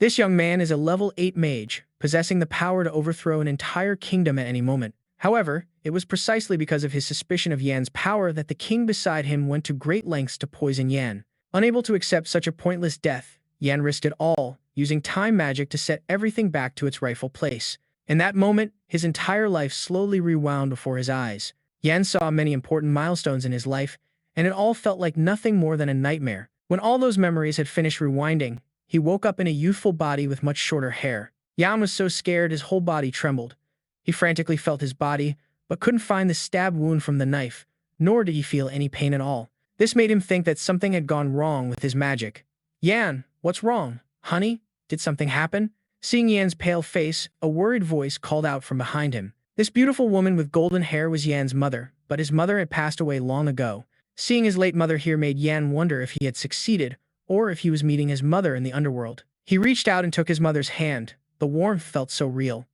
This young man is a level 8 mage, possessing the power to overthrow an entire kingdom at any moment. However, it was precisely because of his suspicion of Yan's power that the king beside him went to great lengths to poison Yan. Unable to accept such a pointless death, Yan risked it all, using time magic to set everything back to its rightful place. In that moment, his entire life slowly rewound before his eyes. Yan saw many important milestones in his life, and it all felt like nothing more than a nightmare. When all those memories had finished rewinding, he woke up in a youthful body with much shorter hair. Yan was so scared his whole body trembled. He frantically felt his body, but couldn't find the stab wound from the knife, nor did he feel any pain at all. This made him think that something had gone wrong with his magic. "Yan, what's wrong? Honey, did something happen?" Seeing Yan's pale face, a worried voice called out from behind him. This beautiful woman with golden hair was Yan's mother, but his mother had passed away long ago. Seeing his late mother here made Yan wonder if he had succeeded, or if he was meeting his mother in the underworld. He reached out and took his mother's hand. The warmth felt so real.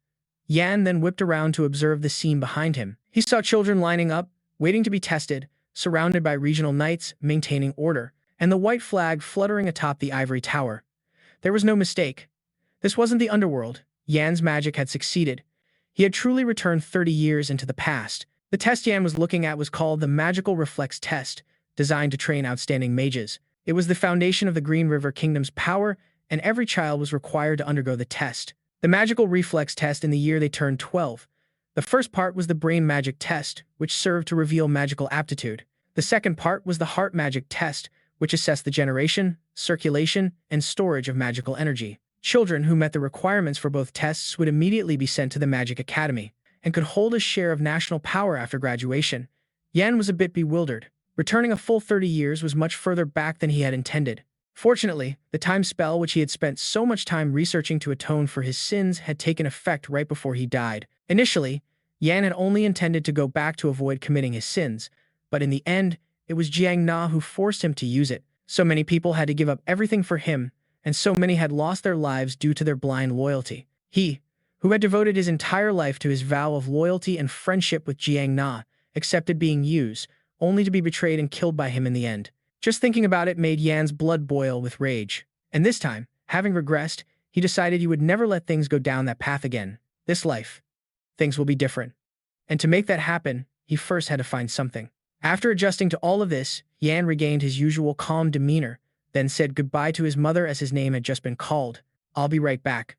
Yan then whipped around to observe the scene behind him. He saw children lining up, waiting to be tested, surrounded by regional knights maintaining order, and the white flag fluttering atop the ivory tower. There was no mistake. This wasn't the underworld. Yan's magic had succeeded. He had truly returned 30 years into the past. The test Yan was looking at was called the Magic Reflex Test, designed to train outstanding mages. It was the foundation of the Green River Kingdom's power, and every child was required to undergo the test. The Magical Reflex Test in the year they turned 12. The first part was the Brain Magic Test, which served to reveal magical aptitude. The second part was the Heart Magic Test, which assessed the generation, circulation, and storage of magical energy. Children who met the requirements for both tests would immediately be sent to the Magic Academy, and could hold a share of national power after graduation. Yan was a bit bewildered. Returning a full 30 years was much further back than he had intended. Fortunately, the time spell which he had spent so much time researching to atone for his sins had taken effect right before he died. Initially, Yan had only intended to go back to avoid committing his sins, but in the end, it was Jiang Na who forced him to use it. So many people had to give up everything for him, and so many had lost their lives due to their blind loyalty. He, who had devoted his entire life to his vow of loyalty and friendship with Jiang Na, accepted being used, only to be betrayed and killed by him in the end. Just thinking about it made Yan's blood boil with rage. And this time, having regressed, he decided he would never let things go down that path again. This life, things will be different. And to make that happen, he first had to find something. After adjusting to all of this, Yan regained his usual calm demeanor, then said goodbye to his mother as his name had just been called. "I'll be right back."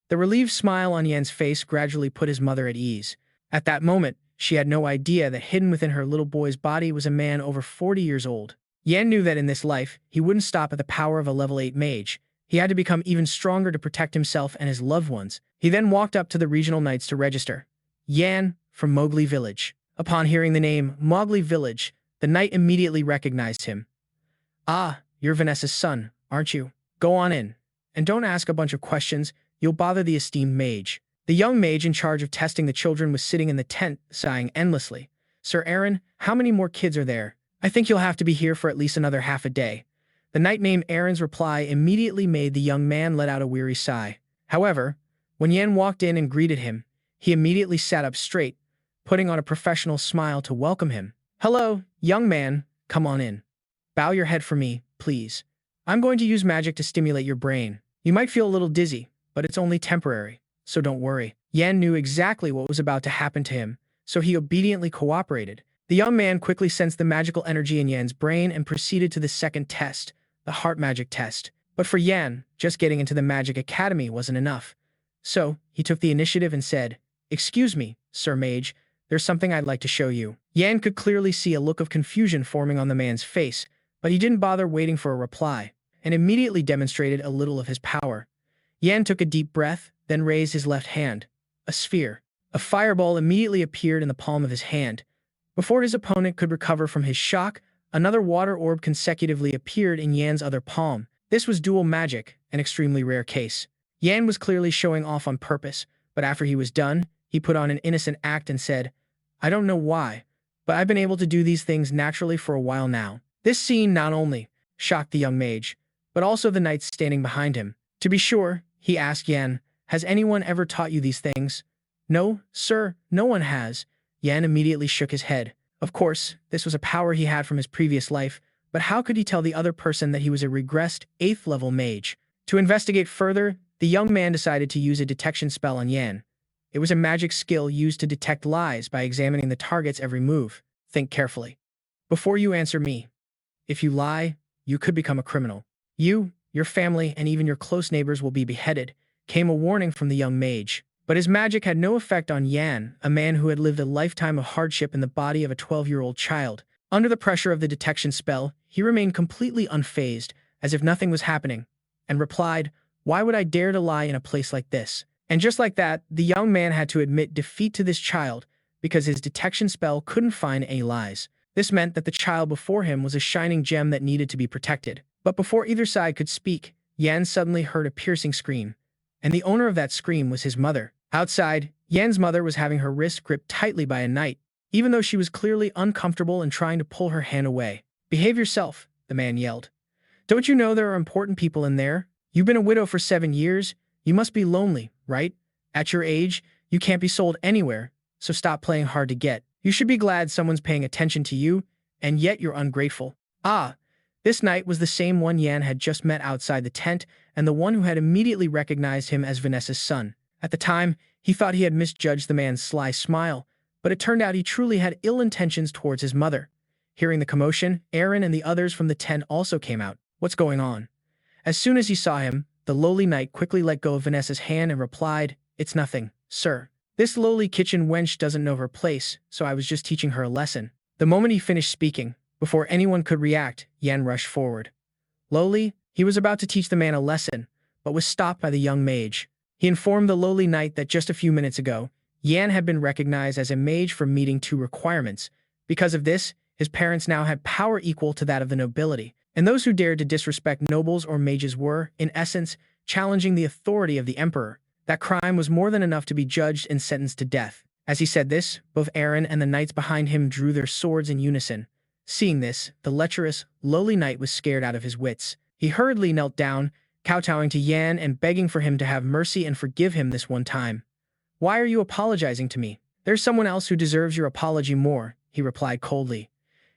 The relieved smile on Yan's face gradually put his mother at ease. At that moment, she had no idea that hidden within her little boy's body was a man over 40 years old. Yan knew that in this life, he wouldn't stop at the power of a level 8 mage. He had to become even stronger to protect himself and his loved ones. He then walked up to the regional knights to register. Yan, from Mowgli Village. Upon hearing the name Mowgli Village, the knight immediately recognized him. "Ah, you're Vanessa's son, aren't you? Go on in. And don't ask a bunch of questions, you'll bother the esteemed mage." The young mage in charge of testing the children was sitting in the tent, sighing endlessly. "Sir Aaron, how many more kids are there? I think you'll have to be here for at least another half a day." The knight named Aaron's reply immediately made the young man let out a weary sigh. However, when Yan walked in and greeted him, he immediately sat up straight, putting on a professional smile to welcome him. "Hello, young man, come on in. Bow your head for me, please. I'm going to use magic to stimulate your brain. You might feel a little dizzy, but it's only temporary, so don't worry." Yan knew exactly what was about to happen to him, so he obediently cooperated. The young man quickly sensed the magical energy in Yan's brain and proceeded to the second test, the Heart Magic Test. But for Yan, just getting into the Magic Academy wasn't enough. So, he took the initiative and said, "Excuse me, Sir Mage, there's something I'd like to show you." Yan could clearly see a look of confusion forming on the man's face, but he didn't bother waiting for a reply, and immediately demonstrated a little of his power. Yan took a deep breath, then raised his left hand. A sphere. A fireball immediately appeared in the palm of his hand. Before his opponent could recover from his shock, another water orb consecutively appeared in Yan's other palm. This was dual magic, an extremely rare case. Yan was clearly showing off on purpose, but after he was done, he put on an innocent act and said, "I don't know why, but I've been able to do these things naturally for a while now." This scene not only shocked the young mage, but also the knights standing behind him. "To be sure," he asked Yan, "has anyone ever taught you these things?" "No, sir, no one has." Yan immediately shook his head. Of course, this was a power he had from his previous life, but how could he tell the other person that he was a regressed 8th level mage? To investigate further, The young man decided to use a detection spell on Yan. It was a magic skill used to detect lies by examining the target's every move. Think carefully. Before you answer me, if you lie, you could become a criminal. You, your family, and even your close neighbors will be beheaded, came a warning from the young mage. But his magic had no effect on Yan, a man who had lived a lifetime of hardship in the body of a 12-year-old child. Under the pressure of the detection spell, he remained completely unfazed, as if nothing was happening, and replied, "Why would I dare to lie in a place like this?" And just like that, the young man had to admit defeat to this child, because his detection spell couldn't find any lies. This meant that the child before him was a shining gem that needed to be protected. But before either side could speak, Yan suddenly heard a piercing scream, and the owner of that scream was his mother. Outside, Yan's mother was having her wrist gripped tightly by a knight, even though she was clearly uncomfortable and trying to pull her hand away. "Behave yourself," the man yelled. "Don't you know there are important people in there? You've been a widow for 7 years. You must be lonely, right? At your age, you can't be sold anywhere, so stop playing hard to get. You should be glad someone's paying attention to you, and yet you're ungrateful." Ah, this knight was the same one Yan had just met outside the tent, and the one who had immediately recognized him as Vanessa's son. At the time, he thought he had misjudged the man's sly smile, but it turned out he truly had ill intentions towards his mother. Hearing the commotion, Aaron and the others from the tent also came out. "What's going on?" As soon as he saw him, the lowly knight quickly let go of Vanessa's hand and replied, "It's nothing, sir. This lowly kitchen wench doesn't know her place, so I was just teaching her a lesson." The moment he finished speaking, before anyone could react, Yan rushed forward. Lowly, he was about to teach the man a lesson, but was stopped by the young mage. He informed the lowly knight that just a few minutes ago, Yan had been recognized as a mage for meeting 2 requirements. Because of this, his parents now had power equal to that of the nobility, and those who dared to disrespect nobles or mages were, in essence, challenging the authority of the emperor. That crime was more than enough to be judged and sentenced to death. As he said this, both Aaron and the knights behind him drew their swords in unison. Seeing this, the lecherous, lowly knight was scared out of his wits. He hurriedly knelt down, kowtowing to Yan and begging for him to have mercy and forgive him this one time. "Why are you apologizing to me? There's someone else who deserves your apology more," he replied coldly.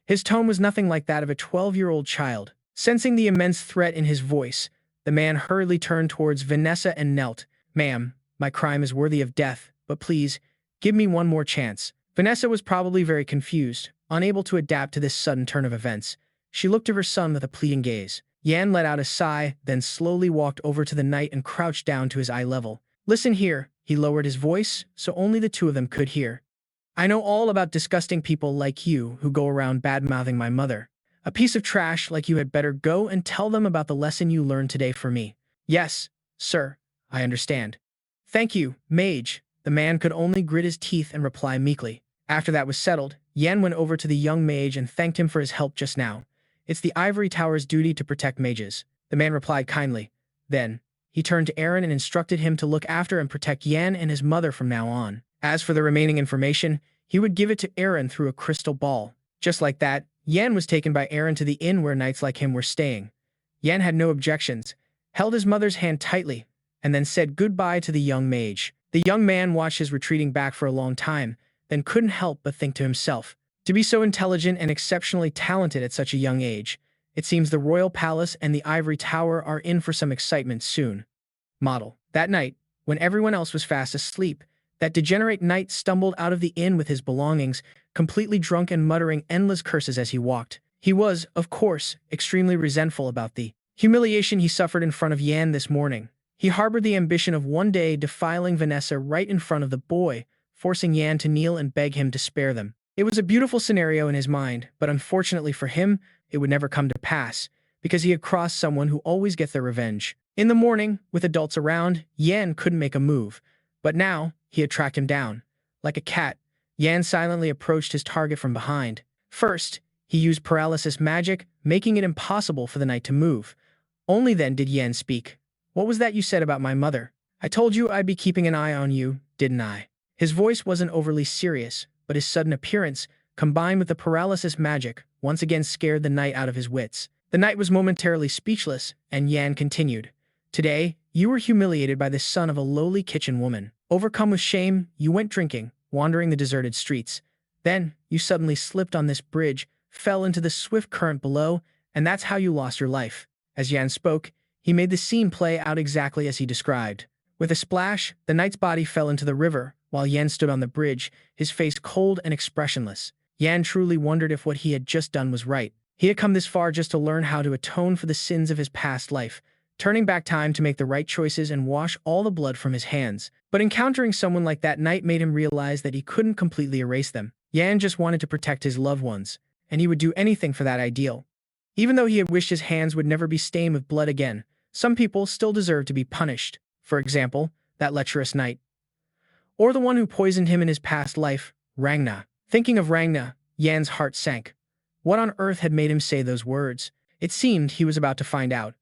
His tone was nothing like that of a 12-year-old child. Sensing the immense threat in his voice, the man hurriedly turned towards Vanessa and knelt. "Ma'am, my crime is worthy of death, but please, give me one more chance." Vanessa was probably very confused, unable to adapt to this sudden turn of events. She looked at her son with a pleading gaze. Yan let out a sigh, then slowly walked over to the knight and crouched down to his eye level. "Listen here," he lowered his voice, so only the two of them could hear. "I know all about disgusting people like you who go around bad-mouthing my mother. A piece of trash like you had better go and tell them about the lesson you learned today for me." "Yes, sir, I understand." "Thank you, mage." The man could only grit his teeth and reply meekly. After that was settled, Yan went over to the young mage and thanked him for his help just now. "It's the Ivory Tower's duty to protect mages," the man replied kindly. Then, he turned to Aaron and instructed him to look after and protect Yan and his mother from now on. As for the remaining information, he would give it to Aaron through a crystal ball. Just like that, Yan was taken by Aaron to the inn where knights like him were staying. Yan had no objections, held his mother's hand tightly, and then said goodbye to the young mage. The young man watched his retreating back for a long time, then couldn't help but think to himself, to be so intelligent and exceptionally talented at such a young age, it seems the royal palace and the ivory tower are in for some excitement soon. Model. That night, when everyone else was fast asleep, that degenerate knight stumbled out of the inn with his belongings, completely drunk and muttering endless curses as he walked. He was, of course, extremely resentful about the humiliation he suffered in front of Yan this morning. He harbored the ambition of one day defiling Vanessa right in front of the boy, forcing Yan to kneel and beg him to spare them. It was a beautiful scenario in his mind, but unfortunately for him, it would never come to pass, because he had crossed someone who always gets their revenge. In the morning, with adults around, Yan couldn't make a move, but now he had tracked him down. Like a cat, Yan silently approached his target from behind. First, he used paralysis magic, making it impossible for the knight to move. Only then did Yan speak. "What was that you said about my mother? I told you I'd be keeping an eye on you, didn't I?" His voice wasn't overly serious, but his sudden appearance, combined with the paralysis magic, once again scared the knight out of his wits. The knight was momentarily speechless, and Yan continued. "Today, you were humiliated by the son of a lowly kitchen woman. Overcome with shame, you went drinking, wandering the deserted streets. Then, you suddenly slipped on this bridge, fell into the swift current below, and that's how you lost your life." As Yan spoke, he made the scene play out exactly as he described. With a splash, the knight's body fell into the river, while Yan stood on the bridge, his face cold and expressionless. Yan truly wondered if what he had just done was right. He had come this far just to learn how to atone for the sins of his past life, turning back time to make the right choices and wash all the blood from his hands. But encountering someone like that knight made him realize that he couldn't completely erase them. Yan just wanted to protect his loved ones, and he would do anything for that ideal. Even though he had wished his hands would never be stained with blood again, some people still deserve to be punished. For example, that lecherous knight. Or the one who poisoned him in his past life, Rangna. Thinking of Rangna, Yan's heart sank. What on earth had made him say those words? It seemed he was about to find out.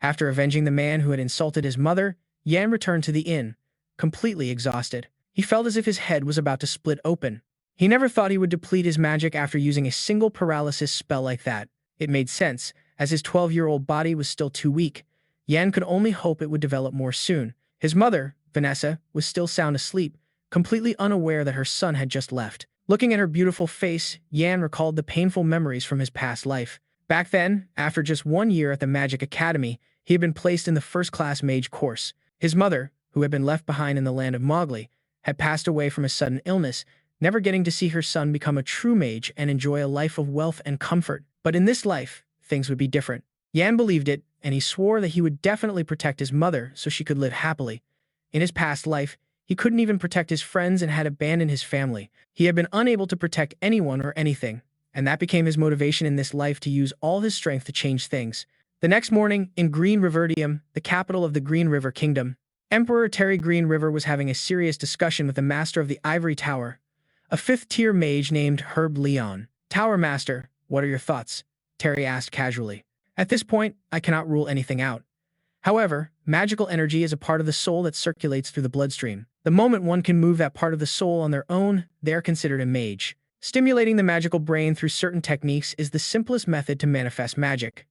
After avenging the man who had insulted his mother, Yan returned to the inn, completely exhausted. He felt as if his head was about to split open. He never thought he would deplete his magic after using a single paralysis spell like that. It made sense, as his 12-year-old body was still too weak. Yan could only hope it would develop more soon. His mother, Vanessa, was still sound asleep, completely unaware that her son had just left. Looking at her beautiful face, Yan recalled the painful memories from his past life. Back then, after just 1 year at the Magic Academy, he had been placed in the first-class mage course. His mother, who had been left behind in the land of Mowgli, had passed away from a sudden illness, never getting to see her son become a true mage and enjoy a life of wealth and comfort. But in this life, things would be different. Yan believed it, and he swore that he would definitely protect his mother so she could live happily. In his past life, he couldn't even protect his friends and had abandoned his family. He had been unable to protect anyone or anything, and that became his motivation in this life to use all his strength to change things. The next morning, in Green Riverdium, the capital of the Green River Kingdom, Emperor Terry Green River was having a serious discussion with the master of the Ivory Tower, a fifth-tier mage named Herb Leon. "Tower Master, what are your thoughts?" Terry asked casually. "At this point, I cannot rule anything out. However, magical energy is a part of the soul that circulates through the bloodstream. The moment one can move that part of the soul on their own, they are considered a mage. Stimulating the magical brain through certain techniques is the simplest method to manifest magic.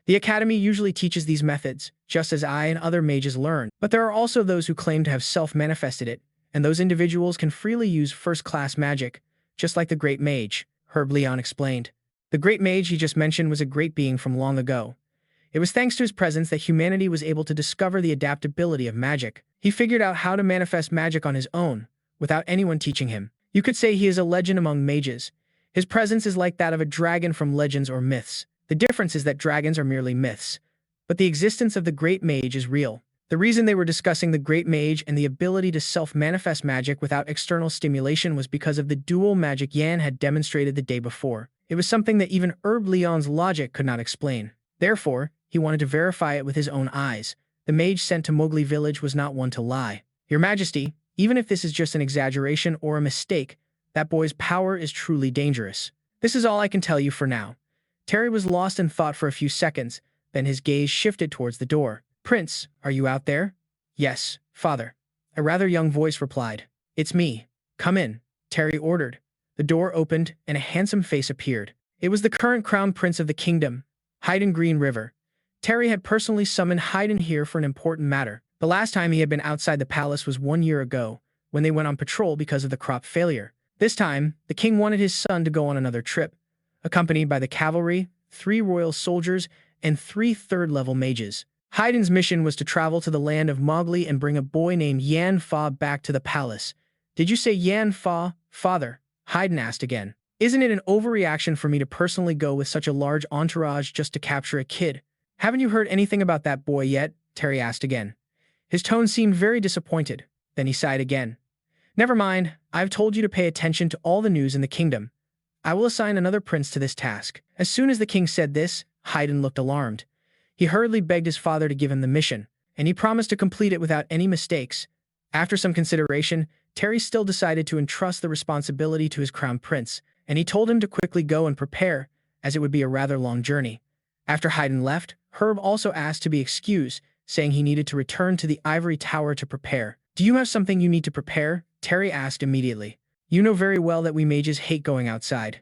The Academy usually teaches these methods, just as I and other mages learn. But there are also those who claim to have self-manifested it, and those individuals can freely use first-class magic, just like the Great Mage," Herb Leon explained. The Great Mage he just mentioned was a great being from long ago. It was thanks to his presence that humanity was able to discover the adaptability of magic. He figured out how to manifest magic on his own, without anyone teaching him. You could say he is a legend among mages. His presence is like that of a dragon from legends or myths. The difference is that dragons are merely myths, but the existence of the Great Mage is real. The reason they were discussing the Great Mage and the ability to self-manifest magic without external stimulation was because of the dual magic Yan had demonstrated the day before. It was something that even Herb Leon's logic could not explain. Therefore, he wanted to verify it with his own eyes. The mage sent to Mowgli village was not one to lie. "Your Majesty, even if this is just an exaggeration or a mistake, that boy's power is truly dangerous. This is all I can tell you for now." Terry was lost in thought for a few seconds, then his gaze shifted towards the door. "Prince, are you out there?" "Yes, father," a rather young voice replied. "It's me. Come in," Terry ordered. The door opened, and a handsome face appeared. It was the current crown prince of the kingdom, Haydn Green River. Terry had personally summoned Haydn here for an important matter. The last time he had been outside the palace was 1 year ago, when they went on patrol because of the crop failure. This time, the king wanted his son to go on another trip, accompanied by the cavalry, 3 royal soldiers, and 3 third-level mages. Haydn's mission was to travel to the land of Mowgli and bring a boy named Yan Fa back to the palace. "Did you say Yan Fa, father?" Haydn asked again. "Isn't it an overreaction for me to personally go with such a large entourage just to capture a kid? Haven't you heard anything about that boy yet?" Terry asked again. His tone seemed very disappointed. Then he sighed again. "Never mind, I've told you to pay attention to all the news in the kingdom. I will assign another prince to this task." As soon as the king said this, Haydn looked alarmed. He hurriedly begged his father to give him the mission, and he promised to complete it without any mistakes. After some consideration, Terry still decided to entrust the responsibility to his crown prince, and he told him to quickly go and prepare, as it would be a rather long journey. After Haydn left, Herb also asked to be excused, saying he needed to return to the Ivory Tower to prepare. "Do you have something you need to prepare?" Terry asked immediately. "You know very well that we mages hate going outside.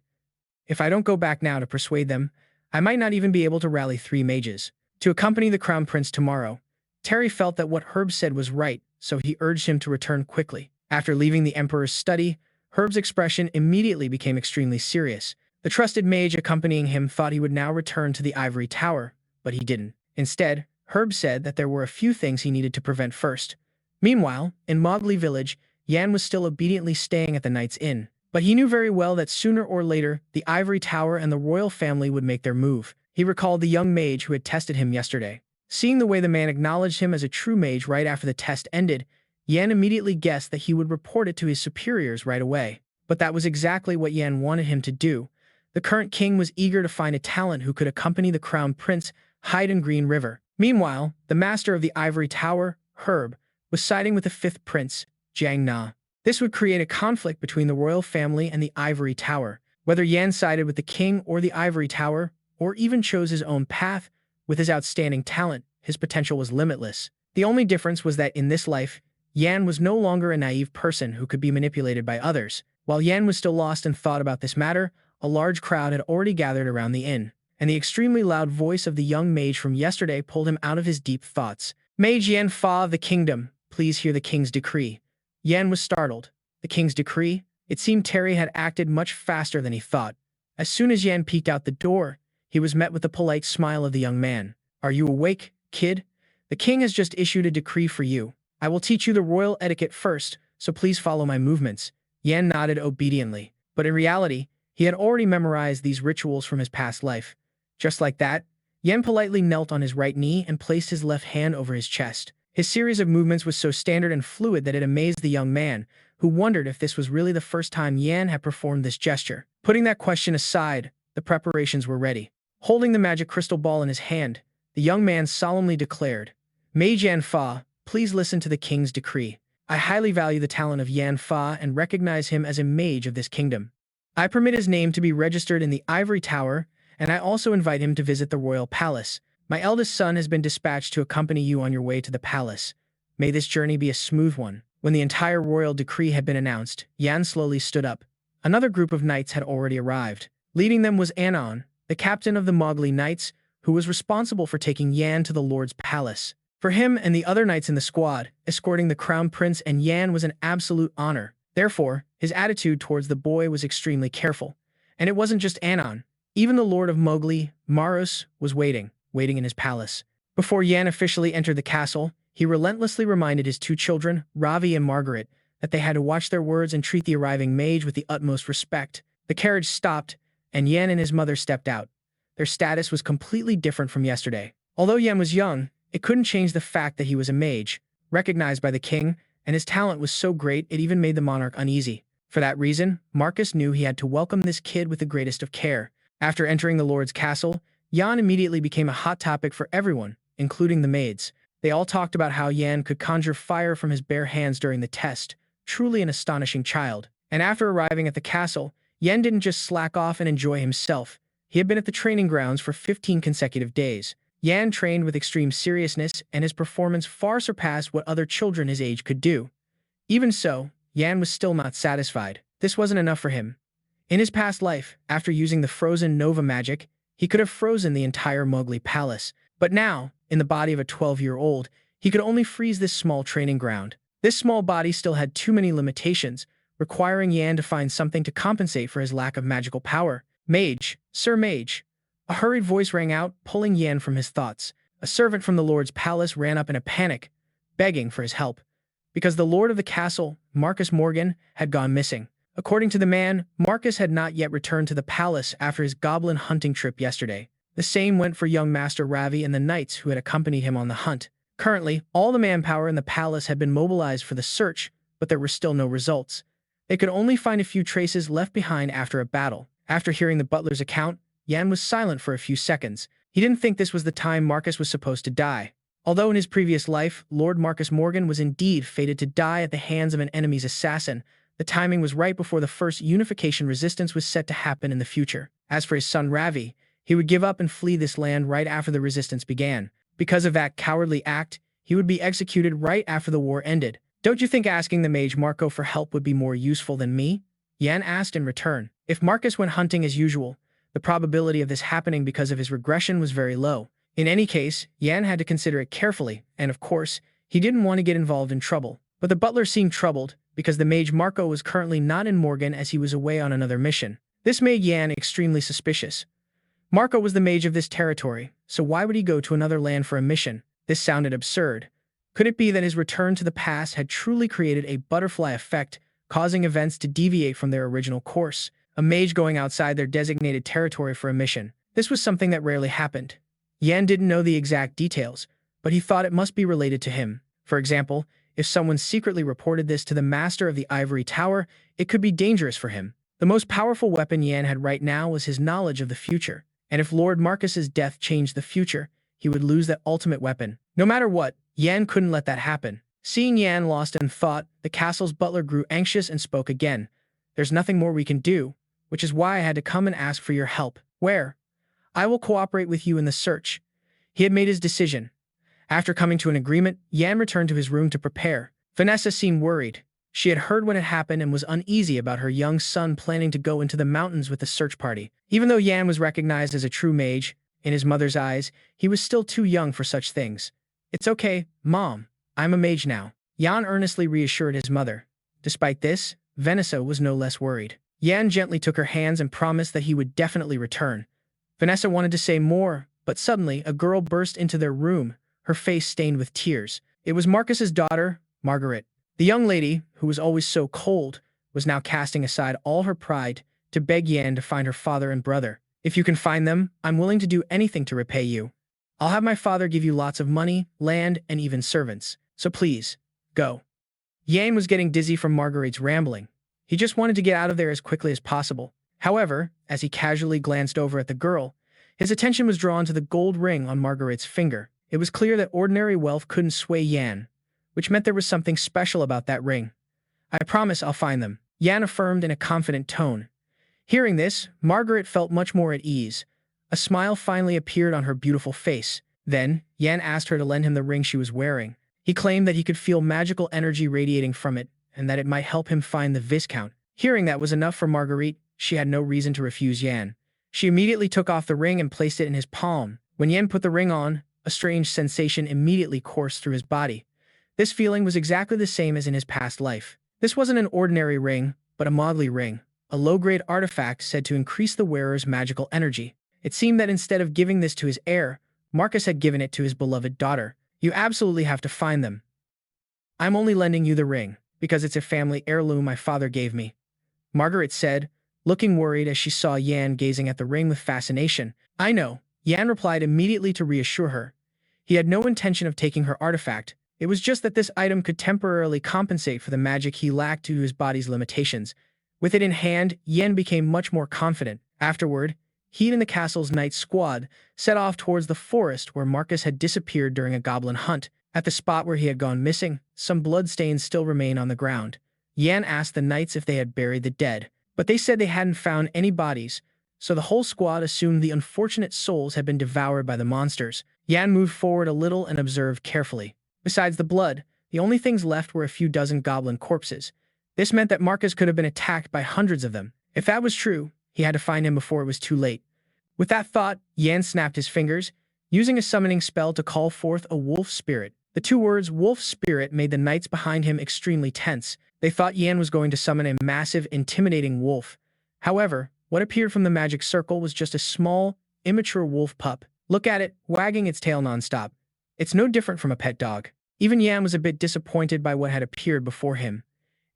If I don't go back now to persuade them, I might not even be able to rally 3 mages to accompany the crown prince tomorrow." Terry felt that what Herb said was right, so he urged him to return quickly. After leaving the emperor's study, Herb's expression immediately became extremely serious. The trusted mage accompanying him thought he would now return to the Ivory Tower, but he didn't. Instead, Herb said that there were a few things he needed to prevent first. Meanwhile, in Mowgli village, Yan was still obediently staying at the Knight's Inn. But he knew very well that sooner or later, the Ivory Tower and the royal family would make their move. He recalled the young mage who had tested him yesterday. Seeing the way the man acknowledged him as a true mage right after the test ended, Yan immediately guessed that he would report it to his superiors right away. But that was exactly what Yan wanted him to do. The current king was eager to find a talent who could accompany the crown prince hide in Green River. Meanwhile, the master of the Ivory Tower, Herb, was siding with the fifth prince, Jiang Na. This would create a conflict between the royal family and the Ivory Tower. Whether Yan sided with the king or the Ivory Tower, or even chose his own path, with his outstanding talent, his potential was limitless. The only difference was that in this life, Yan was no longer a naive person who could be manipulated by others. While Yan was still lost in thought about this matter, a large crowd had already gathered around the inn, and the extremely loud voice of the young mage from yesterday pulled him out of his deep thoughts. "Mage Yan Fa of the kingdom, please hear the king's decree." Yan was startled. The king's decree? It seemed Terry had acted much faster than he thought. As soon as Yan peeked out the door, he was met with the polite smile of the young man. "Are you awake, kid? The king has just issued a decree for you. I will teach you the royal etiquette first, so please follow my movements." Yan nodded obediently, but in reality, he had already memorized these rituals from his past life. Just like that, Yan politely knelt on his right knee and placed his left hand over his chest. His series of movements was so standard and fluid that it amazed the young man, who wondered if this was really the first time Yan had performed this gesture. Putting that question aside, the preparations were ready. Holding the magic crystal ball in his hand, the young man solemnly declared, "Mage Yan Fa, please listen to the king's decree. I highly value the talent of Yan Fa and recognize him as a mage of this kingdom. I permit his name to be registered in the Ivory Tower, and I also invite him to visit the royal palace. My eldest son has been dispatched to accompany you on your way to the palace. May this journey be a smooth one." When the entire royal decree had been announced, Yan slowly stood up. Another group of knights had already arrived. Leading them was Anon, the captain of the Mowgli Knights, who was responsible for taking Yan to the Lord's palace. For him and the other knights in the squad, escorting the crown prince and Yan was an absolute honor. Therefore, his attitude towards the boy was extremely careful. And it wasn't just Anon. Even the Lord of Mowgli, Marus, was waiting in his palace. Before Yan officially entered the castle, he relentlessly reminded his two children, Ravi and Margaret, that they had to watch their words and treat the arriving mage with the utmost respect. The carriage stopped, and Yan and his mother stepped out. Their status was completely different from yesterday. Although Yan was young, it couldn't change the fact that he was a mage, recognized by the king, and his talent was so great it even made the monarch uneasy. For that reason, Marcus knew he had to welcome this kid with the greatest of care. After entering the Lord's castle, Yan immediately became a hot topic for everyone, including the maids. They all talked about how Yan could conjure fire from his bare hands during the test, truly an astonishing child. And after arriving at the castle, Yan didn't just slack off and enjoy himself. He had been at the training grounds for 15 consecutive days. Yan trained with extreme seriousness, and his performance far surpassed what other children his age could do. Even so, Yan was still not satisfied. This wasn't enough for him. In his past life, after using the frozen Nova magic, he could have frozen the entire Mowgli palace. But now, in the body of a 12-year-old, he could only freeze this small training ground. This small body still had too many limitations, requiring Yan to find something to compensate for his lack of magical power. "Mage, Sir Mage." A hurried voice rang out, pulling Yan from his thoughts. A servant from the Lord's palace ran up in a panic, begging for his help, because the Lord of the castle, Marcus Morgan, had gone missing. According to the man, Marcus had not yet returned to the palace after his goblin hunting trip yesterday. The same went for young Master Ravi and the knights who had accompanied him on the hunt. Currently, all the manpower in the palace had been mobilized for the search, but there were still no results. They could only find a few traces left behind after a battle. After hearing the butler's account, Yan was silent for a few seconds. He didn't think this was the time Marcus was supposed to die. Although in his previous life, Lord Marcus Morgan was indeed fated to die at the hands of an enemy's assassin, the timing was right before the first unification resistance was set to happen in the future. As for his son Ravi, he would give up and flee this land right after the resistance began. Because of that cowardly act, he would be executed right after the war ended. "Don't you think asking the mage Marco for help would be more useful than me?" Yan asked in return. If Marcus went hunting as usual, the probability of this happening because of his regression was very low. In any case, Yan had to consider it carefully, and of course, he didn't want to get involved in trouble. But the butler seemed troubled, because the mage Marco was currently not in Morgan as he was away on another mission. This made Yan extremely suspicious. Marco was the mage of this territory, so why would he go to another land for a mission? This sounded absurd. Could it be that his return to the past had truly created a butterfly effect, causing events to deviate from their original course? A mage going outside their designated territory for a mission. This was something that rarely happened. Yan didn't know the exact details, but he thought it must be related to him. For example, if someone secretly reported this to the master of the Ivory Tower, it could be dangerous for him. The most powerful weapon Yan had right now was his knowledge of the future, and if Lord Marcus's death changed the future, he would lose that ultimate weapon. No matter what, Yan couldn't let that happen. Seeing Yan lost in thought, the castle's butler grew anxious and spoke again. "There's nothing more we can do, which is why I had to come and ask for your help. Where? I will cooperate with you in the search." He had made his decision. After coming to an agreement, Yan returned to his room to prepare. Vanessa seemed worried. She had heard what had happened and was uneasy about her young son planning to go into the mountains with the search party. Even though Yan was recognized as a true mage, in his mother's eyes, he was still too young for such things. "It's okay, Mom. I'm a mage now." Yan earnestly reassured his mother. Despite this, Vanessa was no less worried. Yan gently took her hands and promised that he would definitely return. Vanessa wanted to say more, but suddenly a girl burst into their room, her face stained with tears. It was Marcus's daughter, Margaret. The young lady, who was always so cold, was now casting aside all her pride to beg Yan to find her father and brother. "If you can find them, I'm willing to do anything to repay you. I'll have my father give you lots of money, land, and even servants. So please, go." Yan was getting dizzy from Margaret's rambling. He just wanted to get out of there as quickly as possible. However, as he casually glanced over at the girl, his attention was drawn to the gold ring on Margaret's finger. It was clear that ordinary wealth couldn't sway Yan, which meant there was something special about that ring. "I promise I'll find them," Yan affirmed in a confident tone. Hearing this, Margaret felt much more at ease. A smile finally appeared on her beautiful face. Then, Yan asked her to lend him the ring she was wearing. He claimed that he could feel magical energy radiating from it, and that it might help him find the Viscount. Hearing that was enough for Marguerite, she had no reason to refuse Yan. She immediately took off the ring and placed it in his palm. When Yan put the ring on, a strange sensation immediately coursed through his body. This feeling was exactly the same as in his past life. This wasn't an ordinary ring, but a Mogli ring, a low-grade artifact said to increase the wearer's magical energy. It seemed that instead of giving this to his heir, Marcus had given it to his beloved daughter. "You absolutely have to find them. I'm only lending you the ring, because it's a family heirloom my father gave me," Margaret said, looking worried as she saw Yan gazing at the ring with fascination. "I know," Yan replied immediately to reassure her. He had no intention of taking her artifact. It was just that this item could temporarily compensate for the magic he lacked due to his body's limitations. With it in hand, Yan became much more confident. Afterward, he and the castle's knight squad set off towards the forest where Marcus had disappeared during a goblin hunt. At the spot where he had gone missing, some bloodstains still remained on the ground. Yan asked the knights if they had buried the dead, but they said they hadn't found any bodies, so the whole squad assumed the unfortunate souls had been devoured by the monsters. Yan moved forward a little and observed carefully. Besides the blood, the only things left were a few dozen goblin corpses. This meant that Marcus could have been attacked by hundreds of them. If that was true, he had to find him before it was too late. With that thought, Yan snapped his fingers, using a summoning spell to call forth a wolf spirit. The two words wolf spirit made the knights behind him extremely tense. They thought Yan was going to summon a massive, intimidating wolf. However, what appeared from the magic circle was just a small, immature wolf pup. Look at it, wagging its tail nonstop. It's no different from a pet dog. Even Yan was a bit disappointed by what had appeared before him.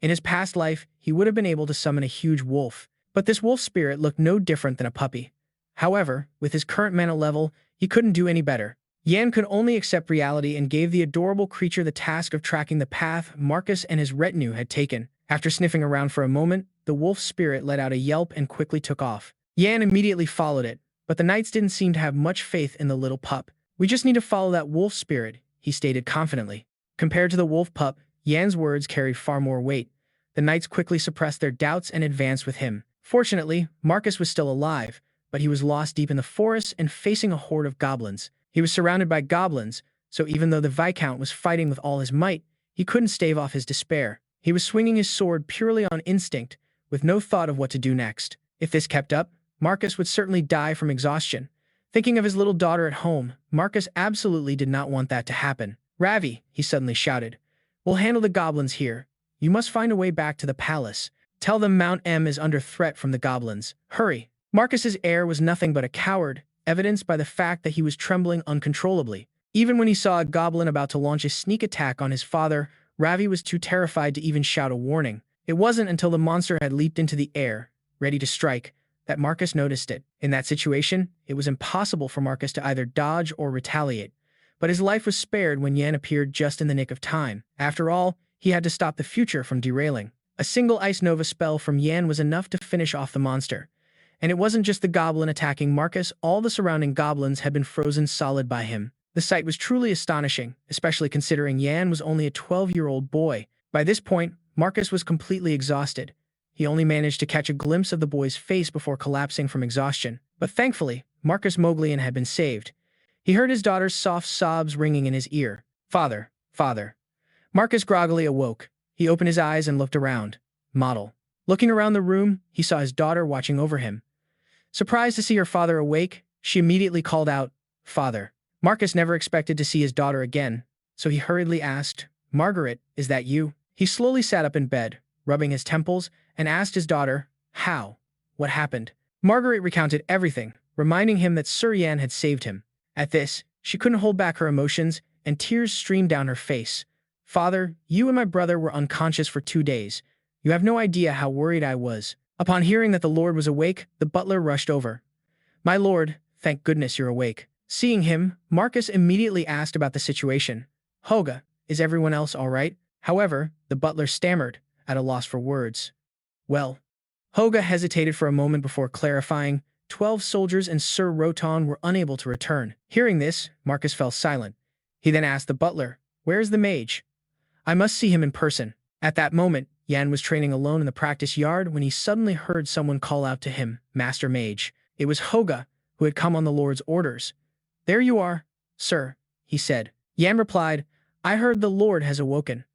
In his past life, he would have been able to summon a huge wolf, but this wolf spirit looked no different than a puppy. However, with his current mana level, he couldn't do any better. Yan could only accept reality and gave the adorable creature the task of tracking the path Marcus and his retinue had taken. After sniffing around for a moment, the wolf spirit let out a yelp and quickly took off. Yan immediately followed it, but the knights didn't seem to have much faith in the little pup. "We just need to follow that wolf spirit," he stated confidently. Compared to the wolf pup, Yan's words carried far more weight. The knights quickly suppressed their doubts and advanced with him. Fortunately, Marcus was still alive, but he was lost deep in the forest and facing a horde of goblins. He was surrounded by goblins, so even though the Viscount was fighting with all his might, he couldn't stave off his despair. He was swinging his sword purely on instinct, with no thought of what to do next. If this kept up, Marcus would certainly die from exhaustion. Thinking of his little daughter at home, Marcus absolutely did not want that to happen. "Ravi," he suddenly shouted, "we'll handle the goblins here. You must find a way back to the palace. Tell them Mount M is under threat from the goblins. Hurry." Marcus's heir was nothing but a coward, evidenced by the fact that he was trembling uncontrollably. Even when he saw a goblin about to launch a sneak attack on his father, Ravi was too terrified to even shout a warning. It wasn't until the monster had leaped into the air, ready to strike, that Marcus noticed it. In that situation, it was impossible for Marcus to either dodge or retaliate. But his life was spared when Yan appeared just in the nick of time. After all, he had to stop the future from derailing. A single Ice Nova spell from Yan was enough to finish off the monster. And it wasn't just the goblin attacking Marcus, all the surrounding goblins had been frozen solid by him. The sight was truly astonishing, especially considering Yan was only a 12-year-old boy. By this point, Marcus was completely exhausted. He only managed to catch a glimpse of the boy's face before collapsing from exhaustion. But thankfully, Marcus Moglian had been saved. He heard his daughter's soft sobs ringing in his ear. "Father, father." Marcus groggily awoke. He opened his eyes and looked around. Model. Looking around the room, he saw his daughter watching over him. Surprised to see her father awake, she immediately called out, "Father." Marcus never expected to see his daughter again, so he hurriedly asked, "Margaret, is that you?" He slowly sat up in bed, rubbing his temples, and asked his daughter, "How? What happened?" Margaret recounted everything, reminding him that Sir Yan had saved him. At this, she couldn't hold back her emotions, and tears streamed down her face. "Father, you and my brother were unconscious for 2 days. You have no idea how worried I was." Upon hearing that the Lord was awake, the butler rushed over. "My lord, thank goodness you're awake." Seeing him, Marcus immediately asked about the situation. "Hoga, is everyone else all right?" However, the butler stammered, at a loss for words. "Well." Hoga hesitated for a moment before clarifying. 12 soldiers and Sir Rotan were unable to return. Hearing this, Marcus fell silent. He then asked the butler, "Where is the mage? I must see him in person." At that moment, Yan was training alone in the practice yard when he suddenly heard someone call out to him, "Master Mage." It was Hoga, who had come on the Lord's orders. "There you are, sir," he said. Yan replied, "I heard the Lord has awoken."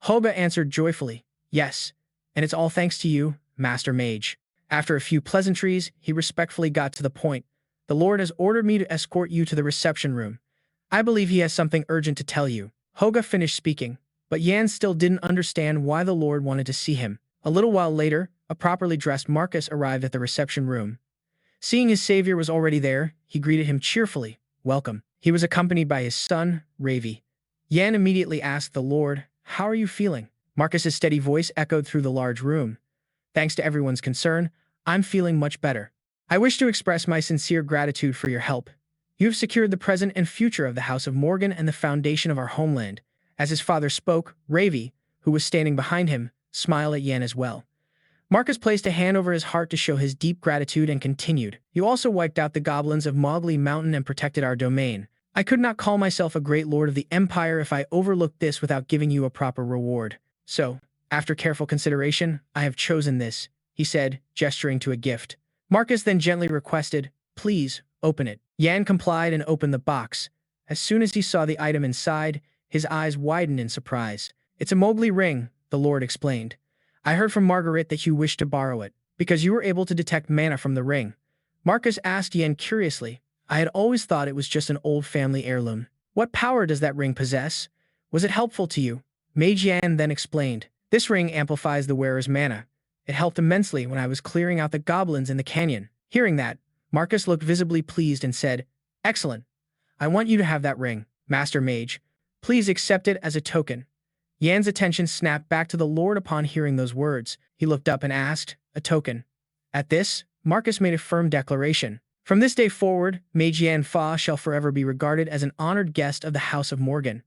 Hoga answered joyfully, "Yes, and it's all thanks to you, Master Mage." After a few pleasantries, he respectfully got to the point. "The Lord has ordered me to escort you to the reception room. I believe he has something urgent to tell you." Hoga finished speaking, but Yan still didn't understand why the Lord wanted to see him. A little while later, a properly dressed Marcus arrived at the reception room. Seeing his savior was already there, he greeted him cheerfully. "Welcome." He was accompanied by his son, Ravi. Yan immediately asked the Lord, "How are you feeling?" Marcus's steady voice echoed through the large room. "Thanks to everyone's concern, I'm feeling much better. I wish to express my sincere gratitude for your help. You have secured the present and future of the House of Morgan and the foundation of our homeland." As his father spoke, Ravi, who was standing behind him, smiled at Yan as well. Marcus placed a hand over his heart to show his deep gratitude and continued, "You also wiped out the goblins of Mowgli Mountain and protected our domain. I could not call myself a great lord of the Empire if I overlooked this without giving you a proper reward. So, after careful consideration, I have chosen this," he said, gesturing to a gift. Marcus then gently requested, "Please, open it." Yan complied and opened the box. As soon as he saw the item inside, his eyes widened in surprise. "It's a Mowgli ring," the Lord explained. "I heard from Margaret that you wished to borrow it, because you were able to detect mana from the ring." Marcus asked Yan curiously, "I had always thought it was just an old family heirloom. What power does that ring possess? Was it helpful to you?" Mage Yan then explained, "This ring amplifies the wearer's mana. It helped immensely when I was clearing out the goblins in the canyon." Hearing that, Marcus looked visibly pleased and said, "Excellent. I want you to have that ring, Master Mage. Please accept it as a token." Yan's attention snapped back to the Lord upon hearing those words. He looked up and asked, "A token?" At this, Marcus made a firm declaration. "From this day forward, Mage Yan Fa shall forever be regarded as an honored guest of the House of Morgan.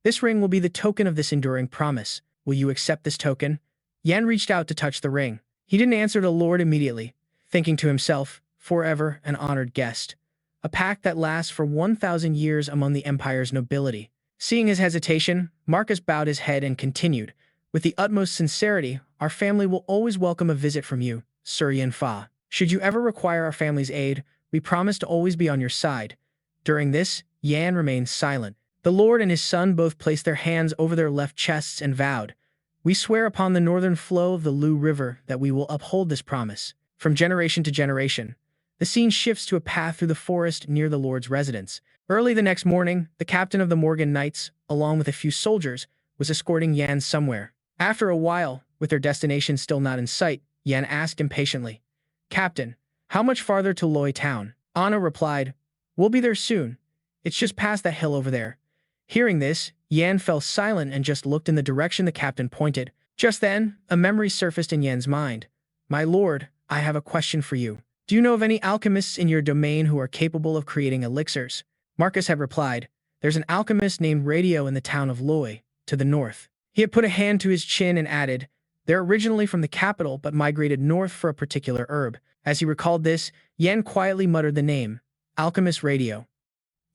This ring will be the token of this enduring promise. Will you accept this token?" Yan reached out to touch the ring. He didn't answer the Lord immediately, thinking to himself, "Forever an honored guest. A pact that lasts for 1,000 years among the Empire's nobility." Seeing his hesitation, Marcus bowed his head and continued, "With the utmost sincerity, our family will always welcome a visit from you, Sir Yan Fa. Should you ever require our family's aid, we promise to always be on your side." During this, Yan remained silent. The Lord and his son both placed their hands over their left chests and vowed, "We swear upon the northern flow of the Lu River that we will uphold this promise." From generation to generation, the scene shifts to a path through the forest near the Lord's residence. Early the next morning, the captain of the Morgan Knights, along with a few soldiers, was escorting Yan somewhere. After a while, with their destination still not in sight, Yan asked impatiently, "Captain, how much farther to Loi town?" Anna replied, "We'll be there soon. It's just past that hill over there." Hearing this, Yan fell silent and just looked in the direction the captain pointed. Just then, a memory surfaced in Yan's mind. "My lord, I have a question for you. Do you know of any alchemists in your domain who are capable of creating elixirs?" Marcus had replied, "There's an alchemist named Radio in the town of Loy, to the north." He had put a hand to his chin and added, "They're originally from the capital but migrated north for a particular herb." As he recalled this, Yan quietly muttered the name, Alchemist Radio.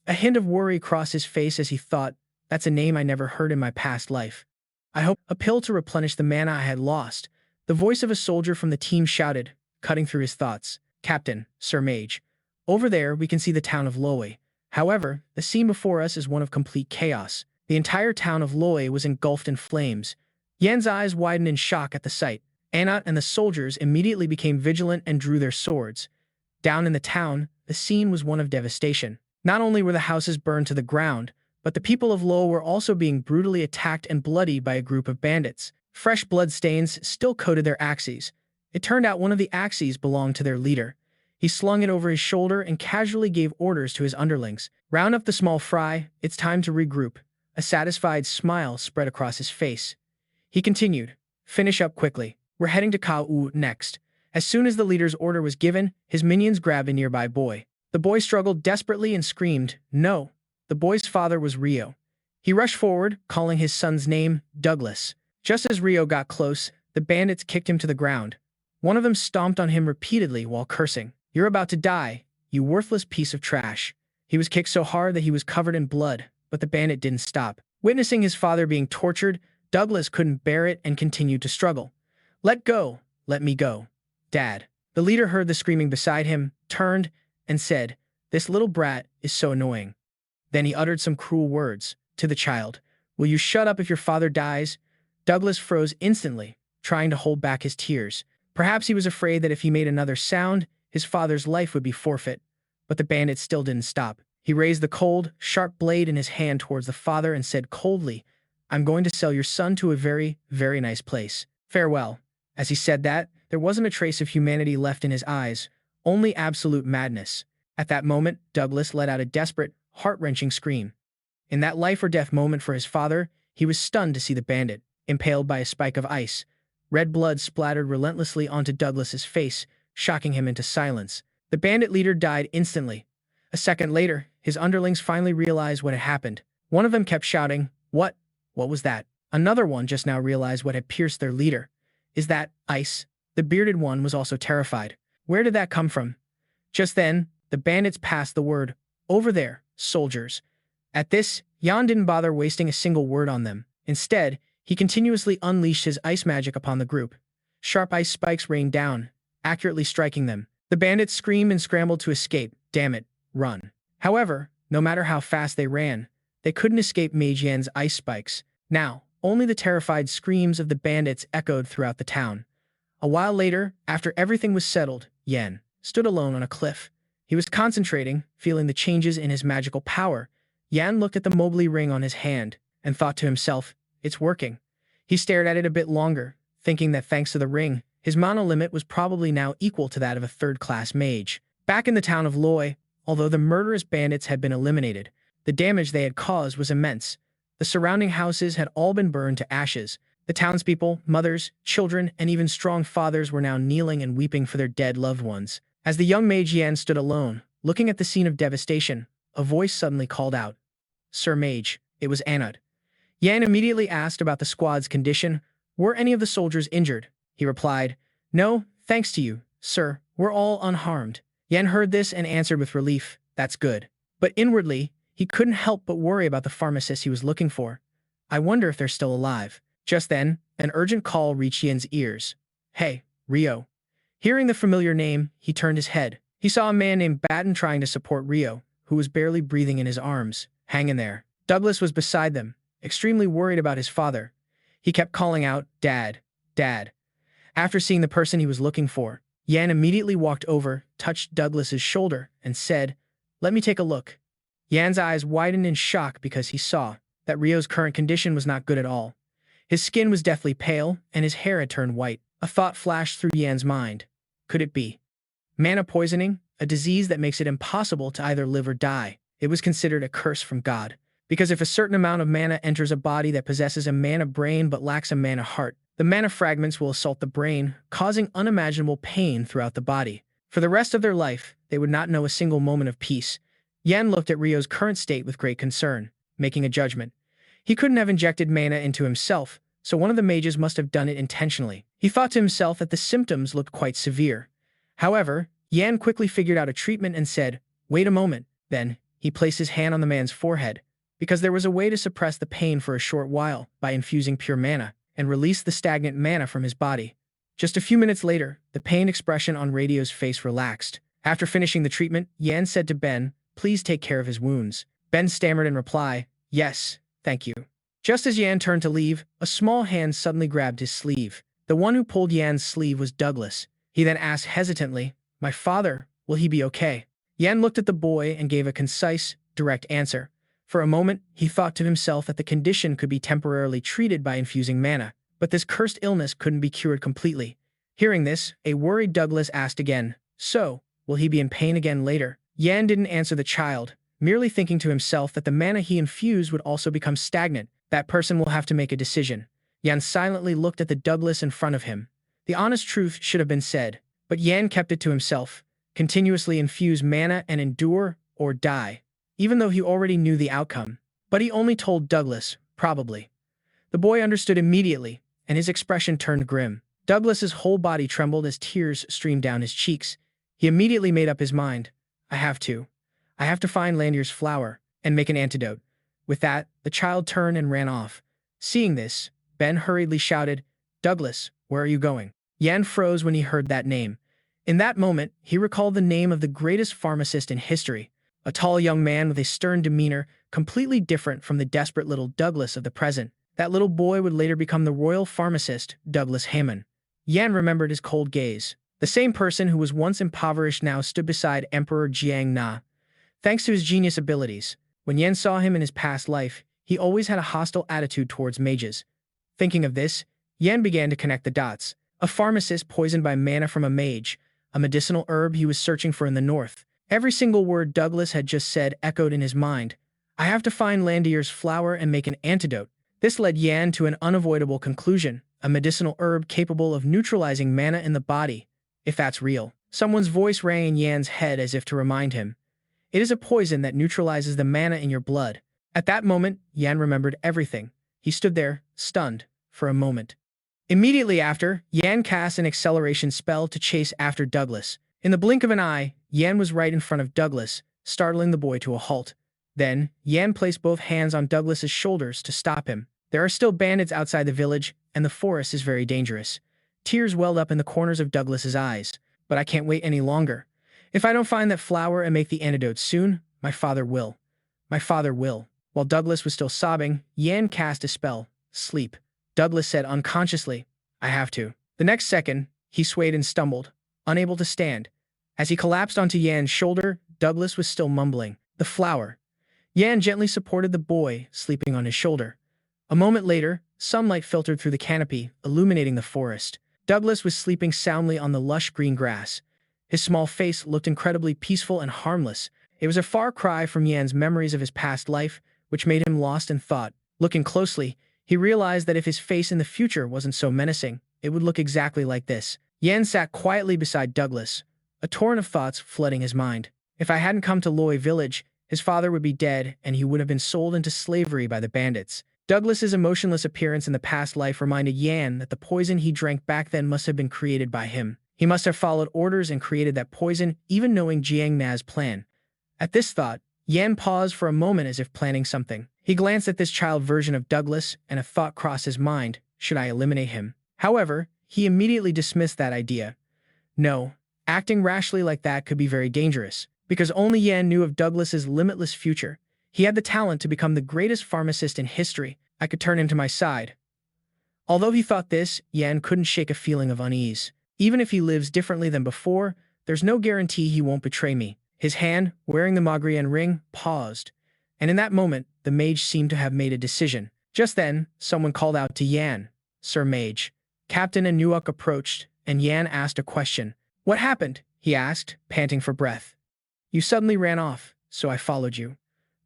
A hint of worry crossed his face as he thought, "That's a name I never heard in my past life. I hope." A pill to replenish the mana I had lost. The voice of a soldier from the team shouted, cutting through his thoughts. "Captain, Sir Mage. Over there we can see the town of Loy. However, the scene before us is one of complete chaos. The entire town of Loy was engulfed in flames." Yan's eyes widened in shock at the sight. Anat and the soldiers immediately became vigilant and drew their swords. Down in the town, the scene was one of devastation. Not only were the houses burned to the ground, but the people of Lo were also being brutally attacked and bloodied by a group of bandits. Fresh blood stains still coated their axes. It turned out one of the axes belonged to their leader. He slung it over his shoulder and casually gave orders to his underlings. "Round up the small fry, it's time to regroup." A satisfied smile spread across his face. He continued, "Finish up quickly. We're heading to Ka'u next." As soon as the leader's order was given, his minions grabbed a nearby boy. The boy struggled desperately and screamed, "No." The boy's father was Rio. He rushed forward, calling his son's name, Douglas. Just as Rio got close, the bandits kicked him to the ground. One of them stomped on him repeatedly while cursing, "You're about to die, you worthless piece of trash." He was kicked so hard that he was covered in blood, but the bandit didn't stop. Witnessing his father being tortured, Douglas couldn't bear it and continued to struggle. "Let go, let me go, Dad." The leader heard the screaming beside him, turned, and said, "This little brat is so annoying." Then he uttered some cruel words to the child. "Will you shut up if your father dies?" Douglas froze instantly, trying to hold back his tears. Perhaps he was afraid that if he made another sound, his father's life would be forfeit. But the bandit still didn't stop. He raised the cold, sharp blade in his hand towards the father and said coldly, "I'm going to sell your son to a very, very nice place. Farewell." As he said that, there wasn't a trace of humanity left in his eyes, only absolute madness. At that moment, Douglas let out a desperate, heart-wrenching scream. In that life-or-death moment for his father, he was stunned to see the bandit, impaled by a spike of ice. Red blood splattered relentlessly onto Douglas's face, shocking him into silence. The bandit leader died instantly. A second later, his underlings finally realized what had happened. One of them kept shouting, "What? What was that?" Another one just now realized what had pierced their leader. "Is that ice?" The bearded one was also terrified. Where did that come from? Just then, the bandits passed the word, "Over there, soldiers." At this, Yan didn't bother wasting a single word on them. Instead, he continuously unleashed his ice magic upon the group. Sharp ice spikes rained down, accurately striking them. The bandits screamed and scrambled to escape. Damn it, run. However, no matter how fast they ran, they couldn't escape Mage Yan's ice spikes. Now, only the terrified screams of the bandits echoed throughout the town. A while later, after everything was settled, Yan stood alone on a cliff. He was concentrating, feeling the changes in his magical power. Yan looked at the Mobley ring on his hand and thought to himself, "It's working." He stared at it a bit longer, thinking that thanks to the ring, his mana limit was probably now equal to that of a third-class mage. Back in the town of Loy, although the murderous bandits had been eliminated, the damage they had caused was immense. The surrounding houses had all been burned to ashes. The townspeople, mothers, children, and even strong fathers were now kneeling and weeping for their dead loved ones. As the young mage Yan stood alone, looking at the scene of devastation, a voice suddenly called out, "Sir Mage." It was Anad. Yan immediately asked about the squad's condition. "Were any of the soldiers injured?" He replied, "No, thanks to you, sir, we're all unharmed." Yan heard this and answered with relief, "That's good." But inwardly, he couldn't help but worry about the pharmacist he was looking for. I wonder if they're still alive. Just then, an urgent call reached Yan's ears. "Hey, Rio." Hearing the familiar name, he turned his head. He saw a man named Batten trying to support Rio, who was barely breathing in his arms. "Hang in there." Douglas was beside them, extremely worried about his father. He kept calling out, "Dad, Dad." After seeing the person he was looking for, Yan immediately walked over, touched Douglas's shoulder, and said, "Let me take a look." Yan's eyes widened in shock because he saw that Rio's current condition was not good at all. His skin was deathly pale, and his hair had turned white. A thought flashed through Yan's mind. Could it be mana poisoning, a disease that makes it impossible to either live or die? It was considered a curse from God. Because if a certain amount of mana enters a body that possesses a mana brain but lacks a mana heart, the mana fragments will assault the brain, causing unimaginable pain throughout the body. For the rest of their life, they would not know a single moment of peace. Yan looked at Ryo's current state with great concern, making a judgment. He couldn't have injected mana into himself, so one of the mages must have done it intentionally. He thought to himself that the symptoms looked quite severe. However, Yan quickly figured out a treatment and said, "Wait a moment." Then, he placed his hand on the man's forehead, because there was a way to suppress the pain for a short while by infusing pure mana, and release the stagnant mana from his body. Just a few minutes later, the pain expression on Radio's face relaxed. After finishing the treatment, Yan said to Ben, "Please take care of his wounds." Ben stammered in reply, "Yes, thank you." Just as Yan turned to leave, a small hand suddenly grabbed his sleeve. The one who pulled Yan's sleeve was Douglas. He then asked hesitantly, "My father, will he be okay?" Yan looked at the boy and gave a concise, direct answer. For a moment, he thought to himself that the condition could be temporarily treated by infusing mana, but this cursed illness couldn't be cured completely. Hearing this, a worried Douglas asked again, "So, will he be in pain again later?" Yan didn't answer the child, merely thinking to himself that the mana he infused would also become stagnant. That person will have to make a decision. Yan silently looked at the Douglas in front of him. The honest truth should have been said, but Yan kept it to himself. Continuously infuse mana and endure or die, even though he already knew the outcome. But he only told Douglas, probably. The boy understood immediately, and his expression turned grim. Douglas's whole body trembled as tears streamed down his cheeks. He immediately made up his mind. I have to find Landier's flower and make an antidote." With that, the child turned and ran off. Seeing this, Ben hurriedly shouted, "Douglas, where are you going?" Yan froze when he heard that name. In that moment, he recalled the name of the greatest pharmacist in history, a tall young man with a stern demeanor, completely different from the desperate little Douglas of the present. That little boy would later become the royal pharmacist, Douglas Hammond. Yan remembered his cold gaze. The same person who was once impoverished now stood beside Emperor Jiang Na. Thanks to his genius abilities, when Yan saw him in his past life, he always had a hostile attitude towards mages. Thinking of this, Yan began to connect the dots. A pharmacist poisoned by mana from a mage, a medicinal herb he was searching for in the north. Every single word Douglas had just said echoed in his mind. I have to find Landier's flower and make an antidote. This led Yan to an unavoidable conclusion, a medicinal herb capable of neutralizing mana in the body. If that's real. Someone's voice rang in Yan's head as if to remind him. It is a poison that neutralizes the mana in your blood. At that moment, Yan remembered everything. He stood there, stunned, for a moment. Immediately after, Yan cast an acceleration spell to chase after Douglas. In the blink of an eye, Yan was right in front of Douglas, startling the boy to a halt. Then, Yan placed both hands on Douglas's shoulders to stop him. There are still bandits outside the village, and the forest is very dangerous. Tears welled up in the corners of Douglas's eyes. But I can't wait any longer. If I don't find that flower and make the antidote soon, my father will. My father will. While Douglas was still sobbing, Yan cast a spell. Sleep. Douglas said unconsciously, I have to. The next second, he swayed and stumbled, unable to stand. As he collapsed onto Yan's shoulder, Douglas was still mumbling, the flower. Yan gently supported the boy, sleeping on his shoulder. A moment later, sunlight filtered through the canopy, illuminating the forest. Douglas was sleeping soundly on the lush green grass. His small face looked incredibly peaceful and harmless. It was a far cry from Yan's memories of his past life, which made him lost in thought. Looking closely, he realized that if his face in the future wasn't so menacing, it would look exactly like this. Yan sat quietly beside Douglas, a torrent of thoughts flooding his mind. If I hadn't come to Loi village, his father would be dead and he would have been sold into slavery by the bandits. Douglas's emotionless appearance in the past life reminded Yan that the poison he drank back then must have been created by him. He must have followed orders and created that poison, even knowing Jiang Na's plan. At this thought, Yan paused for a moment as if planning something. He glanced at this child version of Douglas, and a thought crossed his mind, should I eliminate him? However, he immediately dismissed that idea. No, acting rashly like that could be very dangerous, because only Yan knew of Douglas's limitless future. He had the talent to become the greatest pharmacist in history. I could turn him to my side. Although he thought this, Yan couldn't shake a feeling of unease. Even if he lives differently than before, there's no guarantee he won't betray me. His hand, wearing the Magrian ring, paused. And in that moment, the mage seemed to have made a decision. Just then, someone called out to Yan. Sir Mage. Captain Anuak approached, and Yan asked a question. What happened? He asked, panting for breath. You suddenly ran off, so I followed you.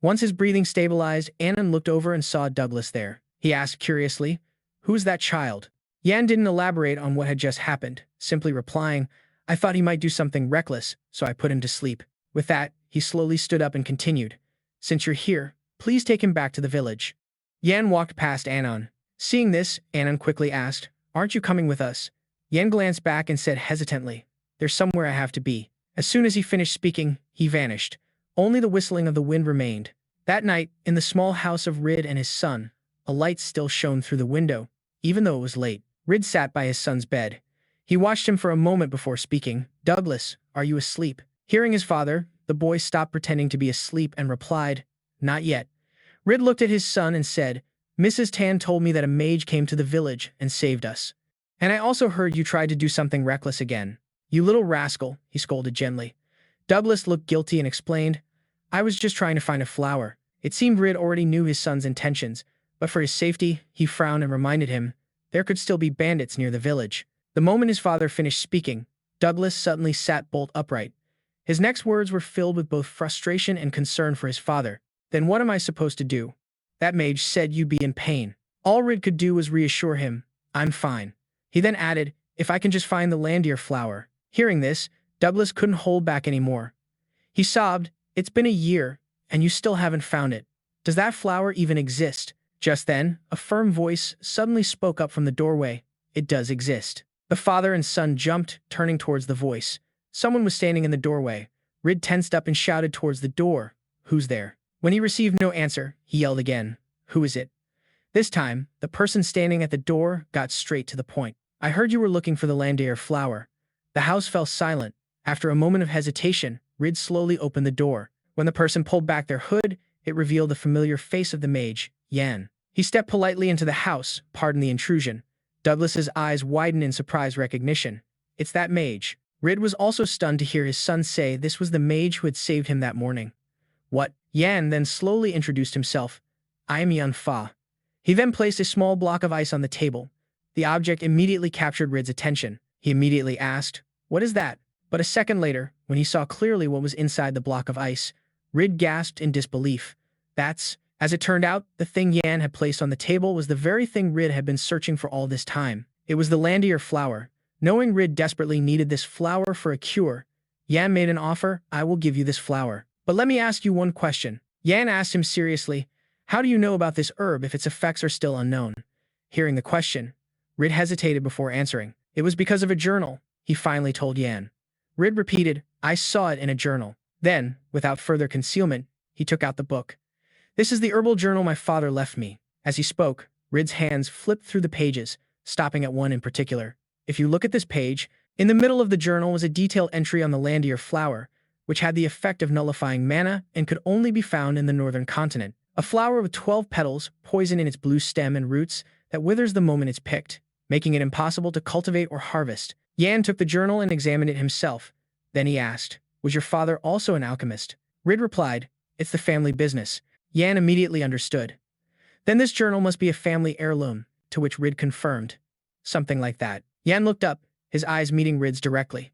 Once his breathing stabilized, Anon looked over and saw Douglas there. He asked curiously, "Who's that child?" Yan didn't elaborate on what had just happened, simply replying, "I thought he might do something reckless, so I put him to sleep." With that, he slowly stood up and continued, "Since you're here, please take him back to the village." Yan walked past Anon. Seeing this, Anon quickly asked, "Aren't you coming with us?" Yan glanced back and said hesitantly, "There's somewhere I have to be." As soon as he finished speaking, he vanished. Only the whistling of the wind remained. That night, in the small house of Rid and his son, a light still shone through the window, even though it was late. Rid sat by his son's bed. He watched him for a moment before speaking. "Douglas, are you asleep?" Hearing his father, the boy stopped pretending to be asleep and replied, "Not yet." Rid looked at his son and said, "Mrs. Tan told me that a mage came to the village and saved us. And I also heard you tried to do something reckless again." "You little rascal," he scolded gently. Douglas looked guilty and explained, "I was just trying to find a flower." It seemed Rid already knew his son's intentions, but for his safety, he frowned and reminded him there could still be bandits near the village. The moment his father finished speaking, Douglas suddenly sat bolt upright. His next words were filled with both frustration and concern for his father. "Then what am I supposed to do? That mage said you'd be in pain." All Rid could do was reassure him, "I'm fine." He then added, "If I can just find the landier flower." Hearing this, Douglas couldn't hold back anymore. He sobbed, "It's been a year, and you still haven't found it. Does that flower even exist?" Just then, a firm voice suddenly spoke up from the doorway, "It does exist." The father and son jumped, turning towards the voice. Someone was standing in the doorway. Rid tensed up and shouted towards the door, "Who's there?" When he received no answer, he yelled again, "Who is it?" This time, the person standing at the door got straight to the point. "I heard you were looking for the landier flower." The house fell silent. After a moment of hesitation, Rid slowly opened the door. When the person pulled back their hood, it revealed the familiar face of the mage, Yan. He stepped politely into the house, "Pardon the intrusion." Douglas's eyes widened in surprised recognition. "It's that mage." Rid was also stunned to hear his son say this was the mage who had saved him that morning. "What?" Yan then slowly introduced himself. "I am Yan Fa." He then placed a small block of ice on the table. The object immediately captured Rid's attention. He immediately asked, "What is that?" But a second later, when he saw clearly what was inside the block of ice, Rid gasped in disbelief. "That's..." As it turned out, the thing Yan had placed on the table was the very thing Rid had been searching for all this time. It was the landier flower. Knowing Rid desperately needed this flower for a cure, Yan made an offer, "I will give you this flower. But let me ask you one question." Yan asked him seriously, "How do you know about this herb if its effects are still unknown?" Hearing the question, Rid hesitated before answering. "It was because of a journal," he finally told Yan. Rid repeated, "I saw it in a journal." Then, without further concealment, he took out the book. "This is the herbal journal my father left me." As he spoke, Rid's hands flipped through the pages, stopping at one in particular. If you look at this page, in the middle of the journal was a detailed entry on the landier flower, which had the effect of nullifying mana and could only be found in the northern continent. A flower with 12 petals, poison in its blue stem and roots, that withers the moment it's picked, making it impossible to cultivate or harvest. Yan took the journal and examined it himself. Then he asked, "Was your father also an alchemist?" Rid replied, "It's the family business." Yan immediately understood. "Then this journal must be a family heirloom," to which Rid confirmed. "Something like that." Yan looked up, his eyes meeting Rid's directly.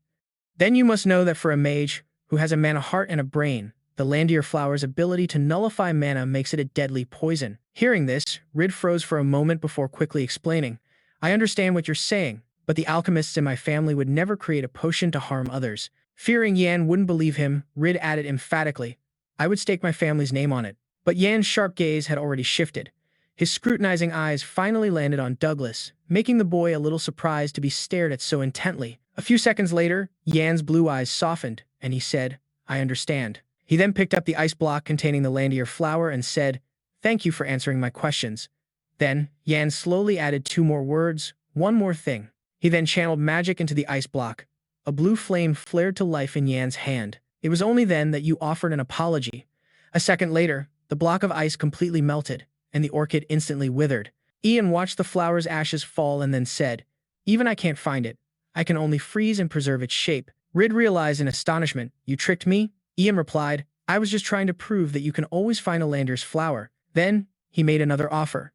"Then you must know that for a mage, who has a mana heart and a brain, the landier flower's ability to nullify mana makes it a deadly poison." Hearing this, Rid froze for a moment before quickly explaining, "I understand what you're saying, but the alchemists in my family would never create a potion to harm others." Fearing Yan wouldn't believe him, Rid added emphatically, "I would stake my family's name on it." But Yan's sharp gaze had already shifted. His scrutinizing eyes finally landed on Douglas, making the boy a little surprised to be stared at so intently. A few seconds later, Yan's blue eyes softened, and he said, "I understand." He then picked up the ice block containing the landier flower and said, "Thank you for answering my questions." Then, Yan slowly added 2 more words, "One more thing." He then channeled magic into the ice block. A blue flame flared to life in Yan's hand. "It was only then that you offered an apology." A second later, the block of ice completely melted, and the orchid instantly withered. Ian watched the flower's ashes fall and then said, "Even I can't find it. I can only freeze and preserve its shape." Rid realized in astonishment, "You tricked me?" Ian replied, "I was just trying to prove that you can always find a landier's flower." Then, he made another offer.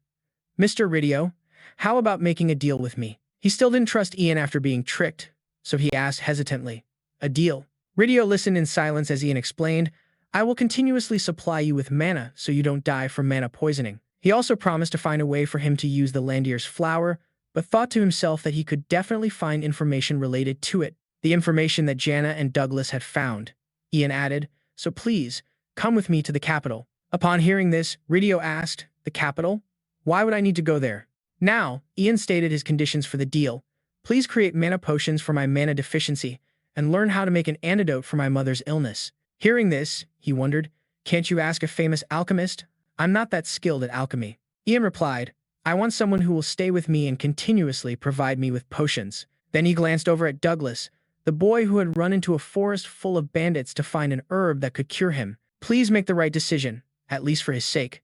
"Mr. Ridio, how about making a deal with me?" He still didn't trust Ian after being tricked, so he asked hesitantly, "A deal?" Ridio listened in silence as Ian explained, I will continuously supply you with mana so you don't die from mana poisoning. He also promised to find a way for him to use the Landier's flower, but thought to himself that he could definitely find information related to it, the information that Jana and Douglas had found. Ian added, "So please, come with me to the capital." Upon hearing this, Ridio asked, "The capital? Why would I need to go there?" Now, Ian stated his conditions for the deal. "Please create mana potions for my mana deficiency, and learn how to make an antidote for my mother's illness." Hearing this, he wondered, "Can't you ask a famous alchemist? I'm not that skilled at alchemy." Ian replied, "I want someone who will stay with me and continuously provide me with potions." Then he glanced over at Douglas, the boy who had run into a forest full of bandits to find an herb that could cure him. "Please make the right decision, at least for his sake."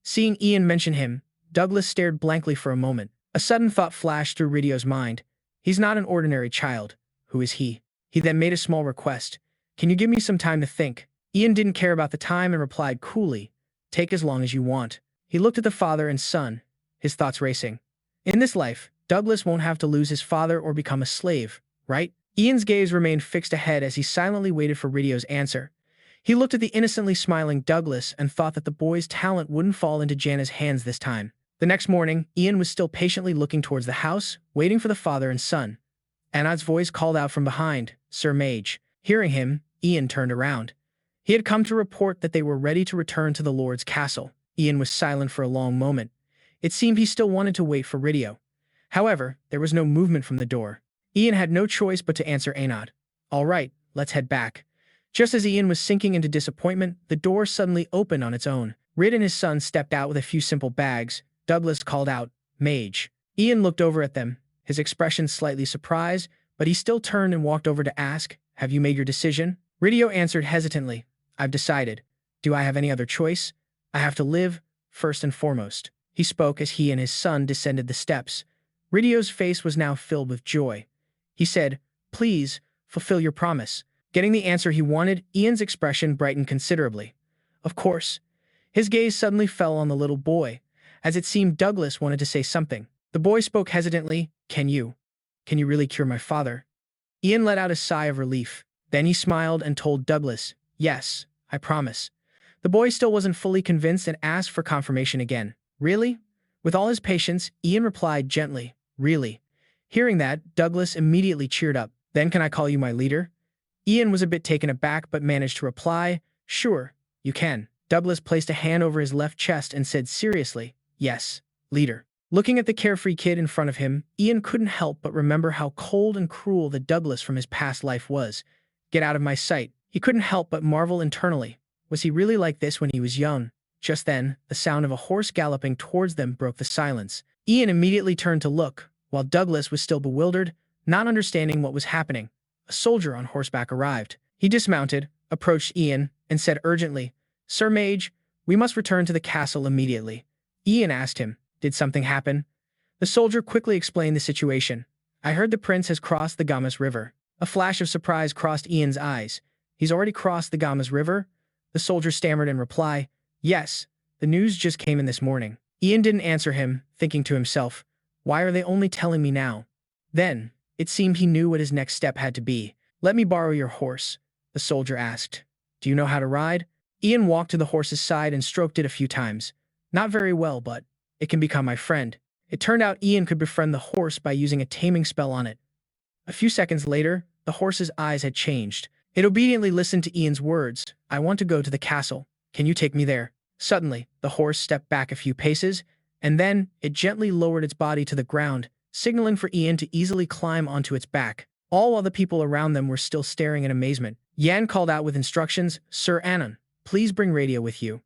Seeing Ian mention him, Douglas stared blankly for a moment. A sudden thought flashed through Ridio's mind. He's not an ordinary child. Who is he? He then made a small request. "Can you give me some time to think?" Ian didn't care about the time and replied coolly, "Take as long as you want." He looked at the father and son, his thoughts racing. In this life, Douglas won't have to lose his father or become a slave, right? Ian's gaze remained fixed ahead as he silently waited for Ridio's answer. He looked at the innocently smiling Douglas and thought that the boy's talent wouldn't fall into Jana's hands this time. The next morning, Ian was still patiently looking towards the house, waiting for the father and son. Anod's voice called out from behind, "Sir Mage." Hearing him, Ian turned around. He had come to report that they were ready to return to the Lord's castle. Ian was silent for a long moment. It seemed he still wanted to wait for Ridio. However, there was no movement from the door. Ian had no choice but to answer Anod. "All right, let's head back." Just as Ian was sinking into disappointment, the door suddenly opened on its own. Rid and his son stepped out with a few simple bags. Douglas called out, "Mage." Ian looked over at them, his expression slightly surprised, but he still turned and walked over to ask, "Have you made your decision?" Ridio answered hesitantly, "I've decided. Do I have any other choice? I have to live, first and foremost." He spoke as he and his son descended the steps. Ridio's face was now filled with joy. He said, "Please, fulfill your promise." Getting the answer he wanted, Ian's expression brightened considerably. Of course. His gaze suddenly fell on the little boy, as it seemed Douglas wanted to say something. The boy spoke hesitantly, Can you really cure my father?" Ian let out a sigh of relief. Then he smiled and told Douglas, "Yes, I promise." The boy still wasn't fully convinced and asked for confirmation again. "Really?" With all his patience, Ian replied gently, "Really." Hearing that, Douglas immediately cheered up. "Then can I call you my leader?" Ian was a bit taken aback but managed to reply, "Sure, you can." Douglas placed a hand over his left chest and said seriously, "Yes, leader." Looking at the carefree kid in front of him, Ian couldn't help but remember how cold and cruel the Douglas from his past life was. "Get out of my sight." He couldn't help but marvel internally. Was he really like this when he was young? Just then, the sound of a horse galloping towards them broke the silence. Ian immediately turned to look, while Douglas was still bewildered, not understanding what was happening. A soldier on horseback arrived. He dismounted, approached Ian, and said urgently, "Sir Mage, we must return to the castle immediately." Ian asked him, "Did something happen?" The soldier quickly explained the situation. "I heard the prince has crossed the Gamas River." A flash of surprise crossed Ian's eyes. "He's already crossed the Gamas River?" The soldier stammered in reply, "Yes, the news just came in this morning." Ian didn't answer him, thinking to himself, "Why are they only telling me now?" Then, it seemed he knew what his next step had to be. "Let me borrow your horse," the soldier asked. "Do you know how to ride?" Ian walked to the horse's side and stroked it a few times. "Not very well, but it can become my friend." It turned out Ian could befriend the horse by using a taming spell on it. A few seconds later, the horse's eyes had changed. It obediently listened to Ian's words. "I want to go to the castle. Can you take me there?" Suddenly, the horse stepped back a few paces, and then it gently lowered its body to the ground, signaling for Ian to easily climb onto its back. All while the people around them were still staring in amazement. Yan called out with instructions, "Sir Anon, please bring radio with you."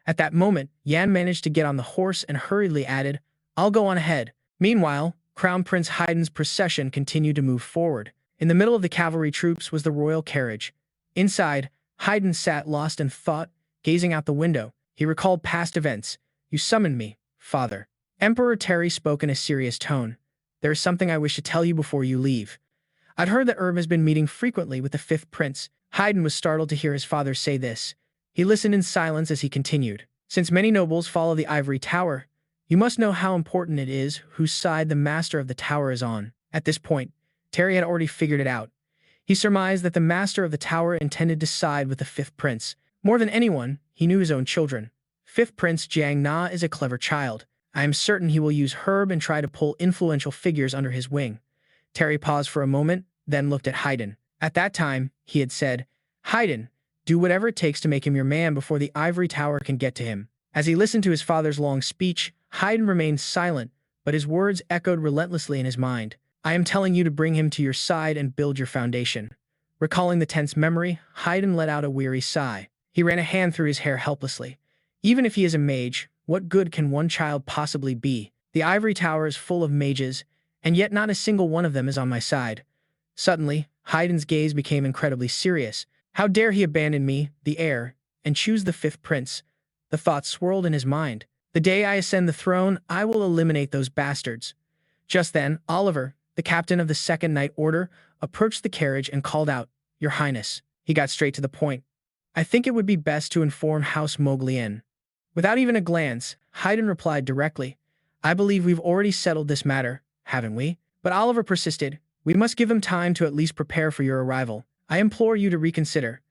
At that moment, Yan managed to get on the horse and hurriedly added, "I'll go on ahead." Meanwhile, Crown Prince Haydn's procession continued to move forward. In the middle of the cavalry troops was the royal carriage. Inside, Haydn sat lost in thought, gazing out the window. He recalled past events. "You summoned me, father." Emperor Terry spoke in a serious tone. "There is something I wish to tell you before you leave. I'd heard that Erm has been meeting frequently with the fifth prince." Haydn was startled to hear his father say this. He listened in silence as he continued. "Since many nobles follow the ivory tower, you must know how important it is whose side the master of the tower is on." At this point, Terry had already figured it out. He surmised that the master of the tower intended to side with the fifth prince. More than anyone, he knew his own children. Fifth Prince Jiang Na is a clever child. I am certain he will use Herb and try to pull influential figures under his wing. Terry paused for a moment, then looked at Haydn. At that time, he had said, Haydn, do whatever it takes to make him your man before the ivory tower can get to him. As he listened to his father's long speech, Haydn remained silent, but his words echoed relentlessly in his mind. I am telling you to bring him to your side and build your foundation. Recalling the tense memory, Haydn let out a weary sigh. He ran a hand through his hair helplessly. Even if he is a mage, what good can one child possibly be? The ivory tower is full of mages, and yet not a single one of them is on my side. Suddenly, Haydn's gaze became incredibly serious. How dare he abandon me, the heir, and choose the fifth prince? The thought swirled in his mind. The day I ascend the throne, I will eliminate those bastards. Just then, Oliver, the captain of the Second Knight Order, approached the carriage and called out, Your Highness. He got straight to the point. I think it would be best to inform House Moglien. Without even a glance, Haydn replied directly, I believe we've already settled this matter, haven't we? But Oliver persisted, We must give them time to at least prepare for your arrival. I implore you to reconsider.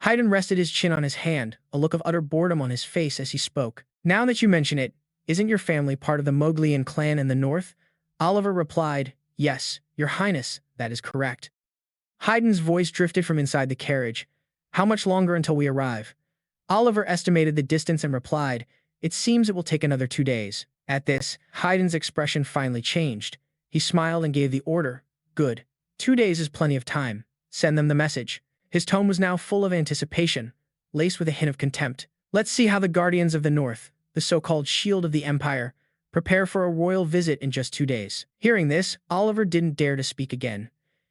Haydn rested his chin on his hand, a look of utter boredom on his face as he spoke. Now that you mention it, isn't your family part of the Moglian clan in the north? Oliver replied, Yes, Your Highness, that is correct. Haydn's voice drifted from inside the carriage. How much longer until we arrive? Oliver estimated the distance and replied, It seems it will take another 2 days. At this, Haydn's expression finally changed. He smiled and gave the order. Good. 2 days is plenty of time. Send them the message. His tone was now full of anticipation, laced with a hint of contempt. Let's see how the Guardians of the North, the so-called Shield of the Empire, prepare for a royal visit in just 2 days. Hearing this, Oliver didn't dare to speak again.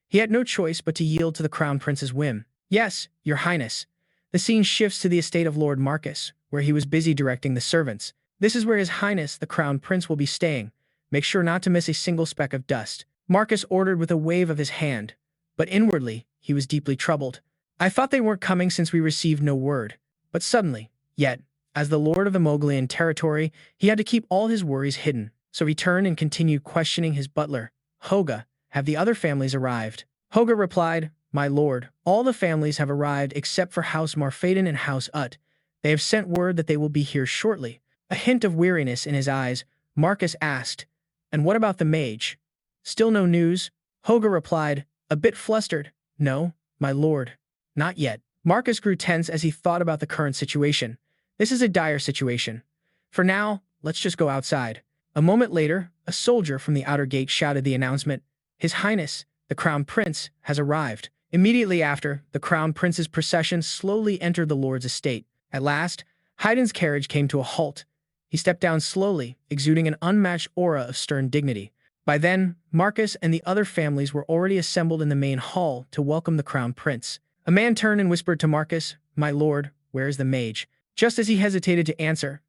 He had no choice but to yield to the Crown Prince's whim. Yes, Your Highness. The scene shifts to the estate of Lord Marcus, where he was busy directing the servants. This is where His Highness, the Crown Prince, will be staying. Make sure not to miss a single speck of dust. Marcus ordered with a wave of his hand, but inwardly, he was deeply troubled. I thought they weren't coming since we received no word. But suddenly, yet, as the lord of the Moglian territory, he had to keep all his worries hidden. So he turned and continued questioning his butler. Hoga, have the other families arrived? Hoga replied, My lord, all the families have arrived except for House Marfaden and House Ut. They have sent word that they will be here shortly. A hint of weariness in his eyes, Marcus asked, And what about the mage? Still no news? Hoga replied, a bit flustered, No, my lord. Not yet. Marcus grew tense as he thought about the current situation. This is a dire situation. For now, let's just go outside. A moment later, a soldier from the outer gate shouted the announcement, His Highness, the Crown Prince, has arrived. Immediately after, the Crown Prince's procession slowly entered the lord's estate. At last, Haydn's carriage came to a halt. He stepped down slowly, exuding an unmatched aura of stern dignity. By then, Marcus and the other families were already assembled in the main hall to welcome the Crown Prince. A man turned and whispered to Marcus, My lord, where is the mage? Just as he hesitated to answer,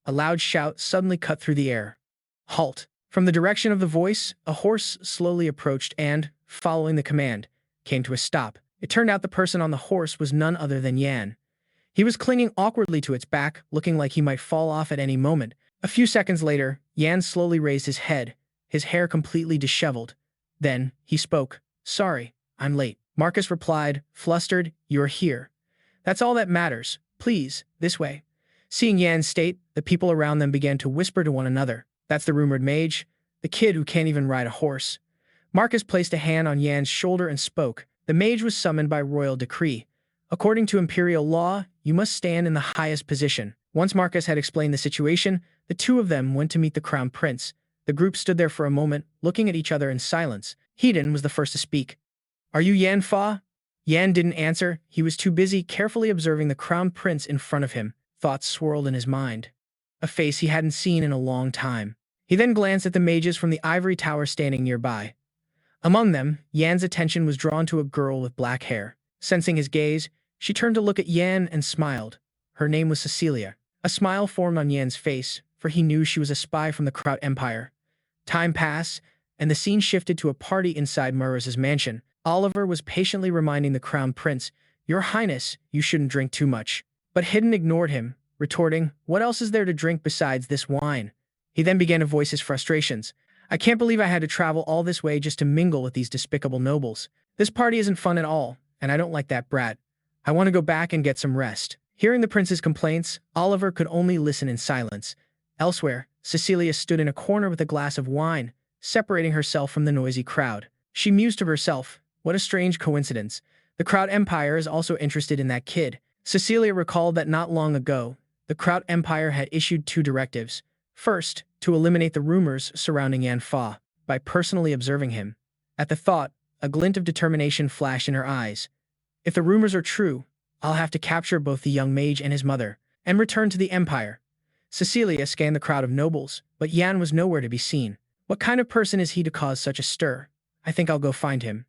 a loud shout suddenly cut through the air. Halt! From the direction of the voice, a horse slowly approached and, following the command, came to a stop. It turned out the person on the horse was none other than Yan. He was clinging awkwardly to its back, looking like he might fall off at any moment. A few seconds later, Yan slowly raised his head, his hair completely disheveled. Then, he spoke. Sorry, I'm late. Marcus replied, flustered, You're here. That's all that matters. Please, this way. Seeing Yan's state, the people around them began to whisper to one another. That's the rumored mage, the kid who can't even ride a horse. Marcus placed a hand on Yan's shoulder and spoke. The mage was summoned by royal decree. According to imperial law, you must stand in the highest position. Once Marcus had explained the situation, the two of them went to meet the Crown Prince. The group stood there for a moment, looking at each other in silence. Haydn was the first to speak. Are you Yan Fa? Yan didn't answer. He was too busy carefully observing the Crown Prince in front of him. Thoughts swirled in his mind. A face he hadn't seen in a long time. He then glanced at the mages from the ivory tower standing nearby. Among them, Yan's attention was drawn to a girl with black hair. Sensing his gaze, she turned to look at Yan and smiled. Her name was Cecilia. A smile formed on Yan's face, for he knew she was a spy from the Kraut Empire. Time passed, and the scene shifted to a party inside Murray's mansion. Oliver was patiently reminding the Crown Prince, Your Highness, you shouldn't drink too much. But Haydn ignored him, retorting, What else is there to drink besides this wine? He then began to voice his frustrations. I can't believe I had to travel all this way just to mingle with these despicable nobles. This party isn't fun at all, and I don't like that brat. I want to go back and get some rest. Hearing the prince's complaints, Oliver could only listen in silence. Elsewhere, Cecilia stood in a corner with a glass of wine, separating herself from the noisy crowd. She mused to herself, what a strange coincidence. The Kraut Empire is also interested in that kid. Cecilia recalled that not long ago, the Kraut Empire had issued two directives. First, to eliminate the rumors surrounding Yan Fa by personally observing him. At the thought, a glint of determination flashed in her eyes. If the rumors are true, I'll have to capture both the young mage and his mother, and return to the Empire. Cecilia scanned the crowd of nobles, but Yan was nowhere to be seen. What kind of person is he to cause such a stir? I think I'll go find him.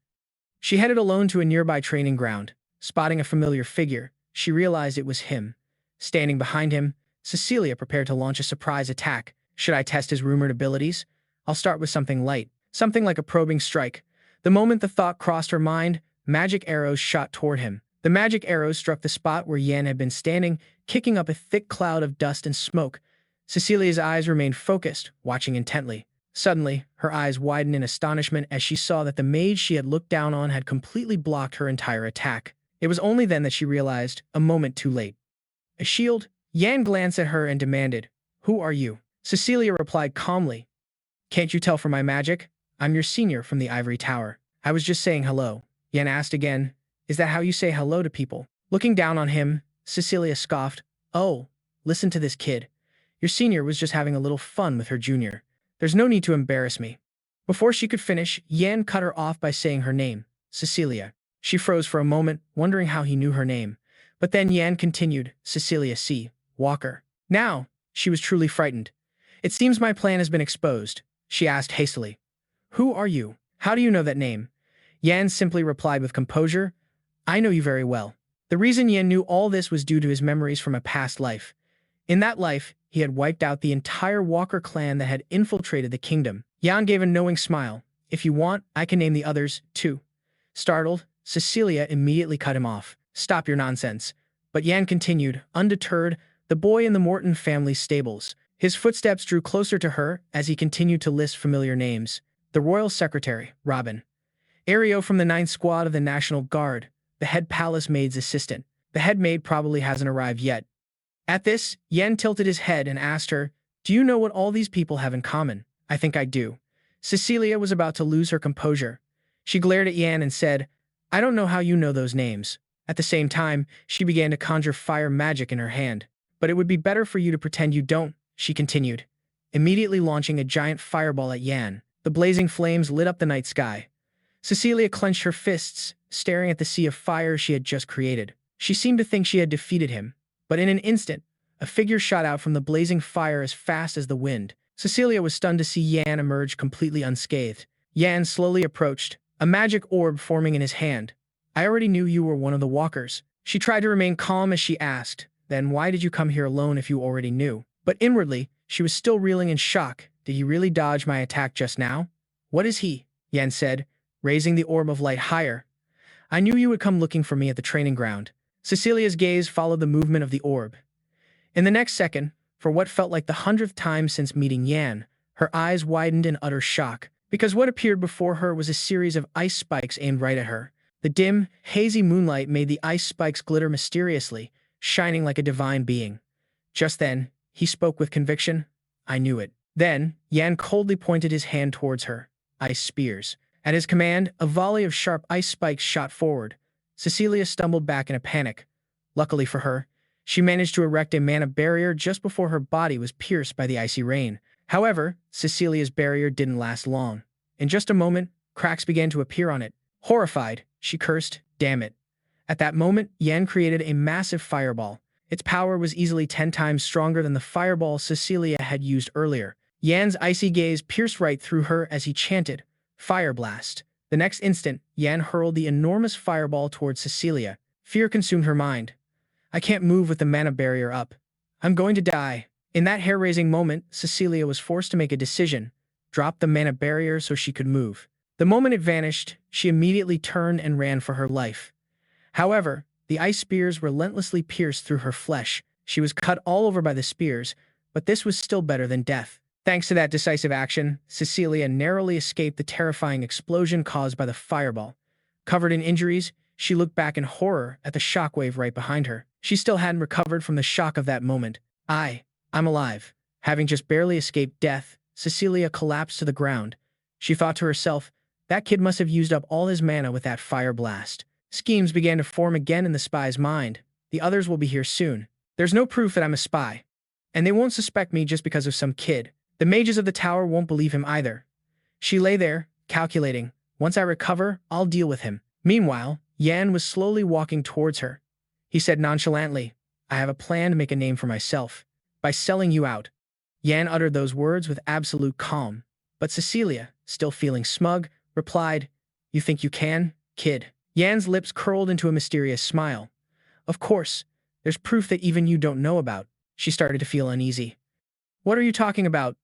She headed alone to a nearby training ground. Spotting a familiar figure, she realized it was him. Standing behind him, Cecilia prepared to launch a surprise attack. Should I test his rumored abilities? I'll start with something light, something like a probing strike. The moment the thought crossed her mind, magic arrows shot toward him. The magic arrows struck the spot where Yan had been standing, kicking up a thick cloud of dust and smoke. Cecilia's eyes remained focused, watching intently. Suddenly, her eyes widened in astonishment as she saw that the mage she had looked down on had completely blocked her entire attack. It was only then that she realized, a moment too late. A shield? Yan glanced at her and demanded, "Who are you?" Cecilia replied calmly, "Can't you tell from my magic? I'm your senior from the Ivory Tower." "I was just saying hello." Yan asked again, "Is that how you say hello to people?" Looking down on him, Cecilia scoffed, "Oh, listen to this kid. Your senior was just having a little fun with her junior. There's no need to embarrass me." Before she could finish, Yan cut her off by saying her name, Cecilia. She froze for a moment, wondering how he knew her name. But then Yan continued, "Cecilia C. Walker." Now, she was truly frightened. "It seems my plan has been exposed," she asked hastily. "Who are you? How do you know that name?" Yan simply replied with composure, "I know you very well." The reason Yan knew all this was due to his memories from a past life. In that life, he had wiped out the entire Walker clan that had infiltrated the kingdom. Yan gave a knowing smile. "If you want, I can name the others, too." Startled, Cecilia immediately cut him off. "Stop your nonsense." But Yan continued, undeterred, "The boy in the Morton family stables." His footsteps drew closer to her as he continued to list familiar names. The royal secretary, Robin. Ario from the 9th Squad of the National Guard, the head palace maid's assistant. The head maid probably hasn't arrived yet. At this, Yan tilted his head and asked her, "Do you know what all these people have in common?" "I think I do." Cecilia was about to lose her composure. She glared at Yan and said, "I don't know how you know those names." At the same time, she began to conjure fire magic in her hand. "But it would be better for you to pretend you don't," she continued, immediately launching a giant fireball at Yan. The blazing flames lit up the night sky. Cecilia clenched her fists, staring at the sea of fire she had just created. She seemed to think she had defeated him, but in an instant, a figure shot out from the blazing fire as fast as the wind. Cecilia was stunned to see Yan emerge completely unscathed. Yan slowly approached, a magic orb forming in his hand. "I already knew you were one of the walkers." She tried to remain calm as she asked, "Then why did you come here alone if you already knew?" But inwardly, she was still reeling in shock. "Did he really dodge my attack just now?" "What is he?" Yan said, raising the orb of light higher. "I knew you would come looking for me at the training ground." Cecilia's gaze followed the movement of the orb. In the next second, for what felt like the 100th time since meeting Yan, her eyes widened in utter shock, because what appeared before her was a series of ice spikes aimed right at her. The dim, hazy moonlight made the ice spikes glitter mysteriously, shining like a divine being. Just then, he spoke with conviction, "I knew it." Then, Yan coldly pointed his hand towards her. "Ice spears." At his command, a volley of sharp ice spikes shot forward. Cecilia stumbled back in a panic. Luckily for her, she managed to erect a mana barrier just before her body was pierced by the icy rain. However, Cecilia's barrier didn't last long. In just a moment, cracks began to appear on it. Horrified, she cursed, "Damn it." At that moment, Yan created a massive fireball. Its power was easily 10 times stronger than the fireball Cecilia had used earlier. Yan's icy gaze pierced right through her as he chanted, "Fire blast." The next instant, Yan hurled the enormous fireball towards Cecilia. Fear consumed her mind. "I can't move with the mana barrier up. I'm going to die." In that hair-raising moment, Cecilia was forced to make a decision, drop the mana barrier so she could move. The moment it vanished, she immediately turned and ran for her life. However, the ice spears relentlessly pierced through her flesh. She was cut all over by the spears, but this was still better than death. Thanks to that decisive action, Cecilia narrowly escaped the terrifying explosion caused by the fireball. Covered in injuries, she looked back in horror at the shockwave right behind her. She still hadn't recovered from the shock of that moment. I'm alive. Having just barely escaped death, Cecilia collapsed to the ground. She thought to herself, that kid must have used up all his mana with that fire blast. Schemes began to form again in the spy's mind. The others will be here soon. There's no proof that I'm a spy. And they won't suspect me just because of some kid. The mages of the tower won't believe him either. She lay there, calculating. Once I recover, I'll deal with him. Meanwhile, Yan was slowly walking towards her. He said nonchalantly, I have a plan to make a name for myself. By selling you out. Yan uttered those words with absolute calm. But Cecilia, still feeling smug, replied, You think you can, kid? Yan's lips curled into a mysterious smile. Of course, there's proof that even you don't know about. She started to feel uneasy. What are you talking about?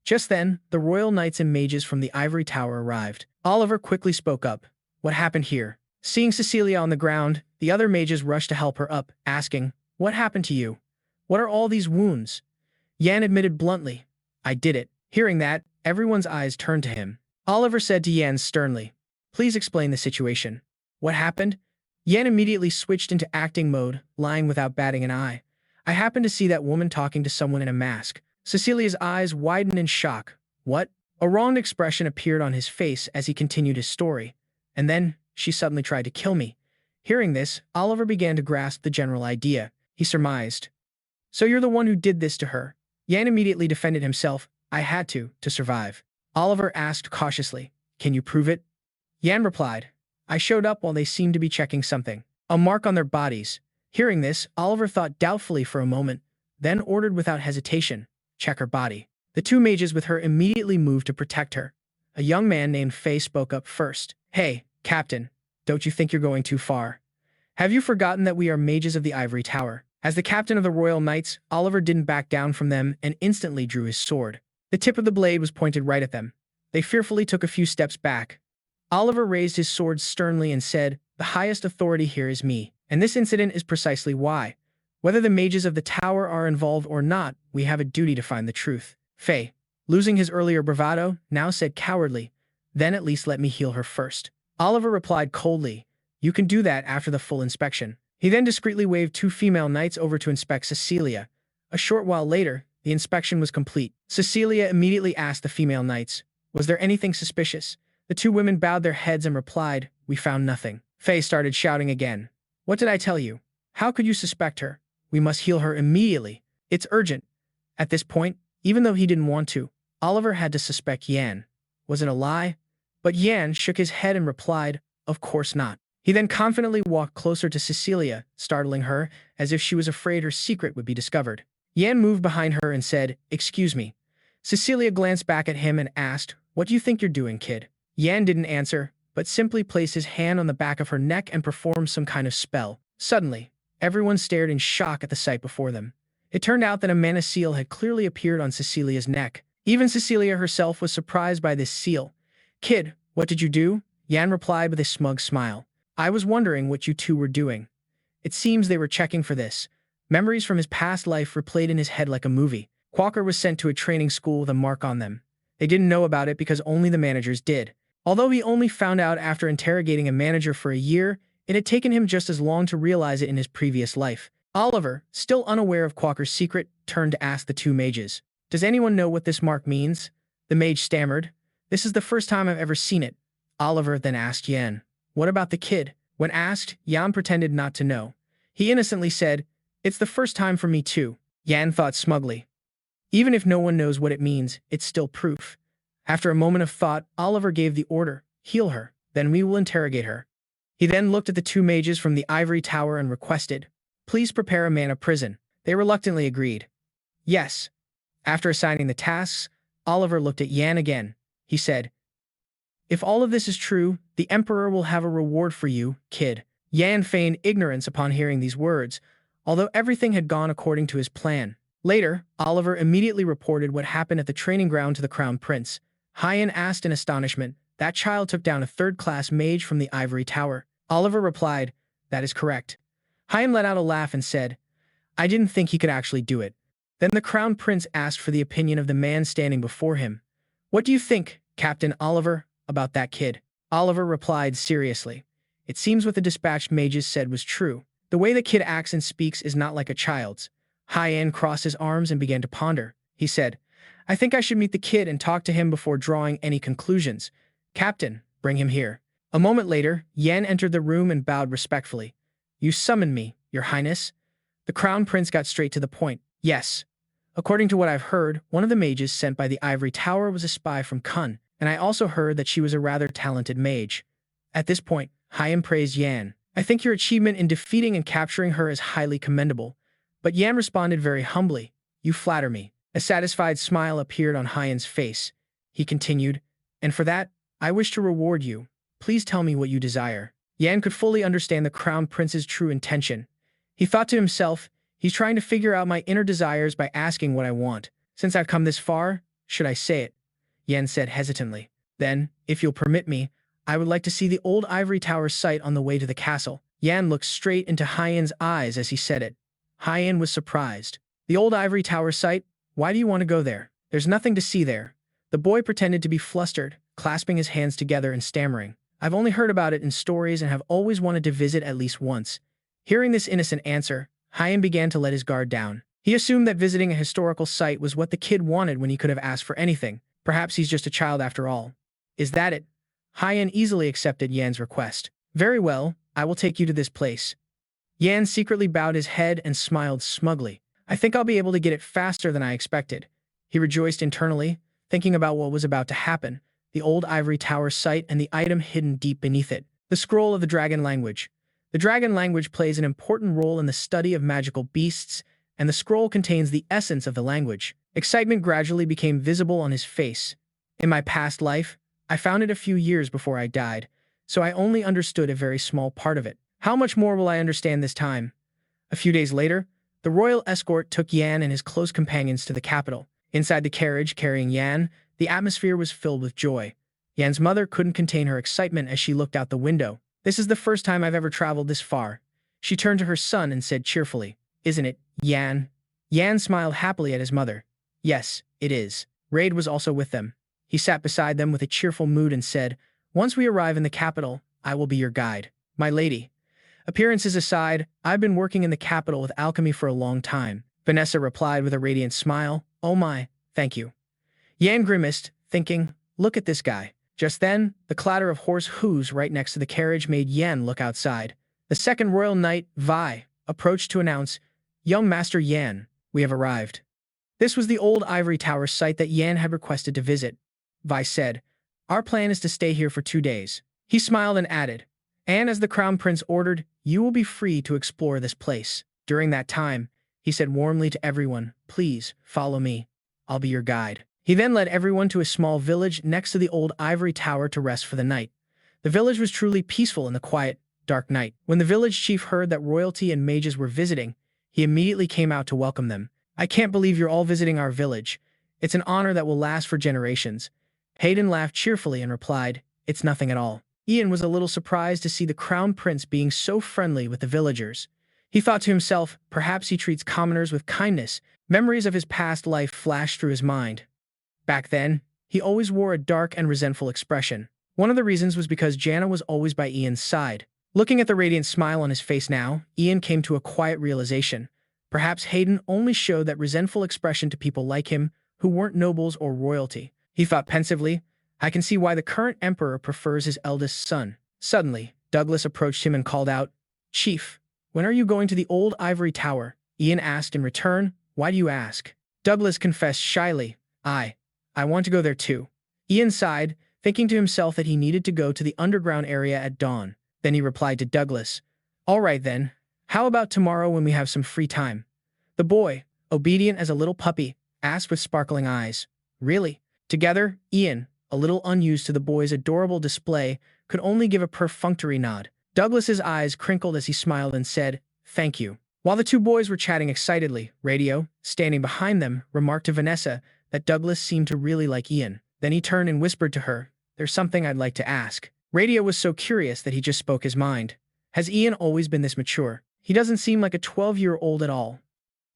Just then, the royal knights and mages from the ivory tower arrived. Oliver quickly spoke up. What happened here? Seeing Cecilia on the ground, the other mages rushed to help her up, asking, What happened to you? What are all these wounds? Yan admitted bluntly, I did it. Hearing that, everyone's eyes turned to him. Oliver said to Yan sternly, Please explain the situation. What happened? Yan immediately switched into acting mode, lying without batting an eye. I happened to see that woman talking to someone in a mask. Cecilia's eyes widened in shock. What? A wronged expression appeared on his face as he continued his story. And then, she suddenly tried to kill me. Hearing this, Oliver began to grasp the general idea. He surmised. So you're the one who did this to her? Yan immediately defended himself. I had to survive. Oliver asked cautiously, Can you prove it? Yan replied, I showed up while they seemed to be checking something. A mark on their bodies. Hearing this, Oliver thought doubtfully for a moment, then ordered without hesitation, Check her body. The two mages with her immediately moved to protect her. A young man named Faye spoke up first. Hey, Captain, don't you think you're going too far? Have you forgotten that we are mages of the Ivory Tower? As the captain of the Royal Knights, Oliver didn't back down from them and instantly drew his sword. The tip of the blade was pointed right at them. They fearfully took a few steps back. Oliver raised his sword sternly and said, The highest authority here is me, and this incident is precisely why. Whether the mages of the tower are involved or not, we have a duty to find the truth. Faye, losing his earlier bravado, now said cowardly, Then at least let me heal her first. Oliver replied coldly, You can do that after the full inspection. He then discreetly waved two female knights over to inspect Cecilia. A short while later, the inspection was complete. Cecilia immediately asked the female knights, Was there anything suspicious? The two women bowed their heads and replied, We found nothing. Faye started shouting again. What did I tell you? How could you suspect her? We must heal her immediately. It's urgent. At this point, even though he didn't want to, Oliver had to suspect Yan. Was it a lie? But Yan shook his head and replied, Of course not. He then confidently walked closer to Cecilia, startling her, as if she was afraid her secret would be discovered. Yan moved behind her and said, Excuse me. Cecilia glanced back at him and asked, What do you think you're doing, kid? Yan didn't answer, but simply placed his hand on the back of her neck and performed some kind of spell. Suddenly, everyone stared in shock at the sight before them. It turned out that a mana seal had clearly appeared on Cecilia's neck. Even Cecilia herself was surprised by this seal. Kid, what did you do? Yan replied with a smug smile. I was wondering what you two were doing. It seems they were checking for this. Memories from his past life replayed in his head like a movie. Quaker was sent to a training school with a mark on them. They didn't know about it because only the managers did. Although he only found out after interrogating a manager for a year, it had taken him just as long to realize it in his previous life. Oliver, still unaware of Quaker's secret, turned to ask the two mages. Does anyone know what this mark means? The mage stammered. This is the first time I've ever seen it. Oliver then asked Yan. What about the kid? When asked, Yan pretended not to know. He innocently said, It's the first time for me too. Yan thought smugly. Even if no one knows what it means, it's still proof. After a moment of thought, Oliver gave the order, Heal her, then we will interrogate her. He then looked at the two mages from the ivory tower and requested, Please prepare a mana prison. They reluctantly agreed. Yes. After assigning the tasks, Oliver looked at Yan again. He said, If all of this is true, the Emperor will have a reward for you, kid. Yan feigned ignorance upon hearing these words, although everything had gone according to his plan. Later, Oliver immediately reported what happened at the training ground to the Crown Prince. Hyan asked in astonishment, That child took down a third-class mage from the ivory tower. Oliver replied, That is correct. Hyan let out a laugh and said, I didn't think he could actually do it. Then the Crown Prince asked for the opinion of the man standing before him. What do you think, Captain Oliver, about that kid? Oliver replied seriously. It seems what the dispatched mages said was true. The way the kid acts and speaks is not like a child's. Hien crossed his arms and began to ponder. He said, I think I should meet the kid and talk to him before drawing any conclusions. Captain, bring him here. A moment later, Yan entered the room and bowed respectfully. You summoned me, Your Highness? The Crown Prince got straight to the point. Yes. According to what I've heard, one of the mages sent by the Ivory Tower was a spy from Kun, and I also heard that she was a rather talented mage. At this point, Hien praised Yan. I think your achievement in defeating and capturing her is highly commendable. But Yan responded very humbly. You flatter me. A satisfied smile appeared on Hien's face. He continued, and for that, I wish to reward you. Please tell me what you desire. Yan could fully understand the Crown Prince's true intention. He thought to himself, he's trying to figure out my inner desires by asking what I want. Since I've come this far, should I say it? Yan said hesitantly. Then, if you'll permit me, I would like to see the old Ivory Tower site on the way to the castle. Yan looked straight into Hien's eyes as he said it. Hien was surprised. The old Ivory Tower site? Why do you want to go there? There's nothing to see there. The boy pretended to be flustered, clasping his hands together and stammering. I've only heard about it in stories and have always wanted to visit at least once. Hearing this innocent answer, Hien began to let his guard down. He assumed that visiting a historical site was what the kid wanted when he could have asked for anything. Perhaps he's just a child after all. Is that it? Hien easily accepted Yan's request. Very well, I will take you to this place. Yan secretly bowed his head and smiled smugly. I think I'll be able to get it faster than I expected. He rejoiced internally, thinking about what was about to happen, the old Ivory Tower site and the item hidden deep beneath it, the scroll of the dragon language. The dragon language plays an important role in the study of magical beasts, and the scroll contains the essence of the language. Excitement gradually became visible on his face. In my past life, I found it a few years before I died, so I only understood a very small part of it. How much more will I understand this time? A few days later, the royal escort took Yan and his close companions to the capital. Inside the carriage carrying Yan, the atmosphere was filled with joy. Yan's mother couldn't contain her excitement as she looked out the window. This is the first time I've ever traveled this far. She turned to her son and said cheerfully, Isn't it, Yan? Yan smiled happily at his mother. Yes, it is. Raid was also with them. He sat beside them with a cheerful mood and said, Once we arrive in the capital, I will be your guide. My lady. Appearances aside, I've been working in the capital with alchemy for a long time. Vanessa replied with a radiant smile. Oh my, thank you. Yan grimaced, thinking, look at this guy. Just then, the clatter of horse hooves right next to the carriage made Yan look outside. The second royal knight, Vi, approached to announce, Young Master Yan, we have arrived. This was the old Ivory Tower site that Yan had requested to visit. Vi said, Our plan is to stay here for 2 days. He smiled and added, And as the Crown Prince ordered, you will be free to explore this place. During that time, he said warmly to everyone, Please, follow me. I'll be your guide. He then led everyone to a small village next to the old Ivory Tower to rest for the night. The village was truly peaceful in the quiet, dark night. When the village chief heard that royalty and mages were visiting, he immediately came out to welcome them. I can't believe you're all visiting our village. It's an honor that will last for generations. Hayden laughed cheerfully and replied, It's nothing at all. Ian was a little surprised to see the Crown Prince being so friendly with the villagers. He thought to himself, perhaps he treats commoners with kindness. Memories of his past life flashed through his mind. Back then, he always wore a dark and resentful expression. One of the reasons was because Jana was always by Ian's side. Looking at the radiant smile on his face now, Ian came to a quiet realization. Perhaps Hayden only showed that resentful expression to people like him who weren't nobles or royalty. He thought pensively, I can see why the current emperor prefers his eldest son. Suddenly, Douglas approached him and called out, Chief, when are you going to the old Ivory Tower? Ian asked in return, Why do you ask? Douglas confessed shyly, I want to go there too. Ian sighed, thinking to himself that he needed to go to the underground area at dawn. Then he replied to Douglas, All right then, how about tomorrow when we have some free time? The boy, obedient as a little puppy, asked with sparkling eyes, Really? Together, Ian, a little unused to the boy's adorable display, could only give a perfunctory nod. Douglas's eyes crinkled as he smiled and said, Thank you. While the two boys were chatting excitedly, Radio, standing behind them, remarked to Vanessa that Douglas seemed to really like Ian. Then he turned and whispered to her, There's something I'd like to ask. Radio was so curious that he just spoke his mind. Has Ian always been this mature? He doesn't seem like a 12-year-old at all.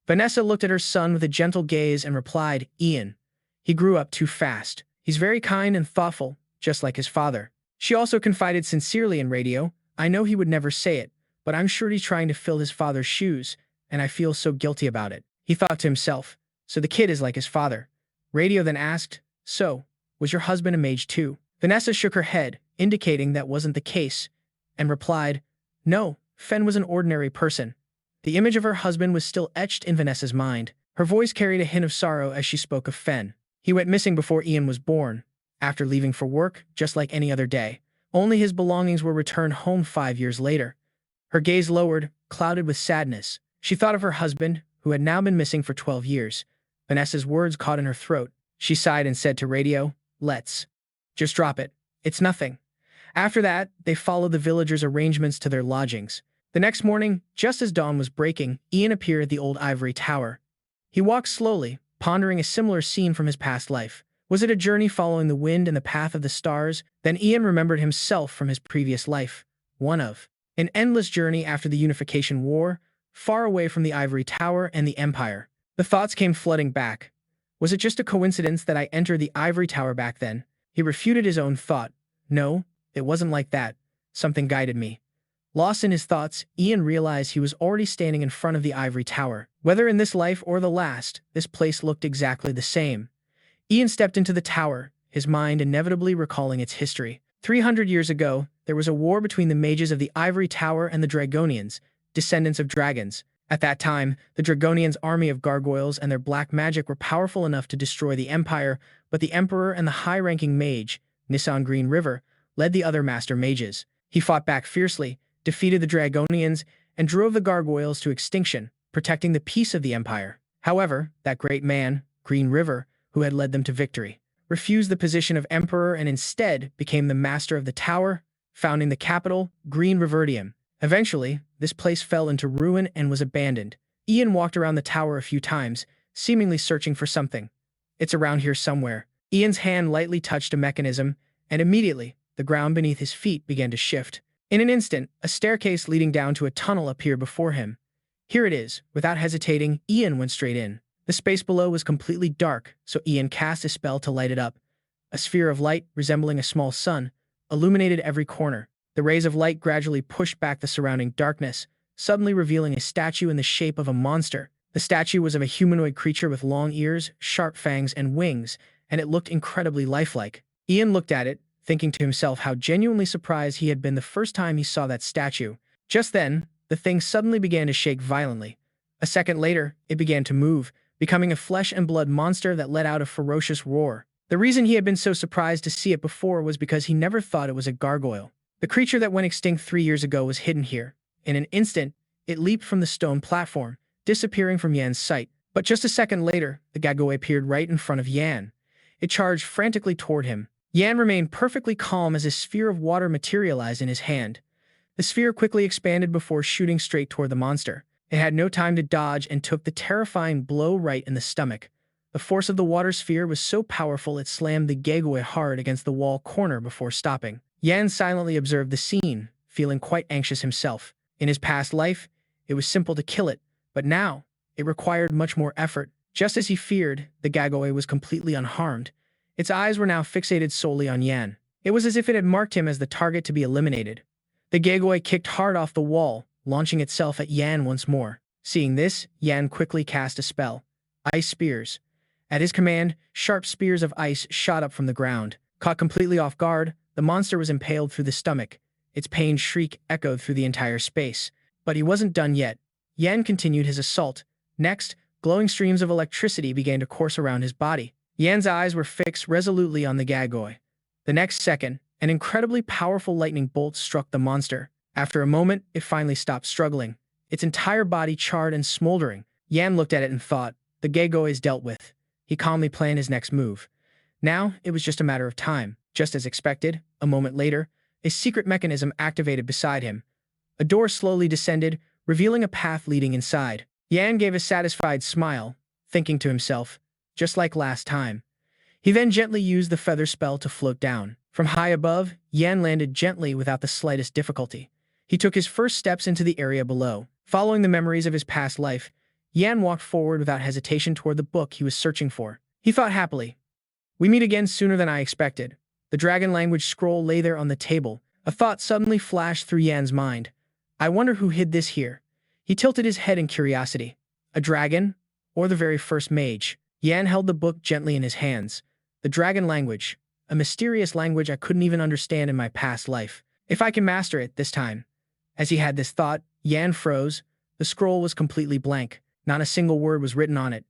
Vanessa looked at her son with a gentle gaze and replied, Ian. He grew up too fast. He's very kind and thoughtful, just like his father. She also confided sincerely in Radio, I know he would never say it, but I'm sure he's trying to fill his father's shoes, and I feel so guilty about it. He thought to himself, so the kid is like his father. Radio then asked, so, was your husband a mage too? Vanessa shook her head, indicating that wasn't the case, and replied, no, Fen was an ordinary person. The image of her husband was still etched in Vanessa's mind. Her voice carried a hint of sorrow as she spoke of Fen. He went missing before Ian was born, after leaving for work, just like any other day. Only his belongings were returned home 5 years later. Her gaze lowered, clouded with sadness. She thought of her husband, who had now been missing for 12 years. Vanessa's words caught in her throat. She sighed and said to Radio, let's just drop it. It's nothing. After that, they followed the villagers' arrangements to their lodgings. The next morning, just as dawn was breaking, Ian appeared at the old ivory tower. He walked slowly, pondering a similar scene from his past life. Was it a journey following the wind and the path of the stars? Then Ian remembered himself from his previous life, one of an endless journey after the Unification War, far away from the ivory tower and the Empire. The thoughts came flooding back. Was it just a coincidence that I entered the ivory tower back then? He refuted his own thought. No, it wasn't like that. Something guided me. Lost in his thoughts, Ian realized he was already standing in front of the ivory tower. Whether in this life or the last, this place looked exactly the same. Ian stepped into the tower, his mind inevitably recalling its history. 300 years ago, there was a war between the mages of the ivory tower and the Dragonians, descendants of dragons. At that time, the Dragonians' army of gargoyles and their black magic were powerful enough to destroy the Empire, but the Emperor and the high-ranking mage, Nissan Green River, led the other master mages. He fought back fiercely, defeated the Dragonians, and drove the gargoyles to extinction, protecting the peace of the Empire. However, that great man, Green River, who had led them to victory, refused the position of emperor and instead became the master of the tower, founding the capital, Green Riverdium. Eventually, this place fell into ruin and was abandoned. Ian walked around the tower a few times, seemingly searching for something. It's around here somewhere. Ian's hand lightly touched a mechanism, and immediately, the ground beneath his feet began to shift. In an instant, a staircase leading down to a tunnel appeared before him. Here it is. Without hesitating, Ian went straight in. The space below was completely dark, so Ian cast a spell to light it up. A sphere of light, resembling a small sun, illuminated every corner. The rays of light gradually pushed back the surrounding darkness, suddenly revealing a statue in the shape of a monster. The statue was of a humanoid creature with long ears, sharp fangs, and wings, and it looked incredibly lifelike. Ian looked at it, thinking to himself how genuinely surprised he had been the first time he saw that statue. Just then, the thing suddenly began to shake violently. A second later, it began to move, becoming a flesh and blood monster that let out a ferocious roar. The reason he had been so surprised to see it before was because he never thought it was a gargoyle. The creature that went extinct 3 years ago was hidden here. In an instant, it leaped from the stone platform, disappearing from Yan's sight. But just a second later, the gargoyle appeared right in front of Yan. It charged frantically toward him. Yan remained perfectly calm as a sphere of water materialized in his hand. The sphere quickly expanded before shooting straight toward the monster. It had no time to dodge and took the terrifying blow right in the stomach. The force of the water sphere was so powerful it slammed the gargoyle hard against the wall corner before stopping. Yan silently observed the scene, feeling quite anxious himself. In his past life, it was simple to kill it, but now, it required much more effort. Just as he feared, the gargoyle was completely unharmed. Its eyes were now fixated solely on Yan. It was as if it had marked him as the target to be eliminated. The gargoyle kicked hard off the wall, launching itself at Yan once more. Seeing this, Yan quickly cast a spell. Ice Spears. At his command, sharp spears of ice shot up from the ground. Caught completely off guard, the monster was impaled through the stomach. Its pained shriek echoed through the entire space. But he wasn't done yet. Yan continued his assault. Next, glowing streams of electricity began to course around his body. Yan's eyes were fixed resolutely on the gargoyle. The next second, an incredibly powerful lightning bolt struck the monster. After a moment, it finally stopped struggling. Its entire body charred and smoldering. Yan looked at it and thought, the gargoyle is dealt with. He calmly planned his next move. Now, it was just a matter of time. Just as expected, a moment later, a secret mechanism activated beside him. A door slowly descended, revealing a path leading inside. Yan gave a satisfied smile, thinking to himself, just like last time. He then gently used the feather spell to float down. From high above, Yan landed gently without the slightest difficulty. He took his first steps into the area below. Following the memories of his past life, Yan walked forward without hesitation toward the book he was searching for. He thought happily, we meet again sooner than I expected. The dragon language scroll lay there on the table, A thought suddenly flashed through Yan's mind. I wonder who hid this here. He tilted his head in curiosity. A dragon? Or the very first mage? Yan held the book gently in his hands. The dragon language. A mysterious language I couldn't even understand in my past life. If I can master it this time. As he had this thought, Yan froze. The scroll was completely blank. Not a single word was written on it.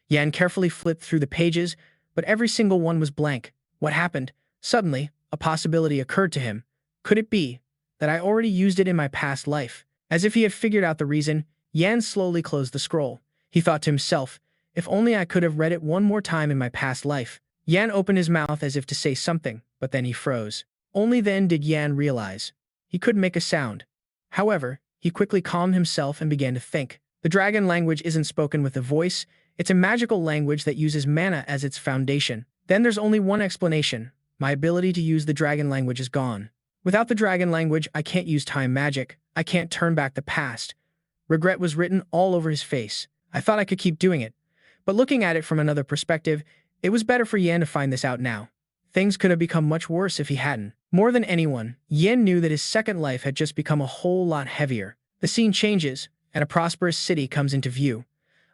Yan carefully flipped through the pages, but every single one was blank. What happened? Suddenly, a possibility occurred to him. Could it be that I already used it in my past life? As if he had figured out the reason, Yan slowly closed the scroll. He thought to himself, if only I could have read it one more time in my past life. Yan opened his mouth as if to say something, but then he froze. Only then did Yan realize. He couldn't make a sound. However, he quickly calmed himself and began to think. The dragon language isn't spoken with a voice, it's a magical language that uses mana as its foundation. Then there's only one explanation. My ability to use the dragon language is gone. Without the dragon language, I can't use time magic. I can't turn back the past. Regret was written all over his face. I thought I could keep doing it. But looking at it from another perspective, it was better for Yan to find this out now. Things could have become much worse if he hadn't. More than anyone, Yan knew that his second life had just become a whole lot heavier. The scene changes, and a prosperous city comes into view.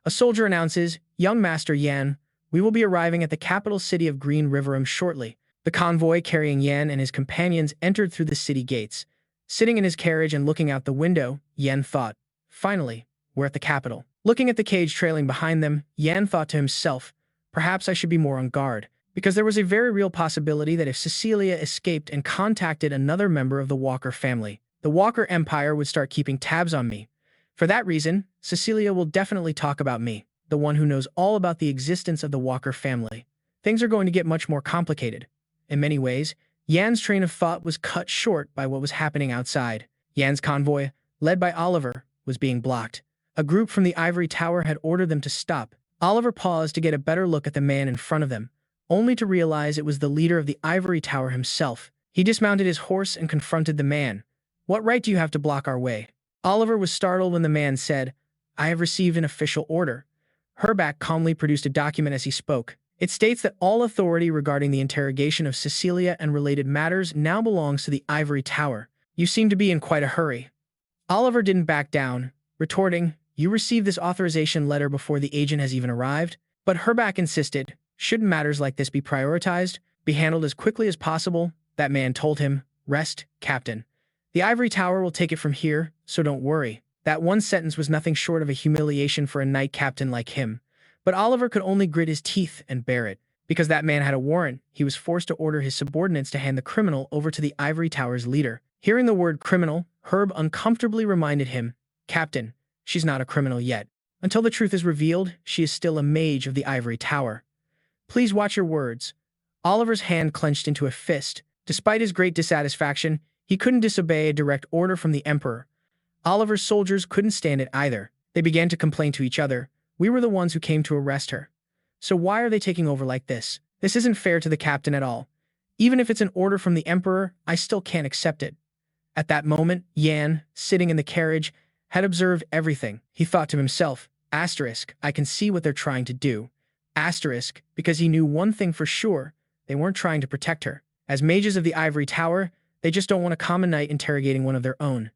A soldier announces, Young Master Yan, we will be arriving at the capital city of Green Riverum shortly. The convoy carrying Yan and his companions entered through the city gates. Sitting in his carriage and looking out the window, Yan thought, finally, we're at the capital. Looking at the cage trailing behind them, Yan thought to himself, perhaps I should be more on guard, because there was a very real possibility that if Cecilia escaped and contacted another member of the Walker family, the Walker Empire would start keeping tabs on me. For that reason, Cecilia will definitely talk about me, the one who knows all about the existence of the Walker family. Things are going to get much more complicated. In many ways, Yan's train of thought was cut short by what was happening outside. Yan's convoy, led by Oliver, was being blocked. A group from the ivory tower had ordered them to stop. Oliver paused to get a better look at the man in front of them, only to realize it was the leader of the ivory tower himself. He dismounted his horse and confronted the man. What right do you have to block our way? Oliver was startled when the man said, I have received an official order. Herback calmly produced a document as he spoke. It states that all authority regarding the interrogation of Cecilia and related matters now belongs to the ivory tower. You seem to be in quite a hurry. Oliver didn't back down, retorting, you received this authorization letter before the agent has even arrived? But Herback insisted, shouldn't matters like this be prioritized, be handled as quickly as possible? That man told him, rest, Captain. The ivory tower will take it from here, so don't worry. That one sentence was nothing short of a humiliation for a knight captain like him. But Oliver could only grit his teeth and bear it. Because that man had a warrant, he was forced to order his subordinates to hand the criminal over to the ivory tower's leader. Hearing the word criminal, Herb uncomfortably reminded him, Captain, she's not a criminal yet. Until the truth is revealed, she is still a mage of the ivory tower. Please watch your words. Oliver's hand clenched into a fist. Despite his great dissatisfaction, he couldn't disobey a direct order from the Emperor. Oliver's soldiers couldn't stand it either. They began to complain to each other. We were the ones who came to arrest her. So why are they taking over like this? This isn't fair to the captain at all. Even if it's an order from the Emperor, I still can't accept it. At that moment, Yan, sitting in the carriage, had observed everything. He thought to himself, asterisk, I can see what they're trying to do. Asterisk, because he knew one thing for sure, they weren't trying to protect her. As mages of the ivory tower, they just don't want a common knight interrogating one of their own.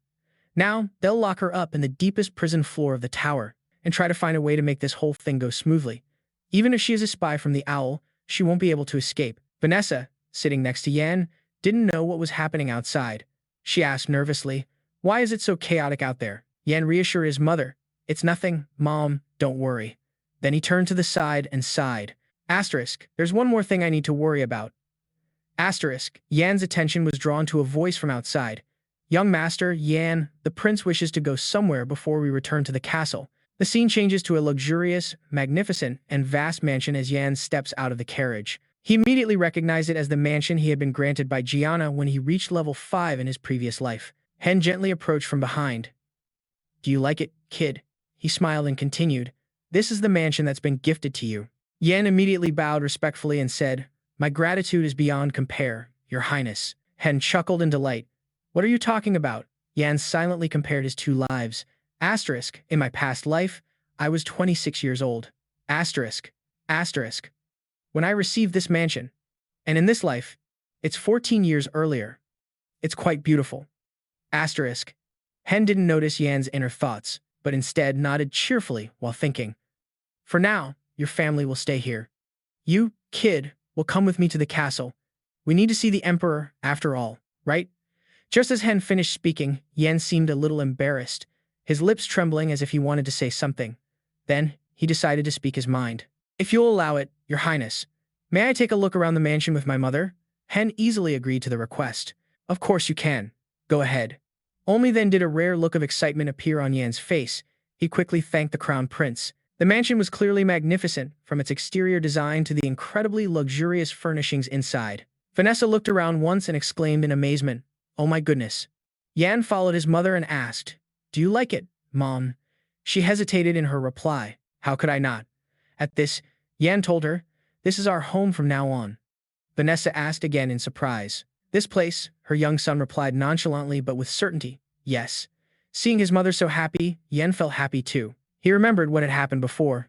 Now, they'll lock her up in the deepest prison floor of the tower and try to find a way to make this whole thing go smoothly. Even if she is a spy from the Owl, she won't be able to escape. Vanessa, sitting next to Yan, didn't know what was happening outside. She asked nervously, why is it so chaotic out there? Yan reassured his mother, it's nothing, Mom, don't worry. Then he turned to the side and sighed. Asterisk, there's one more thing I need to worry about. Asterisk, Yan's attention was drawn to a voice from outside. Young Master, Yan, the prince wishes to go somewhere before we return to the castle. The scene changes to a luxurious, magnificent, and vast mansion as Yan steps out of the carriage. He immediately recognized it as the mansion he had been granted by Gianna when he reached level 5 in his previous life. Hen gently approached from behind. Do you like it, kid? He smiled and continued, this is the mansion that's been gifted to you. Yan immediately bowed respectfully and said, my gratitude is beyond compare, Your Highness. Hen chuckled in delight. What are you talking about? Yan silently compared his two lives. Asterisk, in my past life, I was 26 years old. Asterisk, asterisk. When I received this mansion. And in this life, it's 14 years earlier. It's quite beautiful. Asterisk. Hen didn't notice Yan's inner thoughts, but instead nodded cheerfully while thinking. For now, your family will stay here. You, kid, will come with me to the castle. We need to see the emperor, after all, right? Just as Hen finished speaking, Yan seemed a little embarrassed, his lips trembling as if he wanted to say something. Then, he decided to speak his mind. If you'll allow it, your highness, may I take a look around the mansion with my mother? Hen easily agreed to the request. Of course you can. Go ahead. Only then did a rare look of excitement appear on Yan's face. He quickly thanked the crown prince. The mansion was clearly magnificent, from its exterior design to the incredibly luxurious furnishings inside. Vanessa looked around once and exclaimed in amazement, "Oh my goodness." Yan followed his mother and asked, "Do you like it, Mom?" She hesitated in her reply. "How could I not?" At this, Yan told her, "This is our home from now on." Vanessa asked again in surprise. "This place," her young son replied nonchalantly but with certainty, "Yes." Seeing his mother so happy, Yan felt happy too. He remembered what had happened before.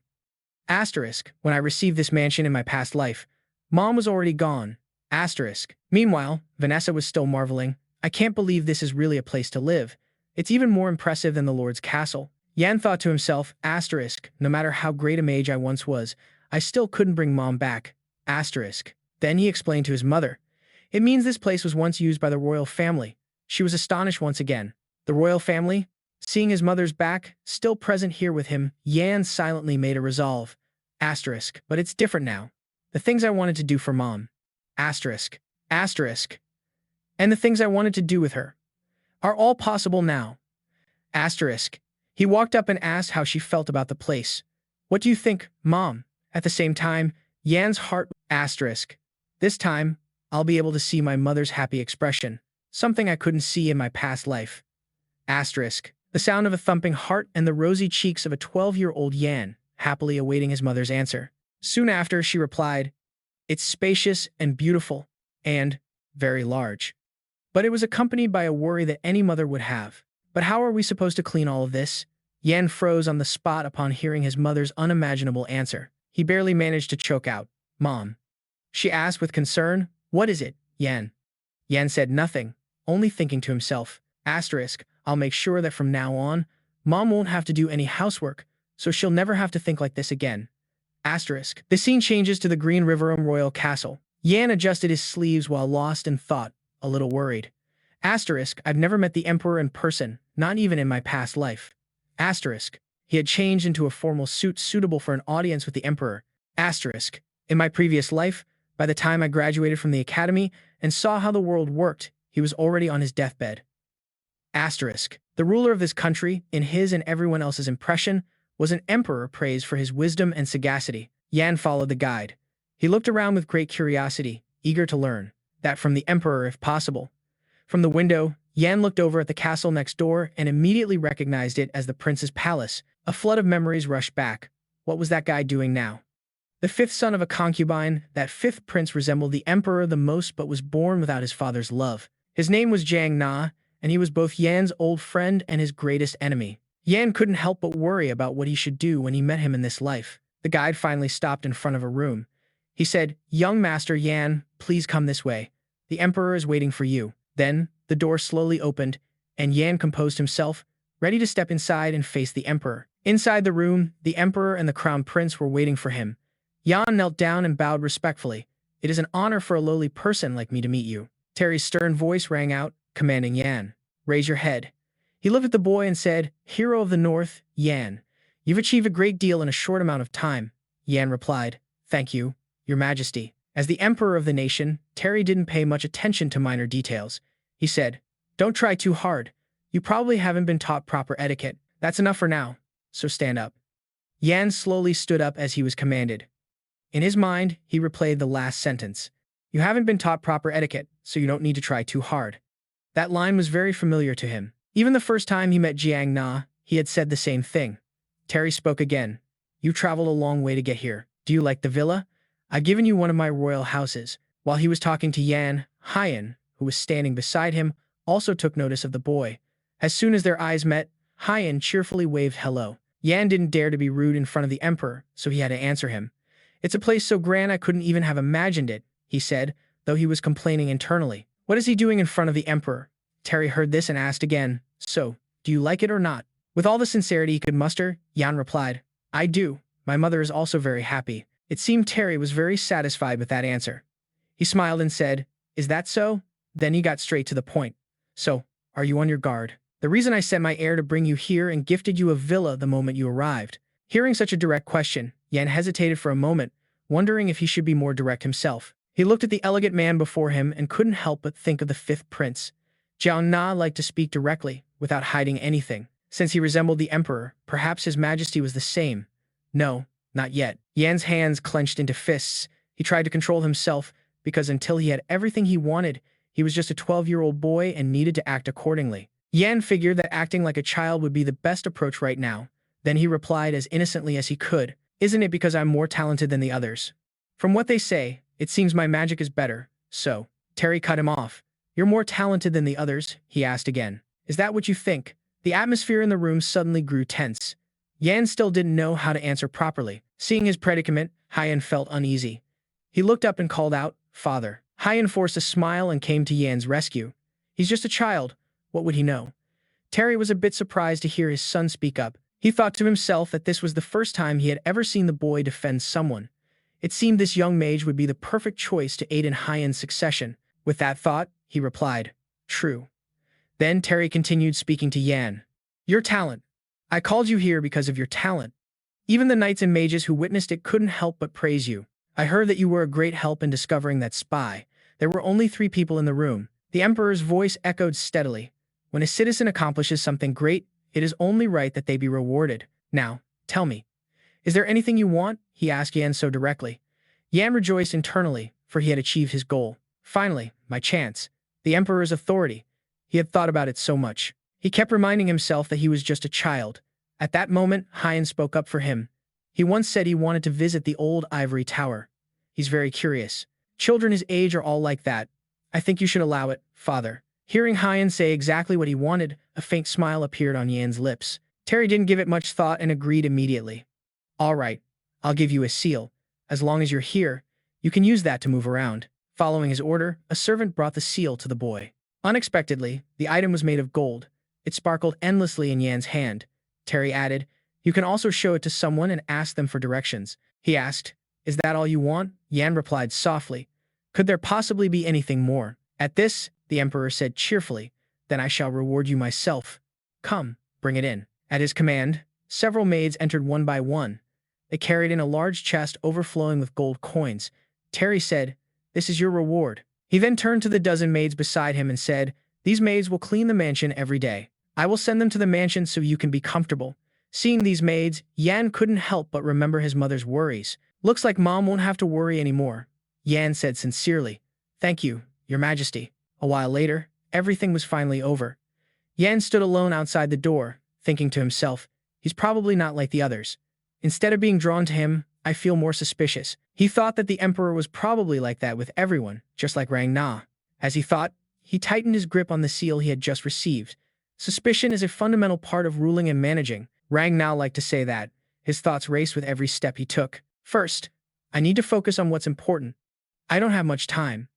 Asterisk. When I received this mansion in my past life, Mom was already gone. Asterisk. Meanwhile, Vanessa was still marveling. I can't believe this is really a place to live. It's even more impressive than the Lord's castle. Yan thought to himself, asterisk, no matter how great a mage I once was, I still couldn't bring Mom back. Asterisk. Then he explained to his mother. It means this place was once used by the royal family. She was astonished once again. The royal family? Seeing his mother's back, still present here with him, Yan silently made a resolve. Asterisk. But it's different now. The things I wanted to do for Mom. Asterisk. Asterisk. And the things I wanted to do with her are all possible now. Asterisk. He walked up and asked how she felt about the place. What do you think, Mom? At the same time, Yan's heart. Asterisk. This time, I'll be able to see my mother's happy expression, something I couldn't see in my past life. Asterisk. The sound of a thumping heart and the rosy cheeks of a 12-year-old Yan, happily awaiting his mother's answer. Soon after, she replied, "It's spacious and beautiful, and very large." But it was accompanied by a worry that any mother would have. But how are we supposed to clean all of this? Yan froze on the spot upon hearing his mother's unimaginable answer. He barely managed to choke out, "Mom." She asked with concern, "What is it, Yan?" Yan said nothing, only thinking to himself, asterisk, I'll make sure that from now on, Mom won't have to do any housework, so she'll never have to think like this again. Asterisk. The scene changes to the Green Riverum Royal Castle. Yan adjusted his sleeves while lost in thought, a little worried. Asterisk. I've never met the Emperor in person, not even in my past life. Asterisk. He had changed into a formal suit suitable for an audience with the Emperor. Asterisk. In my previous life, by the time I graduated from the academy and saw how the world worked, he was already on his deathbed. Asterisk. The ruler of this country, in his and everyone else's impression, was an emperor praised for his wisdom and sagacity. Yan followed the guide. He looked around with great curiosity, eager to learn that from the emperor if possible. From the window, Yan looked over at the castle next door and immediately recognized it as the prince's palace. A flood of memories rushed back. What was that guy doing now? The fifth son of a concubine, that fifth prince resembled the emperor the most but was born without his father's love. His name was Jiang Na, and he was both Yan's old friend and his greatest enemy. Yan couldn't help but worry about what he should do when he met him in this life. The guide finally stopped in front of a room. He said, "Young Master Yan, please come this way. The emperor is waiting for you." Then, the door slowly opened, and Yan composed himself, ready to step inside and face the emperor. Inside the room, the emperor and the crown prince were waiting for him. Yan knelt down and bowed respectfully. "It is an honor for a lowly person like me to meet you." Terry's stern voice rang out, commanding Yan, "Raise your head." He looked at the boy and said, "Hero of the North, Yan, you've achieved a great deal in a short amount of time." Yan replied, "Thank you, Your Majesty." As the emperor of the nation, Terry didn't pay much attention to minor details. He said, "Don't try too hard. You probably haven't been taught proper etiquette. That's enough for now, so stand up." Yan slowly stood up as he was commanded. In his mind, he replayed the last sentence. "You haven't been taught proper etiquette, so you don't need to try too hard." That line was very familiar to him. Even the first time he met Jiang Na, he had said the same thing. Terry spoke again. "You traveled a long way to get here. Do you like the villa? I've given you one of my royal houses." While he was talking to Yan, Hyan, who was standing beside him, also took notice of the boy. As soon as their eyes met, Hyan cheerfully waved hello. Yan didn't dare to be rude in front of the emperor, so he had to answer him. "It's a place so grand I couldn't even have imagined it," he said, though he was complaining internally. What is he doing in front of the emperor? Terry heard this and asked again, so, do you like it or not? With all the sincerity he could muster, Yan replied, I do. My mother is also very happy. It seemed Terry was very satisfied with that answer. He smiled and said, is that so? Then he got straight to the point. So, are you on your guard? The reason I sent my heir to bring you here and gifted you a villa the moment you arrived. Hearing such a direct question, Yan hesitated for a moment, wondering if he should be more direct himself. He looked at the elegant man before him and couldn't help but think of the fifth prince. Jiao Na liked to speak directly, without hiding anything. Since he resembled the emperor, perhaps his majesty was the same. No, not yet. Yan's hands clenched into fists. He tried to control himself, because until he had everything he wanted, he was just a 12-year-old boy and needed to act accordingly. Yan figured that acting like a child would be the best approach right now. Then he replied as innocently as he could, isn't it because I'm more talented than the others? From what they say, it seems my magic is better, so. Terry cut him off. You're more talented than the others? He asked again. Is that what you think? The atmosphere in the room suddenly grew tense. Yan still didn't know how to answer properly. Seeing his predicament, Haiyan felt uneasy. He looked up and called out, Father. Haiyan forced a smile and came to Yan's rescue. He's just a child. What would he know? Terry was a bit surprised to hear his son speak up. He thought to himself that this was the first time he had ever seen the boy defend someone. It seemed this young mage would be the perfect choice to aid in Haiyan's succession. With that thought, he replied, True. Then Terry continued speaking to Yan. Your talent. I called you here because of your talent. Even the knights and mages who witnessed it couldn't help but praise you. I heard that you were a great help in discovering that spy. There were only 3 people in the room. The emperor's voice echoed steadily. When a citizen accomplishes something great, it is only right that they be rewarded. Now, tell me, is there anything you want? He asked Yan so directly. Yan rejoiced internally, for he had achieved his goal. Finally, my chance. The emperor's authority. He had thought about it so much. He kept reminding himself that he was just a child. At that moment, Haiyan spoke up for him. He once said he wanted to visit the old ivory tower. He's very curious. Children his age are all like that. I think you should allow it, father. Hearing Haiyan say exactly what he wanted, a faint smile appeared on Yan's lips. Terry didn't give it much thought and agreed immediately. All right, I'll give you a seal. As long as you're here, you can use that to move around. Following his order, a servant brought the seal to the boy. Unexpectedly, the item was made of gold. It sparkled endlessly in Yan's hand. Terry added, You can also show it to someone and ask them for directions. He asked, Is that all you want? Yan replied softly, Could there possibly be anything more? At this, the emperor said cheerfully, Then I shall reward you myself. Come, bring it in. At his command, several maids entered one by one. They carried in a large chest overflowing with gold coins. Terry said, This is your reward. He then turned to the dozen maids beside him and said, These maids will clean the mansion every day. I will send them to the mansion so you can be comfortable. Seeing these maids, Yan couldn't help but remember his mother's worries. Looks like Mom won't have to worry anymore. Yan said sincerely, Thank you, Your Majesty. A while later, everything was finally over. Yan stood alone outside the door, thinking to himself, He's probably not like the others. Instead of being drawn to him, I feel more suspicious. He thought that the emperor was probably like that with everyone, just like Rang Na. As he thought, he tightened his grip on the seal he had just received. Suspicion is a fundamental part of ruling and managing. Rang Na liked to say that. His thoughts raced with every step he took. First, I need to focus on what's important. I don't have much time.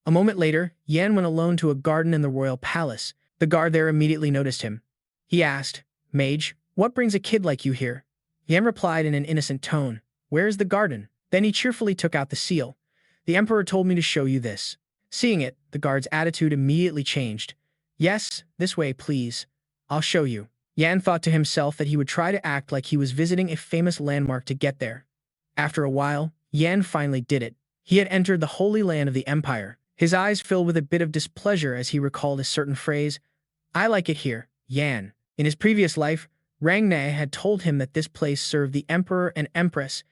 A moment later, Yan went alone to a garden in the royal palace. The guard there immediately noticed him. He asked, Mage, what brings a kid like you here? Yan replied in an innocent tone, Where is the garden? Then he cheerfully took out the seal. The emperor told me to show you this. Seeing it, the guard's attitude immediately changed. Yes, this way, please. I'll show you. Yan thought to himself that he would try to act like he was visiting a famous landmark to get there. After a while, Yan finally did it. He had entered the holy land of the empire. His eyes filled with a bit of displeasure as he recalled a certain phrase, I like it here, Yan. In his previous life, Rang Na had told him that this place served the emperor and empress,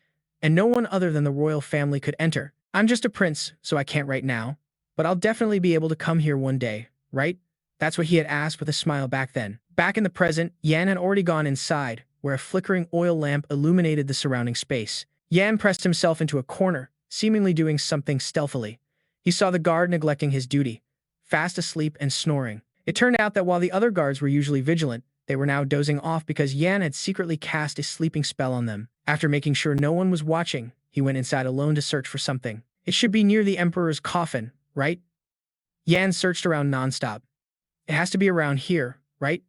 and no one other than the royal family could enter. I'm just a prince, so I can't right now, but I'll definitely be able to come here one day, right? That's what he had asked with a smile back then. Back in the present, Yan had already gone inside, where a flickering oil lamp illuminated the surrounding space. Yan pressed himself into a corner, seemingly doing something stealthily. He saw the guard neglecting his duty, fast asleep and snoring. It turned out that while the other guards were usually vigilant, they were now dozing off because Yan had secretly cast a sleeping spell on them. After making sure no one was watching, he went inside alone to search for something. It should be near the emperor's coffin, right? Yan searched around nonstop. It has to be around here, right?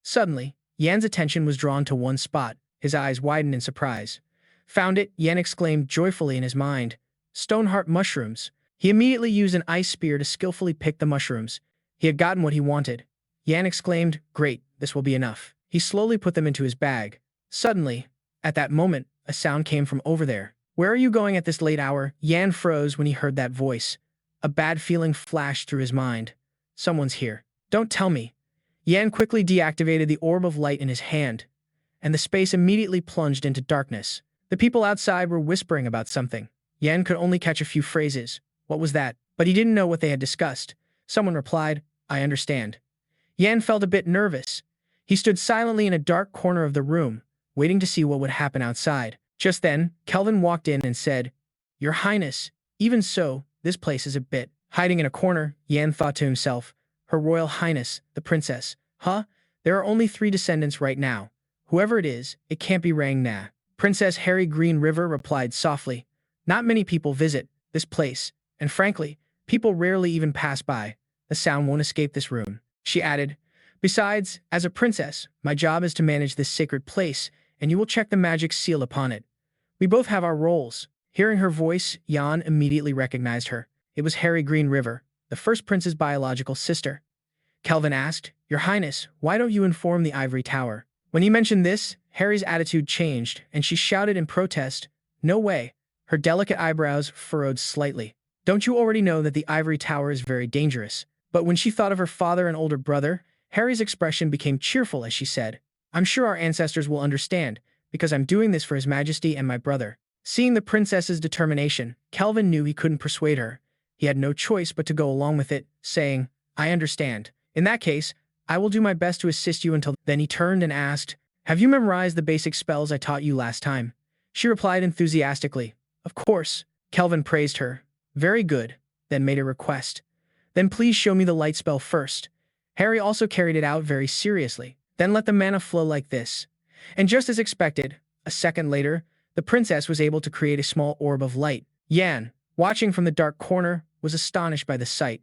Suddenly, Yan's attention was drawn to one spot. His eyes widened in surprise. Found it, Yan exclaimed joyfully in his mind. Stoneheart mushrooms. He immediately used an ice spear to skillfully pick the mushrooms. He had gotten what he wanted. Yan exclaimed, "Great, this will be enough." He slowly put them into his bag. Suddenly, at that moment, a sound came from over there. "Where are you going at this late hour?" Yan froze when he heard that voice. A bad feeling flashed through his mind. Someone's here. Don't tell me. Yan quickly deactivated the orb of light in his hand, and the space immediately plunged into darkness. The people outside were whispering about something. Yan could only catch a few phrases. What was that? But he didn't know what they had discussed. Someone replied, "I understand." Yan felt a bit nervous. He stood silently in a dark corner of the room, waiting to see what would happen outside. Just then, Kelvin walked in and said, "Your Highness, even so, this place is a bit." Hiding in a corner, Yan thought to himself, "Her Royal Highness, the Princess. Huh? There are only 3 descendants right now. Whoever it is, it can't be Rang Na." Princess Harry Green River replied softly, "Not many people visit this place, and frankly, people rarely even pass by. The sound won't escape this room." She added, "Besides, as a princess, my job is to manage this sacred place, and you will check the magic seal upon it. We both have our roles." Hearing her voice, Yan immediately recognized her. It was Harry Green River, the first prince's biological sister. Kelvin asked, "Your Highness, why don't you inform the Ivory Tower?" When he mentioned this, Harry's attitude changed, and she shouted in protest, "No way." Her delicate eyebrows furrowed slightly. "Don't you already know that the Ivory Tower is very dangerous?" But when she thought of her father and older brother, Harry's expression became cheerful as she said, "I'm sure our ancestors will understand, because I'm doing this for His Majesty and my brother." Seeing the princess's determination, Kelvin knew he couldn't persuade her. He had no choice but to go along with it, saying, "I understand. In that case, I will do my best to assist you until." Then he turned and asked, "Have you memorized the basic spells I taught you last time?" She replied enthusiastically, "Of course." Kelvin praised her. "Very good," then made a request. "Then please show me the light spell first." Harry also carried it out very seriously. "Then let the mana flow like this." And just as expected, a second later, the princess was able to create a small orb of light. Yan, watching from the dark corner, was astonished by the sight.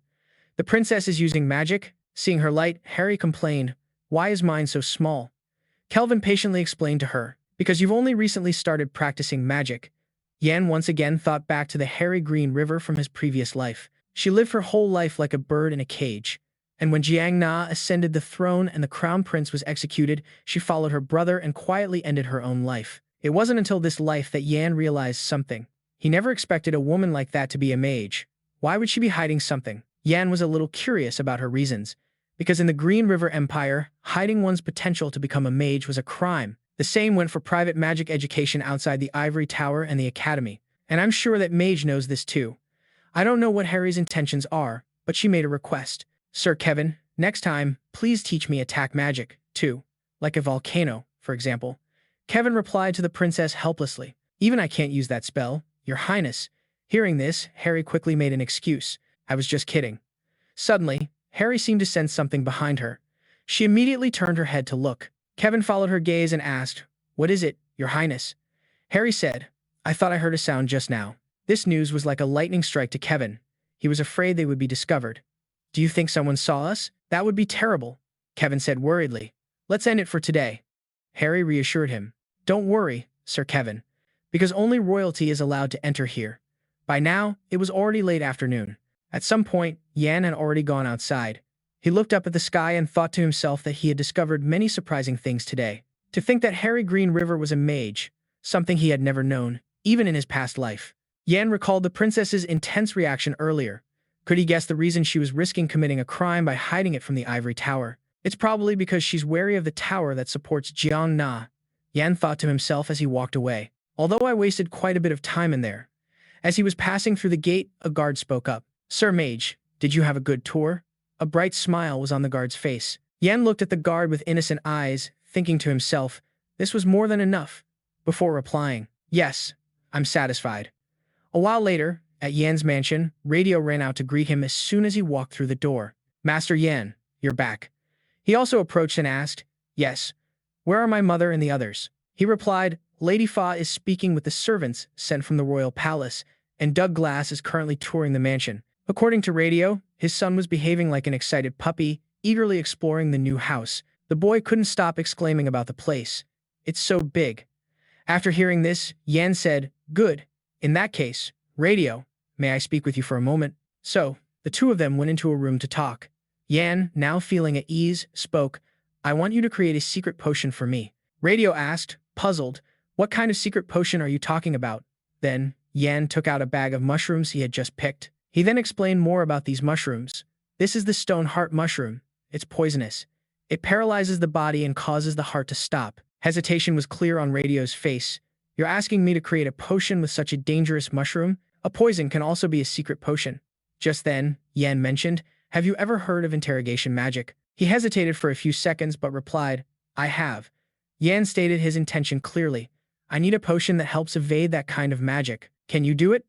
"The princess is using magic?" Seeing her light, Harry complained, "Why is mine so small?" Kelvin patiently explained to her, "Because you've only recently started practicing magic." Yan once again thought back to the Harry Green River from his previous life. She lived her whole life like a bird in a cage. And when Jiang Na ascended the throne and the crown prince was executed, she followed her brother and quietly ended her own life. It wasn't until this life that Yan realized something. He never expected a woman like that to be a mage. Why would she be hiding something? Yan was a little curious about her reasons. Because in the Green River Empire, hiding one's potential to become a mage was a crime. The same went for private magic education outside the Ivory Tower and the Academy. And I'm sure that Mage knows this too. I don't know what Harry's intentions are, but she made a request. "Sir Kevin, next time, please teach me attack magic, too. Like a volcano, for example." Kevin replied to the princess helplessly, "Even I can't use that spell, Your Highness." Hearing this, Harry quickly made an excuse. "I was just kidding." Suddenly, Harry seemed to sense something behind her. She immediately turned her head to look. Kevin followed her gaze and asked, "What is it, Your Highness?" Harry said, "I thought I heard a sound just now." This news was like a lightning strike to Kevin. He was afraid they would be discovered. "Do you think someone saw us? That would be terrible," Kevin said worriedly. "Let's end it for today." Harry reassured him. "Don't worry, Sir Kevin, because only royalty is allowed to enter here." By now, it was already late afternoon. At some point, Yan had already gone outside. He looked up at the sky and thought to himself that he had discovered many surprising things today. To think that Harry Green River was a mage, something he had never known, even in his past life. Yan recalled the princess's intense reaction earlier. Could he guess the reason she was risking committing a crime by hiding it from the Ivory Tower? It's probably because she's wary of the tower that supports Jiang Na, Yan thought to himself as he walked away. Although I wasted quite a bit of time in there. As he was passing through the gate, a guard spoke up. "Sir Mage, did you have a good tour?" A bright smile was on the guard's face. Yan looked at the guard with innocent eyes, thinking to himself, this was more than enough, before replying, "Yes, I'm satisfied." A while later, at Yan's mansion, Radio ran out to greet him as soon as he walked through the door. "Master Yan, you're back." He also approached and asked, "Yes. Where are my mother and the others?" He replied, "Lady Fa is speaking with the servants sent from the royal palace, and Doug Glass is currently touring the mansion." According to radio, his son was behaving like an excited puppy, eagerly exploring the new house. The boy couldn't stop exclaiming about the place. It's so big. After hearing this, Yan said, "Good. In that case, radio, may I speak with you for a moment?" So, the two of them went into a room to talk. Yan, now feeling at ease, spoke, "I want you to create a secret potion for me." Radio asked, puzzled, "What kind of secret potion are you talking about?" Then, Yan took out a bag of mushrooms he had just picked. He then explained more about these mushrooms. "This is the stone heart mushroom. It's poisonous. It paralyzes the body and causes the heart to stop." Hesitation was clear on Radio's face. "You're asking me to create a potion with such a dangerous mushroom? A poison can also be a secret potion." Just then, Yan mentioned, "Have you ever heard of interrogation magic?" He hesitated for a few seconds but replied, "I have." Yan stated his intention clearly. "I need a potion that helps evade that kind of magic. Can you do it?"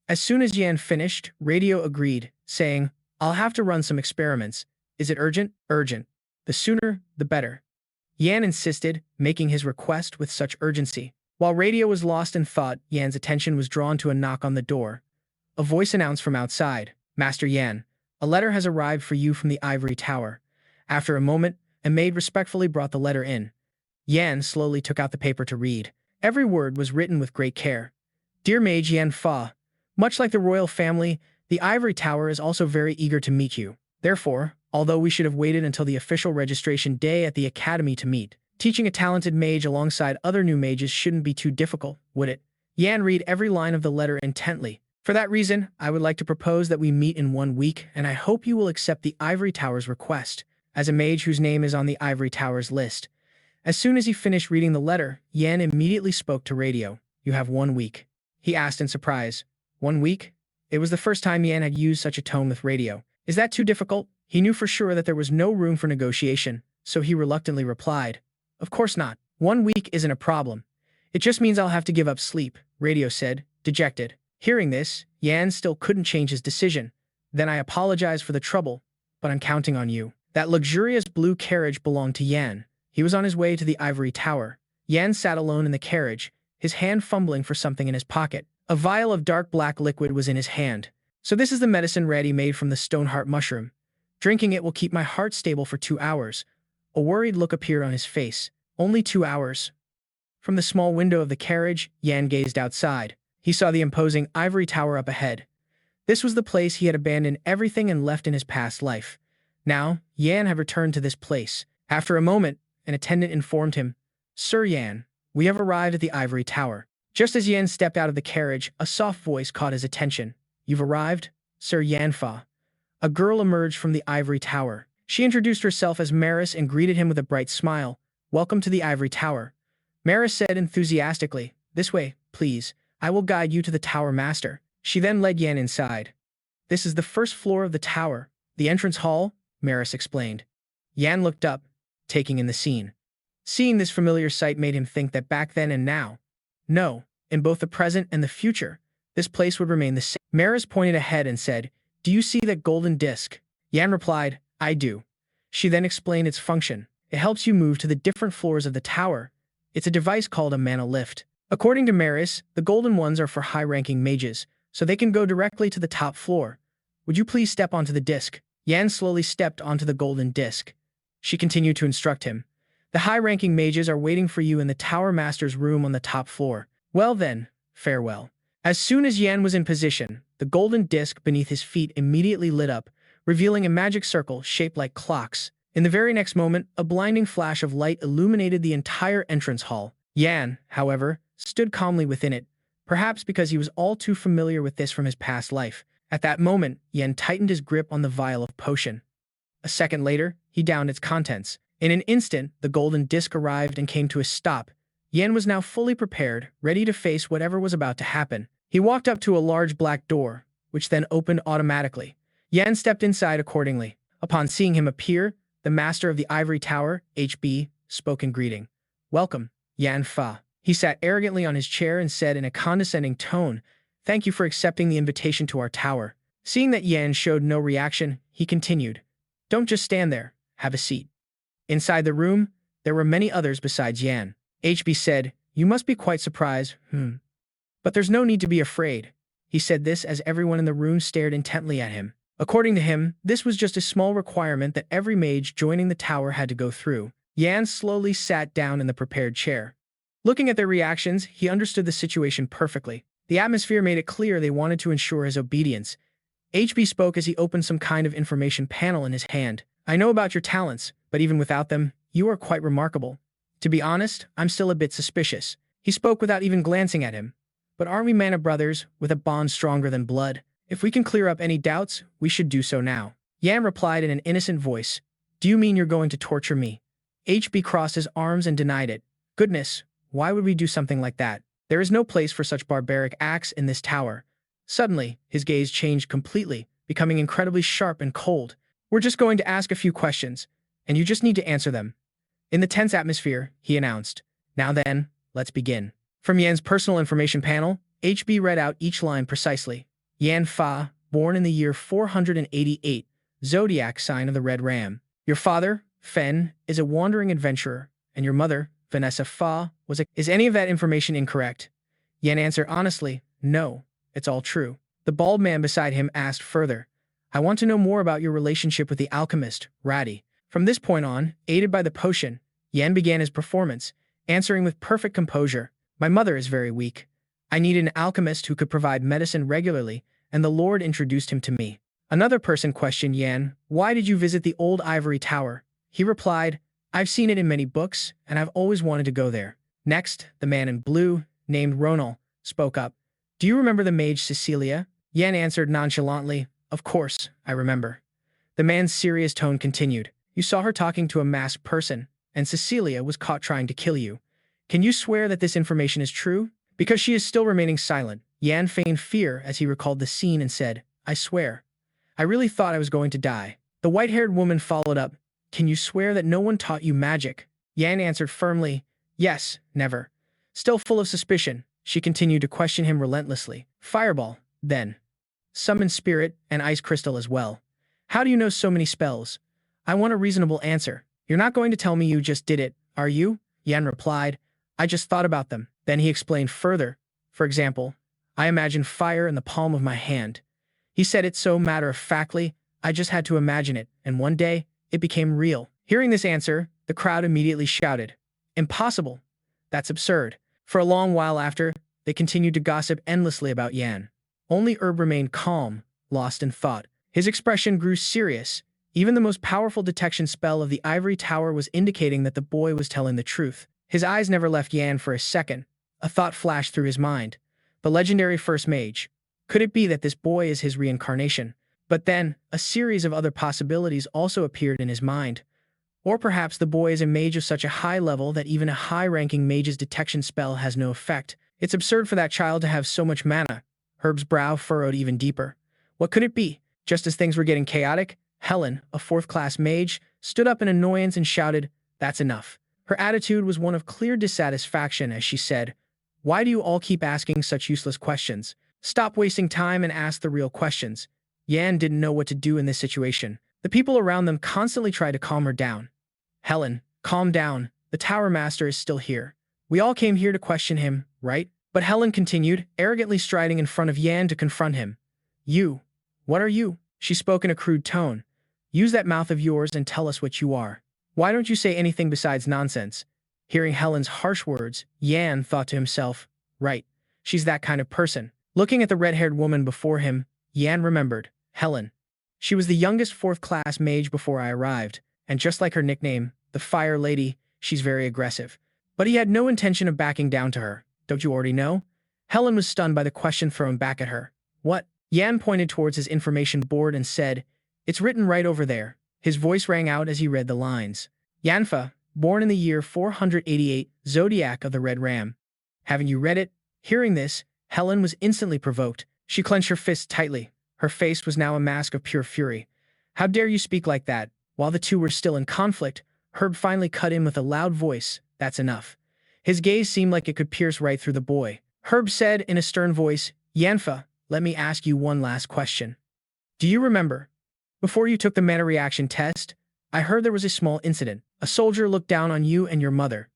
As soon as Yan finished, Radio agreed, saying, "I'll have to run some experiments. Is it urgent?" "Urgent. The sooner, the better." Yan insisted, making his request with such urgency. While Radio was lost in thought, Yan's attention was drawn to a knock on the door. A voice announced from outside, "Master Yan, a letter has arrived for you from the ivory tower." After a moment, a maid respectfully brought the letter in. Yan slowly took out the paper to read. Every word was written with great care. "Dear Mage Yan Fa, much like the royal family, the ivory tower is also very eager to meet you. Therefore, although we should have waited until the official registration day at the academy to meet, teaching a talented mage alongside other new mages shouldn't be too difficult, would it?" Yan read every line of the letter intently. "For that reason, I would like to propose that we meet in 1 week, and I hope you will accept the ivory tower's request, as a mage whose name is on the ivory tower's list." As soon as he finished reading the letter, Yan immediately spoke to Radio. "You have 1 week." He asked in surprise. 1 week? It was the first time Yan had used such a tone with Radio. "Is that too difficult?" He knew for sure that there was no room for negotiation, so he reluctantly replied, "Of course not. 1 week isn't a problem. It just means I'll have to give up sleep," Radio said, dejected. Hearing this, Yan still couldn't change his decision. "Then I apologize for the trouble, but I'm counting on you." That luxurious blue carriage belonged to Yan. He was on his way to the ivory tower. Yan sat alone in the carriage, his hand fumbling for something in his pocket. A vial of dark black liquid was in his hand. "So this is the medicine ready made from the stoneheart mushroom. Drinking it will keep my heart stable for 2 hours. A worried look appeared on his face. "Only 2 hours?" From the small window of the carriage, Yan gazed outside. He saw the imposing ivory tower up ahead. This was the place he had abandoned everything and left in his past life. Now, Yan had returned to this place. After a moment, an attendant informed him, "Sir Yan, we have arrived at the ivory tower." Just as Yan stepped out of the carriage, a soft voice caught his attention. "You've arrived, Sir Yan Fa." A girl emerged from the ivory tower. She introduced herself as Maris and greeted him with a bright smile. "Welcome to the ivory tower." Maris said enthusiastically, "This way, please. I will guide you to the tower master." She then led Yan inside. "This is the first floor of the tower, the entrance hall," Maris explained. Yan looked up, taking in the scene. Seeing this familiar sight made him think that back then and now, no, in both the present and the future, this place would remain the same. Maris pointed ahead and said, "Do you see that golden disc?" Yan replied, "I do." She then explained its function. "It helps you move to the different floors of the tower. It's a device called a mana lift." According to Maris, the golden ones are for high-ranking mages, so they can go directly to the top floor. "Would you please step onto the disc?" Yan slowly stepped onto the golden disc. She continued to instruct him. "The high-ranking mages are waiting for you in the tower master's room on the top floor. Well then, farewell." As soon as Yan was in position, the golden disc beneath his feet immediately lit up, revealing a magic circle shaped like clocks. In the very next moment, a blinding flash of light illuminated the entire entrance hall. Yan, however, stood calmly within it, perhaps because he was all too familiar with this from his past life. At that moment, Yan tightened his grip on the vial of potion. A second later, he downed its contents. In an instant, the golden disc arrived and came to a stop. Yan was now fully prepared, ready to face whatever was about to happen. He walked up to a large black door, which then opened automatically. Yan stepped inside accordingly. Upon seeing him appear, the master of the ivory tower, HB, spoke in greeting. "Welcome, Yan Fa." He sat arrogantly on his chair and said in a condescending tone, "Thank you for accepting the invitation to our tower." Seeing that Yan showed no reaction, he continued, "Don't just stand there, have a seat." Inside the room, there were many others besides Yan. HB said, "You must be quite surprised, But there's no need to be afraid. He said this as everyone in the room stared intently at him. According to him, this was just a small requirement that every mage joining the tower had to go through. Yan slowly sat down in the prepared chair. Looking at their reactions, he understood the situation perfectly. The atmosphere made it clear they wanted to ensure his obedience. HB spoke as he opened some kind of information panel in his hand. I know about your talents, but even without them, you are quite remarkable. To be honest, I'm still a bit suspicious. He spoke without even glancing at him. But aren't we mana brothers, with a bond stronger than blood? If we can clear up any doubts, we should do so now. Yan replied in an innocent voice. Do you mean you're going to torture me? HB crossed his arms and denied it. Goodness, why would we do something like that? There is no place for such barbaric acts in this tower. Suddenly, his gaze changed completely, becoming incredibly sharp and cold. We're just going to ask a few questions, and you just need to answer them. In the tense atmosphere, he announced. Now then, let's begin. From Yan's personal information panel, HB read out each line precisely. Yan Fa, born in the year 488, zodiac sign of the Red Ram. Your father, Fen, is a wandering adventurer, and your mother, Vanessa Fa, was a... Is any of that information incorrect? Yan answered honestly, no, it's all true. The bald man beside him asked further. I want to know more about your relationship with the alchemist, Ratty. From this point on, aided by the potion, Yan began his performance, answering with perfect composure. My mother is very weak. I needed an alchemist who could provide medicine regularly, and the Lord introduced him to me. Another person questioned Yan, why did you visit the old ivory tower? He replied, I've seen it in many books, and I've always wanted to go there. Next, the man in blue, named Ronal, spoke up. Do you remember the mage Cecilia? Yan answered nonchalantly, Of course, I remember. The man's serious tone continued. You saw her talking to a masked person, and Cecilia was caught trying to kill you. Can you swear that this information is true? Because she is still remaining silent, Yan feigned fear as he recalled the scene and said, I swear. I really thought I was going to die. The white-haired woman followed up. Can you swear that no one taught you magic? Yan answered firmly, Yes, never. Still full of suspicion, she continued to question him relentlessly. Fireball, then. Summon spirit and ice crystal as well. How do you know so many spells? I want a reasonable answer. You're not going to tell me you just did it, are you? Yan replied, I just thought about them. Then he explained further. For example, I imagined fire in the palm of my hand. He said it so matter-of-factly, I just had to imagine it, and one day, it became real. Hearing this answer, the crowd immediately shouted, Impossible! That's absurd. For a long while after, they continued to gossip endlessly about Yan. Only Herb remained calm, lost in thought. His expression grew serious. Even the most powerful detection spell of the ivory tower was indicating that the boy was telling the truth. His eyes never left Yan for a second. A thought flashed through his mind. The legendary first mage. Could it be that this boy is his reincarnation? But then, a series of other possibilities also appeared in his mind. Or perhaps the boy is a mage of such a high level that even a high-ranking mage's detection spell has no effect. It's absurd for that child to have so much mana. Herb's brow furrowed even deeper. What could it be? Just as things were getting chaotic, Helen, a fourth-class mage, stood up in annoyance and shouted, That's enough. Her attitude was one of clear dissatisfaction as she said, Why do you all keep asking such useless questions? Stop wasting time and ask the real questions. Yan didn't know what to do in this situation. The people around them constantly tried to calm her down. Helen, calm down. The Tower Master is still here. We all came here to question him, right? But Helen continued, arrogantly striding in front of Yan to confront him. You. What are you? She spoke in a crude tone. Use that mouth of yours and tell us what you are. Why don't you say anything besides nonsense? Hearing Helen's harsh words, Yan thought to himself, right, she's that kind of person. Looking at the red-haired woman before him, Yan remembered, Helen. She was the youngest fourth-class mage before I arrived, and just like her nickname, the Fire Lady, she's very aggressive. But he had no intention of backing down to her. Don't you already know? Helen was stunned by the question thrown back at her. What? Yan pointed towards his information board and said, It's written right over there. His voice rang out as he read the lines. Yanfa, born in the year 488, zodiac of the Red Ram. Haven't you read it? Hearing this, Helen was instantly provoked. She clenched her fists tightly. Her face was now a mask of pure fury. How dare you speak like that? While the two were still in conflict, Herb finally cut in with a loud voice. That's enough. His gaze seemed like it could pierce right through the boy. Herb said in a stern voice, Yanfa, let me ask you one last question. Do you remember? Before you took the meta reaction test, I heard there was a small incident. A soldier looked down on you and your mother.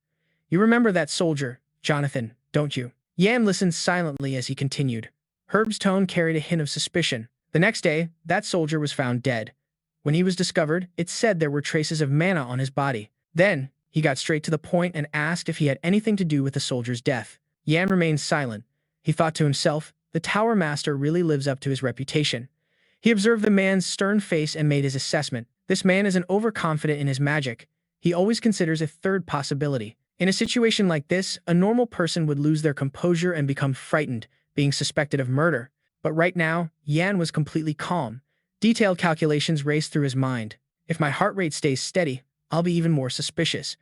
You remember that soldier, Jonathan, don't you? Yan listened silently as he continued. Herb's tone carried a hint of suspicion. The next day, that soldier was found dead. When he was discovered, it said there were traces of mana on his body. Then, he got straight to the point and asked if he had anything to do with the soldier's death. Yan remained silent. He thought to himself, the Tower Master really lives up to his reputation. He observed the man's stern face and made his assessment. This man isn't overconfident in his magic. He always considers a third possibility. In a situation like this, a normal person would lose their composure and become frightened, being suspected of murder. But right now, Yan was completely calm. Detailed calculations raced through his mind. If my heart rate stays steady, I'll be even more suspicious.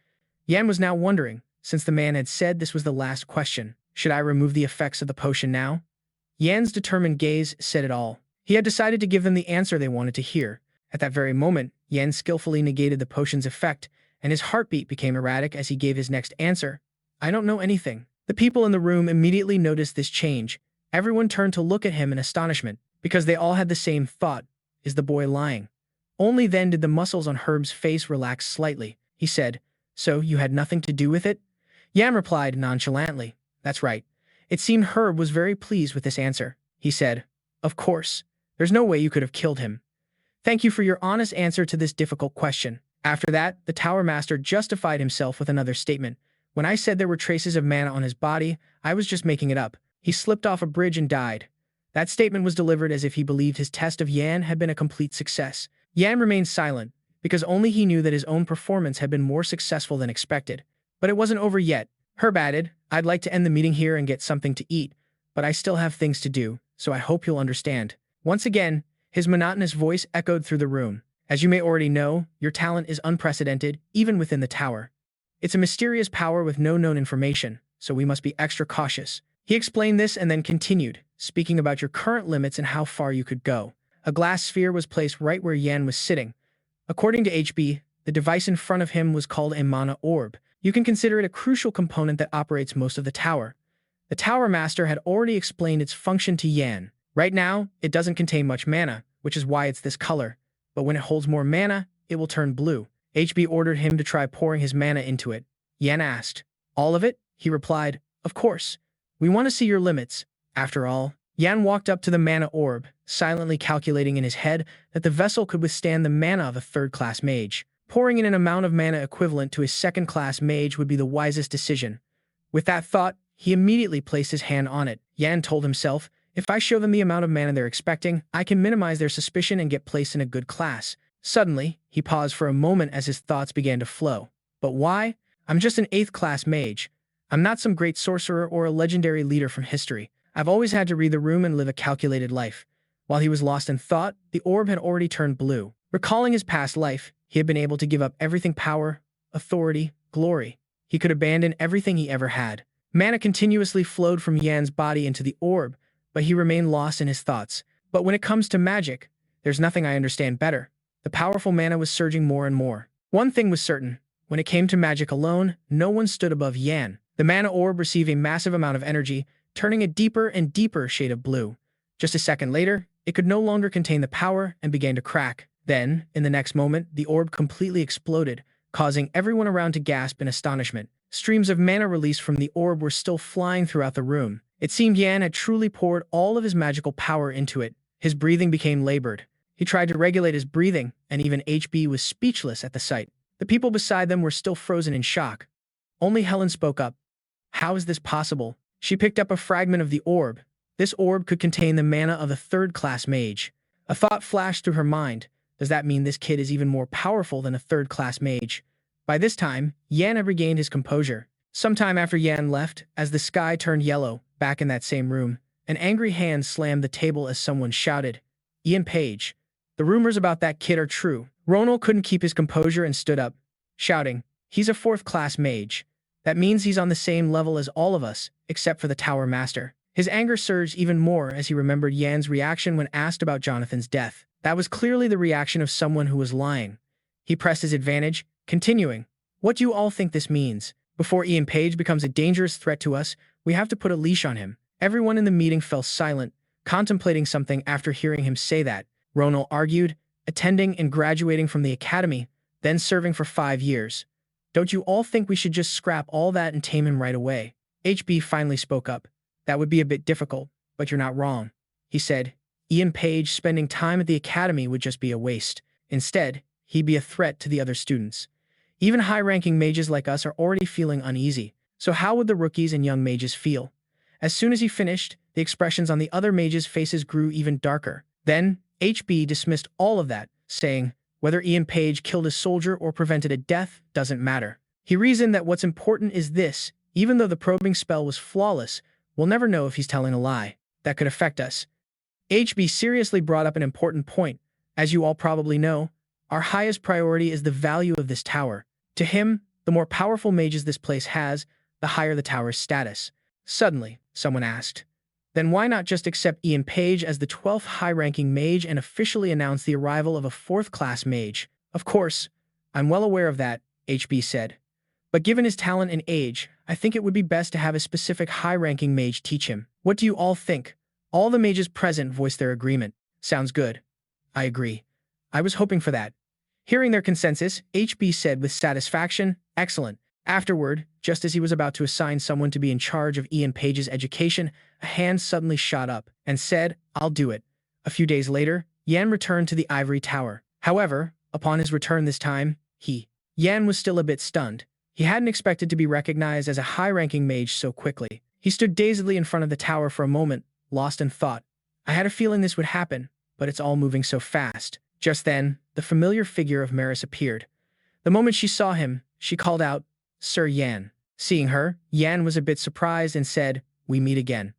Yan was now wondering, since the man had said this was the last question, should I remove the effects of the potion now? Yan's determined gaze said it all. He had decided to give them the answer they wanted to hear. At that very moment, Yan skillfully negated the potion's effect, and his heartbeat became erratic as he gave his next answer. I don't know anything. The people in the room immediately noticed this change. Everyone turned to look at him in astonishment, because they all had the same thought. Is the boy lying? Only then did the muscles on Herb's face relax slightly. He said, So you had nothing to do with it? Yan replied nonchalantly, That's right. It seemed Herb was very pleased with this answer. He said, Of course. There's no way you could have killed him. Thank you for your honest answer to this difficult question. After that, the Tower Master justified himself with another statement. When I said there were traces of mana on his body, I was just making it up. He slipped off a bridge and died. That statement was delivered as if he believed his test of Yan had been a complete success. Yan remained silent, because only he knew that his own performance had been more successful than expected. But it wasn't over yet. Herb added, I'd like to end the meeting here and get something to eat, but I still have things to do, so I hope you'll understand. Once again, his monotonous voice echoed through the room. As you may already know, your talent is unprecedented, even within the tower. It's a mysterious power with no known information, so we must be extra cautious. He explained this and then continued, speaking about your current limits and how far you could go. A glass sphere was placed right where Yan was sitting. According to HB, the device in front of him was called a mana orb. You can consider it a crucial component that operates most of the tower. The Tower Master had already explained its function to Yan. Right now, it doesn't contain much mana, which is why it's this color. But when it holds more mana, it will turn blue. HB ordered him to try pouring his mana into it. Yan asked, All of it? He replied, Of course. We want to see your limits. After all, Yan walked up to the mana orb, silently calculating in his head that the vessel could withstand the mana of a third-class mage. Pouring in an amount of mana equivalent to a second-class mage would be the wisest decision. With that thought, he immediately placed his hand on it. Yan told himself, If I show them the amount of mana they're expecting, I can minimize their suspicion and get placed in a good class. Suddenly, he paused for a moment as his thoughts began to flow. But why? I'm just an 8th-class mage. I'm not some great sorcerer or a legendary leader from history. I've always had to read the room and live a calculated life. While he was lost in thought, the orb had already turned blue. Recalling his past life, he had been able to give up everything: power, authority, glory. He could abandon everything he ever had. Mana continuously flowed from Yan's body into the orb, but he remained lost in his thoughts. But when it comes to magic, there's nothing I understand better. The powerful mana was surging more and more. One thing was certain. When it came to magic alone, no one stood above Yan. The mana orb received a massive amount of energy, turning a deeper and deeper shade of blue. Just a second later, it could no longer contain the power and began to crack. Then, in the next moment, the orb completely exploded, causing everyone around to gasp in astonishment. Streams of mana released from the orb were still flying throughout the room. It seemed Yan had truly poured all of his magical power into it. His breathing became labored. He tried to regulate his breathing, and even HB was speechless at the sight. The people beside them were still frozen in shock. Only Helen spoke up. How is this possible? She picked up a fragment of the orb. This orb could contain the mana of a third-class mage. A thought flashed through her mind. Does that mean this kid is even more powerful than a third-class mage? By this time, Yan had regained his composure. Sometime after Yan left, as the sky turned yellow, back in that same room, an angry hand slammed the table as someone shouted, Ian Page. The rumors about that kid are true. Ronald couldn't keep his composure and stood up, shouting, He's a 4th-class mage. That means he's on the same level as all of us, except for the Tower Master. His anger surged even more as he remembered Yan's reaction when asked about Jonathan's death. That was clearly the reaction of someone who was lying. He pressed his advantage, continuing, What do you all think this means? Before Ian Page becomes a dangerous threat to us, we have to put a leash on him. Everyone in the meeting fell silent, contemplating something after hearing him say that. Ronald argued, attending and graduating from the academy, then serving for 5 years. Don't you all think we should just scrap all that and tame him right away? HB finally spoke up. That would be a bit difficult. but you're not wrong. He said, Ian Page spending time at the academy would just be a waste. Instead, he'd be a threat to the other students. Even high-ranking mages like us are already feeling uneasy, so how would the rookies and young mages feel? As soon as he finished, the expressions on the other mages' faces grew even darker. Then, HB dismissed all of that, saying, whether Ian Page killed a soldier or prevented a death doesn't matter. He reasoned that what's important is this: even though the probing spell was flawless, we'll never know if he's telling a lie. That could affect us. HB seriously brought up an important point. As you all probably know, our highest priority is the value of this tower. To him, the more powerful mages this place has, the higher the tower's status. Suddenly, someone asked, then why not just accept Ian Page as the 12th high-ranking mage and officially announce the arrival of a 4th-class mage? Of course, I'm well aware of that, HB said. But given his talent and age, I think it would be best to have a specific high-ranking mage teach him. What do you all think? All the mages present voiced their agreement. Sounds good. I agree. I was hoping for that. Hearing their consensus, HB said with satisfaction, excellent. Afterward, just as he was about to assign someone to be in charge of Ian Page's education, a hand suddenly shot up and said, I'll do it. A few days later, Yan returned to the ivory tower. However, upon his return this time, Yan was still a bit stunned. He hadn't expected to be recognized as a high-ranking mage so quickly. He stood dazedly in front of the tower for a moment, lost in thought. I had a feeling this would happen, but it's all moving so fast. Just then, the familiar figure of Maris appeared. The moment she saw him, she called out, Sir Yan. Seeing her, Yan was a bit surprised and said, we meet again.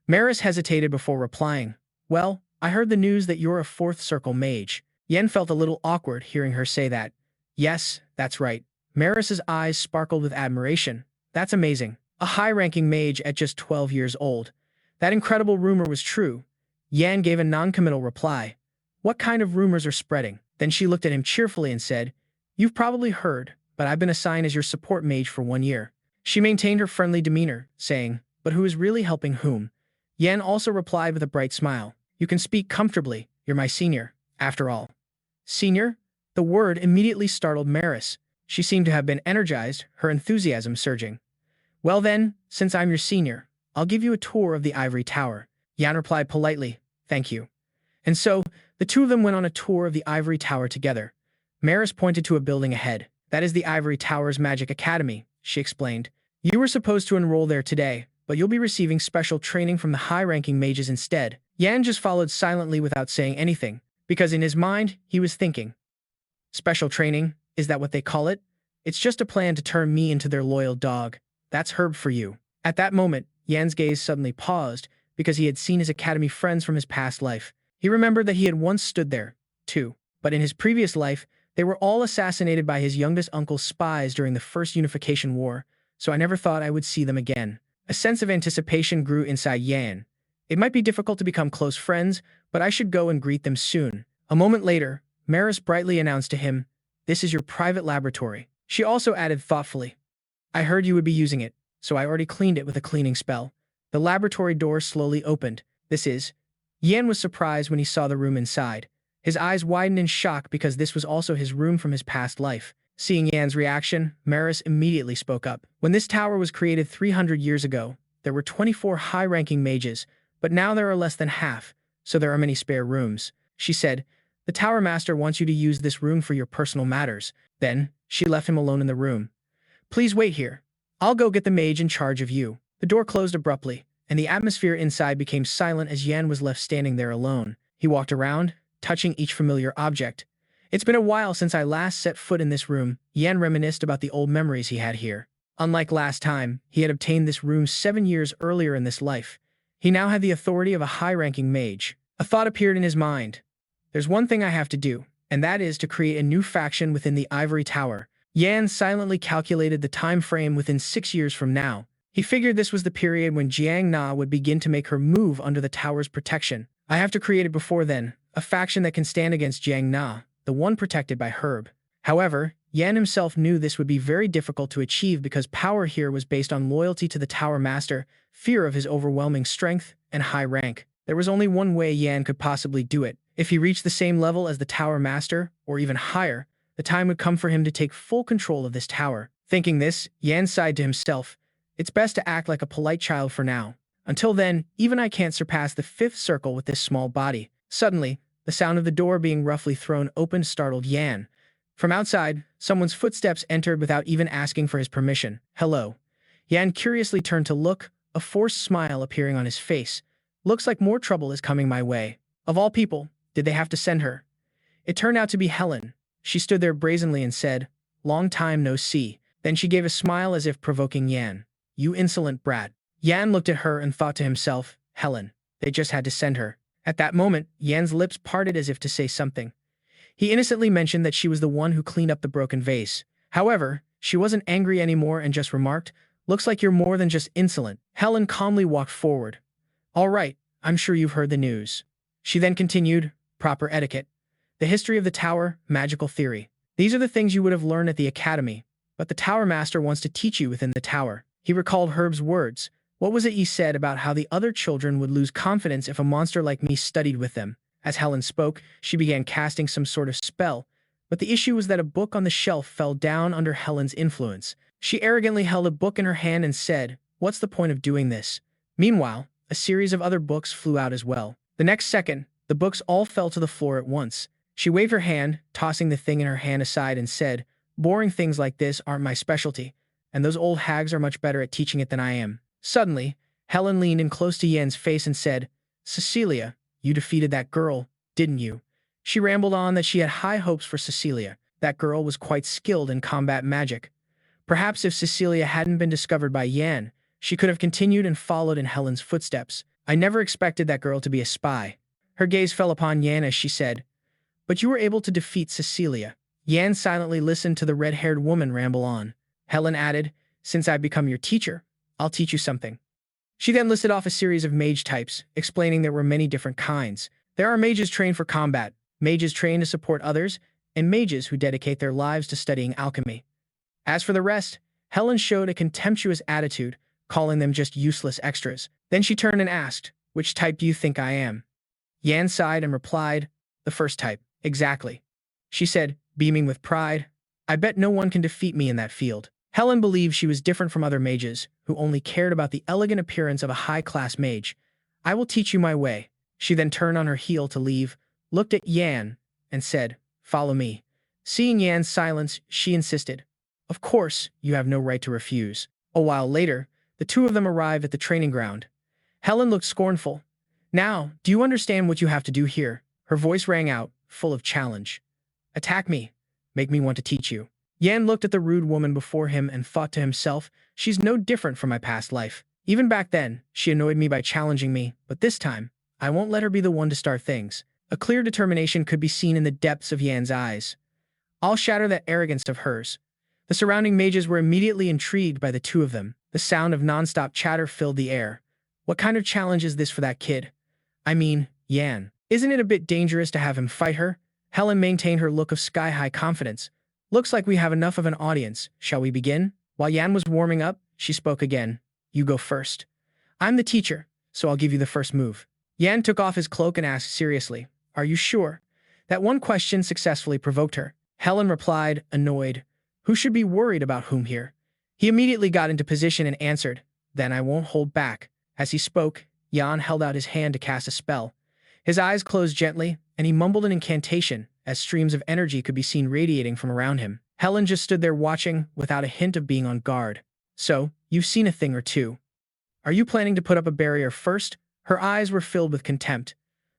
Maris hesitated before replying, well, I heard the news that you're a 4th circle mage. Yan felt a little awkward hearing her say that. Yes, that's right. Maris's eyes sparkled with admiration. That's amazing. A high-ranking mage at just 12 years old. That incredible rumor was true. Yan gave a non-committal reply. What kind of rumors are spreading? Then she looked at him cheerfully and said, you've probably heard, but I've been assigned as your support mage for 1 year. She maintained her friendly demeanor, saying, but who is really helping whom? Yan also replied with a bright smile. You can speak comfortably. You're my senior, after all. Senior? The word immediately startled Maris. She seemed to have been energized, her enthusiasm surging. Well then, since I'm your senior, I'll give you a tour of the ivory tower. Yan replied politely, thank you. And so, the two of them went on a tour of the ivory tower together. Maris pointed to a building ahead. That is the ivory tower's magic academy, she explained. You were supposed to enroll there today, but you'll be receiving special training from the high-ranking mages instead. Yan just followed silently without saying anything, because in his mind, he was thinking. Special training, is that what they call it? It's just a plan to turn me into their loyal dog. That's Herb for you. At that moment, Yan's gaze suddenly paused, because he had seen his academy friends from his past life. He remembered that he had once stood there, too. But in his previous life, they were all assassinated by his youngest uncle's spies during the First Unification War, so I never thought I would see them again. A sense of anticipation grew inside Yan. It might be difficult to become close friends, but I should go and greet them soon. A moment later, Maris brightly announced to him, this is your private laboratory. She also added thoughtfully, I heard you would be using it, so I already cleaned it with a cleaning spell. The laboratory door slowly opened. Yan was surprised when he saw the room inside. His eyes widened in shock because this was also his room from his past life. Seeing Yan's reaction, Maris immediately spoke up. When this tower was created 300 years ago, there were 24 high-ranking mages, but now there are less than half, so there are many spare rooms. She said, the Tower Master wants you to use this room for your personal matters. Then, she left him alone in the room. Please wait here. I'll go get the mage in charge of you. The door closed abruptly, and the atmosphere inside became silent as Yan was left standing there alone. He walked around, touching each familiar object. It's been a while since I last set foot in this room. Yan reminisced about the old memories he had here. Unlike last time, he had obtained this room 7 years earlier in this life. He now had the authority of a high-ranking mage. A thought appeared in his mind. There's one thing I have to do, and that is to create a new faction within the Ivory Tower. Yan silently calculated the time frame within 6 years from now. He figured this was the period when Jiang Na would begin to make her move under the tower's protection. I have to create it before then, a faction that can stand against Jiang Na, the one protected by Herb. However, Yan himself knew this would be very difficult to achieve because power here was based on loyalty to the Tower Master, fear of his overwhelming strength, and high rank. There was only one way Yan could possibly do it. If he reached the same level as the Tower Master, or even higher, the time would come for him to take full control of this tower. Thinking this, Yan sighed to himself, it's best to act like a polite child for now. Until then, even I can't surpass the 5th circle with this small body. Suddenly, the sound of the door being roughly thrown open startled Yan. From outside, someone's footsteps entered without even asking for his permission. Hello. Yan curiously turned to look, a forced smile appearing on his face. Looks like more trouble is coming my way. Of all people, did they have to send her? It turned out to be Helen. She stood there brazenly and said, "Long time no see." Then she gave a smile as if provoking Yan. "You insolent brat." Yan looked at her and thought to himself, Helen, they just had to send her. At that moment, Yan's lips parted as if to say something. He innocently mentioned that she was the one who cleaned up the broken vase. However, she wasn't angry anymore and just remarked, "Looks like you're more than just insolent." Helen calmly walked forward. "All right, I'm sure you've heard the news." She then continued, "Proper etiquette. The history of the tower, magical theory. These are the things you would have learned at the academy, but the tower master wants to teach you within the tower." He recalled Herb's words. "What was it ye said about how the other children would lose confidence if a monster like me studied with them?" As Helen spoke, she began casting some sort of spell, but the issue was that a book on the shelf fell down under Helen's influence. She arrogantly held a book in her hand and said, "What's the point of doing this?" Meanwhile, a series of other books flew out as well. The next second, the books all fell to the floor at once. She waved her hand, tossing the thing in her hand aside and said, "Boring things like this aren't my specialty, and those old hags are much better at teaching it than I am." Suddenly, Helen leaned in close to Yen's face and said, "Cecilia, you defeated that girl, didn't you?" She rambled on that she had high hopes for Cecilia. That girl was quite skilled in combat magic. Perhaps if Cecilia hadn't been discovered by Yan, she could have continued and followed in Helen's footsteps. "I never expected that girl to be a spy." Her gaze fell upon Yan as she said, "But you were able to defeat Cecilia." Yan silently listened to the red-haired woman ramble on. Helen added, "Since I've become your teacher, I'll teach you something." She then listed off a series of mage types, explaining there were many different kinds. There are mages trained for combat, mages trained to support others, and mages who dedicate their lives to studying alchemy. As for the rest, Helen showed a contemptuous attitude, calling them just useless extras. Then she turned and asked, "Which type do you think I am?" Yan sighed and replied, "The first type, exactly." She said, beaming with pride, "I bet no one can defeat me in that field." Helen believed she was different from other mages, who only cared about the elegant appearance of a high-class mage. "I will teach you my way." She then turned on her heel to leave, looked at Yan, and said, "Follow me." Seeing Yan's silence, she insisted, "Of course, you have no right to refuse." A while later, the two of them arrived at the training ground. Helen looked scornful. "Now, do you understand what you have to do here?" Her voice rang out, full of challenge. "Attack me. Make me want to teach you." Yan looked at the rude woman before him and thought to himself, "She's no different from my past life. Even back then, she annoyed me by challenging me, but this time, I won't let her be the one to start things." A clear determination could be seen in the depths of Yan's eyes. "I'll shatter that arrogance of hers." The surrounding mages were immediately intrigued by the two of them. The sound of nonstop chatter filled the air. "What kind of challenge is this for that kid? I mean, Yan. Isn't it a bit dangerous to have him fight her?" Helen maintained her look of sky-high confidence. "Looks like we have enough of an audience. Shall we begin?" While Yan was warming up, she spoke again. "You go first. I'm the teacher, so I'll give you the first move." Yan took off his cloak and asked seriously, "Are you sure?" That one question successfully provoked her. Helen replied, annoyed, "Who should be worried about whom here?" He immediately got into position and answered, "Then I won't hold back." As he spoke, Yan held out his hand to cast a spell. His eyes closed gently, and he mumbled an incantation, as streams of energy could be seen radiating from around him. Helen just stood there watching, without a hint of being on guard. "So, you've seen a thing or two. Are you planning to put up a barrier first?" Her eyes were filled with contempt.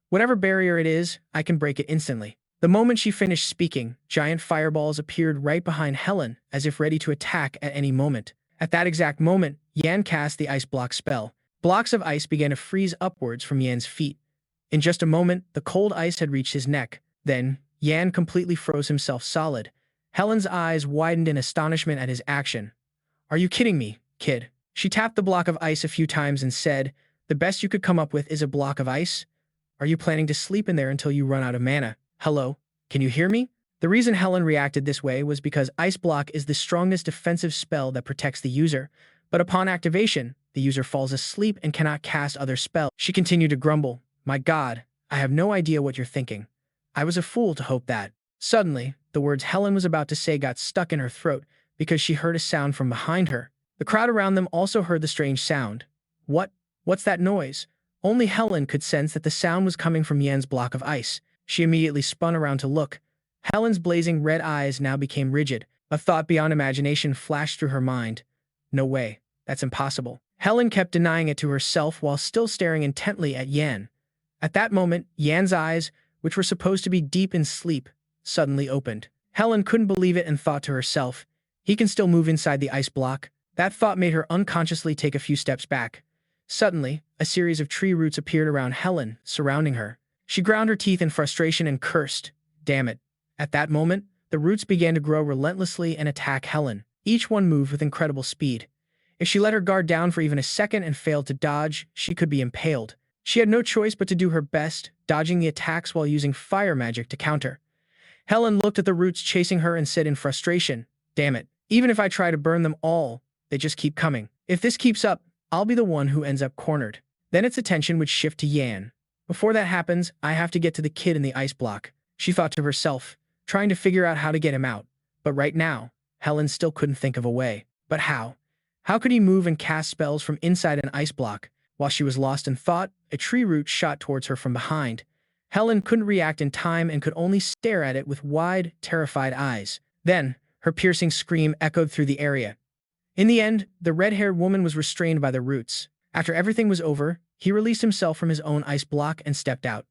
"Whatever barrier it is, I can break it instantly." The moment she finished speaking, giant fireballs appeared right behind Helen, as if ready to attack at any moment. At that exact moment, Yan cast the ice block spell. Blocks of ice began to freeze upwards from Yan's feet. In just a moment, the cold ice had reached his neck. Then, Yan completely froze himself solid. Helen's eyes widened in astonishment at his action. "Are you kidding me, kid?" She tapped the block of ice a few times and said, "The best you could come up with is a block of ice? Are you planning to sleep in there until you run out of mana? Hello? Can you hear me?" The reason Helen reacted this way was because Ice Block is the strongest defensive spell that protects the user, but upon activation, the user falls asleep and cannot cast other spells. She continued to grumble, "My God, I have no idea what you're thinking. I was a fool to hope that." Suddenly, the words Helen was about to say got stuck in her throat because she heard a sound from behind her. The crowd around them also heard the strange sound. What What's that noise? Only Helen could sense that the sound was coming from Yan's block of ice. She immediately spun around to look. Helen's blazing red eyes now became rigid. A thought beyond imagination flashed through her mind. No way. That's impossible. Helen kept denying it to herself while still staring intently at Yan. At that moment, Yan's eyes, which were supposed to be deep in sleep, suddenly opened. Helen couldn't believe it and thought to herself, he can still move inside the ice block. That thought made her unconsciously take a few steps back. Suddenly, a series of tree roots appeared around Helen, surrounding her. She ground her teeth in frustration and cursed. Damn it. At that moment, the roots began to grow relentlessly and attack Helen. Each one moved with incredible speed. If she let her guard down for even a second and failed to dodge, she could be impaled. She had no choice but to do her best, dodging the attacks while using fire magic to counter. Helen looked at the roots chasing her and said in frustration, damn it. Even if I try to burn them all, they just keep coming. If this keeps up, I'll be the one who ends up cornered. Then its attention would shift to Yan. Before that happens, I have to get to the kid in the ice block, she thought to herself, trying to figure out how to get him out. But right now, Helen still couldn't think of a way. But how? How could he move and cast spells from inside an ice block? While she was lost in thought, a tree root shot towards her from behind. Helen couldn't react in time and could only stare at it with wide, terrified eyes. Then, her piercing scream echoed through the area. In the end, the red-haired woman was restrained by the roots. After everything was over, he released himself from his own ice block and stepped out.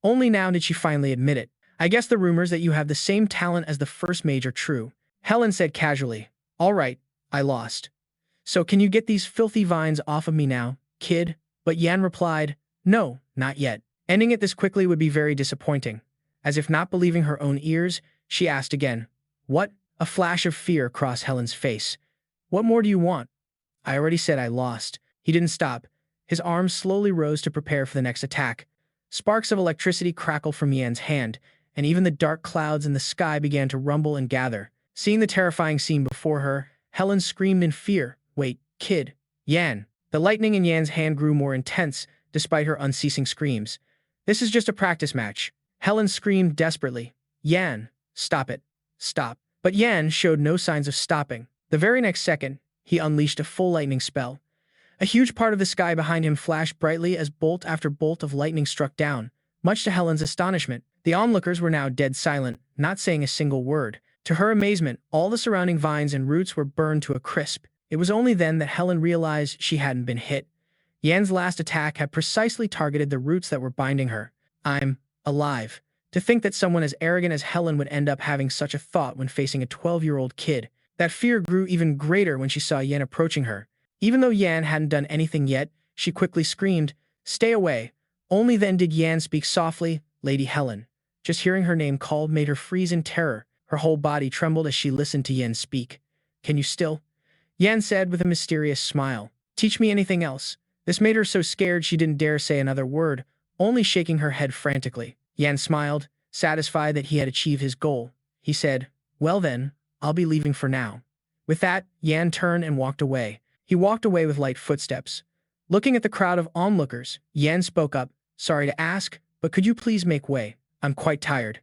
Only now did she finally admit it. I guess the rumors that you have the same talent as the first mage are true, Helen said casually. All right, I lost. So can you get these filthy vines off of me now, kid? But Yan replied, no, not yet. Ending it this quickly would be very disappointing. As if not believing her own ears, she asked again, what? A flash of fear crossed Helen's face. What more do you want? I already said I lost. He didn't stop. His arms slowly rose to prepare for the next attack. Sparks of electricity crackled from Yan's hand, and even the dark clouds in the sky began to rumble and gather. Seeing the terrifying scene before her, Helen screamed in fear. Wait, kid. Yan. The lightning in Yan's hand grew more intense, despite her unceasing screams. This is just a practice match. Helen screamed desperately. Yan, stop it. Stop. But Yan showed no signs of stopping. The very next second, he unleashed a full lightning spell. A huge part of the sky behind him flashed brightly as bolt after bolt of lightning struck down. Much to Helen's astonishment, the onlookers were now dead silent, not saying a single word. To her amazement, all the surrounding vines and roots were burned to a crisp. It was only then that Helen realized she hadn't been hit. Yan's last attack had precisely targeted the roots that were binding her. I'm alive. To think that someone as arrogant as Helen would end up having such a thought when facing a 12-year-old kid. That fear grew even greater when she saw Yan approaching her. Even though Yan hadn't done anything yet, she quickly screamed, stay away. Only then did Yan speak softly, Lady Helen. Just hearing her name called made her freeze in terror. Her whole body trembled as she listened to Yan speak. Can you still? Yan said with a mysterious smile. Teach me anything else. This made her so scared she didn't dare say another word, only shaking her head frantically. Yan smiled, satisfied that he had achieved his goal. He said, well then, I'll be leaving for now. With that, Yan turned and walked away. He walked away with light footsteps. Looking at the crowd of onlookers, Yan spoke up, sorry to ask, but could you please make way? I'm quite tired.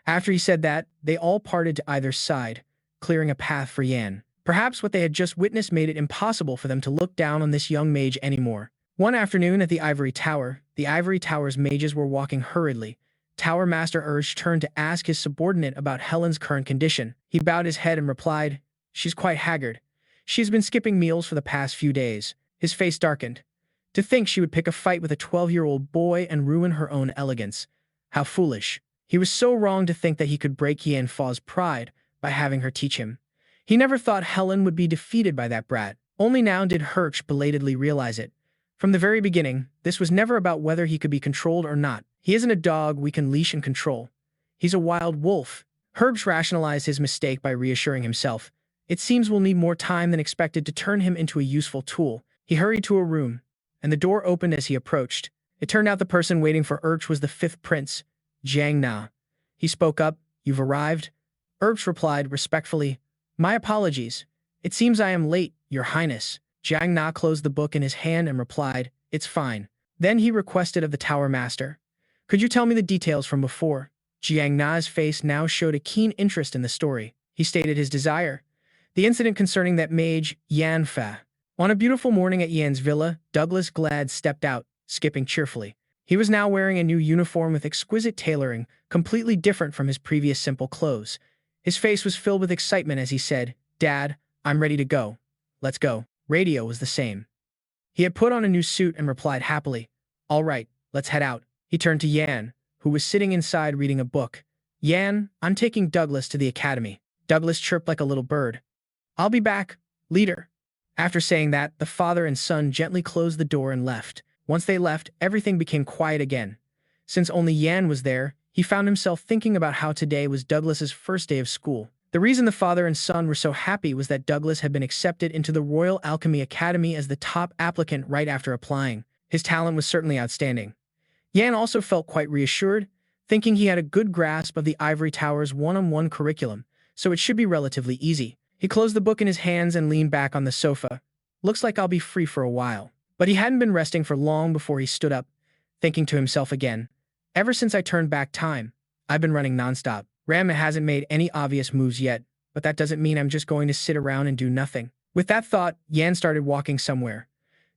After he said that, they all parted to either side, clearing a path for Yan. Perhaps what they had just witnessed made it impossible for them to look down on this young mage anymore. One afternoon at the Ivory Tower's mages were walking hurriedly. Tower Master Urge turned to ask his subordinate about Helen's current condition. He bowed his head and replied, she's quite haggard. She's been skipping meals for the past few days. His face darkened. To think she would pick a fight with a 12-year-old boy and ruin her own elegance. How foolish. He was so wrong to think that he could break Yan Fa's pride by having her teach him. He never thought Helen would be defeated by that brat. Only now did Hirsch belatedly realize it. From the very beginning, this was never about whether he could be controlled or not. He isn't a dog we can leash and control. He's a wild wolf. Herbs rationalized his mistake by reassuring himself. It seems we'll need more time than expected to turn him into a useful tool. He hurried to a room, and the door opened as he approached. It turned out the person waiting for Urch was the fifth prince, Jiang Na. He spoke up, you've arrived? Urch replied respectfully, my apologies. It seems I am late, your highness. Jiang Na closed the book in his hand and replied, it's fine. Then he requested of the tower master, could you tell me the details from before? Jiang Na's face now showed a keen interest in the story. He stated his desire. The incident concerning that mage, Yan Fa. On a beautiful morning at Yan's villa, Douglas Glad stepped out, skipping cheerfully. He was now wearing a new uniform with exquisite tailoring, completely different from his previous simple clothes. His face was filled with excitement as he said, "Dad, I'm ready to go. Let's go." Radio was the same. He had put on a new suit and replied happily, "All right, let's head out." He turned to Yan, who was sitting inside reading a book. "Yan, I'm taking Douglas to the academy." Douglas chirped like a little bird. "I'll be back, leader." After saying that, the father and son gently closed the door and left. Once they left, everything became quiet again. Since only Yan was there, he found himself thinking about how today was Douglas's first day of school. The reason the father and son were so happy was that Douglas had been accepted into the Royal Alchemy Academy as the top applicant right after applying. His talent was certainly outstanding. Yan also felt quite reassured, thinking he had a good grasp of the Ivory Tower's one-on-one curriculum, so it should be relatively easy. He closed the book in his hands and leaned back on the sofa. "Looks like I'll be free for a while." But he hadn't been resting for long before he stood up, thinking to himself again, "Ever since I turned back time, I've been running nonstop. Ram hasn't made any obvious moves yet, but that doesn't mean I'm just going to sit around and do nothing." With that thought, Yan started walking somewhere.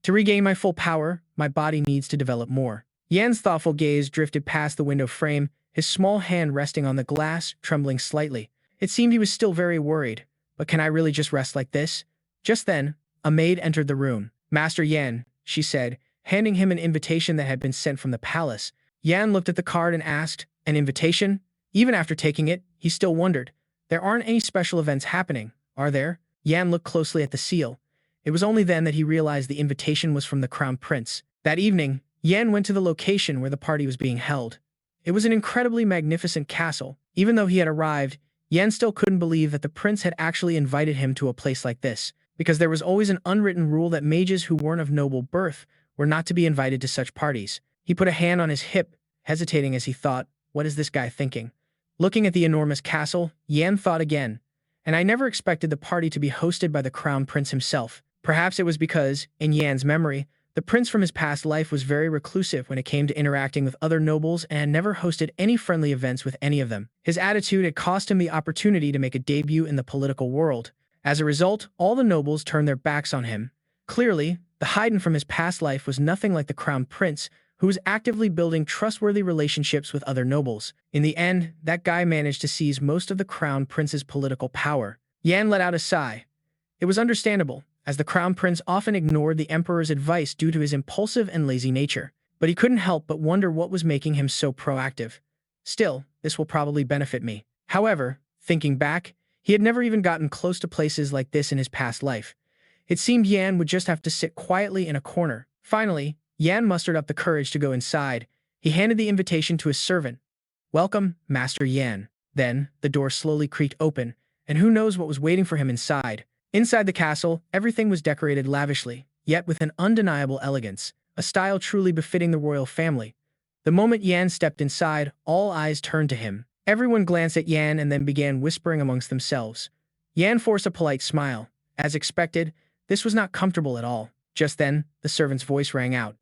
"To regain my full power, my body needs to develop more." Yan's thoughtful gaze drifted past the window frame, his small hand resting on the glass, trembling slightly. It seemed he was still very worried. But can I really just rest like this? Just then, a maid entered the room. "Master Yan," she said, handing him an invitation that had been sent from the palace. Yan looked at the card and asked, "An invitation?" Even after taking it, he still wondered. "There aren't any special events happening, are there?" Yan looked closely at the seal. It was only then that he realized the invitation was from the Crown Prince. That evening, Yan went to the location where the party was being held. It was an incredibly magnificent castle. Even though he had arrived, Yan still couldn't believe that the prince had actually invited him to a place like this, because there was always an unwritten rule that mages who weren't of noble birth were not to be invited to such parties. He put a hand on his hip, hesitating as he thought, what is this guy thinking? Looking at the enormous castle, Yan thought again, and I never expected the party to be hosted by the crown prince himself. Perhaps it was because, in Yan's memory, the prince from his past life was very reclusive when it came to interacting with other nobles and had never hosted any friendly events with any of them. His attitude had cost him the opportunity to make a debut in the political world. As a result, all the nobles turned their backs on him. Clearly, the Haydn from his past life was nothing like the crown prince, who was actively building trustworthy relationships with other nobles. In the end, that guy managed to seize most of the crown prince's political power. Yan let out a sigh. It was understandable, as the crown prince often ignored the emperor's advice due to his impulsive and lazy nature. But he couldn't help but wonder what was making him so proactive. Still, this will probably benefit me. However, thinking back, he had never even gotten close to places like this in his past life. It seemed Yan would just have to sit quietly in a corner. Finally, Yan mustered up the courage to go inside. He handed the invitation to his servant. "Welcome, Master Yan." Then, the door slowly creaked open, and who knows what was waiting for him inside. Inside the castle, everything was decorated lavishly, yet with an undeniable elegance, a style truly befitting the royal family. The moment Yan stepped inside, all eyes turned to him. Everyone glanced at Yan and then began whispering amongst themselves. Yan forced a polite smile. As expected, this was not comfortable at all. Just then, the servant's voice rang out.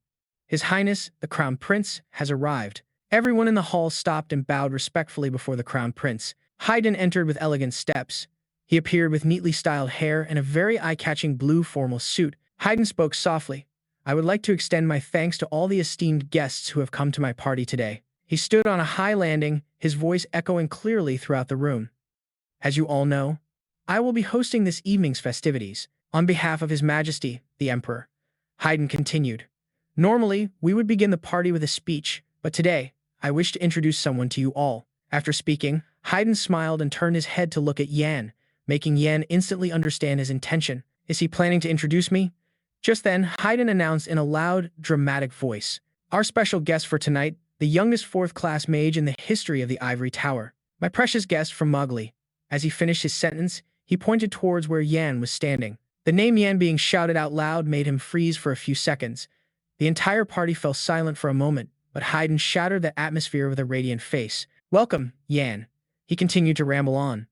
"His Highness, the Crown Prince, has arrived." Everyone in the hall stopped and bowed respectfully before the Crown Prince. Haydn entered with elegant steps. He appeared with neatly styled hair and a very eye-catching blue formal suit. Haydn spoke softly. "I would like to extend my thanks to all the esteemed guests who have come to my party today." He stood on a high landing, his voice echoing clearly throughout the room. "As you all know, I will be hosting this evening's festivities on behalf of His Majesty, the Emperor." Haydn continued. "Normally, we would begin the party with a speech, but today, I wish to introduce someone to you all." After speaking, Haydn smiled and turned his head to look at Yan, making Yan instantly understand his intention. "Is he planning to introduce me?" Just then, Haydn announced in a loud, dramatic voice, "Our special guest for tonight, the youngest fourth-class mage in the history of the Ivory Tower, my precious guest from Mowgli." As he finished his sentence, he pointed towards where Yan was standing. The name Yan being shouted out loud made him freeze for a few seconds. The entire party fell silent for a moment, but Haydn shattered the atmosphere with a radiant face. "Welcome, Yan." He continued to ramble on.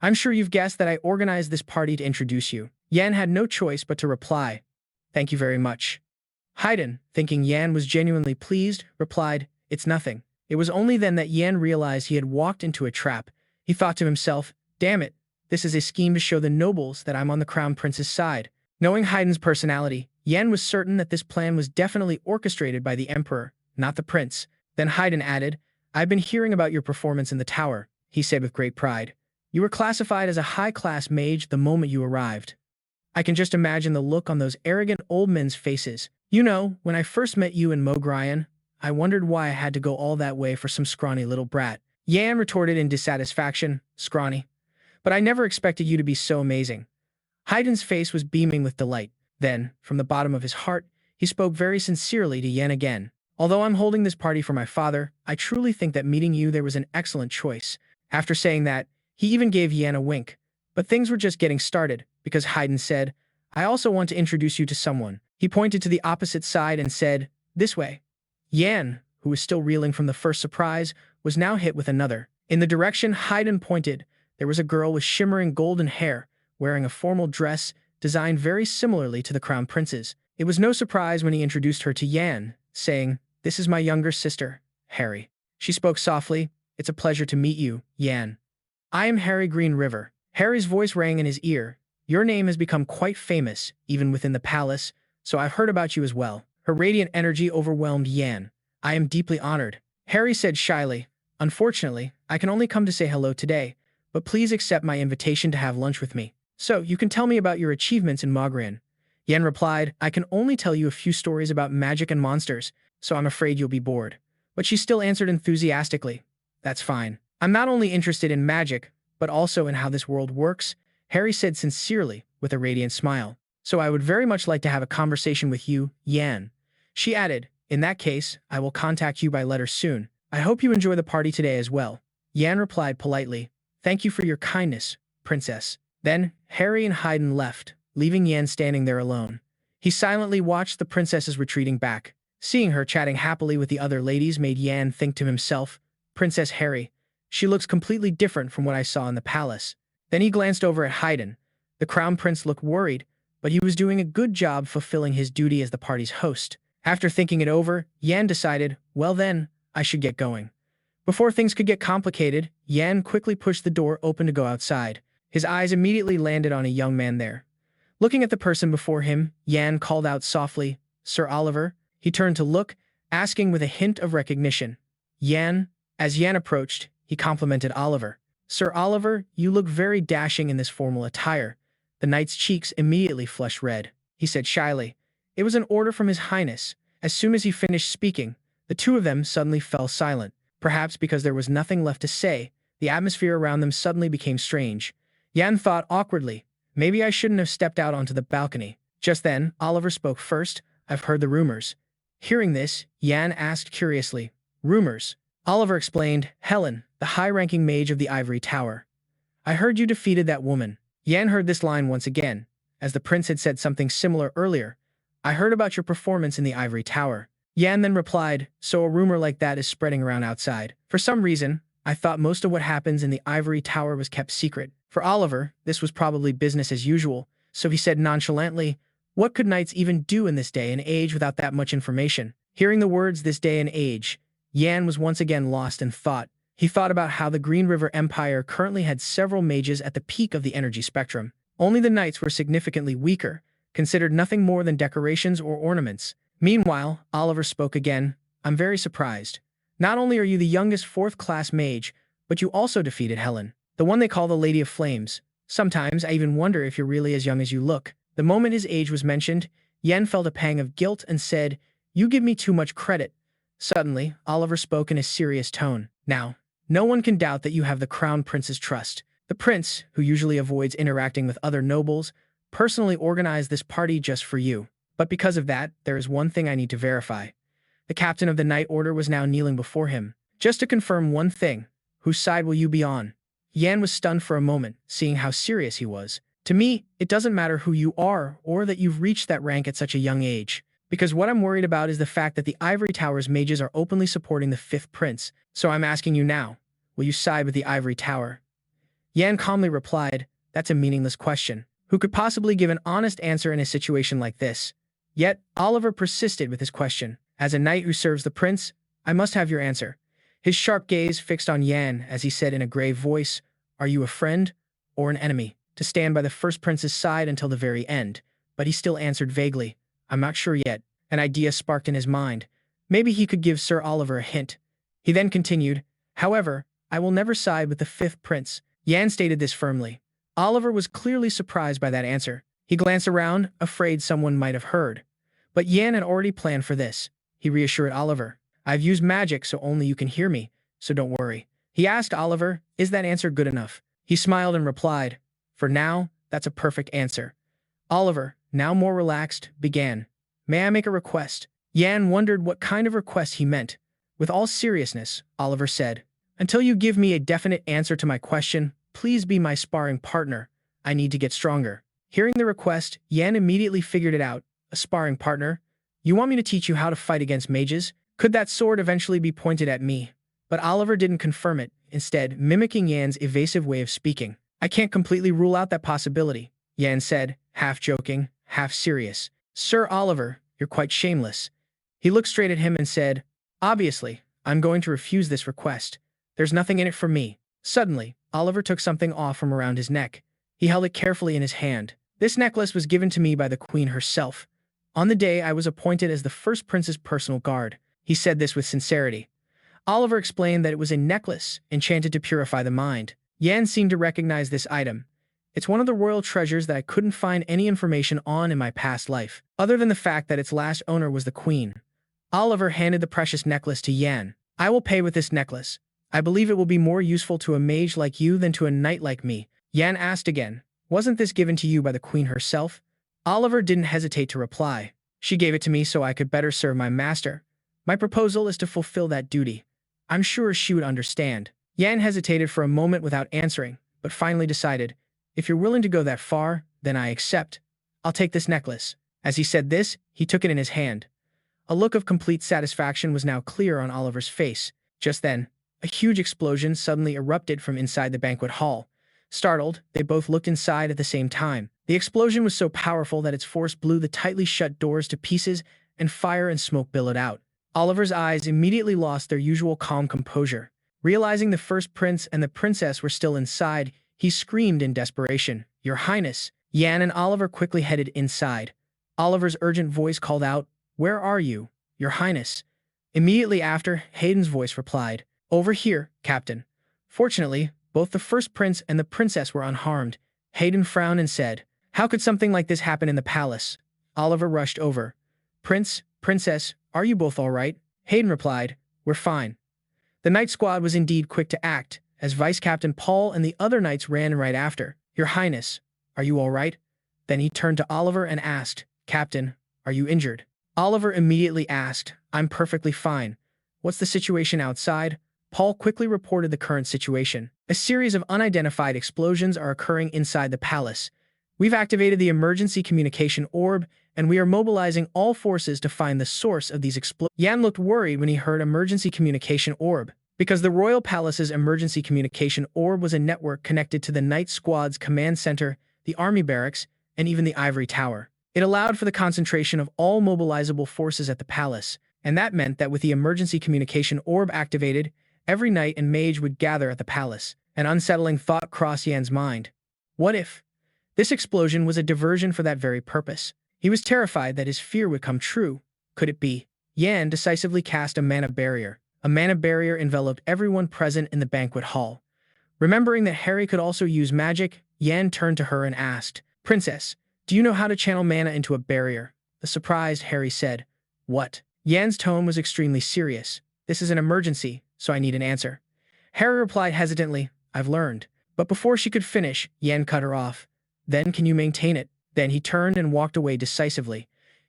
"I'm sure you've guessed that I organized this party to introduce you." Yan had no choice but to reply, "Thank you very much." Haydn, thinking Yan was genuinely pleased, replied, "It's nothing." It was only then that Yan realized he had walked into a trap. He thought to himself, "Damn it, this is a scheme to show the nobles that I'm on the crown prince's side." Knowing Haydn's personality, Yan was certain that this plan was definitely orchestrated by the Emperor, not the prince. Then Haydn added, "I've been hearing about your performance in the tower," he said with great pride. "You were classified as a high-class mage the moment you arrived. I can just imagine the look on those arrogant old men's faces. You know, when I first met you in Mogrian, I wondered why I had to go all that way for some scrawny little brat." Yan retorted in dissatisfaction, "Scrawny. But I never expected you to be so amazing." Haydn's face was beaming with delight. Then, from the bottom of his heart, he spoke very sincerely to Yan again. "Although I'm holding this party for my father, I truly think that meeting you there was an excellent choice." After saying that, he even gave Yan a wink. But things were just getting started, because Haydn said, "I also want to introduce you to someone." He pointed to the opposite side and said, "This way." Yan, who was still reeling from the first surprise, was now hit with another. In the direction Haydn pointed, there was a girl with shimmering golden hair, wearing a formal dress designed very similarly to the crown prince's. It was no surprise when he introduced her to Yan, saying, "This is my younger sister, Harry." She spoke softly, "It's a pleasure to meet you, Yan. I am Harry Green River." Harry's voice rang in his ear. "Your name has become quite famous, even within the palace, so I've heard about you as well." Her radiant energy overwhelmed Yan. "I am deeply honored," Harry said shyly. "Unfortunately, I can only come to say hello today, but please accept my invitation to have lunch with me. So, you can tell me about your achievements in Mogrian." Yan replied, "I can only tell you a few stories about magic and monsters, so I'm afraid you'll be bored." But she still answered enthusiastically, "That's fine. I'm not only interested in magic, but also in how this world works," Harry said sincerely, with a radiant smile. "So I would very much like to have a conversation with you, Yan." She added, "In that case, I will contact you by letter soon. I hope you enjoy the party today as well." Yan replied politely, "Thank you for your kindness, princess." Then, Harry and Haydn left, leaving Yan standing there alone. He silently watched the princesses retreating back. Seeing her chatting happily with the other ladies made Yan think to himself, "Princess Harry, she looks completely different from what I saw in the palace." Then he glanced over at Haydn. The crown prince looked worried, but he was doing a good job fulfilling his duty as the party's host. After thinking it over, Yan decided, "Well then, I should get going." Before things could get complicated, Yan quickly pushed the door open to go outside. His eyes immediately landed on a young man there. Looking at the person before him, Yan called out softly, "Sir Oliver." He turned to look, asking with a hint of recognition, "Yan?" As Yan approached, he complimented Oliver. "Sir Oliver, you look very dashing in this formal attire." The knight's cheeks immediately flushed red. He said shyly, "It was an order from His Highness." As soon as he finished speaking, the two of them suddenly fell silent. Perhaps because there was nothing left to say, the atmosphere around them suddenly became strange. Yan thought awkwardly, "Maybe I shouldn't have stepped out onto the balcony." Just then, Oliver spoke first, "I've heard the rumors." Hearing this, Yan asked curiously, "Rumors?" Oliver explained, "Helen, the high-ranking mage of the Ivory Tower. I heard you defeated that woman." Yan heard this line once again, as the prince had said something similar earlier. "I heard about your performance in the Ivory Tower." Yan then replied, "So a rumor like that is spreading around outside. For some reason, I thought most of what happens in the Ivory Tower was kept secret." For Oliver, this was probably business as usual, so he said nonchalantly, "What could knights even do in this day and age without that much information?" Hearing the words "this day and age," Yan was once again lost in thought. He thought about how the Green River Empire currently had several mages at the peak of the energy spectrum. Only the knights were significantly weaker, considered nothing more than decorations or ornaments. Meanwhile, Oliver spoke again, "I'm very surprised. Not only are you the youngest fourth-class mage, but you also defeated Helen, the one they call the Lady of Flames. Sometimes I even wonder if you're really as young as you look." The moment his age was mentioned, Yan felt a pang of guilt and said, "You give me too much credit." Suddenly, Oliver spoke in a serious tone. "Now, no one can doubt that you have the Crown Prince's trust." The prince, who usually avoids interacting with other nobles, personally organized this party just for you. But because of that, there is one thing I need to verify. The captain of the Knight Order was now kneeling before him. "Just to confirm one thing, whose side will you be on?" Yan was stunned for a moment, seeing how serious he was. "To me, it doesn't matter who you are or that you've reached that rank at such a young age. Because what I'm worried about is the fact that the Ivory Tower's mages are openly supporting the Fifth Prince. So I'm asking you now, will you side with the Ivory Tower?" Yan calmly replied, "That's a meaningless question. Who could possibly give an honest answer in a situation like this?" Yet, Oliver persisted with his question. "As a knight who serves the prince, I must have your answer." His sharp gaze fixed on Yan as he said in a grave voice, "Are you a friend or an enemy? To stand by the first prince's side until the very end?" but he still answered vaguely, "I'm not sure yet." An idea sparked in his mind. Maybe he could give Sir Oliver a hint. He then continued, "However, I will never side with the fifth prince." Yan stated this firmly. Oliver was clearly surprised by that answer. He glanced around, afraid someone might have heard. But Yan had already planned for this. He reassured Oliver, "I've used magic so only you can hear me, so don't worry." He asked Oliver, "Is that answer good enough?" He smiled and replied, "For now, that's a perfect answer." Oliver, now more relaxed, began, "May I make a request?" Yan wondered what kind of request he meant. With all seriousness, Oliver said, "Until you give me a definite answer to my question, please be my sparring partner. I need to get stronger." Hearing the request, Yan immediately figured it out. A sparring partner? You want me to teach you how to fight against mages? Could that sword eventually be pointed at me? But Oliver didn't confirm it, instead mimicking Yan's evasive way of speaking. "I can't completely rule out that possibility," Yan said, half joking, half serious. "Sir Oliver, you're quite shameless." He looked straight at him and said, "Obviously, I'm going to refuse this request. There's nothing in it for me." Suddenly, Oliver took something off from around his neck. He held it carefully in his hand. "This necklace was given to me by the queen herself, on the day I was appointed as the first prince's personal guard." He said this with sincerity. Oliver explained that it was a necklace enchanted to purify the mind. Yan seemed to recognize this item. "It's one of the royal treasures that I couldn't find any information on in my past life, other than the fact that its last owner was the queen." Oliver handed the precious necklace to Yan. "I will pay with this necklace. I believe it will be more useful to a mage like you than to a knight like me." Yan asked again, "Wasn't this given to you by the queen herself?" Oliver didn't hesitate to reply. "She gave it to me so I could better serve my master. My proposal is to fulfill that duty. I'm sure she would understand." Yan hesitated for a moment without answering, but finally decided, "If you're willing to go that far, then I accept. I'll take this necklace." As he said this, he took it in his hand. A look of complete satisfaction was now clear on Oliver's face. Just then, a huge explosion suddenly erupted from inside the banquet hall. Startled, they both looked inside at the same time. The explosion was so powerful that its force blew the tightly shut doors to pieces, and fire and smoke billowed out. Oliver's eyes immediately lost their usual calm composure. Realizing the first prince and the princess were still inside, he screamed in desperation, "Your Highness!" Yan and Oliver quickly headed inside. Oliver's urgent voice called out, "Where are you, Your Highness?" Immediately after, Hayden's voice replied, "Over here, Captain." Fortunately, both the first prince and the princess were unharmed. Hayden frowned and said, "How could something like this happen in the palace?" Oliver rushed over. "Prince, Princess, are you both all right?" Hayden replied, "We're fine." The knight squad was indeed quick to act, as Vice Captain Paul and the other knights ran right after. "Your Highness, are you all right?" Then he turned to Oliver and asked, "Captain, are you injured?" Oliver immediately asked, "I'm perfectly fine. What's the situation outside?" Paul quickly reported the current situation. "A series of unidentified explosions are occurring inside the palace. We've activated the emergency communication orb, and we are mobilizing all forces to find the source of these explosions." Yan looked worried when he heard emergency communication orb, because the royal palace's emergency communication orb was a network connected to the knight squad's command center, the army barracks, and even the ivory tower. It allowed for the concentration of all mobilizable forces at the palace, and that meant that with the emergency communication orb activated, every knight and mage would gather at the palace. An unsettling thought crossed Yan's mind. What if this explosion was a diversion for that very purpose? He was terrified that his fear would come true. Could it be? Yan decisively cast a mana barrier. A mana barrier enveloped everyone present in the banquet hall. Remembering that Harry could also use magic, Yan turned to her and asked, "Princess, do you know how to channel mana into a barrier?" The surprised Harry said, "What?" Yan's tone was extremely serious. "This is an emergency, so I need an answer." Harry replied hesitantly, "I've learned." But before she could finish, Yan cut her off. "Then can you maintain it?" Then he turned and walked away decisively.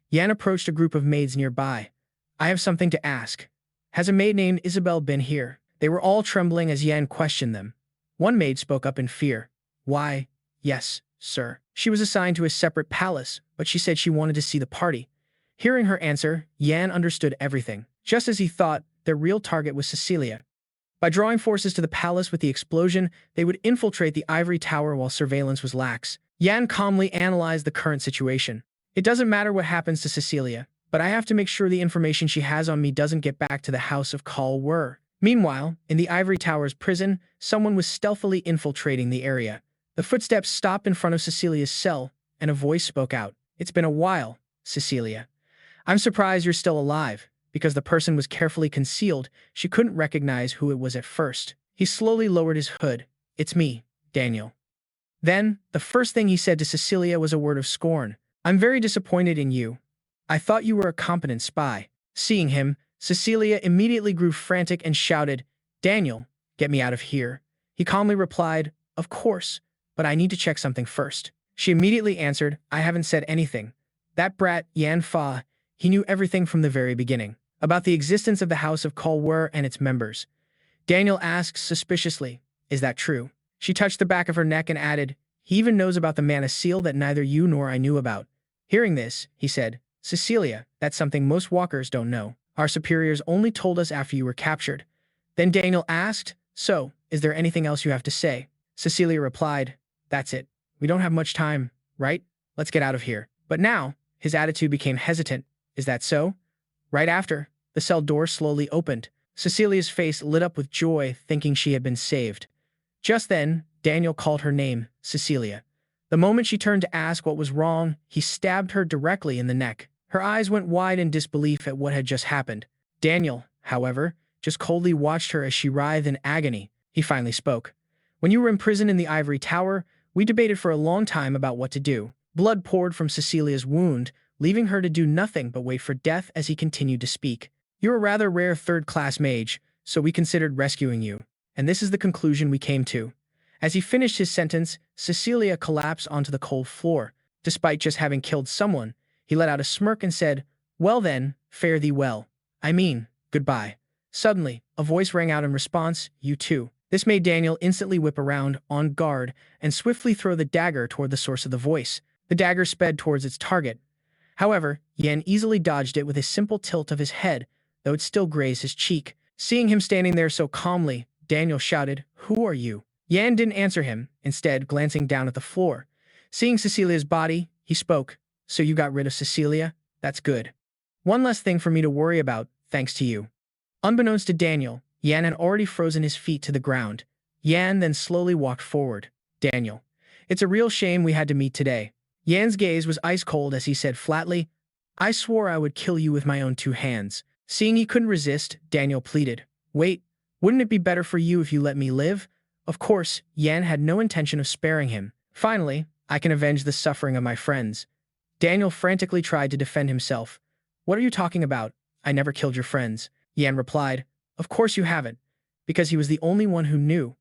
Yan approached a group of maids nearby. "I have something to ask. Has a maid named Isabel been here?" They were all trembling as Yan questioned them. One maid spoke up in fear. "Why, yes, sir. She was assigned to a separate palace, but she said she wanted to see the party." Hearing her answer, Yan understood everything. Just as he thought, their real target was Cecilia. By drawing forces to the palace with the explosion, they would infiltrate the ivory tower while surveillance was lax. Yan calmly analyzed the current situation. "It doesn't matter what happens to Cecilia, but I have to make sure the information she has on me doesn't get back to the House of Kal Wur." Meanwhile, in the ivory tower's prison, someone was stealthily infiltrating the area. The footsteps stopped in front of Cecilia's cell, and a voice spoke out. It's been a while, Cecilia. I'm surprised you're still alive. Because the person was carefully concealed, she couldn't recognize who it was at first. He slowly lowered his hood. It's me, Daniel. Then, the first thing he said to Cecilia was a word of scorn. I'm very disappointed in you. I thought you were a competent spy. Seeing him, Cecilia immediately grew frantic and shouted, Daniel, get me out of here. He calmly replied, Of course, but I need to check something first. She immediately answered, I haven't said anything. That brat, Yan Fa, he knew everything from the very beginning. About the existence of the House of Kulwer and its members. Daniel asks suspiciously, Is that true? She touched the back of her neck and added, He even knows about the mana seal that neither you nor I knew about. Hearing this, he said, Cecilia, that's something most walkers don't know. Our superiors only told us after you were captured. Then Daniel asked, So, is there anything else you have to say? Cecilia replied, That's it. We don't have much time, right? Let's get out of here. But now, his attitude became hesitant. Is that so? Right after, the cell door slowly opened. Cecilia's face lit up with joy, thinking she had been saved. Just then, Daniel called her name, Cecilia. The moment she turned to ask what was wrong, he stabbed her directly in the neck. Her eyes went wide in disbelief at what had just happened. Daniel, however, just coldly watched her as she writhed in agony. He finally spoke. When you were imprisoned in the ivory tower, we debated for a long time about what to do. Blood poured from Cecilia's wound, leaving her to do nothing but wait for death as he continued to speak. You're a rather rare third-class mage, so we considered rescuing you. And this is the conclusion we came to. As he finished his sentence, Cecilia collapsed onto the cold floor. Despite just having killed someone, he let out a smirk and said, Well then, fare thee well. I mean, goodbye. Suddenly, a voice rang out in response, You too. This made Daniel instantly whip around, on guard, and swiftly throw the dagger toward the source of the voice. The dagger sped towards its target. However, Yan easily dodged it with a simple tilt of his head, though it still grazed his cheek. Seeing him standing there so calmly, Daniel shouted, Who are you? Yan didn't answer him, instead glancing down at the floor. Seeing Cecilia's body, he spoke, So you got rid of Cecilia? That's good. One less thing for me to worry about, thanks to you. Unbeknownst to Daniel, Yan had already frozen his feet to the ground. Yan then slowly walked forward. Daniel, it's a real shame we had to meet today. Yan's gaze was ice cold as he said flatly, I swore I would kill you with my own 2 hands. Seeing he couldn't resist, Daniel pleaded, Wait, wouldn't it be better for you if you let me live? Of course, Yan had no intention of sparing him. Finally, I can avenge the suffering of my friends. Daniel frantically tried to defend himself. What are you talking about? I never killed your friends. Yan replied, Of course you haven't, because he was the only one who knew.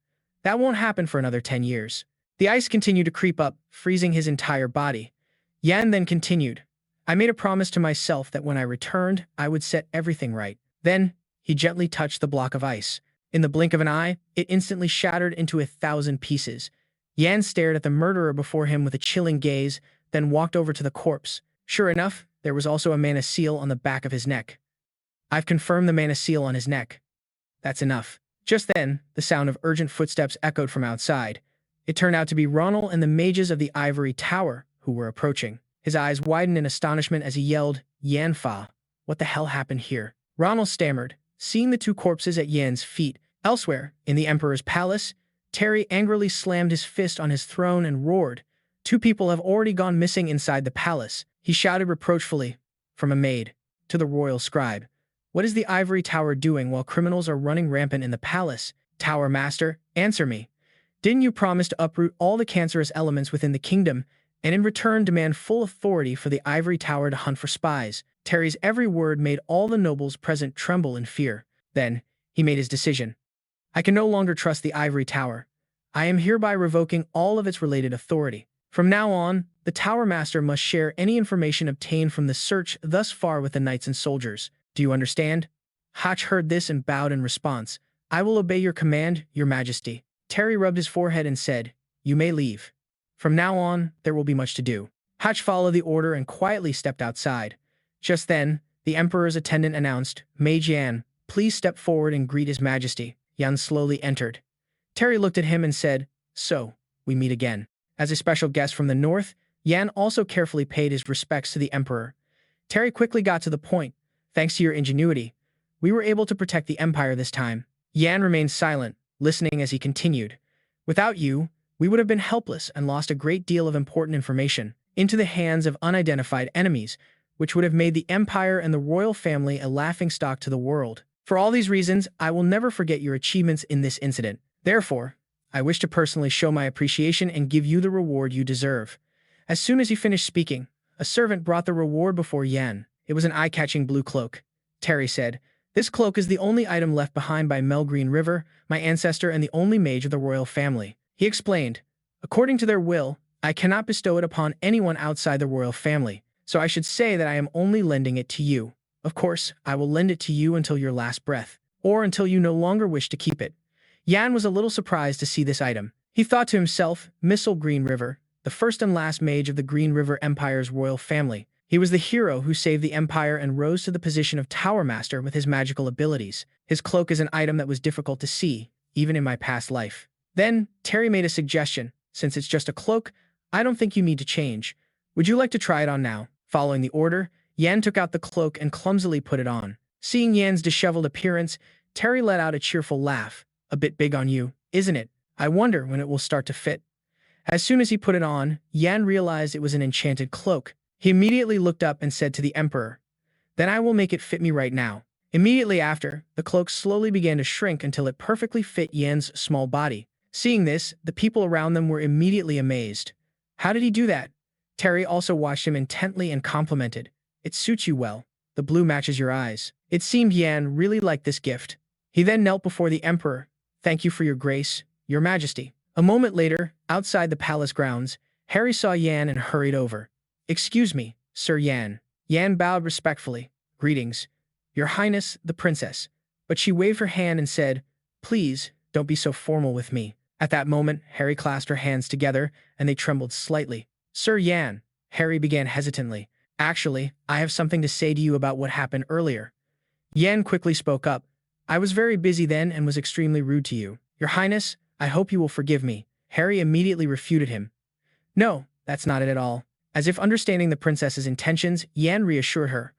That won't happen for another 10 years. The ice continued to creep up, freezing his entire body. Yan then continued, I made a promise to myself that when I returned, I would set everything right. Then, he gently touched the block of ice. In the blink of an eye, it instantly shattered into 1,000 pieces. Yan stared at the murderer before him with a chilling gaze, then walked over to the corpse. Sure enough, there was also a mana seal on the back of his neck. I've confirmed the mana seal on his neck. That's enough. Just then, the sound of urgent footsteps echoed from outside. It turned out to be Ronald and the mages of the ivory tower who were approaching. His eyes widened in astonishment as he yelled, Yan Fa, what the hell happened here? Ronald stammered, seeing the 2 corpses at Yan's feet. Elsewhere, in the Emperor's palace, Terry angrily slammed his fist on his throne and roared. 2 people have already gone missing inside the palace. He shouted reproachfully, from a maid, to the royal scribe. What is the ivory tower doing while criminals are running rampant in the palace? Tower Master, answer me. Didn't you promise to uproot all the cancerous elements within the kingdom, and in return demand full authority for the ivory tower to hunt for spies? Terry's every word made all the nobles present tremble in fear. Then, he made his decision. I can no longer trust the ivory tower. I am hereby revoking all of its related authority. From now on, the Tower Master must share any information obtained from the search thus far with the knights and soldiers. Do you understand? Hotch heard this and bowed in response. I will obey your command, your majesty. Terry rubbed his forehead and said, You may leave. From now on, there will be much to do. Hotch followed the order and quietly stepped outside. Just then, the Emperor's attendant announced, Mage Yan, please step forward and greet his majesty. Yan slowly entered. Terry looked at him and said, So, we meet again. As a special guest from the north, Yan also carefully paid his respects to the Emperor. Terry quickly got to the point. Thanks to your ingenuity, we were able to protect the Empire this time. Yan remained silent, listening as he continued. Without you, we would have been helpless and lost a great deal of important information. into the hands of unidentified enemies, which would have made the empire and the royal family a laughingstock to the world. For all these reasons, I will never forget your achievements in this incident. Therefore, I wish to personally show my appreciation and give you the reward you deserve." As soon as he finished speaking, a servant brought the reward before Yan. It was an eye-catching blue cloak. Terry said, "This cloak is the only item left behind by Mel Green River, my ancestor and the only mage of the royal family." He explained, "According to their will, I cannot bestow it upon anyone outside the royal family, so I should say that I am only lending it to you. Of course, I will lend it to you until your last breath, or until you no longer wish to keep it." Yan was a little surprised to see this item. He thought to himself, Missile Green River, the first and last mage of the Green River Empire's royal family. He was the hero who saved the empire and rose to the position of Tower Master with his magical abilities. His cloak is an item that was difficult to see, even in my past life. Then, Terry made a suggestion. "Since it's just a cloak, I don't think you need to change. Would you like to try it on now?" Following the order, Yan took out the cloak and clumsily put it on. Seeing Yan's disheveled appearance, Terry let out a cheerful laugh. "A bit big on you, isn't it? I wonder when it will start to fit." As soon as he put it on, Yan realized it was an enchanted cloak. He immediately looked up and said to the emperor, "Then I will make it fit me right now." Immediately after, the cloak slowly began to shrink until it perfectly fit Yan's small body. Seeing this, the people around them were immediately amazed. "How did he do that?" Terry also watched him intently and complimented, "It suits you well. The blue matches your eyes." It seemed Yan really liked this gift. He then knelt before the emperor. "Thank you for your grace, your majesty." A moment later, outside the palace grounds, Harry saw Yan and hurried over. "Excuse me, Sir Yan." Yan bowed respectfully. "Greetings, Your Highness, the princess." But she waved her hand and said, "Please, don't be so formal with me." At that moment, Harry clasped her hands together, and they trembled slightly. "Sir Yan," Harry began hesitantly, "actually, I have something to say to you about what happened earlier." Yan quickly spoke up. "I was very busy then and was extremely rude to you. Your Highness, I hope you will forgive me." Harry immediately refuted him. "No, that's not it at all." As if understanding the princess's intentions, Yan reassured her.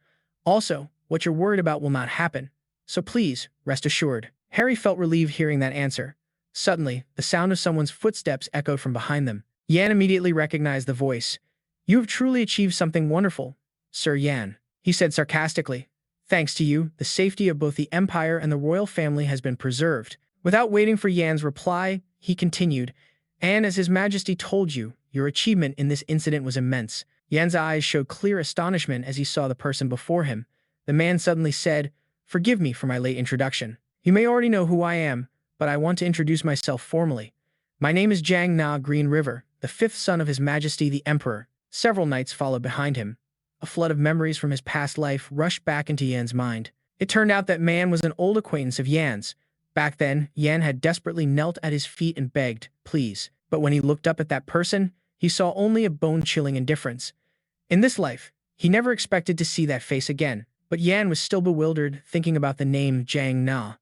"Also, what you're worried about will not happen. So please, rest assured." Harry felt relieved hearing that answer. Suddenly, the sound of someone's footsteps echoed from behind them. Yan immediately recognized the voice. "You have truly achieved something wonderful, Sir Yan," he said sarcastically. "Thanks to you, the safety of both the Empire and the royal family has been preserved." Without waiting for Yan's reply, he continued, "And as His Majesty told you, your achievement in this incident was immense." Yan's eyes showed clear astonishment as he saw the person before him. The man suddenly said, "Forgive me for my late introduction. You may already know who I am, but I want to introduce myself formally. My name is Jiang Na Green River, the fifth son of His Majesty the Emperor." Several knights followed behind him. A flood of memories from his past life rushed back into Yan's mind. It turned out that man was an old acquaintance of Yan's. Back then, Yan had desperately knelt at his feet and begged, "Please." But when he looked up at that person, he saw only a bone-chilling indifference. In this life, he never expected to see that face again. But Yan was still bewildered, thinking about the name Jiang Na.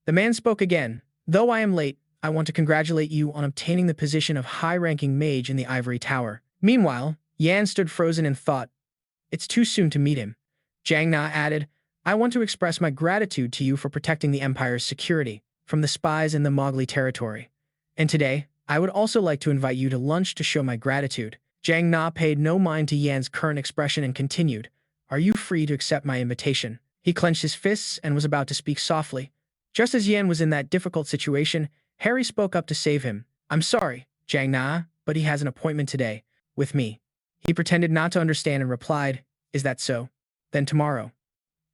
The man spoke again. "Though I am late, I want to congratulate you on obtaining the position of high-ranking mage in the Ivory Tower." Meanwhile, Yan stood frozen in thought. It's too soon to meet him. Jiang Na added, "I want to express my gratitude to you for protecting the Empire's security from the spies in the Mowgli territory. And today, I would also like to invite you to lunch to show my gratitude." Jiang Na paid no mind to Yan's current expression and continued, "Are you free to accept my invitation?" He clenched his fists and was about to speak softly. Just as Yan was in that difficult situation, Harry spoke up to save him. "I'm sorry, Jiang Na, but he has an appointment today, with me." He pretended not to understand and replied, "Is that so? Then tomorrow."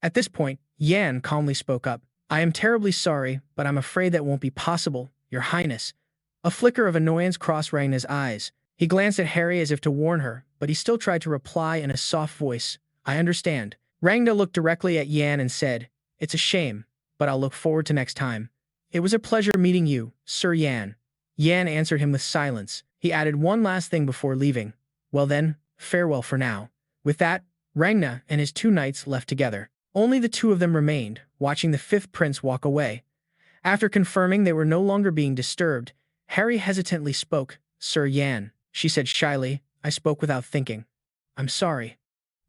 At this point, Yan calmly spoke up. "I am terribly sorry, but I'm afraid that won't be possible, Your Highness." A flicker of annoyance crossed Rangna's eyes. He glanced at Harry as if to warn her, but he still tried to reply in a soft voice, "I understand." Rangna looked directly at Yan and said, "It's a shame, but I'll look forward to next time." "It was a pleasure meeting you, Sir Yan." Yan answered him with silence. He added one last thing before leaving. "Well then, farewell for now." With that, Rangna and his two knights left together. Only the two of them remained, watching the fifth prince walk away. After confirming they were no longer being disturbed, Harry hesitantly spoke, "Sir Yan." She said shyly, "I spoke without thinking. I'm sorry."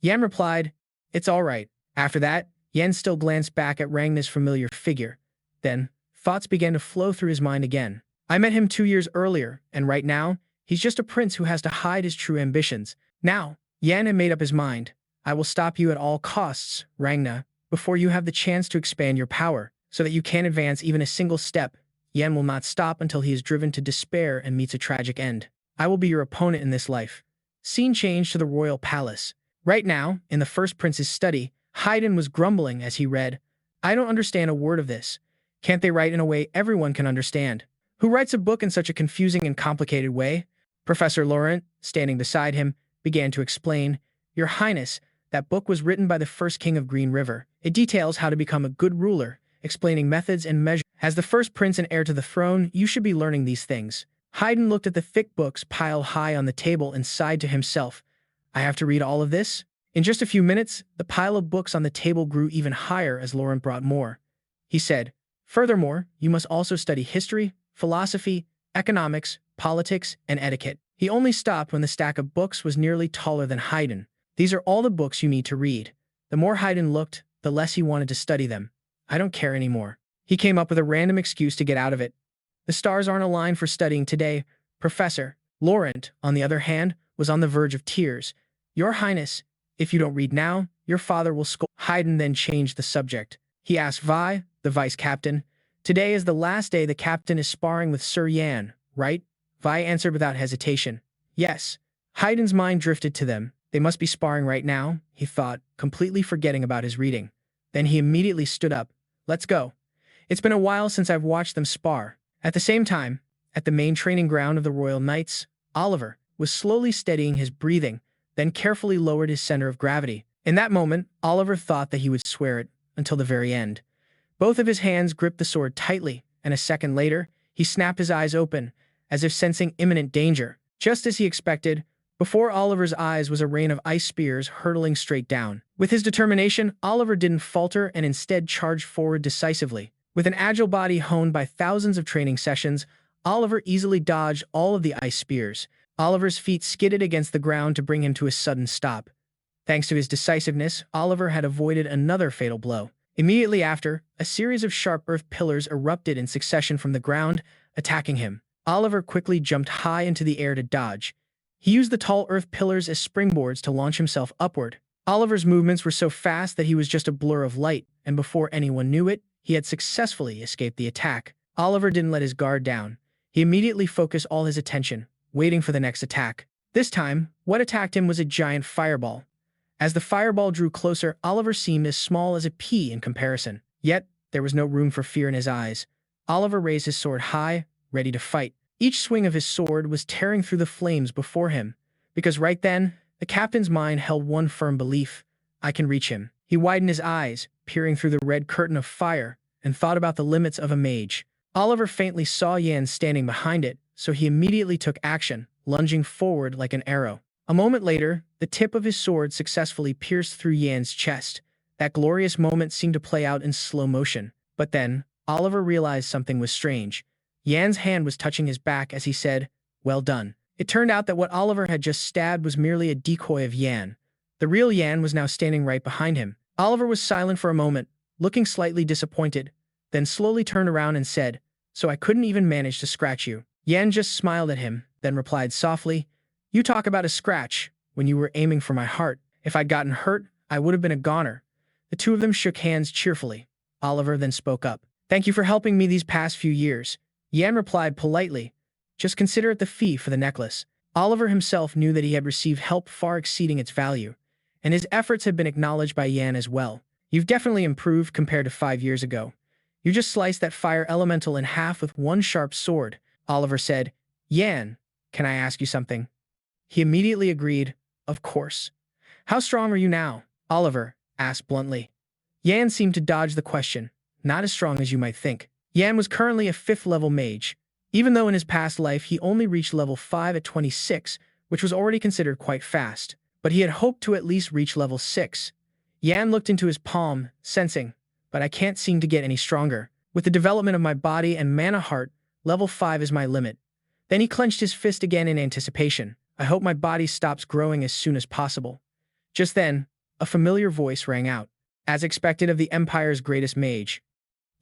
Yan replied, "It's all right." After that, Yan still glanced back at Rangna's familiar figure. Then, thoughts began to flow through his mind again. "I met him 2 years earlier, and right now, he's just a prince who has to hide his true ambitions. Now, Yan had made up his mind. I will stop you at all costs, Rangna, before you have the chance to expand your power, so that you can't advance even a single step. Yan will not stop until he is driven to despair and meets a tragic end. I will be your opponent in this life. Scene change to the royal palace. Right now, in the first prince's study, Haydn was grumbling as he read, I don't understand a word of this. Can't they write in a way everyone can understand? Who writes a book in such a confusing and complicated way? Professor Laurent, standing beside him, began to explain, Your Highness, that book was written by the first king of Green River. It details how to become a good ruler, explaining methods and measures. As the first prince and heir to the throne, you should be learning these things. Haydn looked at the thick books piled high on the table and sighed to himself. I have to read all of this? In just a few minutes, the pile of books on the table grew even higher as Laurent brought more. He said, Furthermore, you must also study history, philosophy, economics, politics, and etiquette. He only stopped when the stack of books was nearly taller than Haydn. These are all the books you need to read. The more Haydn looked, the less he wanted to study them. I don't care anymore. He came up with a random excuse to get out of it. The stars aren't aligned for studying today, Professor. Laurent, on the other hand, was on the verge of tears. Your Highness, if you don't read now, your father will scold. Haydn then changed the subject. He asked Vi, the vice-captain, Today is the last day the captain is sparring with Sir Yan, right? Vi answered without hesitation. Yes. Haydn's mind drifted to them. They must be sparring right now, he thought, completely forgetting about his reading. Then he immediately stood up. Let's go. It's been a while since I've watched them spar. At the same time, at the main training ground of the Royal Knights, Oliver was slowly steadying his breathing, then carefully lowered his center of gravity. In that moment, Oliver thought that he would swear it until the very end. Both of his hands gripped the sword tightly, and a second later, he snapped his eyes open, as if sensing imminent danger. Just as he expected, before Oliver's eyes was a rain of ice spears hurtling straight down. With his determination, Oliver didn't falter and instead charged forward decisively. With an agile body honed by thousands of training sessions, Oliver easily dodged all of the ice spears. Oliver's feet skidded against the ground to bring him to a sudden stop. Thanks to his decisiveness, Oliver had avoided another fatal blow. Immediately after, a series of sharp earth pillars erupted in succession from the ground, attacking him. Oliver quickly jumped high into the air to dodge. He used the tall earth pillars as springboards to launch himself upward. Oliver's movements were so fast that he was just a blur of light, and before anyone knew it, he had successfully escaped the attack. Oliver didn't let his guard down. He immediately focused all his attention, waiting for the next attack. This time, what attacked him was a giant fireball. As the fireball drew closer, Oliver seemed as small as a pea in comparison. Yet, there was no room for fear in his eyes. Oliver raised his sword high, ready to fight. Each swing of his sword was tearing through the flames before him, because right then, the captain's mind held one firm belief. I can reach him. He widened his eyes, peering through the red curtain of fire, and thought about the limits of a mage. Oliver faintly saw Yan standing behind it, so he immediately took action, lunging forward like an arrow. A moment later, the tip of his sword successfully pierced through Yan's chest. That glorious moment seemed to play out in slow motion. But then, Oliver realized something was strange. Yan's hand was touching his back as he said, Well done. It turned out that what Oliver had just stabbed was merely a decoy of Yan. The real Yan was now standing right behind him. Oliver was silent for a moment, looking slightly disappointed, then slowly turned around and said, So I couldn't even manage to scratch you. Yan just smiled at him, then replied softly, You talk about a scratch, when you were aiming for my heart. If I'd gotten hurt, I would have been a goner. The two of them shook hands cheerfully. Oliver then spoke up. Thank you for helping me these past few years. Yan replied politely, Just consider it the fee for the necklace. Oliver himself knew that he had received help far exceeding its value, and his efforts had been acknowledged by Yan as well. You've definitely improved compared to 5 years ago. You just sliced that fire elemental in half with one sharp sword. Oliver said, Yan, can I ask you something? He immediately agreed, Of course. How strong are you now? Oliver asked bluntly. Yan seemed to dodge the question. Not as strong as you might think. Yan was currently a 5th level mage, even though in his past life he only reached level 5 at 26, which was already considered quite fast, but he had hoped to at least reach level 6. Yan looked into his palm, sensing, but I can't seem to get any stronger. With the development of my body and mana heart, level 5 is my limit. Then he clenched his fist again in anticipation. I hope my body stops growing as soon as possible. Just then, a familiar voice rang out, as expected of the Empire's greatest mage.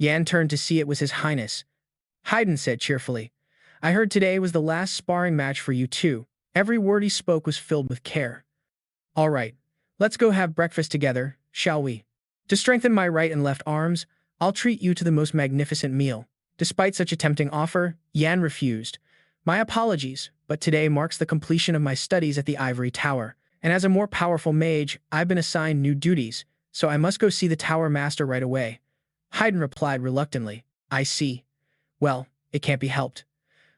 Yan turned to see it was His Highness. Haydn said cheerfully, I heard today was the last sparring match for you two. Every word he spoke was filled with care. All right, let's go have breakfast together, shall we? To strengthen my right and left arms, I'll treat you to the most magnificent meal. Despite such a tempting offer, Yan refused. My apologies, but today marks the completion of my studies at the Ivory Tower, and as a more powerful mage, I've been assigned new duties, so I must go see the Tower Master right away. Haydn replied reluctantly. I see. Well, it can't be helped.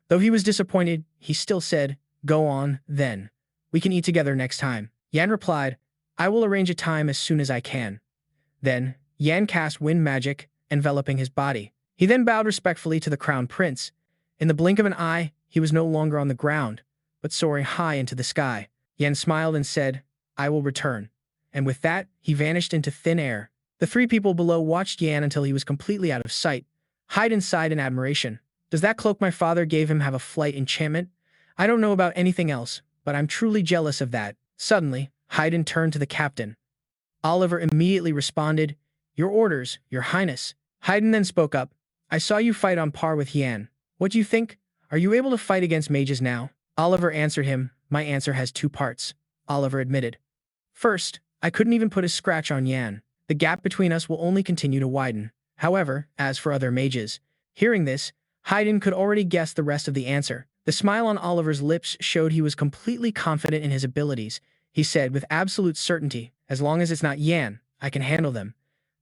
Though he was disappointed, he still said, Go on, then. We can eat together next time. Yan replied, I will arrange a time as soon as I can. Then, Yan cast wind magic, enveloping his body. He then bowed respectfully to the crown prince. In the blink of an eye, he was no longer on the ground, but soaring high into the sky. Yan smiled and said, I will return. And with that, he vanished into thin air. The three people below watched Yan until he was completely out of sight. Haydn sighed in admiration. Does that cloak my father gave him have a flight enchantment? I don't know about anything else, but I'm truly jealous of that. Suddenly, Haydn turned to the captain. Oliver immediately responded, Your orders, your highness. Haydn then spoke up. I saw you fight on par with Yan. What do you think? Are you able to fight against mages now? Oliver answered him. My answer has two parts, Oliver admitted. First, I couldn't even put a scratch on Yan. The gap between us will only continue to widen. However, as for other mages, hearing this, Haydn could already guess the rest of the answer. The smile on Oliver's lips showed he was completely confident in his abilities. He said with absolute certainty, as long as it's not Yan, I can handle them.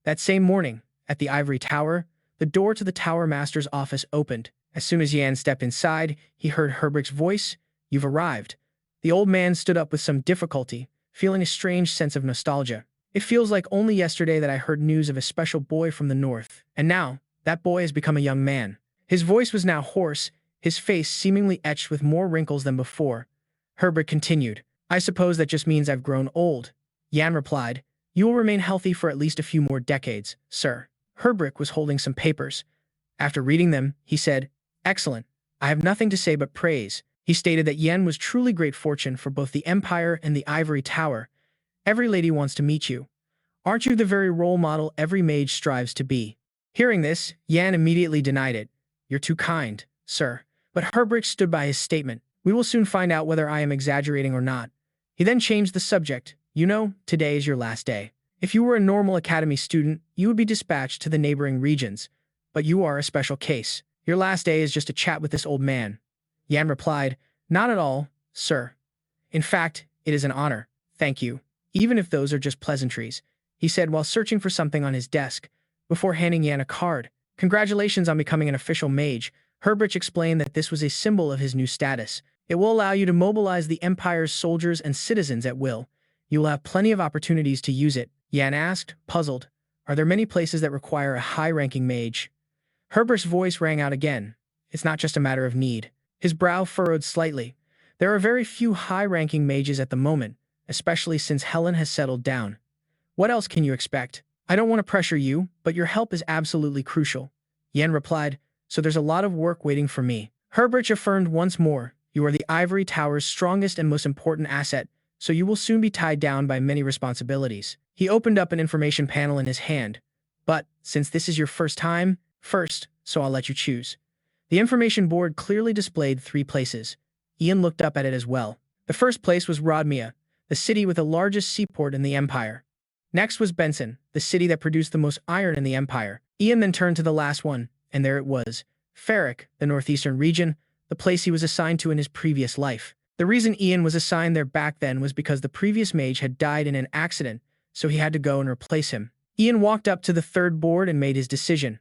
That same morning, at the Ivory Tower, the door to the Tower Master's office opened. As soon as Yan stepped inside, he heard Herbrick's voice, You've arrived. The old man stood up with some difficulty, feeling a strange sense of nostalgia. It feels like only yesterday that I heard news of a special boy from the north, and now, that boy has become a young man. His voice was now hoarse, his face seemingly etched with more wrinkles than before. Herbrick continued, I suppose that just means I've grown old. Yan replied, You will remain healthy for at least a few more decades, sir. Herbrick was holding some papers. After reading them, he said, Excellent. I have nothing to say but praise. He stated that Yan was truly great fortune for both the Empire and the Ivory Tower. Every lady wants to meet you. Aren't you the very role model every mage strives to be? Hearing this, Yan immediately denied it. You're too kind, sir. But Herbrick stood by his statement. We will soon find out whether I am exaggerating or not. He then changed the subject. You know, today is your last day. If you were a normal academy student, you would be dispatched to the neighboring regions. But you are a special case. Your last day is just to chat with this old man. Yan replied, Not at all, sir. In fact, it is an honor. Thank you. Even if those are just pleasantries, he said while searching for something on his desk, before handing Yan a card. Congratulations on becoming an official mage. Herbrick explained that this was a symbol of his new status. It will allow you to mobilize the Empire's soldiers and citizens at will. You will have plenty of opportunities to use it. Yan asked, puzzled, Are there many places that require a high-ranking mage? Herbrick's voice rang out again. It's not just a matter of need. His brow furrowed slightly. There are very few high-ranking mages at the moment, especially since Helen has settled down. What else can you expect? I don't want to pressure you, but your help is absolutely crucial. Yan replied, So there's a lot of work waiting for me. Herbrick affirmed once more, You are the Ivory Tower's strongest and most important asset, so you will soon be tied down by many responsibilities. He opened up an information panel in his hand. But, since this is your first time, so I'll let you choose. The information board clearly displayed 3 places. Ian looked up at it as well. The first place was Rodmia, the city with the largest seaport in the Empire. Next was Benson, the city that produced the most iron in the Empire. Ian then turned to the last one, and there it was. Ferric, the northeastern region, the place he was assigned to in his previous life. The reason Ian was assigned there back then was because the previous mage had died in an accident, so he had to go and replace him. Ian walked up to the third board and made his decision.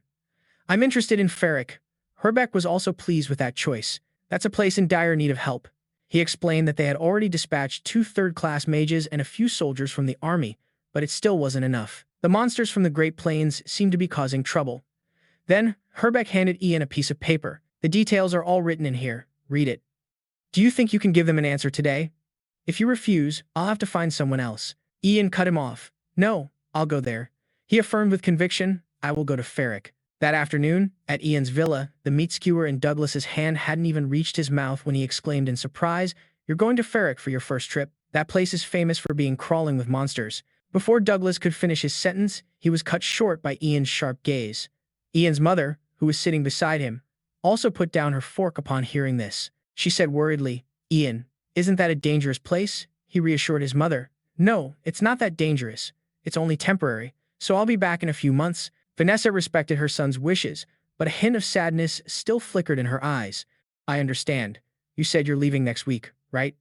I'm interested in Ferric. Herbrick was also pleased with that choice. That's a place in dire need of help. He explained that they had already dispatched 2 third-class mages and a few soldiers from the army, but it still wasn't enough. The monsters from the Great Plains seemed to be causing trouble. Then, Herbrick handed Ian a piece of paper. The details are all written in here. Read it. Do you think you can give them an answer today? If you refuse, I'll have to find someone else. Ian cut him off. No, I'll go there. He affirmed with conviction, I will go to Ferric. That afternoon, at Ian's villa, the meat skewer in Douglas's hand hadn't even reached his mouth when he exclaimed in surprise, You're going to Ferric for your first trip. That place is famous for being crawling with monsters. Before Douglas could finish his sentence, he was cut short by Ian's sharp gaze. Ian's mother, who was sitting beside him, also put down her fork upon hearing this. She said worriedly, Ian, isn't that a dangerous place? He reassured his mother. No, it's not that dangerous. It's only temporary, so I'll be back in a few months. Vanessa respected her son's wishes, but a hint of sadness still flickered in her eyes. I understand. You said you're leaving next week, right?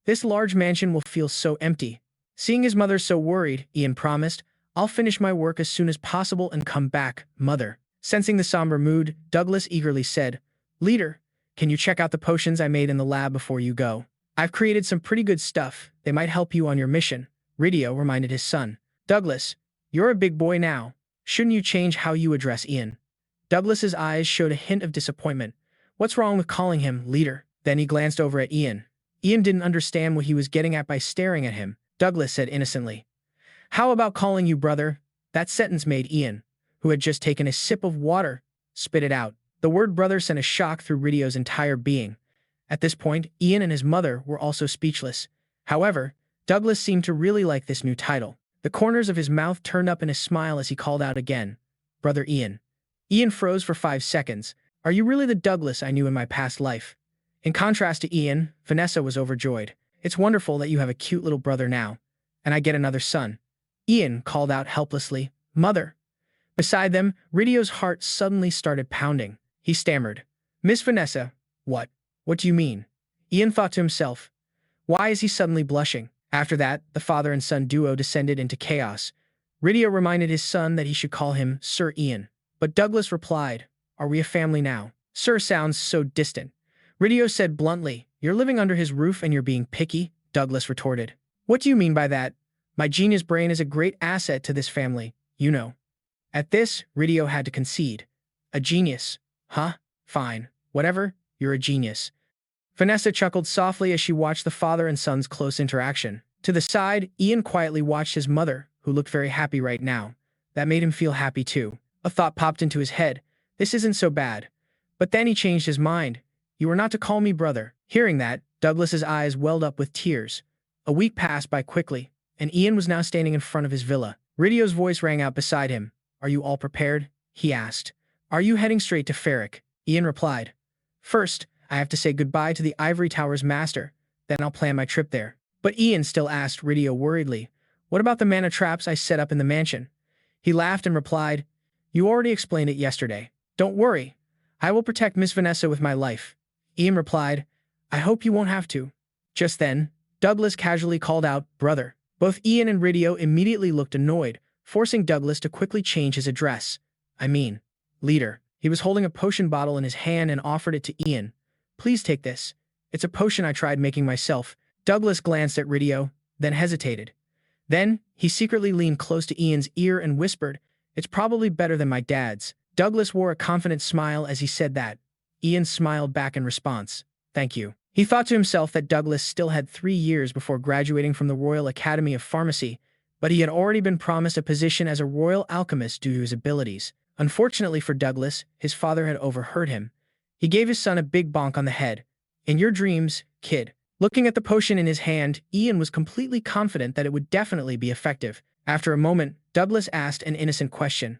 This large mansion will feel so empty. Seeing his mother so worried, Ian promised, I'll finish my work as soon as possible and come back, mother. Sensing the somber mood, Douglas eagerly said, Leader, can you check out the potions I made in the lab before you go? I've created some pretty good stuff. They might help you on your mission, Ridio reminded his son. Douglas, you're a big boy now. Shouldn't you change how you address Ian? Douglas's eyes showed a hint of disappointment. What's wrong with calling him leader? Then he glanced over at Ian. Ian didn't understand what he was getting at by staring at him. Douglas said innocently, How about calling you brother? That sentence made Ian, who had just taken a sip of water, spit it out. The word brother sent a shock through Ridio's entire being. At this point, Ian and his mother were also speechless. However, Douglas seemed to really like this new title. The corners of his mouth turned up in a smile as he called out again, Brother Ian. Ian froze for 5 seconds. Are you really the Douglas I knew in my past life? In contrast to Ian, Vanessa was overjoyed. It's wonderful that you have a cute little brother now. And I get another son. Ian called out helplessly, Mother. Beside them, Ridio's heart suddenly started pounding. He stammered, Miss Vanessa, what? What do you mean? Ian thought to himself, why is he suddenly blushing? After that, the father and son duo descended into chaos. Ridio reminded his son that he should call him Sir Ian. But Douglas replied, Are we a family now? Sir sounds so distant. Ridio said bluntly, You're living under his roof and you're being picky? Douglas retorted. What do you mean by that? My genius brain is a great asset to this family, you know. At this, Ridio had to concede. A genius? Huh? Fine. Whatever, you're a genius. Vanessa chuckled softly as she watched the father and son's close interaction. To the side, Ian quietly watched his mother, who looked very happy right now. That made him feel happy too. A thought popped into his head. This isn't so bad. But then he changed his mind. You are not to call me brother. Hearing that, Douglas's eyes welled up with tears. A week passed by quickly, and Ian was now standing in front of his villa. Ridio's voice rang out beside him. Are you all prepared? He asked. Are you heading straight to Ferric? Ian replied. First, I have to say goodbye to the Ivory Tower's master. Then I'll plan my trip there. But Ian still asked Ridio worriedly, What about the mana traps I set up in the mansion? He laughed and replied, You already explained it yesterday. Don't worry. I will protect Miss Vanessa with my life. Ian replied, I hope you won't have to. Just then, Douglas casually called out, Brother. Both Ian and Ridio immediately looked annoyed, forcing Douglas to quickly change his address. I mean, leader. He was holding a potion bottle in his hand and offered it to Ian. Please take this. It's a potion I tried making myself. Douglas glanced at Ridio, then hesitated. Then, he secretly leaned close to Ian's ear and whispered, It's probably better than my dad's. Douglas wore a confident smile as he said that. Ian smiled back in response. Thank you. He thought to himself that Douglas still had 3 years before graduating from the Royal Academy of Pharmacy, but he had already been promised a position as a royal alchemist due to his abilities. Unfortunately for Douglas, his father had overheard him. He gave his son a big bonk on the head. In your dreams, kid. Looking at the potion in his hand, Ian was completely confident that it would definitely be effective. After a moment, Douglas asked an innocent question.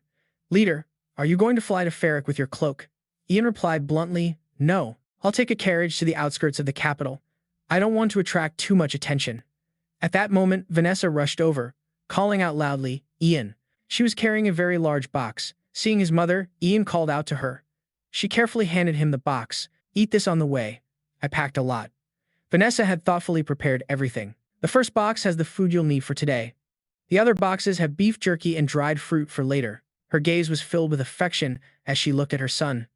Leader, are you going to fly to Ferric with your cloak? Ian replied bluntly, No. I'll take a carriage to the outskirts of the capital. I don't want to attract too much attention. At that moment, Vanessa rushed over, calling out loudly, Ian. She was carrying a very large box. Seeing his mother, Ian called out to her. She carefully handed him the box. Eat this on the way. I packed a lot. Vanessa had thoughtfully prepared everything. The first box has the food you'll need for today. The other boxes have beef jerky and dried fruit for later. Her gaze was filled with affection as she looked at her son.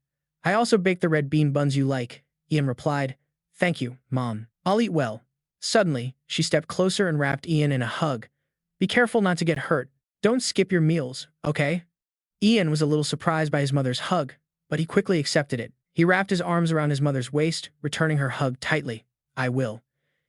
I also baked the red bean buns you like, Ian replied. Thank you, Mom. I'll eat well. Suddenly, she stepped closer and wrapped Ian in a hug. Be careful not to get hurt. Don't skip your meals, okay? Ian was a little surprised by his mother's hug, but he quickly accepted it. He wrapped his arms around his mother's waist, returning her hug tightly. I will.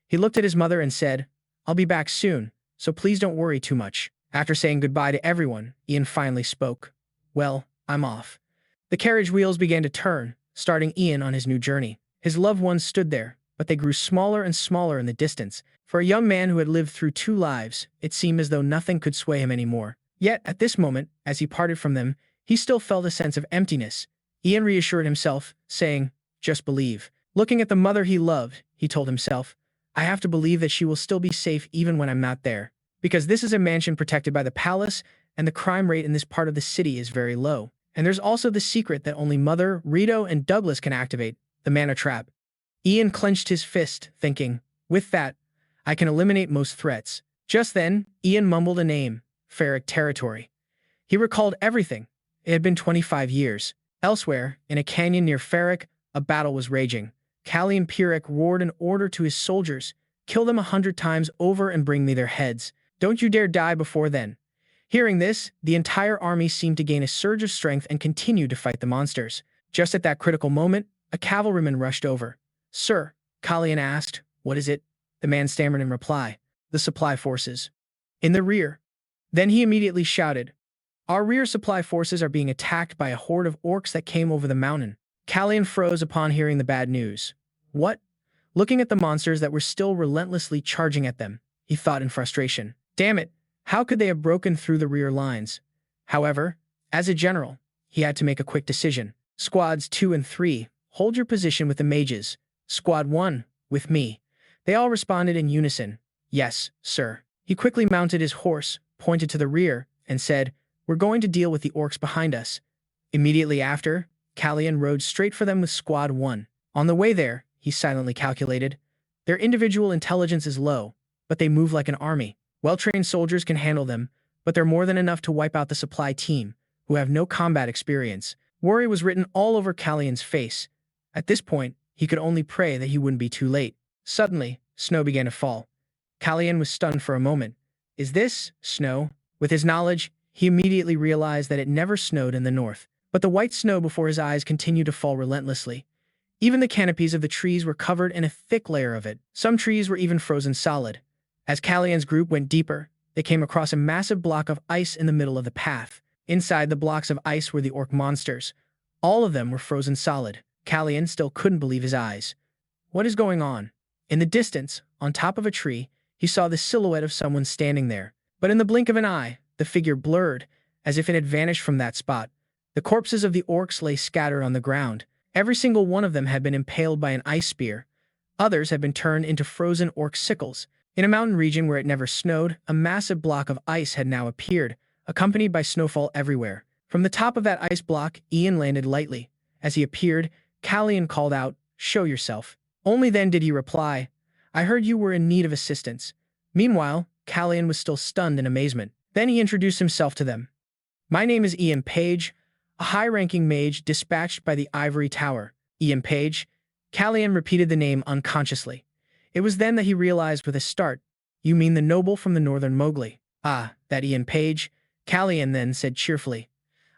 He looked at his mother and said, I'll be back soon, so please don't worry too much. After saying goodbye to everyone, Ian finally spoke. Well, I'm off. The carriage wheels began to turn, starting Ian on his new journey. His loved ones stood there, but they grew smaller and smaller in the distance. For a young man who had lived through 2 lives, it seemed as though nothing could sway him anymore. Yet, at this moment, as he parted from them, he still felt a sense of emptiness. Ian reassured himself, saying, Just believe. Looking at the mother he loved, he told himself, I have to believe that she will still be safe even when I'm not there. because this is a mansion protected by the palace, and the crime rate in this part of the city is very low. And there's also the secret that only Mother, Rito, and Douglas can activate, the mana trap. Ian clenched his fist, thinking, with that, I can eliminate most threats. Just then, Ian mumbled a name, Ferric territory. He recalled everything. It had been 25 years. Elsewhere, in a canyon near Ferric, a battle was raging. Callian Pyrrhic roared an order to his soldiers, kill them 100 times over and bring me their heads. Don't you dare die before then. Hearing this, the entire army seemed to gain a surge of strength and continued to fight the monsters. Just at that critical moment, a cavalryman rushed over. Sir, Callian asked, what is it? The man stammered in reply, the supply forces. In the rear. Then he immediately shouted, our rear supply forces are being attacked by a horde of orcs that came over the mountain. Callian froze upon hearing the bad news. What? Looking at the monsters that were still relentlessly charging at them, he thought in frustration. Damn it, how could they have broken through the rear lines? However, as a general, he had to make a quick decision. Squads 2 and 3, hold your position with the mages. Squad 1, with me. They all responded in unison. Yes, sir. He quickly mounted his horse, pointed to the rear, and said, we're going to deal with the orcs behind us. Immediately after, Callian rode straight for them with Squad 1. On the way there, he silently calculated, their individual intelligence is low, but they move like an army. Well-trained soldiers can handle them, but they're more than enough to wipe out the supply team, who have no combat experience. Worry was written all over Callian's face. At this point, he could only pray that he wouldn't be too late. Suddenly, snow began to fall. Callian was stunned for a moment. Is this snow? With his knowledge, he immediately realized that it never snowed in the north. But the white snow before his eyes continued to fall relentlessly. Even the canopies of the trees were covered in a thick layer of it. Some trees were even frozen solid. As Callian's group went deeper, they came across a massive block of ice in the middle of the path. Inside the blocks of ice were the orc monsters. All of them were frozen solid. Callian still couldn't believe his eyes. What is going on? In the distance, on top of a tree, he saw the silhouette of someone standing there. But in the blink of an eye, the figure blurred, as if it had vanished from that spot. The corpses of the orcs lay scattered on the ground. Every single one of them had been impaled by an ice spear. Others had been turned into frozen orc sickles. In a mountain region where it never snowed, a massive block of ice had now appeared, accompanied by snowfall everywhere. From the top of that ice block, Ian landed lightly. As he appeared, Callian called out, show yourself. Only then did he reply, I heard you were in need of assistance. Meanwhile, Callian was still stunned in amazement. Then he introduced himself to them. My name is Ian Page, a high-ranking mage dispatched by the Ivory Tower. Ian Page. Callian repeated the name unconsciously. It was then that he realized with a start, you mean the noble from the northern Mowgli. Ah, that Ian Page. Callian then said cheerfully.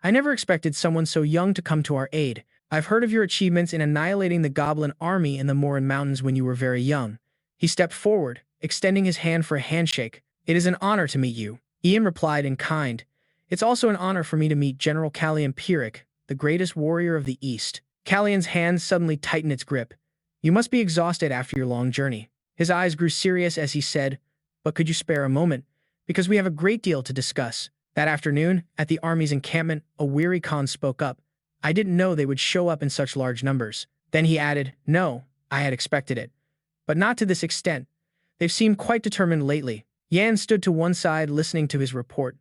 I never expected someone so young to come to our aid. I've heard of your achievements in annihilating the goblin army in the Morin Mountains when you were very young. He stepped forward, extending his hand for a handshake. It is an honor to meet you. Ian replied in kind. It's also an honor for me to meet General Callian Pyrrhic, the greatest warrior of the East. Callian's hand suddenly tightened its grip. You must be exhausted after your long journey. His eyes grew serious as he said, but could you spare a moment? Because we have a great deal to discuss. That afternoon, at the army's encampment, a weary Khan spoke up. I didn't know they would show up in such large numbers. Then he added, no, I had expected it. But not to this extent. They've seemed quite determined lately. Yan stood to one side listening to his report.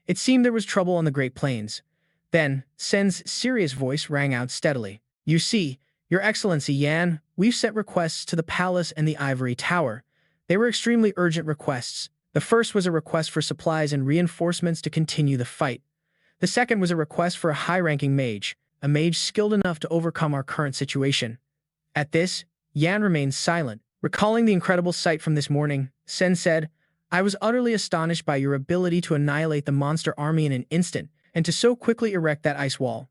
It seemed there was trouble on the Great Plains. Then, Sen's serious voice rang out steadily. You see, Your Excellency Yan, we've sent requests to the palace and the Ivory Tower. They were extremely urgent requests. The first was a request for supplies and reinforcements to continue the fight. The second was a request for a high-ranking mage, a mage skilled enough to overcome our current situation. At this, Yan remained silent. Recalling the incredible sight from this morning, Sen said, I was utterly astonished by your ability to annihilate the monster army in an instant, and to so quickly erect that ice wall.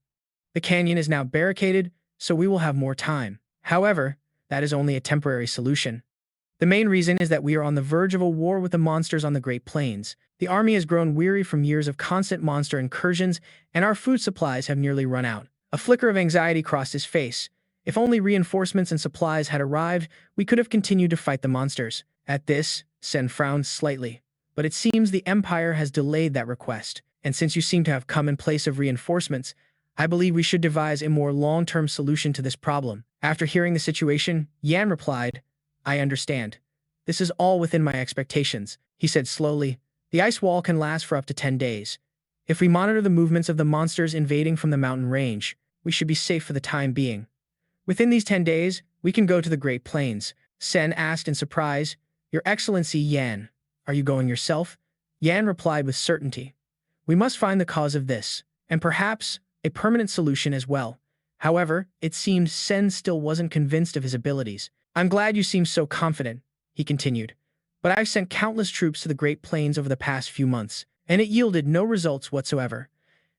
The canyon is now barricaded, so we will have more time. However, that is only a temporary solution. The main reason is that we are on the verge of a war with the monsters on the Great Plains. The army has grown weary from years of constant monster incursions, and our food supplies have nearly run out. A flicker of anxiety crossed his face. If only reinforcements and supplies had arrived, we could have continued to fight the monsters. At this, Sen frowned slightly. But it seems the Empire has delayed that request, and since you seem to have come in place of reinforcements, I believe we should devise a more long-term solution to this problem. After hearing the situation, Yan replied, I understand. This is all within my expectations, he said slowly. The ice wall can last for up to 10 days. If we monitor the movements of the monsters invading from the mountain range, we should be safe for the time being. Within these 10 days, we can go to the Great Plains, Sen asked in surprise. Your Excellency Yan, are you going yourself? Yan replied with certainty. We must find the cause of this, and perhaps a permanent solution as well. However, it seemed Sen still wasn't convinced of his abilities. I'm glad you seem so confident, he continued. But I've sent countless troops to the Great Plains over the past few months, and it yielded no results whatsoever.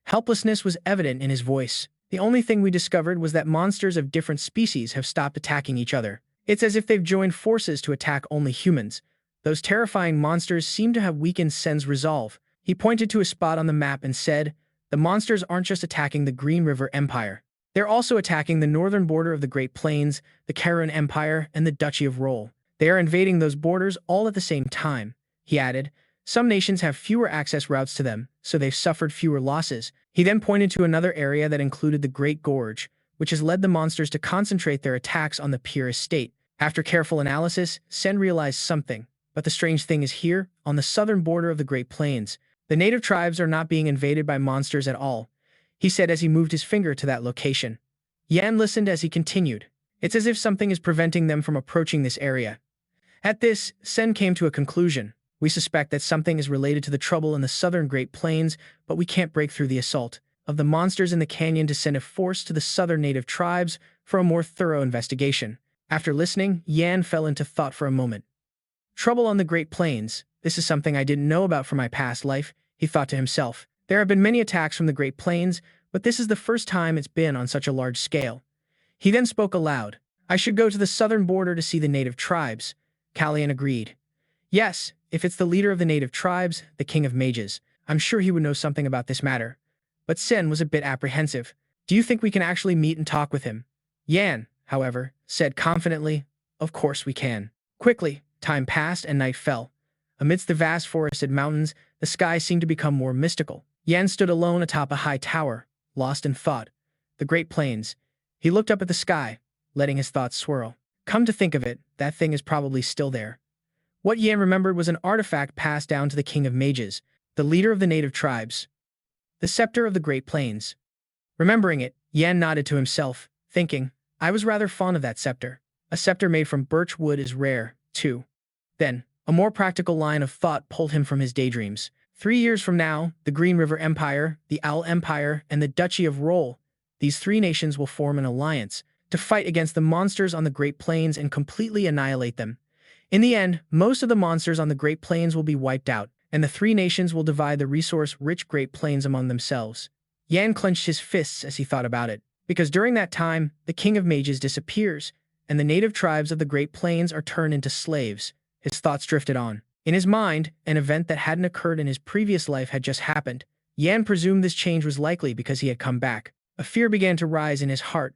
Helplessness was evident in his voice. The only thing we discovered was that monsters of different species have stopped attacking each other. It's as if they've joined forces to attack only humans. Those terrifying monsters seem to have weakened Sen's resolve. He pointed to a spot on the map and said, the monsters aren't just attacking the Green River Empire. They're also attacking the northern border of the Great Plains, the Karen Empire, and the Duchy of Roll. They are invading those borders all at the same time, he added. Some nations have fewer access routes to them, so they've suffered fewer losses. He then pointed to another area that included the Great Gorge, which has led the monsters to concentrate their attacks on the Pure Estate. After careful analysis, Sen realized something. But the strange thing is here, on the southern border of the Great Plains, the native tribes are not being invaded by monsters at all, he said as he moved his finger to that location. Yan listened as he continued. It's as if something is preventing them from approaching this area. At this, Sen came to a conclusion. We suspect that something is related to the trouble in the southern Great Plains, but we can't break through the assault of the monsters in the canyon to send a force to the southern native tribes for a more thorough investigation. After listening, Yan fell into thought for a moment. Trouble on the Great Plains. This is something I didn't know about from my past life, he thought to himself. There have been many attacks from the Great Plains, but this is the first time it's been on such a large scale. He then spoke aloud. I should go to the southern border to see the native tribes. Kallian agreed. Yes, if it's the leader of the native tribes, the king of mages, I'm sure he would know something about this matter. But Sen was a bit apprehensive. Do you think we can actually meet and talk with him? Yan, however, said confidently, of course we can. Quickly, time passed and night fell. Amidst the vast forested mountains, the sky seemed to become more mystical. Yan stood alone atop a high tower, lost in thought. The Great Plains. He looked up at the sky, letting his thoughts swirl. Come to think of it, that thing is probably still there. What Yan remembered was an artifact passed down to the king of mages, the leader of the native tribes. The scepter of the Great Plains. Remembering it, Yan nodded to himself, thinking, I was rather fond of that scepter. A scepter made from birch wood is rare, too. Then, a more practical line of thought pulled him from his daydreams. 3 years from now, the Green River Empire, the Owl Empire, and the Duchy of Roll, these 3 nations will form an alliance to fight against the monsters on the Great Plains and completely annihilate them. In the end, most of the monsters on the Great Plains will be wiped out, and the 3 nations will divide the resource-rich Great Plains among themselves. Yan clenched his fists as he thought about it, because during that time, the King of Mages disappears, and the native tribes of the Great Plains are turned into slaves. His thoughts drifted on. In his mind, an event that hadn't occurred in his previous life had just happened. Yan presumed this change was likely because he had come back. A fear began to rise in his heart.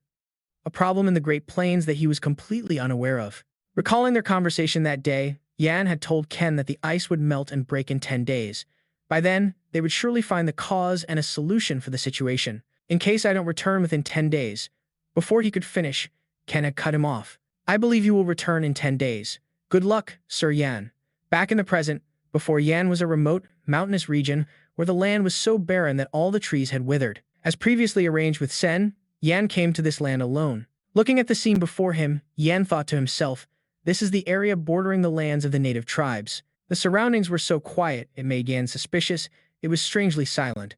A problem in the Great Plains that he was completely unaware of. Recalling their conversation that day, Yan had told Ken that the ice would melt and break in 10 days. By then, they would surely find the cause and a solution for the situation. In case I don't return within 10 days. Before he could finish, Ken had cut him off. I believe you will return in 10 days. Good luck, Sir Yan. Back in the present, before Yan was a remote, mountainous region where the land was so barren that all the trees had withered. As previously arranged with Sen, Yan came to this land alone. Looking at the scene before him, Yan thought to himself, this is the area bordering the lands of the native tribes. The surroundings were so quiet, it made Yan suspicious. It was strangely silent.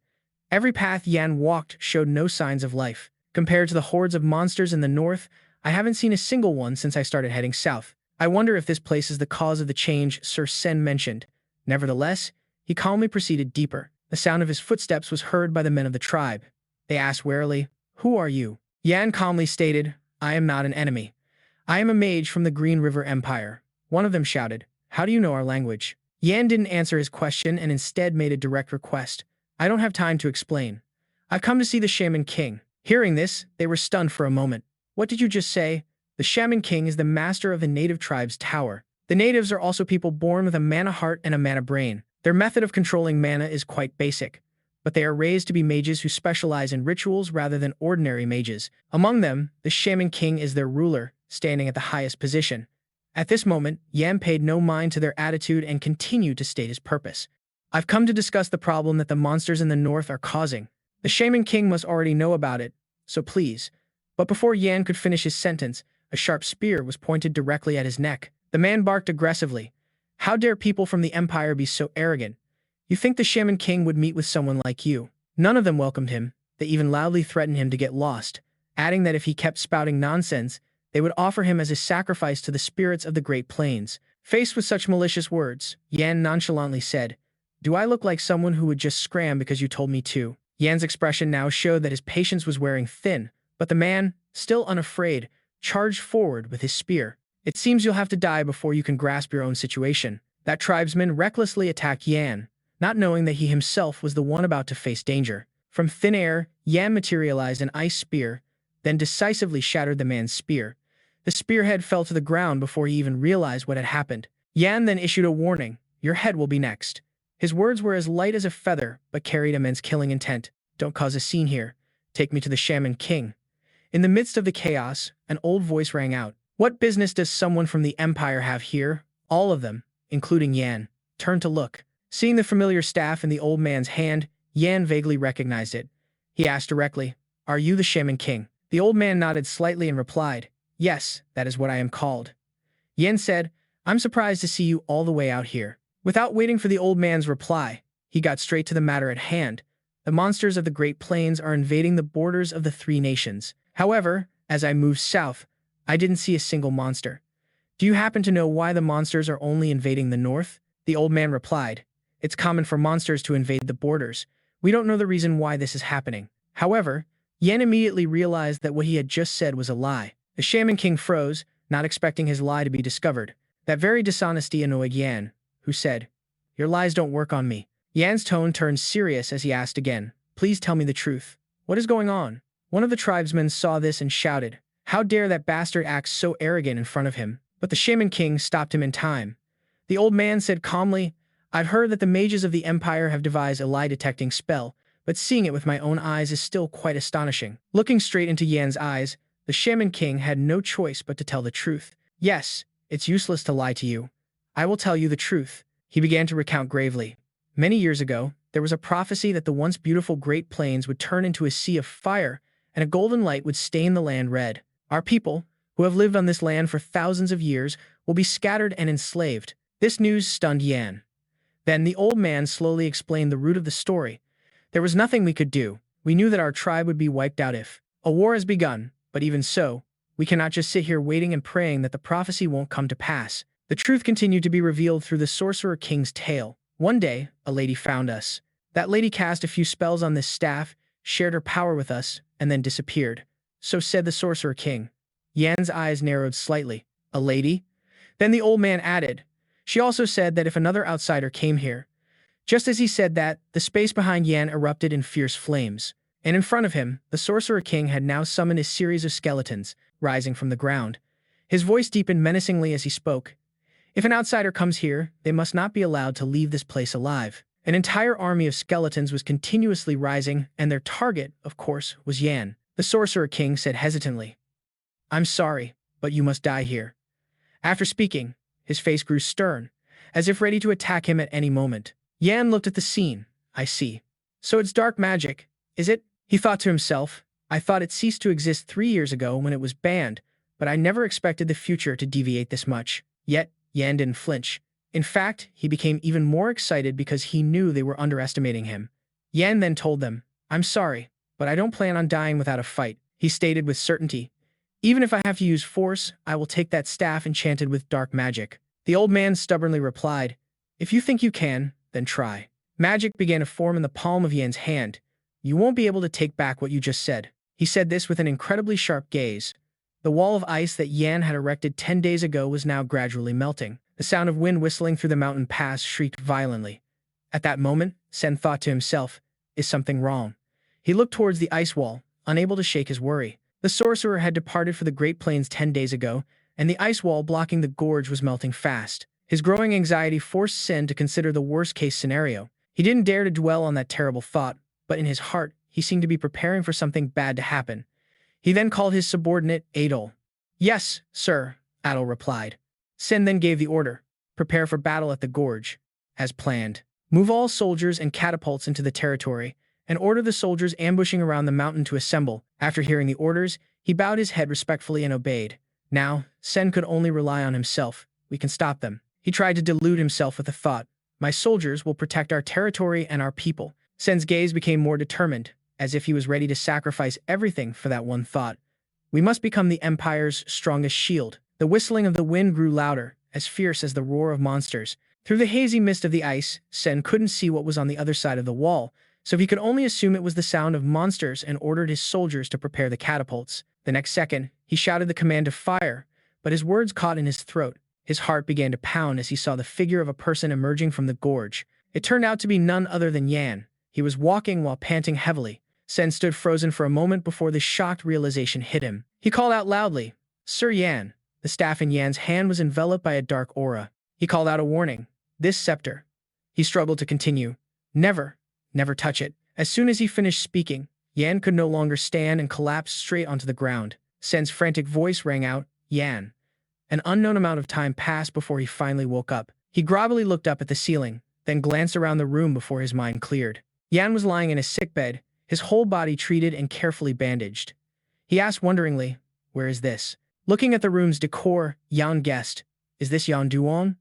Every path Yan walked showed no signs of life. Compared to the hordes of monsters in the north, I haven't seen a single one since I started heading south. I wonder if this place is the cause of the change Sir Sen mentioned. Nevertheless, he calmly proceeded deeper. The sound of his footsteps was heard by the men of the tribe. They asked warily, Who are you? Yan calmly stated, I am not an enemy. I am a mage from the Green River Empire. One of them shouted, How do you know our language? Yan didn't answer his question and instead made a direct request. I don't have time to explain. I've come to see the Shaman King. Hearing this, they were stunned for a moment. What did you just say? The Shaman King is the master of the native tribe's tower. The natives are also people born with a mana heart and a mana brain. Their method of controlling mana is quite basic, but they are raised to be mages who specialize in rituals rather than ordinary mages. Among them, the Shaman King is their ruler, standing at the highest position. At this moment, Yan paid no mind to their attitude and continued to state his purpose. I've come to discuss the problem that the monsters in the north are causing. The Shaman King must already know about it, so please. But before Yan could finish his sentence, a sharp spear was pointed directly at his neck. The man barked aggressively. How dare people from the Empire be so arrogant? You think the Shaman King would meet with someone like you? None of them welcomed him. They even loudly threatened him to get lost, adding that if he kept spouting nonsense, they would offer him as a sacrifice to the spirits of the Great Plains. Faced with such malicious words, Yan nonchalantly said, "Do I look like someone who would just scram because you told me to?" Yan's expression now showed that his patience was wearing thin, but the man, still unafraid, charged forward with his spear. "It seems you'll have to die before you can grasp your own situation." That tribesman recklessly attacked Yan, not knowing that he himself was the one about to face danger. From thin air, Yan materialized an ice spear, then decisively shattered the man's spear. The spearhead fell to the ground before he even realized what had happened. Yan then issued a warning, "Your head will be next." His words were as light as a feather, but carried immense killing intent. "Don't cause a scene here. Take me to the Shaman King." In the midst of the chaos, an old voice rang out. "What business does someone from the Empire have here?" All of them, including Yan, turned to look. Seeing the familiar staff in the old man's hand, Yan vaguely recognized it. He asked directly, "Are you the Shaman King?" The old man nodded slightly and replied, "Yes, that is what I am called." Yan said, "I'm surprised to see you all the way out here." Without waiting for the old man's reply, he got straight to the matter at hand. The monsters of the Great Plains are invading the borders of the three nations. However, as I moved south, I didn't see a single monster. Do you happen to know why the monsters are only invading the north? The old man replied, "It's common for monsters to invade the borders. We don't know the reason why this is happening." However, Yan immediately realized that what he had just said was a lie. The Shaman King froze, not expecting his lie to be discovered. That very dishonesty annoyed Yan, who said, "Your lies don't work on me." Yan's tone turned serious as he asked again, "Please tell me the truth. What is going on?" One of the tribesmen saw this and shouted, "How dare that bastard act so arrogant in front of him?" But the Shaman King stopped him in time. The old man said calmly, "I've heard that the mages of the Empire have devised a lie-detecting spell, but seeing it with my own eyes is still quite astonishing." Looking straight into Yan's eyes, the Shaman King had no choice but to tell the truth. "Yes, it's useless to lie to you. I will tell you the truth." He began to recount gravely. Many years ago, there was a prophecy that the once beautiful Great Plains would turn into a sea of fire, and a golden light would stain the land red. Our people, who have lived on this land for thousands of years, will be scattered and enslaved. This news stunned Yan. Then the old man slowly explained the root of the story. "There was nothing we could do. We knew that our tribe would be wiped out if a war has begun, but even so, we cannot just sit here waiting and praying that the prophecy won't come to pass." The truth continued to be revealed through the Sorcerer King's tale. One day, a lady found us. That lady cast a few spells on this staff, shared her power with us, and then disappeared. So said the Sorcerer King. Yan's eyes narrowed slightly. "A lady?" Then the old man added, "She also said that if another outsider came here." Just as he said that, the space behind Yan erupted in fierce flames. And in front of him, the Sorcerer King had now summoned a series of skeletons, rising from the ground. His voice deepened menacingly as he spoke. "If an outsider comes here, they must not be allowed to leave this place alive." An entire army of skeletons was continuously rising, and their target, of course, was Yan. The Sorcerer King said hesitantly, "I'm sorry, but you must die here." After speaking, his face grew stern, as if ready to attack him at any moment. Yan looked at the scene. "I see. So it's dark magic, is it?" He thought to himself, "I thought it ceased to exist 3 years ago when it was banned, but I never expected the future to deviate this much." Yet, Yan didn't flinch. In fact, he became even more excited because he knew they were underestimating him. Yan then told them, "I'm sorry, but I don't plan on dying without a fight," he stated with certainty. "Even if I have to use force, I will take that staff enchanted with dark magic." The old man stubbornly replied, "If you think you can, then try." Magic began to form in the palm of Yan's hand. "You won't be able to take back what you just said." He said this with an incredibly sharp gaze. The wall of ice that Yan had erected 10 days ago was now gradually melting. The sound of wind whistling through the mountain pass shrieked violently. At that moment, Sen thought to himself, "Is something wrong?" He looked towards the ice wall, unable to shake his worry. The sorcerer had departed for the Great Plains 10 days ago, and the ice wall blocking the gorge was melting fast. His growing anxiety forced Sen to consider the worst-case scenario. He didn't dare to dwell on that terrible thought, but in his heart, he seemed to be preparing for something bad to happen. He then called his subordinate, Adol. "Yes, sir," Adol replied. Sen then gave the order, prepare for battle at the gorge. As planned, move all soldiers and catapults into the territory, and order the soldiers ambushing around the mountain to assemble. After hearing the orders, he bowed his head respectfully and obeyed. Now, Sen could only rely on himself. We can stop them. He tried to delude himself with the thought, my soldiers will protect our territory and our people. Sen's gaze became more determined, as if he was ready to sacrifice everything for that one thought. We must become the Empire's strongest shield. The whistling of the wind grew louder, as fierce as the roar of monsters. Through the hazy mist of the ice, Sen couldn't see what was on the other side of the wall, so he could only assume it was the sound of monsters and ordered his soldiers to prepare the catapults. The next second, he shouted the command to fire, but his words caught in his throat. His heart began to pound as he saw the figure of a person emerging from the gorge. It turned out to be none other than Yan. He was walking while panting heavily. Sen stood frozen for a moment before this shocked realization hit him. He called out loudly, Sir Yan. The staff in Yan's hand was enveloped by a dark aura. He called out a warning. This scepter. He struggled to continue. Never touch it. As soon as he finished speaking, Yan could no longer stand and collapsed straight onto the ground. Sen's frantic voice rang out, Yan. An unknown amount of time passed before he finally woke up. He groggily looked up at the ceiling, then glanced around the room before his mind cleared. Yan was lying in a sickbed, his whole body treated and carefully bandaged. He asked wonderingly, where is this? Looking at the room's decor, Yan guessed, is this Yan Duan?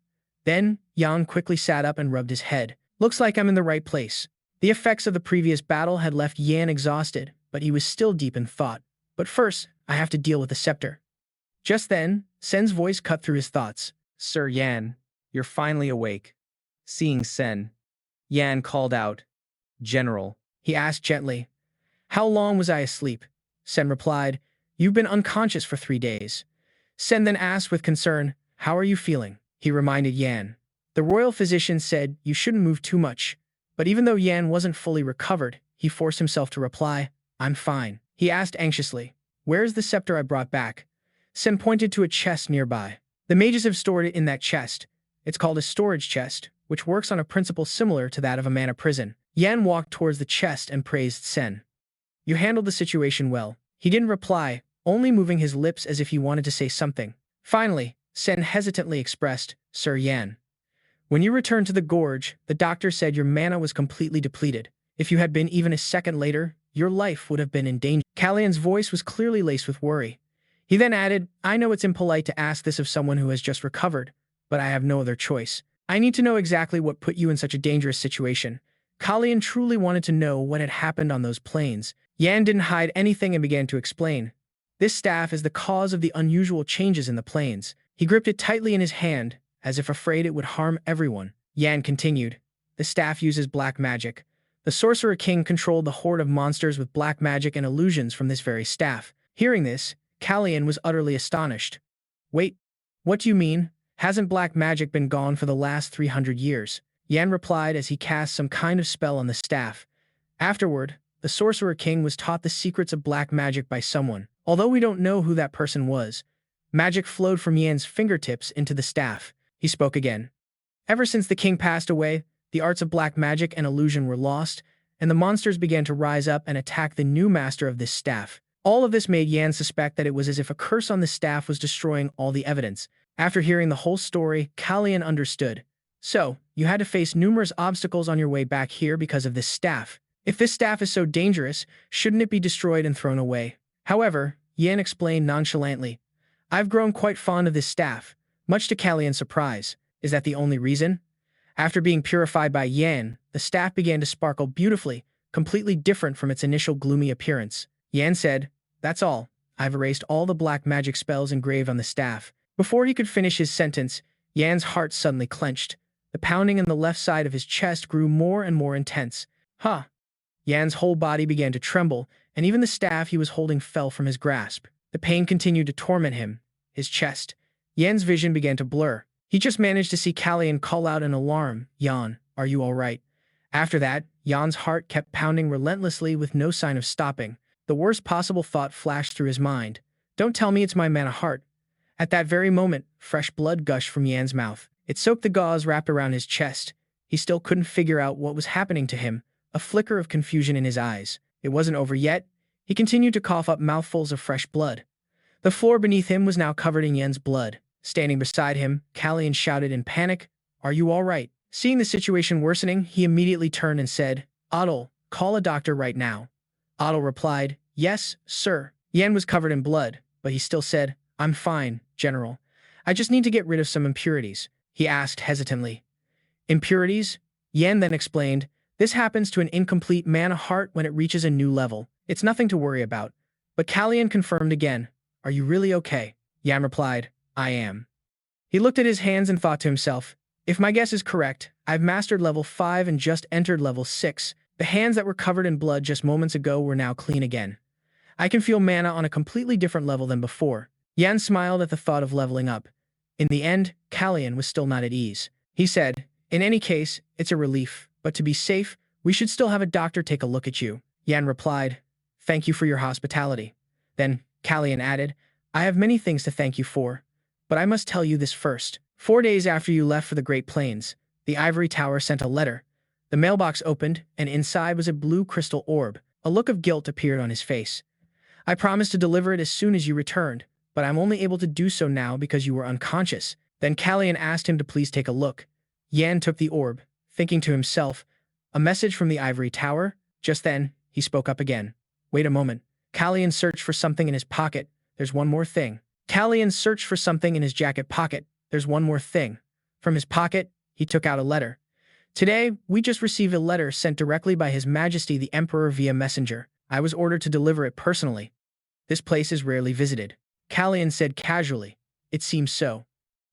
Then, Yan quickly sat up and rubbed his head. Looks like I'm in the right place. The effects of the previous battle had left Yan exhausted, but he was still deep in thought. But first, I have to deal with the scepter. Just then, Sen's voice cut through his thoughts. Sir Yan, you're finally awake. Seeing Sen, Yan called out, General. He asked gently, how long was I asleep? Sen replied, you've been unconscious for 3 days. Sen then asked with concern, how are you feeling? He reminded Yan. The royal physician said you shouldn't move too much, but even though Yan wasn't fully recovered, he forced himself to reply, I'm fine. He asked anxiously, where's the scepter I brought back? Sen pointed to a chest nearby. The mages have stored it in that chest. It's called a storage chest, which works on a principle similar to that of a mana prison. Yan walked towards the chest and praised Sen. You handled the situation well. He didn't reply, only moving his lips as if he wanted to say something. Finally, Sen hesitantly expressed, Sir Yan. When you returned to the gorge, the doctor said your mana was completely depleted. If you had been even a second later, your life would have been in danger. Kallian's voice was clearly laced with worry. He then added, I know it's impolite to ask this of someone who has just recovered, but I have no other choice. I need to know exactly what put you in such a dangerous situation. Kallian truly wanted to know what had happened on those plains. Yan didn't hide anything and began to explain. This staff is the cause of the unusual changes in the plains. He gripped it tightly in his hand, as if afraid it would harm everyone. Yan continued, the staff uses black magic. The Sorcerer King controlled the horde of monsters with black magic and illusions from this very staff. Hearing this, Kallian was utterly astonished. Wait, what do you mean? Hasn't black magic been gone for the last 300 years? Yan replied as he cast some kind of spell on the staff. Afterward, the Sorcerer King was taught the secrets of black magic by someone. Although we don't know who that person was, magic flowed from Yan's fingertips into the staff. He spoke again. Ever since the king passed away, the arts of black magic and illusion were lost, and the monsters began to rise up and attack the new master of this staff. All of this made Yan suspect that it was as if a curse on the staff was destroying all the evidence. After hearing the whole story, Kallian understood. So, you had to face numerous obstacles on your way back here because of this staff. If this staff is so dangerous, shouldn't it be destroyed and thrown away? However, Yan explained nonchalantly, I've grown quite fond of this staff, much to Kallian's surprise. Is that the only reason? After being purified by Yan, the staff began to sparkle beautifully, completely different from its initial gloomy appearance. Yan said, that's all. I've erased all the black magic spells engraved on the staff. Before he could finish his sentence, Yan's heart suddenly clenched. The pounding in the left side of his chest grew more and more intense. Huh. Yan's whole body began to tremble, and even the staff he was holding fell from his grasp. The pain continued to torment him. His chest. Yan's vision began to blur. He just managed to see Kallian call out in alarm, Yan, are you all right? After that, Yan's heart kept pounding relentlessly with no sign of stopping. The worst possible thought flashed through his mind. Don't tell me it's my mana heart. At that very moment, fresh blood gushed from Yan's mouth. It soaked the gauze wrapped around his chest. He still couldn't figure out what was happening to him, a flicker of confusion in his eyes. It wasn't over yet. He continued to cough up mouthfuls of fresh blood. The floor beneath him was now covered in Yan's blood. Standing beside him, Kallian shouted in panic, "Are you all right?" Seeing the situation worsening, he immediately turned and said, "Otto, call a doctor right now." Otto replied, "Yes, sir." Yan was covered in blood, but he still said, "I'm fine, General. I just need to get rid of some impurities." He asked hesitantly. "Impurities?" Yan then explained, "This happens to an incomplete mana heart when it reaches a new level. It's nothing to worry about." But Kallian confirmed again, "Are you really okay?" Yan replied, "I am." He looked at his hands and thought to himself, "If my guess is correct, I've mastered level 5 and just entered level 6. The hands that were covered in blood just moments ago were now clean again. I can feel mana on a completely different level than before." Yan smiled at the thought of leveling up. In the end, Kallian was still not at ease. He said, "In any case, it's a relief, but to be safe, we should still have a doctor take a look at you." Yan replied, "Thank you for your hospitality." Then, Kallian added, "I have many things to thank you for, but I must tell you this first. 4 days after you left for the Great Plains, the Ivory Tower sent a letter. The mailbox opened, and inside was a blue crystal orb. A look of guilt appeared on his face. I promised to deliver it as soon as you returned, but I'm only able to do so now because you were unconscious." Then Kallian asked him to please take a look. Yan took the orb, thinking to himself, "A message from the Ivory Tower?" Just then, he spoke up again. "Wait a moment." Kallian searched for something in his pocket. "There's one more thing." Kallian searched for something in his jacket pocket. "There's one more thing." From his pocket, he took out a letter. "Today, we just received a letter sent directly by His Majesty the Emperor via messenger. I was ordered to deliver it personally. This place is rarely visited." Kallian said casually, "It seems so."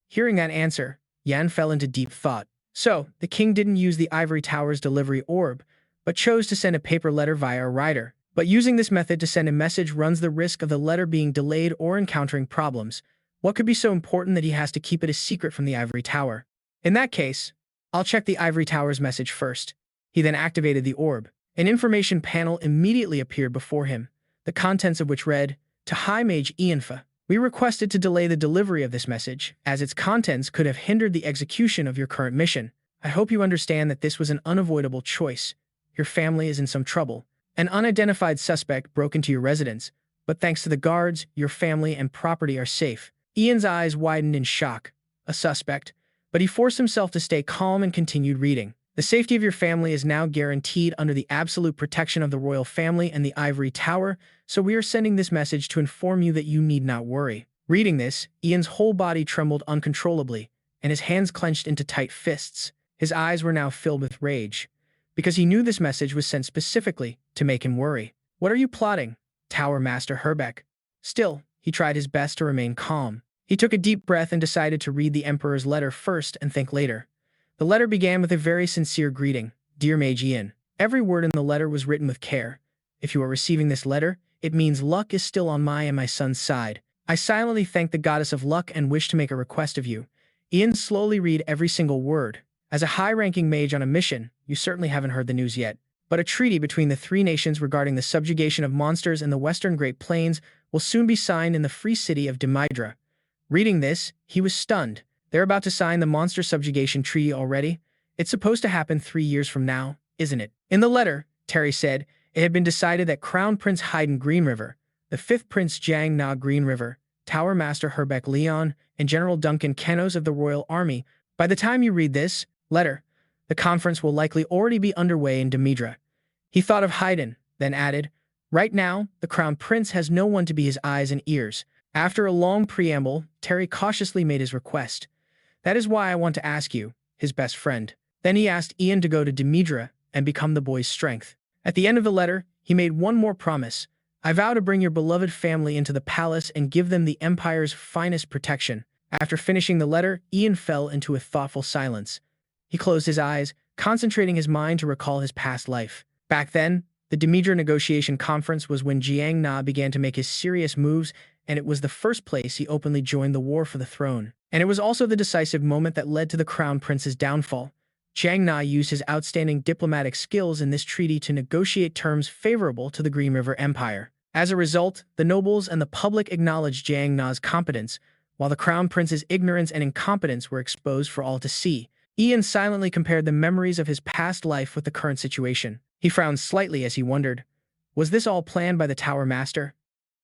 Hearing that answer, Yan fell into deep thought. So, the king didn't use the Ivory Tower's delivery orb, but chose to send a paper letter via a rider. But using this method to send a message runs the risk of the letter being delayed or encountering problems. What could be so important that he has to keep it a secret from the Ivory Tower? In that case, I'll check the Ivory Tower's message first. He then activated the orb. An information panel immediately appeared before him, the contents of which read, "To High Mage Ianfa. We requested to delay the delivery of this message, as its contents could have hindered the execution of your current mission. I hope you understand that this was an unavoidable choice. Your family is in some trouble. An unidentified suspect broke into your residence, but thanks to the guards, your family and property are safe." Ian's eyes widened in shock. A suspect? But he forced himself to stay calm and continued reading. "The safety of your family is now guaranteed under the absolute protection of the royal family and the Ivory Tower, so we are sending this message to inform you that you need not worry." Reading this, Ian's whole body trembled uncontrollably, and his hands clenched into tight fists. His eyes were now filled with rage, because he knew this message was sent specifically to make him worry. "What are you plotting, Tower Master Herbeck?" Still, he tried his best to remain calm. He took a deep breath and decided to read the Emperor's letter first and think later. The letter began with a very sincere greeting. "Dear Mage Ian." Every word in the letter was written with care. "If you are receiving this letter, it means luck is still on my and my son's side. I silently thank the goddess of luck and wish to make a request of you." Ian slowly read every single word. "As a high-ranking mage on a mission, you certainly haven't heard the news yet. But a treaty between the 3 nations regarding the subjugation of monsters in the western Great Plains will soon be signed in the free city of Demydra." Reading this, he was stunned. They're about to sign the monster subjugation treaty already? It's supposed to happen 3 years from now, isn't it? In the letter, Terry said, it had been decided that Crown Prince Haydn Green River, the 5th Prince Jiang Na Green River, Tower Master Herbeck Leon, and General Duncan Kenos of the Royal Army. By the time you read this letter, the conference will likely already be underway in Demydra. He thought of Haydn, then added, "Right now, the Crown Prince has no one to be his eyes and ears." After a long preamble, Terry cautiously made his request. "That is why I want to ask you, his best friend." Then he asked Ian to go to Demydra and become the boy's strength. At the end of the letter, he made one more promise. "I vow to bring your beloved family into the palace and give them the Empire's finest protection." After finishing the letter, Ian fell into a thoughtful silence. He closed his eyes, concentrating his mind to recall his past life. Back then, the Demydra negotiation conference was when Jiang Na began to make his serious moves, and it was the first place he openly joined the war for the throne. And it was also the decisive moment that led to the Crown Prince's downfall. Jiang Na used his outstanding diplomatic skills in this treaty to negotiate terms favorable to the Green River Empire. As a result, the nobles and the public acknowledged Jiang Na's competence, while the Crown Prince's ignorance and incompetence were exposed for all to see. Ian silently compared the memories of his past life with the current situation. He frowned slightly as he wondered, was this all planned by the Tower Master?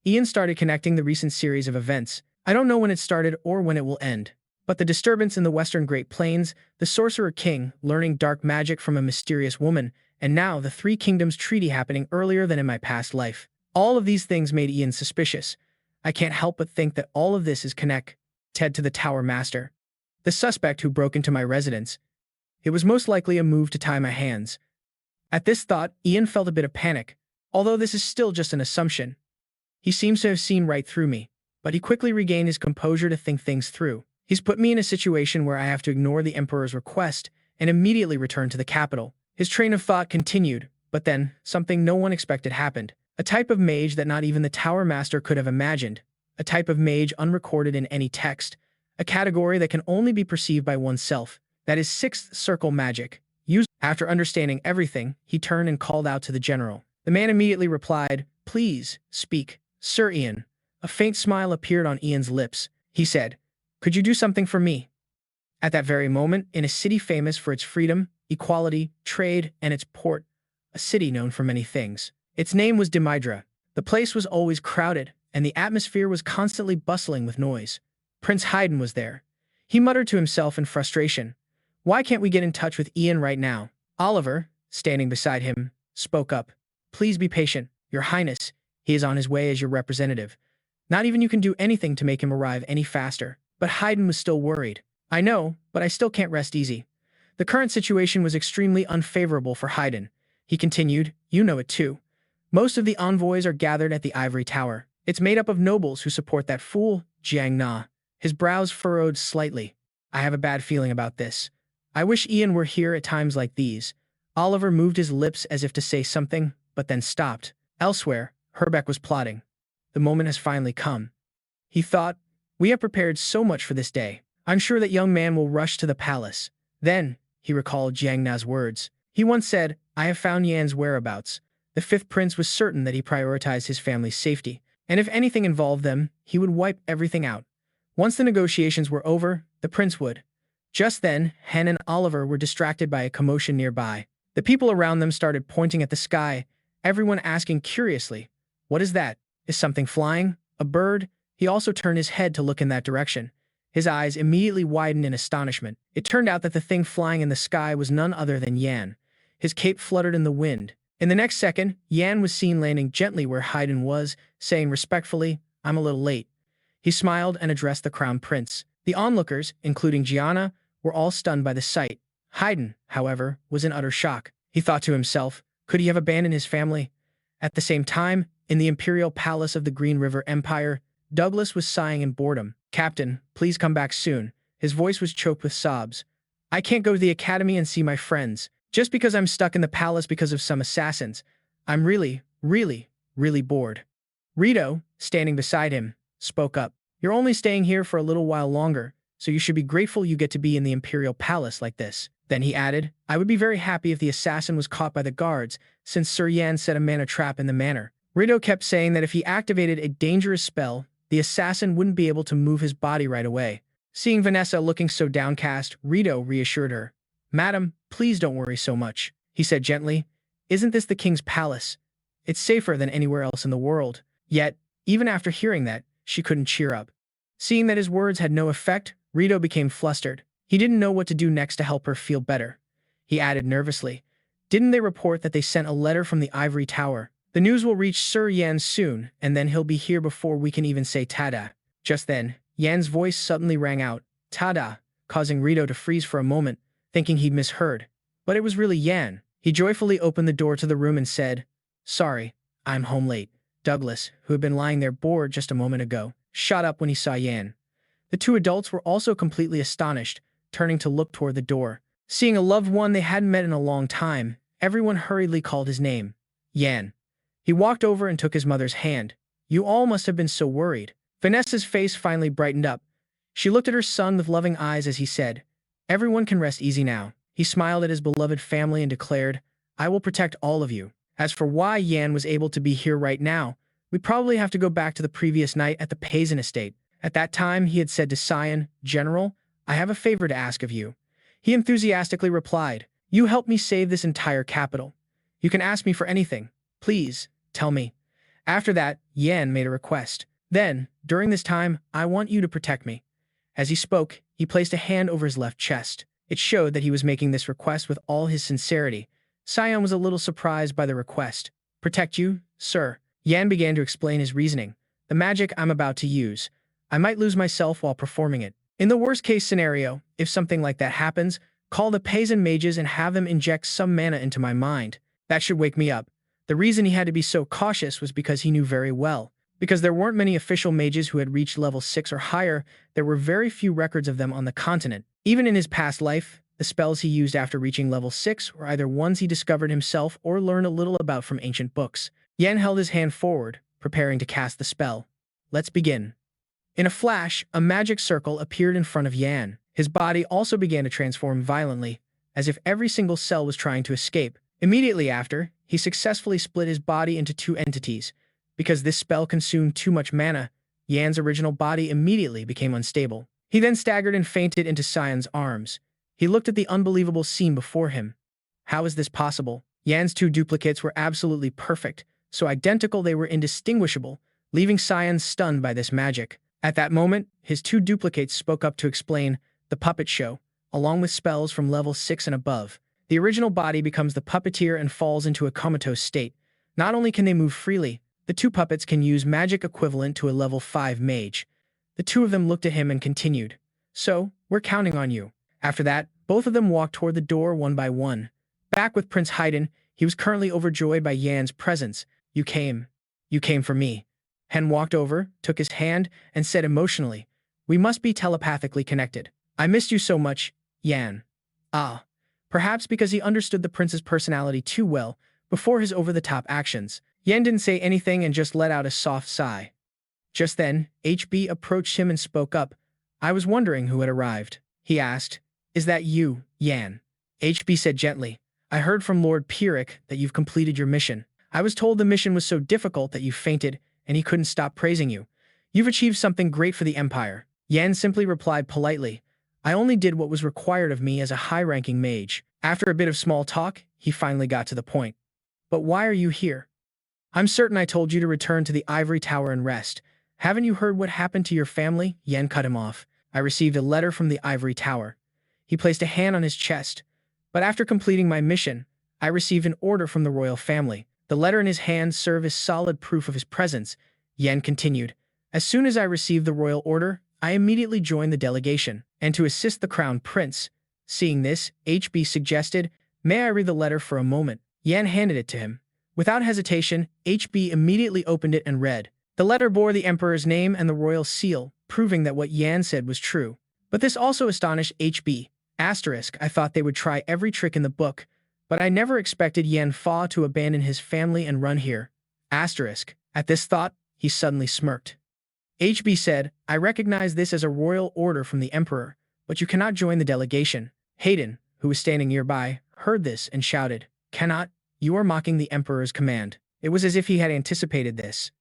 Ian started connecting the recent series of events. I don't know when it started or when it will end. But the disturbance in the western Great Plains, the Sorcerer King learning dark magic from a mysterious woman, and now the Three Kingdoms Treaty happening earlier than in my past life. All of these things made Ian suspicious. I can't help but think that all of this is connected to the Tower Master, the suspect who broke into my residence. It was most likely a move to tie my hands. At this thought, Ian felt a bit of panic, although this is still just an assumption. He seems to have seen right through me, but he quickly regained his composure to think things through. He's put me in a situation where I have to ignore the Emperor's request and immediately return to the capital. His train of thought continued, but then, something no one expected happened. A type of mage that not even the Tower Master could have imagined. A type of mage unrecorded in any text. A category that can only be perceived by oneself. That is sixth circle magic. After understanding everything, he turned and called out to the general. The man immediately replied, "Please, speak, Sir Ian." A faint smile appeared on Ian's lips. He said, "Could you do something for me?" At that very moment, in a city famous for its freedom, equality, trade, and its port, a city known for many things. Its name was Demydra. The place was always crowded, and the atmosphere was constantly bustling with noise. Prince Haydn was there. He muttered to himself in frustration, "Why can't we get in touch with Ian right now?" Oliver, standing beside him, spoke up. "Please be patient, Your Highness. He is on his way as your representative. Not even you can do anything to make him arrive any faster." But Haydn was still worried. "I know, but I still can't rest easy." The current situation was extremely unfavorable for Haydn. He continued, "You know it too. Most of the envoys are gathered at the Ivory Tower. It's made up of nobles who support that fool, Jiang Na." His brows furrowed slightly. "I have a bad feeling about this. I wish Ian were here at times like these." Oliver moved his lips as if to say something, but then stopped. Elsewhere, Herbeck was plotting. The moment has finally come. He thought, "We have prepared so much for this day. I'm sure that young man will rush to the palace." Then, he recalled Jiang Na's words. He once said, "I have found Yan's whereabouts." The fifth prince was certain that he prioritized his family's safety, and if anything involved them, he would wipe everything out. Once the negotiations were over, the prince would. Just then, Hen and Oliver were distracted by a commotion nearby. The people around them started pointing at the sky, everyone asking curiously, "What is that? Is something flying? A bird?" He also turned his head to look in that direction. His eyes immediately widened in astonishment. It turned out that the thing flying in the sky was none other than Yan. His cape fluttered in the wind. In the next second, Yan was seen landing gently where Haydn was, saying respectfully, "I'm a little late." He smiled and addressed the crown prince. The onlookers, including Gianna, were all stunned by the sight. Haydn, however, was in utter shock. He thought to himself, could he have abandoned his family? At the same time, in the imperial palace of the Green River Empire, Douglas was sighing in boredom. "Captain, please come back soon." His voice was choked with sobs. "I can't go to the academy and see my friends, just because I'm stuck in the palace because of some assassins. I'm really, really, really bored." Rito, standing beside him, spoke up. "You're only staying here for a little while longer, so you should be grateful you get to be in the imperial palace like this." Then he added, "I would be very happy if the assassin was caught by the guards, since Sir Yan set a mana trap in the manor." Rito kept saying that if he activated a dangerous spell, the assassin wouldn't be able to move his body right away. Seeing Vanessa looking so downcast, Rito reassured her. "Madam, please don't worry so much," he said gently. "Isn't this the king's palace? It's safer than anywhere else in the world." Yet, even after hearing that, she couldn't cheer up. Seeing that his words had no effect, Rito became flustered. He didn't know what to do next to help her feel better. He added nervously, "Didn't they report that they sent a letter from the Ivory Tower? The news will reach Sir Yan soon, and then he'll be here before we can even say tada." Just then, Yan's voice suddenly rang out, "Tada," causing Rito to freeze for a moment, thinking he'd misheard. But it was really Yan. He joyfully opened the door to the room and said, "Sorry, I'm home late." Douglas, who had been lying there bored just a moment ago, shot up when he saw Yan. The two adults were also completely astonished, turning to look toward the door. Seeing a loved one they hadn't met in a long time, everyone hurriedly called his name. "Yan." He walked over and took his mother's hand. "You all must have been so worried." Vanessa's face finally brightened up. She looked at her son with loving eyes as he said, "Everyone can rest easy now." He smiled at his beloved family and declared, "I will protect all of you." As for why Yan was able to be here right now, we probably have to go back to the previous night at the Payson estate. At that time, he had said to Sion, "General, I have a favor to ask of you." He enthusiastically replied, "You helped me save this entire capital. You can ask me for anything. Please, tell me." After that, Yan made a request. Then, during this time, I want you to protect me." As he spoke, he placed a hand over his left chest. It showed that he was making this request with all his sincerity. Sion was a little surprised by the request. "Protect you, sir?" Yan began to explain his reasoning. "The magic I'm about to use, I might lose myself while performing it. In the worst-case scenario, if something like that happens, call the Paysan mages and have them inject some mana into my mind. That should wake me up." The reason he had to be so cautious was because he knew very well. Because there weren't many official mages who had reached level 6 or higher, there were very few records of them on the continent. Even in his past life, the spells he used after reaching level 6 were either ones he discovered himself or learned a little about from ancient books. Yan held his hand forward, preparing to cast the spell. "Let's begin." In a flash, a magic circle appeared in front of Yan. His body also began to transform violently, as if every single cell was trying to escape. Immediately after, he successfully split his body into two entities. Because this spell consumed too much mana, Yan's original body immediately became unstable. He then staggered and fainted into Sion's arms. He looked at the unbelievable scene before him. How is this possible? Yan's two duplicates were absolutely perfect, so identical they were indistinguishable, leaving Sion stunned by this magic. At that moment, his two duplicates spoke up to explain the puppet show, along with spells from level 6 and above. The original body becomes the puppeteer and falls into a comatose state. Not only can they move freely, the two puppets can use magic equivalent to a level 5 mage. The two of them looked at him and continued, "So, we're counting on you." After that, both of them walked toward the door one by one. Back with Prince Haydn, he was currently overjoyed by Yan's presence. You came for me." Hen walked over, took his hand, and said emotionally, "We must be telepathically connected. I missed you so much, Yan." Ah. Perhaps because he understood the prince's personality too well before his over-the-top actions. Yan didn't say anything and just let out a soft sigh. Just then, HB approached him and spoke up. "I was wondering who had arrived," he asked. "Is that you, Yan?" HB said gently, "I heard from Lord Pyrrhic that you've completed your mission. I was told the mission was so difficult that you fainted, and he couldn't stop praising you. You've achieved something great for the Empire." Yan simply replied politely, "I only did what was required of me as a high-ranking mage." After a bit of small talk, he finally got to the point. "But why are you here?" "I'm certain I told you to return to the Ivory Tower and rest. Haven't you heard what happened to your family?" Yan cut him off. "I received a letter from the Ivory Tower." He placed a hand on his chest. "But after completing my mission, I received an order from the royal family." The letter in his hand served as solid proof of his presence. Yan continued, "As soon as I received the royal order, I immediately joined the delegation, and to assist the crown prince." Seeing this, HB suggested, "May I read the letter for a moment?" Yan handed it to him. Without hesitation, HB immediately opened it and read. The letter bore the emperor's name and the royal seal, proving that what Yan said was true. But this also astonished HB. "I thought they would try every trick in the book, but I never expected Yan Fa to abandon his family and run here." At this thought, he suddenly smirked. HB said, "I recognize this as a royal order from the emperor, but you cannot join the delegation." Hayden, who was standing nearby, heard this and shouted, "Cannot? You are mocking the emperor's command." It was as if he had anticipated this.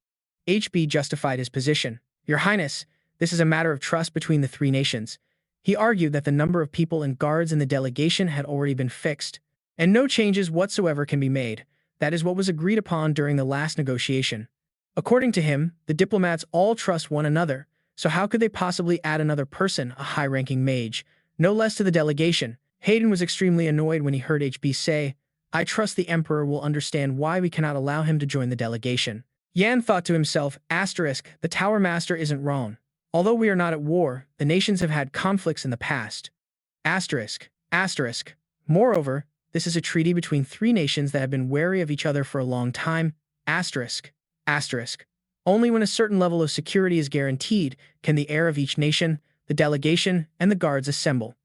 HB justified his position. "Your Highness, this is a matter of trust between the three nations." He argued that the number of people and guards in the delegation had already been fixed, and no changes whatsoever can be made. That is what was agreed upon during the last negotiation. According to him, the diplomats all trust one another, so how could they possibly add another person, a high-ranking mage, no less to the delegation? Hayden was extremely annoyed when he heard HB say, "I trust the emperor will understand why we cannot allow him to join the delegation." Yan thought to himself, "The Tower Master isn't wrong. Although we are not at war, the nations have had conflicts in the past." Moreover, this is a treaty between three nations that have been wary of each other for a long time. Only when a certain level of security is guaranteed can the heir of each nation, the delegation, and the guards assemble.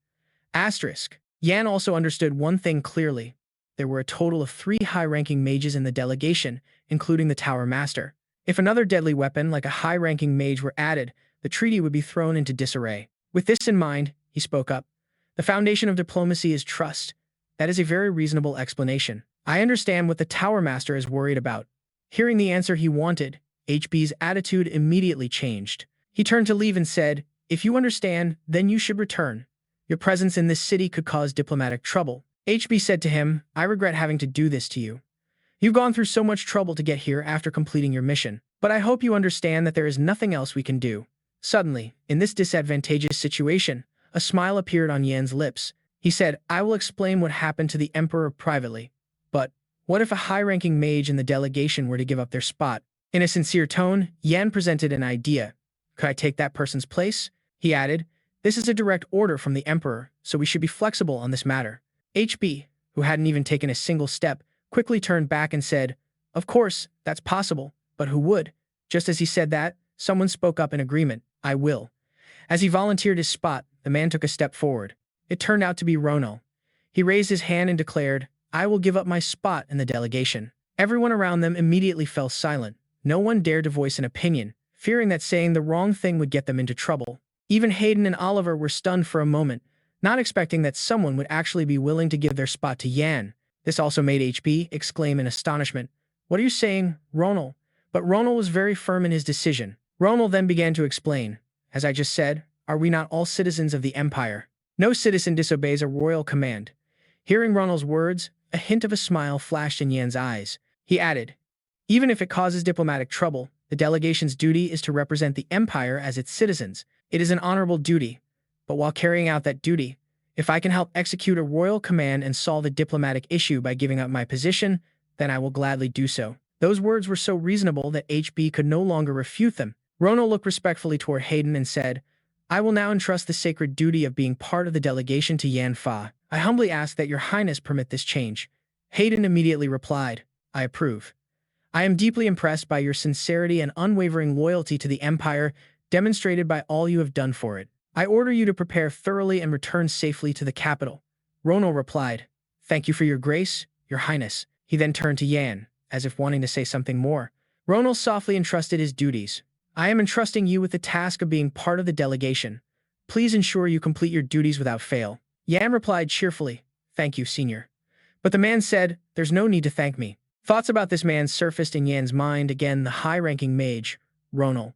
Yan also understood one thing clearly. There were a total of 3 high-ranking mages in the delegation, including the Tower Master. If another deadly weapon like a high-ranking mage were added, the treaty would be thrown into disarray. With this in mind, he spoke up. "The foundation of diplomacy is trust. That is a very reasonable explanation. I understand what the Tower Master is worried about." Hearing the answer he wanted, HB's attitude immediately changed. He turned to leave and said, "If you understand, then you should return. Your presence in this city could cause diplomatic trouble." HB said to him, "I regret having to do this to you. You've gone through so much trouble to get here after completing your mission. But I hope you understand that there is nothing else we can do. Suddenly, in this disadvantageous situation, a smile appeared on Yan's lips. He said, I will explain what happened to the Emperor privately. But what if a high-ranking mage in the delegation were to give up their spot? In a sincere tone, Yan presented an idea. Could I take that person's place? He added, this is a direct order from the Emperor, so we should be flexible on this matter. HB, who hadn't even taken a single step, quickly turned back and said, of course, that's possible, but who would? Just as he said that, someone spoke up in agreement, I will. As he volunteered his spot, the man took a step forward. It turned out to be Ronal. He raised his hand and declared, I will give up my spot in the delegation. Everyone around them immediately fell silent. No one dared to voice an opinion, fearing that saying the wrong thing would get them into trouble. Even Hayden and Oliver were stunned for a moment, not expecting that someone would actually be willing to give their spot to Yan. This also made HB exclaim in astonishment, what are you saying, Ronal? But Ronal was very firm in his decision. Ronal then began to explain, as I just said, are we not all citizens of the Empire? No citizen disobeys a royal command. Hearing Ronal's words, a hint of a smile flashed in Yan's eyes. He added, even if it causes diplomatic trouble, the delegation's duty is to represent the Empire as its citizens. It is an honorable duty. But while carrying out that duty, if I can help execute a royal command and solve a diplomatic issue by giving up my position, then I will gladly do so. Those words were so reasonable that HB could no longer refute them. Ronal looked respectfully toward Hayden and said, I will now entrust the sacred duty of being part of the delegation to Yan Fa. I humbly ask that your highness permit this change. Hayden immediately replied, I approve. I am deeply impressed by your sincerity and unwavering loyalty to the Empire, demonstrated by all you have done for it. I order you to prepare thoroughly and return safely to the capital. Ronal replied, thank you for your grace, your highness. He then turned to Yan, as if wanting to say something more. Ronal softly entrusted his duties. I am entrusting you with the task of being part of the delegation. Please ensure you complete your duties without fail. Yan replied cheerfully, thank you, senior. But the man said, there's no need to thank me. Thoughts about this man surfaced in Yan's mind again, the high-ranking mage, Ronal.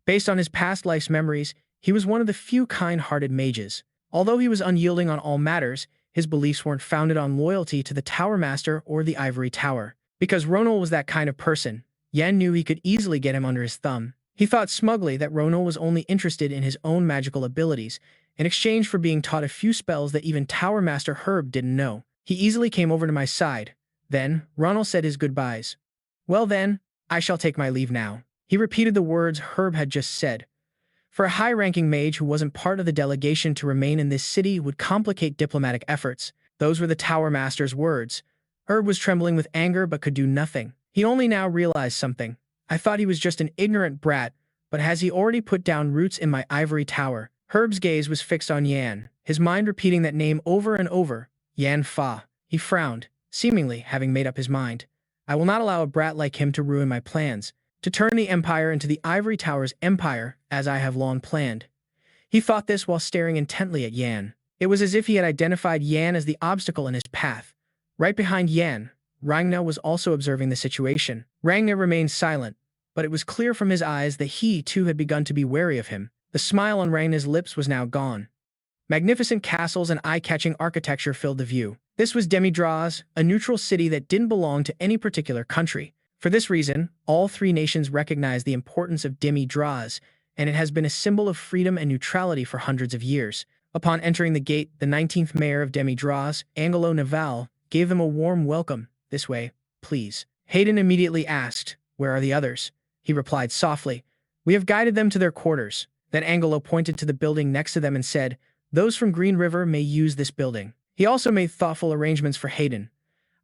Based on his past life's memories, he was one of the few kind-hearted mages. Although he was unyielding on all matters, his beliefs weren't founded on loyalty to the Tower Master or the Ivory Tower. Because Ronal was that kind of person, Yan knew he could easily get him under his thumb. He thought smugly that Ronal was only interested in his own magical abilities, in exchange for being taught a few spells that even Tower Master Herb didn't know. He easily came over to my side. Then, Ronal said his goodbyes. Well then, I shall take my leave now. He repeated the words Herb had just said. For a high-ranking mage who wasn't part of the delegation to remain in this city would complicate diplomatic efforts. Those were the Tower Master's words. Herb was trembling with anger but could do nothing. He only now realized something. I thought he was just an ignorant brat, but has he already put down roots in my ivory tower? Herb's gaze was fixed on Yan, his mind repeating that name over and over. Yan Fa. He frowned, seemingly having made up his mind. I will not allow a brat like him to ruin my plans, to turn the Empire into the Ivory Tower's empire, as I have long planned. He thought this while staring intently at Yan. It was as if he had identified Yan as the obstacle in his path. Right behind Yan, Ragnar was also observing the situation. Ragnar remained silent, but it was clear from his eyes that he, too, had begun to be wary of him. The smile on Ragnar's lips was now gone. Magnificent castles and eye-catching architecture filled the view. This was Demidraz, a neutral city that didn't belong to any particular country. For this reason, all three nations recognize the importance of Demidraz, and it has been a symbol of freedom and neutrality for hundreds of years. Upon entering the gate, the 19th mayor of Demidraz, Angelo Naval, gave them a warm welcome. This way, please. Hayden immediately asked, where are the others? He replied softly, we have guided them to their quarters. Then Angelo pointed to the building next to them and said, those from Green River may use this building. He also made thoughtful arrangements for Hayden.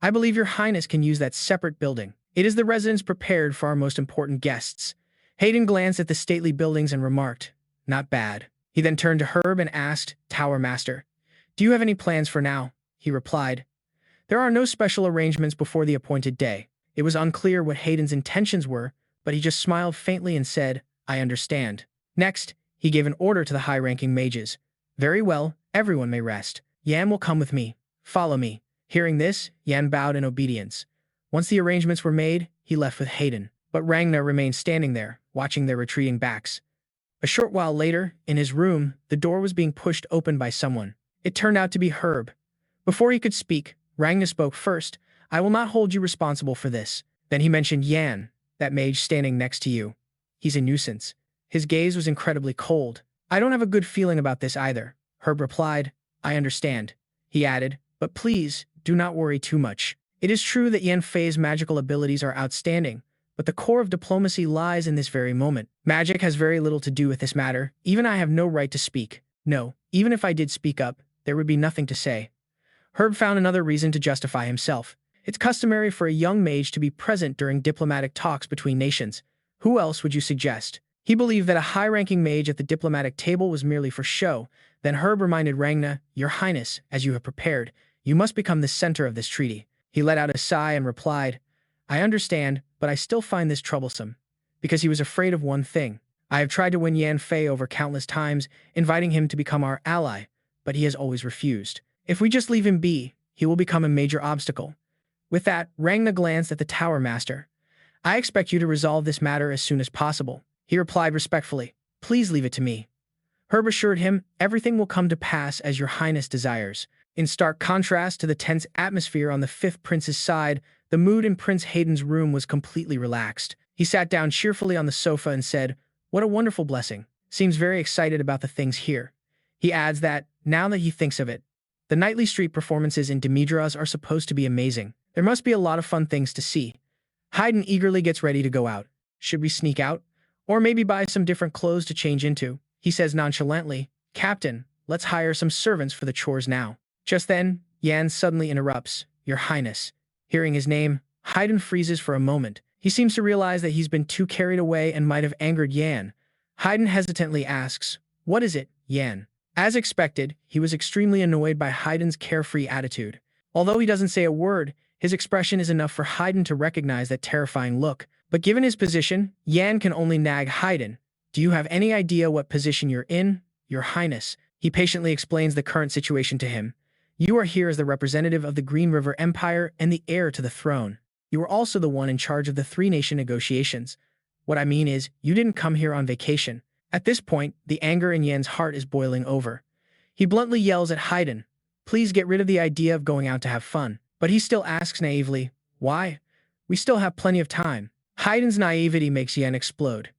I believe your highness can use that separate building. It is the residence prepared for our most important guests. Hayden glanced at the stately buildings and remarked, not bad. He then turned to Herb and asked, Tower Master, do you have any plans for now? He replied, there are no special arrangements before the appointed day. It was unclear what Hayden's intentions were, but he just smiled faintly and said, I understand. Next, he gave an order to the high-ranking mages. Very well, everyone may rest. Yan will come with me. Follow me. Hearing this, Yan bowed in obedience. Once the arrangements were made, he left with Hayden. But Ragnar remained standing there, watching their retreating backs. A short while later, in his room, the door was being pushed open by someone. It turned out to be Herb. Before he could speak, Ragnar spoke first. I will not hold you responsible for this. Then he mentioned Yan. that mage standing next to you. He's a nuisance." His gaze was incredibly cold. "I don't have a good feeling about this either," Herb replied. "I understand," he added, "but please, do not worry too much. It is true that Yan Fei's magical abilities are outstanding, but the core of diplomacy lies in this very moment. Magic has very little to do with this matter. Even I have no right to speak. No, even if I did speak up, there would be nothing to say." Herb found another reason to justify himself. It's customary for a young mage to be present during diplomatic talks between nations. Who else would you suggest? He believed that a high-ranking mage at the diplomatic table was merely for show. Then Herb reminded Rangna, "Your Highness, as you have prepared, you must become the center of this treaty." He let out a sigh and replied, "I understand, but I still find this troublesome." Because he was afraid of one thing. "I have tried to win Yan Fei over countless times, inviting him to become our ally, but he has always refused. If we just leave him be, he will become a major obstacle." With that, Rangna glanced at the Tower Master. "I expect you to resolve this matter as soon as possible," he replied respectfully. "Please leave it to me." Herb assured him, "Everything will come to pass as your Highness desires." In stark contrast to the tense atmosphere on the Fifth Prince's side, the mood in Prince Hayden's room was completely relaxed. He sat down cheerfully on the sofa and said, "What a wonderful blessing. Seems very excited about the things here." He adds that, now that he thinks of it, the nightly street performances in Demidra's are supposed to be amazing. There must be a lot of fun things to see. Hayden eagerly gets ready to go out. "Should we sneak out? Or maybe buy some different clothes to change into?" He says nonchalantly. "Captain, let's hire some servants for the chores now." Just then, Yan suddenly interrupts, "Your Highness." Hearing his name, Hayden freezes for a moment. He seems to realize that he's been too carried away and might have angered Yan. Hayden hesitantly asks, "What is it, Yan?" As expected, he was extremely annoyed by Hayden's carefree attitude. Although he doesn't say a word, his expression is enough for Hayden to recognize that terrifying look. But given his position, Yan can only nag Hayden. "Do you have any idea what position you're in, Your Highness?" He patiently explains the current situation to him. "You are here as the representative of the Green River Empire and the heir to the throne. You are also the one in charge of the three-nation negotiations. What I mean is, you didn't come here on vacation." At this point, the anger in Yan's heart is boiling over. He bluntly yells at Hayden, "Please get rid of the idea of going out to have fun." But he still asks naively, "Why? We still have plenty of time." Hayden's naivety makes Yan explode.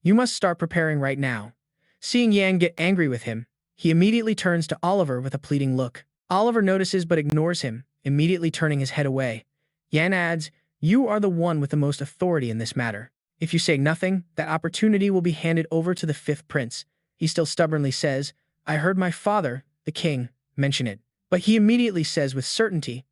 "You must start preparing right now." Seeing Yan get angry with him, he immediately turns to Oliver with a pleading look. Oliver notices but ignores him, immediately turning his head away. Yan adds, "You are the one with the most authority in this matter. If you say nothing, that opportunity will be handed over to the Fifth Prince." He still stubbornly says, "I heard my father, the king, mention it." But he immediately says with certainty,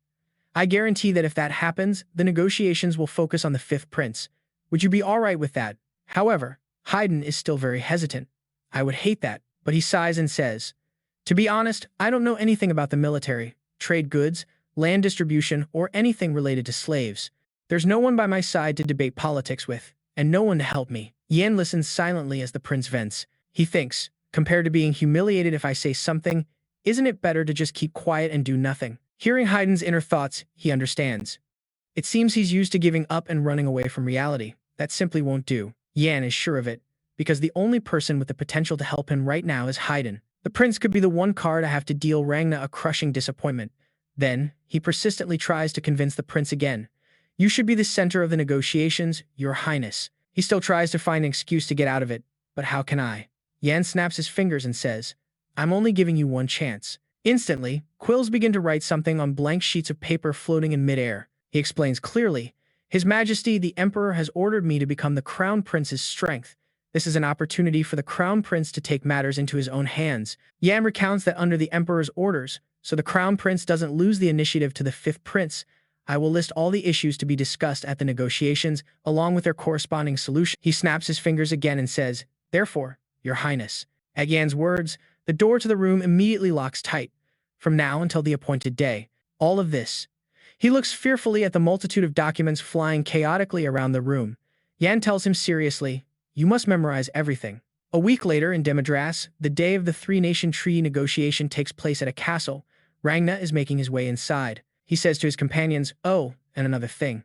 "I guarantee that if that happens, the negotiations will focus on the Fifth Prince. Would you be all right with that?" However, Hayden is still very hesitant. "I would hate that," but he sighs and says, "To be honest, I don't know anything about the military, trade goods, land distribution, or anything related to slaves. There's no one by my side to debate politics with, and no one to help me." Yan listens silently as the prince vents. He thinks, compared to being humiliated if I say something, isn't it better to just keep quiet and do nothing? Hearing Hayden's inner thoughts, he understands. It seems he's used to giving up and running away from reality. That simply won't do. Yan is sure of it, because the only person with the potential to help him right now is Hayden. The prince could be the one card I have to deal Rangna a crushing disappointment. Then, he persistently tries to convince the prince again. "You should be the center of the negotiations, Your Highness." He still tries to find an excuse to get out of it, but how can I? Yan snaps his fingers and says, "I'm only giving you one chance." Instantly, quills begin to write something on blank sheets of paper floating in midair. He explains clearly, "His Majesty the Emperor has ordered me to become the Crown Prince's strength. This is an opportunity for the Crown Prince to take matters into his own hands." Yan recounts that under the Emperor's orders, so the Crown Prince doesn't lose the initiative to the Fifth Prince, I will list all the issues to be discussed at the negotiations, along with their corresponding solution. He snaps his fingers again and says, "Therefore, Your Highness." At Yan's words, the door to the room immediately locks tight. From now until the appointed day, all of this. He looks fearfully at the multitude of documents flying chaotically around the room. Yan tells him seriously, "You must memorize everything." A week later in Demidras, the day of the three-nation treaty negotiation takes place at a castle. Rangna is making his way inside. He says to his companions, "Oh, and another thing.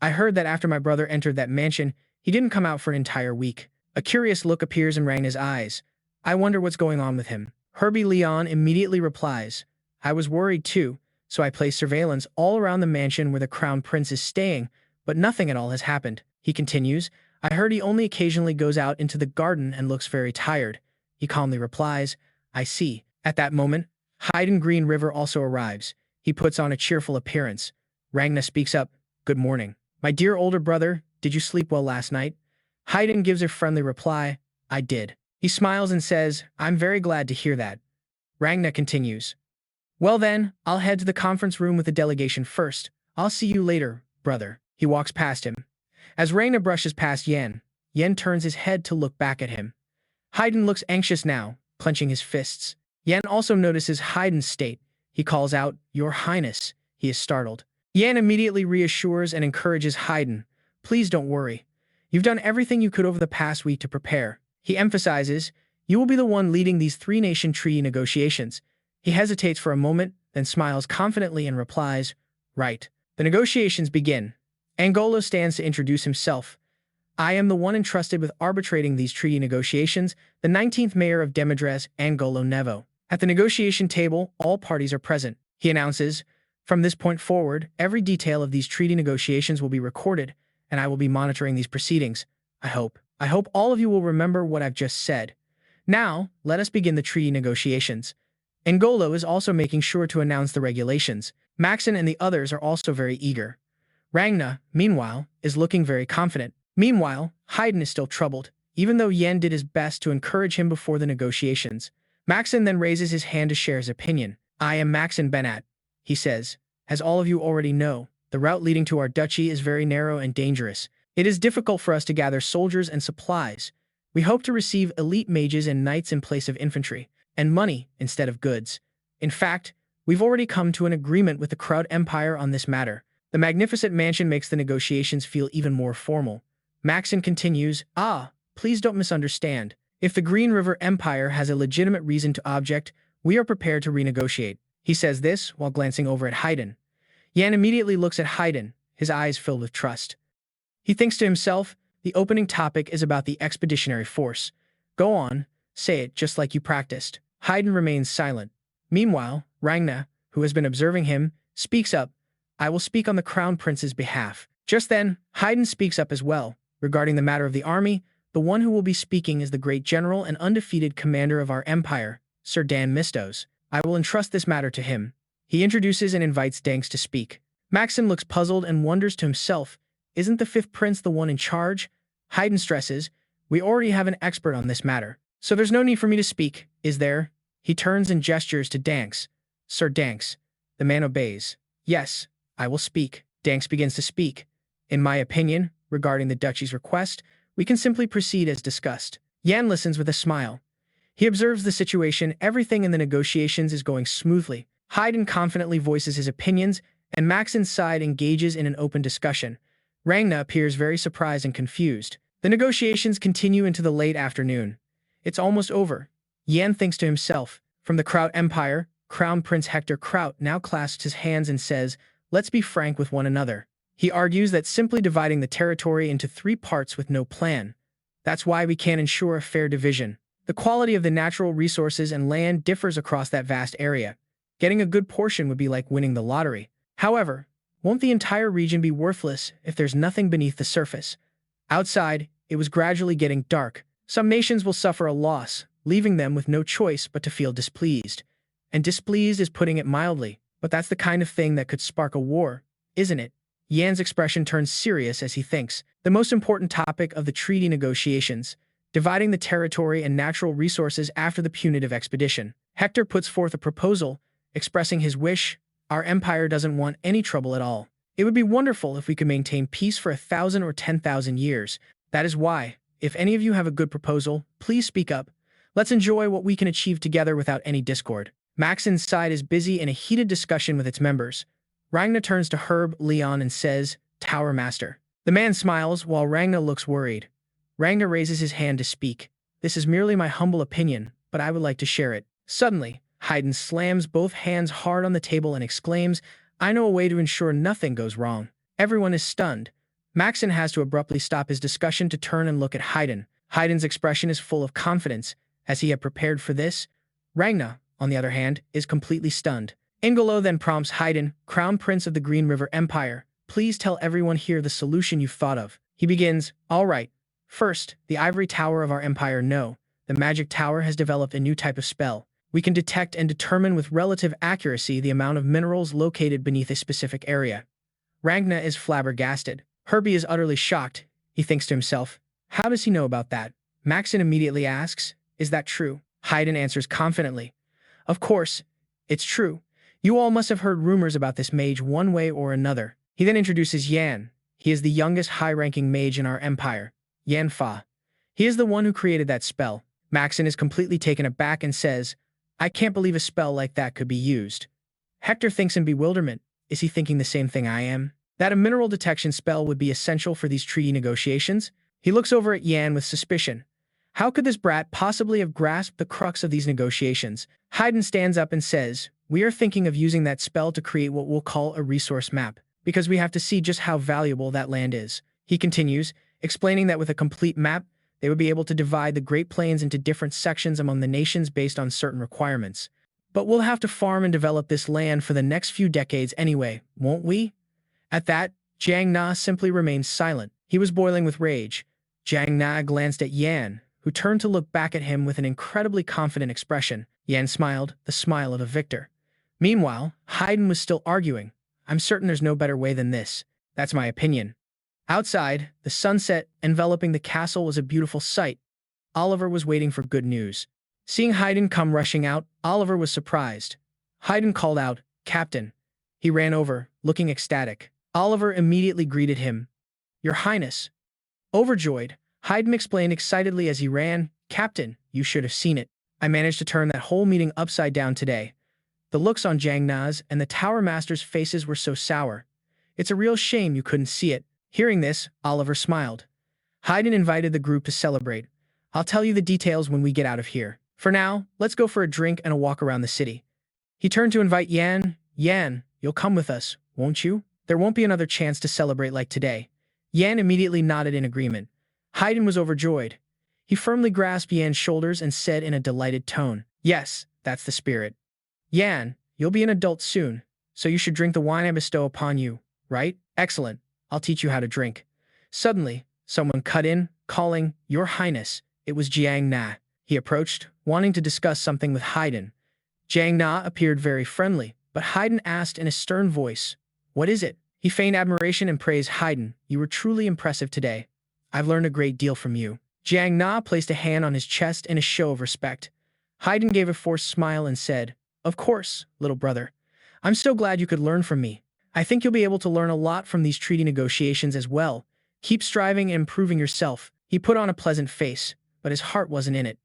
I heard that after my brother entered that mansion, he didn't come out for an entire week." A curious look appears in Rangna's eyes. "I wonder what's going on with him." Herbie Leon immediately replies, "I was worried too, so I placed surveillance all around the mansion where the Crown Prince is staying, but nothing at all has happened." He continues. I heard he only occasionally goes out into the garden and looks very tired. He calmly replies, I see. At that moment, Haydn Green River also arrives. He puts on a cheerful appearance. Ragna speaks up, Good morning. My dear older brother, did you sleep well last night? Haydn gives a friendly reply, I did. He smiles and says, I'm very glad to hear that. Ragna continues, Well then, I'll head to the conference room with the delegation first. I'll see you later, brother. He walks past him. As Ragna brushes past Yen, Yen turns his head to look back at him. Haydn looks anxious now, clenching his fists. Yen also notices Haydn's state. He calls out, Your Highness. He is startled. Yen immediately reassures and encourages Haydn. Please don't worry. You've done everything you could over the past week to prepare. He emphasizes, You will be the one leading these three-nation treaty negotiations. He hesitates for a moment, then smiles confidently and replies, Right. The negotiations begin. Angolo stands to introduce himself. I am the one entrusted with arbitrating these treaty negotiations, the 19th mayor of Demedres, Angolo Nevo. At the negotiation table, all parties are present. He announces, From this point forward, every detail of these treaty negotiations will be recorded, and I will be monitoring these proceedings. I hope all of you will remember what I've just said. Now, let us begin the treaty negotiations. Angolo is also making sure to announce the regulations. Maxon and the others are also very eager. Ragna, meanwhile, is looking very confident. Meanwhile, Haydn is still troubled, even though Yen did his best to encourage him before the negotiations. Maxon then raises his hand to share his opinion. I am Maxon Benat, he says. As all of you already know, the route leading to our duchy is very narrow and dangerous. It is difficult for us to gather soldiers and supplies. We hope to receive elite mages and knights in place of infantry, and money instead of goods. In fact, we've already come to an agreement with the Kraut Empire on this matter. The magnificent mansion makes the negotiations feel even more formal. Maxon continues, Please don't misunderstand. If the Green River Empire has a legitimate reason to object, we are prepared to renegotiate. He says this while glancing over at Haydn. Yan immediately looks at Haydn, his eyes filled with trust. He thinks to himself, the opening topic is about the expeditionary force. Go on, say it just like you practiced. Haydn remains silent. Meanwhile, Ragna, who has been observing him, speaks up. I will speak on the Crown Prince's behalf. Just then, Haydn speaks up as well. Regarding the matter of the army, the one who will be speaking is the great general and undefeated commander of our empire, Sir Dan Mistos. I will entrust this matter to him. He introduces and invites Danks to speak. Maxim looks puzzled and wonders to himself, isn't the fifth prince the one in charge? Haydn stresses, we already have an expert on this matter, so there's no need for me to speak, is there? He turns and gestures to Danks. Sir Danks. The man obeys. Yes, I will speak. Danks begins to speak. In my opinion, regarding the duchy's request, we can simply proceed as discussed. Yan listens with a smile. He observes the situation, everything in the negotiations is going smoothly. Haydn confidently voices his opinions, and Maxon's side engages in an open discussion. Ragna appears very surprised and confused. The negotiations continue into the late afternoon. It's almost over. Yan thinks to himself. From the Kraut Empire, Crown Prince Hector Kraut now clasps his hands and says, Let's be frank with one another. He argues that simply dividing the territory into 3 parts with no plan. That's why we can't ensure a fair division. The quality of the natural resources and land differs across that vast area. Getting a good portion would be like winning the lottery. However, won't the entire region be worthless if there's nothing beneath the surface? Outside, it was gradually getting dark. Some nations will suffer a loss, leaving them with no choice but to feel displeased. And displeased is putting it mildly, but that's the kind of thing that could spark a war, isn't it? Yan's expression turns serious as he thinks. The most important topic of the treaty negotiations, dividing the territory and natural resources after the punitive expedition. Hector puts forth a proposal, expressing his wish. Our empire doesn't want any trouble at all. It would be wonderful if we could maintain peace for 1,000 or 10,000 years. That is why, if any of you have a good proposal, please speak up. Let's enjoy what we can achieve together without any discord. Maxon's side is busy in a heated discussion with its members. Ragna turns to Herb Leon and says, Tower Master. The man smiles while Ragna looks worried. Ragna raises his hand to speak. This is merely my humble opinion, but I would like to share it. Suddenly, Haydn slams both hands hard on the table and exclaims, I know a way to ensure nothing goes wrong. Everyone is stunned. Maxon has to abruptly stop his discussion to turn and look at Haydn. Haydn's expression is full of confidence, as he had prepared for this. Ragna, on the other hand, is completely stunned. Ingolo then prompts Haydn, Crown Prince of the Green River Empire, please tell everyone here the solution you've thought of. He begins, "All right. First, the ivory tower of our empire no. The magic tower has developed a new type of spell. We can detect and determine with relative accuracy the amount of minerals located beneath a specific area." Ragna is flabbergasted. Herbie is utterly shocked. He thinks to himself, how does he know about that? Maxon immediately asks, is that true? Haydn answers confidently, of course, it's true. You all must have heard rumors about this mage one way or another. He then introduces Yan. He is the youngest high-ranking mage in our empire, Yan Fa. He is the one who created that spell. Maxon is completely taken aback and says, I can't believe a spell like that could be used. Hector thinks in bewilderment. Is he thinking the same thing I am? That a mineral detection spell would be essential for these treaty negotiations? He looks over at Yan with suspicion. How could this brat possibly have grasped the crux of these negotiations? Haydn stands up and says, we are thinking of using that spell to create what we'll call a resource map, because we have to see just how valuable that land is. He continues, explaining that with a complete map, they would be able to divide the Great Plains into different sections among the nations based on certain requirements. But we'll have to farm and develop this land for the next few decades anyway, won't we? At that, Jiang Na simply remained silent. He was boiling with rage. Jiang Na glanced at Yan, who turned to look back at him with an incredibly confident expression. Yan smiled, the smile of a victor. Meanwhile, Haydn was still arguing. I'm certain there's no better way than this. That's my opinion. Outside, the sunset enveloping the castle was a beautiful sight. Oliver was waiting for good news. Seeing Haydn come rushing out, Oliver was surprised. Haydn called out, Captain. He ran over, looking ecstatic. Oliver immediately greeted him. Your Highness. Overjoyed, Haydn explained excitedly as he ran, Captain, you should have seen it. I managed to turn that whole meeting upside down today. The looks on Jiang Na's and the Tower Master's faces were so sour. It's a real shame you couldn't see it. Hearing this, Oliver smiled. Haydn invited the group to celebrate. I'll tell you the details when we get out of here. For now, let's go for a drink and a walk around the city. He turned to invite Yan. Yan, you'll come with us, won't you? There won't be another chance to celebrate like today. Yan immediately nodded in agreement. Haydn was overjoyed. He firmly grasped Yan's shoulders and said in a delighted tone, yes, that's the spirit. Yan, you'll be an adult soon, so you should drink the wine I bestow upon you, right? Excellent. I'll teach you how to drink. Suddenly, someone cut in, calling, Your Highness. It was Jiang Na. He approached, wanting to discuss something with Haydn. Jiang Na appeared very friendly, but Haydn asked in a stern voice, What is it? He feigned admiration and praised Haydn. You were truly impressive today. I've learned a great deal from you. Jiang Na placed a hand on his chest in a show of respect. Haydn gave a forced smile and said, Of course, little brother. I'm so glad you could learn from me. I think you'll be able to learn a lot from these treaty negotiations as well. Keep striving and improving yourself. He put on a pleasant face, but his heart wasn't in it.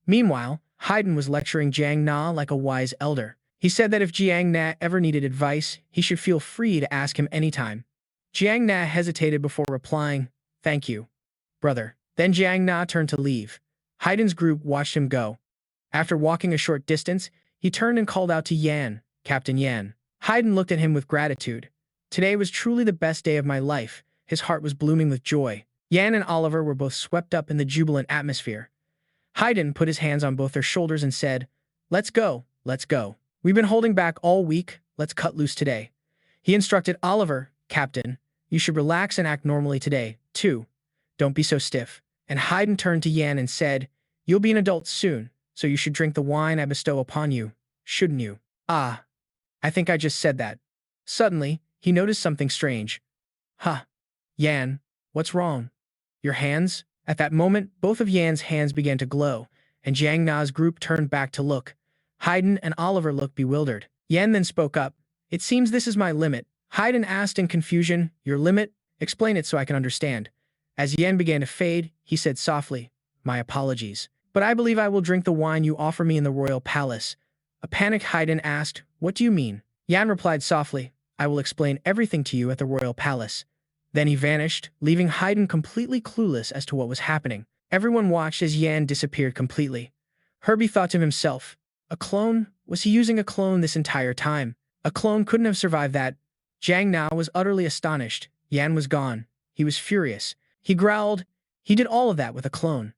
Meanwhile, Haydn was lecturing Jiang Na like a wise elder. He said that if Jiang Na ever needed advice, he should feel free to ask him anytime. Jiang Na hesitated before replying, Thank you, brother. Then Jiang Na turned to leave. Haydn's group watched him go. After walking a short distance, he turned and called out to Yan, Captain Yan. Haydn looked at him with gratitude. Today was truly the best day of my life. His heart was blooming with joy. Yan and Oliver were both swept up in the jubilant atmosphere. Haydn put his hands on both their shoulders and said, Let's go, let's go. We've been holding back all week, let's cut loose today. He instructed Oliver, Captain, you should relax and act normally today, too. Don't be so stiff. And Haydn turned to Yan and said, You'll be an adult soon, so you should drink the wine I bestow upon you, shouldn't you? Ah, I think I just said that. Suddenly, he noticed something strange. Huh. Yan, what's wrong? Your hands? At that moment, both of Yan's hands began to glow, and Jiang Na's group turned back to look. Haydn and Oliver looked bewildered. Yan then spoke up. It seems this is my limit. Haydn asked in confusion, Your limit? Explain it so I can understand. As Yan began to fade, he said softly, My apologies. But I believe I will drink the wine you offer me in the royal palace. A panicked Haydn asked, What do you mean? Yan replied softly, I will explain everything to you at the royal palace. Then he vanished, leaving Haydn completely clueless as to what was happening. Everyone watched as Yan disappeared completely. Herbie thought to himself, a clone? Was he using a clone this entire time? A clone couldn't have survived that. Jiang Na was utterly astonished. Yan was gone. He was furious. He growled, He did all of that with a clone.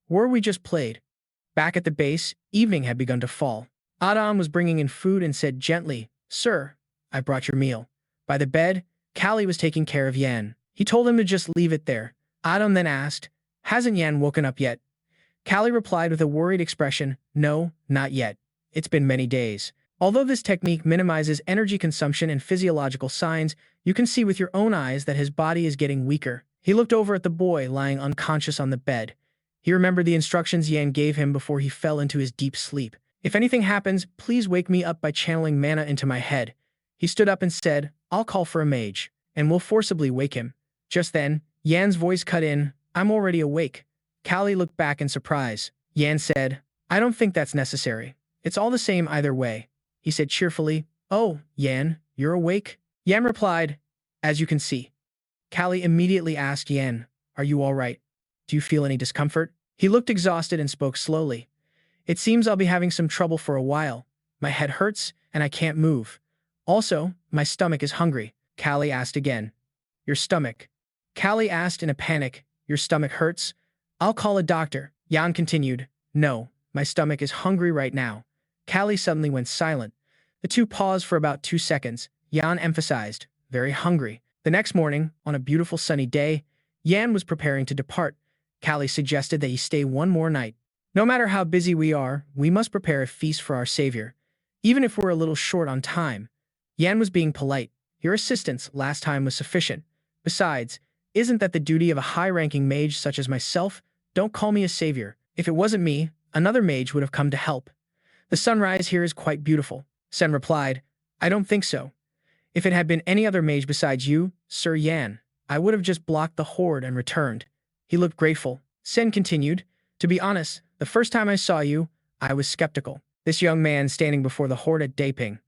Were we just played? Back at the base, evening had begun to fall. Adam was bringing in food and said gently, Sir, I brought your meal. By the bed, Callie was taking care of Yan. He told him to just leave it there. Adam then asked, "Hasn't Yan woken up yet?" Callie replied with a worried expression, "No, not yet. It's been many days." Although this technique minimizes energy consumption and physiological signs, you can see with your own eyes that his body is getting weaker. He looked over at the boy lying unconscious on the bed. He remembered the instructions Yan gave him before he fell into his deep sleep. "If anything happens, please wake me up by channeling mana into my head." He stood up and said, "I'll call for a mage, and we'll forcibly wake him." Just then, Yan's voice cut in, "I'm already awake." Callie looked back in surprise. Yan said, "I don't think that's necessary. It's all the same either way." He said cheerfully, "Oh, Yan, you're awake?" Yan replied, "As you can see." Callie immediately asked Yan, "Are you all right? Do you feel any discomfort?" He looked exhausted and spoke slowly. "It seems I'll be having some trouble for a while. My head hurts, and I can't move. Also, my stomach is hungry." Callie asked again, "Your stomach?" Callie asked in a panic, "Your stomach hurts? I'll call a doctor." Yan continued, "No, my stomach is hungry right now." Callie suddenly went silent. The two paused for about 2 seconds. Yan emphasized, "Very hungry." The next morning, on a beautiful sunny day, Yan was preparing to depart. Callie suggested that he stay one more night. "No matter how busy we are, we must prepare a feast for our savior, even if we're a little short on time." Yan was being polite. "Your assistance last time was sufficient. Besides, isn't that the duty of a high-ranking mage such as myself? Don't call me a savior. If it wasn't me, another mage would have come to help." "The sunrise here is quite beautiful." Sen replied, "I don't think so. If it had been any other mage besides you, Sir Yan, I would have just blocked the horde and returned." He looked grateful. Sen continued, "To be honest, the first time I saw you, I was skeptical. This young man standing before the horde at Daeping.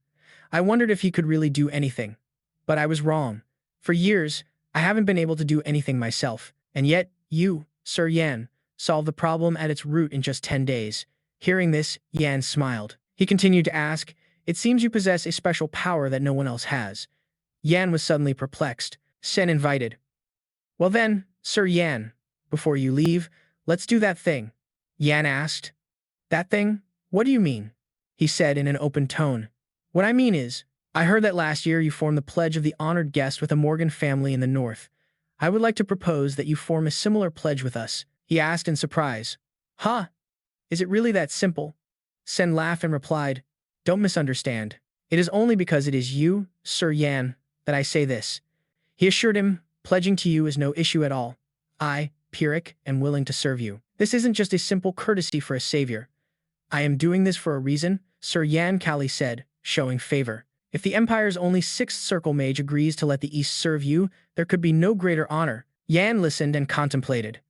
I wondered if he could really do anything. But I was wrong. For years, I haven't been able to do anything myself. And yet, you, Sir Yan, solved the problem at its root in just 10 days. Hearing this, Yan smiled. He continued to ask, "It seems you possess a special power that no one else has." Yan was suddenly perplexed. Sen invited, "Well then, Sir Yan, before you leave, let's do that thing." Yan asked, "That thing? What do you mean?" He said in an open tone, "What I mean is, I heard that last year you formed the pledge of the honored guest with a Morgan family in the north. I would like to propose that you form a similar pledge with us." He asked in surprise, "Huh? Is it really that simple?" Sen laughed and replied, "Don't misunderstand. It is only because it is you, Sir Yan, that I say this." He assured him, "Pledging to you is no issue at all. I, Pyrrhic, am willing to serve you. This isn't just a simple courtesy for a savior. I am doing this for a reason," Sir Yan Callie said, showing favor. "If the Empire's only 6th Circle Mage agrees to let the East serve you, there could be no greater honor." Yan listened and contemplated.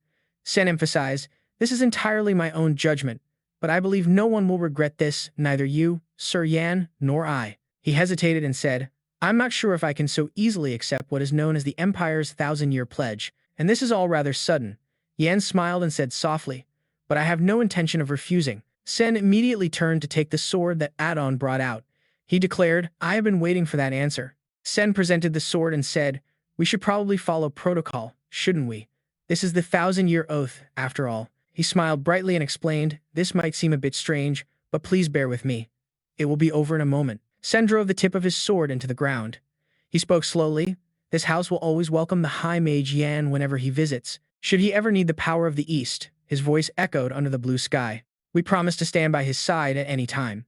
Sen emphasized, "This is entirely my own judgment, but I believe no one will regret this, neither you, Sir Yan, nor I." He hesitated and said, "I'm not sure if I can so easily accept what is known as the Empire's 1,000-year pledge, and this is all rather sudden." Yan smiled and said softly, "But I have no intention of refusing." Sen immediately turned to take the sword that Adon brought out. He declared, "I have been waiting for that answer." Sen presented the sword and said, "We should probably follow protocol, shouldn't we? This is the 1,000-year oath, after all." He smiled brightly and explained, "This might seem a bit strange, but please bear with me. It will be over in a moment." Sen drove the tip of his sword into the ground. He spoke slowly, "This house will always welcome the High Mage Yan whenever he visits. Should he ever need the power of the East," his voice echoed under the blue sky, "we promise to stand by his side at any time.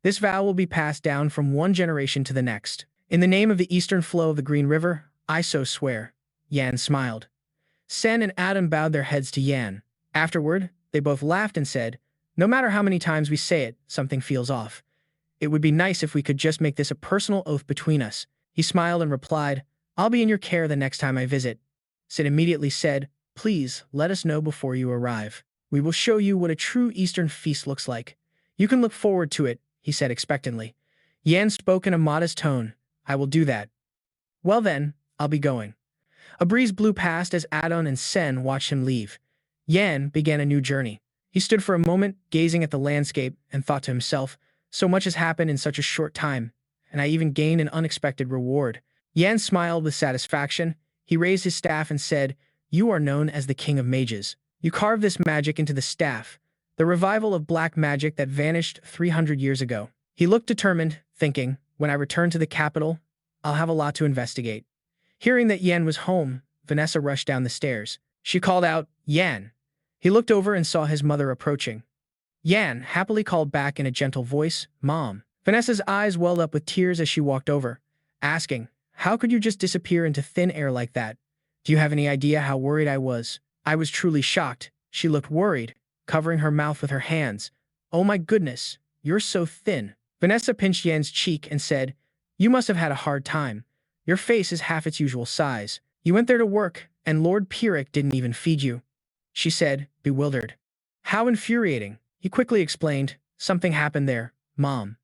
This vow will be passed down from one generation to the next. In the name of the eastern flow of the Green River, I so swear." Yan smiled. Sen and Adam bowed their heads to Yan. Afterward, they both laughed and said, "No matter how many times we say it, something feels off. It would be nice if we could just make this a personal oath between us." He smiled and replied, "I'll be in your care the next time I visit." Sid immediately said, "Please, let us know before you arrive. We will show you what a true Eastern feast looks like. You can look forward to it," he said expectantly. Yan spoke in a modest tone, "I will do that." "Well then, I'll be going." A breeze blew past as Adon and Sen watched him leave. Yan began a new journey. He stood for a moment, gazing at the landscape, and thought to himself, "So much has happened in such a short time, and I even gained an unexpected reward." Yan smiled with satisfaction. He raised his staff and said, "You are known as the King of Mages. You carved this magic into the staff, the revival of black magic that vanished 300 years ago." He looked determined, thinking, "When I return to the capital, I'll have a lot to investigate." Hearing that Yan was home, Vanessa rushed down the stairs. She called out, Yan. He looked over and saw his mother approaching. Yan happily called back in a gentle voice, Mom. Vanessa's eyes welled up with tears as she walked over, asking, How could you just disappear into thin air like that? Do you have any idea how worried I was? I was truly shocked. She looked worried, covering her mouth with her hands. Oh my goodness, you're so thin. Vanessa pinched Yan's cheek and said, You must have had a hard time. Your face is half its usual size. You went there to work, and Lord Pyrrhic didn't even feed you. She said, bewildered. How infuriating. He quickly explained, Something happened there, Mom.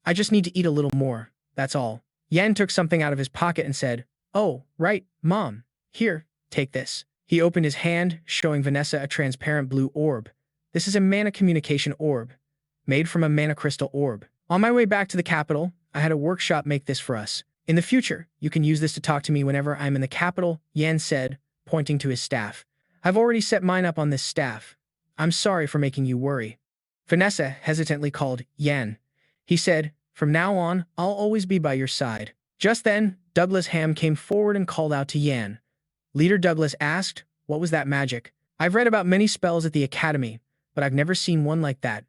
I just need to eat a little more, that's all. Yan took something out of his pocket and said, Oh, right, Mom. Here, take this. He opened his hand, showing Vanessa a transparent blue orb. This is a mana communication orb, made from a mana crystal orb. On my way back to the capital, I had a workshop make this for us. In the future, you can use this to talk to me whenever I'm in the capital, Yan said, pointing to his staff. I've already set mine up on this staff. I'm sorry for making you worry. Vanessa hesitantly called Yan. He said, From now on, I'll always be by your side. Just then, Douglas Ham came forward and called out to Yan. Leader Douglas asked, What was that magic? I've read about many spells at the academy, but I've never seen one like that.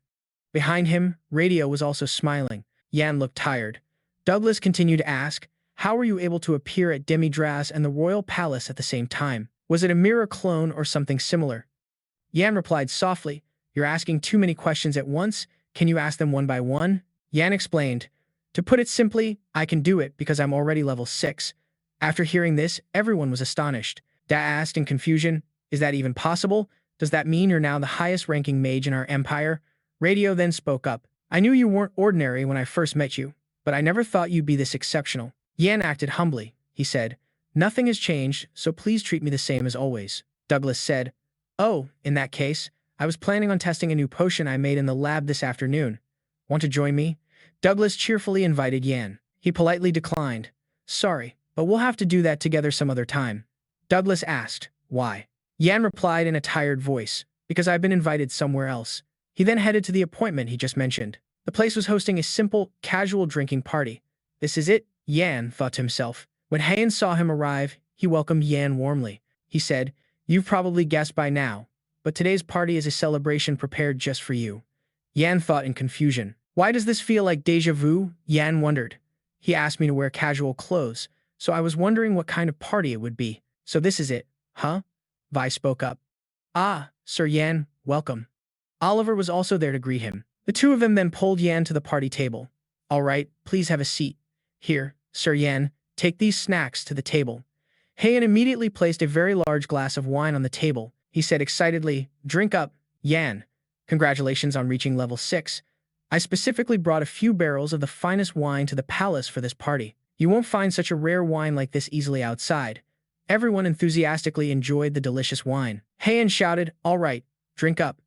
Behind him, Radio was also smiling. Yan looked tired. Douglas continued to ask, How were you able to appear at Demidras and the royal palace at the same time? Was it a mirror clone or something similar? Yan replied softly, You're asking too many questions at once. Can you ask them one by one? Yan explained, To put it simply, I can do it because I'm already level 6. After hearing this, everyone was astonished. Da asked in confusion, Is that even possible? Does that mean you're now the highest-ranking mage in our empire? Radio then spoke up. I knew you weren't ordinary when I first met you, but I never thought you'd be this exceptional. Yan acted humbly. He said, Nothing has changed, so please treat me the same as always. Douglas said, Oh, in that case, I was planning on testing a new potion I made in the lab this afternoon. Want to join me? Douglas cheerfully invited Yan. He politely declined. Sorry, but we'll have to do that together some other time. Douglas asked, Why? Yan replied in a tired voice, Because I've been invited somewhere else. He then headed to the appointment he just mentioned. The place was hosting a simple, casual drinking party. This is it, Yan thought to himself. When Heian saw him arrive, he welcomed Yan warmly. He said, You've probably guessed by now, but today's party is a celebration prepared just for you. Yan thought in confusion. Why does this feel like déjà vu? Yan wondered. He asked me to wear casual clothes, so I was wondering what kind of party it would be. So this is it, huh? Vi spoke up. Ah, Sir Yan, welcome. Oliver was also there to greet him. The two of them then pulled Yan to the party table. All right, please have a seat. Here, Sir Yan, take these snacks to the table. Heian immediately placed a very large glass of wine on the table. He said excitedly, Drink up, Yan. Congratulations on reaching level 6. I specifically brought a few barrels of the finest wine to the palace for this party. You won't find such a rare wine like this easily outside. Everyone enthusiastically enjoyed the delicious wine. Heian shouted, All right, drink up.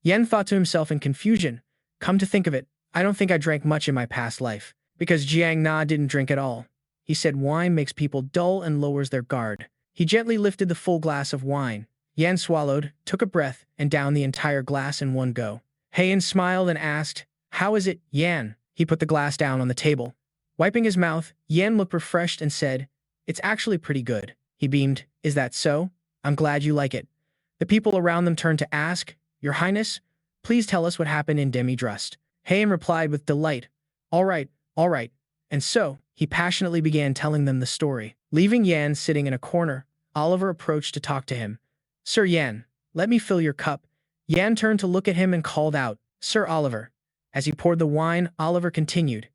Yan thought to himself in confusion. Come to think of it, I don't think I drank much in my past life, because Jiang Na didn't drink at all. He said wine makes people dull and lowers their guard. He gently lifted the full glass of wine. Yan swallowed, took a breath, and downed the entire glass in one go. Heian smiled and asked, How is it, Yan? He put the glass down on the table. Wiping his mouth, Yan looked refreshed and said, It's actually pretty good. He beamed, Is that so? I'm glad you like it. The people around them turned to ask, Your Highness, please tell us what happened in Demidras. Heian replied with delight, All right, and so, he passionately began telling them the story. Leaving Yan sitting in a corner, Oliver approached to talk to him. Sir Yan, let me fill your cup. Yan turned to look at him and called out, Sir Oliver. As he poured the wine, Oliver continued,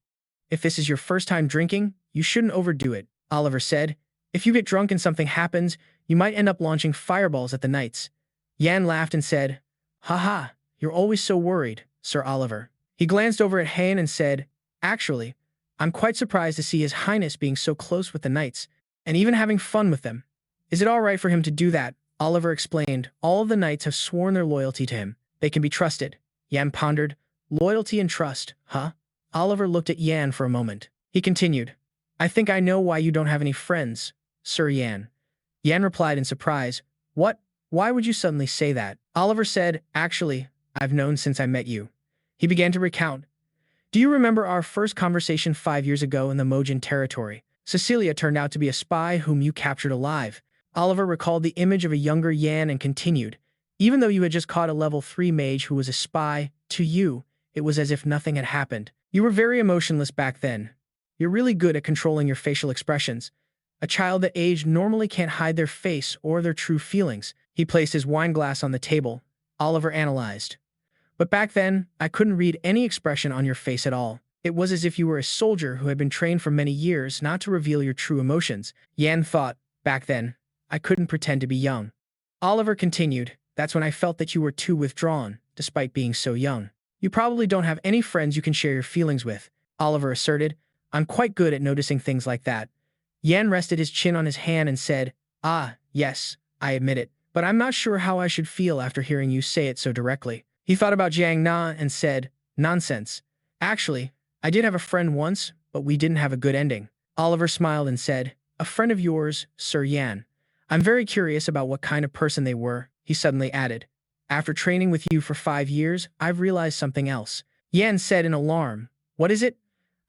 If this is your first time drinking, you shouldn't overdo it. Oliver said, If you get drunk and something happens, you might end up launching fireballs at the knights. Yan laughed and said, Haha, you're always so worried, Sir Oliver. He glanced over at Heian and said, Actually, I'm quite surprised to see His Highness being so close with the knights, and even having fun with them. Is it all right for him to do that? Oliver explained, All of the knights have sworn their loyalty to him. They can be trusted. Yan pondered, Loyalty and trust, huh? Oliver looked at Yan for a moment. He continued, I think I know why you don't have any friends, Sir Yan. Yan replied in surprise, What? Why would you suddenly say that? Oliver said, Actually, I've known since I met you. He began to recount. Do you remember our first conversation 5 years ago in the Mojin territory? Cecilia turned out to be a spy whom you captured alive. Oliver recalled the image of a younger Yan and continued, even though you had just caught a level 3 mage who was a spy, to you, it was as if nothing had happened. You were very emotionless back then. You're really good at controlling your facial expressions. A child that aged normally can't hide their face or their true feelings. He placed his wine glass on the table. Oliver analyzed. But back then, I couldn't read any expression on your face at all. It was as if you were a soldier who had been trained for many years not to reveal your true emotions. Yan thought, back then, I couldn't pretend to be young. Oliver continued, that's when I felt that you were too withdrawn, despite being so young. You probably don't have any friends you can share your feelings with, Oliver asserted. I'm quite good at noticing things like that. Yan rested his chin on his hand and said, ah, yes, I admit it, but I'm not sure how I should feel after hearing you say it so directly. He thought about Jiang Na and said, nonsense. Actually, I did have a friend once, but we didn't have a good ending. Oliver smiled and said, a friend of yours, Sir Yan. I'm very curious about what kind of person they were, he suddenly added. After training with you for 5 years, I've realized something else. Yan said in alarm, what is it?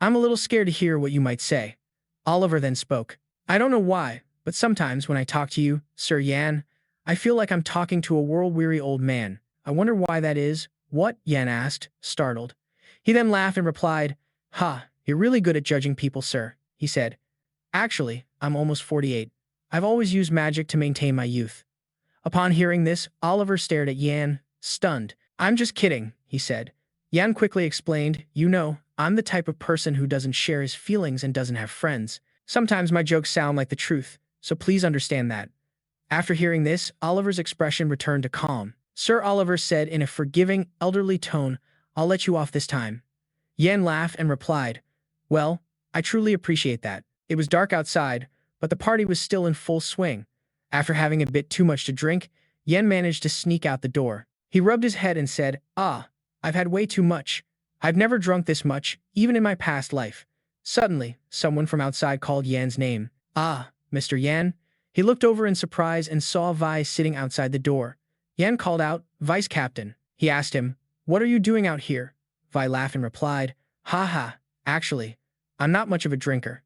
I'm a little scared to hear what you might say. Oliver then spoke. I don't know why, but sometimes when I talk to you, Sir Yan, I feel like I'm talking to a world-weary old man. I wonder why that is. What? Yan asked, startled. He then laughed and replied, ha, you're really good at judging people, sir, he said. Actually, I'm almost 48. I've always used magic to maintain my youth. Upon hearing this, Oliver stared at Yan, stunned. I'm just kidding, he said. Yan quickly explained, you know, I'm the type of person who doesn't share his feelings and doesn't have friends. Sometimes my jokes sound like the truth, so please understand that. After hearing this, Oliver's expression returned to calm. Sir Oliver said in a forgiving, elderly tone, I'll let you off this time. Yan laughed and replied, well, I truly appreciate that. It was dark outside, but the party was still in full swing. After having a bit too much to drink, Yan managed to sneak out the door. He rubbed his head and said, ah, I've had way too much. I've never drunk this much, even in my past life. Suddenly, someone from outside called Yan's name. Ah, Mr. Yan. He looked over in surprise and saw Vi sitting outside the door. Yan called out, Vice Captain. He asked him, what are you doing out here? Vi laughed and replied, ha ha, actually, I'm not much of a drinker.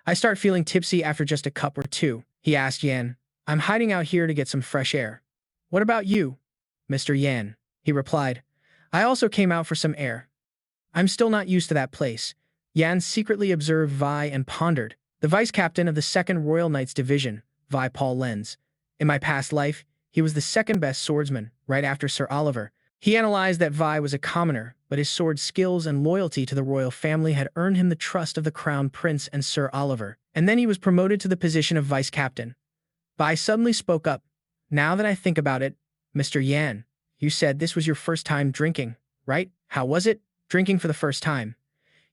I start feeling tipsy after just a cup or two. He asked Yan, I'm hiding out here to get some fresh air. What about you, Mr. Yan? He replied, I also came out for some air. I'm still not used to that place. Yan secretly observed Vi and pondered. The vice captain of the 2nd Royal Knights Division, Vi Paul Lenz. In my past life, he was the second best swordsman, right after Sir Oliver. He analyzed that Vi was a commoner, but his sword skills and loyalty to the royal family had earned him the trust of the Crown Prince and Sir Oliver. And then he was promoted to the position of vice captain. Vi suddenly spoke up. Now that I think about it, Mr. Yan, you said this was your first time drinking, right? How was it, drinking for the first time?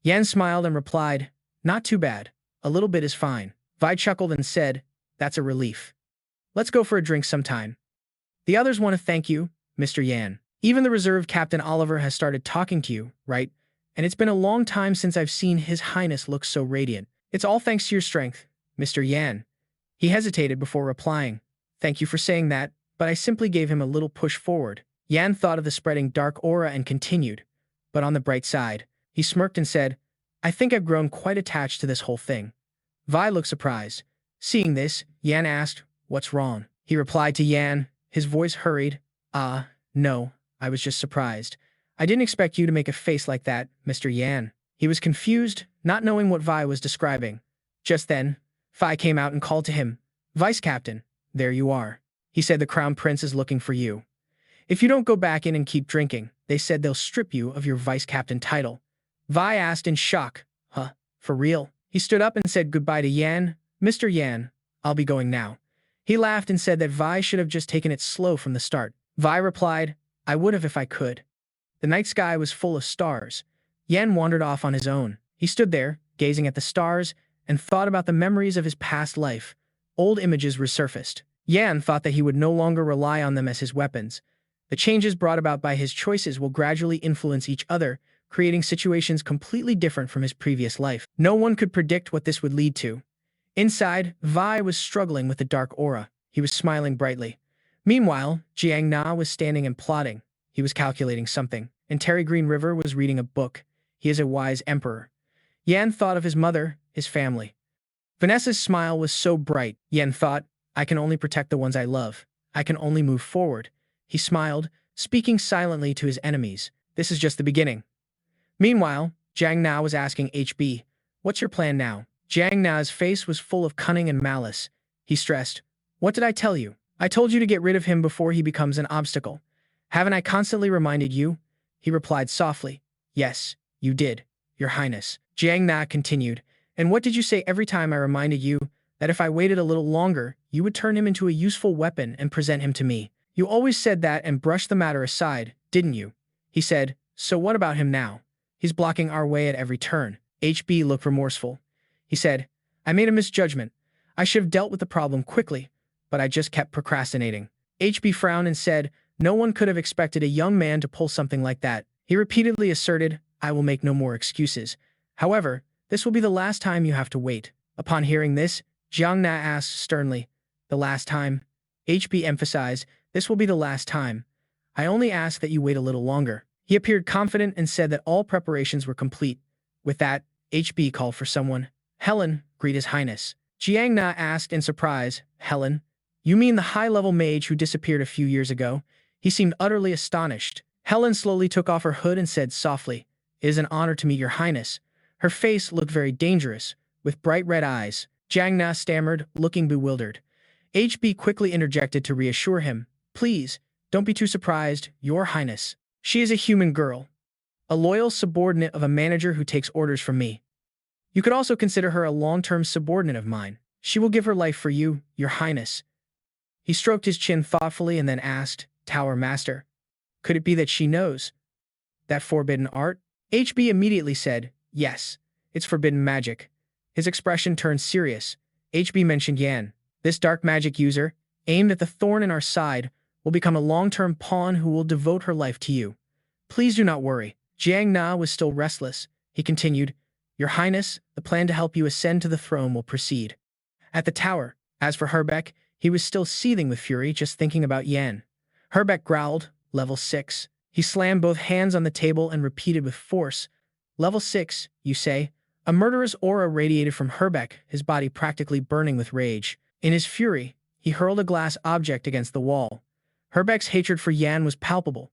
Yan smiled and replied, not too bad. A little bit is fine. Vi chuckled and said, that's a relief. Let's go for a drink sometime. The others want to thank you, Mr. Yan. Even the reserve Captain Oliver has started talking to you, right? And it's been a long time since I've seen His Highness look so radiant. It's all thanks to your strength, Mr. Yan. He hesitated before replying. Thank you for saying that, but I simply gave him a little push forward. Yan thought of the spreading dark aura and continued. But on the bright side, he smirked and said, I think I've grown quite attached to this whole thing. Vi looked surprised. Seeing this, Yan asked, what's wrong? He replied to Yan, his voice hurried, no, I was just surprised. I didn't expect you to make a face like that, Mr. Yan. He was confused, not knowing what Vi was describing. Just then, Vi came out and called to him, Vice Captain, there you are. He said the Crown Prince is looking for you. If you don't go back in and keep drinking, they said they'll strip you of your Vice Captain title. Vi asked in shock, huh, for real? He stood up and said goodbye to Yan. Mr. Yan, I'll be going now. He laughed and said that Vi should have just taken it slow from the start. Vi replied, I would have if I could. The night sky was full of stars. Yan wandered off on his own. He stood there, gazing at the stars, and thought about the memories of his past life. Old images resurfaced. Yan thought that he would no longer rely on them as his weapons. The changes brought about by his choices will gradually influence each other, creating situations completely different from his previous life. No one could predict what this would lead to. Inside, Vi was struggling with the dark aura. He was smiling brightly. Meanwhile, Jiang Na was standing and plotting. He was calculating something. And Terry Green River was reading a book. He is a wise emperor. Yan thought of his mother, his family. Vanessa's smile was so bright, Yan thought, I can only protect the ones I love. I can only move forward. He smiled, speaking silently to his enemies. This is just the beginning. Meanwhile, Jiang Na was asking HB, "What's your plan now?" Jiang Na's face was full of cunning and malice. He stressed, "What did I tell you? I told you to get rid of him before he becomes an obstacle. Haven't I constantly reminded you?" He replied softly, "Yes, you did, Your Highness." Jiang Na continued, "And what did you say every time I reminded you that if I waited a little longer, you would turn him into a useful weapon and present him to me? You always said that and brushed the matter aside, didn't you?" He said, "So what about him now? He's blocking our way at every turn." HB looked remorseful. He said, "I made a misjudgment. I should have dealt with the problem quickly, but I just kept procrastinating." HB frowned and said, "No one could have expected a young man to pull something like that." He repeatedly asserted, "I will make no more excuses. However, this will be the last time you have to wait." Upon hearing this, Jiang Na asked sternly, "The last time?" HB emphasized, "This will be the last time. I only ask that you wait a little longer." He appeared confident and said that all preparations were complete. With that, HB called for someone. "Helen, greet His Highness." Jiang Na asked in surprise, "Helen? You mean the high-level mage who disappeared a few years ago?" He seemed utterly astonished. Helen slowly took off her hood and said softly, "It is an honor to meet Your Highness." Her face looked very dangerous, with bright red eyes. Jiang Na stammered, looking bewildered. HB quickly interjected to reassure him, "Please, don't be too surprised, Your Highness. She is a human girl, a loyal subordinate of a manager who takes orders from me. You could also consider her a long-term subordinate of mine. She will give her life for you, Your Highness." He stroked his chin thoughtfully and then asked, "Tower Master, could it be that she knows that forbidden art?" HB immediately said, "Yes, it's forbidden magic." His expression turned serious. HB mentioned Yan. "This dark magic user, aimed at the thorn in our side, will become a long-term pawn who will devote her life to you. Please do not worry." Jiang Na was still restless. He continued, "Your Highness, the plan to help you ascend to the throne will proceed." At the tower, as for Herbeck, he was still seething with fury just thinking about Yan. Herbeck growled, "Level 6. He slammed both hands on the table and repeated with force, "Level 6, you say?" A murderous aura radiated from Herbeck, his body practically burning with rage. In his fury, he hurled a glass object against the wall. Herbeck's hatred for Yan was palpable.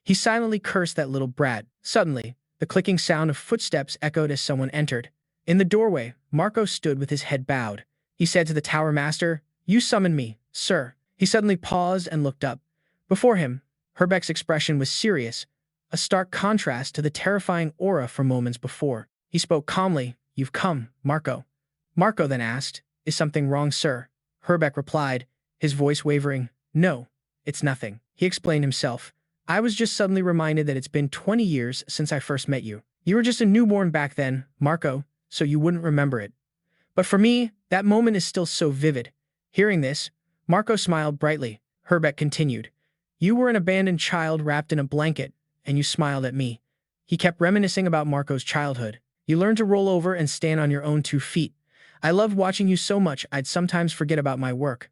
He silently cursed that little brat. Suddenly, the clicking sound of footsteps echoed as someone entered. In the doorway, Marco stood with his head bowed. He said to the Tower Master, "You summoned me, sir." He suddenly paused and looked up. Before him, Herbeck's expression was serious, a stark contrast to the terrifying aura from moments before. He spoke calmly, "You've come, Marco." Marco then asked, "Is something wrong, sir?" Herbeck replied, his voice wavering, "No, it's nothing." He explained himself, "I was just suddenly reminded that it's been 20 years since I first met you. You were just a newborn back then, Marco, so you wouldn't remember it. But for me, that moment is still so vivid." Hearing this, Marco smiled brightly. Herbeck continued, "You were an abandoned child wrapped in a blanket, and you smiled at me." He kept reminiscing about Marco's childhood. "You learned to roll over and stand on your own 2 feet. I loved watching you so much I'd sometimes forget about my work."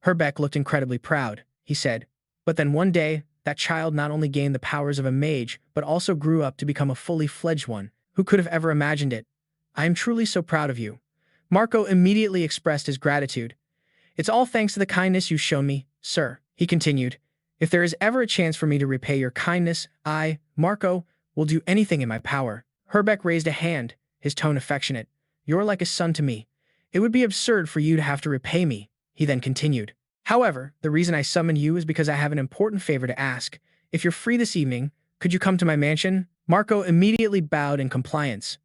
Herbeck looked incredibly proud. He said, "But then one day, that child not only gained the powers of a mage, but also grew up to become a fully fledged one. Who could have ever imagined it? I am truly so proud of you." Marco immediately expressed his gratitude. "It's all thanks to the kindness you've shown me, sir." He continued, "If there is ever a chance for me to repay your kindness, I, Marco, will do anything in my power." Herbeck raised a hand, his tone affectionate. "You're like a son to me. It would be absurd for you to have to repay me." He then continued, "However, the reason I summoned you is because I have an important favor to ask. If you're free this evening, could you come to my mansion?" Marco immediately bowed in compliance.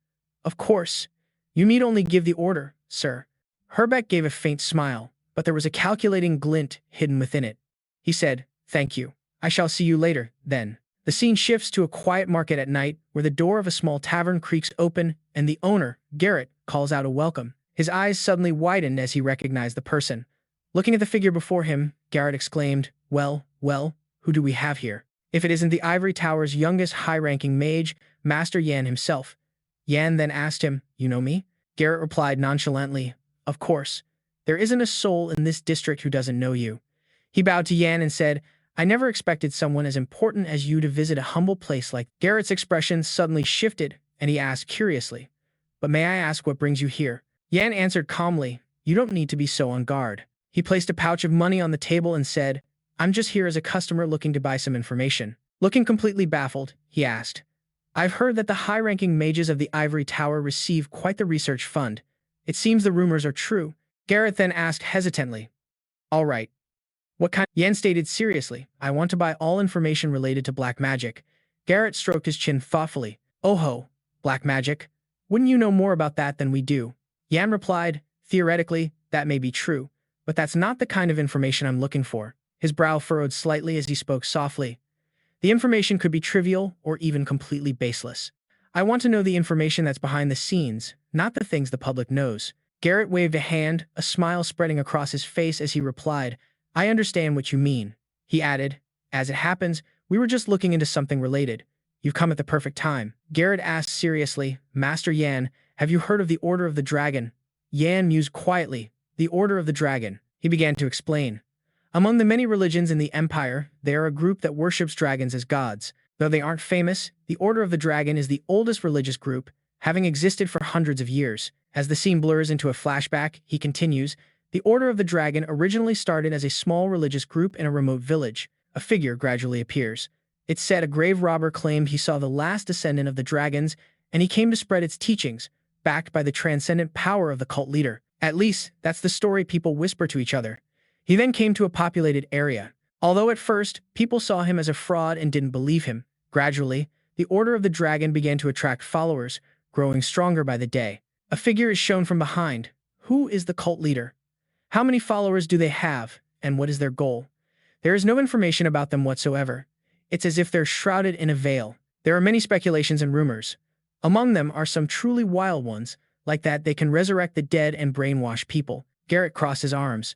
"Of course. You need only give the order, sir." Herbeck gave a faint smile, but there was a calculating glint hidden within it. He said, "Thank you. I shall see you later, then." The scene shifts to a quiet market at night, where the door of a small tavern creaks open, and the owner, Garrett, calls out a welcome. His eyes suddenly widened as he recognized the person. Looking at the figure before him, Garrett exclaimed, well, who do we have here? If it isn't the Ivory Tower's youngest high-ranking mage, Master Yan himself." Yan then asked him, "You know me?" Garrett replied nonchalantly, "Of course. There isn't a soul in this district who doesn't know you." He bowed to Yan and said, "I never expected someone as important as you to visit a humble place like." Garrett's expression suddenly shifted, and he asked curiously, "But may I ask what brings you here?" Yan answered calmly, "You don't need to be so on guard. He placed a pouch of money on the table and said, "I'm just here as a customer looking to buy some information." Looking completely baffled, he asked, "I've heard that the high-ranking mages of the Ivory Tower receive quite the research fund. It seems the rumors are true." Garrett then asked hesitantly, "All right. What kind?" Yen stated seriously, "I want to buy all information related to black magic." Garrett stroked his chin thoughtfully. "Oh ho, black magic? Wouldn't you know more about that than we do?" Yan replied, "Theoretically, that may be true, but that's not the kind of information I'm looking for." His brow furrowed slightly as he spoke softly. "The information could be trivial or even completely baseless. I want to know the information that's behind the scenes, not the things the public knows." Garrett waved a hand, a smile spreading across his face as he replied, "I understand what you mean." He added, "As it happens, we were just looking into something related. You've come at the perfect time." Garrett asked seriously, "Master Yan, have you heard of the Order of the Dragon?" Yan mused quietly. "The Order of the Dragon." He began to explain. "Among the many religions in the Empire, they are a group that worships dragons as gods. Though they aren't famous, the Order of the Dragon is the oldest religious group, having existed for hundreds of years." As the scene blurs into a flashback, he continues, "The Order of the Dragon originally started as a small religious group in a remote village. A figure gradually appears. It's said a grave robber claimed he saw the last descendant of the dragons, and he came to spread its teachings, backed by the transcendent power of the cult leader. At least, that's the story people whisper to each other. He then came to a populated area. Although at first, people saw him as a fraud and didn't believe him. Gradually, the Order of the Dragon began to attract followers, growing stronger by the day. A figure is shown from behind. Who is the cult leader? How many followers do they have, and what is their goal? There is no information about them whatsoever. It's as if they're shrouded in a veil. There are many speculations and rumors. Among them are some truly wild ones, like that they can resurrect the dead and brainwash people." Garrett crossed his arms.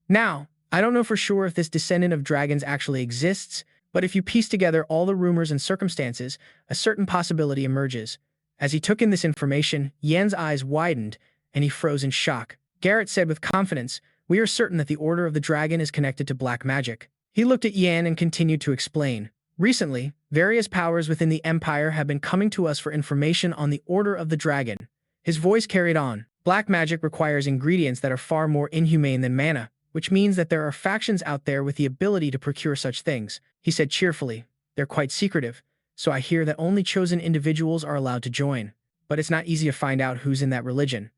"Now, I don't know for sure if this descendant of dragons actually exists, but if you piece together all the rumors and circumstances, a certain possibility emerges." As he took in this information, Yan's eyes widened, and he froze in shock. Garrett said with confidence, "We are certain that the Order of the Dragon is connected to black magic." He looked at Yan and continued to explain. "Recently, various powers within the Empire have been coming to us for information on the Order of the Dragon." His voice carried on. "Black magic requires ingredients that are far more inhumane than mana, which means that there are factions out there with the ability to procure such things." He said cheerfully, "They're quite secretive, so I hear that only chosen individuals are allowed to join. But it's not easy to find out who's in that religion.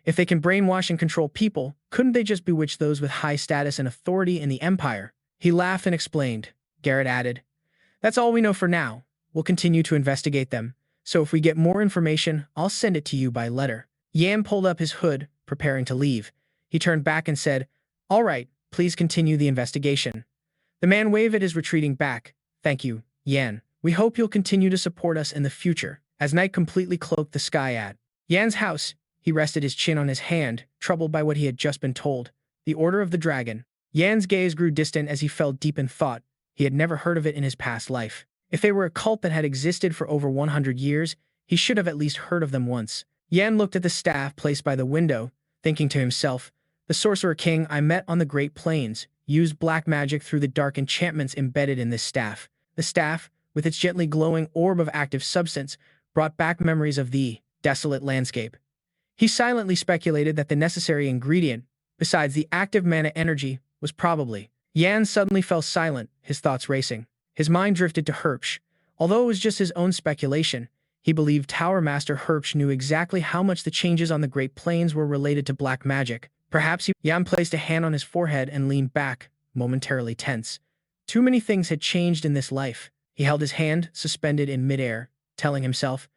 If they can brainwash and control people, couldn't they just bewitch those with high status and authority in the Empire?" He laughed and explained. Garrett added, "That's all we know for now. We'll continue to investigate them, so if we get more information, I'll send it to you by letter." Yan pulled up his hood, preparing to leave. He turned back and said, "All right, please continue the investigation." The man waved at his retreating back. "Thank you, Yan. We hope you'll continue to support us in the future." As night completely cloaked the sky at Yan's house, he rested his chin on his hand, troubled by what he had just been told. The Order of the Dragon. Yan's gaze grew distant as he fell deep in thought. He had never heard of it in his past life. If they were a cult that had existed for over 100 years, he should have at least heard of them once. Yan looked at the staff placed by the window, thinking to himself, "The Sorcerer King I met on the Great Plains used black magic through the dark enchantments embedded in this staff." The staff, with its gently glowing orb of active substance, brought back memories of the desolate landscape. He silently speculated that the necessary ingredient, besides the active mana energy, was probably. Yan suddenly fell silent, his thoughts racing. His mind drifted to Herbsch. Although it was just his own speculation, he believed Tower Master Herbsch knew exactly how much the changes on the Great Plains were related to black magic. Perhaps Yan placed a hand on his forehead and leaned back, momentarily tense. Too many things had changed in this life. He held his hand, suspended in midair, telling himself,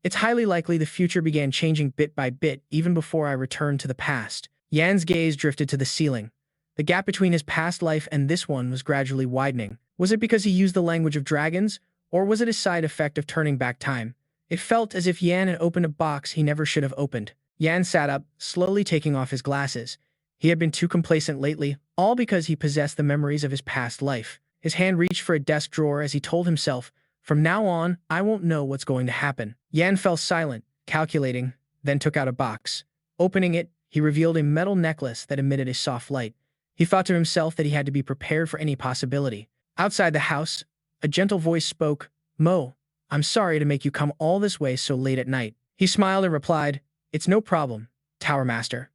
"It's highly likely the future began changing bit by bit even before I returned to the past." Yan's gaze drifted to the ceiling. The gap between his past life and this one was gradually widening. Was it because he used the language of dragons, or was it a side effect of turning back time? It felt as if Yan had opened a box he never should have opened. Yan sat up, slowly taking off his glasses. He had been too complacent lately, all because he possessed the memories of his past life. His hand reached for a desk drawer as he told himself, "From now on, I won't know what's going to happen." Yan fell silent, calculating, then took out a box. Opening it, he revealed a metal necklace that emitted a soft light. He thought to himself that he had to be prepared for any possibility. Outside the house, a gentle voice spoke, "Mo, I'm sorry to make you come all this way so late at night." He smiled and replied, "It's no problem, Tower Master."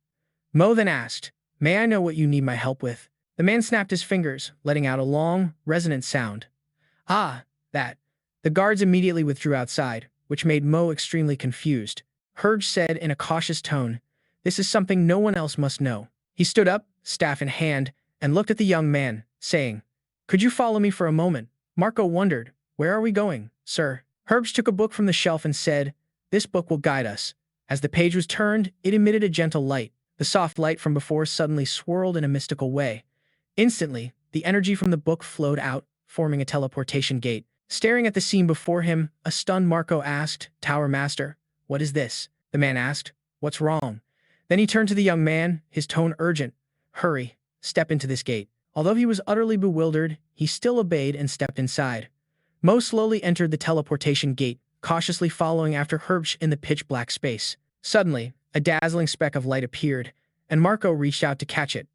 Mo then asked, May I know what you need my help with? The man snapped his fingers, letting out a long, resonant sound. Ah, that. The guards immediately withdrew outside, which made Mo extremely confused. Herge said in a cautious tone, "This is something no one else must know." He stood up, staff in hand, and looked at the young man, saying, "Could you follow me for a moment?" Marco wondered, "Where are we going, sir?" Herbst took a book from the shelf and said, "This book will guide us." As the page was turned, it emitted a gentle light. The soft light from before suddenly swirled in a mystical way. Instantly, the energy from the book flowed out, forming a teleportation gate. Staring at the scene before him, a stunned Marco asked, "Tower Master, what is this?" The man asked, "What's wrong?" Then he turned to the young man, his tone urgent. "Hurry, step into this gate." Although he was utterly bewildered, he still obeyed and stepped inside. Mo slowly entered the teleportation gate, cautiously following after Herbst in the pitch-black space. Suddenly, a dazzling speck of light appeared, and Marco reached out to catch it.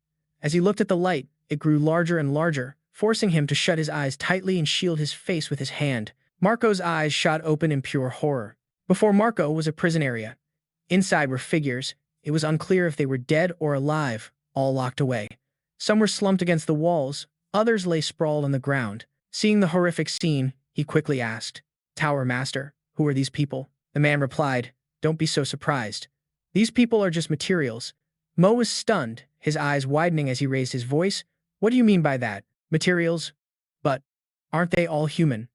As he looked at the light, it grew larger and larger, forcing him to shut his eyes tightly and shield his face with his hand. Marco's eyes shot open in pure horror. Before Marco was a prison area. Inside were figures. It was unclear if they were dead or alive, all locked away. Some were slumped against the walls, others lay sprawled on the ground. Seeing the horrific scene, he quickly asked, "Tower Master, who are these people?" The man replied, "Don't be so surprised. These people are just materials." Mo was stunned, his eyes widening as he raised his voice. "What do you mean by that? Materials? But aren't they all human?"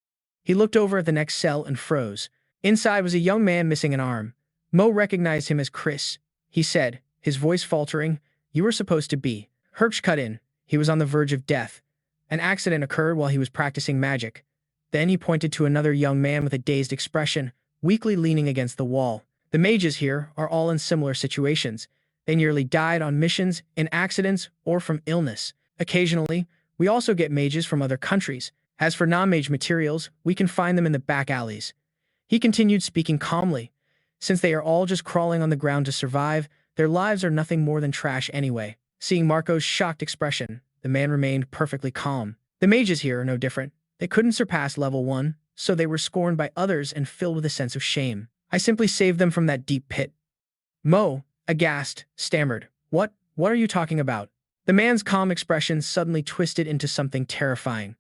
He looked over at the next cell and froze. Inside was a young man missing an arm. Mo recognized him as Chris. He said, his voice faltering, "You were supposed to be." Herbst cut in. He was on the verge of death. An accident occurred while he was practicing magic. Then he pointed to another young man with a dazed expression, weakly leaning against the wall. "The mages here are all in similar situations. They nearly died on missions, in accidents, or from illness. Occasionally, we also get mages from other countries. As for non-mage materials, we can find them in the back alleys." He continued speaking calmly. "Since they are all just crawling on the ground to survive, their lives are nothing more than trash anyway." Seeing Marco's shocked expression, the man remained perfectly calm. "The mages here are no different. They couldn't surpass level 1, so they were scorned by others and filled with a sense of shame. I simply saved them from that deep pit." Mo, aghast, stammered, What are you talking about?" The man's calm expression suddenly twisted into something terrifying.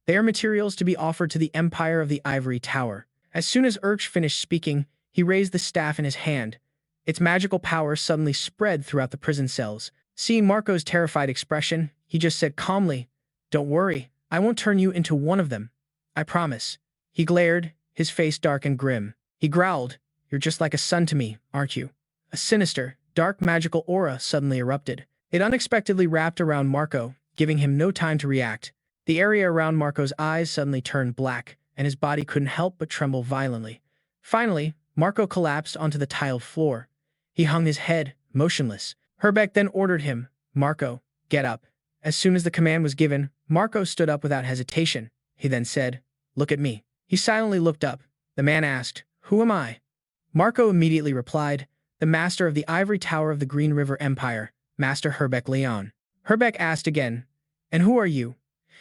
"They are materials to be offered to the Empire of the Ivory Tower." As soon as Urch finished speaking, he raised the staff in his hand. Its magical power suddenly spread throughout the prison cells. Seeing Marco's terrified expression, he just said calmly, "Don't worry, I won't turn you into one of them. I promise." He glared, his face dark and grim. He growled, "You're just like a son to me, aren't you?" A sinister, dark magical aura suddenly erupted. It unexpectedly wrapped around Marco, giving him no time to react. The area around Marco's eyes suddenly turned black, and his body couldn't help but tremble violently. Finally, Marco collapsed onto the tiled floor. He hung his head, motionless. Herbeck then ordered him, "Marco, get up." As soon as the command was given, Marco stood up without hesitation. He then said, "Look at me." He silently looked up. The man asked, "Who am I?" Marco immediately replied, "The master of the Ivory Tower of the Green River Empire, Master Herbeck Leon." Herbeck asked again, "And who are you?"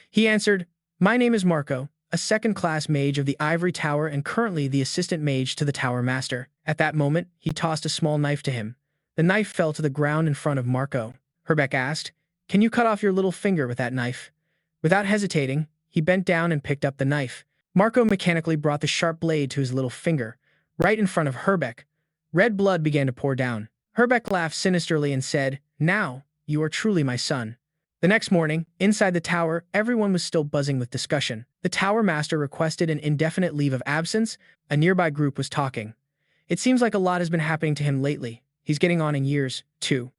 He answered, "My name is Marco, a second-class mage of the Ivory Tower and currently the assistant mage to the Tower Master." At that moment, he tossed a small knife to him. The knife fell to the ground in front of Marco. Herbeck asked, "Can you cut off your little finger with that knife?" Without hesitating, he bent down and picked up the knife. Marco mechanically brought the sharp blade to his little finger, right in front of Herbeck. Red blood began to pour down. Herbeck laughed sinisterly and said, "Now, you are truly my son." The next morning, inside the tower, everyone was still buzzing with discussion. The Tower Master requested an indefinite leave of absence. A nearby group was talking. "It seems like a lot has been happening to him lately. He's getting on in years, too."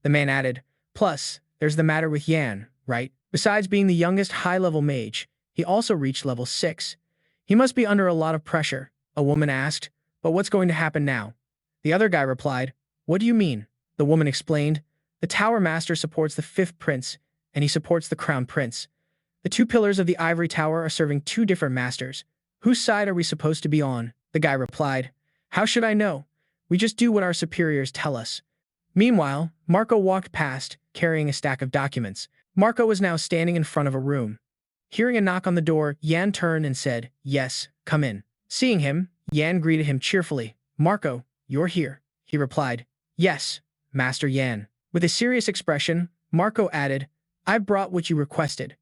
The man added, "Plus, there's the matter with Yan, right? Besides being the youngest high-level mage, he also reached level 6. He must be under a lot of pressure." A woman asked, "But what's going to happen now?" The other guy replied, "What do you mean?" The woman explained, "The Tower Master supports the 5th Prince, and he supports the Crown Prince. The 2 pillars of the Ivory Tower are serving 2 different masters. Whose side are we supposed to be on?" The guy replied, "How should I know? We just do what our superiors tell us." Meanwhile, Marco walked past, carrying a stack of documents. Marco was now standing in front of a room. Hearing a knock on the door, Yan turned and said, "Yes, come in." Seeing him, Yan greeted him cheerfully. "Marco, you're here." He replied, "Yes, Master Yan." With a serious expression, Marco added, "I've brought what you requested."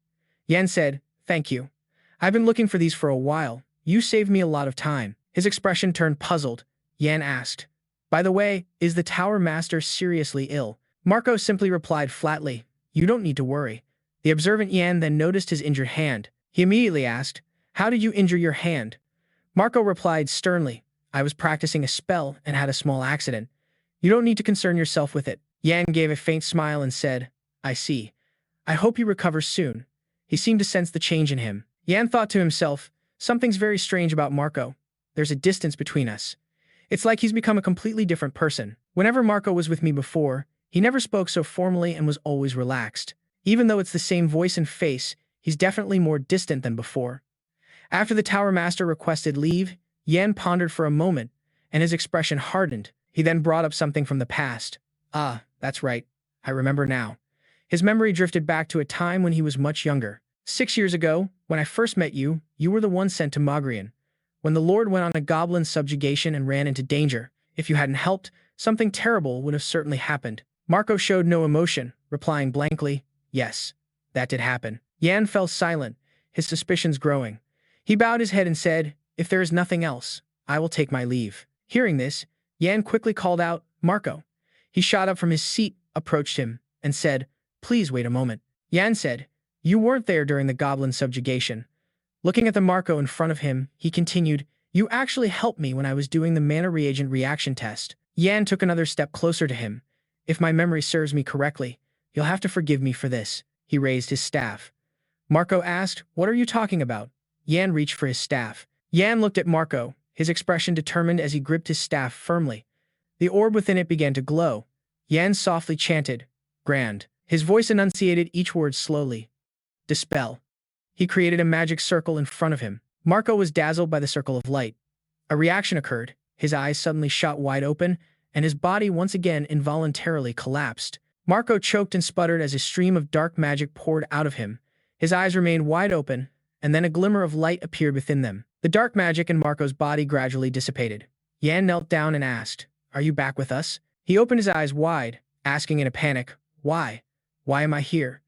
Yan said, "Thank you. I've been looking for these for a while. You saved me a lot of time." His expression turned puzzled. Yan asked, "By the way, is the Tower Master seriously ill?" Marco simply replied flatly, "You don't need to worry." The observant Yan then noticed his injured hand. He immediately asked, "How did you injure your hand?" Marco replied sternly, "I was practicing a spell and had a small accident. You don't need to concern yourself with it." Yan gave a faint smile and said, "I see. I hope he recovers soon." He seemed to sense the change in him. Yan thought to himself, "Something's very strange about Marco. There's a distance between us. It's like he's become a completely different person. Whenever Marco was with me before, he never spoke so formally and was always relaxed. Even though it's the same voice and face, he's definitely more distant than before." After the Tower Master requested leave, Yan pondered for a moment, and his expression hardened. He then brought up something from the past. "Ah, that's right. I remember now." His memory drifted back to a time when he was much younger. 6 years ago, when I first met you, you were the one sent to Magrian. When the Lord went on a goblin subjugation and ran into danger, if you hadn't helped, something terrible would have certainly happened. Marco showed no emotion, replying blankly, "Yes, that did happen." Yan fell silent, his suspicions growing. He bowed his head and said, "If there is nothing else, I will take my leave." Hearing this, Yan quickly called out, "Marco." He shot up from his seat, approached him, and said, "Please wait a moment." Yan said, "You weren't there during the goblin subjugation." Looking at the Marco in front of him, he continued, "You actually helped me when I was doing the mana reagent reaction test." Yan took another step closer to him. "If my memory serves me correctly, you'll have to forgive me for this." He raised his staff. Marco asked, "What are you talking about?" Yan reached for his staff. Yan looked at Marco, his expression determined as he gripped his staff firmly. The orb within it began to glow. Yan softly chanted, "Grand." His voice enunciated each word slowly. "Dispel." He created a magic circle in front of him. Marco was dazzled by the circle of light. A reaction occurred. His eyes suddenly shot wide open, and his body once again involuntarily collapsed. Marco choked and sputtered as a stream of dark magic poured out of him. His eyes remained wide open, and then a glimmer of light appeared within them. The dark magic in Marco's body gradually dissipated. Yan knelt down and asked, "Are you back with us?" He opened his eyes wide, asking in a panic, "Why? Why am I here?"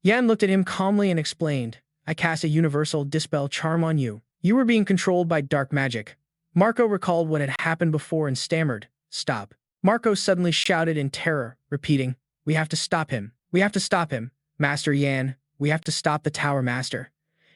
Yan looked at him calmly and explained, "I cast a universal dispel charm on you. You were being controlled by dark magic." Marco recalled what had happened before and stammered, "Stop." Marco suddenly shouted in terror, repeating, "We have to stop him. We have to stop him. Master Yan, we have to stop the Tower Master."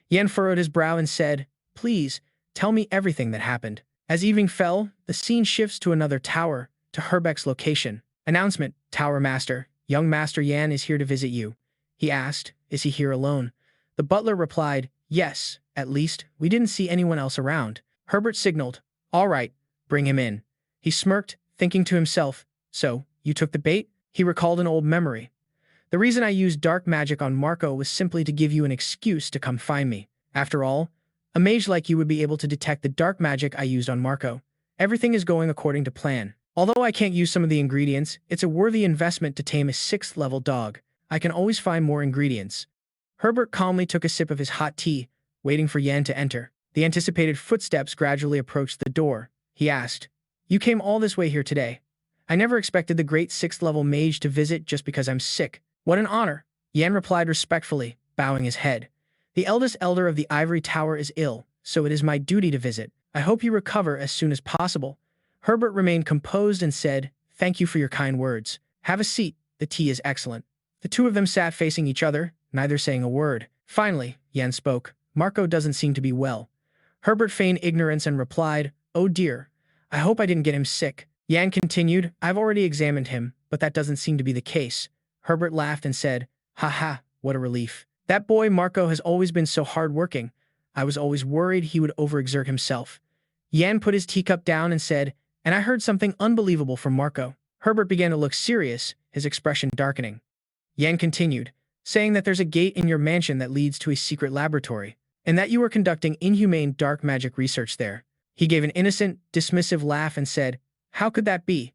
Yan furrowed his brow and said, "Please, tell me everything that happened." As evening fell, the scene shifts to another tower, to Herbeck's location. Announcement, "Tower Master, young Master Yan is here to visit you." He asked, "Is he here alone?" The butler replied, "Yes, at least, we didn't see anyone else around." Herbert signaled, "All right, bring him in." He smirked, thinking to himself, "So, you took the bait?" He recalled an old memory. "The reason I used dark magic on Marco was simply to give you an excuse to come find me. After all, a mage like you would be able to detect the dark magic I used on Marco. Everything is going according to plan. Although I can't use some of the ingredients, it's a worthy investment to tame a 6th-level dog. I can always find more ingredients." Herbert calmly took a sip of his hot tea, waiting for Yan to enter. The anticipated footsteps gradually approached the door. He asked, "You came all this way here today. I never expected the great 6th-level mage to visit just because I'm sick. What an honor." Yan replied respectfully, bowing his head. "The eldest elder of the Ivory Tower is ill, so it is my duty to visit. I hope you recover as soon as possible." Herbert remained composed and said, "Thank you for your kind words. Have a seat, the tea is excellent." The two of them sat facing each other, neither saying a word. Finally, Yan spoke, "Marco doesn't seem to be well." Herbert feigned ignorance and replied, "Oh dear, I hope I didn't get him sick." Yan continued, "I've already examined him, but that doesn't seem to be the case." Herbert laughed and said, "Ha ha, what a relief. That boy Marco has always been so hard-working. I was always worried he would overexert himself." Yan put his teacup down and said, "And I heard something unbelievable from Marco." Herbert began to look serious, his expression darkening. Yan continued, saying that there's a gate in your mansion that leads to a secret laboratory, and that you are conducting inhumane dark magic research there. He gave an innocent, dismissive laugh and said, "How could that be?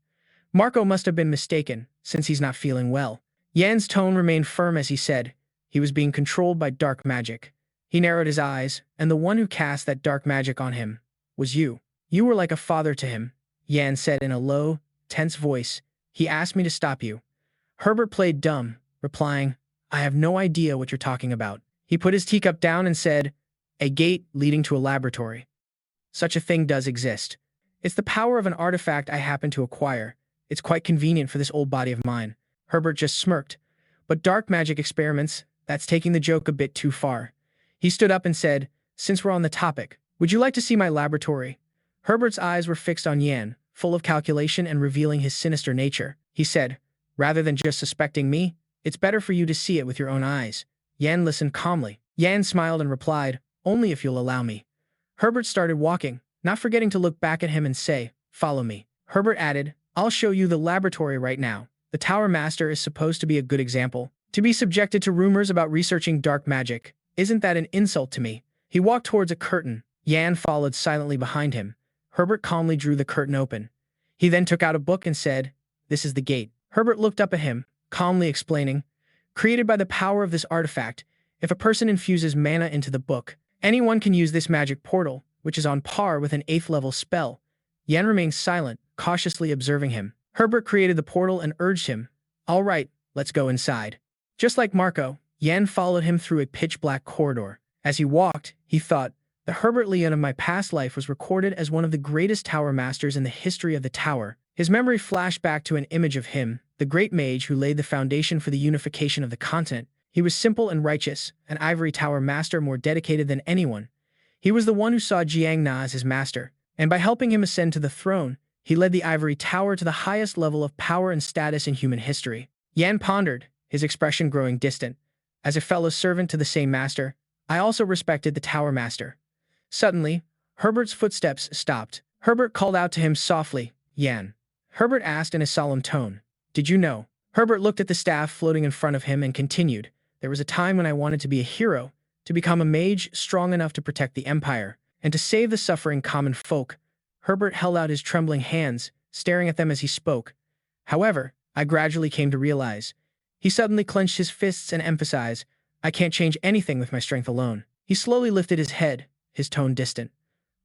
Marco must have been mistaken, since he's not feeling well." Yan's tone remained firm as he said, "He was being controlled by dark magic." He narrowed his eyes, "And the one who cast that dark magic on him was you. You were like a father to him," Yan said in a low, tense voice. "He asked me to stop you." Herbert played dumb, replying, I have no idea what you're talking about. He put his teacup down and said, a gate leading to a laboratory. Such a thing does exist. It's the power of an artifact I happen to acquire. It's quite convenient for this old body of mine. Herbert just smirked. But dark magic experiments, that's taking the joke a bit too far. He stood up and said, since we're on the topic, would you like to see my laboratory? Herbert's eyes were fixed on Yan, full of calculation and revealing his sinister nature. He said, rather than just suspecting me, it's better for you to see it with your own eyes. Yan listened calmly. Yan smiled and replied, only if you'll allow me. Herbert started walking, not forgetting to look back at him and say, follow me. Herbert added, I'll show you the laboratory right now. The Tower Master is supposed to be a good example. To be subjected to rumors about researching dark magic, isn't that an insult to me? He walked towards a curtain. Yan followed silently behind him. Herbert calmly drew the curtain open. He then took out a book and said, this is the gate. Herbert looked up at him, calmly explaining, created by the power of this artifact, if a person infuses mana into the book, anyone can use this magic portal, which is on par with an 8th level spell. Yan remained silent, cautiously observing him. Herbert created the portal and urged him, all right, let's go inside. Just like Marco, Yan followed him through a pitch-black corridor. As he walked, he thought, the Herbert Leon of my past life was recorded as one of the greatest tower masters in the history of the tower. His memory flashed back to an image of him, the great mage who laid the foundation for the unification of the continent. He was simple and righteous, an ivory tower master more dedicated than anyone. He was the one who saw Jiang Na as his master, and by helping him ascend to the throne, he led the ivory tower to the highest level of power and status in human history. Yan pondered, his expression growing distant. As a fellow servant to the same master, I also respected the tower master. Suddenly, Herbert's footsteps stopped. Herbert called out to him softly, Yan. Herbert asked in a solemn tone, did you know? Herbert looked at the staff floating in front of him and continued, there was a time when I wanted to be a hero, to become a mage strong enough to protect the empire, and to save the suffering common folk. Herbert held out his trembling hands, staring at them as he spoke. However, I gradually came to realize. He suddenly clenched his fists and emphasized, I can't change anything with my strength alone. He slowly lifted his head, his tone distant.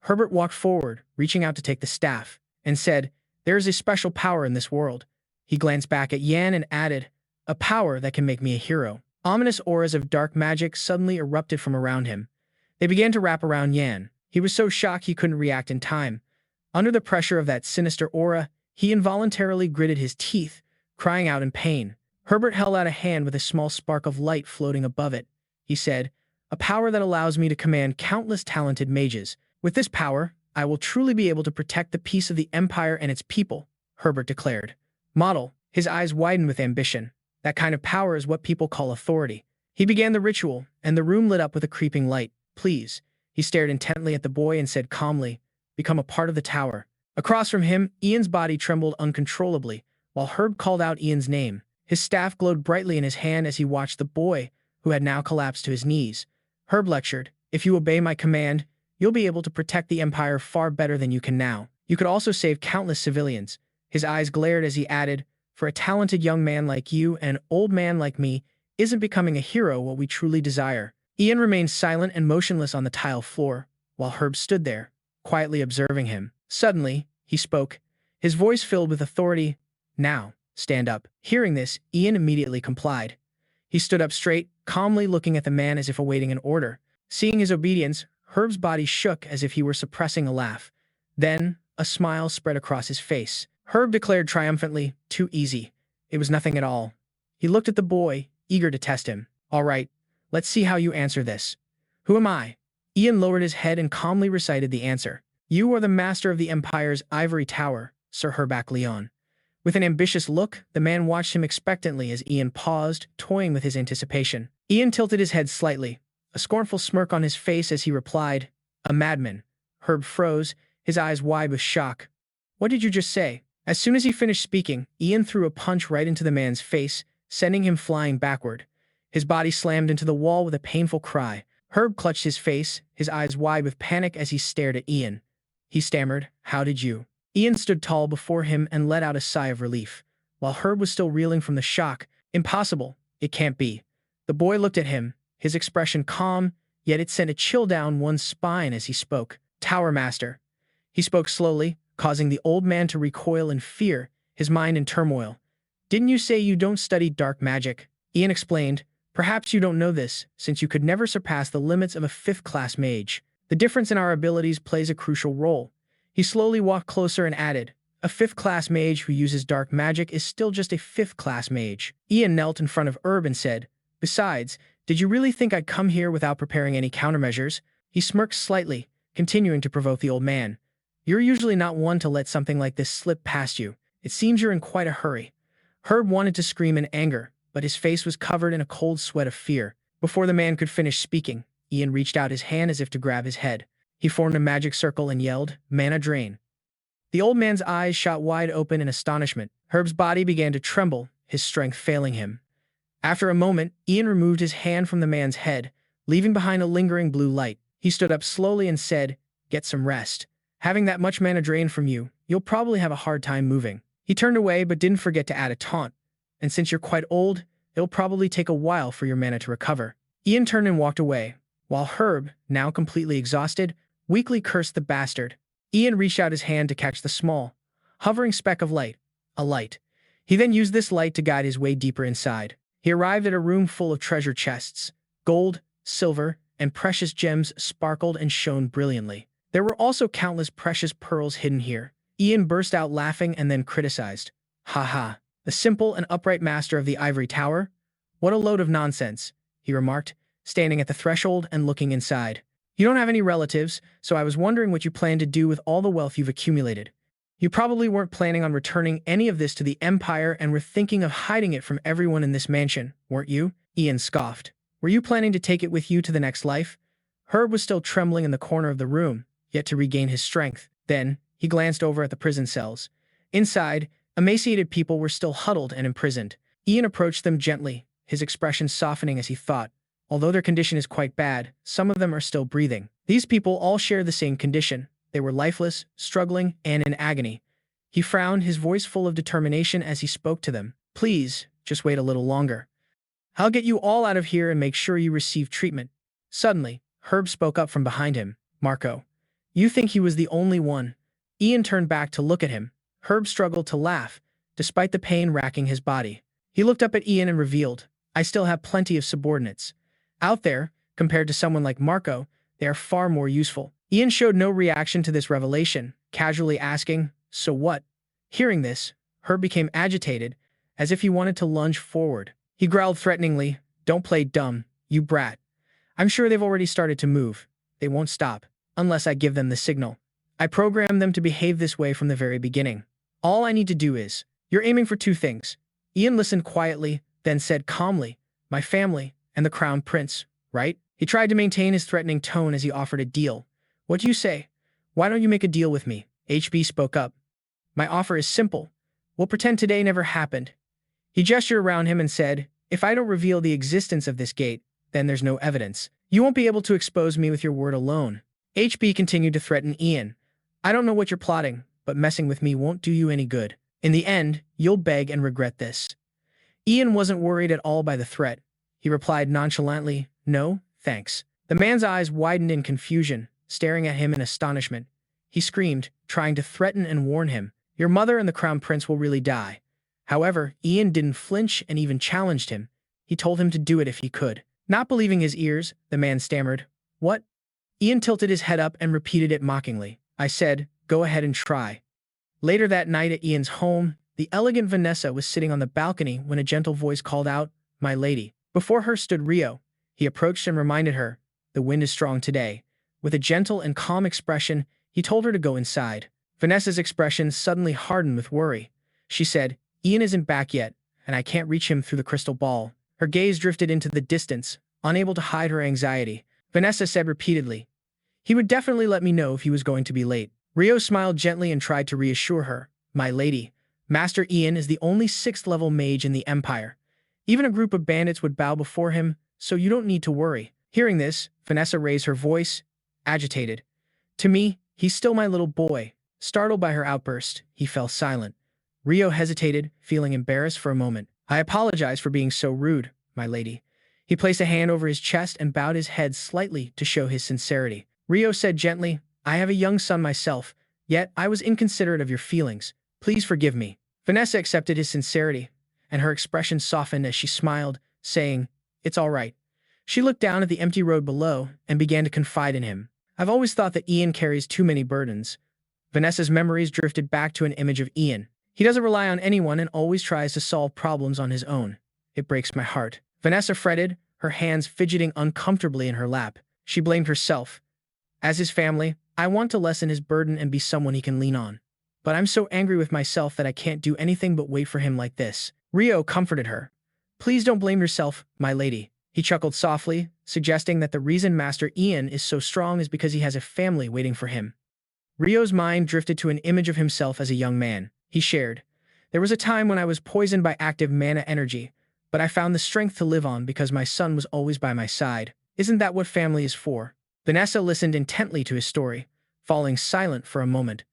Herbert walked forward, reaching out to take the staff, and said, there is a special power in this world. He glanced back at Yan and added, a power that can make me a hero. Ominous auras of dark magic suddenly erupted from around him. They began to wrap around Yan. He was so shocked he couldn't react in time. Under the pressure of that sinister aura, he involuntarily gritted his teeth, crying out in pain. Herbert held out a hand with a small spark of light floating above it. He said, a power that allows me to command countless talented mages. With this power, I will truly be able to protect the peace of the empire and its people, Herbert declared. Model, his eyes widened with ambition. That kind of power is what people call authority. He began the ritual, and the room lit up with a creeping light. Please. He stared intently at the boy and said calmly, become a part of the tower. Across from him, Ian's body trembled uncontrollably, while Herb called out Ian's name. His staff glowed brightly in his hand as he watched the boy, who had now collapsed to his knees. Herb lectured, if you obey my command, you'll be able to protect the empire far better than you can now. You could also save countless civilians. His eyes glared as he added, for a talented young man like you and an old man like me, isn't becoming a hero what we truly desire. Ian remained silent and motionless on the tile floor, while Herb stood there, quietly observing him. Suddenly, he spoke, his voice filled with authority. Now, stand up. Hearing this, Ian immediately complied. He stood up straight, calmly looking at the man as if awaiting an order. Seeing his obedience, Herb's body shook as if he were suppressing a laugh. Then, a smile spread across his face. Herb declared triumphantly, too easy. It was nothing at all. He looked at the boy, eager to test him. All right, let's see how you answer this. Who am I? Ian lowered his head and calmly recited the answer. You are the master of the Empire's ivory tower, Sir Herbac Leon. With an ambitious look, the man watched him expectantly as Ian paused, toying with his anticipation. Ian tilted his head slightly, a scornful smirk on his face as he replied, a madman. Herb froze, his eyes wide with shock. What did you just say? As soon as he finished speaking, Ian threw a punch right into the man's face, sending him flying backward. His body slammed into the wall with a painful cry. Herb clutched his face, his eyes wide with panic as he stared at Ian. He stammered, how did you? Ian stood tall before him and let out a sigh of relief. While Herb was still reeling from the shock, impossible, it can't be. The boy looked at him, his expression calm, yet it sent a chill down one's spine as he spoke. Tower Master. He spoke slowly, causing the old man to recoil in fear, his mind in turmoil. Didn't you say you don't study dark magic? Ian explained, perhaps you don't know this, since you could never surpass the limits of a 5th-class mage. The difference in our abilities plays a crucial role. He slowly walked closer and added, a 5th-class mage who uses dark magic is still just a 5th-class mage. Ian knelt in front of Herb and said, besides, did you really think I'd come here without preparing any countermeasures? He smirked slightly, continuing to provoke the old man. You're usually not one to let something like this slip past you. It seems you're in quite a hurry. Herb wanted to scream in anger, but his face was covered in a cold sweat of fear. Before the man could finish speaking, Ian reached out his hand as if to grab his head. He formed a magic circle and yelled, mana drain. The old man's eyes shot wide open in astonishment. Herb's body began to tremble, his strength failing him. After a moment, Ian removed his hand from the man's head, leaving behind a lingering blue light. He stood up slowly and said, get some rest. Having that much mana drained from you, you'll probably have a hard time moving. He turned away but didn't forget to add a taunt. And since you're quite old, it'll probably take a while for your mana to recover. Ian turned and walked away, while Herb, now completely exhausted, weakly cursed the bastard. Ian reached out his hand to catch the small, hovering speck of light, a light. He then used this light to guide his way deeper inside. He arrived at a room full of treasure chests. Gold, silver, and precious gems sparkled and shone brilliantly. There were also countless precious pearls hidden here. Ian burst out laughing and then criticized. Ha ha, the simple and upright master of the ivory tower? What a load of nonsense, he remarked, standing at the threshold and looking inside. You don't have any relatives, so I was wondering what you plan to do with all the wealth you've accumulated. You probably weren't planning on returning any of this to the Empire and were thinking of hiding it from everyone in this mansion, weren't you? Ian scoffed. Were you planning to take it with you to the next life? Herb was still trembling in the corner of the room, yet to regain his strength. Then, he glanced over at the prison cells. Inside, emaciated people were still huddled and imprisoned. Ian approached them gently, his expression softening as he thought, although their condition is quite bad, some of them are still breathing. These people all share the same condition. They were lifeless, struggling, and in agony. He frowned, his voice full of determination as he spoke to them. Please, just wait a little longer. I'll get you all out of here and make sure you receive treatment. Suddenly, Herb spoke up from behind him. Marco, you think he was the only one? Ian turned back to look at him. Herb struggled to laugh, despite the pain racking his body. He looked up at Ian and revealed, I still have plenty of subordinates. Out there, compared to someone like Marco, they are far more useful. Ian showed no reaction to this revelation, casually asking, so what? Hearing this, Herb became agitated, as if he wanted to lunge forward. He growled threateningly, don't play dumb, you brat. I'm sure they've already started to move. They won't stop, unless I give them the signal. I programmed them to behave this way from the very beginning. All I need to do is, you're aiming for two things. Ian listened quietly, then said calmly, my family and the crown prince, right? He tried to maintain his threatening tone as he offered a deal. What do you say? Why don't you make a deal with me? HB spoke up. My offer is simple. We'll pretend today never happened. He gestured around him and said, if I don't reveal the existence of this gate, then there's no evidence. You won't be able to expose me with your word alone. HB continued to threaten Ian. I don't know what you're plotting, but messing with me won't do you any good. In the end, you'll beg and regret this. Ian wasn't worried at all by the threat. He replied nonchalantly, no, thanks. The man's eyes widened in confusion, staring at him in astonishment. He screamed, trying to threaten and warn him. Your mother and the crown prince will really die. However, Ian didn't flinch and even challenged him. He told him to do it if he could. Not believing his ears, the man stammered, what? Ian tilted his head up and repeated it mockingly. I said, go ahead and try. Later that night at Ian's home, the elegant Vanessa was sitting on the balcony when a gentle voice called out, my lady. Before her stood Rio. He approached and reminded her, the wind is strong today. With a gentle and calm expression, he told her to go inside. Vanessa's expression suddenly hardened with worry. She said, Ian isn't back yet, and I can't reach him through the crystal ball. Her gaze drifted into the distance, unable to hide her anxiety. Vanessa said repeatedly, he would definitely let me know if he was going to be late. Rio smiled gently and tried to reassure her. My lady, Master Ian is the only 6th-level mage in the Empire. Even a group of bandits would bow before him, so you don't need to worry. Hearing this, Vanessa raised her voice, agitated. To me, he's still my little boy. Startled by her outburst, he fell silent. Rio hesitated, feeling embarrassed for a moment. I apologize for being so rude, my lady. He placed a hand over his chest and bowed his head slightly to show his sincerity. Rio said gently, I have a young son myself, yet I was inconsiderate of your feelings. Please forgive me. Vanessa accepted his sincerity, and her expression softened as she smiled, saying, "It's all right." She looked down at the empty road below and began to confide in him. "I've always thought that Ian carries too many burdens." Vanessa's memories drifted back to an image of Ian. "He doesn't rely on anyone and always tries to solve problems on his own. It breaks my heart." Vanessa fretted, her hands fidgeting uncomfortably in her lap. She blamed herself. "As his family, I want to lessen his burden and be someone he can lean on. But I'm so angry with myself that I can't do anything but wait for him like this." Rio comforted her. "Please don't blame yourself, my lady." He chuckled softly, suggesting that the reason Master Ian is so strong is because he has a family waiting for him. Rio's mind drifted to an image of himself as a young man. He shared, "There was a time when I was poisoned by active mana energy, but I found the strength to live on because my son was always by my side. Isn't that what family is for?" Vanessa listened intently to his story, falling silent for a moment.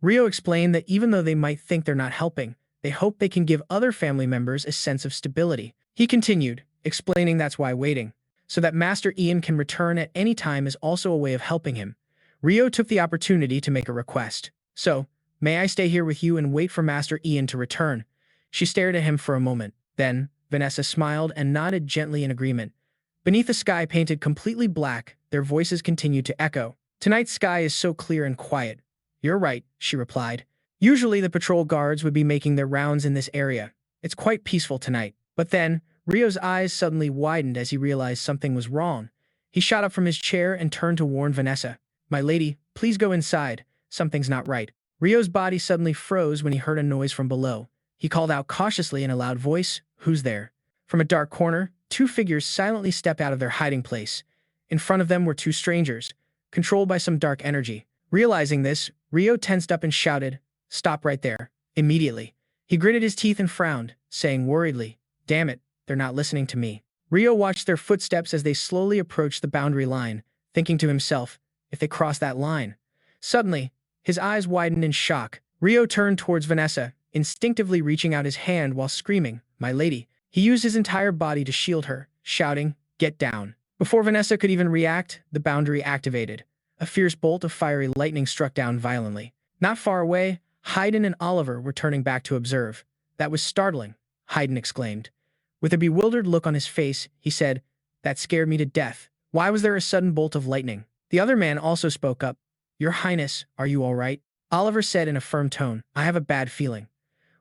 Rio explained that even though they might think they're not helping, they hope they can give other family members a sense of stability. He continued, explaining that's why waiting, so that Master Ian can return at any time, is also a way of helping him. Rio took the opportunity to make a request. "So, may I stay here with you and wait for Master Ian to return?" She stared at him for a moment. Then, Vanessa smiled and nodded gently in agreement. Beneath a sky painted completely black, their voices continued to echo. "Tonight's sky is so clear and quiet." "You're right," she replied. "Usually the patrol guards would be making their rounds in this area. It's quite peaceful tonight." But then, Rio's eyes suddenly widened as he realized something was wrong. He shot up from his chair and turned to warn Vanessa. "My lady, please go inside. Something's not right." Rio's body suddenly froze when he heard a noise from below. He called out cautiously in a loud voice, "Who's there?" From a dark corner, two figures silently stepped out of their hiding place. In front of them were two strangers, controlled by some dark energy. Realizing this, Rio tensed up and shouted, "Stop right there." Immediately, he gritted his teeth and frowned, saying worriedly, "Damn it, they're not listening to me." Rio watched their footsteps as they slowly approached the boundary line, thinking to himself, if they cross that line. Suddenly, his eyes widened in shock. Rio turned towards Vanessa, instinctively reaching out his hand while screaming, "My lady." He used his entire body to shield her, shouting, "Get down." Before Vanessa could even react, the boundary activated. A fierce bolt of fiery lightning struck down violently. Not far away, Hayden and Oliver were turning back to observe. "That was startling," Hayden exclaimed. With a bewildered look on his face, he said, "That scared me to death. Why was there a sudden bolt of lightning?" The other man also spoke up. "Your Highness, are you all right?" Oliver said in a firm tone, "I have a bad feeling.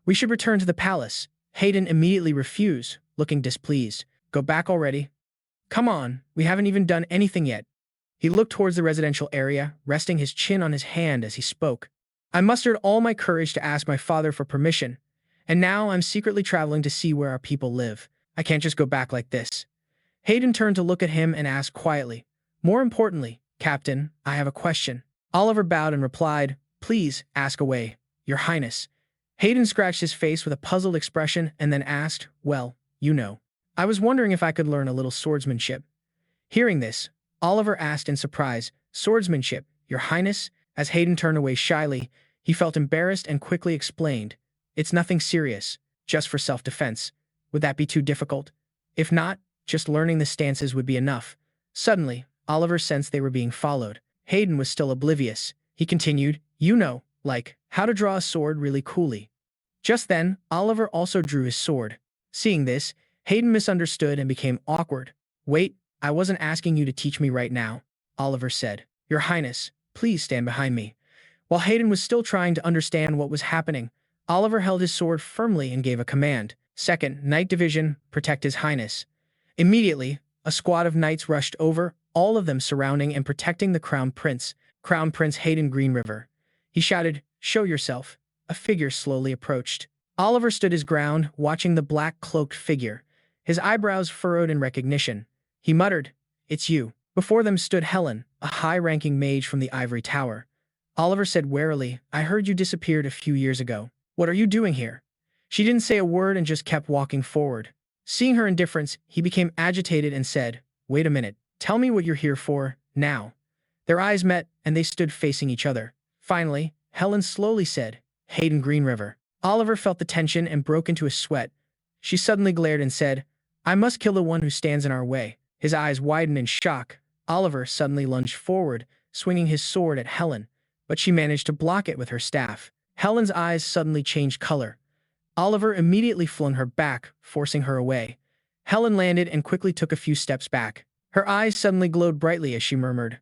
We should return to the palace." Hayden immediately refused, looking displeased. "Go back already? Come on, we haven't even done anything yet." He looked towards the residential area, resting his chin on his hand as he spoke. "I mustered all my courage to ask my father for permission, and now I'm secretly traveling to see where our people live. I can't just go back like this." Hayden turned to look at him and asked quietly, "More importantly, Captain, I have a question." Oliver bowed and replied, "Please, ask away, Your Highness." Hayden scratched his face with a puzzled expression and then asked, "Well, you know, I was wondering if I could learn a little swordsmanship." Hearing this, Oliver asked in surprise, "Swordsmanship, Your Highness?" As Hayden turned away shyly, he felt embarrassed and quickly explained, "It's nothing serious, just for self-defense. Would that be too difficult? If not, just learning the stances would be enough." Suddenly, Oliver sensed they were being followed. Hayden was still oblivious. He continued, "You know, like, how to draw a sword really coolly." Just then, Oliver also drew his sword. Seeing this, Hayden misunderstood and became awkward. "Wait, I wasn't asking you to teach me right now," Oliver said. "Your Highness, please stand behind me." While Hayden was still trying to understand what was happening, Oliver held his sword firmly and gave a command. "Second Knight Division, protect His Highness." Immediately, a squad of knights rushed over, all of them surrounding and protecting the Crown Prince, Crown Prince Hayden Greenriver. He shouted, "Show yourself." A figure slowly approached. Oliver stood his ground, watching the black-cloaked figure, his eyebrows furrowed in recognition. He muttered, "It's you." Before them stood Helen, a high-ranking mage from the Ivory Tower. Oliver said warily, "I heard you disappeared a few years ago. What are you doing here?" She didn't say a word and just kept walking forward. Seeing her indifference, he became agitated and said, "Wait a minute. Tell me what you're here for, now." Their eyes met, and they stood facing each other. Finally, Helen slowly said, "Hayden Greenriver." Oliver felt the tension and broke into a sweat. She suddenly glared and said, "I must kill the one who stands in our way." His eyes widened in shock. Oliver suddenly lunged forward, swinging his sword at Helen, but she managed to block it with her staff. Helen's eyes suddenly changed color. Oliver immediately flung her back, forcing her away. Helen landed and quickly took a few steps back. Her eyes suddenly glowed brightly as she murmured,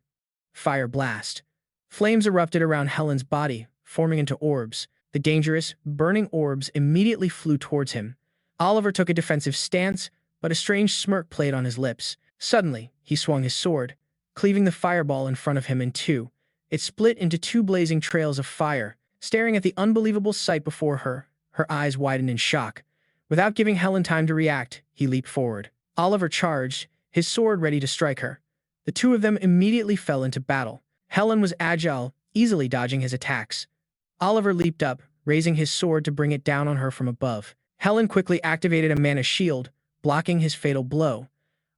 "Fire blast." Flames erupted around Helen's body, forming into orbs. The dangerous, burning orbs immediately flew towards him. Oliver took a defensive stance, but a strange smirk played on his lips. Suddenly, he swung his sword, cleaving the fireball in front of him in two. It split into two blazing trails of fire. Staring at the unbelievable sight before her, her eyes widened in shock. Without giving Helen time to react, he leaped forward. Oliver charged, his sword ready to strike her. The two of them immediately fell into battle. Helen was agile, easily dodging his attacks. Oliver leaped up, raising his sword to bring it down on her from above. Helen quickly activated a mana shield, blocking his fatal blow.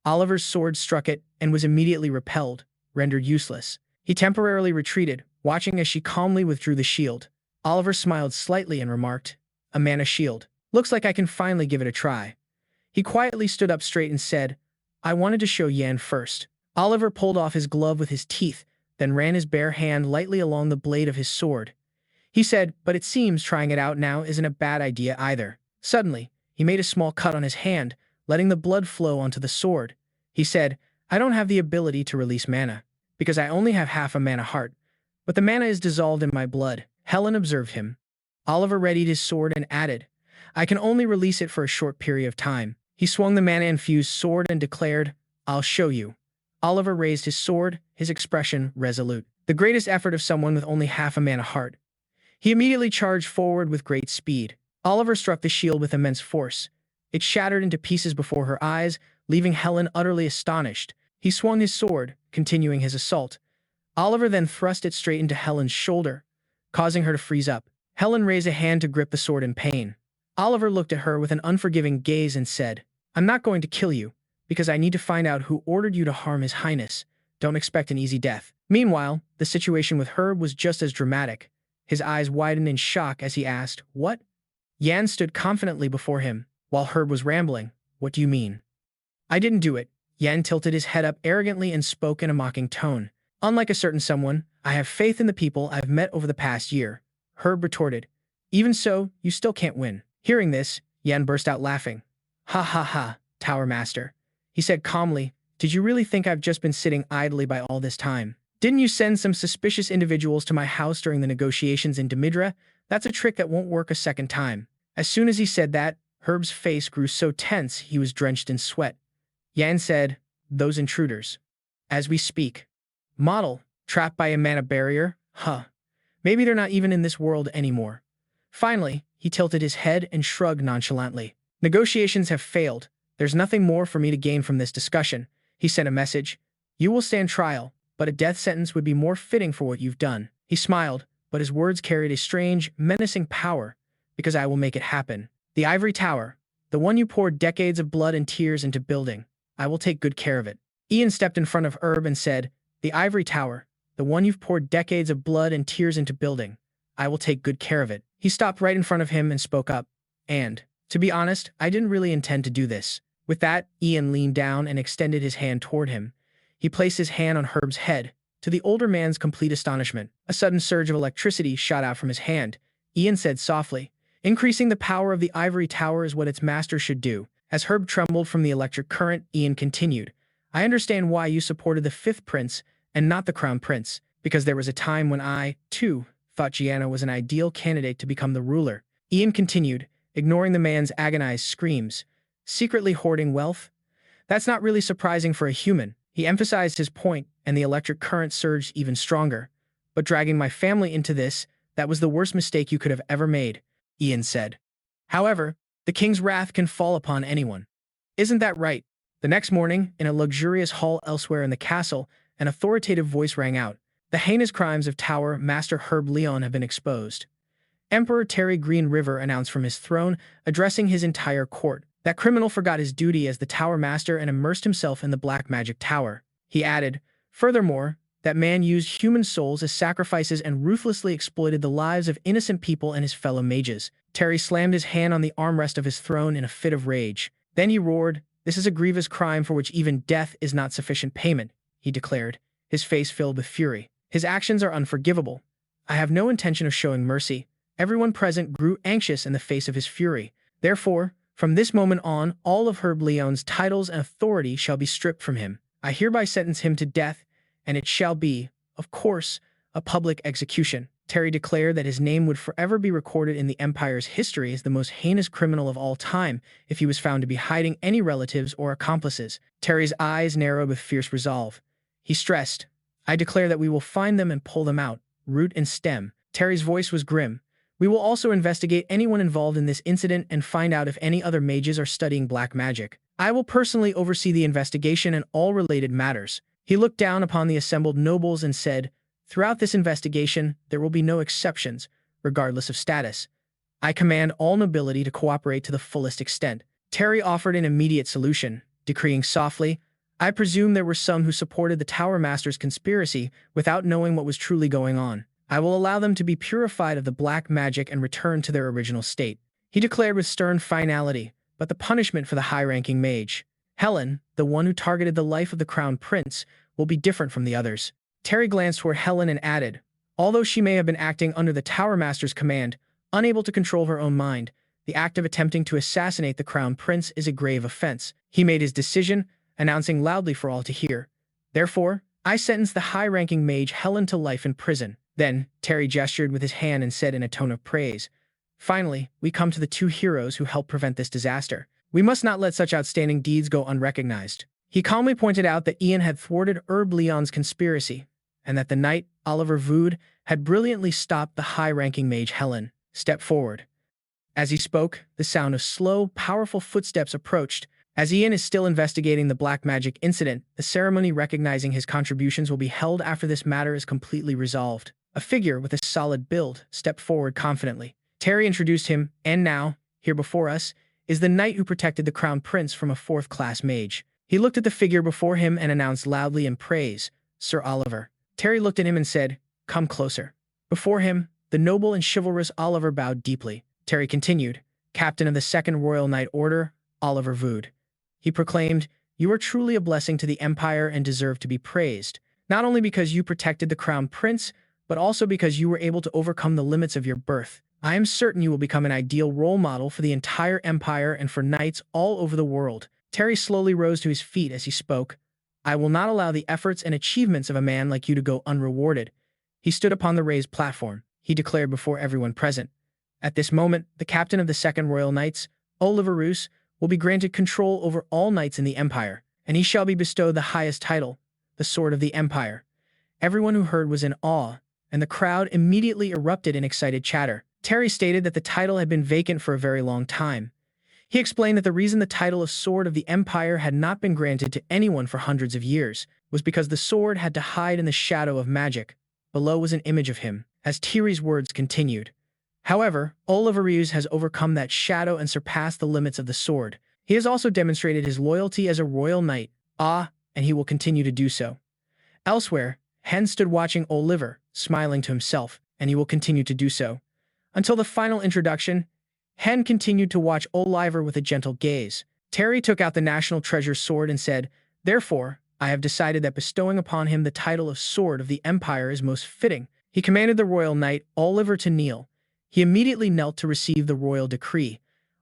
Oliver's sword struck it and was immediately repelled, rendered useless. He temporarily retreated, watching as she calmly withdrew the shield. Oliver smiled slightly and remarked, "A mana shield. Looks like I can finally give it a try." He quietly stood up straight and said, "I wanted to show Yan first." Oliver pulled off his glove with his teeth, then ran his bare hand lightly along the blade of his sword. He said, "But it seems trying it out now isn't a bad idea either." Suddenly, he made a small cut on his hand, letting the blood flow onto the sword. He said, "I don't have the ability to release mana, because I only have half a mana heart, but the mana is dissolved in my blood." Helen observed him. Oliver readied his sword and added, "I can only release it for a short period of time." He swung the mana-infused sword and declared, "I'll show you." Oliver raised his sword, his expression resolute. The greatest effort of someone with only half a mana heart. He immediately charged forward with great speed. Oliver struck the shield with immense force. It shattered into pieces before her eyes, leaving Helen utterly astonished. He swung his sword, continuing his assault. Oliver then thrust it straight into Helen's shoulder, causing her to freeze up. Helen raised a hand to grip the sword in pain. Oliver looked at her with an unforgiving gaze and said, "I'm not going to kill you, because I need to find out who ordered you to harm His Highness. Don't expect an easy death." Meanwhile, the situation with Herb was just as dramatic. His eyes widened in shock as he asked, "What?" Yan stood confidently before him, while Herb was rambling. "What do you mean?" "I didn't do it." Yan tilted his head up arrogantly and spoke in a mocking tone. "Unlike a certain someone, I have faith in the people I've met over the past year." Herb retorted, "Even so, you still can't win." Hearing this, Yan burst out laughing. "Ha ha ha, Tower Master," he said calmly. "Did you really think I've just been sitting idly by all this time? Didn't you send some suspicious individuals to my house during the negotiations in Demidra? That's a trick that won't work a second time." As soon as he said that, Herb's face grew so tense he was drenched in sweat. Yan said, "Those intruders. As we speak. Model, trapped by a mana barrier? Huh. Maybe they're not even in this world anymore." Finally, he tilted his head and shrugged nonchalantly. "Negotiations have failed. There's nothing more for me to gain from this discussion." He sent a message. "You will stand trial, but a death sentence would be more fitting for what you've done." He smiled, but his words carried a strange, menacing power, "because I will make it happen. The Ivory Tower, the one you poured decades of blood and tears into building, I will take good care of it." Ian stepped in front of Herb and said, "The Ivory Tower, the one you've poured decades of blood and tears into building, I will take good care of it." He stopped right in front of him and spoke up. "And, to be honest, I didn't really intend to do this." With that, Ian leaned down and extended his hand toward him. He placed his hand on Herb's head. To the older man's complete astonishment, a sudden surge of electricity shot out from his hand. Ian said softly, "Increasing the power of the Ivory Tower is what its master should do." As Herb trembled from the electric current, Ian continued, "I understand why you supported the Fifth Prince and not the Crown Prince, because there was a time when I, too, thought Gianna was an ideal candidate to become the ruler." Ian continued, ignoring the man's agonized screams. "Secretly hoarding wealth? That's not really surprising for a human." He emphasized his point, and the electric current surged even stronger. "But dragging my family into this, that was the worst mistake you could have ever made," Ian said. "However, the king's wrath can fall upon anyone. Isn't that right?" The next morning, in a luxurious hall elsewhere in the castle, an authoritative voice rang out. "The heinous crimes of Tower Master Herb Leon have been exposed." Emperor Terry Green River announced from his throne, addressing his entire court. That criminal forgot his duty as the Tower Master and immersed himself in the Black Magic Tower. He added, "Furthermore, that man used human souls as sacrifices and ruthlessly exploited the lives of innocent people and his fellow mages." Terry slammed his hand on the armrest of his throne in a fit of rage. Then he roared, "This is a grievous crime for which even death is not sufficient payment," he declared, his face filled with fury. "His actions are unforgivable. I have no intention of showing mercy." Everyone present grew anxious in the face of his fury. Therefore, From this moment on, all of Herb Leon's titles and authority shall be stripped from him. I hereby sentence him to death, and it shall be, of course, a public execution." Terry declared that his name would forever be recorded in the Empire's history as the most heinous criminal of all time if he was found to be hiding any relatives or accomplices. Terry's eyes narrowed with fierce resolve. He stressed, "I declare that we will find them and pull them out, root and stem." Terry's voice was grim. "We will also investigate anyone involved in this incident and find out if any other mages are studying black magic. I will personally oversee the investigation and all related matters." He looked down upon the assembled nobles and said, "Throughout this investigation, there will be no exceptions, regardless of status. I command all nobility to cooperate to the fullest extent." Terry offered an immediate solution, decreeing softly, "I presume there were some who supported the Tower Master's conspiracy without knowing what was truly going on. I will allow them to be purified of the black magic and return to their original state." He declared with stern finality, "But the punishment for the high-ranking mage, Helen, the one who targeted the life of the Crown Prince, will be different from the others." Terry glanced toward Helen and added, "Although she may have been acting under the Tower Master's command, unable to control her own mind, the act of attempting to assassinate the Crown Prince is a grave offense." He made his decision, announcing loudly for all to hear, "Therefore, I sentence the high-ranking mage Helen to life in prison." Then, Terry gestured with his hand and said in a tone of praise, "Finally, we come to the two heroes who helped prevent this disaster. We must not let such outstanding deeds go unrecognized." He calmly pointed out that Ian had thwarted Herb Leon's conspiracy, and that the knight, Oliver Vood, had brilliantly stopped the high-ranking mage Helen. "Step forward." As he spoke, the sound of slow, powerful footsteps approached. As Ian is still investigating the black magic incident, the ceremony recognizing his contributions will be held after this matter is completely resolved. A figure with a solid build stepped forward confidently. Terry introduced him, and now, here before us, is the knight who protected the Crown Prince from a fourth-class mage. He looked at the figure before him and announced loudly in praise, "Sir Oliver." Terry looked at him and said, "Come closer." Before him, the noble and chivalrous Oliver bowed deeply. Terry continued, "Captain of the Second Royal Knight Order, Oliver Vood." He proclaimed, "You are truly a blessing to the Empire and deserve to be praised, not only because you protected the Crown Prince, but also because you were able to overcome the limits of your birth. I am certain you will become an ideal role model for the entire Empire and for knights all over the world." Terry slowly rose to his feet as he spoke. "I will not allow the efforts and achievements of a man like you to go unrewarded." He stood upon the raised platform. He declared before everyone present, "At this moment, the captain of the Second Royal Knights, Oliver Roos, will be granted control over all knights in the Empire, and he shall be bestowed the highest title, the Sword of the Empire." Everyone who heard was in awe, and the crowd immediately erupted in excited chatter. Terry stated that the title had been vacant for a very long time. He explained that the reason the title of Sword of the Empire had not been granted to anyone for hundreds of years was because the sword had to hide in the shadow of magic. Below was an image of him, as Terry's words continued. However, Oliver Roos has overcome that shadow and surpassed the limits of the sword. He has also demonstrated his loyalty as a royal knight, and he will continue to do so. Elsewhere, Hen stood watching Oliver, smiling to himself, and he will continue to do so. Until the final introduction, Hen continued to watch Oliver with a gentle gaze. Terry took out the National Treasure sword and said, "Therefore, I have decided that bestowing upon him the title of Sword of the Empire is most fitting." He commanded the royal knight, Oliver, to kneel. He immediately knelt to receive the royal decree.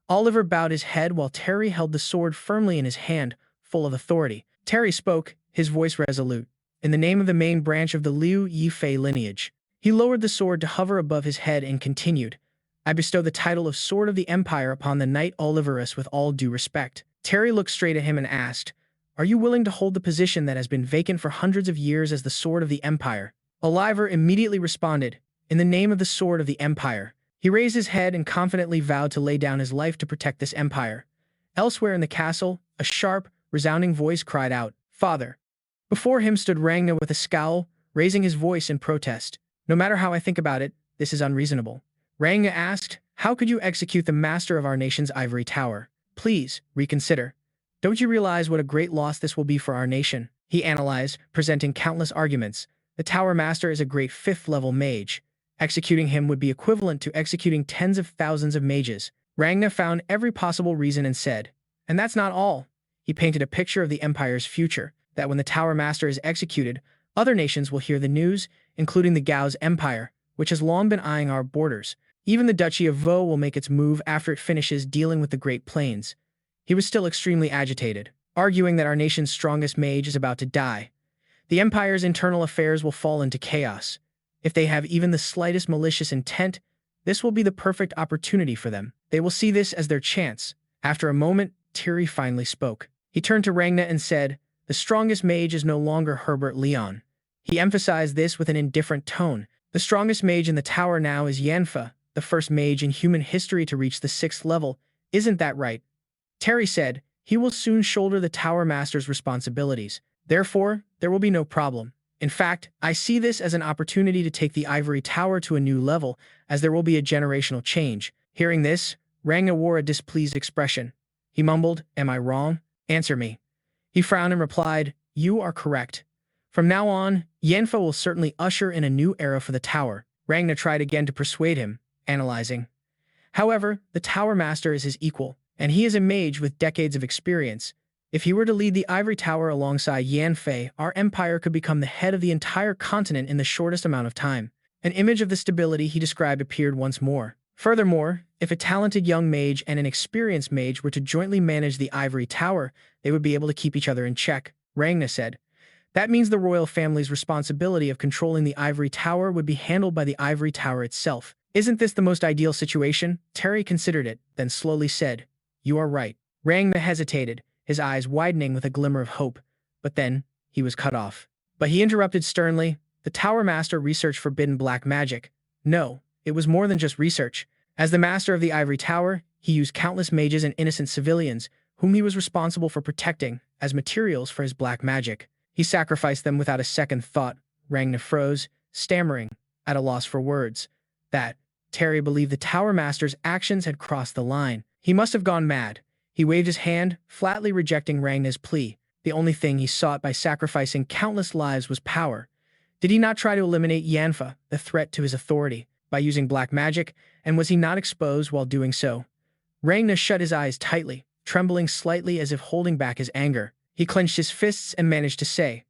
Oliver bowed his head while Terry held the sword firmly in his hand, full of authority. Terry spoke, his voice resolute, "In the name of the main branch of the Liu Yifei lineage." He lowered the sword to hover above his head and continued, "I bestow the title of Sword of the Empire upon the knight Oliverus with all due respect." Terry looked straight at him and asked, "Are you willing to hold the position that has been vacant for hundreds of years as the Sword of the Empire?" Oliver immediately responded, "In the name of the Sword of the Empire." He raised his head and confidently vowed to lay down his life to protect this empire. Elsewhere in the castle, a sharp, resounding voice cried out, "Father!" Before him stood Ragnar with a scowl, raising his voice in protest. "No matter how I think about it, this is unreasonable." Ragnar asked, "How could you execute the master of our nation's ivory tower? Please, reconsider. Don't you realize what a great loss this will be for our nation?" He analyzed, presenting countless arguments. The tower master is a great fifth-level mage. Executing him would be equivalent to executing tens of thousands of mages. Ragnar found every possible reason and said, "And that's not all." He painted a picture of the Empire's future, that when the Tower Master is executed, other nations will hear the news, including the Gao's Empire, which has long been eyeing our borders. Even the Duchy of Vo will make its move after it finishes dealing with the Great Plains. He was still extremely agitated, arguing that our nation's strongest mage is about to die. The Empire's internal affairs will fall into chaos. If they have even the slightest malicious intent, this will be the perfect opportunity for them. They will see this as their chance. After a moment, Thierry finally spoke. He turned to Rangna and said, "The strongest mage is no longer Herbert Leon." He emphasized this with an indifferent tone. "The strongest mage in the tower now is Yanfa, the first mage in human history to reach the 6th level. Isn't that right?" Terry said, "He will soon shoulder the Tower Master's responsibilities. Therefore, there will be no problem. In fact, I see this as an opportunity to take the Ivory Tower to a new level, as there will be a generational change." Hearing this, Rangna wore a displeased expression. He mumbled, "Am I wrong? Answer me." He frowned and replied, "You are correct. From now on, Yanfa will certainly usher in a new era for the tower." Rangna tried again to persuade him, analyzing. "However, the Tower Master is his equal, and he is a mage with decades of experience. If he were to lead the Ivory Tower alongside Yanfei, our empire could become the head of the entire continent in the shortest amount of time." An image of the stability he described appeared once more. Furthermore, if a talented young mage and an experienced mage were to jointly manage the Ivory Tower, they would be able to keep each other in check, Rangna said. "That means the royal family's responsibility of controlling the Ivory Tower would be handled by the Ivory Tower itself. Isn't this the most ideal situation?" Terry considered it, then slowly said, "You are right." Rangna hesitated, his eyes widening with a glimmer of hope, but then he was cut off. But he interrupted sternly, "The Tower Master researched forbidden black magic. No, it was more than just research. As the master of the Ivory Tower, he used countless mages and innocent civilians, whom he was responsible for protecting, as materials for his black magic. He sacrificed them without a second thought." Rangna froze, stammering, at a loss for words. That, Terry believed the Tower Master's actions had crossed the line. He must have gone mad. He waved his hand, flatly rejecting Rangna's plea. The only thing he sought by sacrificing countless lives was power. Did he not try to eliminate Yanfa, the threat to his authority, by using black magic, and was he not exposed while doing so? Rangna shut his eyes tightly, trembling slightly as if holding back his anger. He clenched his fists and managed to say,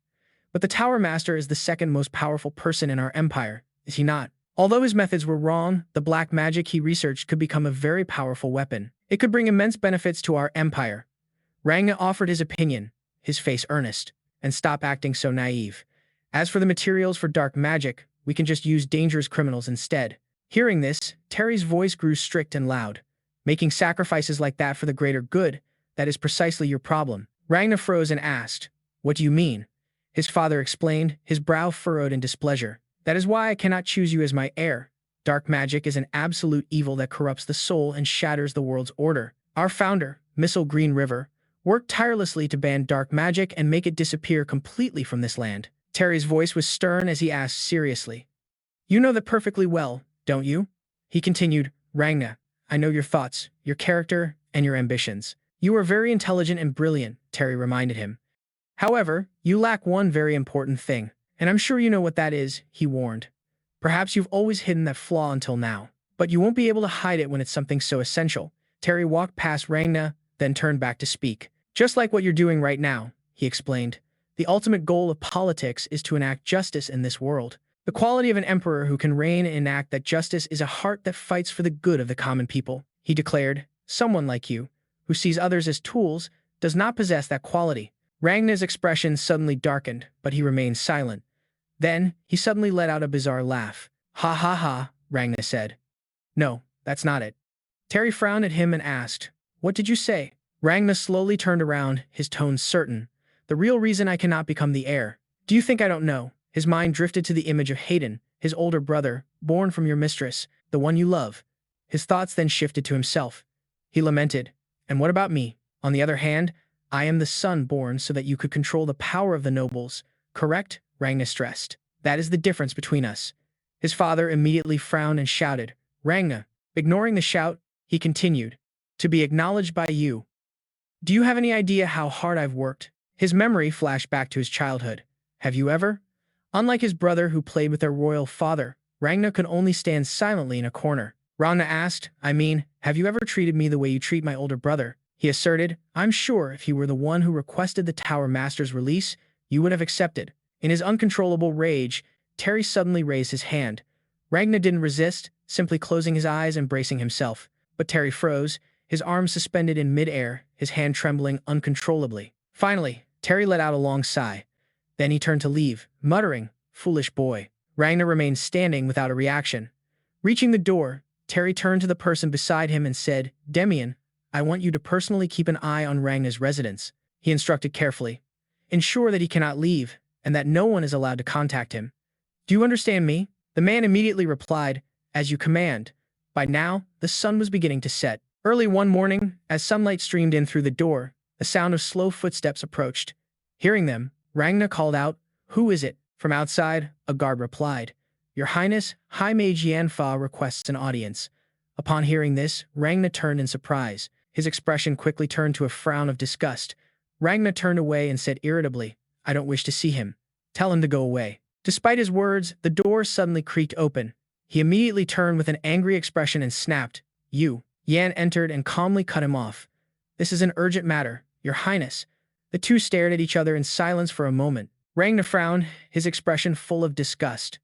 "But the Tower Master is the second most powerful person in our empire, is he not? Although his methods were wrong, the black magic he researched could become a very powerful weapon. It could bring immense benefits to our empire." Rangna offered his opinion, his face earnest, "And stop acting so naive. As for the materials for dark magic, we can just use dangerous criminals instead." Hearing this, Terry's voice grew strict and loud. "Making sacrifices like that for the greater good, that is precisely your problem." Rangna froze and asked, "What do you mean?" His father explained, his brow furrowed in displeasure. "That is why I cannot choose you as my heir. Dark magic is an absolute evil that corrupts the soul and shatters the world's order. Our founder, Missile Green River, worked tirelessly to ban dark magic and make it disappear completely from this land." Terry's voice was stern as he asked seriously, "You know that perfectly well, don't you?" He continued, "Rangna, I know your thoughts, your character, and your ambitions. You are very intelligent and brilliant," Terry reminded him. "However, you lack one very important thing, and I'm sure you know what that is," he warned. "Perhaps you've always hidden that flaw until now, but you won't be able to hide it when it's something so essential." Terry walked past Rangna, then turned back to speak. "Just like what you're doing right now," he explained. "The ultimate goal of politics is to enact justice in this world. The quality of an emperor who can reign and enact that justice is a heart that fights for the good of the common people," he declared. "Someone like you, who sees others as tools, does not possess that quality." Rangna's expression suddenly darkened, but he remained silent. Then, he suddenly let out a bizarre laugh. "Ha ha ha," Rangna said. "No, that's not it." Terry frowned at him and asked, "What did you say?" Rangna slowly turned around, his tone certain. "The real reason I cannot become the heir. Do you think I don't know?" His mind drifted to the image of Hayden, his older brother, born from your mistress, the one you love. His thoughts then shifted to himself. He lamented, "And what about me? On the other hand, I am the son born so that you could control the power of the nobles. Correct?" Rangna stressed. "That is the difference between us." His father immediately frowned and shouted, "Rangna." Ignoring the shout, he continued, "To be acknowledged by you. Do you have any idea how hard I've worked?" His memory flashed back to his childhood. "Have you ever?" Unlike his brother who played with their royal father, Rangna could only stand silently in a corner. Rangna asked, "I mean, have you ever treated me the way you treat my older brother?" He asserted, "I'm sure if he were the one who requested the Tower Master's release, you would have accepted." In his uncontrollable rage, Terry suddenly raised his hand. Ragnar didn't resist, simply closing his eyes and bracing himself. But Terry froze, his arms suspended in midair, his hand trembling uncontrollably. Finally, Terry let out a long sigh. Then he turned to leave, muttering, "Foolish boy." Ragnar remained standing without a reaction. Reaching the door, Terry turned to the person beside him and said, "Demian, I want you to personally keep an eye on Ragnar's residence." He instructed carefully. "Ensure that he cannot leave, and that no one is allowed to contact him. Do you understand me?" The man immediately replied, "As you command." By now, the sun was beginning to set. Early one morning, as sunlight streamed in through the door, the sound of slow footsteps approached. Hearing them, Ragnar called out, "Who is it?" From outside, a guard replied, "Your Highness, High Mage Yanfa requests an audience." Upon hearing this, Ragnar turned in surprise. His expression quickly turned to a frown of disgust. Ragnar turned away and said irritably, "I don't wish to see him. Tell him to go away." Despite his words, the door suddenly creaked open. He immediately turned with an angry expression and snapped, "You." Yan entered and calmly cut him off. "This is an urgent matter, Your Highness." The two stared at each other in silence for a moment. Ragnar frowned, his expression full of disgust.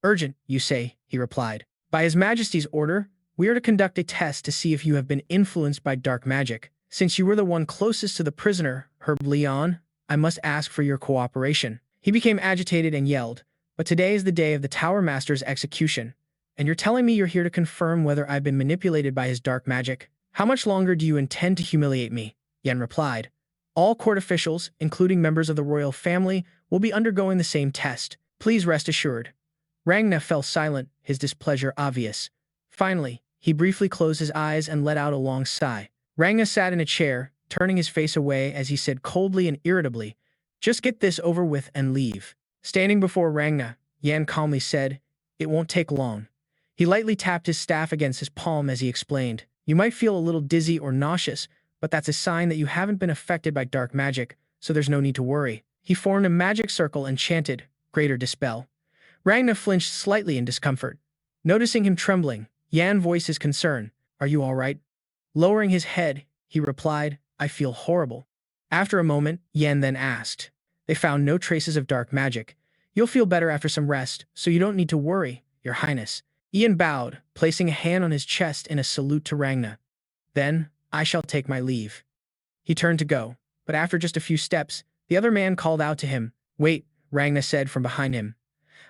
"Urgent, you say," he replied. "By His Majesty's order, we are to conduct a test to see if you have been influenced by dark magic. Since you were the one closest to the prisoner, Herb Leon, I must ask for your cooperation." He became agitated and yelled, "But today is the day of the Tower Master's execution, and you're telling me you're here to confirm whether I've been manipulated by his dark magic? How much longer do you intend to humiliate me?" Yen replied. "All court officials, including members of the royal family, will be undergoing the same test. Please rest assured." Ragnar fell silent, his displeasure obvious. Finally, he briefly closed his eyes and let out a long sigh. Ragnar sat in a chair, turning his face away as he said coldly and irritably, "Just get this over with and leave." Standing before Ragnar, Yan calmly said, "It won't take long." He lightly tapped his staff against his palm as he explained, "You might feel a little dizzy or nauseous, but that's a sign that you haven't been affected by dark magic, so there's no need to worry." He formed a magic circle and chanted, "Greater Dispel." Ragnar flinched slightly in discomfort. Noticing him trembling, Yan voiced his concern, "Are you all right?" Lowering his head, he replied, "I feel horrible." After a moment, Yan then asked, "They found no traces of dark magic. You'll feel better after some rest, so you don't need to worry, Your Highness." Ian bowed, placing a hand on his chest in a salute to Ragnar. "Then, I shall take my leave." He turned to go, but after just a few steps, the other man called out to him. "Wait," Ragnar said from behind him.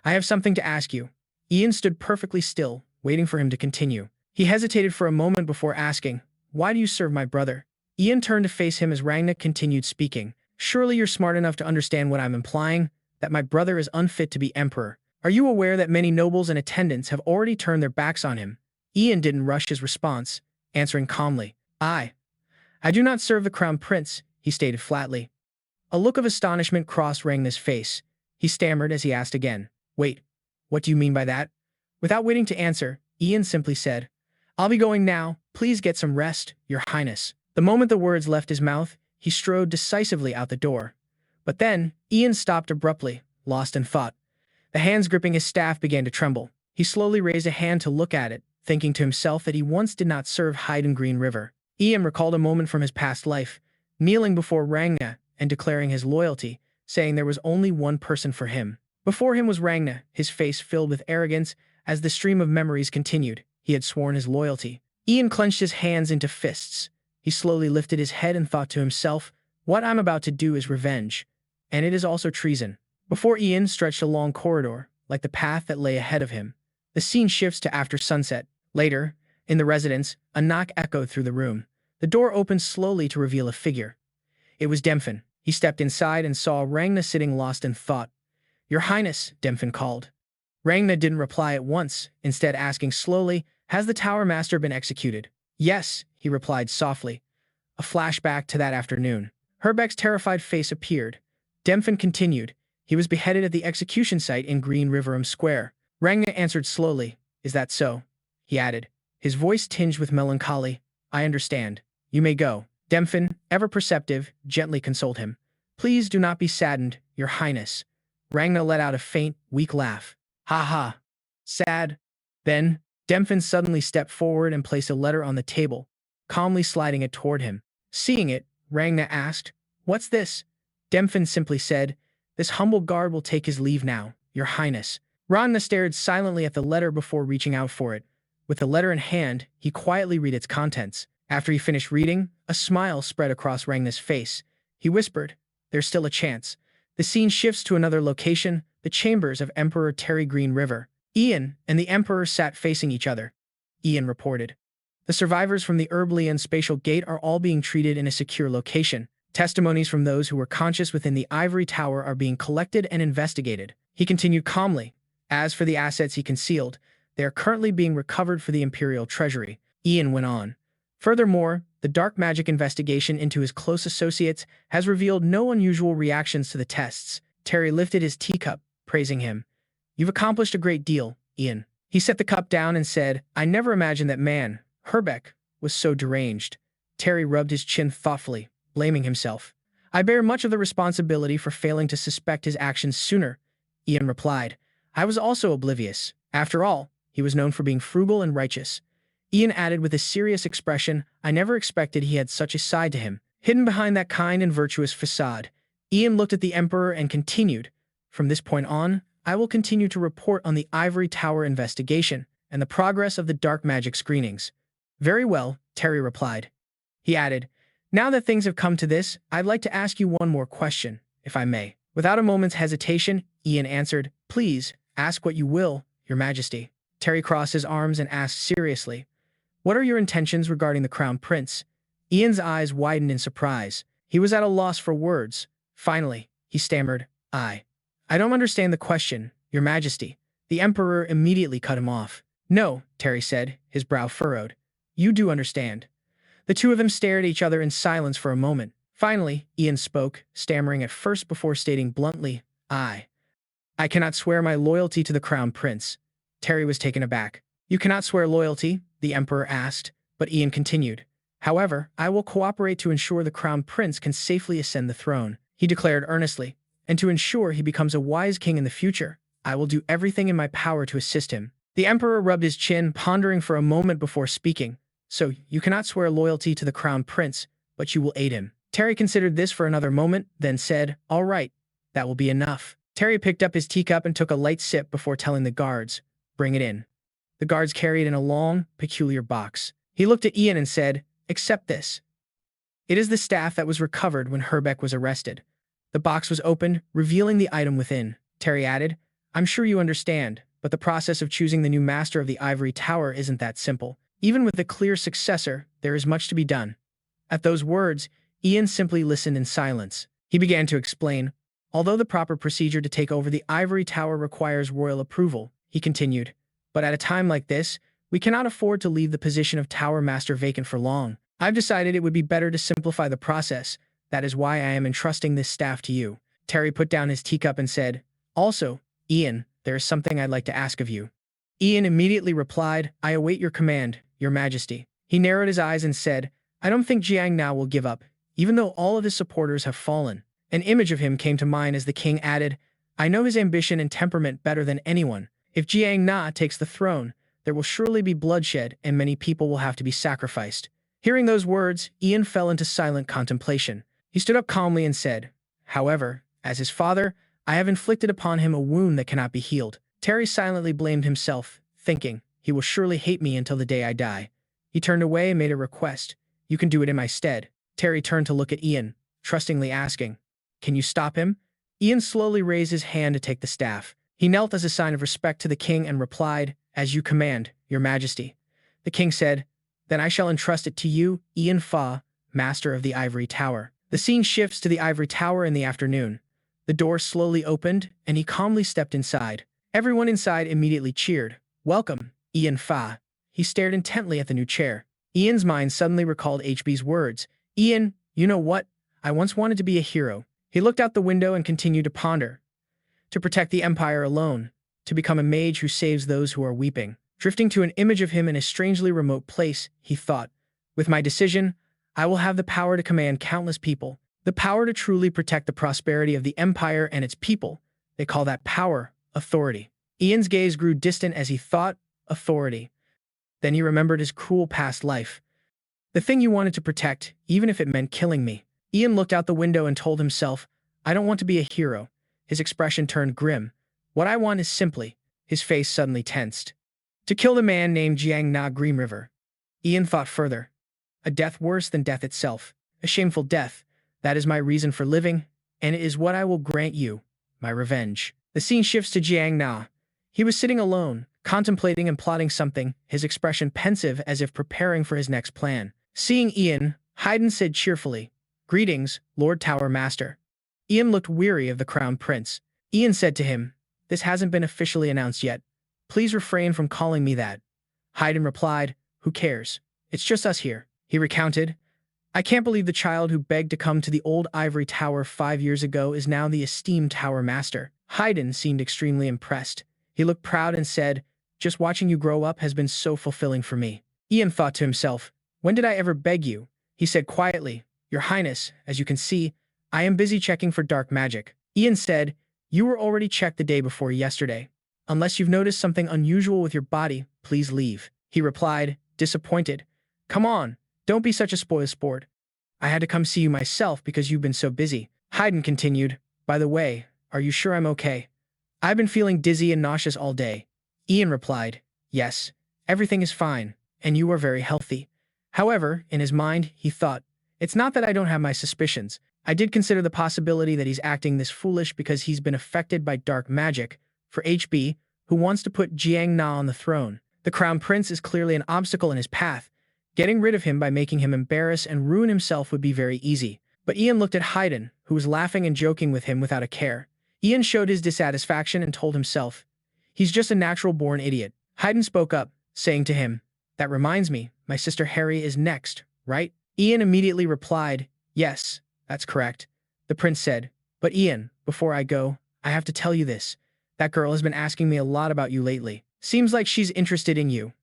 "I have something to ask you." Ian stood perfectly still, waiting for him to continue. He hesitated for a moment before asking, "Why do you serve my brother?" Ian turned to face him as Ragnar continued speaking. "Surely you're smart enough to understand what I'm implying, that my brother is unfit to be emperor. Are you aware that many nobles and attendants have already turned their backs on him?" Ian didn't rush his response, answering calmly, I do not serve the crown prince," he stated flatly. A look of astonishment crossed Ragnar's face. He stammered as he asked again, "Wait, what do you mean by that?" Without waiting to answer, Ian simply said, "I'll be going now. Please get some rest, Your Highness." The moment the words left his mouth, he strode decisively out the door. But then, Ian stopped abruptly, lost in thought. The hands gripping his staff began to tremble. He slowly raised a hand to look at it, thinking to himself that he once did not serve Hyde and Green River. Ian recalled a moment from his past life, kneeling before Ragnar and declaring his loyalty, saying there was only one person for him. Before him was Ragnar, his face filled with arrogance. As the stream of memories continued, he had sworn his loyalty. Ian clenched his hands into fists. He slowly lifted his head and thought to himself, "What I'm about to do is revenge, and it is also treason." Before Ian stretched a long corridor, like the path that lay ahead of him. The scene shifts to after sunset. Later, in the residence, a knock echoed through the room. The door opened slowly to reveal a figure. It was Demfin. He stepped inside and saw Ragnar sitting lost in thought. "Your Highness," Demfin called. Ragnar didn't reply at once, instead asking slowly, "Has the Tower Master been executed?" "Yes," he replied softly. A flashback to that afternoon. Herbeck's terrified face appeared. Demfin continued, "He was beheaded at the execution site in Green Riverum Square." Ragnar answered slowly, "Is that so?" He added, his voice tinged with melancholy, "I understand. You may go." Demfin, ever perceptive, gently consoled him. "Please do not be saddened, Your Highness." Ragnar let out a faint, weak laugh. "Ha ha. Sad." Then, Demfin suddenly stepped forward and placed a letter on the table, calmly sliding it toward him. Seeing it, Ragnar asked, "What's this?" Demfin simply said, "This humble guard will take his leave now, Your Highness." Rana stared silently at the letter before reaching out for it. With the letter in hand, he quietly read its contents. After he finished reading, a smile spread across Rangna's face. He whispered, "There's still a chance." The scene shifts to another location, the chambers of Emperor Terry Green River. Ian and the Emperor sat facing each other. Ian reported, "The survivors from the Herbalian spatial gate are all being treated in a secure location. Testimonies from those who were conscious within the ivory tower are being collected and investigated." He continued calmly, "As for the assets he concealed, they are currently being recovered for the Imperial Treasury." Ian went on, "Furthermore, the dark magic investigation into his close associates has revealed no unusual reactions to the tests." Terry lifted his teacup, praising him. "You've accomplished a great deal, Ian." He set the cup down and said, "I never imagined that man, Herbeck, was so deranged." Terry rubbed his chin thoughtfully, blaming himself. "I bear much of the responsibility for failing to suspect his actions sooner," Ian replied. "I was also oblivious. After all, he was known for being frugal and righteous." Ian added with a serious expression, "I never expected he had such a side to him." Hidden behind that kind and virtuous facade, Ian looked at the Emperor and continued, "From this point on, I will continue to report on the Ivory Tower investigation and the progress of the dark magic screenings." "Very well," Terry replied. He added, "Now that things have come to this, I'd like to ask you one more question, if I may." Without a moment's hesitation, Ian answered, "Please, ask what you will, Your Majesty." Terry crossed his arms and asked seriously, "What are your intentions regarding the Crown Prince?" Ian's eyes widened in surprise. He was at a loss for words. Finally, he stammered, I don't understand the question, Your Majesty." The Emperor immediately cut him off. "No," Terry said, his brow furrowed. "You do understand." The two of them stared at each other in silence for a moment. Finally, Ian spoke, stammering at first before stating bluntly, I cannot swear my loyalty to the Crown Prince." Terry was taken aback. "You cannot swear loyalty?" the Emperor asked, but Ian continued. "However, I will cooperate to ensure the Crown Prince can safely ascend the throne," he declared earnestly, "and to ensure he becomes a wise king in the future. I will do everything in my power to assist him." The Emperor rubbed his chin, pondering for a moment before speaking. "So, you cannot swear loyalty to the Crown Prince, but you will aid him." Terry considered this for another moment, then said, "All right, that will be enough." Terry picked up his teacup and took a light sip before telling the guards, "Bring it in." The guards carried in a long, peculiar box. He looked at Ian and said, "Accept this. It is the staff that was recovered when Herbeck was arrested." The box was opened, revealing the item within. Terry added, "I'm sure you understand, but the process of choosing the new master of the Ivory Tower isn't that simple. Even with a clear successor, there is much to be done." At those words, Ian simply listened in silence. He began to explain, "Although the proper procedure to take over the Ivory Tower requires royal approval," he continued, "but at a time like this, we cannot afford to leave the position of Tower Master vacant for long. I've decided it would be better to simplify the process. That is why I am entrusting this staff to you." Terry put down his teacup and said, "Also, Ian, there is something I'd like to ask of you." Ian immediately replied, "I await your command, Your Majesty." He narrowed his eyes and said, "I don't think Jiang now will give up, even though all of his supporters have fallen." An image of him came to mind as the king added, "I know his ambition and temperament better than anyone. If Jiang Na takes the throne, there will surely be bloodshed and many people will have to be sacrificed." Hearing those words, Ian fell into silent contemplation. He stood up calmly and said, "However, as his father, I have inflicted upon him a wound that cannot be healed." Terry silently blamed himself, thinking, "He will surely hate me until the day I die." He turned away and made a request, "You can do it in my stead." Terry turned to look at Ian, trustingly asking, "Can you stop him?" Ian slowly raised his hand to take the staff. He knelt as a sign of respect to the king and replied, "As you command, Your Majesty." The king said, "Then I shall entrust it to you, Ian Fa, Master of the Ivory Tower." The scene shifts to the Ivory Tower in the afternoon. The door slowly opened, and he calmly stepped inside. Everyone inside immediately cheered. "Welcome, Ian Fa." He stared intently at the new chair. Ian's mind suddenly recalled HB's words. "Ian, you know what? I once wanted to be a hero." He looked out the window and continued to ponder. To protect the Empire alone. To become a mage who saves those who are weeping. Drifting to an image of him in a strangely remote place, he thought, "With my decision, I will have the power to command countless people. The power to truly protect the prosperity of the Empire and its people. They call that power, authority." Ian's gaze grew distant as he thought, authority. Then he remembered his cruel past life. The thing you wanted to protect, even if it meant killing me. Ian looked out the window and told himself, "I don't want to be a hero." His expression turned grim. "What I want is simply His face suddenly tensed. To kill the man named Jiang Na Green River. Ian thought further. A death worse than death itself. A shameful death. That is my reason for living, and it is what I will grant you. My revenge. The scene shifts to Jiang Na. He was sitting alone, contemplating and plotting something, his expression pensive as if preparing for his next plan. Seeing Ian, Haydn said cheerfully, "Greetings, Lord Tower Master." Ian looked weary of the Crown Prince. Ian said to him, "This hasn't been officially announced yet. Please refrain from calling me that." Haydn replied, "Who cares? It's just us here." He recounted, "I can't believe the child who begged to come to the old ivory tower 5 years ago is now the esteemed Tower Master." Haydn seemed extremely impressed. He looked proud and said, "Just watching you grow up has been so fulfilling for me." Ian thought to himself, "When did I ever beg you?" He said quietly, "Your Highness, as you can see, I am busy checking for dark magic." Ian said, "You were already checked the day before yesterday. Unless you've noticed something unusual with your body, please leave." He replied, disappointed, "Come on, don't be such a spoil sport. I had to come see you myself because you've been so busy." Haydn continued, "By the way, are you sure I'm okay? I've been feeling dizzy and nauseous all day." Ian replied, "Yes, everything is fine, and you are very healthy." However, in his mind, he thought, "It's not that I don't have my suspicions. I did consider the possibility that he's acting this foolish because he's been affected by dark magic. For HB, who wants to put Jiang Na on the throne, the Crown Prince is clearly an obstacle in his path. Getting rid of him by making him embarrass and ruin himself would be very easy." But Ian looked at Haydn, who was laughing and joking with him without a care. Ian showed his dissatisfaction and told himself, "He's just a natural-born idiot." Haydn spoke up, saying to him, "That reminds me, my sister Harry is next, right?" Ian immediately replied, "Yes, that's correct." The prince said, "But Ian, before I go, I have to tell you this. That girl has been asking me a lot about you lately. Seems like she's interested in you."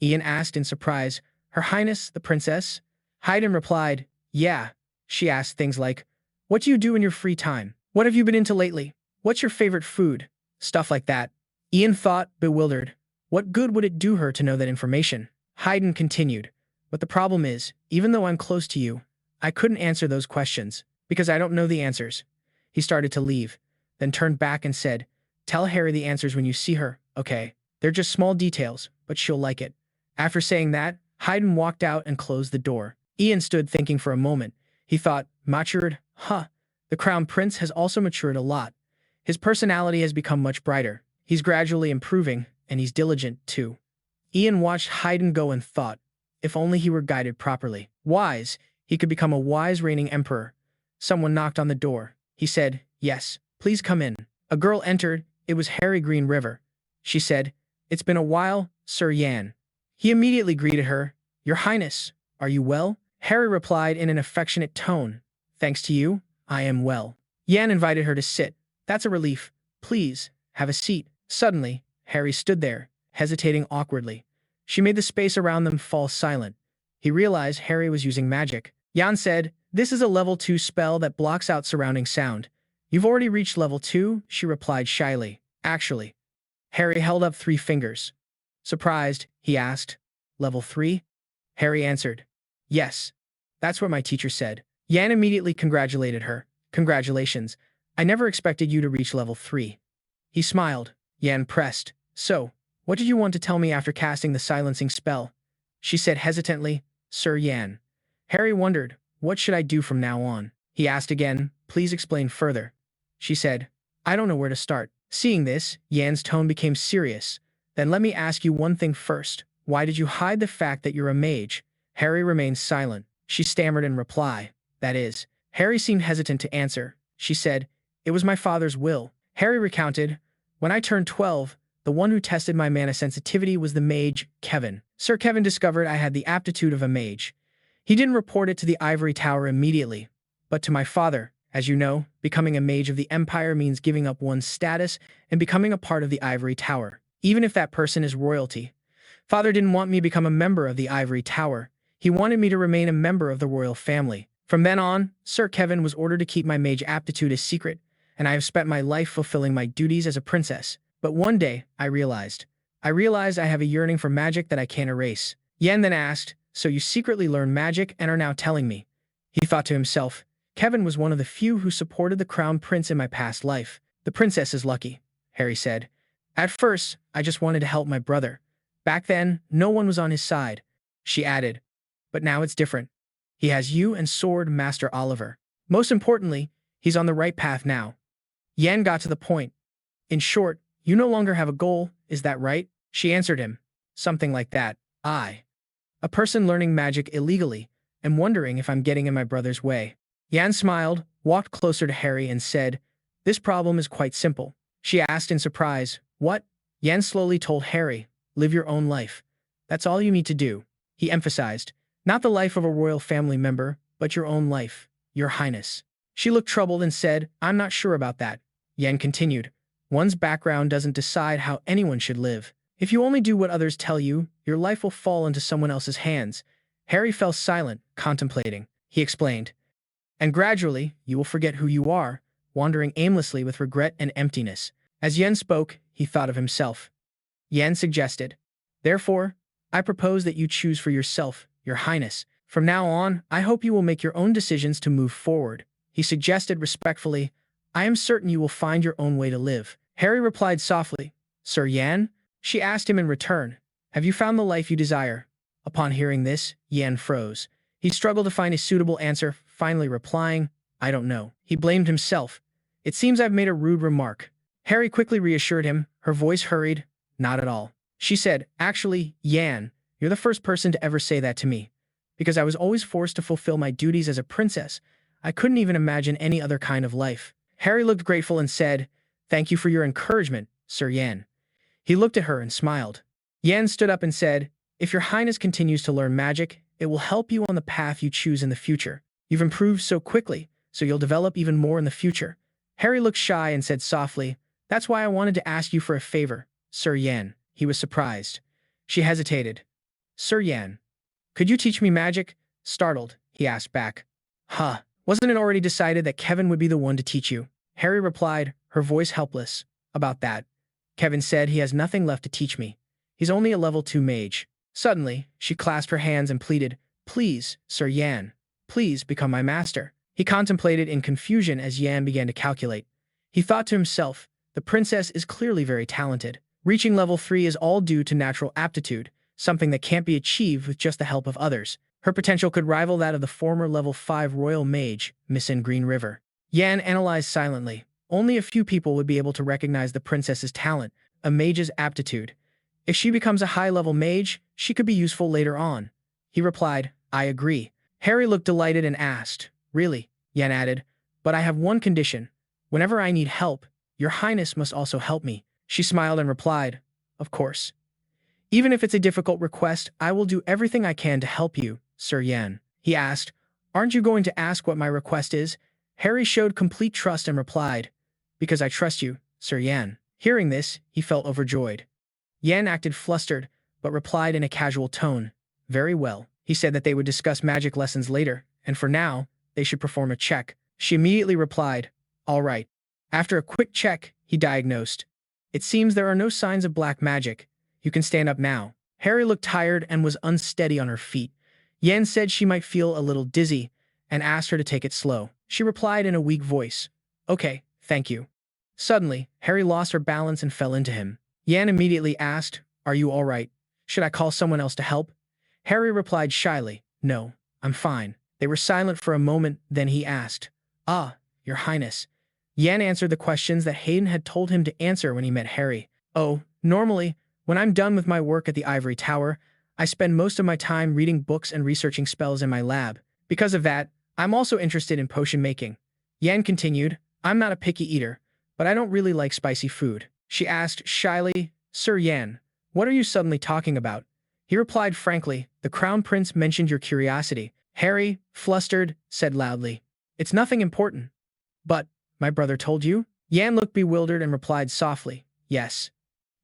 Ian asked in surprise, "Her Highness, the princess?" Haydn replied, "Yeah." She asked things like, "What do you do in your free time? What have you been into lately? What's your favorite food?" Stuff like that. Ian thought, bewildered. What good would it do her to know that information? Haydn continued, "But the problem is, even though I'm close to you, I couldn't answer those questions, because I don't know the answers." He started to leave, then turned back and said, "Tell Harry the answers when you see her, okay? They're just small details, but she'll like it." After saying that, Haydn walked out and closed the door. Ian stood thinking for a moment. He thought, matured, huh? The Crown Prince has also matured a lot. His personality has become much brighter. He's gradually improving, and he's diligent, too. Ian watched Haydn go and thought, if only he were guided properly. Wise, he could become a wise reigning emperor. Someone knocked on the door. He said, "Yes, please come in." A girl entered. It was Harry Green River. She said, "It's been a while, Sir Yan." He immediately greeted her. "Your Highness, are you well?" Harry replied in an affectionate tone, "Thanks to you, I am well." Yan invited her to sit. "That's a relief. Please, have a seat." Suddenly, Harry stood there, hesitating awkwardly. She made the space around them fall silent. He realized Harry was using magic. Yan said, "This is a level 2 spell that blocks out surrounding sound." "You've already reached level 2, she replied shyly. "Actually." Harry held up 3 fingers. Surprised, he asked, "Level 3? Harry answered, "Yes. That's what my teacher said." Yan immediately congratulated her. "Congratulations. I never expected you to reach level 3. He smiled. Yan pressed, "So, what did you want to tell me after casting the silencing spell?" She said hesitantly, "Sir Yan." Harry wondered, "What should I do from now on?" He asked again, "Please explain further." She said, "I don't know where to start." Seeing this, Yan's tone became serious. "Then let me ask you one thing first. Why did you hide the fact that you're a mage?" Harry remained silent. She stammered in reply. "That is." Harry seemed hesitant to answer. She said, "It was my father's will." Harry recounted, "When I turned 12, the one who tested my mana sensitivity was the mage, Kevin. Sir Kevin discovered I had the aptitude of a mage. He didn't report it to the ivory tower immediately, but to my father. As you know, becoming a mage of the Empire means giving up one's status and becoming a part of the ivory tower, even if that person is royalty. Father didn't want me to become a member of the ivory tower. He wanted me to remain a member of the royal family. From then on, Sir Kevin was ordered to keep my mage aptitude a secret, and I have spent my life fulfilling my duties as a princess. But one day, I realized I have a yearning for magic that I can't erase." Yan then asked, "So you secretly learned magic and are now telling me?" He thought to himself, "Kevin was one of the few who supported the Crown Prince in my past life. The princess is lucky," Harry said. At first, I just wanted to help my brother. Back then, no one was on his side, she added. But now it's different. He has you and Sword Master Oliver. Most importantly, he's on the right path now. Yan got to the point. In short, you no longer have a goal, is that right? She answered him. Something like that. I, a person learning magic illegally, am wondering if I'm getting in my brother's way. Yan smiled, walked closer to Harry and said, this problem is quite simple. She asked in surprise, what? Yan slowly told Harry, live your own life. That's all you need to do. He emphasized, not the life of a royal family member, but your own life, your highness. She looked troubled and said, I'm not sure about that. Yan continued, one's background doesn't decide how anyone should live. If you only do what others tell you, your life will fall into someone else's hands. Harry fell silent, contemplating. He explained, and gradually, you will forget who you are, wandering aimlessly with regret and emptiness. As Yan spoke, he thought of himself. Yan suggested, therefore, I propose that you choose for yourself, your highness. From now on, I hope you will make your own decisions to move forward. He suggested respectfully, I am certain you will find your own way to live. Harry replied softly, Sir Yan? She asked him in return, have you found the life you desire? Upon hearing this, Yan froze. He struggled to find a suitable answer, finally replying, I don't know. He blamed himself. It seems I've made a rude remark. Harry quickly reassured him, her voice hurried, not at all. She said, actually, Yan, you're the first person to ever say that to me. Because I was always forced to fulfill my duties as a princess, I couldn't even imagine any other kind of life. Harry looked grateful and said, thank you for your encouragement, Sir Yan. He looked at her and smiled. Yan stood up and said, if your highness continues to learn magic, it will help you on the path you choose in the future. You've improved so quickly, so you'll develop even more in the future. Harry looked shy and said softly, that's why I wanted to ask you for a favor, Sir Yan. He was surprised. She hesitated. Sir Yan, could you teach me magic? Startled, he asked back. Huh, wasn't it already decided that Kevin would be the one to teach you? Harry replied, her voice helpless. About that. Kevin said he has nothing left to teach me. He's only a level 2 mage. Suddenly, she clasped her hands and pleaded, please, Sir Yan, please become my master. He contemplated in confusion as Yan began to calculate. He thought to himself, the princess is clearly very talented. Reaching level 3 is all due to natural aptitude, something that can't be achieved with just the help of others. Her potential could rival that of the former level 5 royal mage, Miss in Green River. Yan analyzed silently. Only a few people would be able to recognize the princess's talent, a mage's aptitude. If she becomes a high-level mage, she could be useful later on. He replied, I agree. Harry looked delighted and asked, really? Yan added, but I have one condition. Whenever I need help, your highness must also help me. She smiled and replied, of course. Even if it's a difficult request, I will do everything I can to help you, Sir Yan. He asked, aren't you going to ask what my request is? Harry showed complete trust and replied, because I trust you, Sir Yan. Hearing this, he felt overjoyed. Yan acted flustered, but replied in a casual tone, very well. He said that they would discuss magic lessons later, and for now, they should perform a check. She immediately replied, all right. After a quick check, he diagnosed, it seems there are no signs of black magic. You can stand up now. Harry looked tired and was unsteady on her feet. Yan said she might feel a little dizzy and asked her to take it slow. She replied in a weak voice, okay, thank you. Suddenly, Harry lost her balance and fell into him. Yan immediately asked, are you all right? Should I call someone else to help? Harry replied shyly, no, I'm fine. They were silent for a moment, then he asked, ah, your highness. Yan answered the questions that Hayden had told him to answer when he met Harry. Oh, normally, when I'm done with my work at the Ivory Tower, I spend most of my time reading books and researching spells in my lab. Because of that, I'm also interested in potion making. Yan continued, I'm not a picky eater, but I don't really like spicy food. She asked shyly, Sir Yan, what are you suddenly talking about? He replied frankly, the Crown Prince mentioned your curiosity. Harry, flustered, said loudly, it's nothing important. But, my brother told you? Yan looked bewildered and replied softly, yes.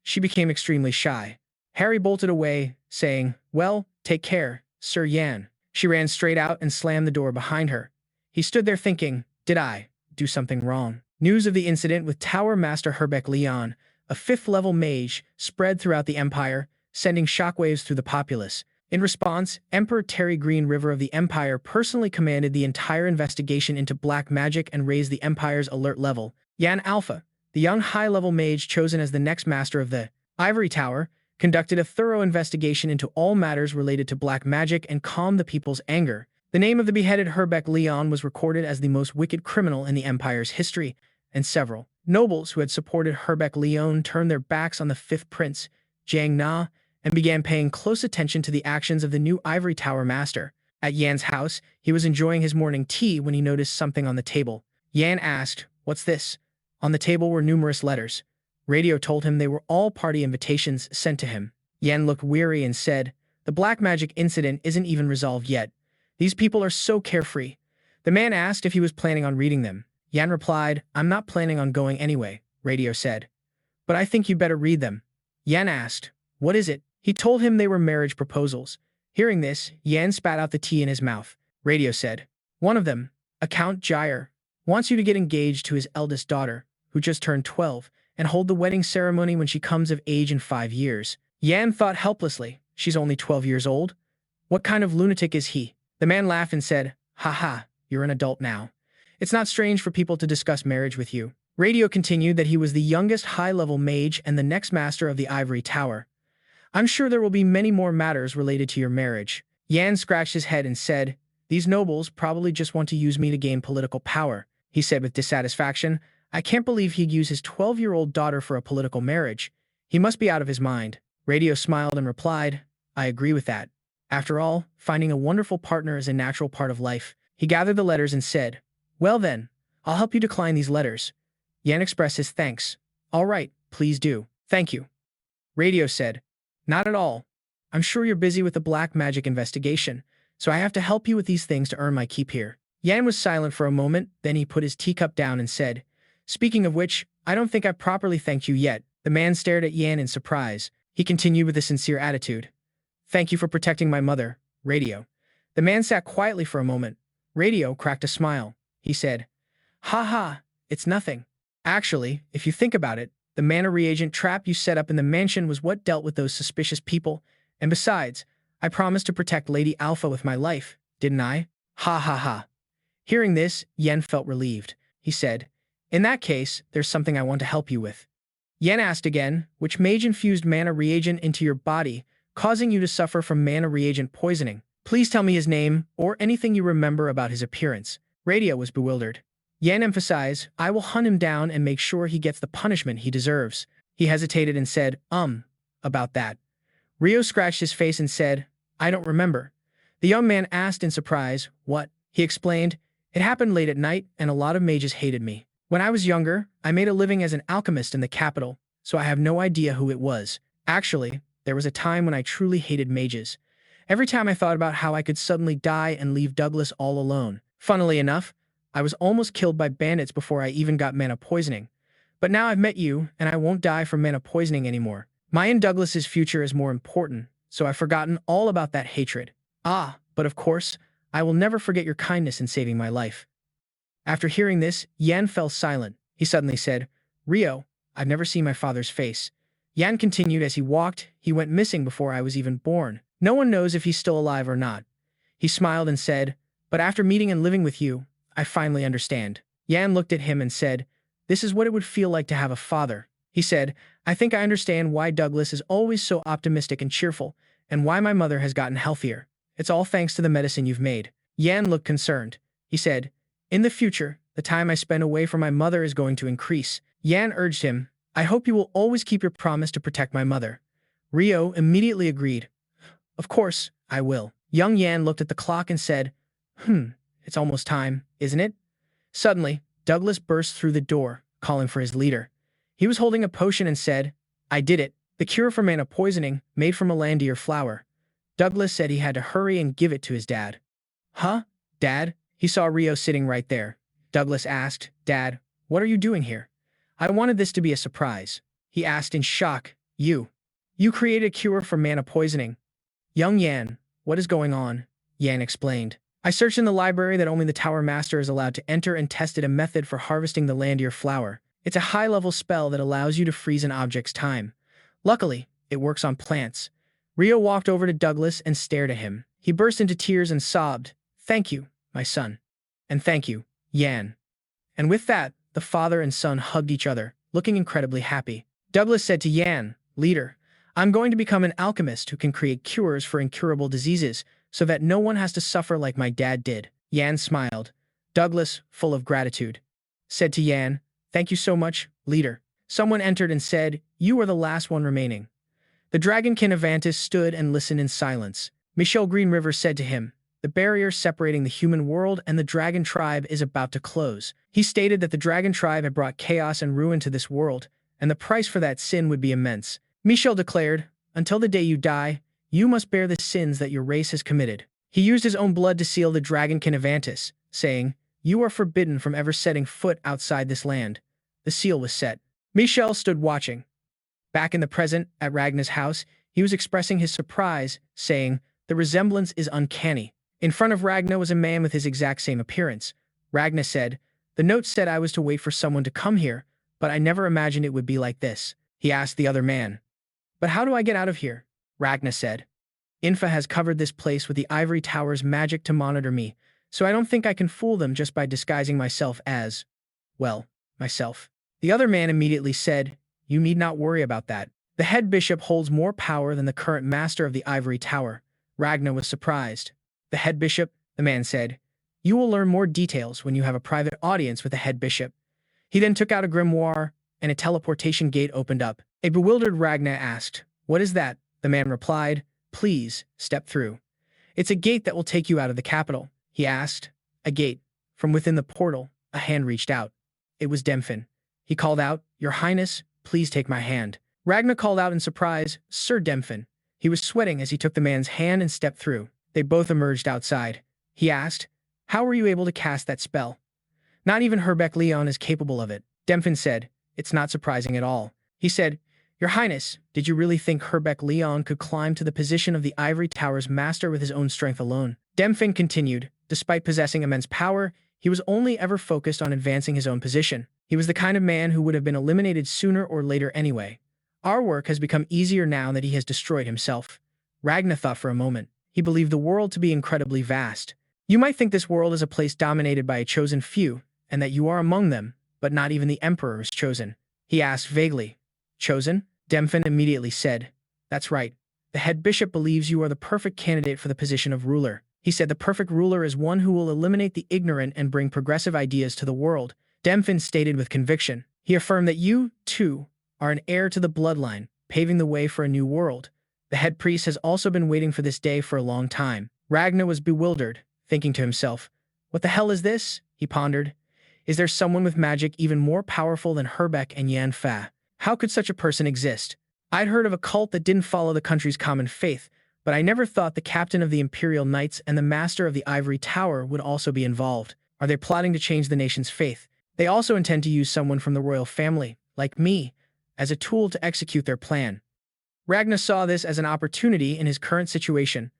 She became extremely shy. Harry bolted away, saying, well, take care, Sir Yan. She ran straight out and slammed the door behind her. He stood there thinking, did I do something wrong? News of the incident with Tower Master Herbeck Leon, a 5th-level mage, spread throughout the Empire, sending shockwaves through the populace. In response, Emperor Terry Green River of the Empire personally commanded the entire investigation into black magic and raised the Empire's alert level. Yan Alpha, the young high-level mage chosen as the next master of the Ivory Tower conducted a thorough investigation into all matters related to black magic and calmed the people's anger. The name of the beheaded Herbeck Leon was recorded as the most wicked criminal in the Empire's history, and several nobles who had supported Herbeck Leon turned their backs on the fifth prince, Jiang Na, and began paying close attention to the actions of the new Ivory Tower master. At Yan's house, he was enjoying his morning tea when he noticed something on the table. Yan asked, "What's this?" On the table were numerous letters. Radio told him they were all party invitations sent to him. Yan looked weary and said, "The black magic incident isn't even resolved yet. These people are so carefree." The man asked if he was planning on reading them. Yan replied, "I'm not planning on going anyway," Radio said. "But I think you better read them." Yan asked, "What is it?" He told him they were marriage proposals. Hearing this, Yan spat out the tea in his mouth. Radio said, "One of them, a Count Jair, wants you to get engaged to his eldest daughter, who just turned 12, and hold the wedding ceremony when she comes of age in 5 years. Yan thought helplessly, "She's only 12 years old? What kind of lunatic is he?" The man laughed and said, "Ha, you're an adult now. It's not strange for people to discuss marriage with you." Radio continued that he was the youngest high-level mage and the next master of the Ivory Tower. "I'm sure there will be many more matters related to your marriage." Yan scratched his head and said, "These nobles probably just want to use me to gain political power." He said with dissatisfaction, "I can't believe he'd use his 12-year-old daughter for a political marriage. He must be out of his mind." Radio smiled and replied, "I agree with that. After all, finding a wonderful partner is a natural part of life." He gathered the letters and said, "Well then, I'll help you decline these letters." Yan expressed his thanks. "All right, please do. Thank you." Radio said, "Not at all. I'm sure you're busy with the black magic investigation, so I have to help you with these things to earn my keep here." Yan was silent for a moment, then he put his teacup down and said, "Speaking of which, I don't think I've properly thanked you yet." The man stared at Yan in surprise. He continued with a sincere attitude, "Thank you for protecting my mother, Radio." The man sat quietly for a moment. Radio cracked a smile. He said, "Ha, it's nothing. Actually, if you think about it, the mana reagent trap you set up in the mansion was what dealt with those suspicious people, and besides, I promised to protect Lady Alpha with my life, didn't I? Ha. Hearing this, Yan felt relieved. He said, "In that case, there's something I want to help you with." Yan asked again, "Which mage infused mana reagent into your body, causing you to suffer from mana reagent poisoning? Please tell me his name, or anything you remember about his appearance." Radio was bewildered. Yan emphasized, "I will hunt him down and make sure he gets the punishment he deserves." He hesitated and said, about that." Rio scratched his face and said, "I don't remember." The young man asked in surprise, "What?" He explained, "It happened late at night, and a lot of mages hated me. When I was younger, I made a living as an alchemist in the capital, so I have no idea who it was. Actually, there was a time when I truly hated mages. Every time I thought about how I could suddenly die and leave Douglas all alone. Funnily enough, I was almost killed by bandits before I even got mana poisoning. But now I've met you, and I won't die from mana poisoning anymore. My and Douglas's future is more important, so I've forgotten all about that hatred. But of course, I will never forget your kindness in saving my life." After hearing this, Yan fell silent. He suddenly said, "Rio, I've never seen my father's face." Yan continued as he walked, "He went missing before I was even born. No one knows if he's still alive or not." He smiled and said, "But after meeting and living with you, I finally understand." Yan looked at him and said, "This is what it would feel like to have a father." He said, "I think I understand why Douglas is always so optimistic and cheerful, and why my mother has gotten healthier. It's all thanks to the medicine you've made." Yan looked concerned. He said, "In the future, the time I spend away from my mother is going to increase." Yan urged him, "I hope you will always keep your promise to protect my mother." Rio immediately agreed. "Of course, I will." Young Yan looked at the clock and said, It's almost time, isn't it?" Suddenly, Douglas burst through the door, calling for his leader. He was holding a potion and said, "I did it. The cure for mana poisoning, made from a landier flower." Douglas said he had to hurry and give it to his dad. "Huh? Dad?" He saw Rio sitting right there. Douglas asked, "Dad, what are you doing here?" "I wanted this to be a surprise." He asked in shock, You created a cure for mana poisoning?" "Young Yan, what is going on?" Yan explained. "I searched in the library that only the Tower Master is allowed to enter and tested a method for harvesting the landier flower. It's a high-level spell that allows you to freeze an object's time. Luckily, it works on plants." Rio walked over to Douglas and stared at him. He burst into tears and sobbed, "Thank you, my son. And thank you, Yan." And with that, the father and son hugged each other, looking looking incredibly happy. Douglas said to Yan, "Leader, I'm going to become an alchemist who can create cures for incurable diseases so that no one has to suffer like my dad did." Yan smiled. Douglas, full of gratitude, said to Yan, "Thank you so much, leader." Someone entered and said, "You are the last one remaining." The dragonkin Avantis stood and listened in silence. Michel Green River said to him, "The barrier separating the human world and the dragon tribe is about to close." He stated that the dragon tribe had brought chaos and ruin to this world, and the price for that sin would be immense. Michel declared, "Until the day you die, you must bear the sins that your race has committed." He used his own blood to seal the dragonkin Avantis, saying, "You are forbidden from ever setting foot outside this land." The seal was set. Michel stood watching. Back in the present, at Ragna's house, he was expressing his surprise, saying, "The resemblance is uncanny." In front of Ragna was a man with his exact same appearance. Ragna said, "The note said I was to wait for someone to come here, but I never imagined it would be like this." He asked the other man, "But how do I get out of here?" Ragna said, "Infa has covered this place with the ivory tower's magic to monitor me, so I don't think I can fool them just by disguising myself as, well, myself." The other man immediately said, "You need not worry about that. The head bishop holds more power than the current master of the ivory tower." Ragna was surprised. "The head bishop," the man said, "you will learn more details when you have a private audience with the head bishop." He then took out a grimoire, and a teleportation gate opened up. A bewildered Ragna asked, "What is that?" The man replied, "Please, step through. It's a gate that will take you out of the capital." He asked, "A gate?" From within the portal, a hand reached out. It was Demfin. He called out, "Your Highness, please take my hand." Ragna called out in surprise, "Sir Demfin." He was sweating as he took the man's hand and stepped through. They both emerged outside. He asked, "How were you able to cast that spell?" "Not even Herbeck Leon is capable of it." Demfin said, "It's not surprising at all." He said, "Your Highness, did you really think Herbeck Leon could climb to the position of the Ivory Tower's master with his own strength alone?" Demfin continued, "Despite possessing immense power, he was only ever focused on advancing his own position. He was the kind of man who would have been eliminated sooner or later anyway. Our work has become easier now that he has destroyed himself." Ragna thought for a moment. He believed the world to be incredibly vast. "You might think this world is a place dominated by a chosen few, and that you are among them, but not even the Emperor is chosen." He asked vaguely, "Chosen?" Demfin immediately said, "That's right. The head bishop believes you are the perfect candidate for the position of ruler." He said the perfect ruler is one who will eliminate the ignorant and bring progressive ideas to the world. Demfin stated with conviction. He affirmed that you, too, are an heir to the bloodline, paving the way for a new world. The head priest has also been waiting for this day for a long time. Ragna was bewildered, thinking to himself, "What the hell is this?" He pondered. "Is there someone with magic even more powerful than Herbeck and Yan Fa? How could such a person exist? I'd heard of a cult that didn't follow the country's common faith, but I never thought the captain of the Imperial Knights and the master of the Ivory Tower would also be involved. Are they plotting to change the nation's faith? They also intend to use someone from the royal family, like me, as a tool to execute their plan." Ragna saw this as an opportunity in his current situation.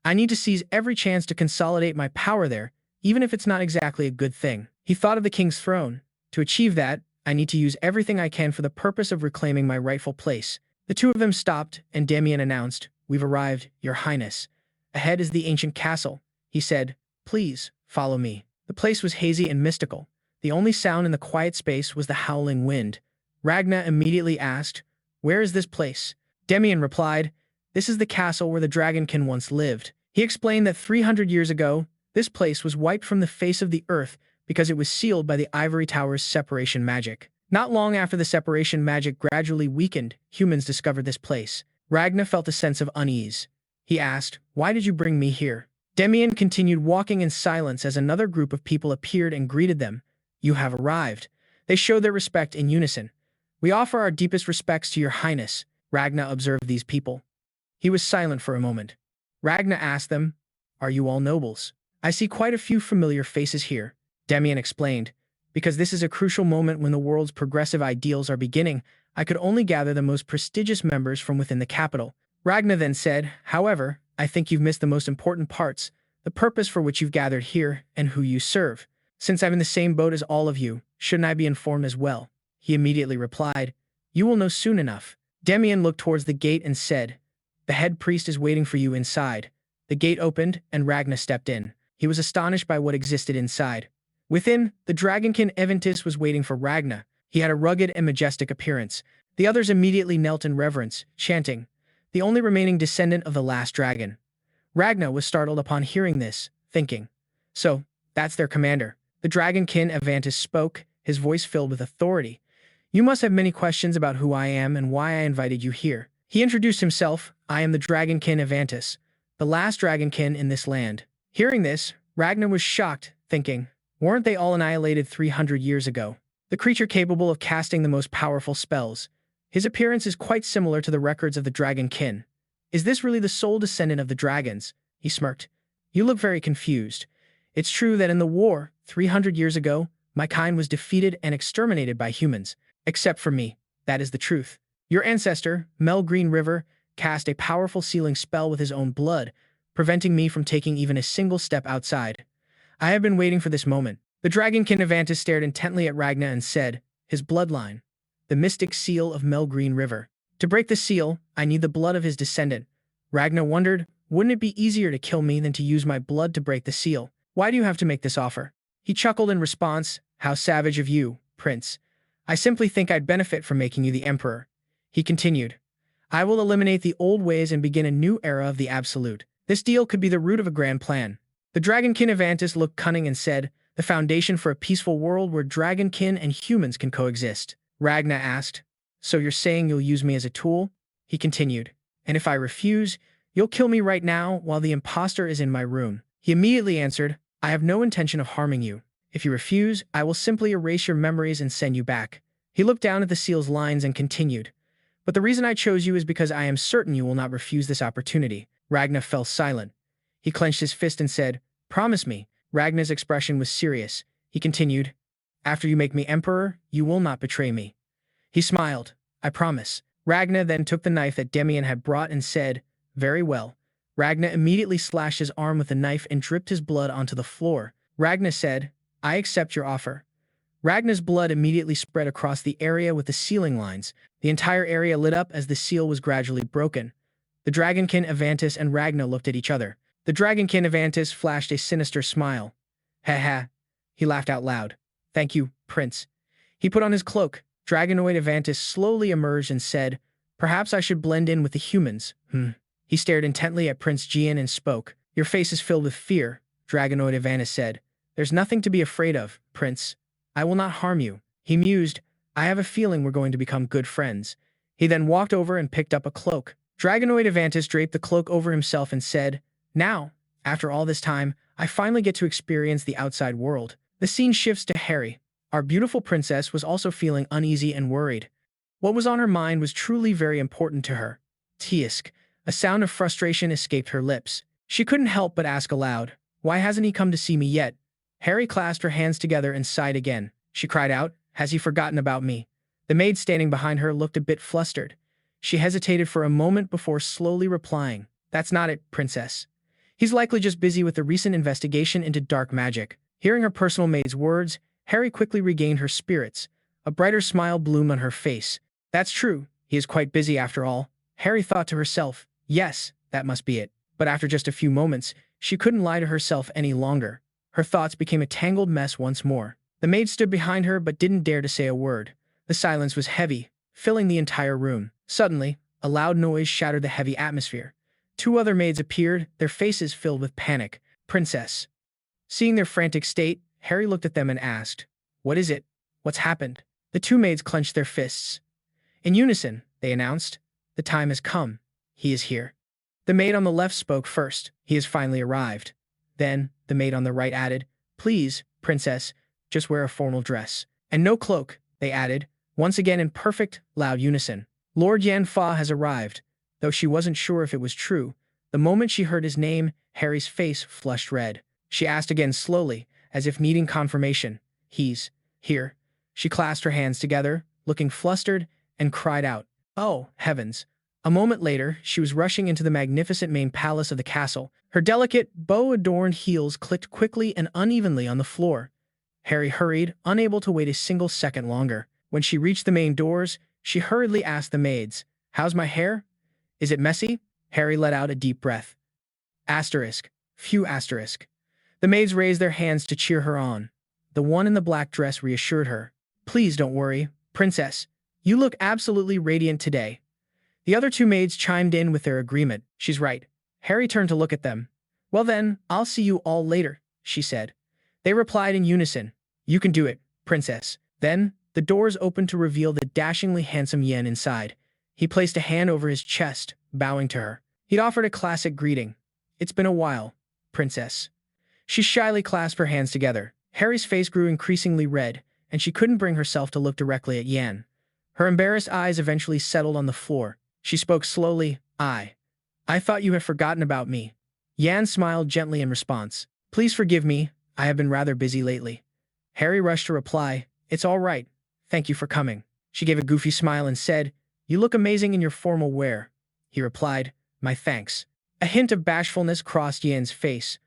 "I need to seize every chance to consolidate my power there, even if it's not exactly a good thing." He thought of the king's throne. "To achieve that, I need to use everything I can for the purpose of reclaiming my rightful place." The two of them stopped, and Damien announced, "We've arrived, Your Highness. Ahead is the ancient castle." He said, "Please, follow me." The place was hazy and mystical. The only sound in the quiet space was the howling wind. Ragna immediately asked, "Where is this place?" Demian replied, "This is the castle where the dragonkin once lived." He explained that 300 years ago, this place was wiped from the face of the earth because it was sealed by the Ivory Tower's separation magic. Not long after the separation magic gradually weakened, humans discovered this place. Ragna felt a sense of unease. He asked, "Why did you bring me here?" Demian continued walking in silence as another group of people appeared and greeted them. "You have arrived." They showed their respect in unison. "We offer our deepest respects to Your Highness." Ragna observed these people. He was silent for a moment. Ragna asked them, "Are you all nobles? I see quite a few familiar faces here." Demian explained, "Because this is a crucial moment when the world's progressive ideals are beginning, I could only gather the most prestigious members from within the capital." Ragna then said, "However, I think you've missed the most important parts, the purpose for which you've gathered here, and who you serve. Since I'm in the same boat as all of you, shouldn't I be informed as well?" He immediately replied, "You will know soon enough." Demian looked towards the gate and said, "The head priest is waiting for you inside." The gate opened, and Ragna stepped in. He was astonished by what existed inside. Within, the dragonkin Eventus was waiting for Ragna. He had a rugged and majestic appearance. The others immediately knelt in reverence, chanting, "The only remaining descendant of the last dragon." Ragna was startled upon hearing this, thinking, "So, that's their commander." The dragonkin Avantis spoke, his voice filled with authority. "You must have many questions about who I am and why I invited you here." He introduced himself. "I am the dragonkin Avantis, the last dragonkin in this land." Hearing this, Ragna was shocked, thinking, weren't they all annihilated 300 years ago? The creature capable of casting the most powerful spells. His appearance is quite similar to the records of the dragonkin. Is this really the sole descendant of the dragons? He smirked. You look very confused. It's true that in the war, 300 years ago, my kind was defeated and exterminated by humans. Except for me. That is the truth. Your ancestor, Mel Green River, cast a powerful sealing spell with his own blood, preventing me from taking even a single step outside. I have been waiting for this moment. The dragonkin Avantis stared intently at Ragna and said, his bloodline. The mystic seal of Mel Green River. To break the seal, I need the blood of his descendant. Ragna wondered, wouldn't it be easier to kill me than to use my blood to break the seal? Why do you have to make this offer? He chuckled in response, how savage of you, Prince. I simply think I'd benefit from making you the Emperor. He continued, I will eliminate the old ways and begin a new era of the Absolute. This deal could be the root of a grand plan. The dragonkin Avantis looked cunning and said, the foundation for a peaceful world where dragonkin and humans can coexist. Ragna asked, so you're saying you'll use me as a tool? He continued, and if I refuse, you'll kill me right now while the imposter is in my room. He immediately answered, I have no intention of harming you. If you refuse, I will simply erase your memories and send you back. He looked down at the seal's lines and continued, but the reason I chose you is because I am certain you will not refuse this opportunity. Ragna fell silent. He clenched his fist and said, promise me. Ragna's expression was serious. He continued, after you make me emperor, you will not betray me. He smiled, I promise. Ragna then took the knife that Demian had brought and said, very well. Ragna immediately slashed his arm with the knife and dripped his blood onto the floor. Ragna said, I accept your offer. Ragna's blood immediately spread across the area with the sealing lines. The entire area lit up as the seal was gradually broken. The dragonkin Avantis and Ragna looked at each other. The dragonkin Avantis flashed a sinister smile. Ha ha. He laughed out loud. Thank you, Prince. He put on his cloak. Dragonoid Avantis slowly emerged and said, perhaps I should blend in with the humans. He stared intently at Prince Jian and spoke. Your face is filled with fear, Dragonoid Avantis said. There's nothing to be afraid of, Prince. I will not harm you. He mused. I have a feeling we're going to become good friends. He then walked over and picked up a cloak. Dragonoid Avantis draped the cloak over himself and said, now, after all this time, I finally get to experience the outside world. The scene shifts to Harry. Our beautiful princess was also feeling uneasy and worried. What was on her mind was truly very important to her. Tisk. A sound of frustration escaped her lips. She couldn't help but ask aloud, why hasn't he come to see me yet? Harry clasped her hands together and sighed again. She cried out, has he forgotten about me? The maid standing behind her looked a bit flustered. She hesitated for a moment before slowly replying, that's not it, princess. He's likely just busy with the recent investigation into dark magic. Hearing her personal maid's words, Harry quickly regained her spirits. A brighter smile bloomed on her face. That's true, he is quite busy after all. Harry thought to herself, yes, that must be it. But after just a few moments, she couldn't lie to herself any longer. Her thoughts became a tangled mess once more. The maid stood behind her but didn't dare to say a word. The silence was heavy, filling the entire room. Suddenly, a loud noise shattered the heavy atmosphere. Two other maids appeared, their faces filled with panic. Princess. Seeing their frantic state, Harry looked at them and asked, what is it? What's happened? The two maids clenched their fists. In unison, they announced, the time has come. He is here. The maid on the left spoke first. He has finally arrived. Then, the maid on the right added, please, princess, just wear a formal dress. And no cloak, they added, once again in perfect, loud unison. Lord Yanfa has arrived. Though she wasn't sure if it was true, the moment she heard his name, Harry's face flushed red. She asked again slowly, as if needing confirmation. He's here. She clasped her hands together, looking flustered, and cried out, oh, heavens. A moment later, she was rushing into the magnificent main palace of the castle. Her delicate, bow-adorned heels clicked quickly and unevenly on the floor. Harry hurried, unable to wait a single second longer. When she reached the main doors, she hurriedly asked the maids, how's my hair? Is it messy? Harry let out a deep breath. Asterisk. Phew asterisk. The maids raised their hands to cheer her on. The one in the black dress reassured her. Please don't worry, Princess, you look absolutely radiant today. The other two maids chimed in with their agreement. She's right. Harry turned to look at them. Well then, I'll see you all later, she said. They replied in unison. You can do it, Princess. Then, the doors opened to reveal the dashingly handsome Yen inside. He placed a hand over his chest, bowing to her. He'd offered a classic greeting. It's been a while, Princess. She shyly clasped her hands together. Harry's face grew increasingly red, and she couldn't bring herself to look directly at Yan. Her embarrassed eyes eventually settled on the floor. She spoke slowly. I thought you had forgotten about me. Yan smiled gently in response. Please forgive me, I have been rather busy lately. Harry rushed to reply, It's all right. Thank you for coming. She gave a goofy smile and said, You look amazing in your formal wear. He replied, My thanks. A hint of bashfulness crossed Yan's face.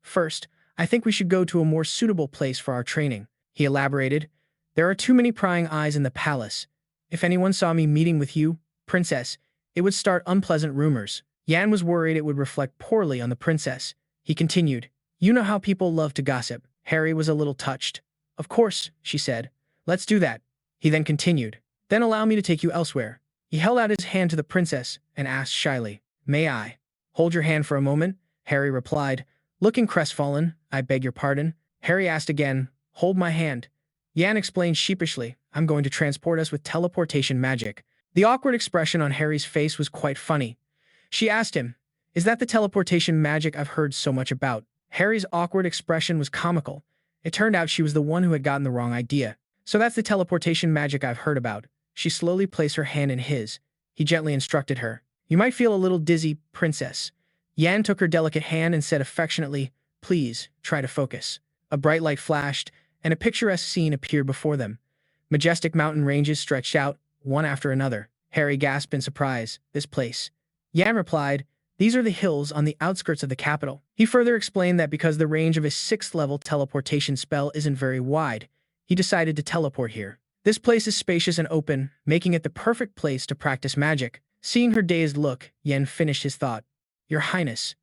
First, I think we should go to a more suitable place for our training. He elaborated, There are too many prying eyes in the palace. If anyone saw me meeting with you, Princess, it would start unpleasant rumors. Yan was worried it would reflect poorly on the princess. He continued, You know how people love to gossip. Harry was a little touched. Of course, she said. Let's do that. He then continued, Then allow me to take you elsewhere. He held out his hand to the princess and asked shyly, May I hold your hand for a moment? Harry replied, looking crestfallen. I beg your pardon. Harry asked again, Hold my hand. Yan explained sheepishly, I'm going to transport us with teleportation magic. The awkward expression on Harry's face was quite funny. She asked him, Is that the teleportation magic I've heard so much about? Harry's awkward expression was comical. It turned out she was the one who had gotten the wrong idea. So that's the teleportation magic I've heard about. She slowly placed her hand in his. He gently instructed her. You might feel a little dizzy, Princess. Yan took her delicate hand and said affectionately, Please, try to focus. A bright light flashed, and a picturesque scene appeared before them. Majestic mountain ranges stretched out, one after another. Harry gasped in surprise. This place. Yan replied, These are the hills on the outskirts of the capital. He further explained that because the range of his 6th-level teleportation spell isn't very wide, he decided to teleport here. This place is spacious and open, making it the perfect place to practice magic. Seeing her dazed look, Yan finished his thought. Your Highness.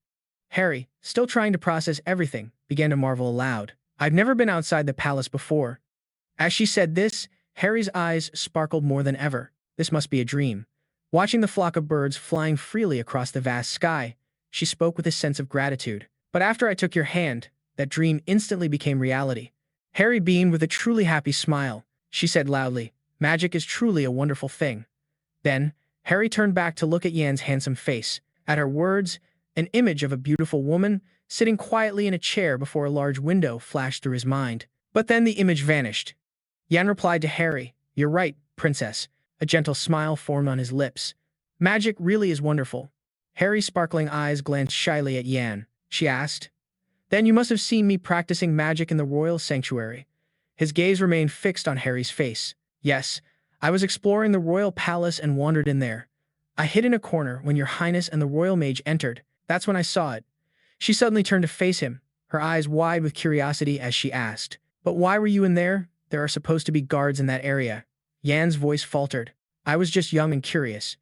Harry, still trying to process everything, began to marvel aloud. I've never been outside the palace before. As she said this, Harry's eyes sparkled more than ever. This must be a dream. Watching the flock of birds flying freely across the vast sky, she spoke with a sense of gratitude. But after I took your hand, that dream instantly became reality. Harry beamed with a truly happy smile. She said loudly, Magic is truly a wonderful thing. Then, Harry turned back to look at Yan's handsome face. At her words, an image of a beautiful woman sitting quietly in a chair before a large window flashed through his mind. But then the image vanished. Yan replied to Harry, You're right, Princess. A gentle smile formed on his lips. Magic really is wonderful. Harry's sparkling eyes glanced shyly at Yan. She asked, Then you must have seen me practicing magic in the royal sanctuary. His gaze remained fixed on Harry's face. Yes, I was exploring the royal palace and wandered in there. I hid in a corner when your Highness and the royal mage entered. That's when I saw it. She suddenly turned to face him, her eyes wide with curiosity as she asked, But why were you in there? There are supposed to be guards in that area. Yan's voice faltered. I was just young and curious.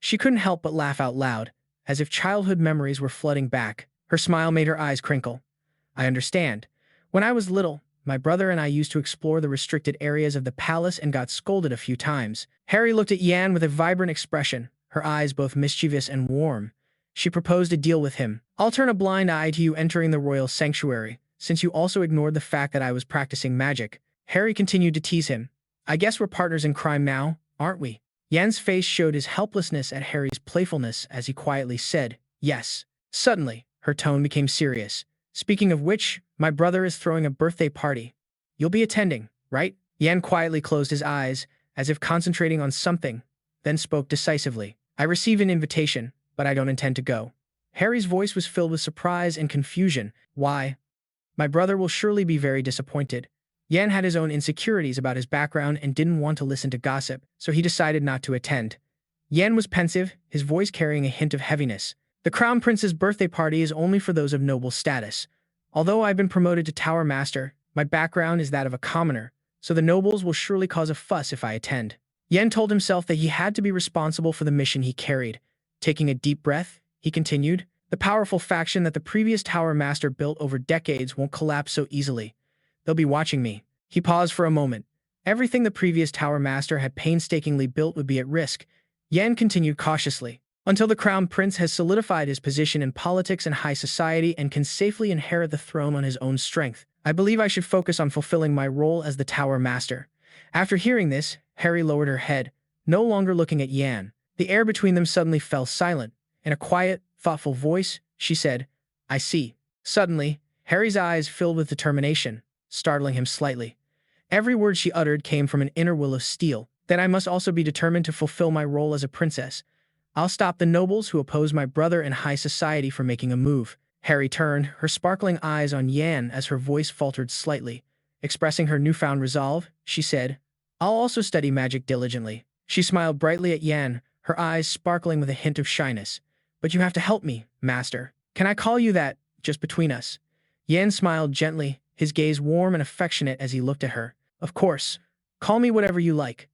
She couldn't help but laugh out loud, as if childhood memories were flooding back. Her smile made her eyes crinkle. I understand. When I was little, my brother and I used to explore the restricted areas of the palace and got scolded a few times. Harry looked at Yan with a vibrant expression, her eyes both mischievous and warm. She proposed a deal with him. I'll turn a blind eye to you entering the royal sanctuary, since you also ignored the fact that I was practicing magic. Harry continued to tease him. I guess we're partners in crime now, aren't we? Yan's face showed his helplessness at Harry's playfulness as he quietly said, Yes. Suddenly, her tone became serious. Speaking of which, my brother is throwing a birthday party. You'll be attending, right? Yan quietly closed his eyes, as if concentrating on something, then spoke decisively. I received an invitation, but I don't intend to go. Harry's voice was filled with surprise and confusion. Why? My brother will surely be very disappointed. Yan had his own insecurities about his background and didn't want to listen to gossip, so he decided not to attend. Yan was pensive, his voice carrying a hint of heaviness. The Crown Prince's birthday party is only for those of noble status. Although I've been promoted to Tower Master, my background is that of a commoner, so the nobles will surely cause a fuss if I attend. Yan told himself that he had to be responsible for the mission he carried. Taking a deep breath, he continued, The powerful faction that the previous Tower Master built over decades won't collapse so easily. They'll be watching me. He paused for a moment, Everything the previous Tower Master had painstakingly built would be at risk. Yan continued cautiously. Until the Crown Prince has solidified his position in politics and high society and can safely inherit the throne on his own strength, I believe I should focus on fulfilling my role as the Tower Master. After hearing this, Harry lowered her head, no longer looking at Yan. The air between them suddenly fell silent. In a quiet, thoughtful voice, she said, "I see." Suddenly, Harry's eyes filled with determination, startling him slightly. Every word she uttered came from an inner will of steel. "Then I must also be determined to fulfill my role as a princess. I'll stop the nobles who oppose my brother in high society from making a move." Harry turned, her sparkling eyes on Yan as her voice faltered slightly. Expressing her newfound resolve, she said, "I'll also study magic diligently." She smiled brightly at Yan, her eyes sparkling with a hint of shyness. "But you have to help me, Master. Can I call you that, just between us?" Yan smiled gently, his gaze warm and affectionate as he looked at her. "Of course. Call me whatever you like."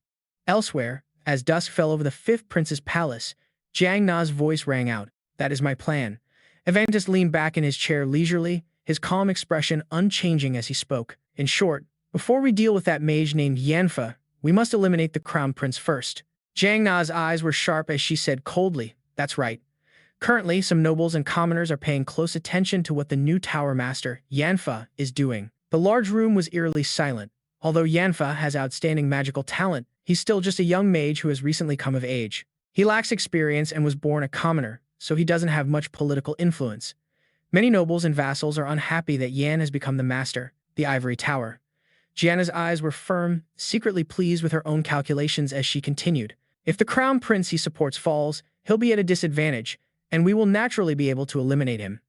Elsewhere, as dusk fell over the fifth prince's palace, Jiang Na's voice rang out. "That is my plan." Avantis leaned back in his chair leisurely, his calm expression unchanging as he spoke. "In short, before we deal with that mage named Yanfa, we must eliminate the Crown Prince first." Jiang Na's eyes were sharp as she said coldly, "That's right. Currently, some nobles and commoners are paying close attention to what the new Tower Master, Yanfa, is doing." The large room was eerily silent. Although Yanfa has outstanding magical talent, he's still just a young mage who has recently come of age. He lacks experience and was born a commoner, so he doesn't have much political influence. Many nobles and vassals are unhappy that Yan has become the master, the ivory tower. Gianna's eyes were firm, secretly pleased with her own calculations as she continued. "If the crown prince he supports falls, he'll be at a disadvantage, and we will naturally be able to eliminate him."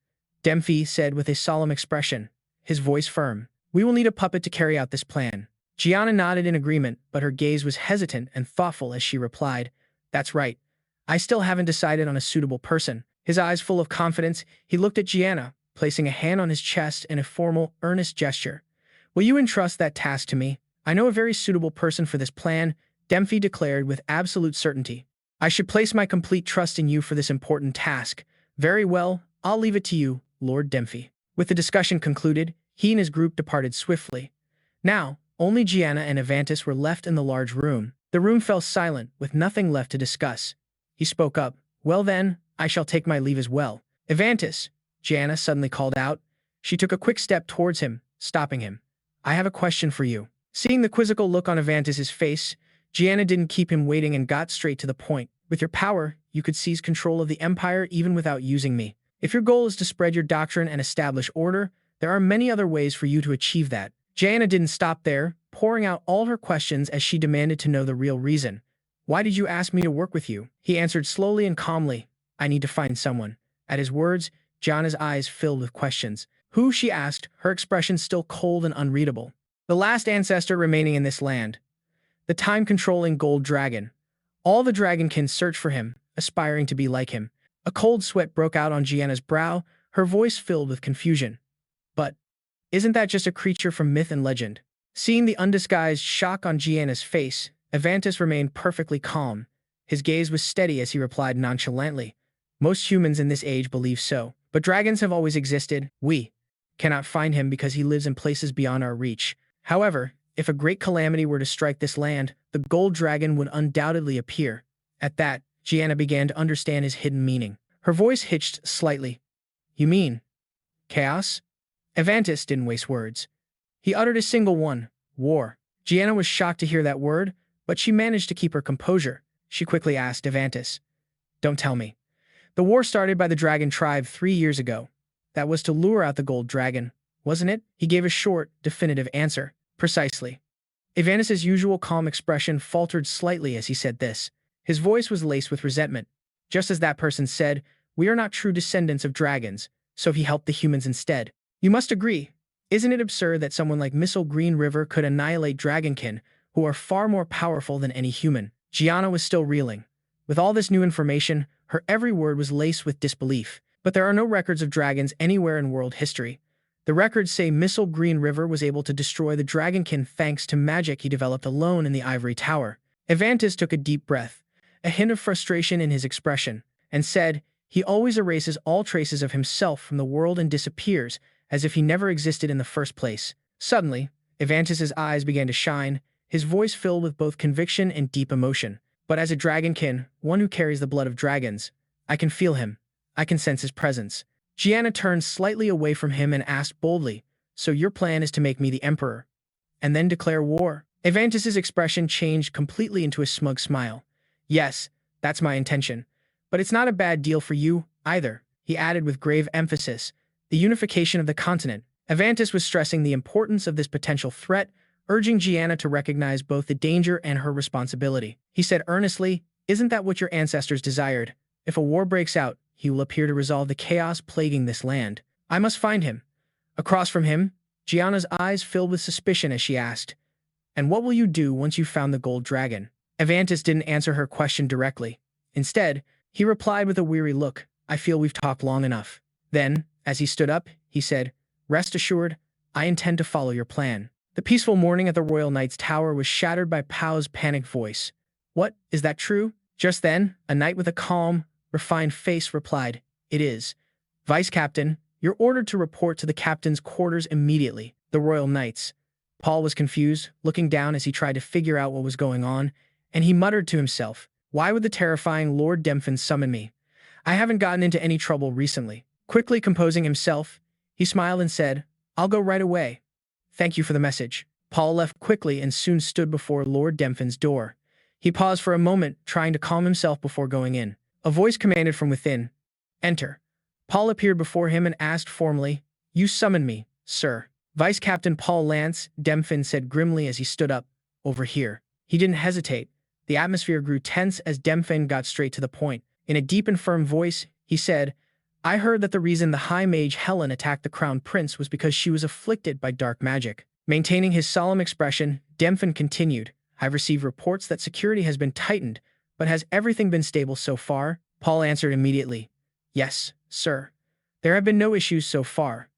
Demphi said with a solemn expression, his voice firm. "We will need a puppet to carry out this plan." Gianna nodded in agreement, but her gaze was hesitant and thoughtful as she replied, "That's right. I still haven't decided on a suitable person." His eyes full of confidence, he looked at Gianna, placing a hand on his chest in a formal, earnest gesture. "Will you entrust that task to me? I know a very suitable person for this plan," Demphi declared with absolute certainty. "I should place my complete trust in you for this important task." "Very well, I'll leave it to you, Lord Demphi." With the discussion concluded, he and his group departed swiftly. Now, only Gianna and Avantis were left in the large room. The room fell silent, with nothing left to discuss. He spoke up. "Well then, I shall take my leave as well." "Avantis," Gianna suddenly called out. She took a quick step towards him, stopping him. "I have a question for you." Seeing the quizzical look on Avantis' face, Gianna didn't keep him waiting and got straight to the point. "With your power, you could seize control of the Empire even without using me. If your goal is to spread your doctrine and establish order, there are many other ways for you to achieve that." Gianna didn't stop there, pouring out all her questions as she demanded to know the real reason. "Why did you ask me to work with you?" He answered slowly and calmly, "I need to find someone." At his words, Gianna's eyes filled with questions. "Who?" she asked, her expression still cold and unreadable. "The last ancestor remaining in this land. The time-controlling gold dragon. All the dragonkin search for him, aspiring to be like him." A cold sweat broke out on Gianna's brow, her voice filled with confusion. "But isn't that just a creature from myth and legend?" Seeing the undisguised shock on Gianna's face, Avantis remained perfectly calm. His gaze was steady as he replied nonchalantly, "Most humans in this age believe so, but dragons have always existed. We cannot find him because he lives in places beyond our reach. However, if a great calamity were to strike this land, the gold dragon would undoubtedly appear." At that, Gianna began to understand his hidden meaning. Her voice hitched slightly. "You mean chaos?" Avantis didn't waste words. He uttered a single one, "War." Gianna was shocked to hear that word, but she managed to keep her composure. She quickly asked Avantis, "Don't tell me. The war started by the dragon tribe 3 years ago. That was to lure out the gold dragon, wasn't it?" He gave a short, definitive answer. "Precisely." Avantis' usual calm expression faltered slightly as he said this. His voice was laced with resentment. "Just as that person said, we are not true descendants of dragons, so he helped the humans instead. You must agree. Isn't it absurd that someone like Missile Green River could annihilate dragonkin, who are far more powerful than any human?" Gianna was still reeling. With all this new information, her every word was laced with disbelief. But there are no records of dragons anywhere in world history. The records say Missile Green River was able to destroy the dragonkin thanks to magic he developed alone in the ivory tower. Avantis took a deep breath, a hint of frustration in his expression, and said, "He always erases all traces of himself from the world and disappears, as if he never existed in the first place." Suddenly, Avantis' eyes began to shine, his voice filled with both conviction and deep emotion. "But as a dragonkin, one who carries the blood of dragons, I can feel him. I can sense his presence." Gianna turned slightly away from him and asked boldly, "So your plan is to make me the emperor, and then declare war?" Avantis's expression changed completely into a smug smile. "Yes, that's my intention. But it's not a bad deal for you, either," he added with grave emphasis. "The unification of the continent." Avantis was stressing the importance of this potential threat, urging Gianna to recognize both the danger and her responsibility. He said earnestly, "Isn't that what your ancestors desired? If a war breaks out, he will appear to resolve the chaos plaguing this land. I must find him." Across from him, Gianna's eyes filled with suspicion as she asked, "And what will you do once you've found the gold dragon?" Avantis didn't answer her question directly. Instead, he replied with a weary look, "I feel we've talked long enough." Then, as he stood up, he said, "Rest assured, I intend to follow your plan." The peaceful morning at the Royal Knight's Tower was shattered by Pau's panicked voice. "What, is that true?" Just then, a knight with a calm, refined face replied, "It is. Vice Captain, you're ordered to report to the captain's quarters immediately." The Royal Knights. Paul was confused, looking down as he tried to figure out what was going on, and he muttered to himself, "Why would the terrifying Lord Demphin summon me? I haven't gotten into any trouble recently." Quickly composing himself, he smiled and said, "I'll go right away. Thank you for the message." Paul left quickly and soon stood before Lord Demphin's door. He paused for a moment, trying to calm himself before going in. A voice commanded from within, "Enter." Paul appeared before him and asked formally, "You summoned me, sir." "Vice Captain Paul Lance," Demphin said grimly as he stood up, "over here." He didn't hesitate. The atmosphere grew tense as Demphin got straight to the point. In a deep and firm voice, he said, "I heard that the reason the High Mage Helen attacked the Crown Prince was because she was afflicted by dark magic." Maintaining his solemn expression, Demphin continued, "I've received reports that security has been tightened, but has everything been stable so far?" Paul answered immediately, "Yes, sir. There have been no issues so far.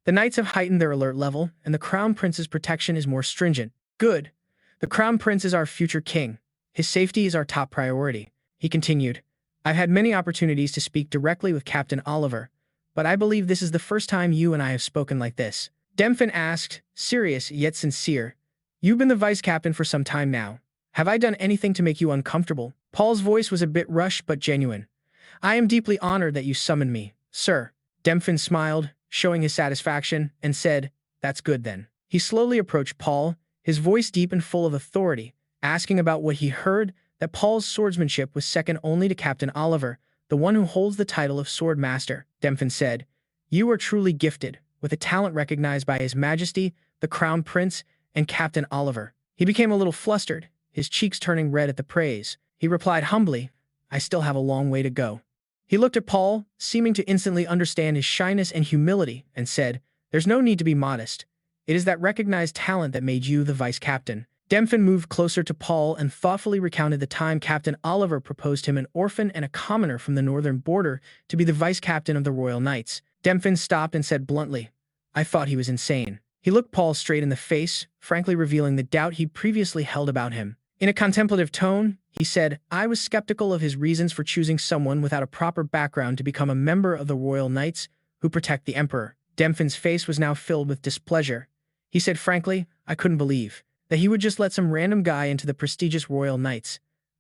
The knights have heightened their alert level, and the Crown Prince's protection is more stringent." "Good. The Crown Prince is our future king. His safety is our top priority." He continued, "I've had many opportunities to speak directly with Captain Oliver, but I believe this is the first time you and I have spoken like this." Demphin asked, serious yet sincere, "You've been the vice captain for some time now. Have I done anything to make you uncomfortable?" Paul's voice was a bit rushed but genuine. "I am deeply honored that you summoned me, sir." Demphin smiled, showing his satisfaction, and said, "That's good then." He slowly approached Paul, his voice deep and full of authority, asking about what he heard, that Paul's swordsmanship was second only to Captain Oliver, the one who holds the title of Sword Master. Demphin said, "You are truly gifted, with a talent recognized by His Majesty, the Crown Prince, and Captain Oliver." He became a little flustered, his cheeks turning red at the praise. He replied humbly, "I still have a long way to go." He looked at Paul, seeming to instantly understand his shyness and humility, and said, "There's no need to be modest. It is that recognized talent that made you the vice captain." Demphin moved closer to Paul and thoughtfully recounted the time Captain Oliver proposed him, an orphan and a commoner from the northern border, to be the vice captain of the Royal Knights. Demphin stopped and said bluntly, "I thought he was insane." He looked Paul straight in the face, frankly revealing the doubt he'd previously held about him. In a contemplative tone, he said, "I was skeptical of his reasons for choosing someone without a proper background to become a member of the Royal Knights who protect the Emperor." Demphin's face was now filled with displeasure. He said frankly, "I couldn't believe that he would just let some random guy into the prestigious Royal Knights.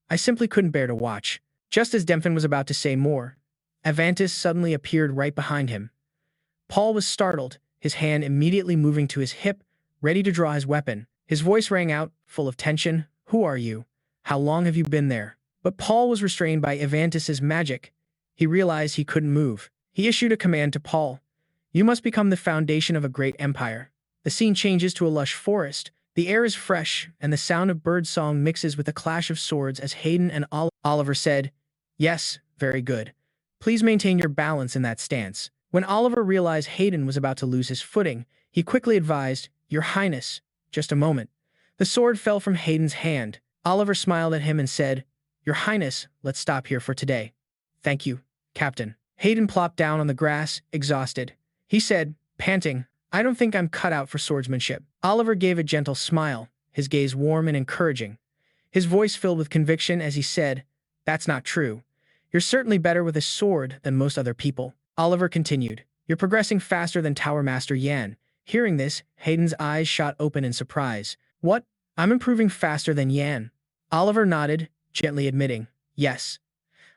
I simply couldn't bear to watch." Just as Demphin was about to say more, Avantis suddenly appeared right behind him. Paul was startled, his hand immediately moving to his hip, ready to draw his weapon. His voice rang out, full of tension, "Who are you? How long have you been there?" But Paul was restrained by Avantis's magic. He realized he couldn't move. He issued a command to Paul. "You must become the foundation of a great empire." The scene changes to a lush forest. The air is fresh, and the sound of birdsong mixes with the clash of swords as Hayden and Oliver said, "Yes, very good. Please maintain your balance in that stance." When Oliver realized Hayden was about to lose his footing, he quickly advised, "Your Highness, just a moment." The sword fell from Hayden's hand. Oliver smiled at him and said, "Your Highness, let's stop here for today." "Thank you, Captain." Hayden plopped down on the grass, exhausted. He said, panting, "I don't think I'm cut out for swordsmanship." Oliver gave a gentle smile, his gaze warm and encouraging. His voice filled with conviction as he said, "That's not true. You're certainly better with a sword than most other people." Oliver continued, "You're progressing faster than Tower Master Yan." Hearing this, Hayden's eyes shot open in surprise. "What? I'm improving faster than Yan. Oliver nodded, gently admitting, yes.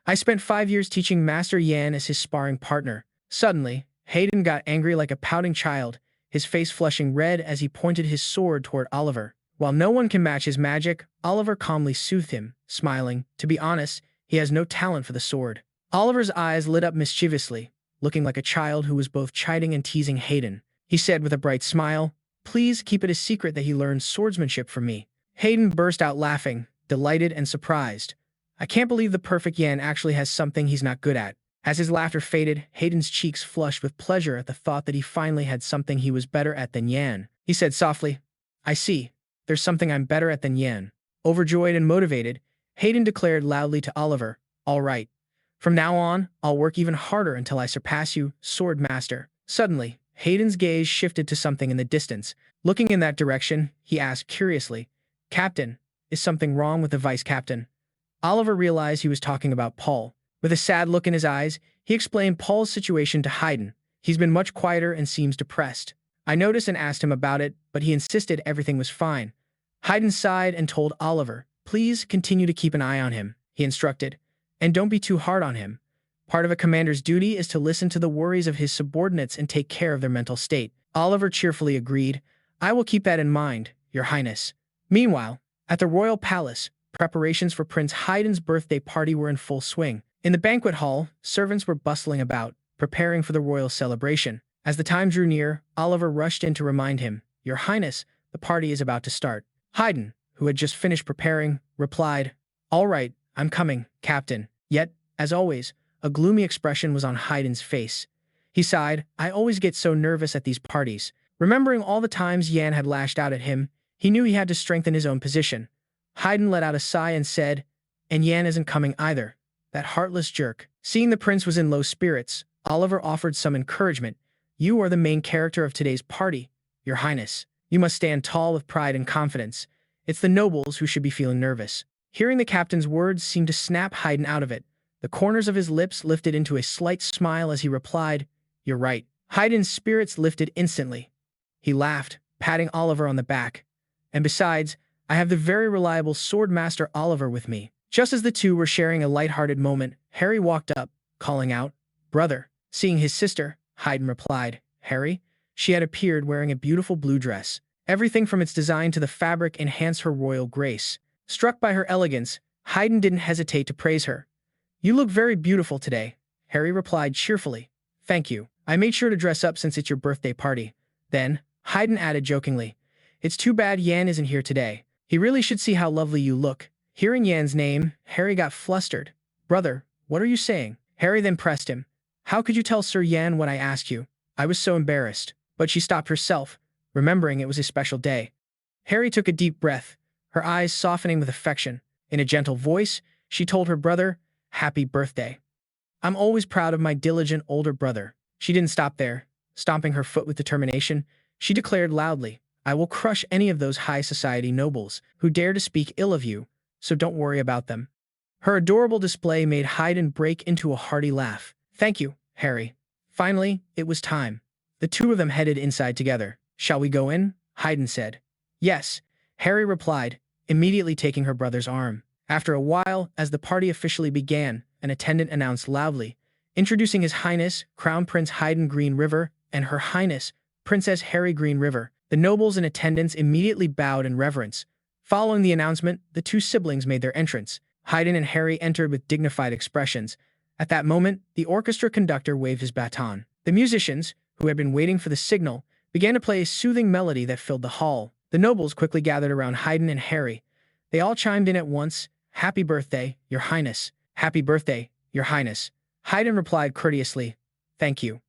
I spent 5 years teaching Master Yan as his sparring partner. Suddenly, Hayden got angry like a pouting child, his face flushing red as he pointed his sword toward Oliver. While no one can match his magic, Oliver calmly soothed him, smiling. To be honest, he has no talent for the sword. Oliver's eyes lit up mischievously, looking like a child who was both chiding and teasing Hayden. He said with a bright smile, please keep it a secret that he learned swordsmanship from me. Hayden burst out laughing, delighted and surprised. I can't believe the perfect Yan actually has something he's not good at. As his laughter faded, Hayden's cheeks flushed with pleasure at the thought that he finally had something he was better at than Yan. He said softly, I see. There's something I'm better at than Yan. Overjoyed and motivated, Hayden declared loudly to Oliver, all right. From now on, I'll work even harder until I surpass you, Sword Master. Suddenly, Hayden's gaze shifted to something in the distance. Looking in that direction, he asked curiously, Captain, is something wrong with the vice captain? Oliver realized he was talking about Paul. With a sad look in his eyes, he explained Paul's situation to Hayden. He's been much quieter and seems depressed. I noticed and asked him about it, but he insisted everything was fine. Hayden sighed and told Oliver, please continue to keep an eye on him, he instructed. And don't be too hard on him. Part of a commander's duty is to listen to the worries of his subordinates and take care of their mental state. Oliver cheerfully agreed, I will keep that in mind, Your Highness. Meanwhile, at the royal palace, preparations for Prince Hayden's birthday party were in full swing. In the banquet hall, servants were bustling about, preparing for the royal celebration. As the time drew near, Oliver rushed in to remind him, Your Highness, the party is about to start. Hayden, who had just finished preparing, replied, all right, I'm coming, Captain. Yet, as always, a gloomy expression was on Hayden's face. He sighed, I always get so nervous at these parties. Remembering all the times Yan had lashed out at him, he knew he had to strengthen his own position. Hayden let out a sigh and said, and Yan isn't coming either. That heartless jerk. Seeing the prince was in low spirits, Oliver offered some encouragement. You are the main character of today's party, Your Highness. You must stand tall with pride and confidence. It's the nobles who should be feeling nervous. Hearing the captain's words seemed to snap Hayden out of it. The corners of his lips lifted into a slight smile as he replied, You're right. Hayden's spirits lifted instantly. He laughed, patting Oliver on the back. And besides, I have the very reliable sword master Oliver with me. Just as the two were sharing a light-hearted moment, Harry walked up, calling out, Brother. Seeing his sister, Hayden replied, Harry? She had appeared wearing a beautiful blue dress. Everything from its design to the fabric enhanced her royal grace. Struck by her elegance, Hayden didn't hesitate to praise her. You look very beautiful today, Harry replied cheerfully. Thank you. I made sure to dress up since it's your birthday party. Then, Hayden added jokingly, It's too bad Yan isn't here today. He really should see how lovely you look. Hearing Yan's name, Harry got flustered. Brother, what are you saying? Harry then pressed him. How could you tell Sir Yan what I asked you? I was so embarrassed. But she stopped herself, remembering it was a special day. Harry took a deep breath, her eyes softening with affection. In a gentle voice, she told her brother, Happy birthday. I'm always proud of my diligent older brother. She didn't stop there. Stomping her foot with determination, she declared loudly, I will crush any of those high society nobles who dare to speak ill of you, so don't worry about them. Her adorable display made Hayden break into a hearty laugh. Thank you, Harry. Finally, it was time. The two of them headed inside together. Shall we go in? Hayden said. Yes, Harry replied, immediately taking her brother's arm. After a while, as the party officially began, an attendant announced loudly, introducing His Highness, Crown Prince Hayden Green River, and Her Highness, Princess Harry Green River. The nobles in attendance immediately bowed in reverence. Following the announcement, the two siblings made their entrance. Hayden and Harry entered with dignified expressions. At that moment, the orchestra conductor waved his baton. The musicians, who had been waiting for the signal, began to play a soothing melody that filled the hall. The nobles quickly gathered around Hayden and Harry. They all chimed in at once, Happy birthday, Your Highness. Happy birthday, Your Highness. Hayden replied courteously, Thank you.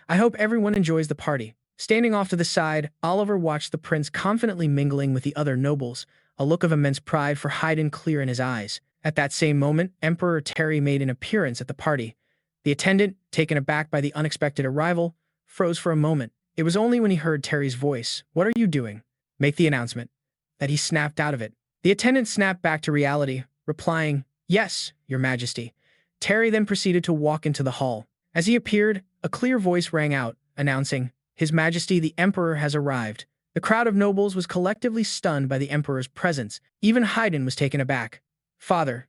I hope everyone enjoys the party. Standing off to the side, Oliver watched the prince confidently mingling with the other nobles, a look of immense pride for Hayden clear in his eyes. At that same moment, Emperor Terry made an appearance at the party. The attendant, taken aback by the unexpected arrival, froze for a moment. It was only when he heard Terry's voice, What are you doing? Make the announcement, that he snapped out of it. The attendant snapped back to reality, replying, Yes, Your Majesty. Terry then proceeded to walk into the hall. As he appeared, a clear voice rang out, announcing, His Majesty the Emperor has arrived. The crowd of nobles was collectively stunned by the emperor's presence. Even Haydn was taken aback. "Father."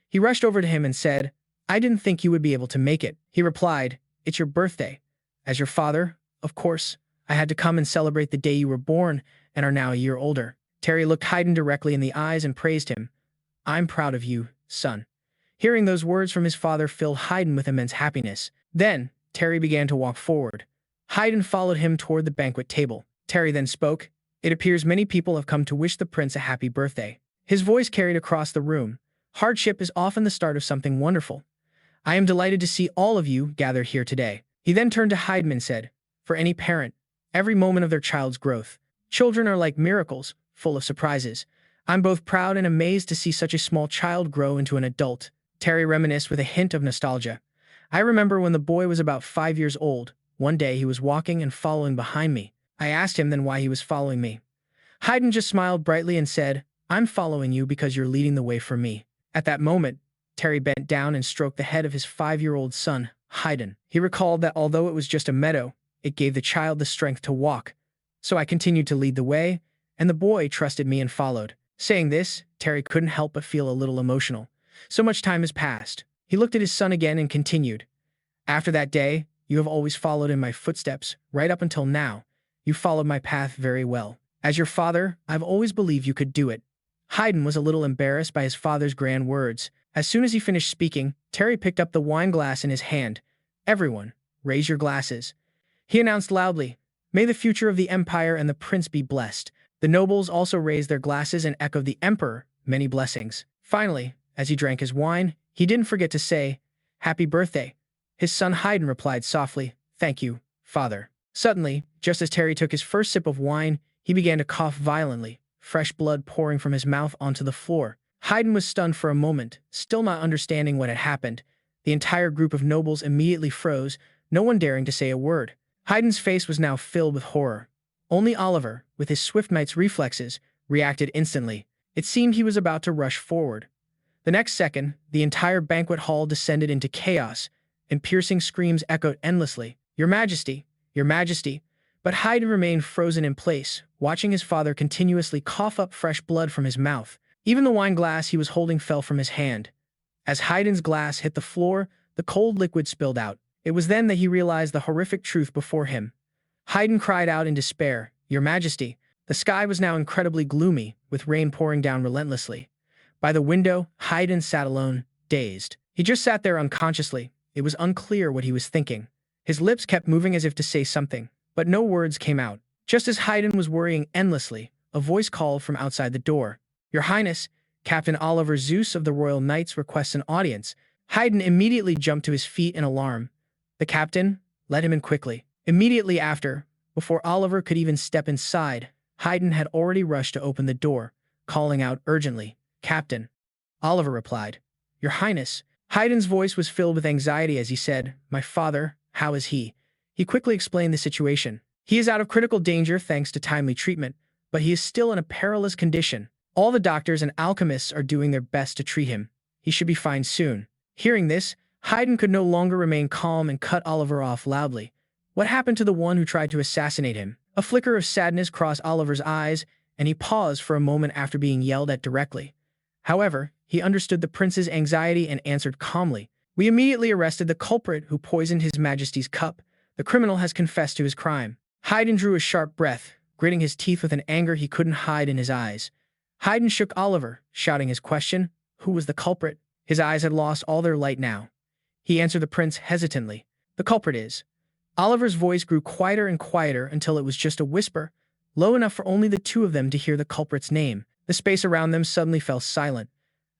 He rushed over to him and said, "I didn't think you would be able to make it." He replied, "It's your birthday. As your father, of course, I had to come and celebrate the day you were born and are now a year older." Terry looked Haydn directly in the eyes and praised him. "I'm proud of you, son." Hearing those words from his father filled Haydn with immense happiness. Then, Terry began to walk forward. Haydn followed him toward the banquet table. Terry then spoke, "It appears many people have come to wish the prince a happy birthday." His voice carried across the room. "Hardship is often the start of something wonderful. I am delighted to see all of you gathered here today." He then turned to Haydn and said, "For any parent, every moment of their child's growth. Children are like miracles, full of surprises. I'm both proud and amazed to see such a small child grow into an adult." Terry reminisced with a hint of nostalgia. "I remember when the boy was about 5 years old. One day he was walking and following behind me. I asked him then why he was following me. Haydn just smiled brightly and said, 'I'm following you because you're leading the way for me.'" At that moment, Terry bent down and stroked the head of his 5-year-old son, Haydn. He recalled that although it was just a meadow, it gave the child the strength to walk. "So I continued to lead the way, and the boy trusted me and followed." Saying this, Terry couldn't help but feel a little emotional. So much time has passed. He looked at his son again and continued, "After that day, you have always followed in my footsteps, right up until now. You followed my path very well. As your father, I've always believed you could do it." Haydn was a little embarrassed by his father's grand words. As soon as he finished speaking, Terry picked up the wine glass in his hand. "Everyone, raise your glasses." He announced loudly, "May the future of the empire and the prince be blessed." The nobles also raised their glasses and echoed the emperor, "Many blessings." Finally, as he drank his wine, he didn't forget to say, "Happy birthday." His son Haydn replied softly, "Thank you, father." Suddenly, just as Terry took his first sip of wine, he began to cough violently, fresh blood pouring from his mouth onto the floor. Haydn was stunned for a moment, still not understanding what had happened. The entire group of nobles immediately froze, no one daring to say a word. Haydn's face was now filled with horror. Only Oliver, with his swift knight's reflexes, reacted instantly. It seemed he was about to rush forward. The next second, the entire banquet hall descended into chaos, and piercing screams echoed endlessly. "Your Majesty! Your Majesty!" But Haydn remained frozen in place, watching his father continuously cough up fresh blood from his mouth. Even the wine glass he was holding fell from his hand. As Haydn's glass hit the floor, the cold liquid spilled out. It was then that he realized the horrific truth before him. Haydn cried out in despair, "Your Majesty!" The sky was now incredibly gloomy, with rain pouring down relentlessly. By the window, Haydn sat alone, dazed. He just sat there unconsciously. It was unclear what he was thinking. His lips kept moving as if to say something, but no words came out. Just as Haydn was worrying endlessly, a voice called from outside the door. "Your Highness, Captain Oliver Zeus of the Royal Knights requests an audience." Haydn immediately jumped to his feet in alarm. "The captain? Let him in quickly." Immediately after, before Oliver could even step inside, Haydn had already rushed to open the door, calling out urgently, "Captain." Oliver replied, "Your Highness." Haydn's voice was filled with anxiety as he said, "My father, how is he?" He quickly explained the situation. "He is out of critical danger thanks to timely treatment, but he is still in a perilous condition. All the doctors and alchemists are doing their best to treat him. He should be fine soon." Hearing this, Haydn could no longer remain calm and cut Oliver off loudly. "What happened to the one who tried to assassinate him?" A flicker of sadness crossed Oliver's eyes, and he paused for a moment after being yelled at directly. However, he understood the prince's anxiety and answered calmly, "We immediately arrested the culprit who poisoned His Majesty's cup. The criminal has confessed to his crime." Haydn drew a sharp breath, gritting his teeth with an anger he couldn't hide in his eyes. Haydn shook Oliver, shouting his question, "Who was the culprit?" His eyes had lost all their light now. He answered the prince hesitantly, "The culprit is..." Oliver's voice grew quieter and quieter until it was just a whisper, low enough for only the two of them to hear the culprit's name. The space around them suddenly fell silent.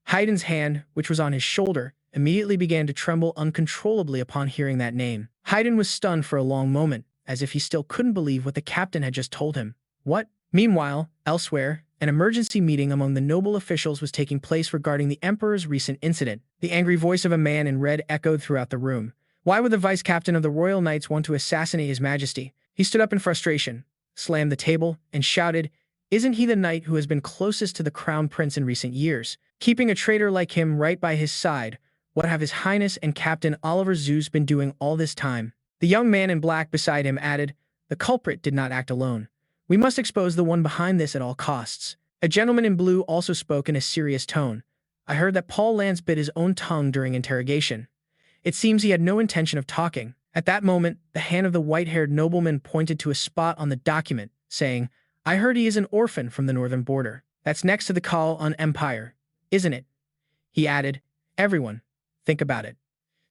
Haydn's hand, which was on his shoulder, immediately began to tremble uncontrollably upon hearing that name. Haydn was stunned for a long moment, as if he still couldn't believe what the captain had just told him. What? Meanwhile, elsewhere, an emergency meeting among the noble officials was taking place regarding the emperor's recent incident. The angry voice of a man in red echoed throughout the room. Why would the vice-captain of the Royal Knights want to assassinate His Majesty? He stood up in frustration, slammed the table, and shouted, "Isn't he the knight who has been closest to the crown prince in recent years? Keeping a traitor like him right by his side, what have His Highness and Captain Oliver Zeus been doing all this time?" The young man in black beside him added, "The culprit did not act alone. We must expose the one behind this at all costs. A gentleman in blue also spoke in a serious tone. I heard that Paul Lance bit his own tongue during interrogation. It seems he had no intention of talking. At that moment, the hand of the white-haired nobleman pointed to a spot on the document, saying, I heard he is an orphan from the northern border. That's next to the call on Empire, isn't it? He added, everyone, think about it.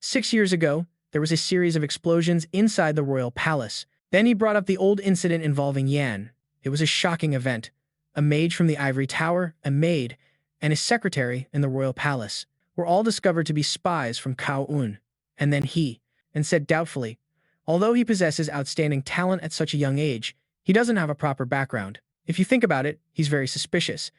6 years ago, there was a series of explosions inside the royal palace. Then he brought up the old incident involving Yan. It was a shocking event. A mage from the ivory tower, a maid, and his secretary in the royal palace were all discovered to be spies from Kowloon. And then and said doubtfully, although he possesses outstanding talent at such a young age, he doesn't have a proper background. If you think about it, he's very suspicious.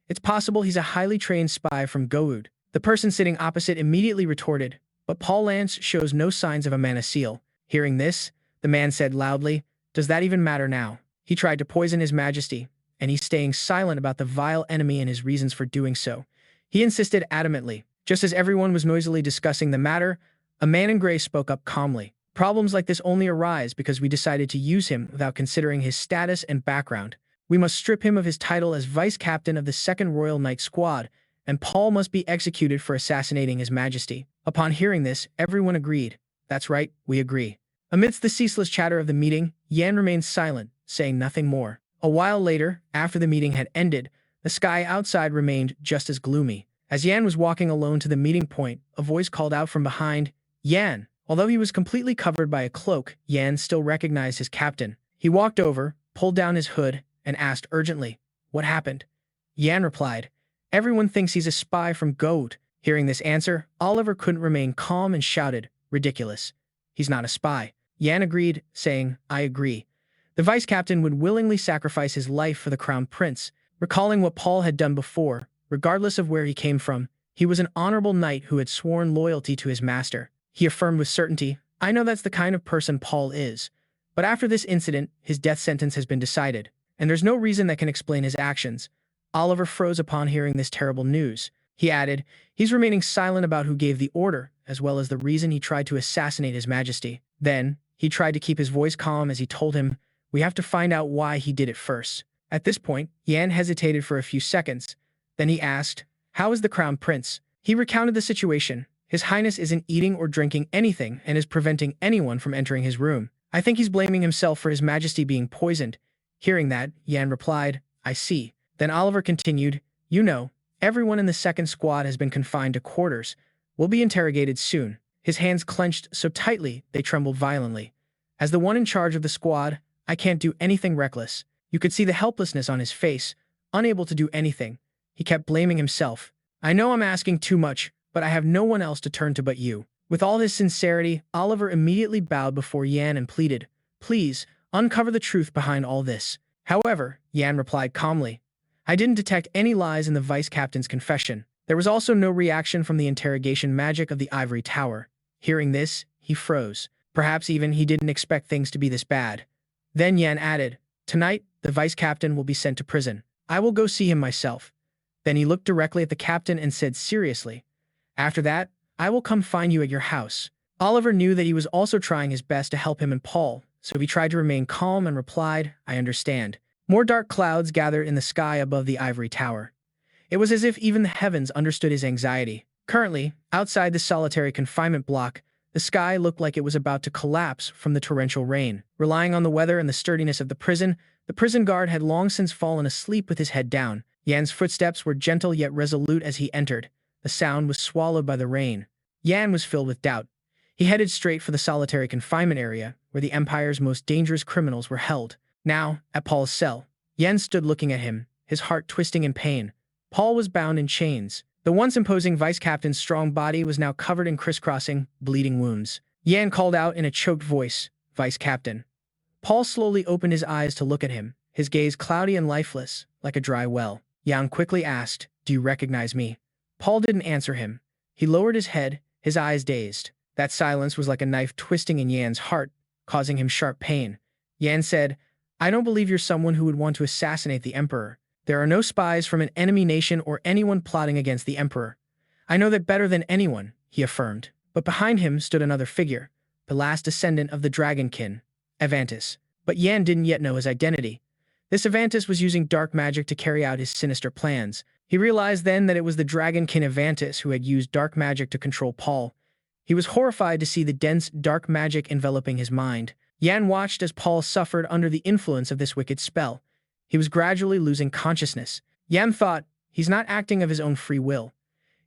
It's possible he's a highly trained spy from Goud. The person sitting opposite immediately retorted, but Paul Lance shows no signs of a mana seal. Hearing this, the man said loudly, does that even matter now? He tried to poison His Majesty, and he's staying silent about the vile enemy and his reasons for doing so. He insisted adamantly. Just as everyone was noisily discussing the matter, a man in gray spoke up calmly. Problems like this only arise because we decided to use him without considering his status and background. We must strip him of his title as vice captain of the 2nd Royal Knight Squad, and Paul must be executed for assassinating His Majesty. Upon hearing this, everyone agreed. That's right, we agree. Amidst the ceaseless chatter of the meeting, Yan remained silent, saying nothing more. A while later, after the meeting had ended, the sky outside remained just as gloomy. As Yan was walking alone to the meeting point, a voice called out from behind, Yan! Although he was completely covered by a cloak, Yan still recognized his captain. He walked over, pulled down his hood, and asked urgently, what happened? Yan replied, everyone thinks he's a spy from Goat. Hearing this answer, Oliver couldn't remain calm and shouted, ridiculous. He's not a spy. Yan agreed, saying, I agree. The vice captain would willingly sacrifice his life for the crown prince. Recalling what Paul had done before, regardless of where he came from, he was an honorable knight who had sworn loyalty to his master. He affirmed with certainty, I know that's the kind of person Paul is. But after this incident, his death sentence has been decided, and there's no reason that can explain his actions. Oliver froze upon hearing this terrible news. He added, he's remaining silent about who gave the order, as well as the reason he tried to assassinate His Majesty. Then, he tried to keep his voice calm as he told him, we have to find out why he did it first. At this point, Yan hesitated for a few seconds. Then he asked, how is the crown prince? He recounted the situation. His Highness isn't eating or drinking anything and is preventing anyone from entering his room. I think he's blaming himself for His Majesty being poisoned. Hearing that, Yan replied, I see. Then Oliver continued, you know, everyone in the 2nd squad has been confined to quarters. We'll be interrogated soon. His hands clenched so tightly they trembled violently. As the one in charge of the squad, I can't do anything reckless. You could see the helplessness on his face, unable to do anything. He kept blaming himself. I know I'm asking too much, but I have no one else to turn to but you. With all his sincerity, Oliver immediately bowed before Yan and pleaded, please, uncover the truth behind all this. However, Yan replied calmly, I didn't detect any lies in the vice captain's confession. There was also no reaction from the interrogation magic of the ivory tower. Hearing this, he froze. Perhaps even he didn't expect things to be this bad. Then Yan added, tonight, the vice captain will be sent to prison. I will go see him myself. Then he looked directly at the captain and said seriously, after that, I will come find you at your house. Oliver knew that he was also trying his best to help him and Paul, so he tried to remain calm and replied, I understand. More dark clouds gathered in the sky above the ivory tower. It was as if even the heavens understood his anxiety. Currently, outside the solitary confinement block, the sky looked like it was about to collapse from the torrential rain. Relying on the weather and the sturdiness of the prison guard had long since fallen asleep with his head down. Yan's footsteps were gentle yet resolute as he entered. The sound was swallowed by the rain. Yan was filled with doubt. He headed straight for the solitary confinement area, where the Empire's most dangerous criminals were held. Now, at Paul's cell, Yan stood looking at him, his heart twisting in pain. Paul was bound in chains. The once imposing vice captain's strong body was now covered in crisscrossing, bleeding wounds. Yan called out in a choked voice, Vice Captain. Paul slowly opened his eyes to look at him, his gaze cloudy and lifeless, like a dry well. Yan quickly asked, Do you recognize me? Paul didn't answer him. He lowered his head, his eyes dazed. That silence was like a knife twisting in Yan's heart, causing him sharp pain. Yan said, I don't believe you're someone who would want to assassinate the Emperor. There are no spies from an enemy nation or anyone plotting against the Emperor. I know that better than anyone, he affirmed. But behind him stood another figure, the last descendant of the Dragonkin, Avantis. But Yan didn't yet know his identity. This Avantis was using dark magic to carry out his sinister plans. He realized then that it was the dragonkin Avantis who had used dark magic to control Paul. He was horrified to see the dense, dark magic enveloping his mind. Yan watched as Paul suffered under the influence of this wicked spell. He was gradually losing consciousness. Yan thought, he's not acting of his own free will.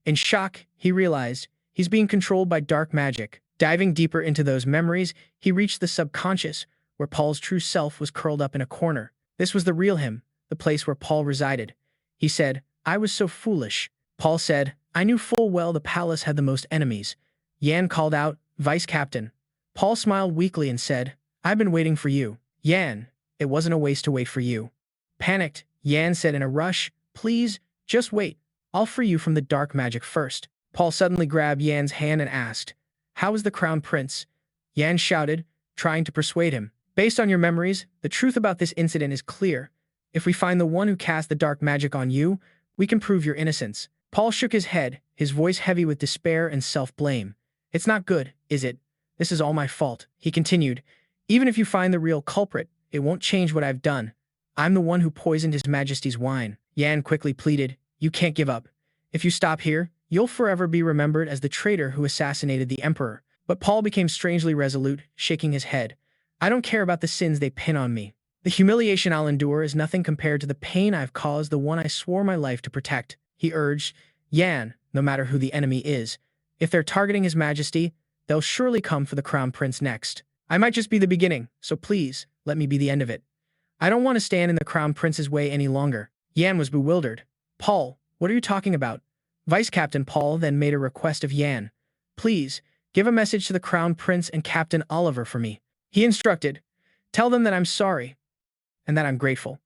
In shock, he realized he's being controlled by dark magic. Diving deeper into those memories, he reached the subconscious, where Paul's true self was curled up in a corner. This was the real him, the place where Paul resided. He said, "I was so foolish." Paul said, "I knew full well the palace had the most enemies." Yan called out, "Vice Captain." Paul smiled weakly and said, "I've been waiting for you." "Yan, it wasn't a waste to wait for you." Panicked, Yan said in a rush, "Please, just wait. I'll free you from the dark magic first." Paul suddenly grabbed Yan's hand and asked, "How is the Crown Prince?" Yan shouted, trying to persuade him. "Based on your memories, the truth about this incident is clear. If we find the one who cast the dark magic on you, we can prove your innocence." Paul shook his head, his voice heavy with despair and self-blame. "It's not good, is it? This is all my fault." He continued, "Even if you find the real culprit, it won't change what I've done. I'm the one who poisoned His Majesty's wine." Yan quickly pleaded, "You can't give up. If you stop here, you'll forever be remembered as the traitor who assassinated the Emperor." But Paul became strangely resolute, shaking his head. "I don't care about the sins they pin on me. The humiliation I'll endure is nothing compared to the pain I've caused the one I swore my life to protect." He urged, "Yan, no matter who the enemy is, if they're targeting His Majesty, they'll surely come for the Crown Prince next. I might just be the beginning, so please, let me be the end of it. I don't want to stand in the Crown Prince's way any longer." Yan was bewildered. "Paul, what are you talking about?" Vice Captain Paul then made a request of Yan. "Please, give a message to the Crown Prince and Captain Oliver for me." He instructed, "Tell them that I'm sorry, and that I'm grateful.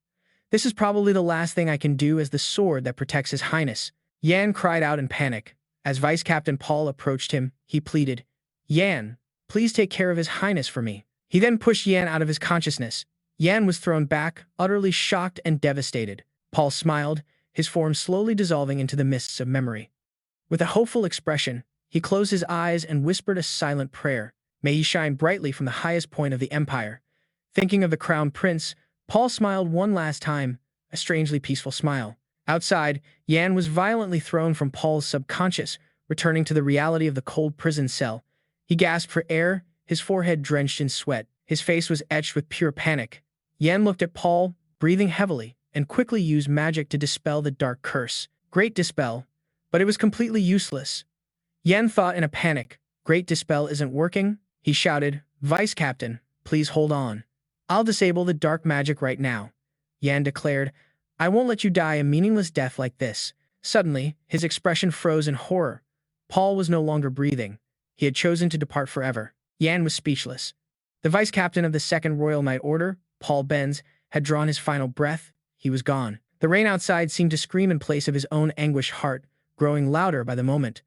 This is probably the last thing I can do as the sword that protects His Highness." Yan cried out in panic. As Vice Captain Paul approached him, he pleaded, "Yan, please take care of His Highness for me." He then pushed Yan out of his consciousness. Yan was thrown back, utterly shocked and devastated. Paul smiled, his form slowly dissolving into the mists of memory. With a hopeful expression, he closed his eyes and whispered a silent prayer. May he shine brightly from the highest point of the empire. Thinking of the Crown Prince, Paul smiled one last time, a strangely peaceful smile. Outside, Yan was violently thrown from Paul's subconscious, returning to the reality of the cold prison cell. He gasped for air, his forehead drenched in sweat. His face was etched with pure panic. Yan looked at Paul, breathing heavily, and quickly used magic to dispel the dark curse. Great Dispel, but it was completely useless. Yan thought in a panic, "Great Dispel isn't working?" He shouted, "Vice Captain, please hold on. I'll disable the dark magic right now." Yan declared, "I won't let you die a meaningless death like this." Suddenly, his expression froze in horror. Paul was no longer breathing. He had chosen to depart forever. Yan was speechless. The Vice Captain of the Second Royal Knight Order, Paul Benz, had drawn his final breath. He was gone. The rain outside seemed to scream in place of his own anguished heart, growing louder by the moment.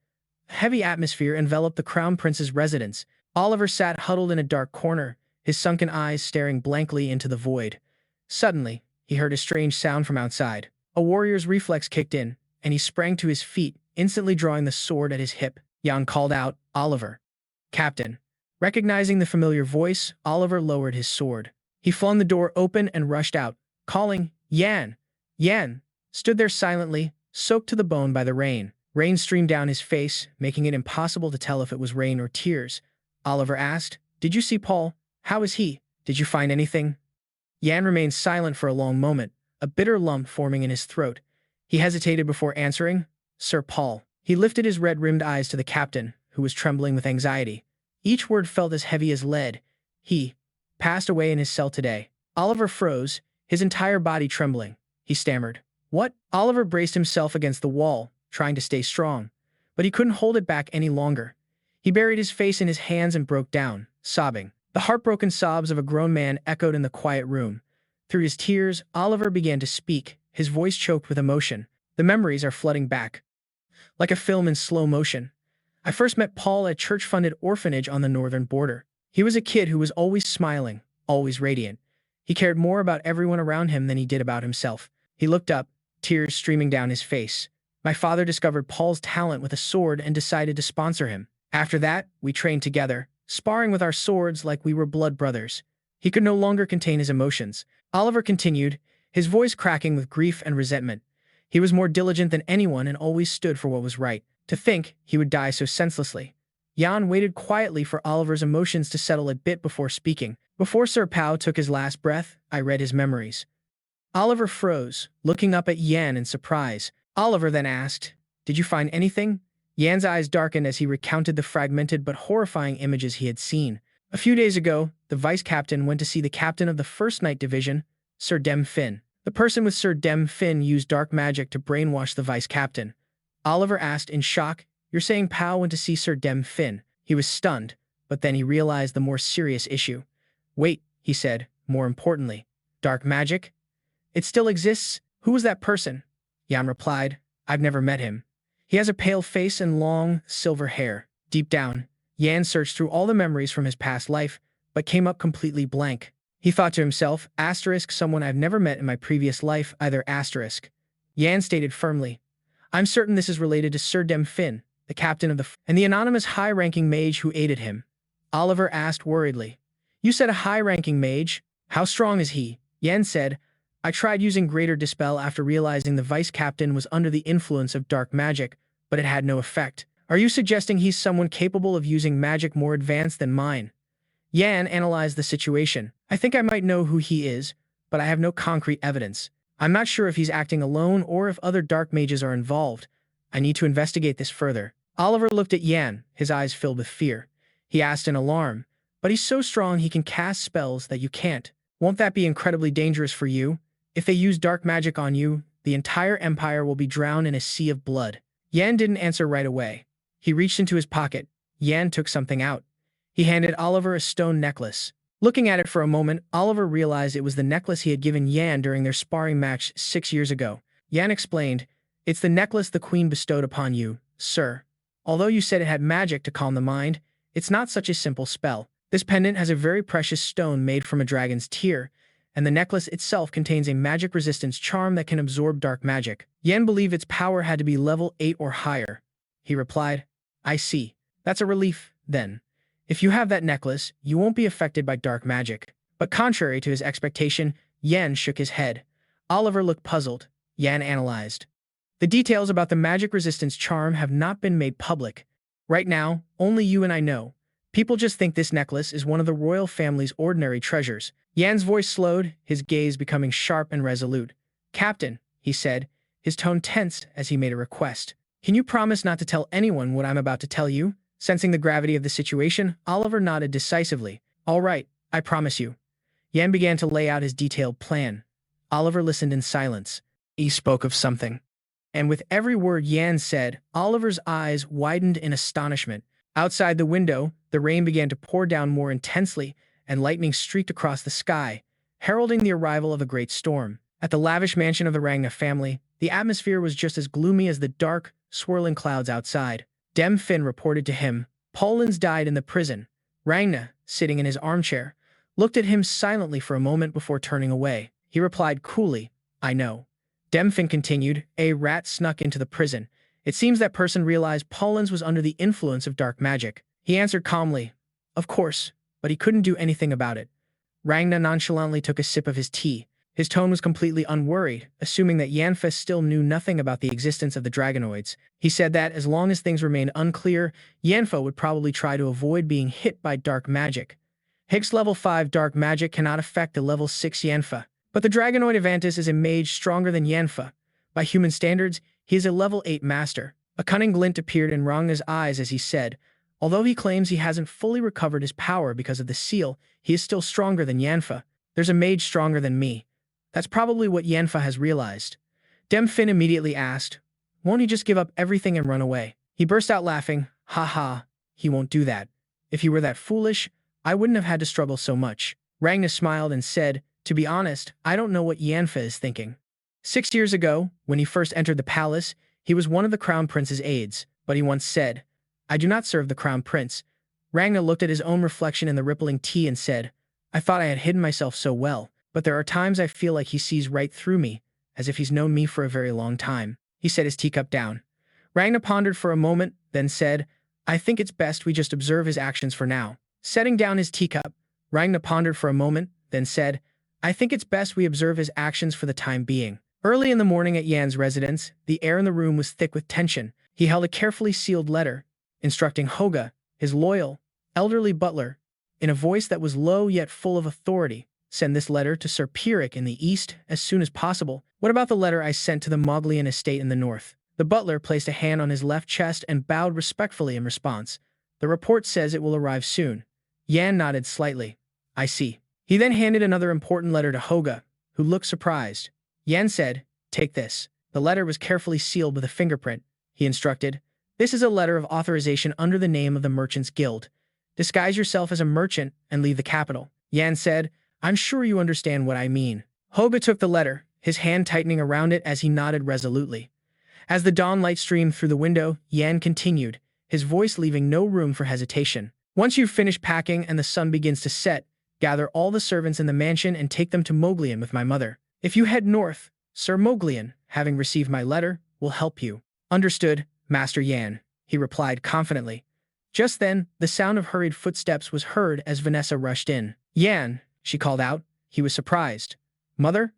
A heavy atmosphere enveloped the Crown Prince's residence. Oliver sat huddled in a dark corner, his sunken eyes staring blankly into the void. Suddenly, he heard a strange sound from outside. A warrior's reflex kicked in, and he sprang to his feet, instantly drawing the sword at his hip. Yan called out, "Oliver." "Captain." Recognizing the familiar voice, Oliver lowered his sword. He flung the door open and rushed out, calling, "Yan!" Yan stood there silently, soaked to the bone by the rain. Rain streamed down his face, making it impossible to tell if it was rain or tears. Oliver asked, "Did you see Paul? How is he? Did you find anything?" Yan remained silent for a long moment, a bitter lump forming in his throat. He hesitated before answering, "Sir Paul." He lifted his red-rimmed eyes to the captain, who was trembling with anxiety. Each word felt as heavy as lead. "He passed away in his cell today." Oliver froze, his entire body trembling. He stammered, "What?" Oliver braced himself against the wall, trying to stay strong, but he couldn't hold it back any longer. He buried his face in his hands and broke down, sobbing. The heartbroken sobs of a grown man echoed in the quiet room. Through his tears, Oliver began to speak, his voice choked with emotion. "The memories are flooding back, like a film in slow motion. I first met Paul at a church-funded orphanage on the northern border. He was a kid who was always smiling, always radiant. He cared more about everyone around him than he did about himself." He looked up, tears streaming down his face. "My father discovered Paul's talent with a sword and decided to sponsor him. After that, we trained together, sparring with our swords like we were blood brothers." He could no longer contain his emotions. Oliver continued, his voice cracking with grief and resentment. He was more diligent than anyone and always stood for what was right. To think he would die so senselessly. Yan waited quietly for Oliver's emotions to settle a bit before speaking. Before Sir Pao took his last breath, I read his memories. Oliver froze, looking up at Yan in surprise. Oliver then asked, "Did you find anything?" Yan's eyes darkened as he recounted the fragmented but horrifying images he had seen. A few days ago, the vice-captain went to see the captain of the 1st Night Division, Sir Dem Fin. The person with Sir Dem Fin used dark magic to brainwash the vice-captain. Oliver asked in shock, "You're saying Pao went to see Sir Dem Fin?" He was stunned, but then he realized the more serious issue. "Wait," he said, more importantly. "Dark magic? It still exists? Who was that person?" Yan replied, "I've never met him. He has a pale face and long, silver hair." Deep down, Yan searched through all the memories from his past life, but came up completely blank. He thought to himself, someone I've never met in my previous life, either asterisk. Yan stated firmly, "I'm certain this is related to Sir Dem Fin, the captain of and the anonymous high-ranking mage who aided him." Oliver asked worriedly, "You said a high-ranking mage? How strong is he?" Yan said, "I tried using Greater Dispel after realizing the vice-captain was under the influence of dark magic, but it had no effect." "Are you suggesting he's someone capable of using magic more advanced than mine?" Yan analyzed the situation. "I think I might know who he is, but I have no concrete evidence. I'm not sure if he's acting alone or if other dark mages are involved. I need to investigate this further." Oliver looked at Yan, his eyes filled with fear. He asked in alarm, "But he's so strong he can cast spells that you can't. Won't that be incredibly dangerous for you? If they use dark magic on you, the entire empire will be drowned in a sea of blood." Yan didn't answer right away. He reached into his pocket. Yan took something out. He handed Oliver a stone necklace. Looking at it for a moment, Oliver realized it was the necklace he had given Yan during their sparring match 6 years ago. Yan explained, "It's the necklace the queen bestowed upon you, sir. Although you said it had magic to calm the mind, it's not such a simple spell. This pendant has a very precious stone made from a dragon's tear, and the necklace itself contains a magic resistance charm that can absorb dark magic." Yan believed its power had to be level 8 or higher. He replied, "I see. That's a relief, then. If you have that necklace, you won't be affected by dark magic." But contrary to his expectation, Yan shook his head. Oliver looked puzzled. Yan analyzed. "The details about the magic resistance charm have not been made public. Right now, only you and I know. People just think this necklace is one of the royal family's ordinary treasures." Yan's voice slowed, his gaze becoming sharp and resolute. "Captain," he said, his tone tensed as he made a request. "Can you promise not to tell anyone what I'm about to tell you?" Sensing the gravity of the situation, Oliver nodded decisively. "All right, I promise you." Yan began to lay out his detailed plan. Oliver listened in silence. He spoke of something. And with every word Yan said, Oliver's eyes widened in astonishment. Outside the window, the rain began to pour down more intensely, and lightning streaked across the sky, heralding the arrival of a great storm. At the lavish mansion of the Rangna family, the atmosphere was just as gloomy as the dark, swirling clouds outside. Dem Fin reported to him, "Paulins died in the prison." Rangna, sitting in his armchair, looked at him silently for a moment before turning away. He replied coolly, "I know." Dem Fin continued, "A rat snuck into the prison. It seems that person realized Paulins was under the influence of dark magic." He answered calmly, "Of course, but he couldn't do anything about it." Rangna nonchalantly took a sip of his tea. His tone was completely unworried, assuming that Yanfa still knew nothing about the existence of the dragonoids. He said that as long as things remained unclear, Yanfa would probably try to avoid being hit by dark magic. Higgs level 5 dark magic cannot affect the level 6 Yanfa. But the dragonoid Avantis is a mage stronger than Yanfa. By human standards, he is a level 8 master. A cunning glint appeared in Rangna's eyes as he said, "Although he claims he hasn't fully recovered his power because of the seal, he is still stronger than Yanfa. There's a mage stronger than me. That's probably what Yanfa has realized." Dem Fin immediately asked, "Won't he just give up everything and run away?" He burst out laughing, "Ha ha, he won't do that. If he were that foolish, I wouldn't have had to struggle so much." Rangna smiled and said, "To be honest, I don't know what Yanfa is thinking. 6 years ago, when he first entered the palace, he was one of the Crown Prince's aides, but he once said, 'I do not serve the Crown Prince.'" Rangna looked at his own reflection in the rippling tea and said, "I thought I had hidden myself so well, but there are times I feel like he sees right through me, as if he's known me for a very long time." He set his teacup down. Rangna pondered for a moment, then said, "I think it's best we just observe his actions for now." Setting down his teacup, Rangna pondered for a moment, then said, I think it's best we observe his actions for the time being. Early in the morning at Yan's residence, the air in the room was thick with tension. He held a carefully sealed letter, instructing Hoga, his loyal, elderly butler, in a voice that was low yet full of authority. Send this letter to Sir Pyrrhic in the east as soon as possible. What about the letter I sent to the Moglian estate in the north? The butler placed a hand on his left chest and bowed respectfully in response. The report says it will arrive soon. Yan nodded slightly. I see. He then handed another important letter to Hoga, who looked surprised. Yan said, take this. The letter was carefully sealed with a fingerprint. He instructed, this is a letter of authorization under the name of the Merchants Guild. Disguise yourself as a merchant and leave the capital. Yan said, I'm sure you understand what I mean. Hoga took the letter, his hand tightening around it as he nodded resolutely. As the dawn light streamed through the window, Yan continued, his voice leaving no room for hesitation. Once you've finished packing and the sun begins to set, gather all the servants in the mansion and take them to Moglian with my mother. If you head north, Sir Moglian, having received my letter, will help you. Understood, Master Yan, he replied confidently. Just then, the sound of hurried footsteps was heard as Vanessa rushed in. Yan, she called out. He was surprised. Mother?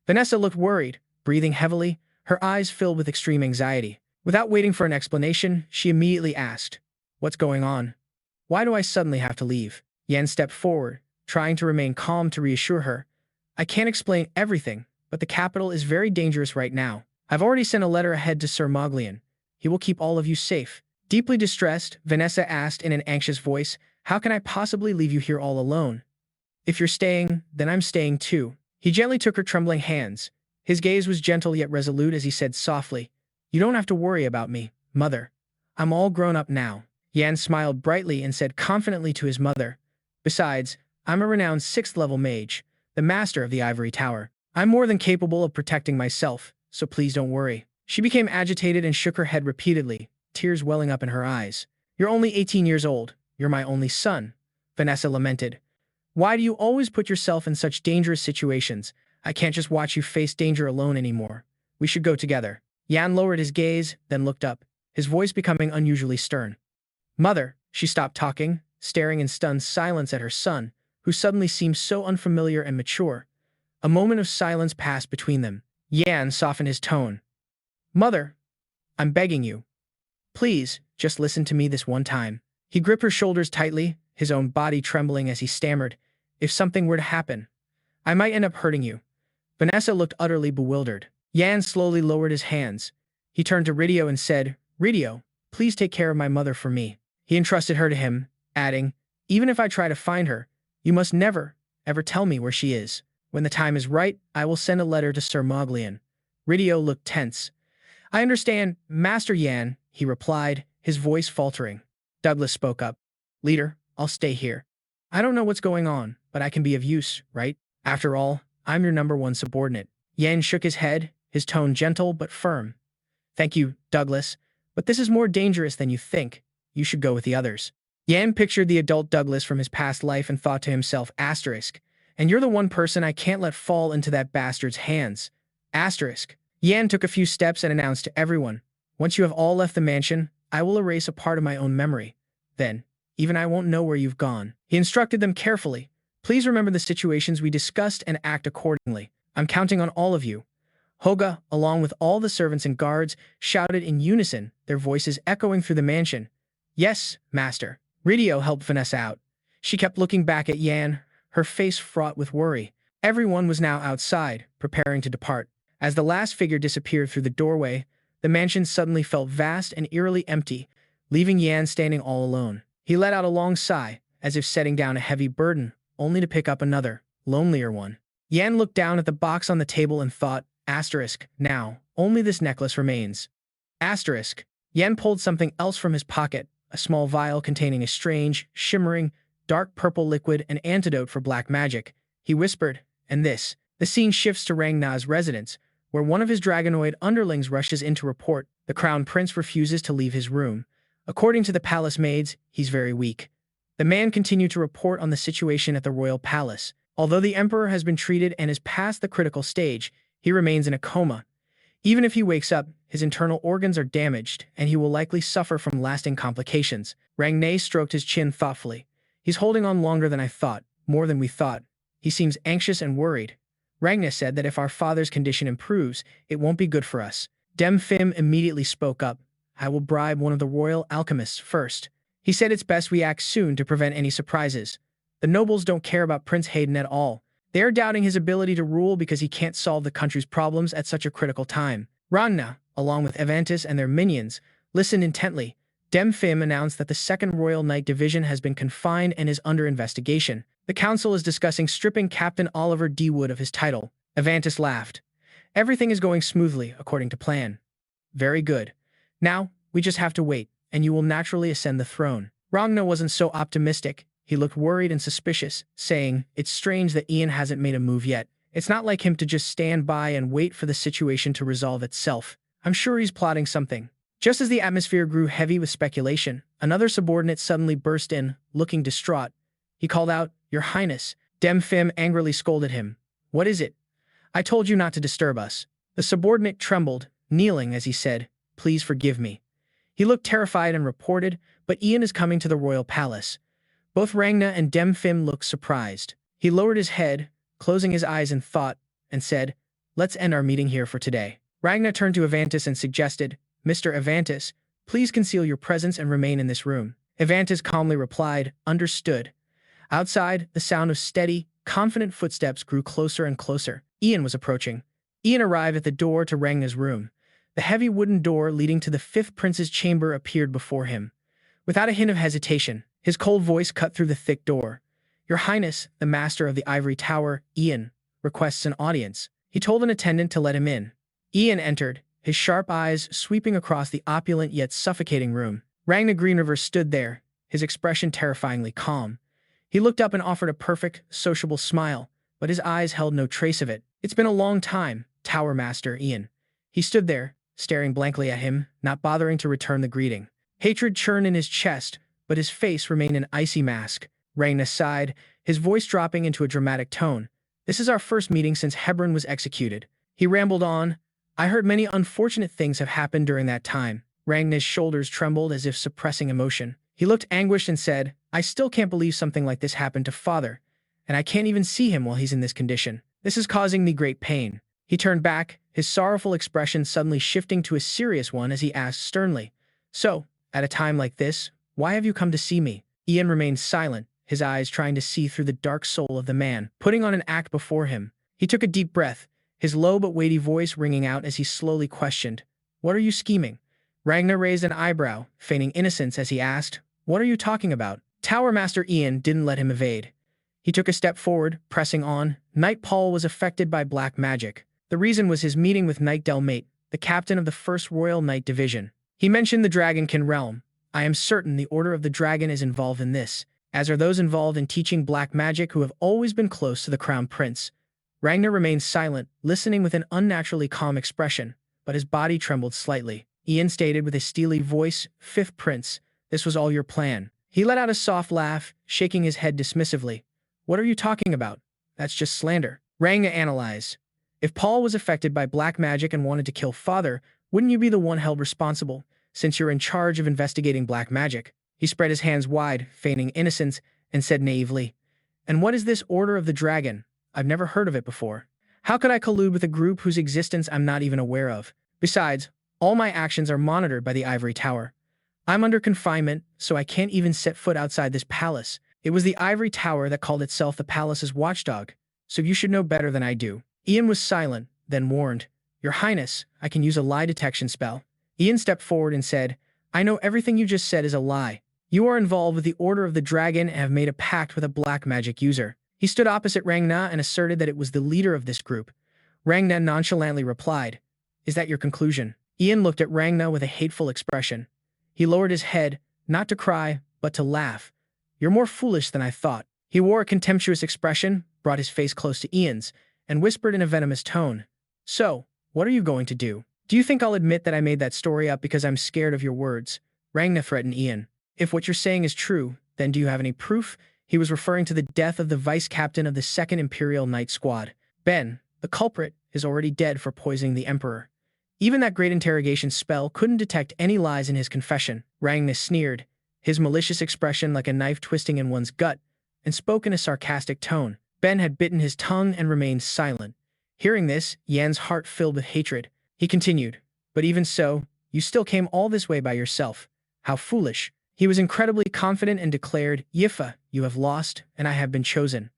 Vanessa looked worried, breathing heavily, her eyes filled with extreme anxiety. Without waiting for an explanation, she immediately asked, what's going on? Why do I suddenly have to leave? Yan stepped forward, trying to remain calm to reassure her. I can't explain everything, but the capital is very dangerous right now. I've already sent a letter ahead to Sir Moglian. He will keep all of you safe. Deeply distressed, Vanessa asked in an anxious voice, how can I possibly leave you here all alone? If you're staying, then I'm staying too. He gently took her trembling hands. His gaze was gentle yet resolute as he said softly, you don't have to worry about me, mother. I'm all grown up now. Yan smiled brightly and said confidently to his mother, besides, I'm a renowned 6th-level mage, the master of the Ivory Tower. I'm more than capable of protecting myself, so please don't worry. She became agitated and shook her head repeatedly, tears welling up in her eyes. You're only 18 years old. You're my only son, Vanessa lamented. Why do you always put yourself in such dangerous situations? I can't just watch you face danger alone anymore. We should go together. Yan lowered his gaze, then looked up, his voice becoming unusually stern. Mother, she stopped talking, staring in stunned silence at her son, who suddenly seemed so unfamiliar and mature. A moment of silence passed between them. Yan softened his tone. Mother, I'm begging you. Please, just listen to me this one time. He gripped her shoulders tightly, his own body trembling as he stammered, if something were to happen, I might end up hurting you. Vanessa looked utterly bewildered. Yan slowly lowered his hands. He turned to Ridio and said, Ridio, please take care of my mother for me. He entrusted her to him, adding, even if I try to find her, you must never, ever tell me where she is. When the time is right, I will send a letter to Sir Moglian. Ridio looked tense. I understand, Master Yan, he replied, his voice faltering. Douglas spoke up. Leader, I'll stay here. I don't know what's going on, but I can be of use, right? After all, I'm your #1 subordinate. Yan shook his head, his tone gentle but firm. Thank you, Douglas, but this is more dangerous than you think. You should go with the others. Yan pictured the adult Douglas from his past life and thought to himself, asterisk, and you're the one person I can't let fall into that bastard's hands. Asterisk. Yan took a few steps and announced to everyone, once you have all left the mansion, I will erase a part of my own memory. Then, even I won't know where you've gone. He instructed them carefully. Please remember the situations we discussed and act accordingly. I'm counting on all of you. Hoga, along with all the servants and guards, shouted in unison, their voices echoing through the mansion. Yes, master. Ridio helped Vanessa out. She kept looking back at Yan, her face fraught with worry. Everyone was now outside, preparing to depart. As the last figure disappeared through the doorway, the mansion suddenly felt vast and eerily empty, leaving Yan standing all alone. He let out a long sigh, as if setting down a heavy burden, only to pick up another, lonelier one. Yan looked down at the box on the table and thought, asterisk, now, only this necklace remains. Asterisk. Yan pulled something else from his pocket, a small vial containing a strange, shimmering, dark purple liquid, an antidote for black magic. He whispered, and this. The scene shifts to Rangna's residence, where one of his dragonoid underlings rushes in to report. The crown prince refuses to leave his room. According to the palace maids, he's very weak. The man continued to report on the situation at the royal palace. Although the emperor has been treated and is past the critical stage, he remains in a coma. Even if he wakes up, his internal organs are damaged, and he will likely suffer from lasting complications. Rangna stroked his chin thoughtfully. He's holding on longer than I thought, more than we thought. He seems anxious and worried. Ragna said that if our father's condition improves, it won't be good for us. Dem Phim immediately spoke up. I will bribe one of the royal alchemists first. He said it's best we act soon to prevent any surprises. The nobles don't care about Prince Hayden at all. They are doubting his ability to rule because he can't solve the country's problems at such a critical time. Ragna, along with Avantis and their minions, listened intently. Dem Phim announced that the 2nd Royal Knight Division has been confined and is under investigation. The council is discussing stripping Captain Oliver D. Wood of his title. Avantis laughed. Everything is going smoothly, according to plan. Very good. Now, we just have to wait, and you will naturally ascend the throne. Ragna wasn't so optimistic. He looked worried and suspicious, saying, it's strange that Ian hasn't made a move yet. It's not like him to just stand by and wait for the situation to resolve itself. I'm sure he's plotting something. Just as the atmosphere grew heavy with speculation, another subordinate suddenly burst in, looking distraught. He called out, Your Highness. Dem Phim angrily scolded him. What is it? I told you not to disturb us. The subordinate trembled, kneeling as he said, Please forgive me. He looked terrified and reported, But Ian is coming to the royal palace. Both Ragna and Dem Phim looked surprised. He lowered his head, closing his eyes in thought, and said, Let's end our meeting here for today. Ragna turned to Avantis and suggested, Mr. Avantis, please conceal your presence and remain in this room. Avantis calmly replied, Understood. Outside, the sound of steady, confident footsteps grew closer and closer. Ian was approaching. Ian arrived at the door to Ragna's room. The heavy wooden door leading to the 5th prince's chamber appeared before him. Without a hint of hesitation, his cold voice cut through the thick door. Your Highness, the master of the ivory tower, Ian, requests an audience. He told an attendant to let him in. Ian entered, his sharp eyes sweeping across the opulent yet suffocating room. Ragna Greenriver stood there, his expression terrifyingly calm. He looked up and offered a perfect, sociable smile, but his eyes held no trace of it. It's been a long time, Tower Master Ian. He stood there, staring blankly at him, not bothering to return the greeting. Hatred churned in his chest, but his face remained an icy mask. Ragna sighed, his voice dropping into a dramatic tone. This is our first meeting since Hebron was executed. He rambled on. I heard many unfortunate things have happened during that time. Ragna's shoulders trembled as if suppressing emotion. He looked anguished and said, I still can't believe something like this happened to Father, and I can't even see him while he's in this condition. This is causing me great pain. He turned back, his sorrowful expression suddenly shifting to a serious one as he asked sternly, So, at a time like this, why have you come to see me? Ian remained silent, his eyes trying to see through the dark soul of the man, putting on an act before him. He took a deep breath, his low but weighty voice ringing out as he slowly questioned, What are you scheming? Ragna raised an eyebrow, feigning innocence as he asked, What are you talking about? Tower Master Ian didn't let him evade. He took a step forward, pressing on. Knight Paul was affected by black magic. The reason was his meeting with Knight Delmate, the captain of the 1st Royal Knight Division. He mentioned the Dragonkin realm. I am certain the Order of the Dragon is involved in this, as are those involved in teaching black magic who have always been close to the Crown Prince. Ragnar remained silent, listening with an unnaturally calm expression, but his body trembled slightly. Ian stated with a steely voice, 5th Prince, this was all your plan. He let out a soft laugh, shaking his head dismissively. What are you talking about? That's just slander. Ragnar analyzed. If Paul was affected by black magic and wanted to kill Father, wouldn't you be the one held responsible, since you're in charge of investigating black magic? He spread his hands wide, feigning innocence, and said naively, And what is this Order of the Dragon? I've never heard of it before. How could I collude with a group whose existence I'm not even aware of? Besides, all my actions are monitored by the Ivory Tower. I'm under confinement, so I can't even set foot outside this palace. It was the Ivory Tower that called itself the palace's watchdog, so you should know better than I do. Ian was silent, then warned, Your Highness, I can use a lie detection spell. Ian stepped forward and said, I know everything you just said is a lie. You are involved with the Order of the Dragon and have made a pact with a black magic user. He stood opposite Ragna and asserted that it was the leader of this group. Ragna nonchalantly replied, Is that your conclusion? Ian looked at Ragna with a hateful expression. He lowered his head, not to cry, but to laugh. You're more foolish than I thought. He wore a contemptuous expression, brought his face close to Ian's, and whispered in a venomous tone, So, what are you going to do? Do you think I'll admit that I made that story up because I'm scared of your words? Ragna threatened Ian. If what you're saying is true, then do you have any proof? He was referring to the death of the vice-captain of the 2nd Imperial Knight Squad. Ben, the culprit, is already dead for poisoning the Emperor. Even that great interrogation spell couldn't detect any lies in his confession. Ragna sneered, his malicious expression like a knife twisting in one's gut, and spoke in a sarcastic tone. Ben had bitten his tongue and remained silent. Hearing this, Yan's heart filled with hatred. He continued, "But even so, you still came all this way by yourself. How foolish." He was incredibly confident and declared, "Yifa, you have lost, and I have been chosen."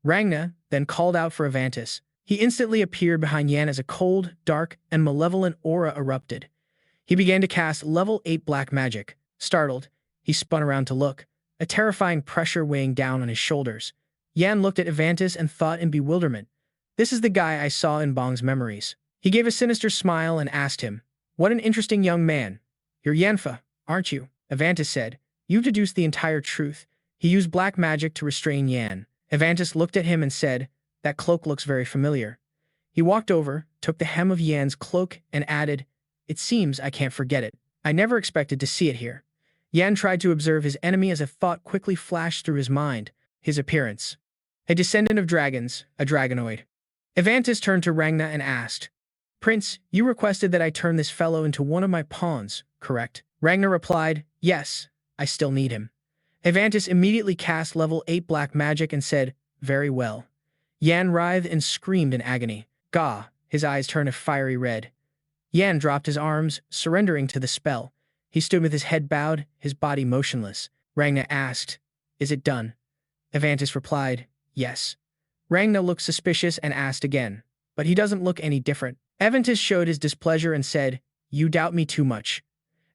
Ragna then called out for Avantis. He instantly appeared behind Yan as a cold, dark, and malevolent aura erupted. He began to cast level 8 black magic. Startled, he spun around to look, a terrifying pressure weighing down on his shoulders. Yan looked at Avantis and thought in bewilderment, "This is the guy I saw in Bong's memories." He gave a sinister smile and asked him, "What an interesting young man. You're Yanfa, aren't you?" Avantis said, "You've deduced the entire truth." He used black magic to restrain Yan. Avantis looked at him and said, "That cloak looks very familiar." He walked over, took the hem of Yan's cloak, and added, "It seems I can't forget it. I never expected to see it here." Yan tried to observe his enemy as a thought quickly flashed through his mind. His appearance. A descendant of dragons, a dragonoid. Avantis turned to Ragna and asked, "Prince, you requested that I turn this fellow into one of my pawns, correct?" Ragna replied, "Yes, I still need him." Avantis immediately cast level 8 black magic and said, "Very well." Yan writhed and screamed in agony. Gah! His eyes turned a fiery red. Yan dropped his arms, surrendering to the spell. He stood with his head bowed, his body motionless. Ragna asked, "Is it done?" Avantis replied, "Yes." Ragna looked suspicious and asked again, "But he doesn't look any different." Avantis showed his displeasure and said, "You doubt me too much."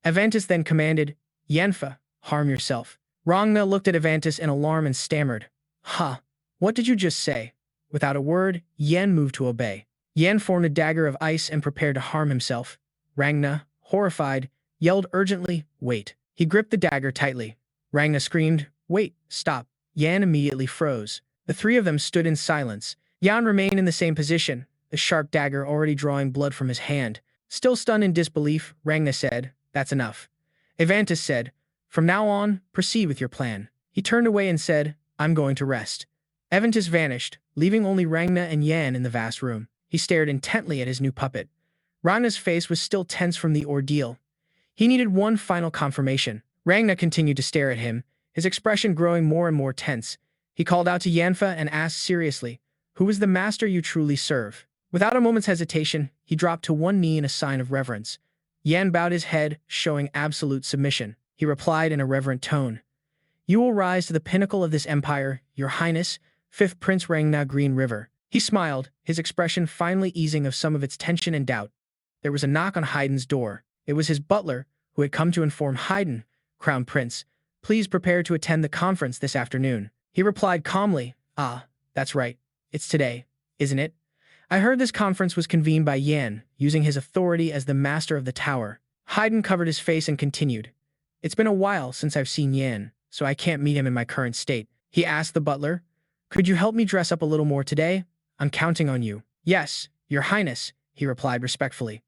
Avantis then commanded, "Yanfa, harm yourself." Ragna looked at Avantis in alarm and stammered, "Ha! What did you just say?" Without a word, Yan moved to obey. Yan formed a dagger of ice and prepared to harm himself. Ragna, horrified, yelled urgently, "Wait." He gripped the dagger tightly. Ragna screamed, "Wait, stop." Yan immediately froze. The three of them stood in silence. Yan remained in the same position, the sharp dagger already drawing blood from his hand. Still stunned in disbelief, Ragna said, "That's enough." Avantis said, "From now on, proceed with your plan." He turned away and said, "I'm going to rest." Avantis vanished, leaving only Ragna and Yan in the vast room. He stared intently at his new puppet. Ragna's face was still tense from the ordeal. He needed one final confirmation. Ragna continued to stare at him, his expression growing more and more tense. He called out to Yanfa and asked seriously, "Who is the master you truly serve?" Without a moment's hesitation, he dropped to one knee in a sign of reverence. Yan bowed his head, showing absolute submission. He replied in a reverent tone, "You will rise to the pinnacle of this empire, your highness, 5th Prince Ragna Green River." He smiled, his expression finally easing of some of its tension and doubt. There was a knock on Haydn's door. It was his butler, who had come to inform Haydn, "Crown Prince, please prepare to attend the conference this afternoon." He replied calmly, "Ah, that's right. It's today, isn't it? I heard this conference was convened by Yan, using his authority as the master of the tower." Haydn covered his face and continued, "It's been a while since I've seen Yan, so I can't meet him in my current state." He asked the butler, "Could you help me dress up a little more today? I'm counting on you." "Yes, your highness," he replied respectfully.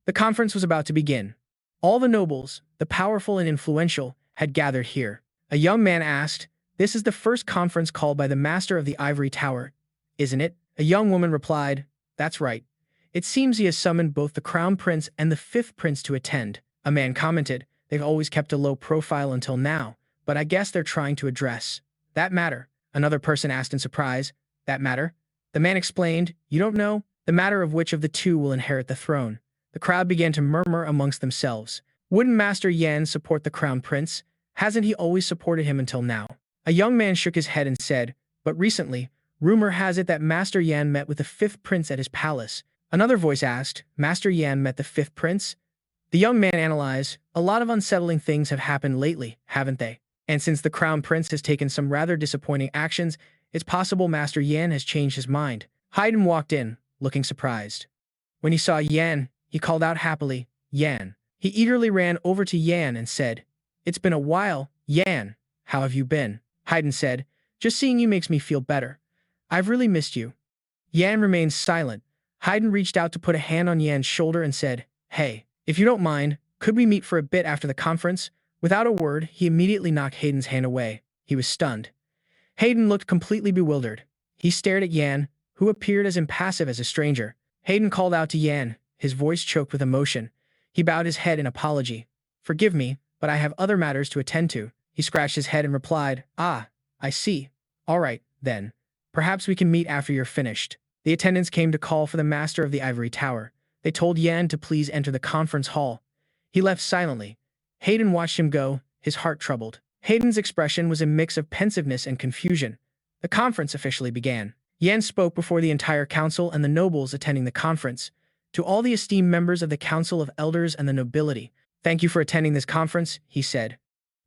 The conference was about to begin. All the nobles, the powerful and influential, had gathered here. A young man asked, "This is the first conference called by the master of the Ivory Tower, isn't it?" A young woman replied, "That's right. It seems he has summoned both the Crown Prince and the 5th Prince to attend." A man commented, "They've always kept a low profile until now, but I guess they're trying to address that matter." Another person asked in surprise, "That matter?" The man explained, "You don't know? The matter of which of the two will inherit the throne." The crowd began to murmur amongst themselves. Wouldn't Master Yan support the Crown Prince? Hasn't he always supported him until now? A young man shook his head and said, "But recently, rumor has it that Master Yan met with the 5th Prince at his palace." Another voice asked, "Master Yan met the 5th Prince?" The young man analyzed, "A lot of unsettling things have happened lately, haven't they? And since the Crown Prince has taken some rather disappointing actions, it's possible Master Yan has changed his mind." Haydn walked in, looking surprised. When he saw Yan, he called out happily, "Yan." He eagerly ran over to Yan and said, "It's been a while, Yan. How have you been?" Haydn said, "Just seeing you makes me feel better. I've really missed you." Yan remained silent. Haydn reached out to put a hand on Yan's shoulder and said, "Hey, if you don't mind, could we meet for a bit after the conference?" Without a word, he immediately knocked Haydn's hand away. He was stunned. Haydn looked completely bewildered. He stared at Yan, who appeared as impassive as a stranger. Haydn called out to Yan, his voice choked with emotion. He bowed his head in apology. "Forgive me, but I have other matters to attend to." He scratched his head and replied, "Ah, I see. All right, then. Perhaps we can meet after you're finished. The attendants came to call for the master of the ivory tower. They told Yan to please enter the conference hall. He left silently. Hayden watched him go, his heart troubled. Hayden's expression was a mix of pensiveness and confusion. The conference officially began. Yan spoke before the entire council and the nobles attending the conference. To all the esteemed members of the Council of Elders and the nobility, thank you for attending this conference, he said.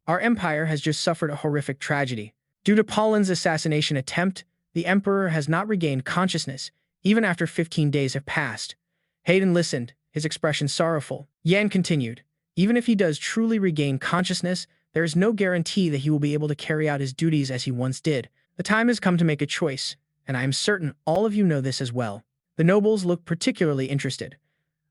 Our empire has just suffered a horrific tragedy. Due to Pollen's assassination attempt, the emperor has not regained consciousness, even after 15 days have passed. Hayden listened, his expression sorrowful. Yan continued, even if he does truly regain consciousness, there is no guarantee that he will be able to carry out his duties as he once did. The time has come to make a choice, and I am certain all of you know this as well. The nobles looked particularly interested.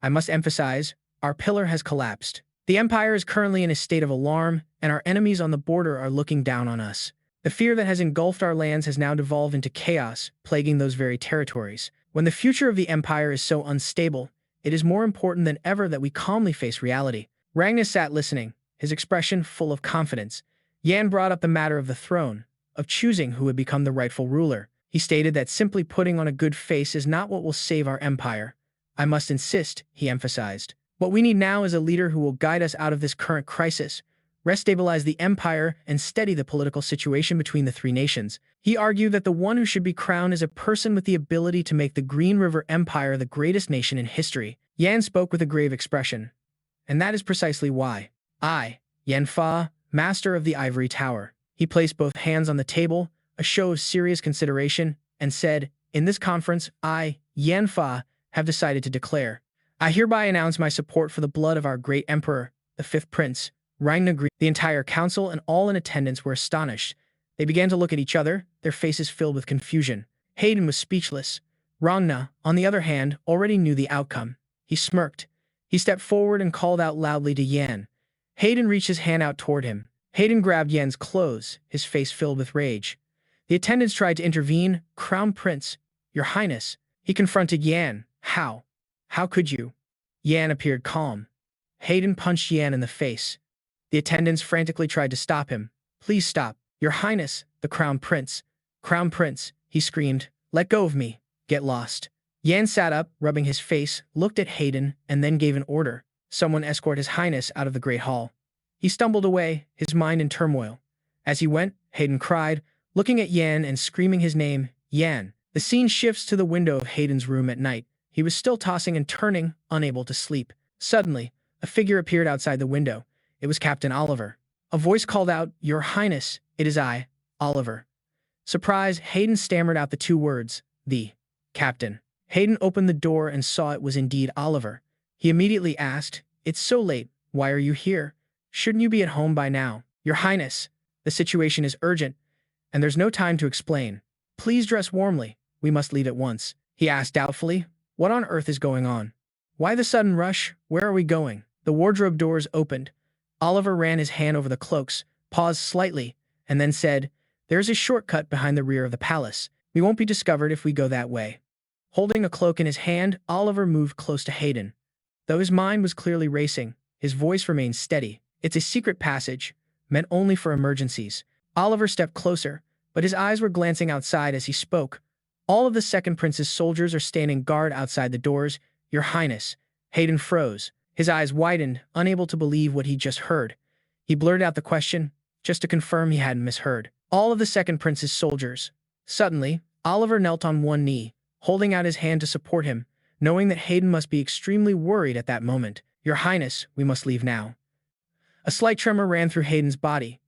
I must emphasize, our pillar has collapsed. The empire is currently in a state of alarm, and our enemies on the border are looking down on us. The fear that has engulfed our lands has now devolved into chaos, plaguing those very territories. When the future of the empire is so unstable, it is more important than ever that we calmly face reality. Ragnar sat listening, his expression full of confidence. Yan brought up the matter of the throne, of choosing who would become the rightful ruler. He stated that simply putting on a good face is not what will save our empire. I must insist, he emphasized. What we need now is a leader who will guide us out of this current crisis, restabilize the empire, and steady the political situation between the three nations. He argued that the one who should be crowned is a person with the ability to make the Green River Empire the greatest nation in history. Yan spoke with a grave expression. And that is precisely why. I, Yan Fa, master of the ivory tower. He placed both hands on the table, a show of serious consideration, and said, in this conference, I, Yan Fa, have decided to declare. I hereby announce my support for the blood of our great emperor, the fifth prince, Ragnar. The entire council and all in attendance were astonished. They began to look at each other, their faces filled with confusion. Hayden was speechless. Ragnar, on the other hand, already knew the outcome. He smirked. He stepped forward and called out loudly to Yan. Hayden reached his hand out toward him. Hayden grabbed Yan's clothes, his face filled with rage. The attendants tried to intervene. Crown Prince, Your Highness. He confronted Yan. How? How could you? Yan appeared calm. Hayden punched Yan in the face. The attendants frantically tried to stop him. Please stop. Your Highness, the Crown Prince. Crown Prince, he screamed. Let go of me. Get lost. Yan sat up, rubbing his face, looked at Hayden, and then gave an order. Someone escort His Highness out of the Great Hall. He stumbled away, his mind in turmoil. As he went, Hayden cried, looking at Yan and screaming his name, Yan. The scene shifts to the window of Hayden's room at night. He was still tossing and turning, unable to sleep. Suddenly, a figure appeared outside the window. It was Captain Oliver. A voice called out, Your Highness, it is I, Oliver. Surprised, Hayden stammered out the two words, the Captain. Hayden opened the door and saw it was indeed Oliver. He immediately asked, It's so late, why are you here? Shouldn't you be at home by now? Your Highness, the situation is urgent, and there's no time to explain. Please dress warmly, we must leave at once. He asked doubtfully, What on earth is going on? Why the sudden rush? Where are we going? The wardrobe doors opened. Oliver ran his hand over the cloaks, paused slightly, and then said, There's a shortcut behind the rear of the palace. We won't be discovered if we go that way. Holding a cloak in his hand, Oliver moved close to Hayden. Though his mind was clearly racing, his voice remained steady. It's a secret passage, meant only for emergencies. Oliver stepped closer, but his eyes were glancing outside as he spoke. All of the second prince's soldiers are standing guard outside the doors. Your Highness. Hayden froze. His eyes widened, unable to believe what he'd just heard. He blurted out the question, just to confirm he hadn't misheard. All of the second prince's soldiers. Suddenly, Oliver knelt on one knee, holding out his hand to support him, knowing that Hayden must be extremely worried at that moment. Your Highness, we must leave now. A slight tremor ran through Hayden's body.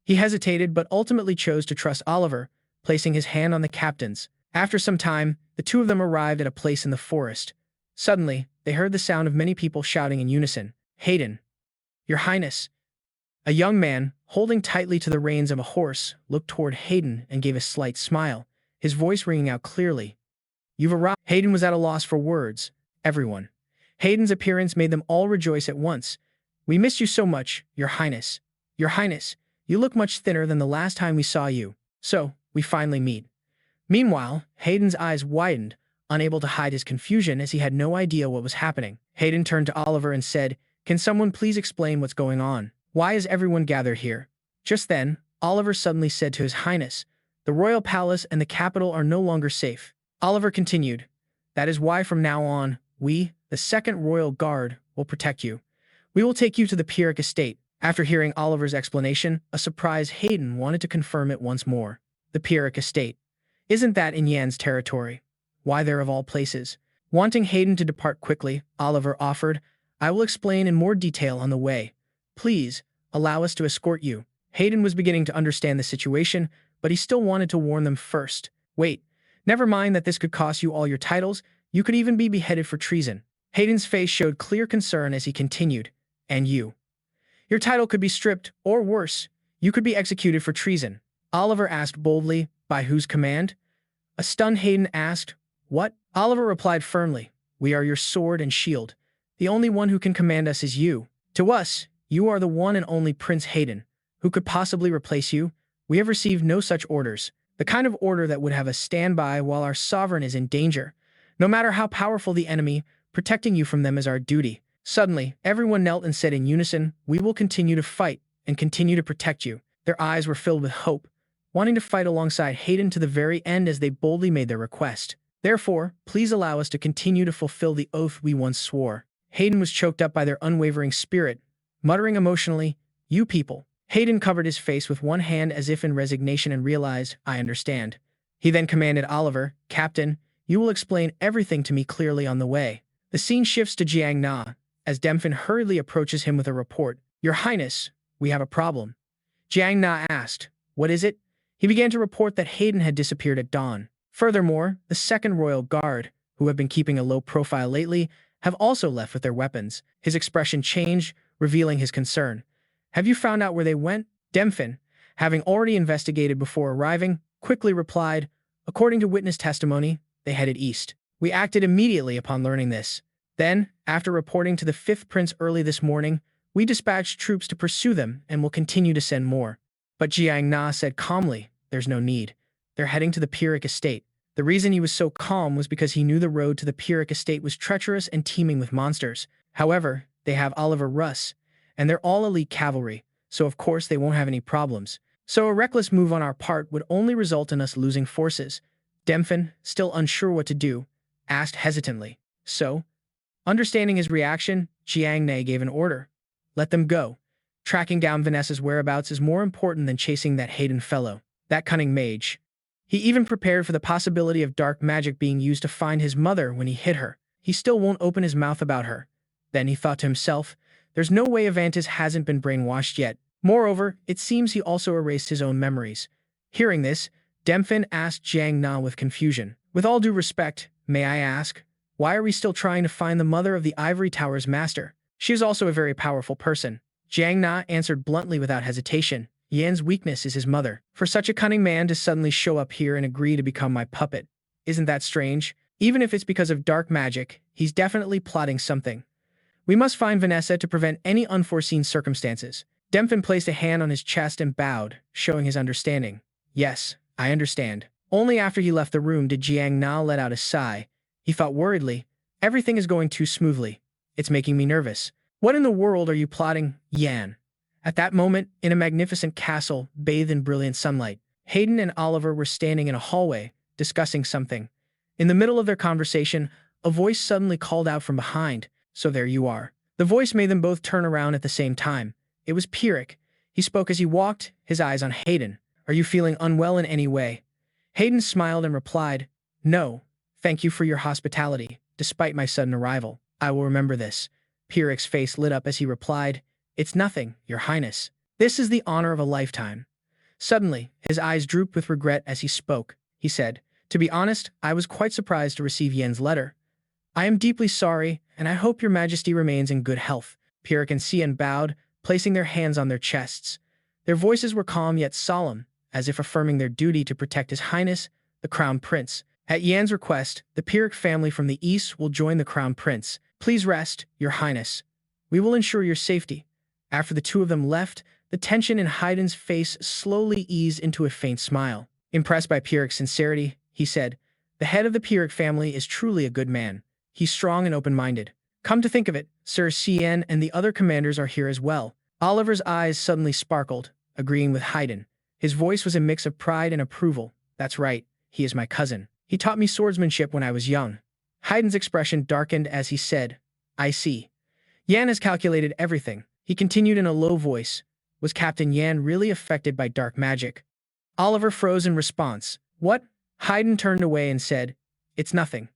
He hesitated but ultimately chose to trust Oliver, placing his hand on the captain's. After some time, the two of them arrived at a place in the forest. Suddenly, they heard the sound of many people shouting in unison, Hayden. Your Highness. A young man, holding tightly to the reins of a horse, looked toward Hayden and gave a slight smile, his voice ringing out clearly. You've arrived. Hayden was at a loss for words. Everyone. Hayden's appearance made them all rejoice at once. We missed you so much, Your Highness. Your Highness, you look much thinner than the last time we saw you. So, we finally meet. Meanwhile, Hayden's eyes widened, unable to hide his confusion as he had no idea what was happening. Hayden turned to Oliver and said, Can someone please explain what's going on? Why is everyone gathered here? Just then, Oliver suddenly said to His Highness, The royal palace and the capital are no longer safe. Oliver continued, "That is why from now on, we, the Second Royal Guard, will protect you. We will take you to the Pyrrhic estate." After hearing Oliver's explanation, a surprised Hayden wanted to confirm it once more. The Pyrrhic estate. Isn't that in Yan's territory? Why there of all places? Wanting Hayden to depart quickly, Oliver offered, "I will explain in more detail on the way. Please, allow us to escort you." Hayden was beginning to understand the situation, but he still wanted to warn them first. "Wait, never mind that this could cost you all your titles. You could even be beheaded for treason." Hayden's face showed clear concern as he continued, "And you? Your title could be stripped, or worse, you could be executed for treason." Oliver asked boldly, "By whose command?" A stunned Hayden asked, "What?" Oliver replied firmly, "We are your sword and shield. The only one who can command us is you. To us, you are the one and only Prince Hayden. Who could possibly replace you? We have received no such orders. The kind of order that would have us stand by while our sovereign is in danger. No matter how powerful the enemy, protecting you from them is our duty." Suddenly, everyone knelt and said in unison, "We will continue to fight and continue to protect you." Their eyes were filled with hope, wanting to fight alongside Hayden to the very end as they boldly made their request. "Therefore, please allow us to continue to fulfill the oath we once swore." Hayden was choked up by their unwavering spirit, muttering emotionally, "You people." Hayden covered his face with one hand as if in resignation and realized, "I understand." He then commanded Oliver, "Captain, you will explain everything to me clearly on the way." The scene shifts to Jiang Na, as Demfin hurriedly approaches him with a report. "Your Highness, we have a problem." Jiang Na asked, "What is it?" He began to report that Hayden had disappeared at dawn. Furthermore, the Second Royal Guard, who have been keeping a low profile lately, have also left with their weapons. His expression changed, revealing his concern. "Have you found out where they went?" Demfin, having already investigated before arriving, quickly replied, "According to witness testimony, they headed east. We acted immediately upon learning this. Then, after reporting to the Fifth Prince early this morning, we dispatched troops to pursue them and will continue to send more." But Jiang Na said calmly, "There's no need. They're heading to the Pyrrhic estate." The reason he was so calm was because he knew the road to the Pyrrhic estate was treacherous and teeming with monsters. However, they have Oliver Russ, and they're all elite cavalry, so of course they won't have any problems. So a reckless move on our part would only result in us losing forces. Demfin, still unsure what to do, asked hesitantly. So, understanding his reaction, Jiang Na gave an order. "Let them go. Tracking down Vanessa's whereabouts is more important than chasing that Hayden fellow, that cunning mage." He even prepared for the possibility of dark magic being used to find his mother when he hit her. He still won't open his mouth about her. Then he thought to himself, there's no way Avantis hasn't been brainwashed yet. Moreover, it seems he also erased his own memories. Hearing this, Demfin asked Jiang Na with confusion. "With all due respect, may I ask, why are we still trying to find the mother of the Ivory Tower's master? She is also a very powerful person." Jiang Na answered bluntly without hesitation. "Yan's weakness is his mother. For such a cunning man to suddenly show up here and agree to become my puppet. Isn't that strange? Even if it's because of dark magic, he's definitely plotting something. We must find Vanessa to prevent any unforeseen circumstances." Demfin placed a hand on his chest and bowed, showing his understanding. "Yes, I understand." Only after he left the room did Jiang Na let out a sigh. He thought worriedly, "Everything is going too smoothly. It's making me nervous. What in the world are you plotting, Yan?" At that moment, in a magnificent castle, bathed in brilliant sunlight, Hayden and Oliver were standing in a hallway, discussing something. In the middle of their conversation, a voice suddenly called out from behind, "So there you are." The voice made them both turn around at the same time. It was Pyrrhic. He spoke as he walked, his eyes on Hayden. "Are you feeling unwell in any way?" Hayden smiled and replied, "No, thank you for your hospitality, despite my sudden arrival. I will remember this." Pyrrhic's face lit up as he replied, "It's nothing, Your Highness. This is the honor of a lifetime." Suddenly, his eyes drooped with regret as he spoke. He said, "To be honest, I was quite surprised to receive Yan's letter. I am deeply sorry, and I hope Your Majesty remains in good health." Pyrrhic and Cian bowed, placing their hands on their chests. Their voices were calm yet solemn, as if affirming their duty to protect His Highness, the Crown Prince. At Yan's request, the Pyrrhic family from the east will join the Crown Prince. "Please rest, Your Highness. We will ensure your safety." After the two of them left, the tension in Hayden's face slowly eased into a faint smile. Impressed by Pyrrhic's sincerity, he said, "The head of the Pyrrhic family is truly a good man. He's strong and open-minded. Come to think of it, Sir Cien and the other commanders are here as well." Oliver's eyes suddenly sparkled, agreeing with Hayden. His voice was a mix of pride and approval. That's right, he is my cousin. He taught me swordsmanship when I was young. Haydn's expression darkened as he said, I see. Yan has calculated everything. He continued in a low voice. Was Captain Yan really affected by dark magic? Oliver froze in response. What? Haydn turned away and said, It's nothing.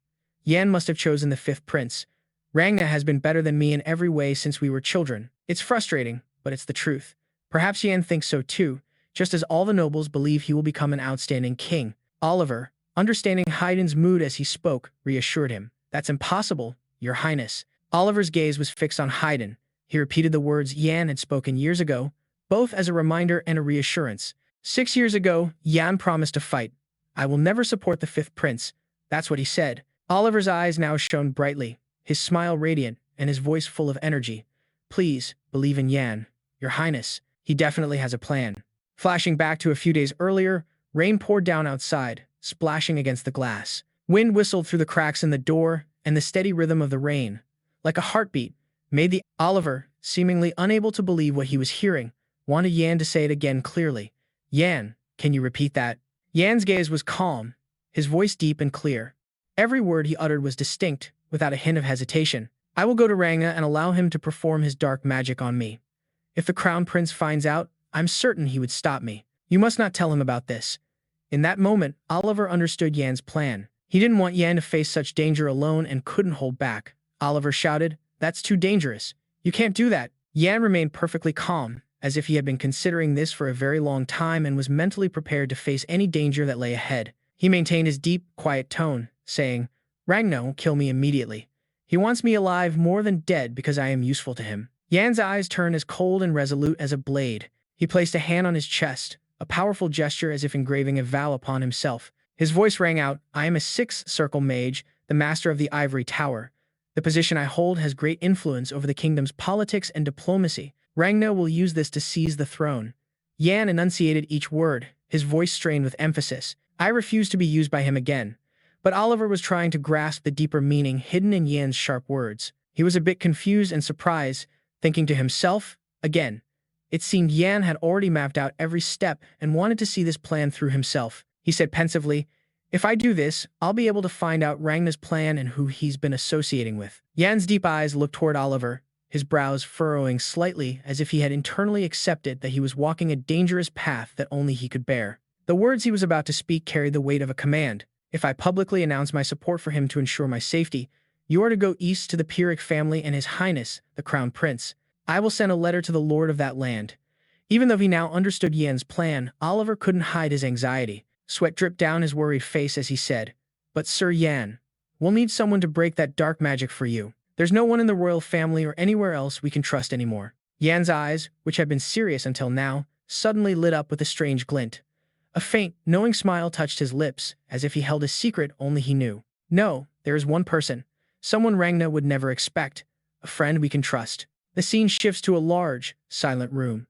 Yan must have chosen the fifth prince. Ragna has been better than me in every way since we were children. It's frustrating, but it's the truth. Perhaps Yan thinks so too, just as all the nobles believe he will become an outstanding king. Oliver, understanding Haydn's mood as he spoke, reassured him. That's impossible, Your Highness. Oliver's gaze was fixed on Haydn. He repeated the words Yan had spoken years ago, both as a reminder and a reassurance. 6 years ago, Yan promised to fight. I will never support the fifth prince. That's what he said. Oliver's eyes now shone brightly, his smile radiant, and his voice full of energy. Please, believe in Yan, Your Highness. He definitely has a plan. Flashing back to a few days earlier, rain poured down outside, splashing against the glass. Wind whistled through the cracks in the door, and the steady rhythm of the rain, like a heartbeat, made the Oliver, seemingly unable to believe what he was hearing, wanted Yan to say it again clearly. Yan, can you repeat that? Yan's gaze was calm, his voice deep and clear. Every word he uttered was distinct, without a hint of hesitation. I will go to Ragna and allow him to perform his dark magic on me. If the Crown Prince finds out, I'm certain he would stop me. You must not tell him about this. In that moment, Oliver understood Yan's plan. He didn't want Yan to face such danger alone and couldn't hold back. Oliver shouted, That's too dangerous. You can't do that. Yan remained perfectly calm, as if he had been considering this for a very long time and was mentally prepared to face any danger that lay ahead. He maintained his deep, quiet tone, saying, Ragna won't kill me immediately. He wants me alive more than dead because I am useful to him. Yan's eyes turned as cold and resolute as a blade. He placed a hand on his chest, a powerful gesture as if engraving a vow upon himself. His voice rang out, I am a sixth circle mage, the master of the ivory tower. The position I hold has great influence over the kingdom's politics and diplomacy. Ragna will use this to seize the throne. Yan enunciated each word, his voice strained with emphasis. I refuse to be used by him again. But Oliver was trying to grasp the deeper meaning hidden in Yan's sharp words. He was a bit confused and surprised, thinking to himself, again. It seemed Yan had already mapped out every step and wanted to see this plan through himself. He said pensively, If I do this, I'll be able to find out Ragna's plan and who he's been associating with. Yan's deep eyes looked toward Oliver, his brows furrowing slightly as if he had internally accepted that he was walking a dangerous path that only he could bear. The words he was about to speak carried the weight of a command. If I publicly announce my support for him to ensure my safety, you are to go east to the Pyrrhic family and His Highness, the Crown Prince. I will send a letter to the lord of that land. Even though he now understood Yan's plan, Oliver couldn't hide his anxiety. Sweat dripped down his worried face as he said, But Sir Yan, we'll need someone to break that dark magic for you. There's no one in the royal family or anywhere else we can trust anymore. Yan's eyes, which had been serious until now, suddenly lit up with a strange glint. A faint, knowing smile touched his lips, as if he held a secret only he knew. No, there is one person. Someone Ragna would never expect. A friend we can trust. The scene shifts to a large, silent room.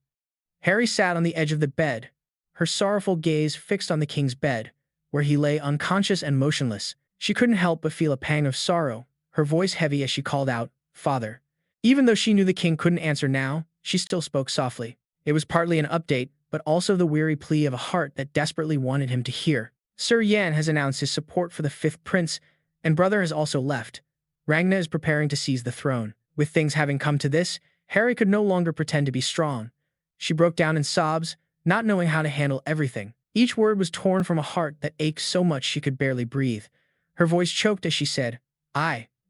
Harry sat on the edge of the bed, her sorrowful gaze fixed on the king's bed, where he lay unconscious and motionless. She couldn't help but feel a pang of sorrow, her voice heavy as she called out, Father. Even though she knew the king couldn't answer now, she still spoke softly. It was partly an update, but also the weary plea of a heart that desperately wanted him to hear. Sir Yan has announced his support for the fifth prince, and brother has also left. Ragna is preparing to seize the throne. With things having come to this, Harry could no longer pretend to be strong. She broke down in sobs, not knowing how to handle everything. Each word was torn from a heart that ached so much she could barely breathe. Her voice choked as she said,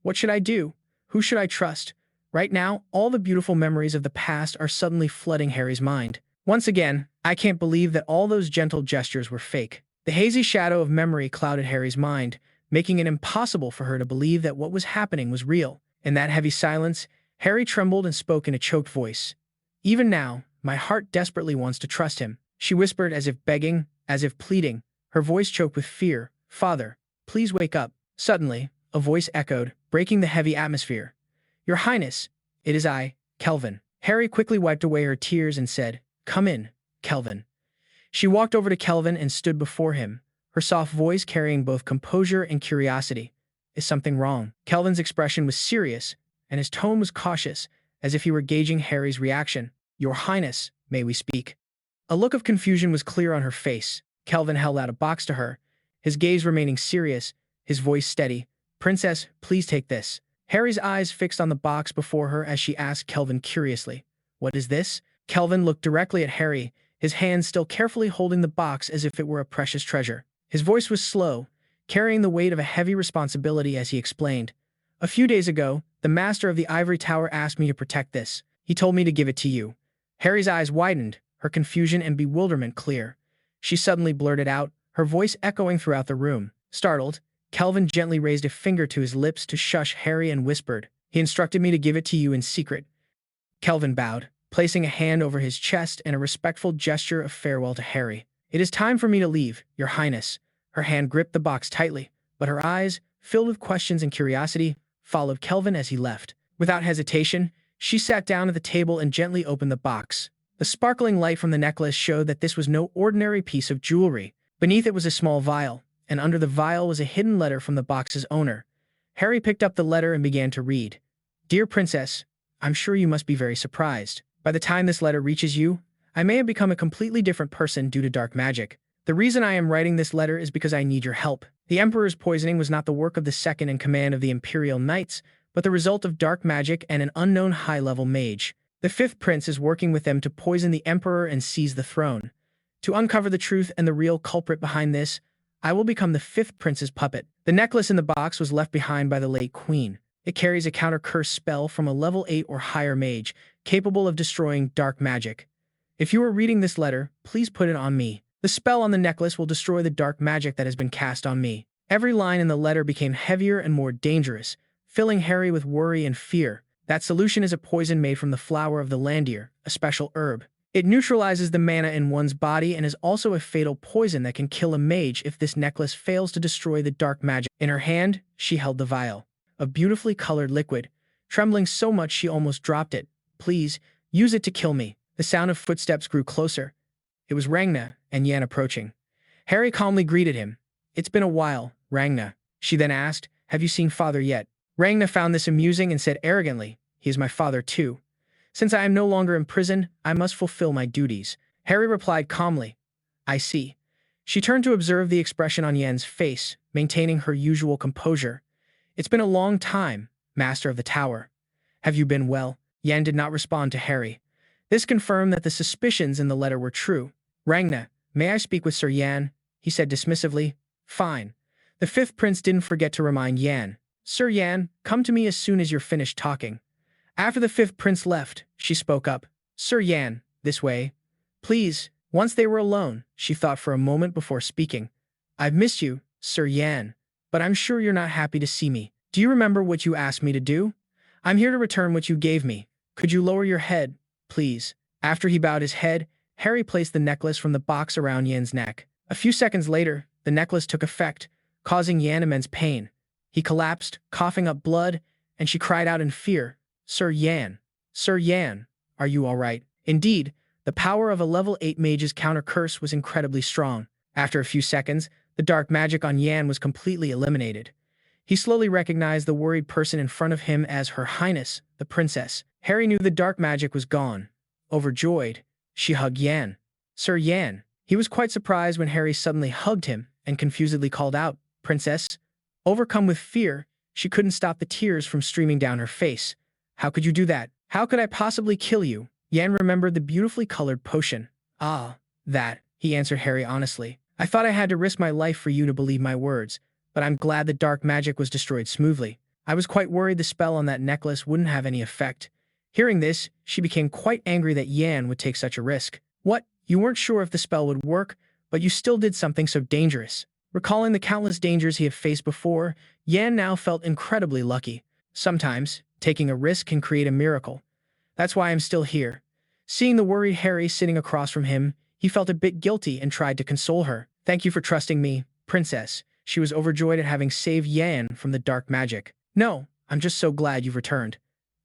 What should I do? Who should I trust? Right now, all the beautiful memories of the past are suddenly flooding Harry's mind. Once again, I can't believe that all those gentle gestures were fake. The hazy shadow of memory clouded Harry's mind, making it impossible for her to believe that what was happening was real. In that heavy silence, Harry trembled and spoke in a choked voice. Even now, my heart desperately wants to trust him. She whispered as if begging, as if pleading, her voice choked with fear. Father, please wake up. Suddenly, a voice echoed, breaking the heavy atmosphere. Your Highness, it is I, Kelvin. Harry quickly wiped away her tears and said, Come in, Kelvin. She walked over to Kelvin and stood before him, her soft voice carrying both composure and curiosity. Is something wrong? Kelvin's expression was serious, and his tone was cautious, as if he were gauging Harry's reaction. Your Highness, may we speak? A look of confusion was clear on her face. Kelvin held out a box to her, his gaze remaining serious, his voice steady. "Princess, please take this." Harry's eyes fixed on the box before her as she asked Kelvin curiously, "What is this?" Kelvin looked directly at Harry, his hands still carefully holding the box as if it were a precious treasure. His voice was slow, carrying the weight of a heavy responsibility as he explained. "A few days ago, the master of the ivory tower asked me to protect this. He told me to give it to you." Harry's eyes widened, her confusion and bewilderment clear. She suddenly blurted out, her voice echoing throughout the room. Startled, Kelvin gently raised a finger to his lips to shush Harry and whispered, "He instructed me to give it to you in secret." Kelvin bowed, placing a hand over his chest in a respectful gesture of farewell to Harry. "It is time for me to leave, Your Highness." Her hand gripped the box tightly, but her eyes, filled with questions and curiosity, followed Kelvin as he left. Without hesitation, she sat down at the table and gently opened the box. The sparkling light from the necklace showed that this was no ordinary piece of jewelry. Beneath it was a small vial, and under the vial was a hidden letter from the box's owner. Harry picked up the letter and began to read. "Dear Princess, I'm sure you must be very surprised. By the time this letter reaches you, I may have become a completely different person due to dark magic. The reason I am writing this letter is because I need your help. The Emperor's poisoning was not the work of the second in command of the Imperial Knights, but the result of dark magic and an unknown high-level mage. The fifth prince is working with them to poison the Emperor and seize the throne. To uncover the truth and the real culprit behind this, I will become the fifth prince's puppet." The necklace in the box was left behind by the late queen. It carries a counter-curse spell from a level 8 or higher mage, capable of destroying dark magic. If you are reading this letter, please put it on me. The spell on the necklace will destroy the dark magic that has been cast on me. Every line in the letter became heavier and more dangerous, filling Harry with worry and fear. That solution is a poison made from the flower of the landier, a special herb. It neutralizes the mana in one's body and is also a fatal poison that can kill a mage if this necklace fails to destroy the dark magic. In her hand, she held the vial, a beautifully colored liquid, trembling so much she almost dropped it. "Please, use it to kill me." The sound of footsteps grew closer. It was Ragna and Yan approaching. Harry calmly greeted him. "It's been a while, Ragna." She then asked, "Have you seen father yet?" Ragna found this amusing and said arrogantly, "He is my father too. Since I am no longer imprisoned, I must fulfill my duties." Harry replied calmly, "I see." She turned to observe the expression on Yan's face, maintaining her usual composure. "It's been a long time, Master of the Tower. Have you been well?" Yan did not respond to Harry. This confirmed that the suspicions in the letter were true. "Ragna, may I speak with Sir Yan?" he said dismissively. "Fine." The fifth prince didn't forget to remind Yan. "Sir Yan, come to me as soon as you're finished talking." After the fifth prince left, she spoke up. "Sir Yan, this way. Please." Once they were alone, she thought for a moment before speaking. "I've missed you, Sir Yan, but I'm sure you're not happy to see me. Do you remember what you asked me to do? I'm here to return what you gave me. Could you lower your head, please?" After he bowed his head, Harry placed the necklace from the box around Yan's neck. A few seconds later, the necklace took effect, causing Yan immense pain. He collapsed, coughing up blood, and she cried out in fear, Sir Yan, are you all right?" Indeed, the power of a level 8 mage's counter-curse was incredibly strong. After a few seconds, the dark magic on Yan was completely eliminated. He slowly recognized the worried person in front of him as Her Highness, the princess. Harry knew the dark magic was gone. Overjoyed, she hugged Yan. "Sir Yan." He was quite surprised when Harry suddenly hugged him and confusedly called out, "Princess." Overcome with fear, she couldn't stop the tears from streaming down her face. "How could you do that? How could I possibly kill you?" Yan remembered the beautifully colored potion. "Ah, that," he answered Harry honestly. "I thought I had to risk my life for you to believe my words, but I'm glad the dark magic was destroyed smoothly. I was quite worried the spell on that necklace wouldn't have any effect." Hearing this, she became quite angry that Yan would take such a risk. "What? You weren't sure if the spell would work, but you still did something so dangerous." Recalling the countless dangers he had faced before, Yan now felt incredibly lucky. Sometimes, taking a risk can create a miracle. "That's why I'm still here." Seeing the worried Harry sitting across from him, he felt a bit guilty and tried to console her. "Thank you for trusting me, Princess." She was overjoyed at having saved Yan from the dark magic. "No, I'm just so glad you've returned."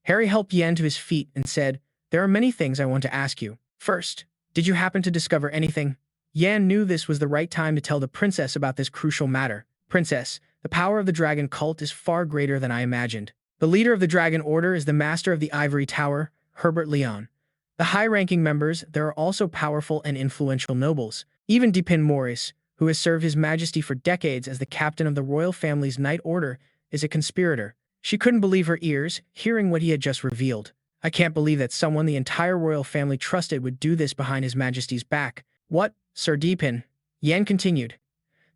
Harry helped Yan to his feet and said, "There are many things I want to ask you. First, did you happen to discover anything?" Yan knew this was the right time to tell the princess about this crucial matter. "Princess, the power of the dragon cult is far greater than I imagined. The leader of the Dragon Order is the master of the Ivory Tower, Herbert Leon. The high-ranking members, there are also powerful and influential nobles. Even Dipin Morris, who has served His Majesty for decades as the captain of the royal family's Knight Order, is a conspirator. She couldn't believe her ears, hearing what he had just revealed. I can't believe that someone the entire royal family trusted would do this behind His Majesty's back. What, Sir Dipin? Yan continued.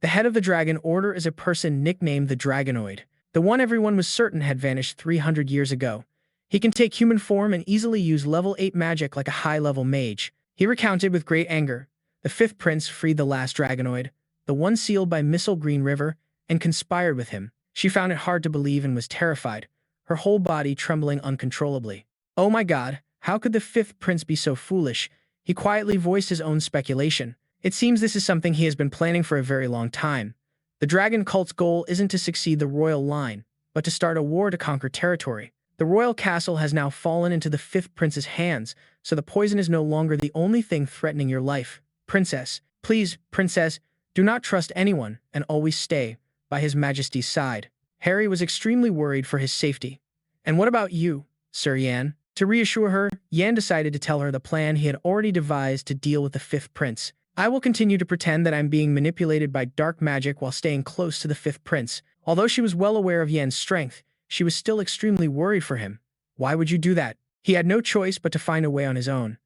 The head of the Dragon Order is a person nicknamed the Dragonoid, the one everyone was certain had vanished 300 years ago. He can take human form and easily use level 8 magic like a high-level mage. He recounted with great anger. The fifth prince freed the last Dragonoid, the one sealed by Missile Green River, and conspired with him. She found it hard to believe and was terrified, her whole body trembling uncontrollably. Oh my god, how could the fifth prince be so foolish? He quietly voiced his own speculation. It seems this is something he has been planning for a very long time. The dragon cult's goal isn't to succeed the royal line, but to start a war to conquer territory. The royal castle has now fallen into the fifth prince's hands, so the poison is no longer the only thing threatening your life. Princess, please, princess, do not trust anyone and always stay by His Majesty's side. Harry was extremely worried for his safety. And what about you, Sir Yan? To reassure her, Yan decided to tell her the plan he had already devised to deal with the fifth prince. I will continue to pretend that I'm being manipulated by dark magic while staying close to the fifth prince. Although she was well aware of Yan's strength, she was still extremely worried for him. Why would you do that? He had no choice but to find a way on his own.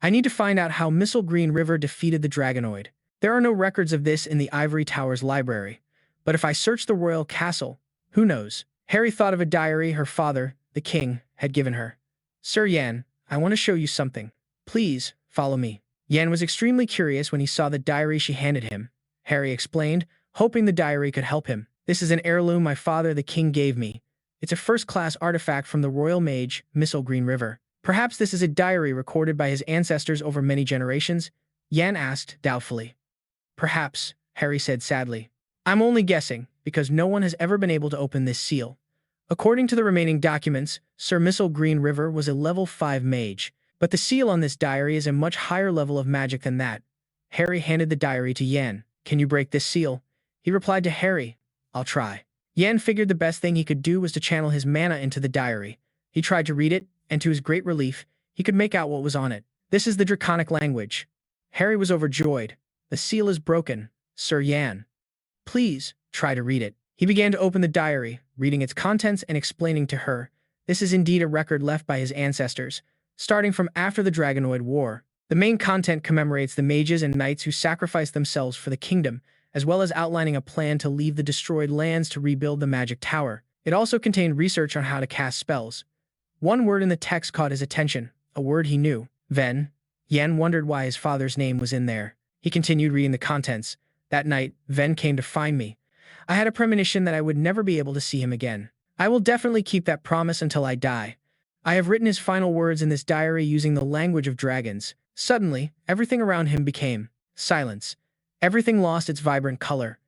I need to find out how Missile Green River defeated the Dragonoid. There are no records of this in the Ivory Tower's library. But if I search the royal castle, who knows? Harry thought of a diary her father, the king, had given her. Sir Yan, I want to show you something. Please, follow me. Yan was extremely curious when he saw the diary she handed him. Harry explained, hoping the diary could help him. This is an heirloom my father, the king, gave me. It's a first-class artifact from the royal mage, Missile Green River. Perhaps this is a diary recorded by his ancestors over many generations? Yan asked, doubtfully. Perhaps, Harry said sadly. I'm only guessing, because no one has ever been able to open this seal. According to the remaining documents, Sir Missile Green River was a level 5 mage, but the seal on this diary is a much higher level of magic than that. Harry handed the diary to Yan. Can you break this seal? He replied to Harry, I'll try. Yan figured the best thing he could do was to channel his mana into the diary. He tried to read it, and to his great relief, he could make out what was on it. This is the Draconic language. Harry was overjoyed. The seal is broken, Sir Yan. Please, try to read it. He began to open the diary, reading its contents and explaining to her. This is indeed a record left by his ancestors, starting from after the Dragonoid War. The main content commemorates the mages and knights who sacrificed themselves for the kingdom, as well as outlining a plan to leave the destroyed lands to rebuild the Magic Tower. It also contained research on how to cast spells. One word in the text caught his attention, a word he knew, Ven. Yan wondered why his father's name was in there. He continued reading the contents. That night, Ven came to find me. I had a premonition that I would never be able to see him again. I will definitely keep that promise until I die. I have written his final words in this diary using the language of dragons. Suddenly, everything around him became silence. Everything lost its vibrant color.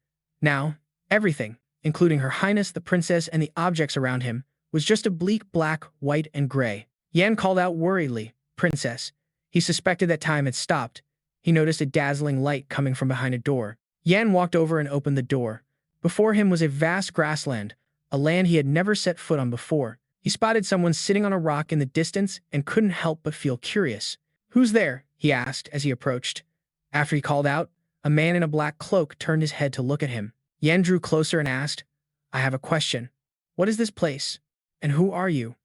Now, everything, including Her Highness the Princess and the objects around him, was just a bleak black, white, and gray. Yan called out worriedly, Princess. He suspected that time had stopped. He noticed a dazzling light coming from behind a door. Yan walked over and opened the door. Before him was a vast grassland, a land he had never set foot on before. He spotted someone sitting on a rock in the distance and couldn't help but feel curious. Who's there? He asked as he approached. After he called out, a man in a black cloak turned his head to look at him. Yan drew closer and asked, I have a question. What is this place? And who are you?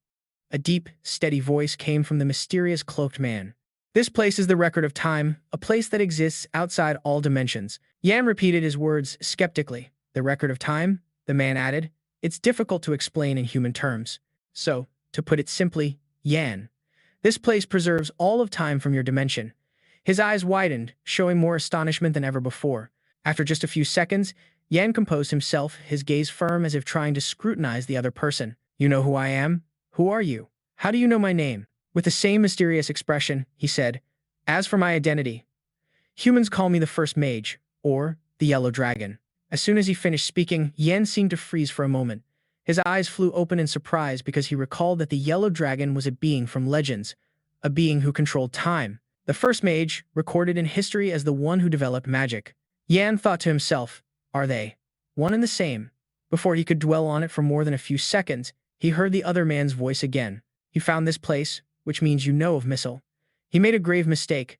A deep, steady voice came from the mysterious cloaked man. This place is the record of time, a place that exists outside all dimensions. Yan repeated his words skeptically. The record of time? The man added. It's difficult to explain in human terms. So, to put it simply, Yan. This place preserves all of time from your dimension. His eyes widened, showing more astonishment than ever before. After just a few seconds, Yan composed himself, his gaze firm as if trying to scrutinize the other person. You know who I am? Who are you? How do you know my name? With the same mysterious expression, he said, As for my identity, humans call me the First Mage, or the Yellow Dragon. As soon as he finished speaking, Yan seemed to freeze for a moment. His eyes flew open in surprise because he recalled that the Yellow Dragon was a being from legends, a being who controlled time. The First Mage, recorded in history as the one who developed magic. Yan thought to himself, are they one and the same? Before he could dwell on it for more than a few seconds, he heard the other man's voice again. You found this place, which means you know of Missile. He made a grave mistake.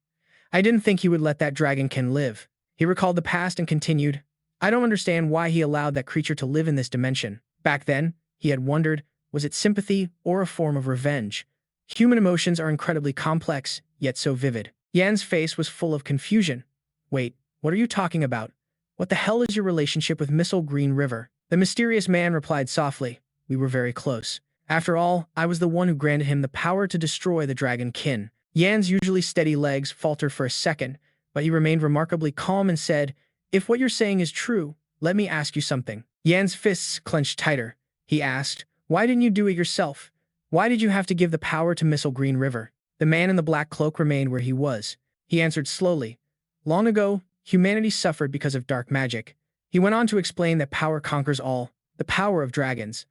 I didn't think he would let that dragonkin live. He recalled the past and continued, I don't understand why he allowed that creature to live in this dimension. Back then, he had wondered, was it sympathy or a form of revenge? Human emotions are incredibly complex, yet so vivid. Yan's face was full of confusion. Wait, what are you talking about? What the hell is your relationship with Missile Green River? The mysterious man replied softly, we were very close. After all, I was the one who granted him the power to destroy the dragonkin. Yan's usually steady legs faltered for a second, but he remained remarkably calm and said, if what you're saying is true, let me ask you something. Yan's fists clenched tighter. He asked, why didn't you do it yourself? Why did you have to give the power to Missile Green River? The man in the black cloak remained where he was. He answered slowly, long ago, humanity suffered because of dark magic. He went on to explain that power conquers all, the power of dragons.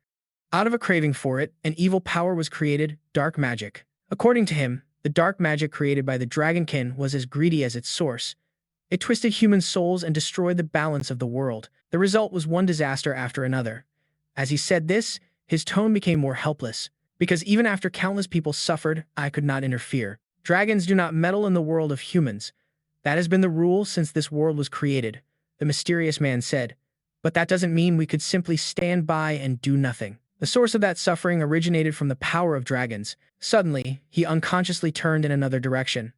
Out of a craving for it, an evil power was created, dark magic. According to him, the dark magic created by the dragonkin was as greedy as its source. It twisted human souls and destroyed the balance of the world. The result was one disaster after another. As he said this, his tone became more helpless. Because even after countless people suffered, I could not interfere. Dragons do not meddle in the world of humans. That has been the rule since this world was created, the mysterious man said. But that doesn't mean we could simply stand by and do nothing. The source of that suffering originated from the power of dragons. Suddenly, he unconsciously turned in another direction.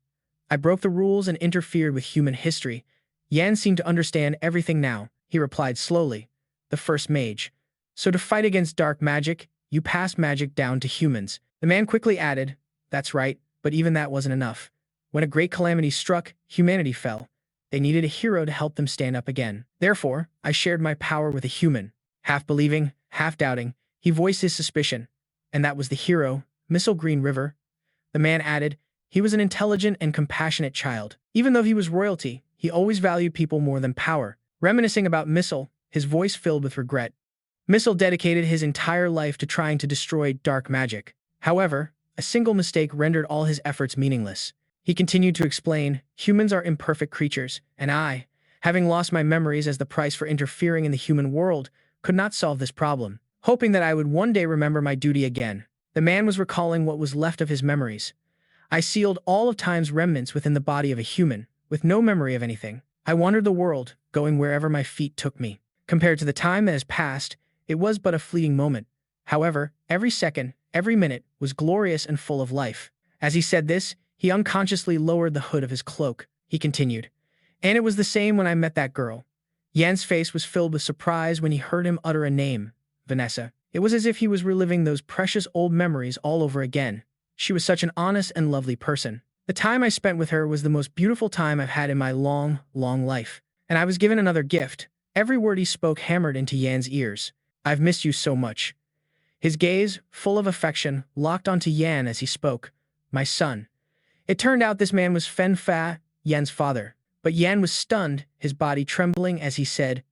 I broke the rules and interfered with human history. Yan seemed to understand everything now. He replied slowly, the first mage. So to fight against dark magic, you passed magic down to humans. The man quickly added, that's right, but even that wasn't enough. When a great calamity struck, humanity fell. They needed a hero to help them stand up again. Therefore, I shared my power with a human. Half believing, half doubting, he voiced his suspicion. And that was the hero, Missile Green River. The man added, he was an intelligent and compassionate child. Even though he was royalty, he always valued people more than power. Reminiscing about Missile, his voice filled with regret. Missile dedicated his entire life to trying to destroy dark magic. However, a single mistake rendered all his efforts meaningless. He continued to explain, humans are imperfect creatures, and I, having lost my memories as the price for interfering in the human world, could not solve this problem. Hoping that I would one day remember my duty again, the man was recalling what was left of his memories. I sealed all of time's remnants within the body of a human, with no memory of anything. I wandered the world, going wherever my feet took me. Compared to the time that has passed, it was but a fleeting moment. However, every second, every minute, was glorious and full of life. As he said this, he unconsciously lowered the hood of his cloak. He continued, and it was the same when I met that girl. Yan's face was filled with surprise when he heard him utter a name, Vanessa. It was as if he was reliving those precious old memories all over again. She was such an honest and lovely person. The time I spent with her was the most beautiful time I've had in my long, long life. And I was given another gift. Every word he spoke hammered into Yan's ears. I've missed you so much. His gaze, full of affection, locked onto Yan as he spoke. My son. It turned out this man was Fen Fa, Yan's father. But Yan was stunned, his body trembling as he said,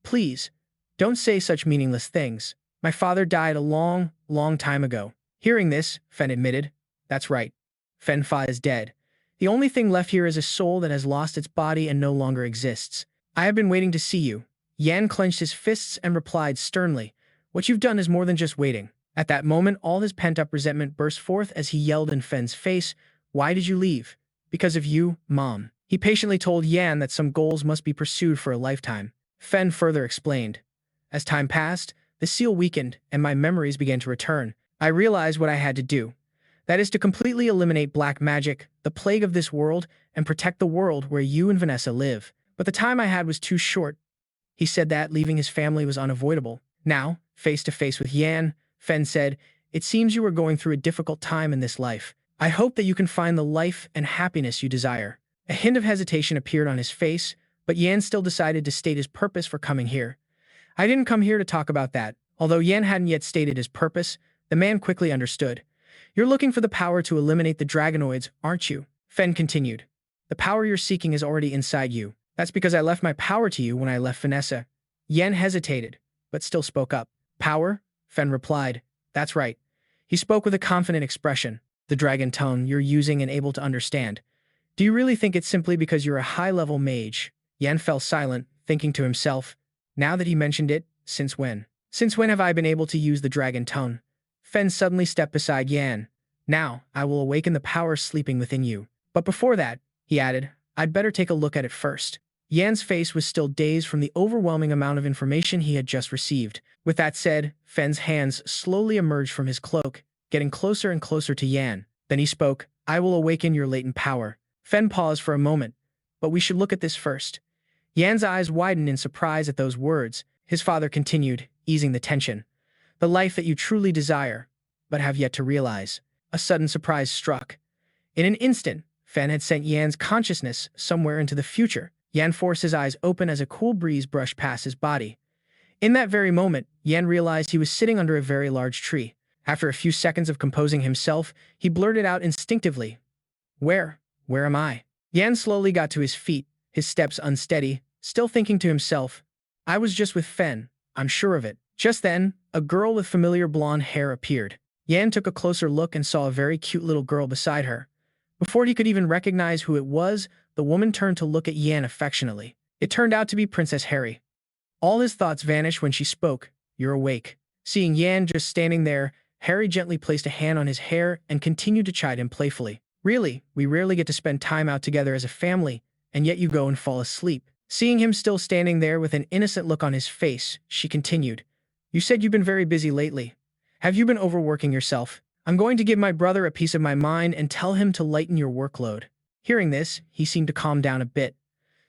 please, don't say such meaningless things. My father died a long, long time ago. Hearing this, Fen admitted, that's right. Fen Fa is dead. The only thing left here is a soul that has lost its body and no longer exists. I have been waiting to see you. Yan clenched his fists and replied sternly, what you've done is more than just waiting. At that moment, all his pent-up resentment burst forth as he yelled in Fen's face, why did you leave? Because of you, Mom. He patiently told Yan that some goals must be pursued for a lifetime. Fen further explained. As time passed, the seal weakened and my memories began to return. I realized what I had to do. That is to completely eliminate black magic, the plague of this world, and protect the world where you and Vanessa live. But the time I had was too short. He said that leaving his family was unavoidable. Now, face to face with Yan, Fen said, it seems you are going through a difficult time in this life. I hope that you can find the life and happiness you desire. A hint of hesitation appeared on his face, but Yan still decided to state his purpose for coming here. I didn't come here to talk about that. Although Yan hadn't yet stated his purpose, the man quickly understood. You're looking for the power to eliminate the dragonoids, aren't you? Fen continued. The power you're seeking is already inside you. That's because I left my power to you when I left Vanessa. Yan hesitated, but still spoke up. Power? Fen replied. That's right. He spoke with a confident expression, the dragon tone you're using and able to understand. Do you really think it's simply because you're a high-level mage? Yan fell silent, thinking to himself, now that he mentioned it, since when? Since when have I been able to use the dragon tone? Fen suddenly stepped beside Yan. Now, I will awaken the power sleeping within you. But before that, he added, I'd better take a look at it first. Yan's face was still dazed from the overwhelming amount of information he had just received. With that said, Fen's hands slowly emerged from his cloak, getting closer and closer to Yan. Then he spoke, I will awaken your latent power. Fen paused for a moment, but we should look at this first. Yan's eyes widened in surprise at those words. His father continued, easing the tension. The life that you truly desire, but have yet to realize. A sudden surprise struck. In an instant, Fen had sent Yan's consciousness somewhere into the future. Yan forced his eyes open as a cool breeze brushed past his body. In that very moment, Yan realized he was sitting under a very large tree. After a few seconds of composing himself, he blurted out instinctively, Where am I? Yan slowly got to his feet, his steps unsteady, still thinking to himself, I was just with Fen, I'm sure of it. Just then, a girl with familiar blonde hair appeared. Yan took a closer look and saw a very cute little girl beside her. Before he could even recognize who it was, the woman turned to look at Yan affectionately. It turned out to be Princess Harry. All his thoughts vanished when she spoke, You're awake. Seeing Yan just standing there, Harry gently placed a hand on his hair and continued to chide him playfully. Really, we rarely get to spend time out together as a family, and yet you go and fall asleep. Seeing him still standing there with an innocent look on his face, she continued, You said you've been very busy lately. Have you been overworking yourself? I'm going to give my brother a piece of my mind and tell him to lighten your workload. Hearing this, he seemed to calm down a bit.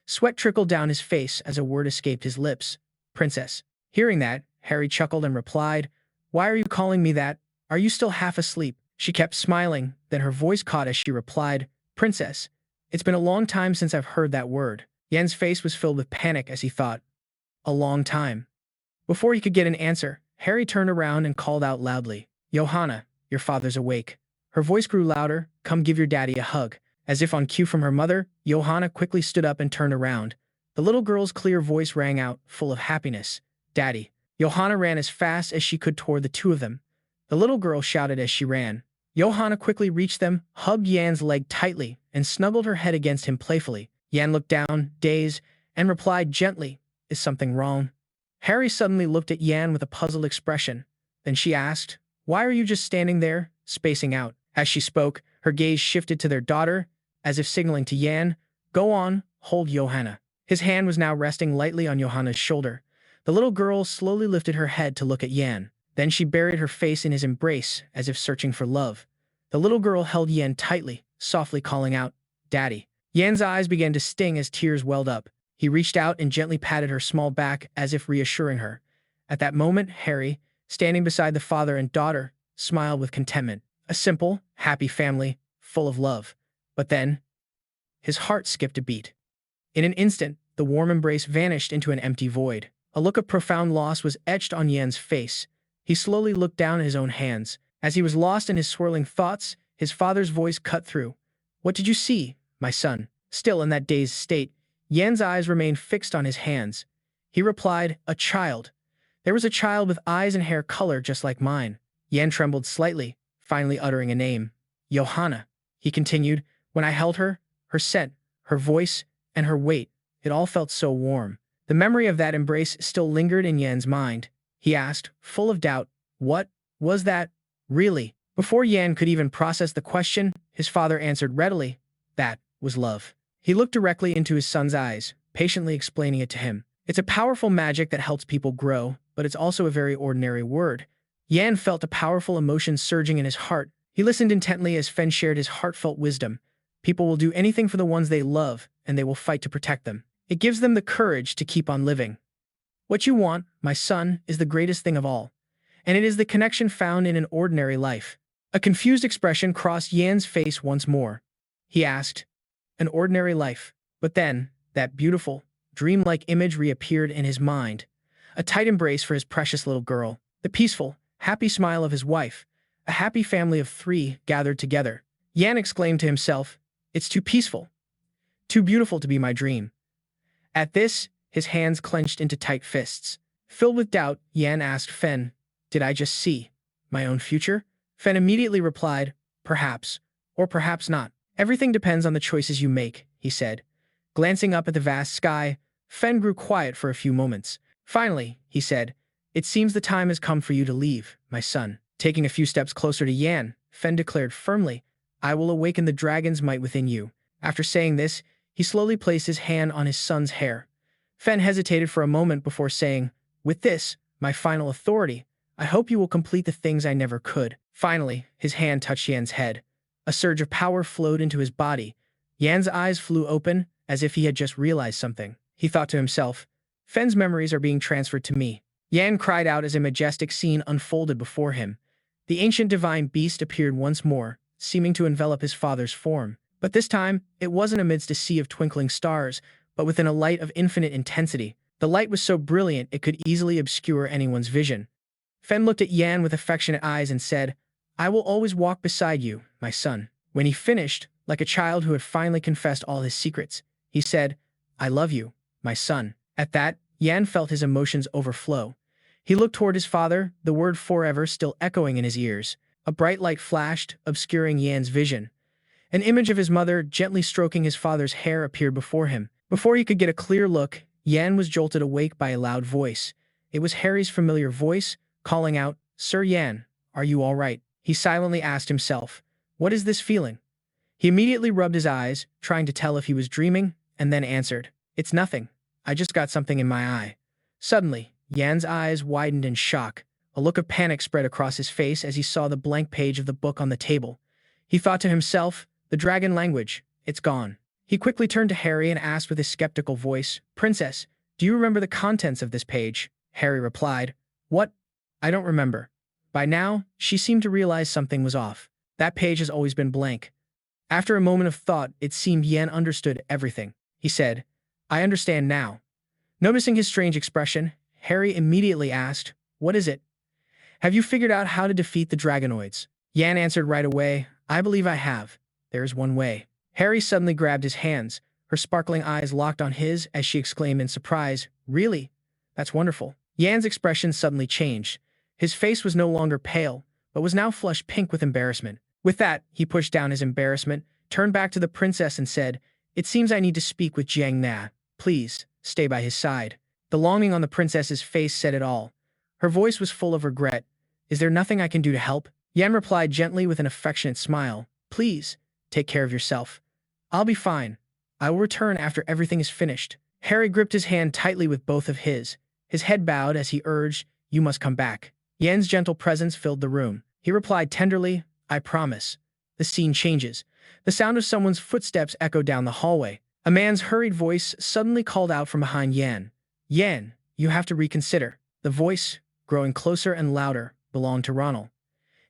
Sweat trickled down his face as a word escaped his lips. Princess. Hearing that, Harry chuckled and replied, Why are you calling me that? Are you still half asleep? She kept smiling, then her voice caught as she replied, Princess, it's been a long time since I've heard that word. Yen's face was filled with panic as he thought, A long time. Before he could get an answer, Harry turned around and called out loudly, Johanna, your father's awake. Her voice grew louder, Come give your daddy a hug. As if on cue from her mother, Johanna quickly stood up and turned around. The little girl's clear voice rang out, full of happiness. Daddy. Johanna ran as fast as she could toward the two of them. The little girl shouted as she ran. Johanna quickly reached them, hugged Yan's leg tightly, and snuggled her head against him playfully. Yan looked down, dazed, and replied gently, Is something wrong? Harry suddenly looked at Yan with a puzzled expression. Then she asked, Why are you just standing there, spacing out? As she spoke, her gaze shifted to their daughter, as if signaling to Yan, Go on, hold Johanna. His hand was now resting lightly on Johanna's shoulder. The little girl slowly lifted her head to look at Yan. Then she buried her face in his embrace, as if searching for love. The little girl held Yan tightly, softly calling out, Daddy. Yan's eyes began to sting as tears welled up. He reached out and gently patted her small back, as if reassuring her. At that moment, Harry, standing beside the father and daughter, smiled with contentment. A simple, happy family, full of love. But then, his heart skipped a beat. In an instant, the warm embrace vanished into an empty void. A look of profound loss was etched on Yan's face. He slowly looked down at his own hands. As he was lost in his swirling thoughts, his father's voice cut through. What did you see, my son? Still in that dazed state, Yan's eyes remained fixed on his hands. He replied, A child. There was a child with eyes and hair color just like mine. Yan trembled slightly, finally uttering a name. Johanna. He continued, When I held her, her scent, her voice, and her weight, it all felt so warm. The memory of that embrace still lingered in Yan's mind. He asked, full of doubt, What was that? Really? Before Yan could even process the question, his father answered readily, That was love. He looked directly into his son's eyes, patiently explaining it to him. It's a powerful magic that helps people grow, but it's also a very ordinary word. Yan felt a powerful emotion surging in his heart. He listened intently as Fen shared his heartfelt wisdom. People will do anything for the ones they love, and they will fight to protect them. It gives them the courage to keep on living. What you want, my son, is the greatest thing of all. And it is the connection found in an ordinary life. A confused expression crossed Yan's face once more. He asked, An ordinary life. But then, that beautiful, dreamlike image reappeared in his mind. A tight embrace for his precious little girl. The peaceful, happy smile of his wife. A happy family of 3 gathered together. Yan exclaimed to himself, It's too peaceful. Too beautiful to be my dream. At this, his hands clenched into tight fists. Filled with doubt, Yan asked Fen, Did I just see my own future? Fen immediately replied, Perhaps, or perhaps not. Everything depends on the choices you make, he said. Glancing up at the vast sky, Fen grew quiet for a few moments. Finally, he said, It seems the time has come for you to leave, my son. Taking a few steps closer to Yan, Fen declared firmly, I will awaken the dragon's might within you. After saying this, he slowly placed his hand on his son's hair. Fen hesitated for a moment before saying, "With this, my final authority, I hope you will complete the things I never could." Finally, his hand touched Yan's head. A surge of power flowed into his body. Yan's eyes flew open, as if he had just realized something. He thought to himself, "Fen's memories are being transferred to me." Yan cried out as a majestic scene unfolded before him. The ancient divine beast appeared once more, seeming to envelop his father's form. But this time, it wasn't amidst a sea of twinkling stars, but within a light of infinite intensity. The light was so brilliant it could easily obscure anyone's vision. Fen looked at Yan with affectionate eyes and said, "I will always walk beside you, my son." When he finished, like a child who had finally confessed all his secrets, he said, "I love you, my son." At that, Yan felt his emotions overflow. He looked toward his father, the word forever still echoing in his ears. A bright light flashed, obscuring Yan's vision. An image of his mother gently stroking his father's hair appeared before him. Before he could get a clear look, Yan was jolted awake by a loud voice. It was Harry's familiar voice, calling out, "Sir Yan, are you all right?" He silently asked himself, "What is this feeling?" He immediately rubbed his eyes, trying to tell if he was dreaming, and then answered, "It's nothing. I just got something in my eye." Suddenly, Yan's eyes widened in shock. A look of panic spread across his face as he saw the blank page of the book on the table. He thought to himself, "The dragon language, it's gone." He quickly turned to Harry and asked with his skeptical voice, "Princess, do you remember the contents of this page?" Harry replied, "What? I don't remember." By now, she seemed to realize something was off. That page has always been blank. After a moment of thought, it seemed Yan understood everything. He said, "I understand now." Noticing his strange expression, Harry immediately asked, "What is it? Have you figured out how to defeat the dragonoids?" Yan answered right away, "I believe I have. There is one way." Harry suddenly grabbed his hands. Her sparkling eyes locked on his as she exclaimed in surprise, "Really? That's wonderful." Yan's expression suddenly changed. His face was no longer pale, but was now flushed pink with embarrassment. With that, he pushed down his embarrassment, turned back to the princess and said, "It seems I need to speak with Jiang Na. Please, stay by his side." The longing on the princess's face said it all. Her voice was full of regret. "Is there nothing I can do to help?" Yan replied gently with an affectionate smile, "Please, take care of yourself. I'll be fine. I will return after everything is finished." Harry gripped his hand tightly with both of his head bowed as he urged, "You must come back." Yan's gentle presence filled the room. He replied tenderly, "I promise." The scene changes. The sound of someone's footsteps echoed down the hallway. A man's hurried voice suddenly called out from behind Yan. "Yan, you have to reconsider." The voice, growing closer and louder, belonged to Ronald.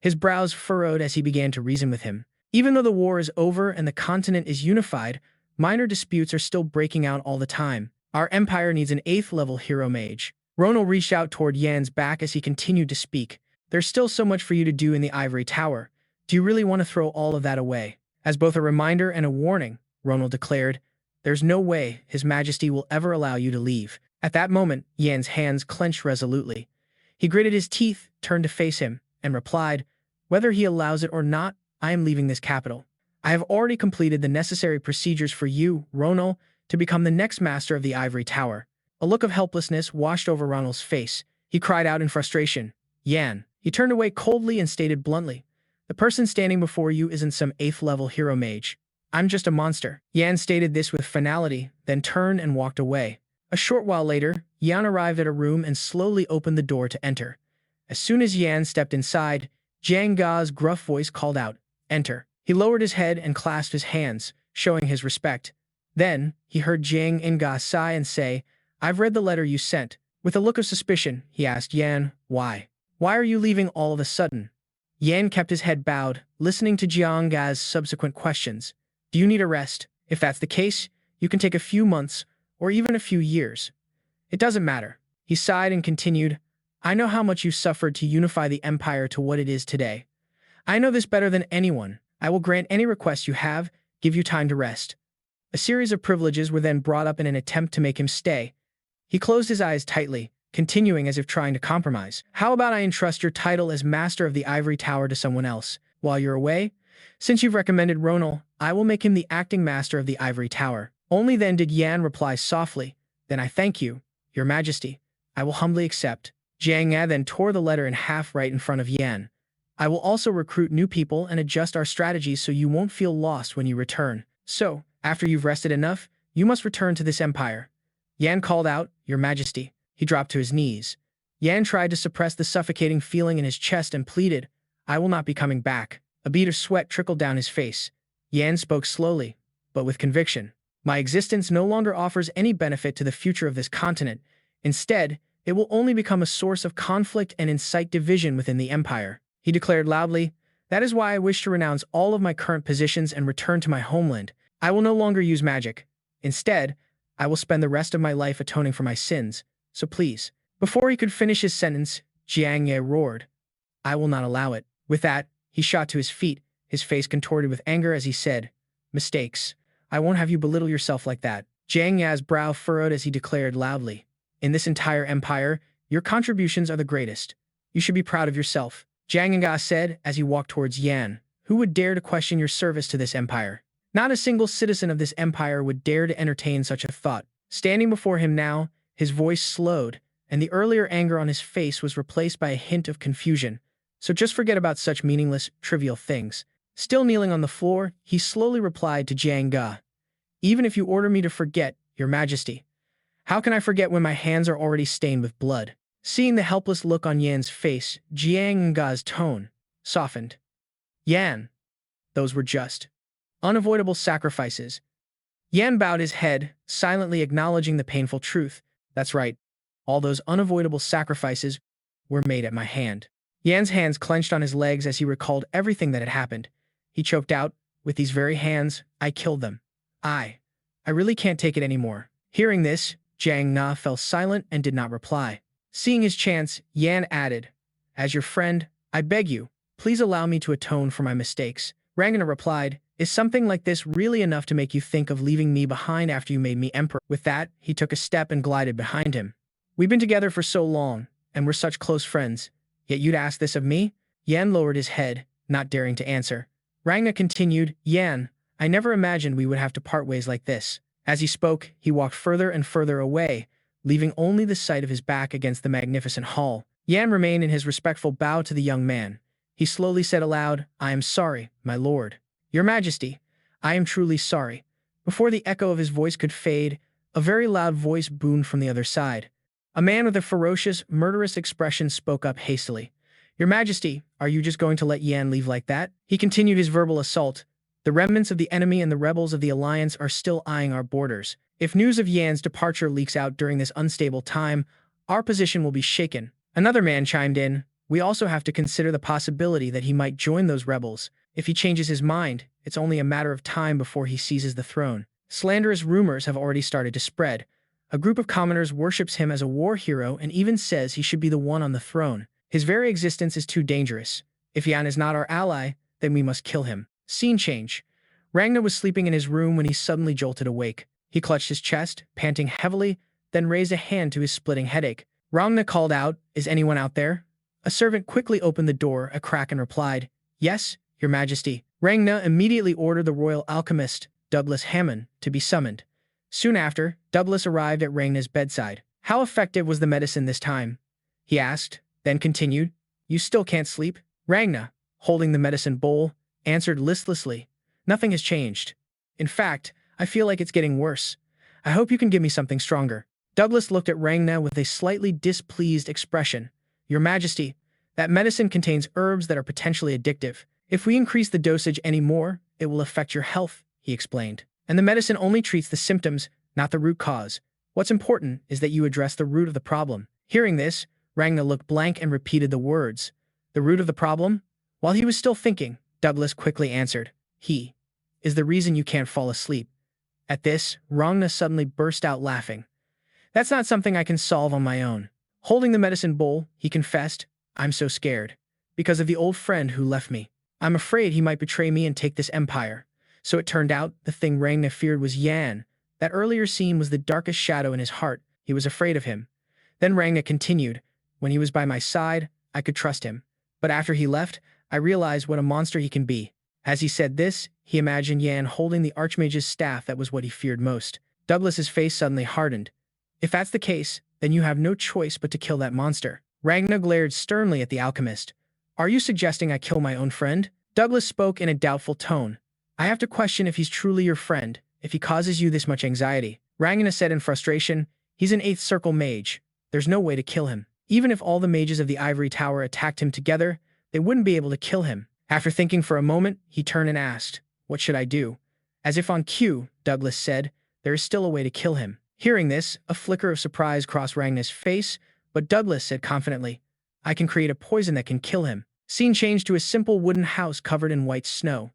His brows furrowed as he began to reason with him. Even though the war is over and the continent is unified, minor disputes are still breaking out all the time. Our empire needs an 8th-level hero mage. Ronald reached out toward Yan's back as he continued to speak. "There's still so much for you to do in the ivory tower. Do you really want to throw all of that away?" As both a reminder and a warning, Ronald declared, "There's no way His Majesty will ever allow you to leave." At that moment, Yan's hands clenched resolutely. He gritted his teeth, turned to face him, and replied, "Whether he allows it or not, I am leaving this capital. I have already completed the necessary procedures for you, Ronald, to become the next master of the ivory tower." A look of helplessness washed over Ronald's face. He cried out in frustration, "Yan." He turned away coldly and stated bluntly, "The person standing before you isn't some 8th-level hero mage. I'm just a monster." Yan stated this with finality, then turned and walked away. A short while later, Yan arrived at a room and slowly opened the door to enter. As soon as Yan stepped inside, Jiang Ga's gruff voice called out, "Enter." He lowered his head and clasped his hands, showing his respect. Then, he heard Jiang Ga sigh and say, "I've read the letter you sent." With a look of suspicion, he asked Yan, "Why? Why are you leaving all of a sudden?" Yan kept his head bowed, listening to Jiang Ga's subsequent questions. "Do you need a rest? If that's the case, you can take a few months, or even a few years. It doesn't matter." He sighed and continued, "I know how much you suffered to unify the empire to what it is today. I know this better than anyone. I will grant any request you have, give you time to rest." A series of privileges were then brought up in an attempt to make him stay. He closed his eyes tightly, continuing as if trying to compromise. "How about I entrust your title as Master of the Ivory Tower to someone else, while you're away? Since you've recommended Ronald, I will make him the acting Master of the Ivory Tower." Only then did Yan reply softly, "Then I thank you, Your Majesty. I will humbly accept." Jiang Nga then tore the letter in half right in front of Yan. "I will also recruit new people and adjust our strategies so you won't feel lost when you return." So, After you've rested enough, you must return to this empire." Yan called out, "Your Majesty." He dropped to his knees. Yan tried to suppress the suffocating feeling in his chest and pleaded, "I will not be coming back." A bead of sweat trickled down his face. Yan spoke slowly, but with conviction. "My existence no longer offers any benefit to the future of this continent. Instead, it will only become a source of conflict and incite division within the empire." He declared loudly, "That is why I wish to renounce all of my current positions and return to my homeland. I will no longer use magic. Instead, I will spend the rest of my life atoning for my sins. So please." Before he could finish his sentence, Jiang Ye roared, "I will not allow it." With that, he shot to his feet, his face contorted with anger as he said, "Mistakes. I won't have you belittle yourself like that." Jiang Ye's brow furrowed as he declared loudly, "In this entire empire, your contributions are the greatest. You should be proud of yourself." Jiang Ye said as he walked towards Yan, "Who would dare to question your service to this empire? Not a single citizen of this empire would dare to entertain such a thought." Standing before him now, his voice slowed, and the earlier anger on his face was replaced by a hint of confusion. "So just forget about such meaningless, trivial things." Still kneeling on the floor, he slowly replied to Jiang Ge, "Even if you order me to forget, Your Majesty, how can I forget when my hands are already stained with blood?" Seeing the helpless look on Yan's face, Jiang Ge's tone softened. "Yan, those were just unavoidable sacrifices." Yan bowed his head, silently acknowledging the painful truth. "That's right. All those unavoidable sacrifices were made at my hand." Yan's hands clenched on his legs as he recalled everything that had happened. He choked out, "With these very hands, I killed them. I really can't take it anymore." Hearing this, Jiang Na fell silent and did not reply. Seeing his chance, Yan added, "As your friend, I beg you, please allow me to atone for my mistakes." Rangna replied, "Is something like this really enough to make you think of leaving me behind after you made me emperor?" With that, he took a step and glided behind him. "We've been together for so long, and we're such close friends, yet you'd ask this of me?" Yan lowered his head, not daring to answer. Rangna continued, "Yan, I never imagined we would have to part ways like this." As he spoke, he walked further and further away, leaving only the sight of his back against the magnificent hall. Yan remained in his respectful bow to the young man. He slowly said aloud, "I am sorry, my lord. Your Majesty, I am truly sorry." Before the echo of his voice could fade, a very loud voice boomed from the other side. A man with a ferocious, murderous expression spoke up hastily. "Your Majesty, are you just going to let Yan leave like that?" He continued his verbal assault. "The remnants of the enemy and the rebels of the Alliance are still eyeing our borders. If news of Yan's departure leaks out during this unstable time, our position will be shaken." Another man chimed in, "We also have to consider the possibility that he might join those rebels. If he changes his mind, it's only a matter of time before he seizes the throne." Slanderous rumors have already started to spread. A group of commoners worships him as a war hero and even says he should be the one on the throne. His very existence is too dangerous. If Yan is not our ally, then we must kill him. Scene change. Rangna was sleeping in his room when he suddenly jolted awake. He clutched his chest, panting heavily, then raised a hand to his splitting headache. Rangna called out, "Is anyone out there?" A servant quickly opened the door a crack and replied, "Yes, Your Majesty." Rangna immediately ordered the royal alchemist, Douglas Hammond, to be summoned. Soon after, Douglas arrived at Rangna's bedside. "How effective was the medicine this time?" he asked, then continued, "You still can't sleep?" Rangna, holding the medicine bowl, answered listlessly, "Nothing has changed. In fact, I feel like it's getting worse. I hope you can give me something stronger." Douglas looked at Rangna with a slightly displeased expression. "Your Majesty, that medicine contains herbs that are potentially addictive. If we increase the dosage any more, it will affect your health," he explained. "And the medicine only treats the symptoms, not the root cause. What's important is that you address the root of the problem." Hearing this, Rangna looked blank and repeated the words. "The root of the problem?" While he was still thinking, Douglas quickly answered, "He is the reason you can't fall asleep." At this, Rangna suddenly burst out laughing. "That's not something I can solve on my own." Holding the medicine bowl, he confessed, "I'm so scared. Because of the old friend who left me. I'm afraid he might betray me and take this empire." So it turned out the thing Rangna feared was Yan. That earlier scene was the darkest shadow in his heart. He was afraid of him. Then Rangna continued, "When he was by my side, I could trust him. But after he left, I realized what a monster he can be." As he said this, he imagined Yan holding the Archmage's staff. That was what he feared most. Douglas's face suddenly hardened. "If that's the case, then you have no choice but to kill that monster." Rangna glared sternly at the alchemist. "Are you suggesting I kill my own friend?" Douglas spoke in a doubtful tone. "I have to question if he's truly your friend. if he causes you this much anxiety. Ragna said in frustration, he's an 8th circle mage. There's no way to kill him. Even if all the mages of the Ivory Tower attacked him together, they wouldn't be able to kill him. After thinking for a moment, he turned and asked, what should I do? As if on cue, Douglas said, there is still a way to kill him. Hearing this, a flicker of surprise crossed Ragna's face, but Douglas said confidently, I can create a poison that can kill him. Scene changed to a simple wooden house covered in white snow.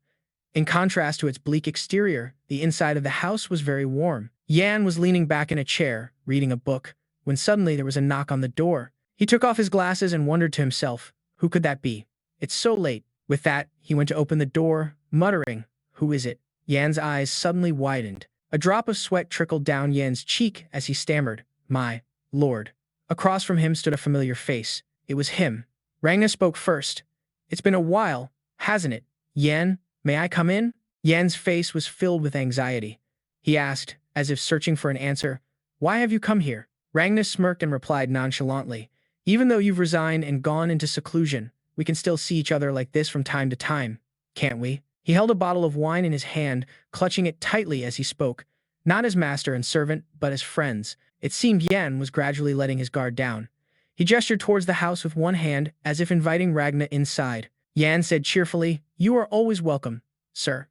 In contrast to its bleak exterior, the inside of the house was very warm. Yan was leaning back in a chair, reading a book, when suddenly there was a knock on the door. He took off his glasses and wondered to himself, who could that be? It's so late. With that, he went to open the door, muttering, who is it? Yan's eyes suddenly widened. A drop of sweat trickled down Yan's cheek as he stammered, my lord. Across from him stood a familiar face. It was him. Ragna spoke first. It's been a while, hasn't it? Yan, may I come in? Yan's face was filled with anxiety. He asked, as if searching for an answer, why have you come here? Ragna smirked and replied nonchalantly, even though you've resigned and gone into seclusion, we can still see each other like this from time to time, can't we? He held a bottle of wine in his hand, clutching it tightly as he spoke, not as master and servant, but as friends. It seemed Yan was gradually letting his guard down. He gestured towards the house with one hand, as if inviting Ragna inside. Yan said cheerfully, you are always welcome, sir.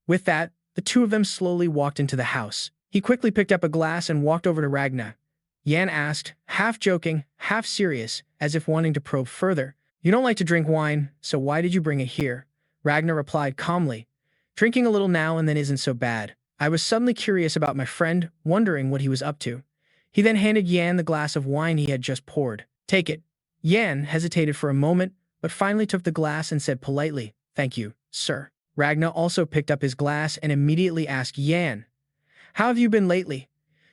With that, the two of them slowly walked into the house. He quickly picked up a glass and walked over to Ragna. Yan asked, half joking, half serious, as if wanting to probe further, you don't like to drink wine, so why did you bring it here? Ragna replied calmly, drinking a little now and then isn't so bad. I was suddenly curious about my friend, wondering what he was up to. He then handed Yan the glass of wine he had just poured. Take it. Yan hesitated for a moment, but finally took the glass and said politely, thank you, sir. Ragna also picked up his glass and immediately asked Yan, how have you been lately?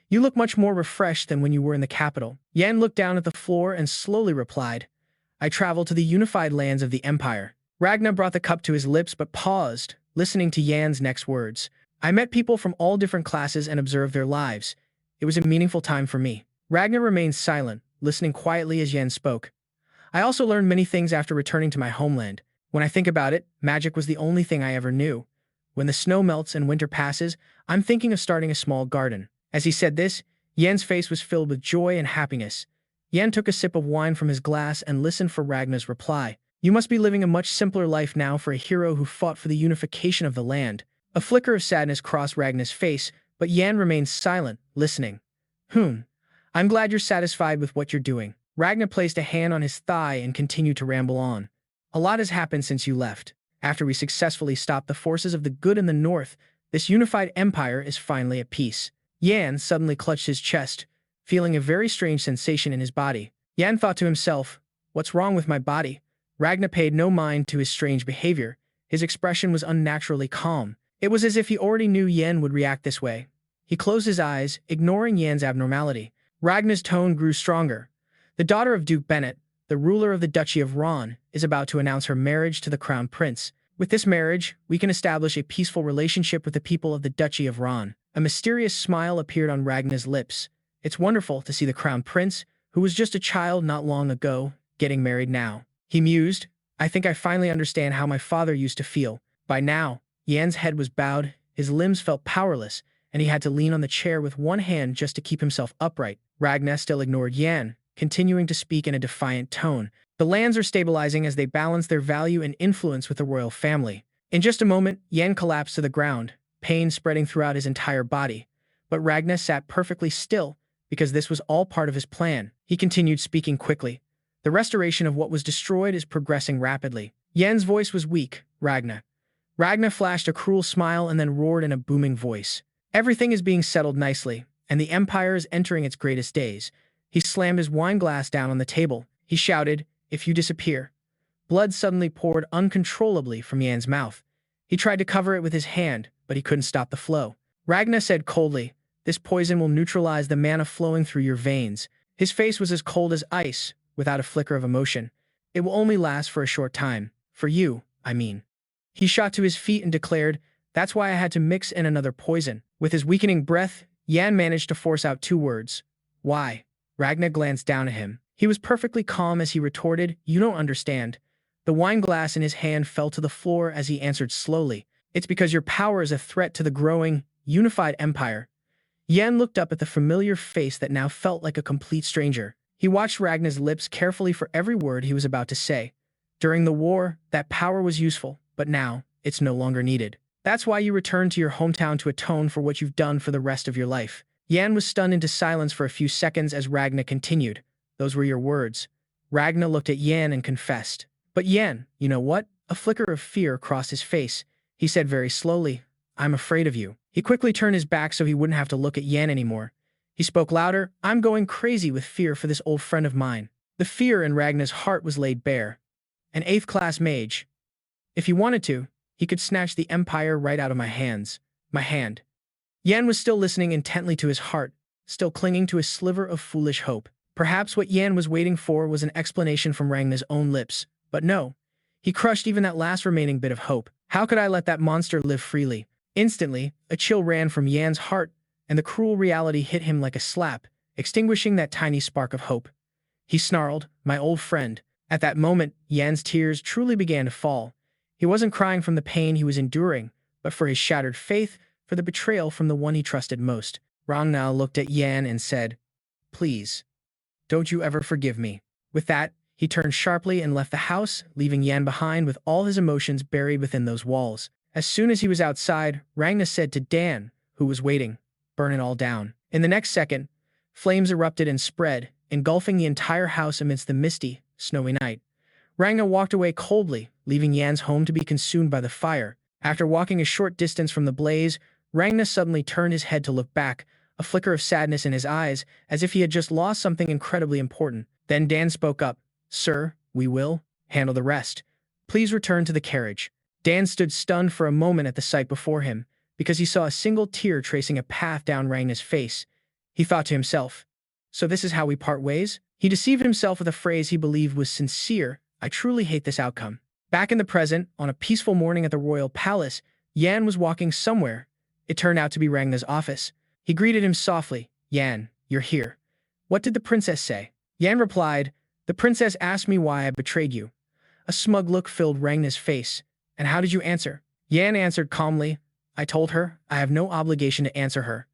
You look much more refreshed than when you were in the capital. Yan looked down at the floor and slowly replied, I traveled to the unified lands of the Empire. Ragna brought the cup to his lips but paused, listening to Yan's next words. I met people from all different classes and observed their lives. It was a meaningful time for me. Ragna remained silent, listening quietly as Yan spoke. I also learned many things after returning to my homeland. When I think about it, magic was the only thing I ever knew. When the snow melts and winter passes, I'm thinking of starting a small garden. As he said this, Yan's face was filled with joy and happiness. Yan took a sip of wine from his glass and listened for Ragna's reply. You must be living a much simpler life now for a hero who fought for the unification of the land. A flicker of sadness crossed Ragna's face, but Yan remained silent, listening. I'm glad you're satisfied with what you're doing. Ragna placed a hand on his thigh and continued to ramble on. A lot has happened since you left. After we successfully stopped the forces of the good in the north, this unified empire is finally at peace. Yan suddenly clutched his chest, feeling a very strange sensation in his body. Yan thought to himself, what's wrong with my body? Ragna paid no mind to his strange behavior. His expression was unnaturally calm. It was as if he already knew Yan would react this way. He closed his eyes, ignoring Yan's abnormality. Ragna's tone grew stronger. The daughter of Duke Bennett, the ruler of the Duchy of Ron, is about to announce her marriage to the Crown Prince. With this marriage, we can establish a peaceful relationship with the people of the Duchy of Ron. A mysterious smile appeared on Ragna's lips. It's wonderful to see the Crown Prince, who was just a child not long ago, getting married now. He mused, I think I finally understand how my father used to feel. By now, Yan's head was bowed, his limbs felt powerless, and he had to lean on the chair with one hand just to keep himself upright. Ragna still ignored Yan, continuing to speak in a defiant tone. The lands are stabilizing as they balance their value and influence with the royal family. In just a moment, Yan collapsed to the ground, pain spreading throughout his entire body. But Ragna sat perfectly still, because this was all part of his plan. He continued speaking quickly. The restoration of what was destroyed is progressing rapidly. Yan's voice was weak. Ragna. Ragna flashed a cruel smile and then roared in a booming voice. Everything is being settled nicely, and the empire is entering its greatest days. He slammed his wine glass down on the table. He shouted, if you disappear. Blood suddenly poured uncontrollably from Yan's mouth. He tried to cover it with his hand, but he couldn't stop the flow. Ragna said coldly, this poison will neutralize the mana flowing through your veins. His face was as cold as ice, without a flicker of emotion. It will only last for a short time. For you, I mean. He shot to his feet and declared, that's why I had to mix in another poison. With his weakening breath, Yan managed to force out two words. Why? Ragna glanced down at him. He was perfectly calm as he retorted, you don't understand. The wine glass in his hand fell to the floor as he answered slowly. It's because your power is a threat to the growing, unified empire. Yan looked up at the familiar face that now felt like a complete stranger. He watched Ragnar's lips carefully for every word he was about to say. During the war, that power was useful, but now, it's no longer needed. That's why you returned to your hometown to atone for what you've done for the rest of your life. Yan was stunned into silence for a few seconds as Ragnar continued. Those were your words. Ragnar looked at Yan and confessed. But Yan, you know what? A flicker of fear crossed his face. He said very slowly, I'm afraid of you. He quickly turned his back so he wouldn't have to look at Yan anymore. He spoke louder, I'm going crazy with fear for this old friend of mine. The fear in Ragnar's heart was laid bare. An 8th class mage. If he wanted to, he could snatch the empire right out of my hands. My hand. Yan was still listening intently to his heart, still clinging to a sliver of foolish hope. Perhaps what Yan was waiting for was an explanation from Ragnar's own lips. But no. He crushed even that last remaining bit of hope. How could I let that monster live freely? Instantly, a chill ran from Yan's heart, and the cruel reality hit him like a slap, extinguishing that tiny spark of hope. He snarled, my old friend. At that moment, Yan's tears truly began to fall. He wasn't crying from the pain he was enduring, but for his shattered faith, for the betrayal from the one he trusted most. Ragnar looked at Yan and said, Please, don't you ever forgive me. With that, he turned sharply and left the house, leaving Yan behind with all his emotions buried within those walls. As soon as he was outside, Ragnar said to Dan, who was waiting, burn it all down. In the next second, flames erupted and spread, engulfing the entire house amidst the misty, snowy night. Ragnar walked away coldly, leaving Yan's home to be consumed by the fire. After walking a short distance from the blaze, Ragnar suddenly turned his head to look back, a flicker of sadness in his eyes, as if he had just lost something incredibly important. Then Dan spoke up, Sir, we will handle the rest. Please return to the carriage. Dan stood stunned for a moment at the sight before him, because he saw a single tear tracing a path down Ragnar's face. He thought to himself, so this is how we part ways? He deceived himself with a phrase he believed was sincere, I truly hate this outcome. Back in the present, on a peaceful morning at the royal palace, Yan was walking somewhere. It turned out to be Ragnar's office. He greeted him softly, Yan, you're here. What did the princess say? Yan replied, the princess asked me why I betrayed you. A smug look filled Ragnar's face. And how did you answer? Yan answered calmly, I told her I have no obligation to answer her.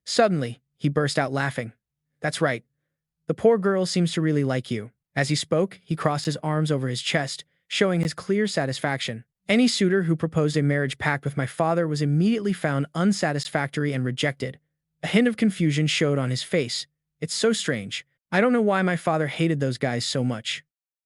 Suddenly, he burst out laughing. That's right. The poor girl seems to really like you. As he spoke, he crossed his arms over his chest, showing his clear satisfaction. Any suitor who proposed a marriage pact with my father was immediately found unsatisfactory and rejected. A hint of confusion showed on his face. It's so strange. I don't know why my father hated those guys so much.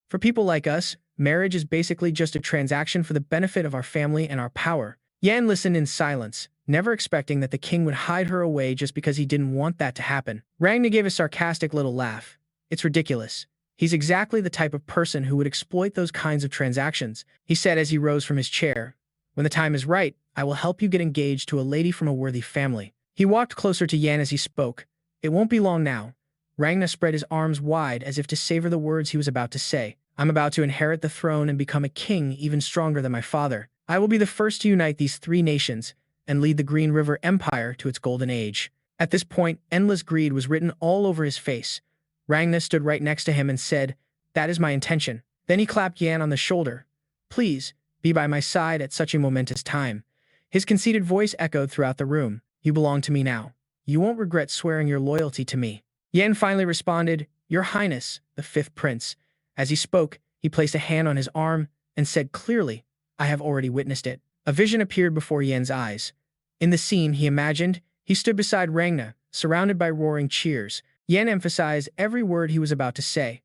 For people like us, marriage is basically just a transaction for the benefit of our family and our power. Yan listened in silence, never expecting that the king would hide her away just because he didn't want that to happen. Ragnar gave a sarcastic little laugh. It's ridiculous. He's exactly the type of person who would exploit those kinds of transactions, he said as he rose from his chair. When the time is right, I will help you get engaged to a lady from a worthy family. He walked closer to Yan as he spoke. It won't be long now. Ragnar spread his arms wide as if to savor the words he was about to say. I'm about to inherit the throne and become a king even stronger than my father. I will be the first to unite these 3 nations and lead the Green River Empire to its golden age. At this point, endless greed was written all over his face. Ragnar stood right next to him and said, that is my intention. Then he clapped Yan on the shoulder. Please, be by my side at such a momentous time. His conceited voice echoed throughout the room. You belong to me now. You won't regret swearing your loyalty to me. Yan finally responded, Your Highness, the 5th Prince. As he spoke, he placed a hand on his arm and said clearly, I have already witnessed it. A vision appeared before Yan's eyes. In the scene he imagined, he stood beside Ragnar, surrounded by roaring cheers. Yan emphasized every word he was about to say.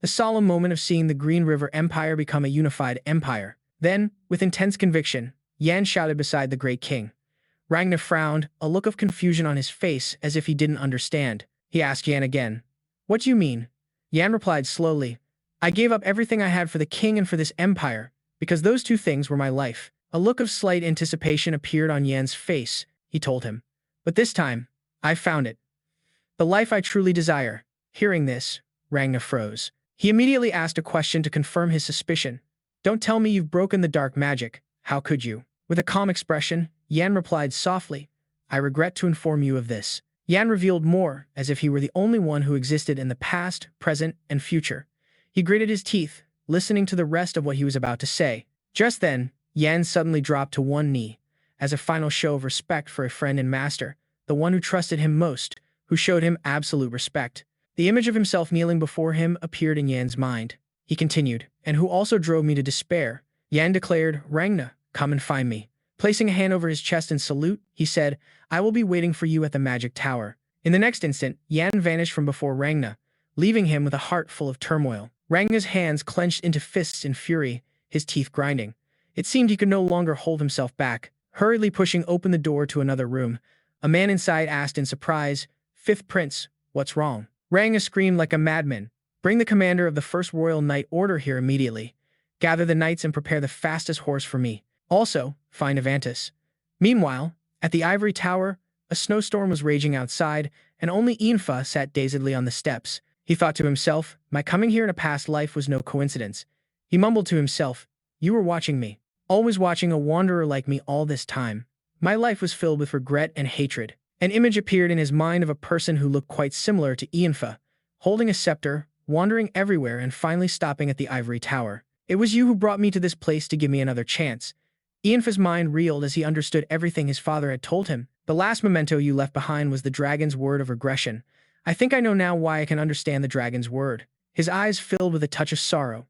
The solemn moment of seeing the Green River Empire become a unified empire. Then, with intense conviction, Yan shouted beside the great king. Ragnar frowned, a look of confusion on his face as if he didn't understand. He asked Yan again, What do you mean? Yan replied slowly, I gave up everything I had for the king and for this empire, because those 2 things were my life. A look of slight anticipation appeared on Yan's face, he told him. But this time, I found it. The life I truly desire. Hearing this, Ragnar froze. He immediately asked a question to confirm his suspicion. Don't tell me you've broken the dark magic. How could you? With a calm expression, Yan replied softly, I regret to inform you of this. Yan revealed more, as if he were the only one who existed in the past, present, and future. He gritted his teeth, listening to the rest of what he was about to say. Just then, Yan suddenly dropped to one knee. as a final show of respect for a friend and master, the one who trusted him most, who showed him absolute respect. The image of himself kneeling before him appeared in Yan's mind. He continued, and who also drove me to despair. Yan declared, Rangna, come and find me. Placing a hand over his chest in salute, he said, I will be waiting for you at the magic tower. In the next instant, Yan vanished from before Rangna, leaving him with a heart full of turmoil. Rangna's hands clenched into fists in fury, his teeth grinding. It seemed he could no longer hold himself back. Hurriedly pushing open the door to another room, a man inside asked in surprise, Fifth Prince, what's wrong? Rangna screamed like a madman. Bring the commander of the First Royal Knight Order here immediately. Gather the knights and prepare the fastest horse for me. Also, find Avantis. Meanwhile, at the ivory tower, a snowstorm was raging outside, and only Infra sat dazedly on the steps. He thought to himself, my coming here in a past life was no coincidence. He mumbled to himself, you were watching me. Always watching a wanderer like me all this time. My life was filled with regret and hatred. An image appeared in his mind of a person who looked quite similar to Infra, holding a scepter, wandering everywhere and finally stopping at the ivory tower. It was you who brought me to this place to give me another chance. Infra's mind reeled as he understood everything his father had told him. The last memento you left behind was the dragon's word of regression. I think I know now why I can understand the dragon's word. His eyes filled with a touch of sorrow.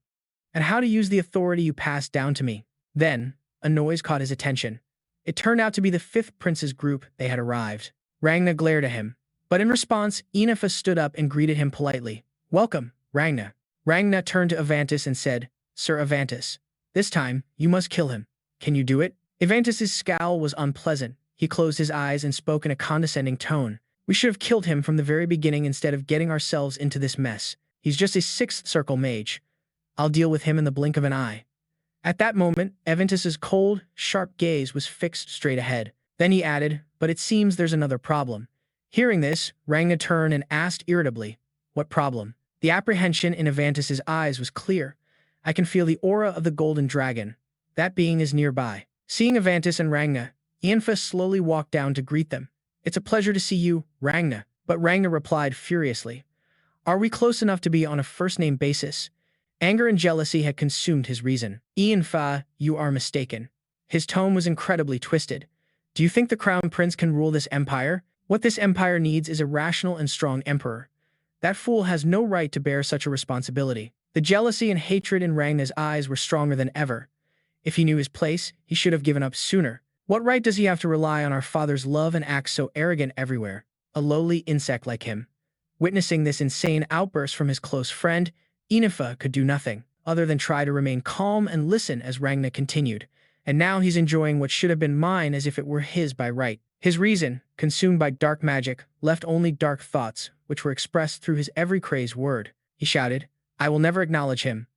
And how to use the authority you passed down to me. Then, a noise caught his attention. It turned out to be the fifth prince's group. They had arrived. Rangna glared at him. But in response, Enifa stood up and greeted him politely. Welcome, Rangna. Rangna turned to Avantis and said, Sir Avantis, this time, you must kill him. Can you do it? Avantis's scowl was unpleasant. He closed his eyes and spoke in a condescending tone. We should have killed him from the very beginning instead of getting ourselves into this mess. He's just a sixth circle mage. I'll deal with him in the blink of an eye. At that moment, Avantis's cold, sharp gaze was fixed straight ahead. Then he added, but it seems there's another problem. Hearing this, Rangna turned and asked irritably, what problem? The apprehension in Avantis's eyes was clear. I can feel the aura of the golden dragon. That being is nearby. Seeing Avantis and Rangna, Ianfa slowly walked down to greet them. It's a pleasure to see you, Rangna. But Rangna replied furiously. Are we close enough to be on a first-name basis? Anger and jealousy had consumed his reason. Ianfa, you are mistaken. His tone was incredibly twisted. Do you think the crown prince can rule this empire? What this empire needs is a rational and strong emperor. That fool has no right to bear such a responsibility. The jealousy and hatred in Rangna's eyes were stronger than ever. If he knew his place, he should have given up sooner. What right does he have to rely on our father's love and act so arrogant everywhere? A lowly insect like him. Witnessing this insane outburst from his close friend, Enifa could do nothing other than try to remain calm and listen as Rangna continued. And now he's enjoying what should have been mine as if it were his by right. His reason, consumed by dark magic, left only dark thoughts, which were expressed through his every crazed word. He shouted, I will never acknowledge him.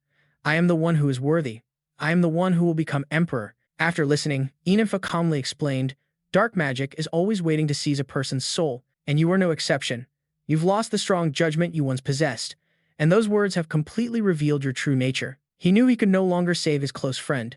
I am the one who is worthy. I am the one who will become emperor. After listening, Enifa calmly explained, dark magic is always waiting to seize a person's soul, and you are no exception. You've lost the strong judgment you once possessed, and those words have completely revealed your true nature. He knew he could no longer save his close friend.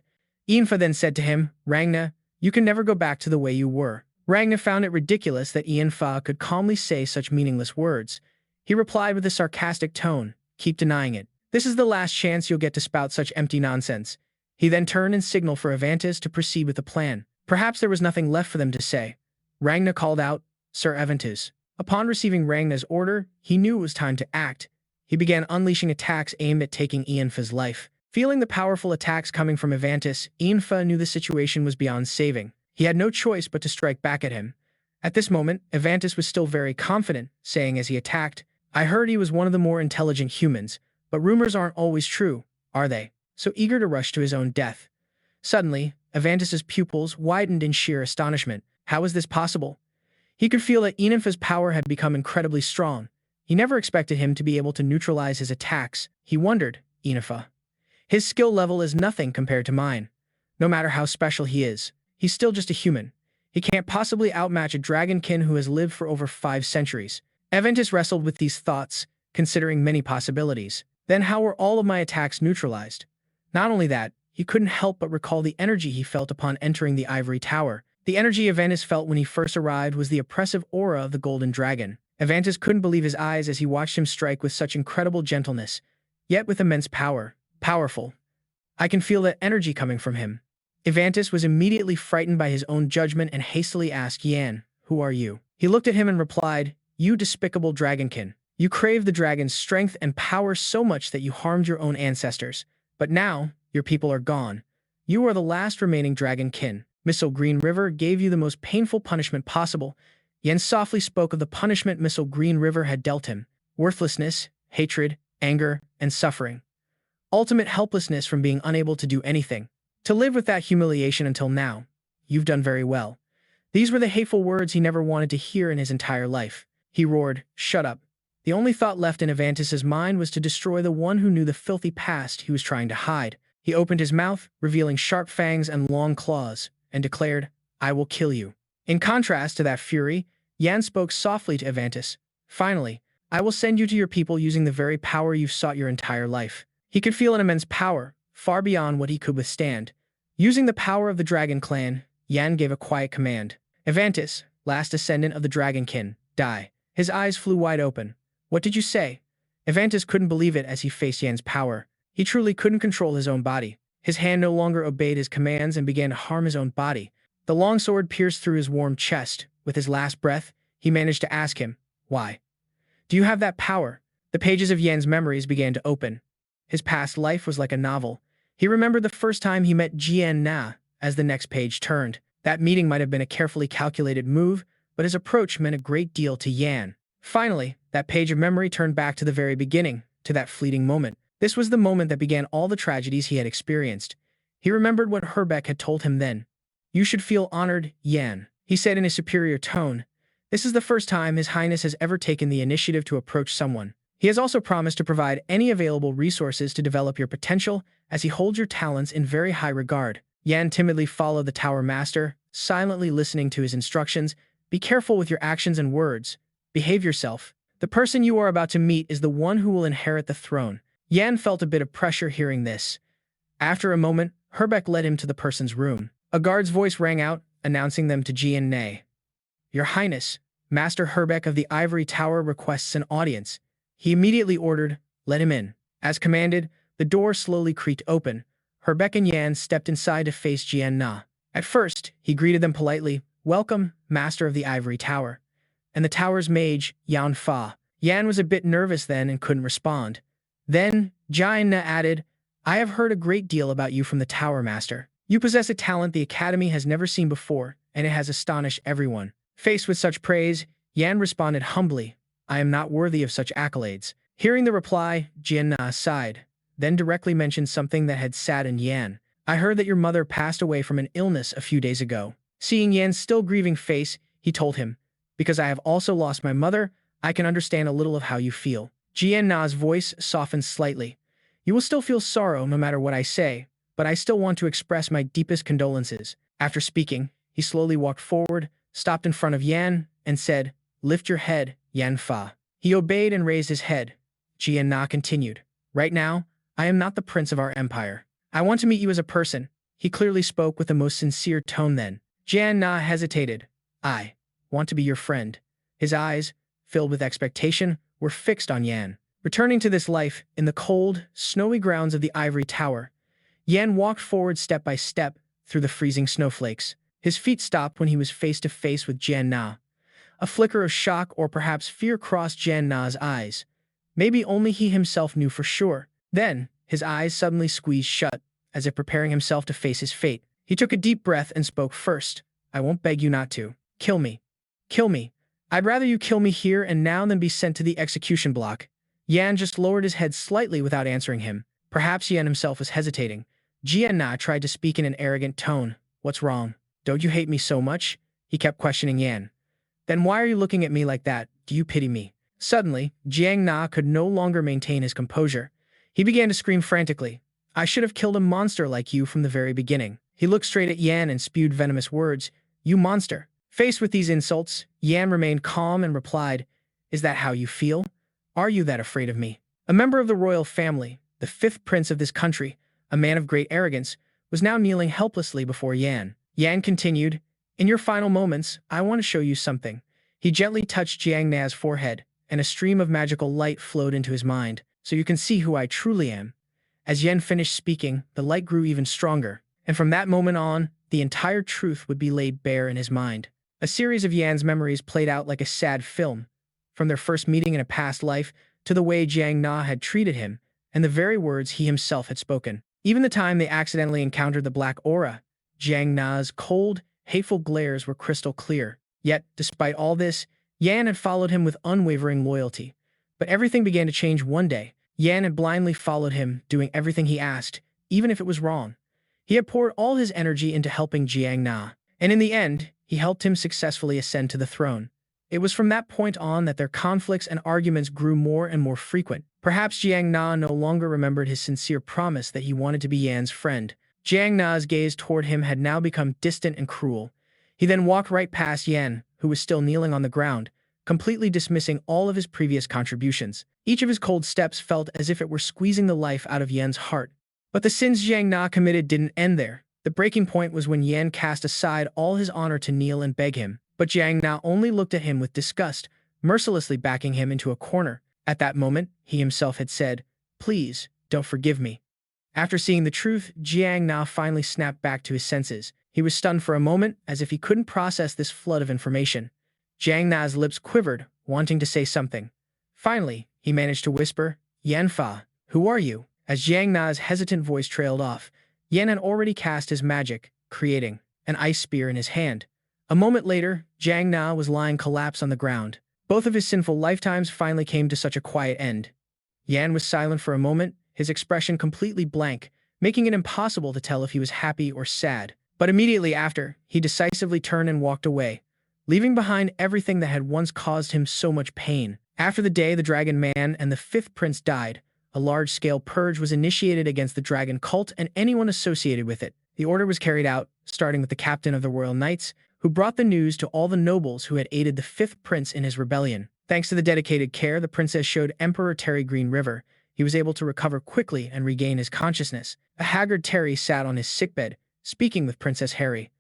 Enifa then said to him, Rangna, you can never go back to the way you were. Rangna found it ridiculous that Enifa could calmly say such meaningless words. He replied with a sarcastic tone, keep denying it. This is the last chance you'll get to spout such empty nonsense. He then turned and signaled for Avantis to proceed with the plan. Perhaps there was nothing left for them to say. Rangna called out, Sir Avantis. Upon receiving Rangna's order, he knew it was time to act. He began unleashing attacks aimed at taking Ianfa's life. Feeling the powerful attacks coming from Avantis, Ianfa knew the situation was beyond saving. He had no choice but to strike back at him. At this moment, Avantis was still very confident, saying as he attacked, I heard he was one of the more intelligent humans, but rumors aren't always true, are they? So eager to rush to his own death. Suddenly, Avantis's pupils widened in sheer astonishment. How was this possible? He could feel that Enifa's power had become incredibly strong. He never expected him to be able to neutralize his attacks. He wondered, Enifa. His skill level is nothing compared to mine. No matter how special he is, he's still just a human. He can't possibly outmatch a dragonkin who has lived for over 5 centuries. Avantis wrestled with these thoughts, considering many possibilities. Then how were all of my attacks neutralized? Not only that, he couldn't help but recall the energy he felt upon entering the ivory tower. The energy Avantis felt when he first arrived was the oppressive aura of the golden dragon. Avantis couldn't believe his eyes as he watched him strike with such incredible gentleness, yet with immense power. Powerful. I can feel that energy coming from him. Evantus was immediately frightened by his own judgment and hastily asked Yan, "Who are you?" He looked at him and replied, "You despicable dragonkin. You crave the dragon's strength and power so much that you harmed your own ancestors. But now, your people are gone. You are the last remaining dragonkin. Missile Green River gave you the most painful punishment possible." Yan softly spoke of the punishment Missile Green River had dealt him: worthlessness, hatred, anger, and suffering. Ultimate helplessness from being unable to do anything. To live with that humiliation until now. You've done very well. These were the hateful words he never wanted to hear in his entire life. He roared, "Shut up." The only thought left in Evantus's mind was to destroy the one who knew the filthy past he was trying to hide. He opened his mouth, revealing sharp fangs and long claws, and declared, "I will kill you." In contrast to that fury, Yan spoke softly to Evantus. "Finally, I will send you to your people using the very power you've sought your entire life." He could feel an immense power, far beyond what he could withstand. Using the power of the Dragon Clan, Yan gave a quiet command. "Evantus, last descendant of the Dragonkin, die." His eyes flew wide open. "What did you say?" Evantus couldn't believe it as he faced Yan's power. He truly couldn't control his own body. His hand no longer obeyed his commands and began to harm his own body. The long sword pierced through his warm chest. With his last breath, he managed to ask him, "Why? Do you have that power?" The pages of Yan's memories began to open. His past life was like a novel. He remembered the first time he met Jian Na. As the next page turned, that meeting might have been a carefully calculated move, but his approach meant a great deal to Yan. Finally, that page of memory turned back to the very beginning, to that fleeting moment. This was the moment that began all the tragedies he had experienced. He remembered what Herbeck had told him then. "You should feel honored, Yan," he said in a superior tone. "This is the first time His Highness has ever taken the initiative to approach someone. He has also promised to provide any available resources to develop your potential, as he holds your talents in very high regard." Yan timidly followed the Tower Master, silently listening to his instructions. "Be careful with your actions and words. Behave yourself. The person you are about to meet is the one who will inherit the throne." Yan felt a bit of pressure hearing this. After a moment, Herbeck led him to the person's room. A guard's voice rang out, announcing them to Jian Na. "Your Highness, Master Herbeck of the Ivory Tower requests an audience." He immediately ordered, "Let him in." As commanded, the door slowly creaked open. Herbeck and Yan stepped inside to face Jian Na. At first, he greeted them politely, "Welcome, Master of the Ivory Tower." And the tower's mage, Yan Fa. Yan was a bit nervous then and couldn't respond. Then, Jian Na added, "I have heard a great deal about you from the Tower Master. You possess a talent the Academy has never seen before, and it has astonished everyone." Faced with such praise, Yan responded humbly, "I am not worthy of such accolades." Hearing the reply, Jian Na sighed, then directly mentioned something that had saddened Yan. "I heard that your mother passed away from an illness a few days ago." Seeing Yan's still grieving face, he told him, "Because I have also lost my mother, I can understand a little of how you feel." Jian Na's voice softened slightly. "You will still feel sorrow no matter what I say, but I still want to express my deepest condolences." After speaking, he slowly walked forward, stopped in front of Yan, and said, "Lift your head, Yan Fa." He obeyed and raised his head. Jian Na continued, "Right now, I am not the prince of our empire. I want to meet you as a person." He clearly spoke with the most sincere tone then. Jian Na hesitated. "I want to be your friend." His eyes, filled with expectation, were fixed on Yan. Returning to this life, in the cold, snowy grounds of the Ivory Tower, Yan walked forward step by step through the freezing snowflakes. His feet stopped when he was face to face with Jian Na. A flicker of shock or perhaps fear crossed Jian Na's eyes. Maybe only he himself knew for sure. Then, his eyes suddenly squeezed shut, as if preparing himself to face his fate. He took a deep breath and spoke first. "I won't beg you not to. Kill me. Kill me. I'd rather you kill me here and now than be sent to the execution block." Yan just lowered his head slightly without answering him. Perhaps Yan himself was hesitating. Jian Na tried to speak in an arrogant tone. "What's wrong? Don't you hate me so much?" He kept questioning Yan. "Then why are you looking at me like that? Do you pity me?" Suddenly, Jiang Na could no longer maintain his composure. He began to scream frantically. "I should have killed a monster like you from the very beginning." He looked straight at Yan and spewed venomous words. "You monster." Faced with these insults, Yan remained calm and replied, "Is that how you feel? Are you that afraid of me?" A member of the royal family, the fifth prince of this country, a man of great arrogance, was now kneeling helplessly before Yan. Yan continued, "In your final moments, I want to show you something." He gently touched Jiang Na's forehead, and a stream of magical light flowed into his mind. "So you can see who I truly am." As Yan finished speaking, the light grew even stronger, and from that moment on, the entire truth would be laid bare in his mind. A series of Yan's memories played out like a sad film, from their first meeting in a past life to the way Jiang Na had treated him, and the very words he himself had spoken. Even the time they accidentally encountered the black aura, Jiang Na's cold, hateful glares were crystal clear. Yet, despite all this, Yan had followed him with unwavering loyalty. But everything began to change one day. Yan had blindly followed him, doing everything he asked, even if it was wrong. He had poured all his energy into helping Jiang Na, and in the end, he helped him successfully ascend to the throne. It was from that point on that their conflicts and arguments grew more and more frequent. Perhaps Jiang Na no longer remembered his sincere promise that he wanted to be Yan's friend. Jiang Na's gaze toward him had now become distant and cruel. He then walked right past Yan, who was still kneeling on the ground, completely dismissing all of his previous contributions. Each of his cold steps felt as if it were squeezing the life out of Yan's heart. But the sins Jiang Na committed didn't end there. The breaking point was when Yan cast aside all his honor to kneel and beg him. But Jiang Na only looked at him with disgust, mercilessly backing him into a corner. At that moment, he himself had said, "Please, don't forgive me." After seeing the truth, Jiang Na finally snapped back to his senses. He was stunned for a moment, as if he couldn't process this flood of information. Jiang Na's lips quivered, wanting to say something. Finally, he managed to whisper, "Yan Fa, who are you?" As Jiang Na's hesitant voice trailed off, Yan had already cast his magic, creating an ice spear in his hand. A moment later, Jiang Na was lying collapsed on the ground. Both of his sinful lifetimes finally came to such a quiet end. Yan was silent for a moment, his expression completely blank, making it impossible to tell if he was happy or sad. But immediately after, he decisively turned and walked away, leaving behind everything that had once caused him so much pain. After the day the Dragon Man and the fifth prince died, a large-scale purge was initiated against the dragon cult and anyone associated with it. The order was carried out, starting with the captain of the Royal Knights, who brought the news to all the nobles who had aided the fifth prince in his rebellion. Thanks to the dedicated care the princess showed Emperor Terry Green River, he was able to recover quickly and regain his consciousness. A haggard Terry sat on his sickbed, speaking with Princess Harry.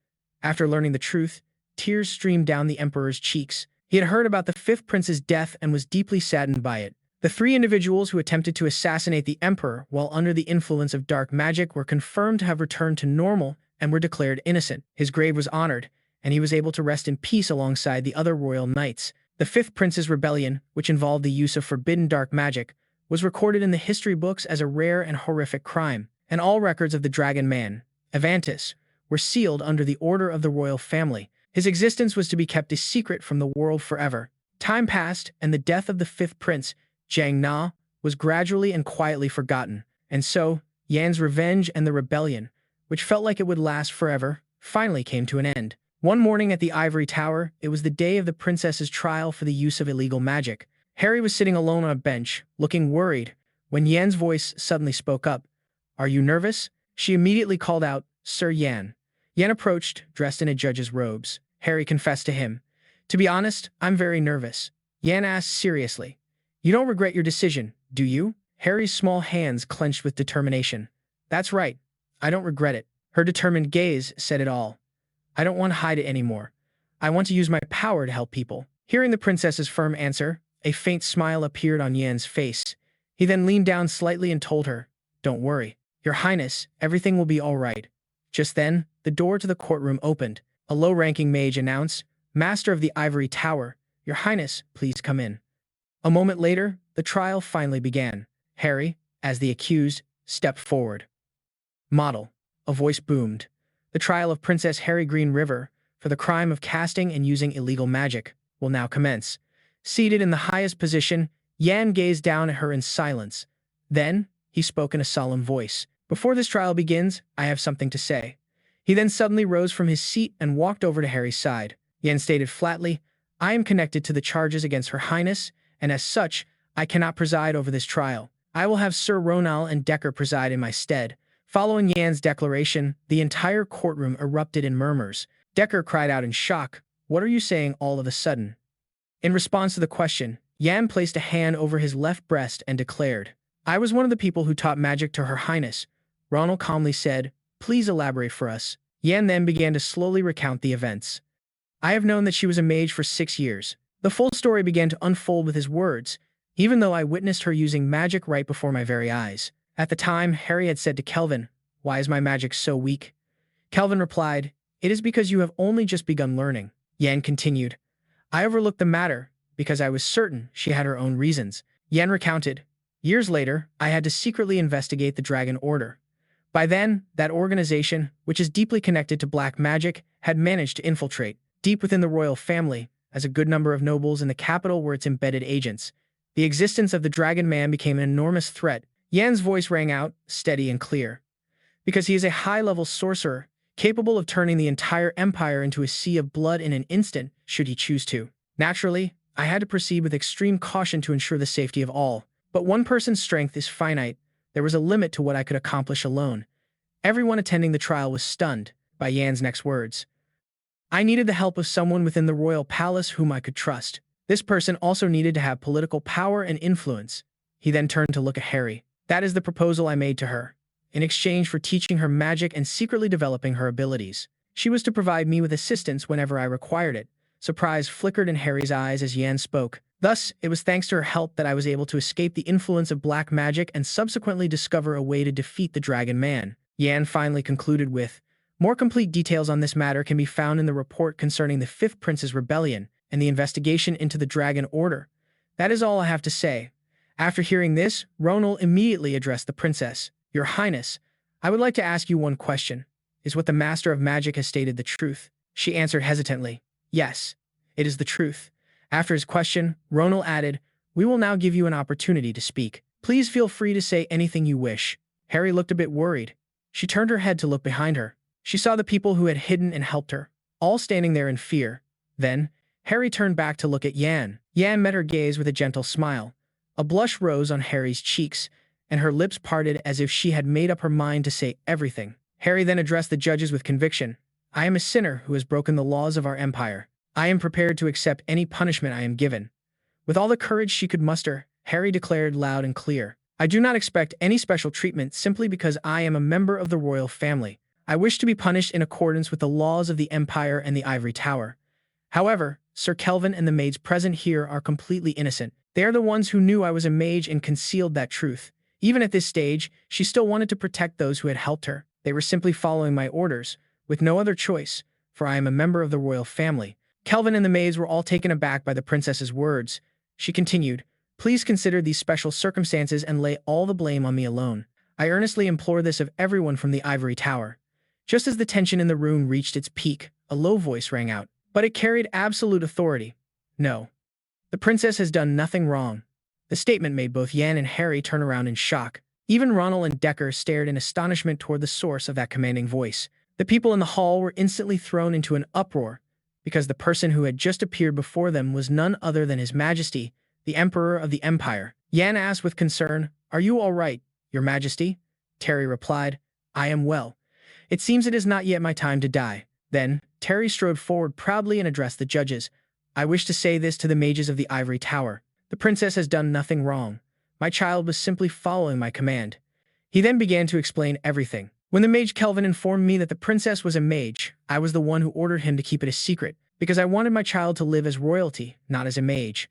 After learning the truth, tears streamed down the emperor's cheeks. He had heard about the fifth prince's death and was deeply saddened by it. The three individuals who attempted to assassinate the emperor while under the influence of dark magic were confirmed to have returned to normal and were declared innocent. His grave was honored, and he was able to rest in peace alongside the other royal knights. The fifth prince's rebellion, which involved the use of forbidden dark magic, was recorded in the history books as a rare and horrific crime, and all records of the Dragon Man, Avantis, were sealed under the order of the royal family. His existence was to be kept a secret from the world forever. Time passed, and the death of the fifth prince, Jiang Na, was gradually and quietly forgotten. And so, Yan's revenge and the rebellion, which felt like it would last forever, finally came to an end. One morning at the Ivory Tower, it was the day of the princess's trial for the use of illegal magic. Harry was sitting alone on a bench, looking worried, when Yan's voice suddenly spoke up. "Are you nervous?" She immediately called out, "Sir Yan." Yan approached, dressed in a judge's robes. Harry confessed to him, "To be honest, I'm very nervous." Yan asked seriously, "You don't regret your decision, do you?" Harry's small hands clenched with determination. "That's right. I don't regret it." Her determined gaze said it all. "I don't want to hide it anymore. I want to use my power to help people." Hearing the princess's firm answer, a faint smile appeared on Yan's face. He then leaned down slightly and told her, "Don't worry. Your Highness, everything will be all right." Just then, the door to the courtroom opened. A low-ranking mage announced, "Master of the Ivory Tower, Your Highness, please come in." A moment later, the trial finally began. Harry, as the accused, stepped forward. "Model," a voice boomed. "The trial of Princess Harry Green River, for the crime of casting and using illegal magic, will now commence." Seated in the highest position, Yan gazed down at her in silence. Then, he spoke in a solemn voice. "Before this trial begins, I have something to say." He then suddenly rose from his seat and walked over to Harry's side. Yan stated flatly, "I am connected to the charges against Her Highness, and as such, I cannot preside over this trial. I will have Sir Ronal and Decker preside in my stead." Following Yan's declaration, the entire courtroom erupted in murmurs. Decker cried out in shock, "What are you saying all of a sudden?" In response to the question, Yan placed a hand over his left breast and declared, "I was one of the people who taught magic to Her Highness." Ronald calmly said, "Please elaborate for us." Yan then began to slowly recount the events. "I have known that she was a mage for 6 years. The full story began to unfold with his words, even though I witnessed her using magic right before my very eyes. At the time, Harry had said to Kelvin, 'Why is my magic so weak?' Kelvin replied, "It is because you have only just begun learning." Yan continued, "I overlooked the matter because I was certain she had her own reasons." Yan recounted, "Years later, I had to secretly investigate the Dragon Order. By then, that organization, which is deeply connected to black magic, had managed to infiltrate deep within the royal family, as a good number of nobles in the capital were its embedded agents. The existence of the Dragon Man became an enormous threat." Yan's voice rang out, steady and clear. "Because he is a high-level sorcerer, capable of turning the entire empire into a sea of blood in an instant, should he choose to. Naturally, I had to proceed with extreme caution to ensure the safety of all. But one person's strength is finite. There was a limit to what I could accomplish alone." Everyone attending the trial was stunned by Yan's next words. "I needed the help of someone within the royal palace whom I could trust. This person also needed to have political power and influence." He then turned to look at Harry. "That is the proposal I made to her. In exchange for teaching her magic and secretly developing her abilities, she was to provide me with assistance whenever I required it." Surprise flickered in Harry's eyes as Yan spoke. "Thus, it was thanks to her help that I was able to escape the influence of black magic and subsequently discover a way to defeat the Dragon Man." Yan finally concluded with, "More complete details on this matter can be found in the report concerning the Fifth Prince's rebellion and the investigation into the Dragon Order. That is all I have to say." After hearing this, Ronald immediately addressed the princess. "Your Highness, I would like to ask you one question. Is what the Master of Magic has stated the truth?" She answered hesitantly, "Yes, it is the truth." After his question, Ronald added, "We will now give you an opportunity to speak. Please feel free to say anything you wish." Harry looked a bit worried. She turned her head to look behind her. She saw the people who had hidden and helped her, all standing there in fear. Then, Harry turned back to look at Yan. Yan met her gaze with a gentle smile. A blush rose on Harry's cheeks, and her lips parted as if she had made up her mind to say everything. Harry then addressed the judges with conviction. "I am a sinner who has broken the laws of our empire. I am prepared to accept any punishment I am given." With all the courage she could muster, Harry declared loud and clear, "I do not expect any special treatment simply because I am a member of the royal family. I wish to be punished in accordance with the laws of the Empire and the Ivory Tower. However, Sir Kelvin and the maids present here are completely innocent. They are the ones who knew I was a mage and concealed that truth. Even at this stage, she still wanted to protect those who had helped her. They were simply following my orders, with no other choice, for I am a member of the royal family." Kelvin and the maids were all taken aback by the princess's words. She continued, "Please consider these special circumstances and lay all the blame on me alone. I earnestly implore this of everyone from the Ivory Tower." Just as the tension in the room reached its peak, a low voice rang out, but it carried absolute authority. "No. The princess has done nothing wrong." The statement made both Yan and Harry turn around in shock. Even Ronald and Decker stared in astonishment toward the source of that commanding voice. The people in the hall were instantly thrown into an uproar, because the person who had just appeared before them was none other than His Majesty, the Emperor of the Empire. Yan asked with concern, "Are you all right, Your Majesty?" Terry replied, "I am well. It seems it is not yet my time to die." Then, Terry strode forward proudly and addressed the judges. "I wish to say this to the mages of the Ivory Tower. The princess has done nothing wrong. My child was simply following my command." He then began to explain everything. "When the mage Kelvin informed me that the princess was a mage, I was the one who ordered him to keep it a secret, because I wanted my child to live as royalty, not as a mage."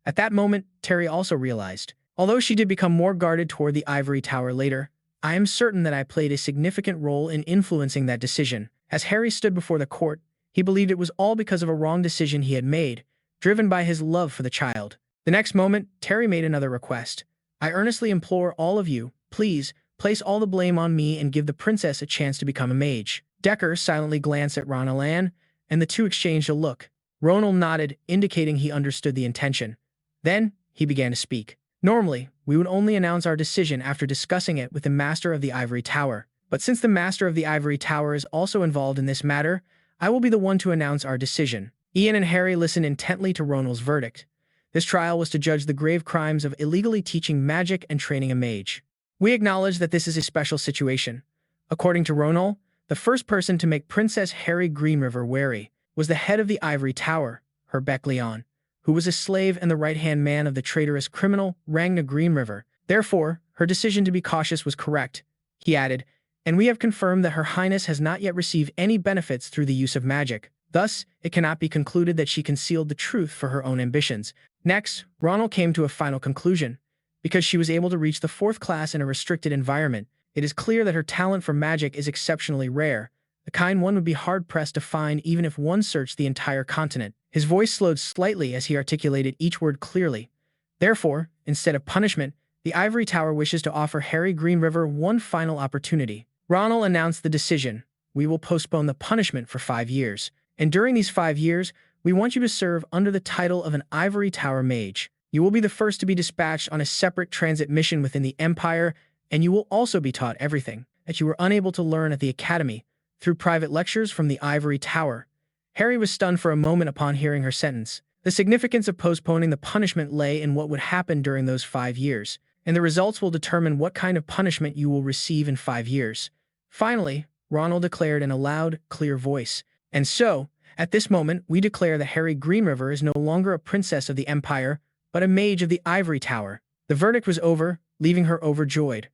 At that moment, Terry also realized. Although she did become more guarded toward the Ivory Tower later, I am certain that I played a significant role in influencing that decision. As Harry stood before the court, he believed it was all because of a wrong decision he had made, driven by his love for the child. The next moment, Terry made another request. "I earnestly implore all of you, please, place all the blame on me and give the princess a chance to become a mage." Decker silently glanced at Ronald, and the two exchanged a look. Ronald nodded, indicating he understood the intention. Then, he began to speak. "Normally, we would only announce our decision after discussing it with the Master of the Ivory Tower. But since the Master of the Ivory Tower is also involved in this matter, I will be the one to announce our decision." Ian and Harry listened intently to Ronald's verdict. This trial was to judge the grave crimes of illegally teaching magic and training a mage. "We acknowledge that this is a special situation. According to Ronald, the first person to make Princess Harry Greenriver wary was the head of the Ivory Tower, Herbeck Leon, who was a slave and the right-hand man of the traitorous criminal Ragna Greenriver. Therefore, her decision to be cautious was correct." He added, "And we have confirmed that Her Highness has not yet received any benefits through the use of magic. Thus, it cannot be concluded that she concealed the truth for her own ambitions." Next, Ronald came to a final conclusion. Because she was able to reach the 4th class in a restricted environment, it is clear that her talent for magic is exceptionally rare. The kind one would be hard-pressed to find even if one searched the entire continent. His voice slowed slightly as he articulated each word clearly. Therefore, instead of punishment, the Ivory Tower wishes to offer Harry Greenriver one final opportunity. Ronald announced the decision. We will postpone the punishment for 5 years. And during these 5 years, we want you to serve under the title of an Ivory Tower Mage. You will be the first to be dispatched on a separate transit mission within the Empire, and you will also be taught everything that you were unable to learn at the Academy through private lectures from the Ivory Tower. Harry was stunned for a moment upon hearing her sentence. The significance of postponing the punishment lay in what would happen during those 5 years, and the results will determine what kind of punishment you will receive in 5 years. Finally, Ronald declared in a loud, clear voice. And so, at this moment, we declare that Harry Greenriver is no longer a princess of the Empire, but a mage of the Ivory Tower. The verdict was over, leaving her overjoyed.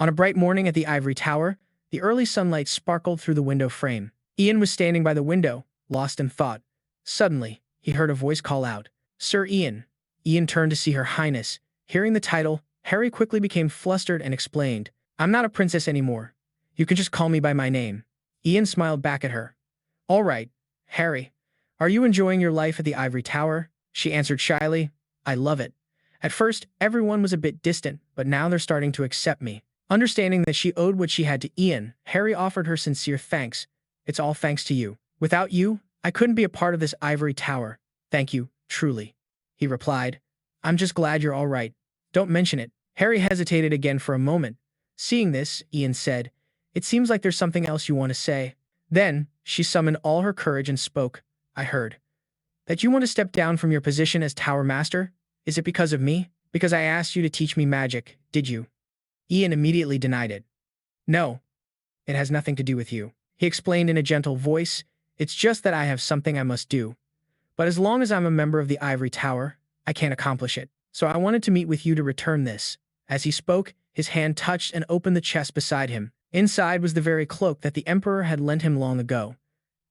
On a bright morning at the Ivory Tower, the early sunlight sparkled through the window frame. Ian was standing by the window, lost in thought. Suddenly, he heard a voice call out, "Sir Ian." Ian turned to see Her Highness. Hearing the title, Harry quickly became flustered and explained, "I'm not a princess anymore. You can just call me by my name." Ian smiled back at her. "All right, Harry. Are you enjoying your life at the Ivory Tower?" She answered shyly, "I love it. At first, everyone was a bit distant, but now they're starting to accept me." Understanding that she owed what she had to Ian, Harry offered her sincere thanks. "It's all thanks to you. Without you, I couldn't be a part of this Ivory Tower. Thank you, truly," he replied. "I'm just glad you're all right. Don't mention it." Harry hesitated again for a moment. Seeing this, Ian said, "It seems like there's something else you want to say." Then, she summoned all her courage and spoke. "I heard that you want to step down from your position as Tower Master? Is it because of me? Because I asked you to teach me magic, did you?" Ian immediately denied it. "No, it has nothing to do with you," he explained in a gentle voice. "It's just that I have something I must do. But as long as I'm a member of the Ivory Tower, I can't accomplish it. So I wanted to meet with you to return this." As he spoke, his hand touched and opened the chest beside him. Inside was the very cloak that the Emperor had lent him long ago.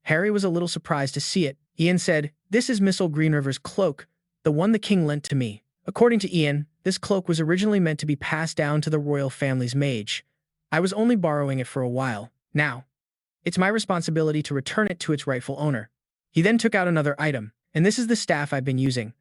Harry was a little surprised to see it. Ian said, "This is Miss Greenriver's cloak, the one the king lent to me." According to Ian, this cloak was originally meant to be passed down to the royal family's mage. "I was only borrowing it for a while. Now, it's my responsibility to return it to its rightful owner." He then took out another item, and this is the staff I've been using.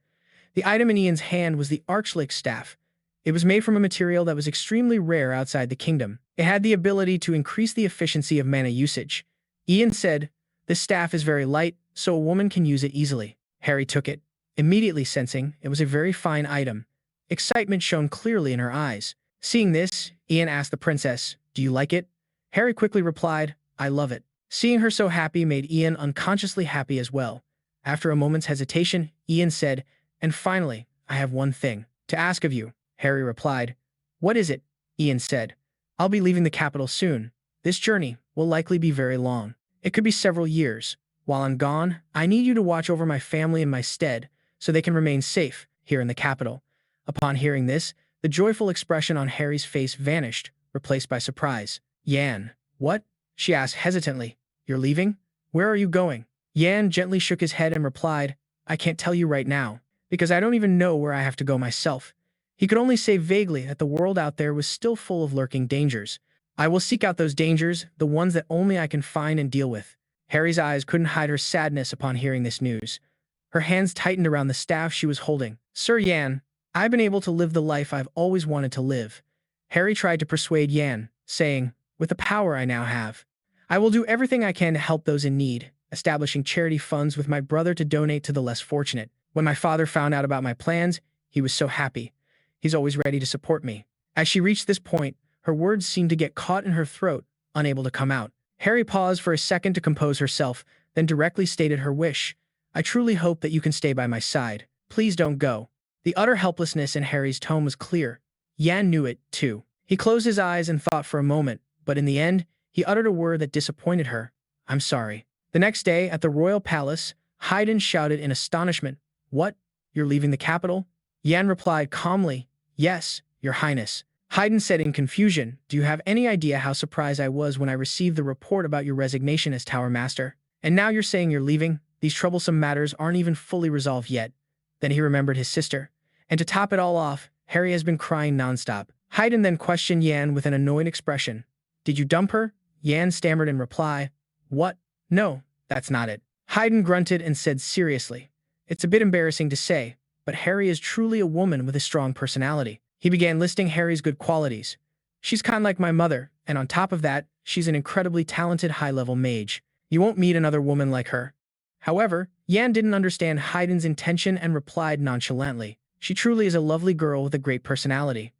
The item in Ian's hand was the Archmage staff. It was made from a material that was extremely rare outside the kingdom. It had the ability to increase the efficiency of mana usage. Ian said, "This staff is very light, so a woman can use it easily." Harry took it, immediately sensing it was a very fine item. Excitement shone clearly in her eyes. Seeing this, Ian asked the princess, "Do you like it?" Harry quickly replied, "I love it." Seeing her so happy made Ian unconsciously happy as well. After a moment's hesitation, Ian said, "And finally, I have one thing to ask of you." Harry replied, "What is it?" Ian said, "I'll be leaving the capital soon. This journey will likely be very long. It could be several years. While I'm gone, I need you to watch over my family in my stead, so they can remain safe here in the capital." Upon hearing this, the joyful expression on Harry's face vanished, replaced by surprise. "Yan, what?" she asked hesitantly. "You're leaving? Where are you going?" Yan gently shook his head and replied, "I can't tell you right now, because I don't even know where I have to go myself." He could only say vaguely that the world out there was still full of lurking dangers. "I will seek out those dangers, the ones that only I can find and deal with." Harry's eyes couldn't hide her sadness upon hearing this news. Her hands tightened around the staff she was holding. "Sir Yan, I've been able to live the life I've always wanted to live." Harry tried to persuade Yan, saying, "With the power I now have, I will do everything I can to help those in need, establishing charity funds with my brother to donate to the less fortunate. When my father found out about my plans, he was so happy. He's always ready to support me." As she reached this point, her words seemed to get caught in her throat, unable to come out. Harry paused for a second to compose herself, then directly stated her wish. "I truly hope that you can stay by my side. Please don't go." The utter helplessness in Harry's tone was clear. Yan knew it, too. He closed his eyes and thought for a moment, but in the end, he uttered a word that disappointed her. "I'm sorry." The next day, at the royal palace, Haydn shouted in astonishment, "What? You're leaving the capital?" Yan replied calmly, "Yes, Your Highness." Haydn said in confusion, "Do you have any idea how surprised I was when I received the report about your resignation as Tower Master? And now you're saying you're leaving? These troublesome matters aren't even fully resolved yet." Then he remembered his sister. And to top it all off, Harry has been crying nonstop. Haydn then questioned Yan with an annoyed expression. "Did you dump her?" Yan stammered in reply, What? No, that's not it. Haydn grunted and said seriously, "It's a bit embarrassing to say, but Harry is truly a woman with a strong personality." He began listing Harry's good qualities. "She's kind like my mother, and on top of that, she's an incredibly talented high-level mage. You won't meet another woman like her." However, Yan didn't understand Haydn's intention and replied nonchalantly, "She truly is a lovely girl with a great personality.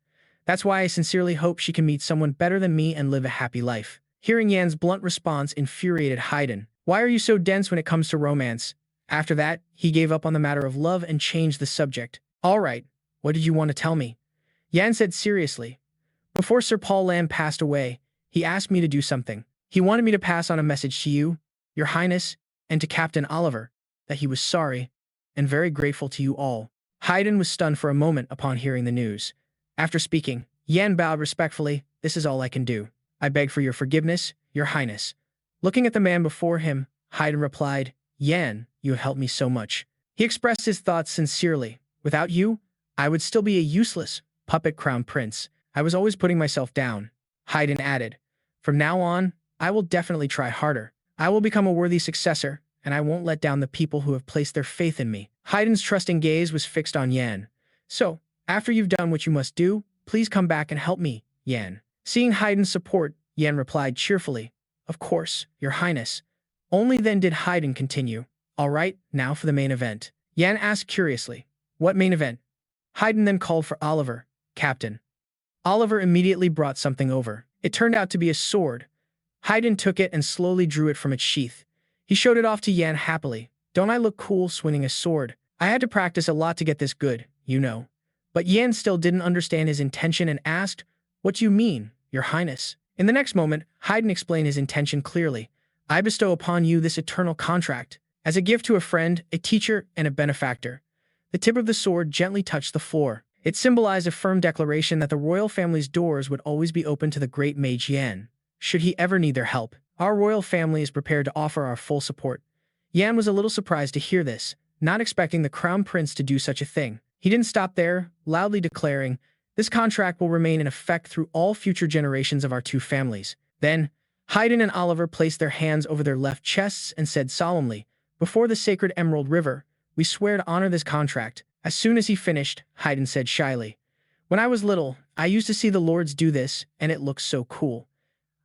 That's why I sincerely hope she can meet someone better than me and live a happy life." Hearing Yan's blunt response infuriated Haydn. "Why are you so dense when it comes to romance?" After that, he gave up on the matter of love and changed the subject. "All right, what did you want to tell me?" Yan said seriously. "Before Sir Paul Lamb passed away, he asked me to do something. He wanted me to pass on a message to you, Your Highness, and to Captain Oliver, that he was sorry and very grateful to you all." Haydn was stunned for a moment upon hearing the news. After speaking, Yan bowed respectfully. "This is all I can do. I beg for your forgiveness, Your Highness." Looking at the man before him, Haydn replied, "Yan, you have helped me so much." He expressed his thoughts sincerely. "Without you, I would still be a useless puppet crown prince. I was always putting myself down." Haydn added, "From now on, I will definitely try harder. I will become a worthy successor, and I won't let down the people who have placed their faith in me." Haydn's trusting gaze was fixed on Yan. "So, after you've done what you must do, please come back and help me, Yan." Seeing Haydn's support, Yan replied cheerfully, "Of course, Your Highness." Only then did Haydn continue, "All right, now for the main event." Yan asked curiously, "What main event?" Haydn then called for Oliver, "Captain." Oliver immediately brought something over. It turned out to be a sword. Haydn took it and slowly drew it from its sheath. He showed it off to Yan happily. "Don't I look cool swinging a sword? I had to practice a lot to get this good, you know." But Yan still didn't understand his intention and asked, "What do you mean, Your Highness?" In the next moment, Haydn explained his intention clearly. "I bestow upon you this eternal contract, as a gift to a friend, a teacher, and a benefactor." The tip of the sword gently touched the floor. It symbolized a firm declaration that the royal family's doors would always be open to the great mage Yan, should he ever need their help. "Our royal family is prepared to offer our full support." Yan was a little surprised to hear this, not expecting the crown prince to do such a thing. He didn't stop there, loudly declaring, "This contract will remain in effect through all future generations of our two families." Then, Haydn and Oliver placed their hands over their left chests and said solemnly, "Before the sacred Emerald River, we swear to honor this contract." As soon as he finished, Haydn said shyly, "When I was little, I used to see the lords do this, and it looks so cool.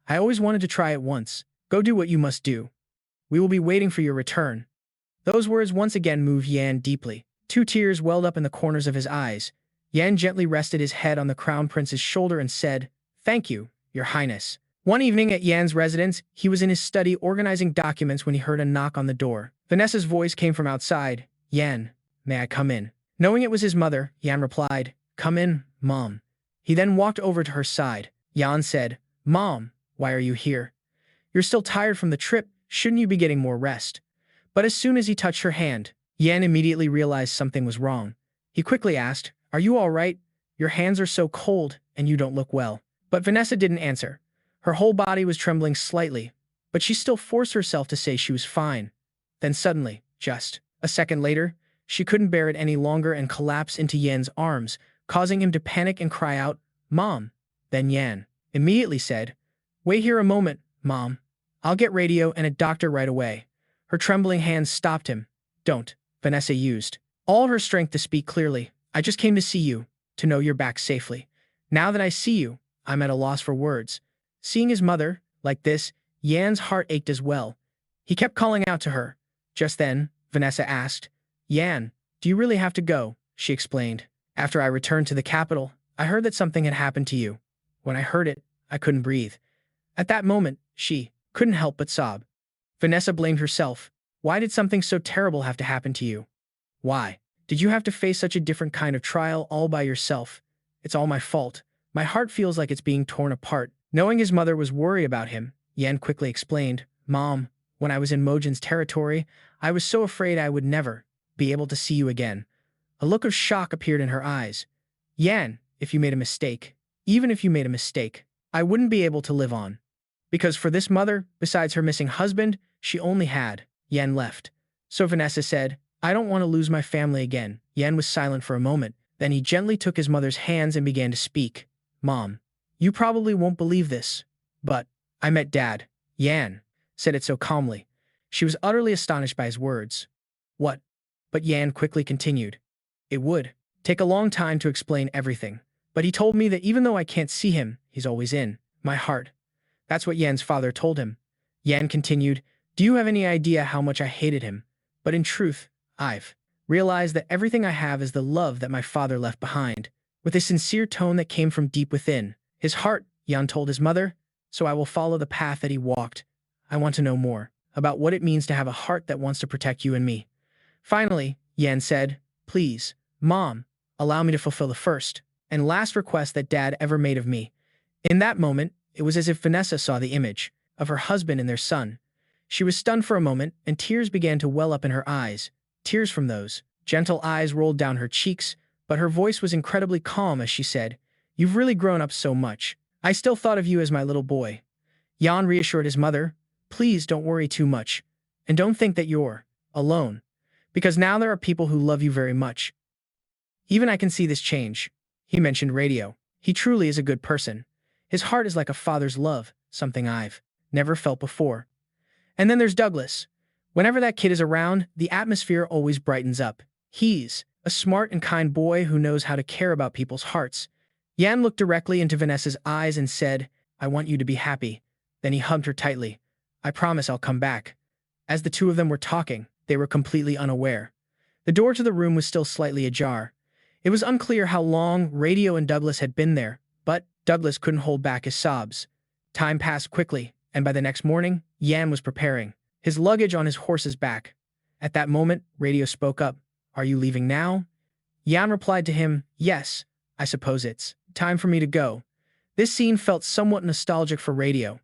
I always wanted to try it once. Go do what you must do. We will be waiting for your return." Those words once again moved Yan deeply. 2 tears welled up in the corners of his eyes. Yan gently rested his head on the crown prince's shoulder and said, "Thank you, Your Highness." One evening at Yan's residence, he was in his study organizing documents when he heard a knock on the door. Vanessa's voice came from outside. "Yan, may I come in?" Knowing it was his mother, Yan replied, "Come in, Mom." He then walked over to her side. Yan said, "Mom, why are you here? You're still tired from the trip. Shouldn't you be getting more rest?" But as soon as he touched her hand, Yan immediately realized something was wrong. He quickly asked, "Are you all right? Your hands are so cold, and you don't look well." But Vanessa didn't answer. Her whole body was trembling slightly, but she still forced herself to say she was fine. Then suddenly, just a second later, she couldn't bear it any longer and collapsed into Yan's arms, causing him to panic and cry out, "Mom." Then Yan immediately said, "Wait here a moment, Mom. I'll get radio and a doctor right away." Her trembling hands stopped him. "Don't," Vanessa used all her strength to speak clearly. "I just came to see you, to know you're back safely. Now that I see you, I'm at a loss for words." Seeing his mother like this, Yan's heart ached as well. He kept calling out to her. Just then, Vanessa asked, "Yan, do you really have to go?" She explained, "After I returned to the capital, I heard that something had happened to you. When I heard it, I couldn't breathe." At that moment, she couldn't help but sob. Vanessa blamed herself. "Why did something so terrible have to happen to you? Why did you have to face such a different kind of trial all by yourself? It's all my fault. My heart feels like it's being torn apart." Knowing his mother was worried about him, Yan quickly explained, "Mom, when I was in Mojin's territory, I was so afraid I would never be able to see you again." A look of shock appeared in her eyes. "Yan, if you made a mistake, even if you made a mistake, I wouldn't be able to live on." Because for this mother, besides her missing husband, she only had Yan left. So Vanessa said, "I don't want to lose my family again." Yan was silent for a moment. Then he gently took his mother's hands and began to speak. "Mom, you probably won't believe this, but I met Dad." Yan said it so calmly. She was utterly astonished by his words. What? But Yan quickly continued. It would take a long time to explain everything, but he told me that even though I can't see him, he's always in my heart. That's what Yan's father told him. Yan continued, do you have any idea how much I hated him? But in truth, I've realized that everything I have is the love that my father left behind. With a sincere tone that came from deep within his heart, Yan told his mother, so I will follow the path that he walked. I want to know more about what it means to have a heart that wants to protect you and me. Finally, Yan said, please, Mom, allow me to fulfill the first and last request that Dad ever made of me. In that moment, it was as if Vanessa saw the image of her husband and their son. She was stunned for a moment, and tears began to well up in her eyes. Tears from those gentle eyes rolled down her cheeks, but her voice was incredibly calm as she said, you've really grown up so much. I still thought of you as my little boy. Yan reassured his mother, please don't worry too much, and don't think that you're alone, because now there are people who love you very much. Even I can see this change. He mentioned radio. He truly is a good person. His heart is like a father's love, something I've never felt before. And then there's Douglas. Whenever that kid is around, the atmosphere always brightens up. He's a smart and kind boy who knows how to care about people's hearts. Yan looked directly into Vanessa's eyes and said, I want you to be happy. Then he hugged her tightly. I promise I'll come back. As the two of them were talking, they were completely unaware. The door to the room was still slightly ajar. It was unclear how long Radio and Douglas had been there, but Douglas couldn't hold back his sobs. Time passed quickly, and by the next morning, Yan was preparing his luggage on his horse's back. At that moment, Radio spoke up. Are you leaving now? Yan replied to him, yes, I suppose it's time for me to go. This scene felt somewhat nostalgic for Radio.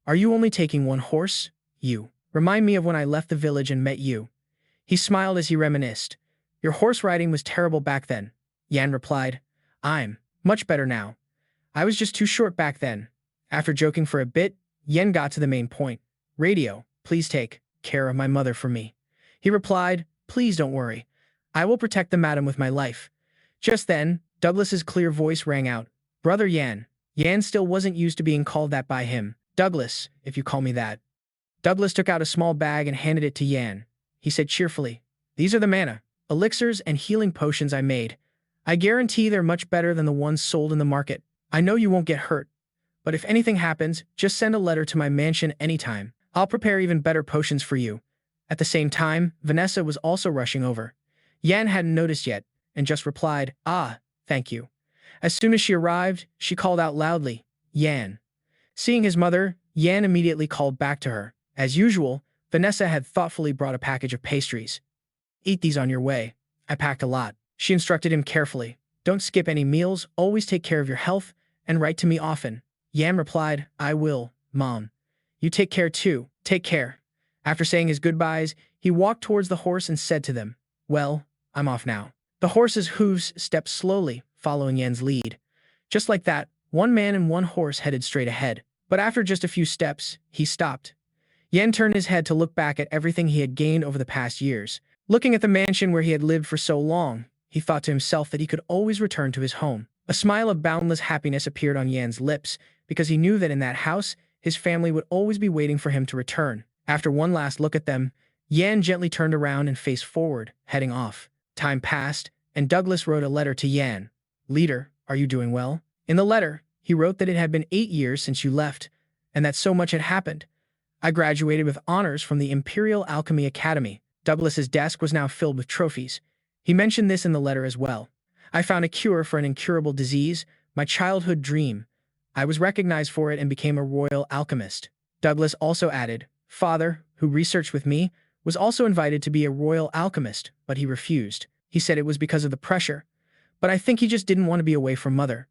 Are you only taking one horse? You remind me of when I left the village and met you. He smiled as he reminisced. Your horse riding was terrible back then. Yan replied, I'm much better now. I was just too short back then. After joking for a bit, Yan got to the main point. Radio, please take care of my mother for me. He replied, please don't worry. I will protect the madam with my life. Just then, Douglas's clear voice rang out. Brother Yan. Yan still wasn't used to being called that by him. Douglas, if you call me that. Douglas took out a small bag and handed it to Yan. He said cheerfully, these are the mana, elixirs, and healing potions I made. I guarantee they're much better than the ones sold in the market. I know you won't get hurt, but if anything happens, just send a letter to my mansion anytime. I'll prepare even better potions for you. At the same time, Vanessa was also rushing over. Yan hadn't noticed yet, and just replied, ah, thank you. As soon as she arrived, she called out loudly, Yan. Seeing his mother, Yan immediately called back to her. As usual, Vanessa had thoughtfully brought a package of pastries. Eat these on your way. I packed a lot. She instructed him carefully. Don't skip any meals, always take care of your health, and write to me often. Yan replied, I will, Mom. You take care too. Take care. After saying his goodbyes, he walked towards the horse and said to them, well, I'm off now. The horse's hooves stepped slowly, following Yan's lead. Just like that, one man and one horse headed straight ahead. But after just a few steps, he stopped. Yan turned his head to look back at everything he had gained over the past years. Looking at the mansion where he had lived for so long, he thought to himself that he could always return to his home. A smile of boundless happiness appeared on Yan's lips, because he knew that in that house, his family would always be waiting for him to return. After one last look at them, Yan gently turned around and faced forward, heading off. Time passed, and Douglas wrote a letter to Yan. Leader, are you doing well? In the letter, he wrote that it had been 8 years since you left, and that so much had happened. I graduated with honors from the Imperial Alchemy Academy. Douglas's desk was now filled with trophies. He mentioned this in the letter as well. I found a cure for an incurable disease, my childhood dream. I was recognized for it and became a royal alchemist. Douglas also added, Father, who researched with me, was also invited to be a royal alchemist, but he refused. He said it was because of the pressure, but I think he just didn't want to be away from Mother.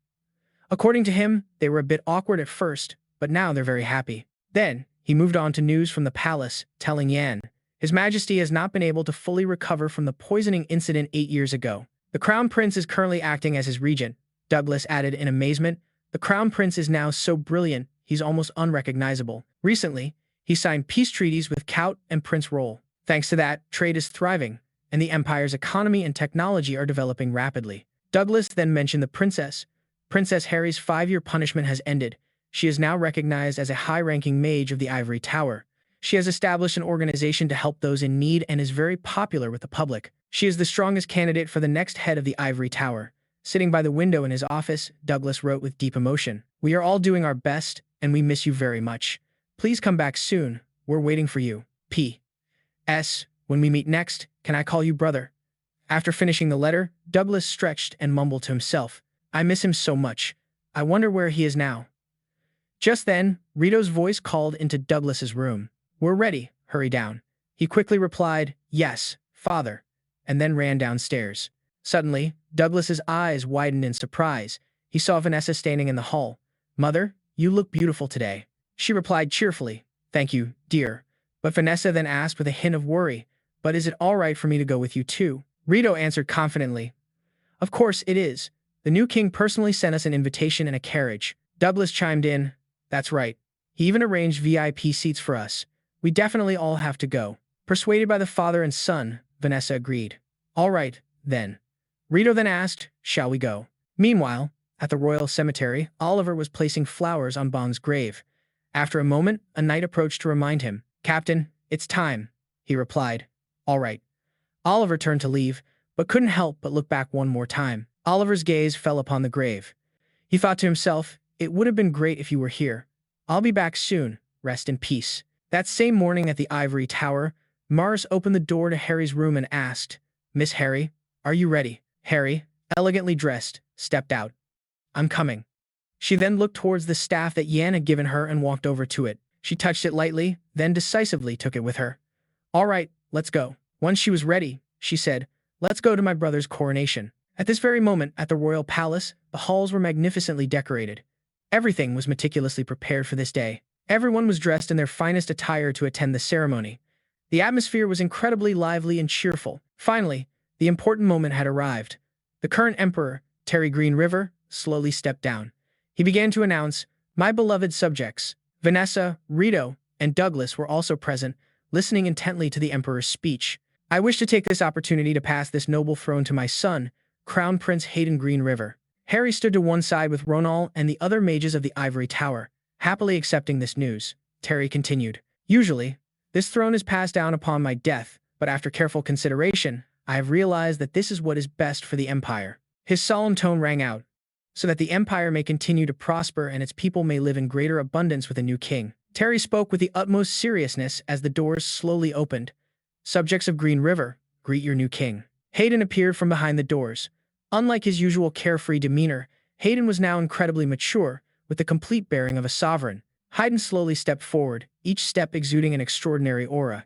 According to him, they were a bit awkward at first, but now they're very happy. Then, he moved on to news from the palace, telling Yan, His Majesty has not been able to fully recover from the poisoning incident 8 years ago. The Crown Prince is currently acting as his regent. Douglas added in amazement, the Crown Prince is now so brilliant, he's almost unrecognizable. Recently, he signed peace treaties with Count and Prince Roll. Thanks to that, trade is thriving, and the Empire's economy and technology are developing rapidly. Douglas then mentioned the princess. Princess Harry's 5-year punishment has ended. She is now recognized as a high-ranking mage of the Ivory Tower. She has established an organization to help those in need and is very popular with the public. She is the strongest candidate for the next head of the Ivory Tower. Sitting by the window in his office, Douglas wrote with deep emotion, "We are all doing our best, and we miss you very much. Please come back soon. We're waiting for you. P.S. When we meet next, can I call you brother?" After finishing the letter, Douglas stretched and mumbled to himself, "I miss him so much. I wonder where he is now." Just then, Rito's voice called into Douglas's room. "We're ready. Hurry down." He quickly replied, "Yes, father," and then ran downstairs. Suddenly, Douglas's eyes widened in surprise. He saw Vanessa standing in the hall. "Mother, you look beautiful today." She replied cheerfully, "Thank you, dear." But Vanessa then asked with a hint of worry, "But is it all right for me to go with you too?" Rito answered confidently, "Of course it is. The new king personally sent us an invitation and a carriage." Douglas chimed in, "That's right. He even arranged VIP seats for us. We definitely all have to go." Persuaded by the father and son, Vanessa agreed. "All right, then." Rito then asked, "Shall we go?" Meanwhile, at the royal cemetery, Oliver was placing flowers on Bong's grave. After a moment, a knight approached to remind him, "Captain, it's time," he replied. "All right." Oliver turned to leave, but couldn't help but look back one more time. Oliver's gaze fell upon the grave. He thought to himself, "It would have been great if you were here. I'll be back soon. Rest in peace." That same morning at the Ivory Tower, Mars opened the door to Harry's room and asked, "Miss Harry, are you ready?" Harry, elegantly dressed, stepped out. "I'm coming." She then looked towards the staff that Yan had given her and walked over to it. She touched it lightly, then decisively took it with her. "All right, let's go." Once she was ready, she said, "Let's go to my brother's coronation." At this very moment, at the royal palace, the halls were magnificently decorated. Everything was meticulously prepared for this day. Everyone was dressed in their finest attire to attend the ceremony. The atmosphere was incredibly lively and cheerful. Finally, the important moment had arrived. The current emperor, Terry Green River, slowly stepped down. He began to announce, "My beloved subjects." Vanessa, Rito, and Douglas were also present, listening intently to the emperor's speech. "I wish to take this opportunity to pass this noble throne to my son, Crown Prince Hayden Green River." Harry stood to one side with Ronald and the other mages of the Ivory Tower, happily accepting this news. Terry continued, "Usually, this throne is passed down upon my death, but after careful consideration, I have realized that this is what is best for the Empire." His solemn tone rang out, "So that the Empire may continue to prosper and its people may live in greater abundance with a new king." Terry spoke with the utmost seriousness as the doors slowly opened. "Subjects of Green River, greet your new king." Hayden appeared from behind the doors. Unlike his usual carefree demeanor, Hayden was now incredibly mature, with the complete bearing of a sovereign. Hayden slowly stepped forward, each step exuding an extraordinary aura.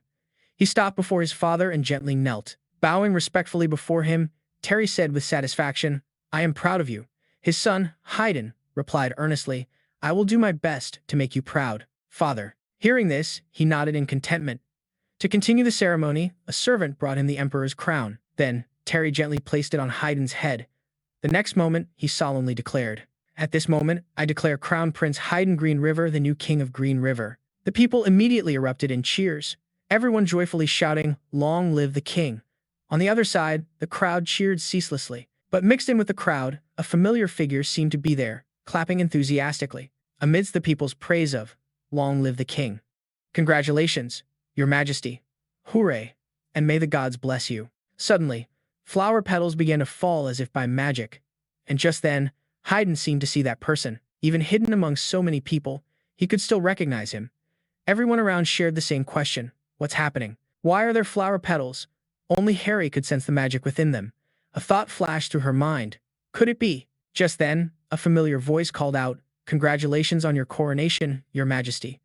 He stopped before his father and gently knelt. Bowing respectfully before him, Terry said with satisfaction, "I am proud of you." His son, Hayden, replied earnestly, "I will do my best to make you proud, father." Hearing this, he nodded in contentment. To continue the ceremony, a servant brought him the emperor's crown. Then, Terry gently placed it on Hayden's head. The next moment, he solemnly declared, "At this moment, I declare Crown Prince Hayden Green River the new king of Green River." The people immediately erupted in cheers, everyone joyfully shouting, "Long live the king." On the other side, the crowd cheered ceaselessly. But mixed in with the crowd, a familiar figure seemed to be there, clapping enthusiastically, amidst the people's praise of, "Long live the king." "Congratulations, your majesty. Hooray, and may the gods bless you." Suddenly, flower petals began to fall as if by magic. And just then, Hayden seemed to see that person. Even hidden among so many people, he could still recognize him. Everyone around shared the same question. What's happening? Why are there flower petals? Only Harry could sense the magic within them. A thought flashed through her mind. Could it be? Just then, a familiar voice called out, "Congratulations on your coronation, your majesty."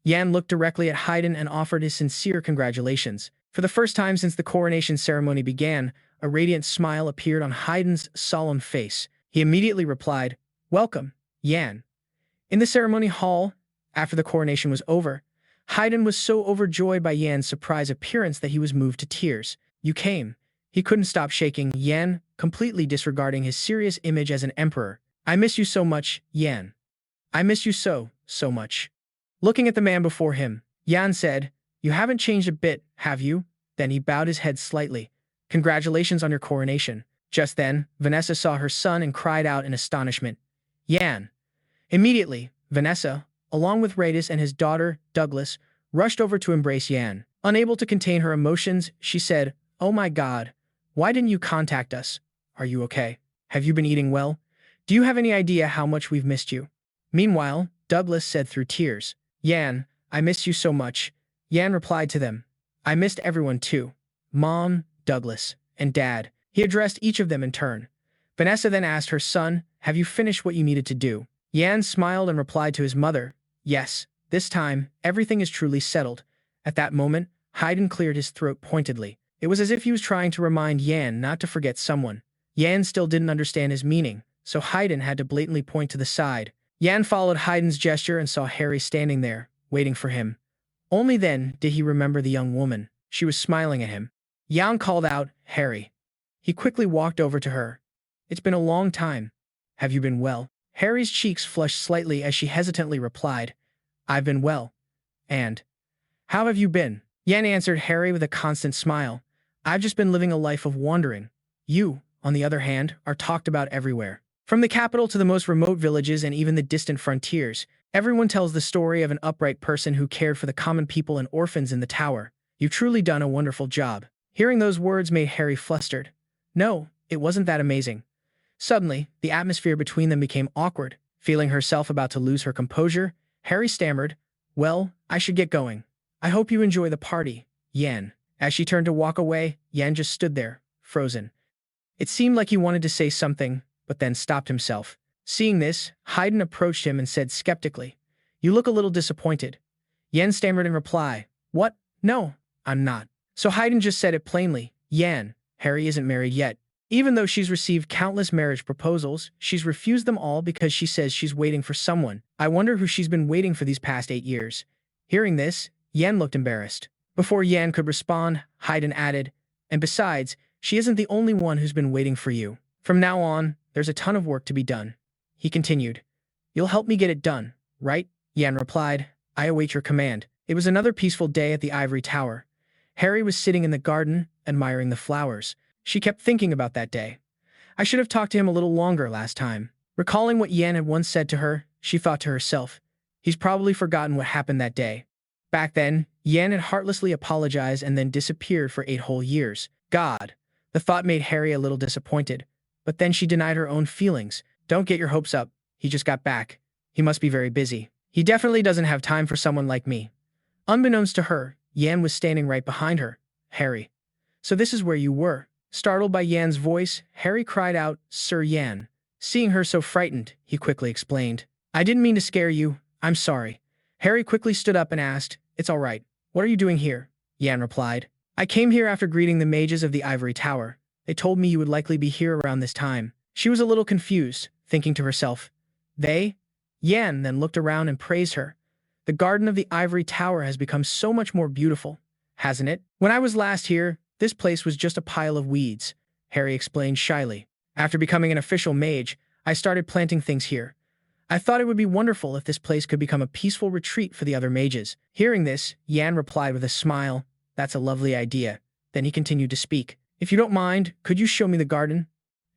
Yan looked directly at Hayden and offered his sincere congratulations. For the first time since the coronation ceremony began, a radiant smile appeared on Hayden's solemn face. He immediately replied, "Welcome, Yan." In the ceremony hall, after the coronation was over, Hayden was so overjoyed by Yan's surprise appearance that he was moved to tears. "You came." He couldn't stop shaking Yan, completely disregarding his serious image as an emperor. "I miss you so much, Yan. I miss you so much." Looking at the man before him, Yan said, "You haven't changed a bit, have you?" Then he bowed his head slightly. "Congratulations on your coronation." Just then, Vanessa saw her son and cried out in astonishment, "Yan!" Immediately, Vanessa, along with Radis and his daughter, Douglas, rushed over to embrace Yan. Unable to contain her emotions, she said, "Oh my God, why didn't you contact us? Are you okay? Have you been eating well? Do you have any idea how much we've missed you?" Meanwhile, Douglas said through tears, "Yan, I miss you so much." Yan replied to them, "I missed everyone too. Mom, Douglas, and Dad." He addressed each of them in turn. Vanessa then asked her son, "Have you finished what you needed to do?" Yan smiled and replied to his mother, "Yes, this time, everything is truly settled." At that moment, Haydn cleared his throat pointedly. It was as if he was trying to remind Yan not to forget someone. Yan still didn't understand his meaning, so Haydn had to blatantly point to the side. Yan followed Haydn's gesture and saw Harry standing there, waiting for him. Only then did he remember the young woman. She was smiling at him. Yan called out, "Harry." He quickly walked over to her. "It's been a long time. Have you been well?" Harry's cheeks flushed slightly as she hesitantly replied, "I've been well. And how have you been?" Yan answered Harry with a constant smile. "I've just been living a life of wandering. You, on the other hand, are talked about everywhere. From the capital to the most remote villages and even the distant frontiers, everyone tells the story of an upright person who cared for the common people and orphans in the tower. You've truly done a wonderful job." Hearing those words made Harry flustered. No, it wasn't that amazing. Suddenly, the atmosphere between them became awkward. Feeling herself about to lose her composure, Harry stammered, "Well, I should get going. I hope you enjoy the party, Yan." As she turned to walk away, Yan just stood there, frozen. It seemed like he wanted to say something, but then stopped himself. Seeing this, Haydn approached him and said skeptically, "You look a little disappointed." Yan stammered in reply, "What? No, I'm not." So Haydn just said it plainly, "Yan, Harry isn't married yet. Even though she's received countless marriage proposals, she's refused them all because she says she's waiting for someone. I wonder who she's been waiting for these past 8 years." Hearing this, Yan looked embarrassed. Before Yan could respond, Haydn added, "And besides, she isn't the only one who's been waiting for you. From now on, there's a ton of work to be done." He continued, "You'll help me get it done, right?" Yan replied, "I await your command." It was another peaceful day at the ivory tower. Harry was sitting in the garden, admiring the flowers. She kept thinking about that day. "I should have talked to him a little longer last time." Recalling what Yan had once said to her, she thought to herself, "He's probably forgotten what happened that day." Back then, Yan had heartlessly apologized and then disappeared for 8 whole years. God, the thought made Harry a little disappointed. But then she denied her own feelings. "Don't get your hopes up. He just got back. He must be very busy. He definitely doesn't have time for someone like me." Unbeknownst to her, Yan was standing right behind her. "Harry. So this is where you were." Startled by Yan's voice, Harry cried out, "Sir Yan." Seeing her so frightened, he quickly explained, "I didn't mean to scare you. I'm sorry." Harry quickly stood up and asked, "It's all right. What are you doing here?" Yan replied, "I came here after greeting the mages of the ivory tower. They told me you would likely be here around this time." She was a little confused, thinking to herself, "They?" Yan then looked around and praised her. "The garden of the ivory tower has become so much more beautiful, hasn't it? When I was last here, this place was just a pile of weeds," Harry explained shyly. "After becoming an official mage, I started planting things here. I thought it would be wonderful if this place could become a peaceful retreat for the other mages." Hearing this, Yan replied with a smile, "That's a lovely idea." Then he continued to speak. "If you don't mind, could you show me the garden?"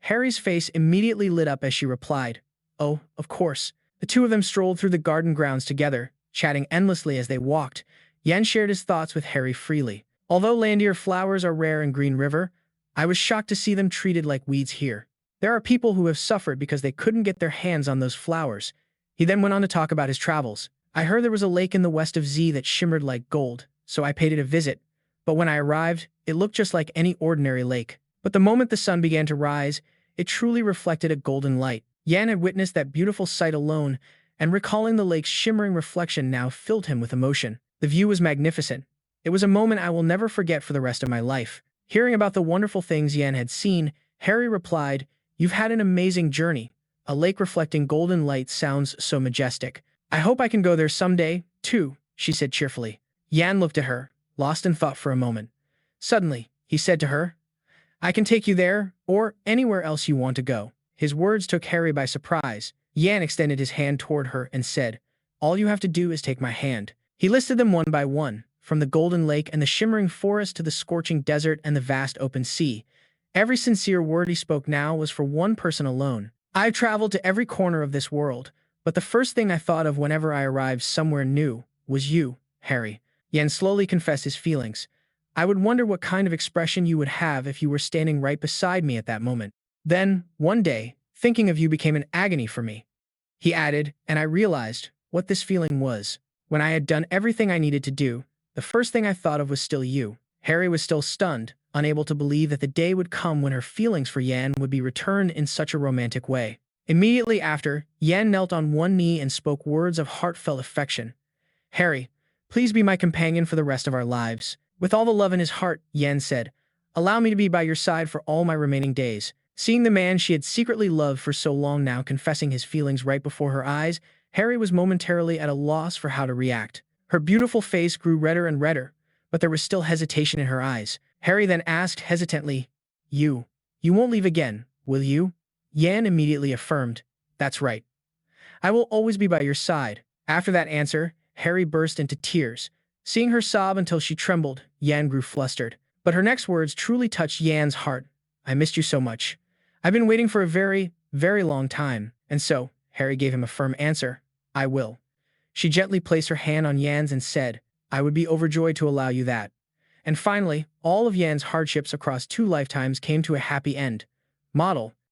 Harry's face immediately lit up as she replied, "Oh, of course." The two of them strolled through the garden grounds together, chatting endlessly as they walked. Yan shared his thoughts with Harry freely. "Although Landier flowers are rare in Green River, I was shocked to see them treated like weeds here. There are people who have suffered because they couldn't get their hands on those flowers." He then went on to talk about his travels. "I heard there was a lake in the west of Z that shimmered like gold, so I paid it a visit. But when I arrived, it looked just like any ordinary lake. But the moment the sun began to rise, it truly reflected a golden light." Yan had witnessed that beautiful sight alone, and recalling the lake's shimmering reflection now filled him with emotion. The view was magnificent. It was a moment I will never forget for the rest of my life. Hearing about the wonderful things Yan had seen, Harry replied, "You've had an amazing journey. A lake reflecting golden light sounds so majestic. I hope I can go there someday, too," she said cheerfully. Yan looked at her, lost in thought for a moment. Suddenly, he said to her, "I can take you there, or anywhere else you want to go." His words took Harry by surprise. Yan extended his hand toward her and said, "All you have to do is take my hand." He listed them one by one, from the golden lake and the shimmering forest to the scorching desert and the vast open sea. Every sincere word he spoke now was for one person alone. "I've traveled to every corner of this world, but the first thing I thought of whenever I arrived somewhere new was you, Harry. Yan slowly confessed his feelings. I would wonder what kind of expression you would have if you were standing right beside me at that moment. Then, one day, thinking of you became an agony for me. He added, and I realized what this feeling was. When I had done everything I needed to do, the first thing I thought of was still you. Harry was still stunned, unable to believe that the day would come when her feelings for Yan would be returned in such a romantic way. Immediately after, Yan knelt on one knee and spoke words of heartfelt affection. Harry, please be my companion for the rest of our lives. With all the love in his heart, Yan said, allow me to be by your side for all my remaining days. Seeing the man she had secretly loved for so long now confessing his feelings right before her eyes, Harry was momentarily at a loss for how to react. Her beautiful face grew redder and redder, but there was still hesitation in her eyes. Harry then asked hesitantly, You won't leave again, will you? Yan immediately affirmed, That's right. I will always be by your side. After that answer, Harry burst into tears. Seeing her sob until she trembled, Yan grew flustered. But her next words truly touched Yan's heart. I missed you so much. I've been waiting for a very, very long time. And so, Harry gave him a firm answer. I will. She gently placed her hand on Yan's and said, I would be overjoyed to allow you that. And finally, all of Yan's hardships across 2 lifetimes came to a happy end. Model.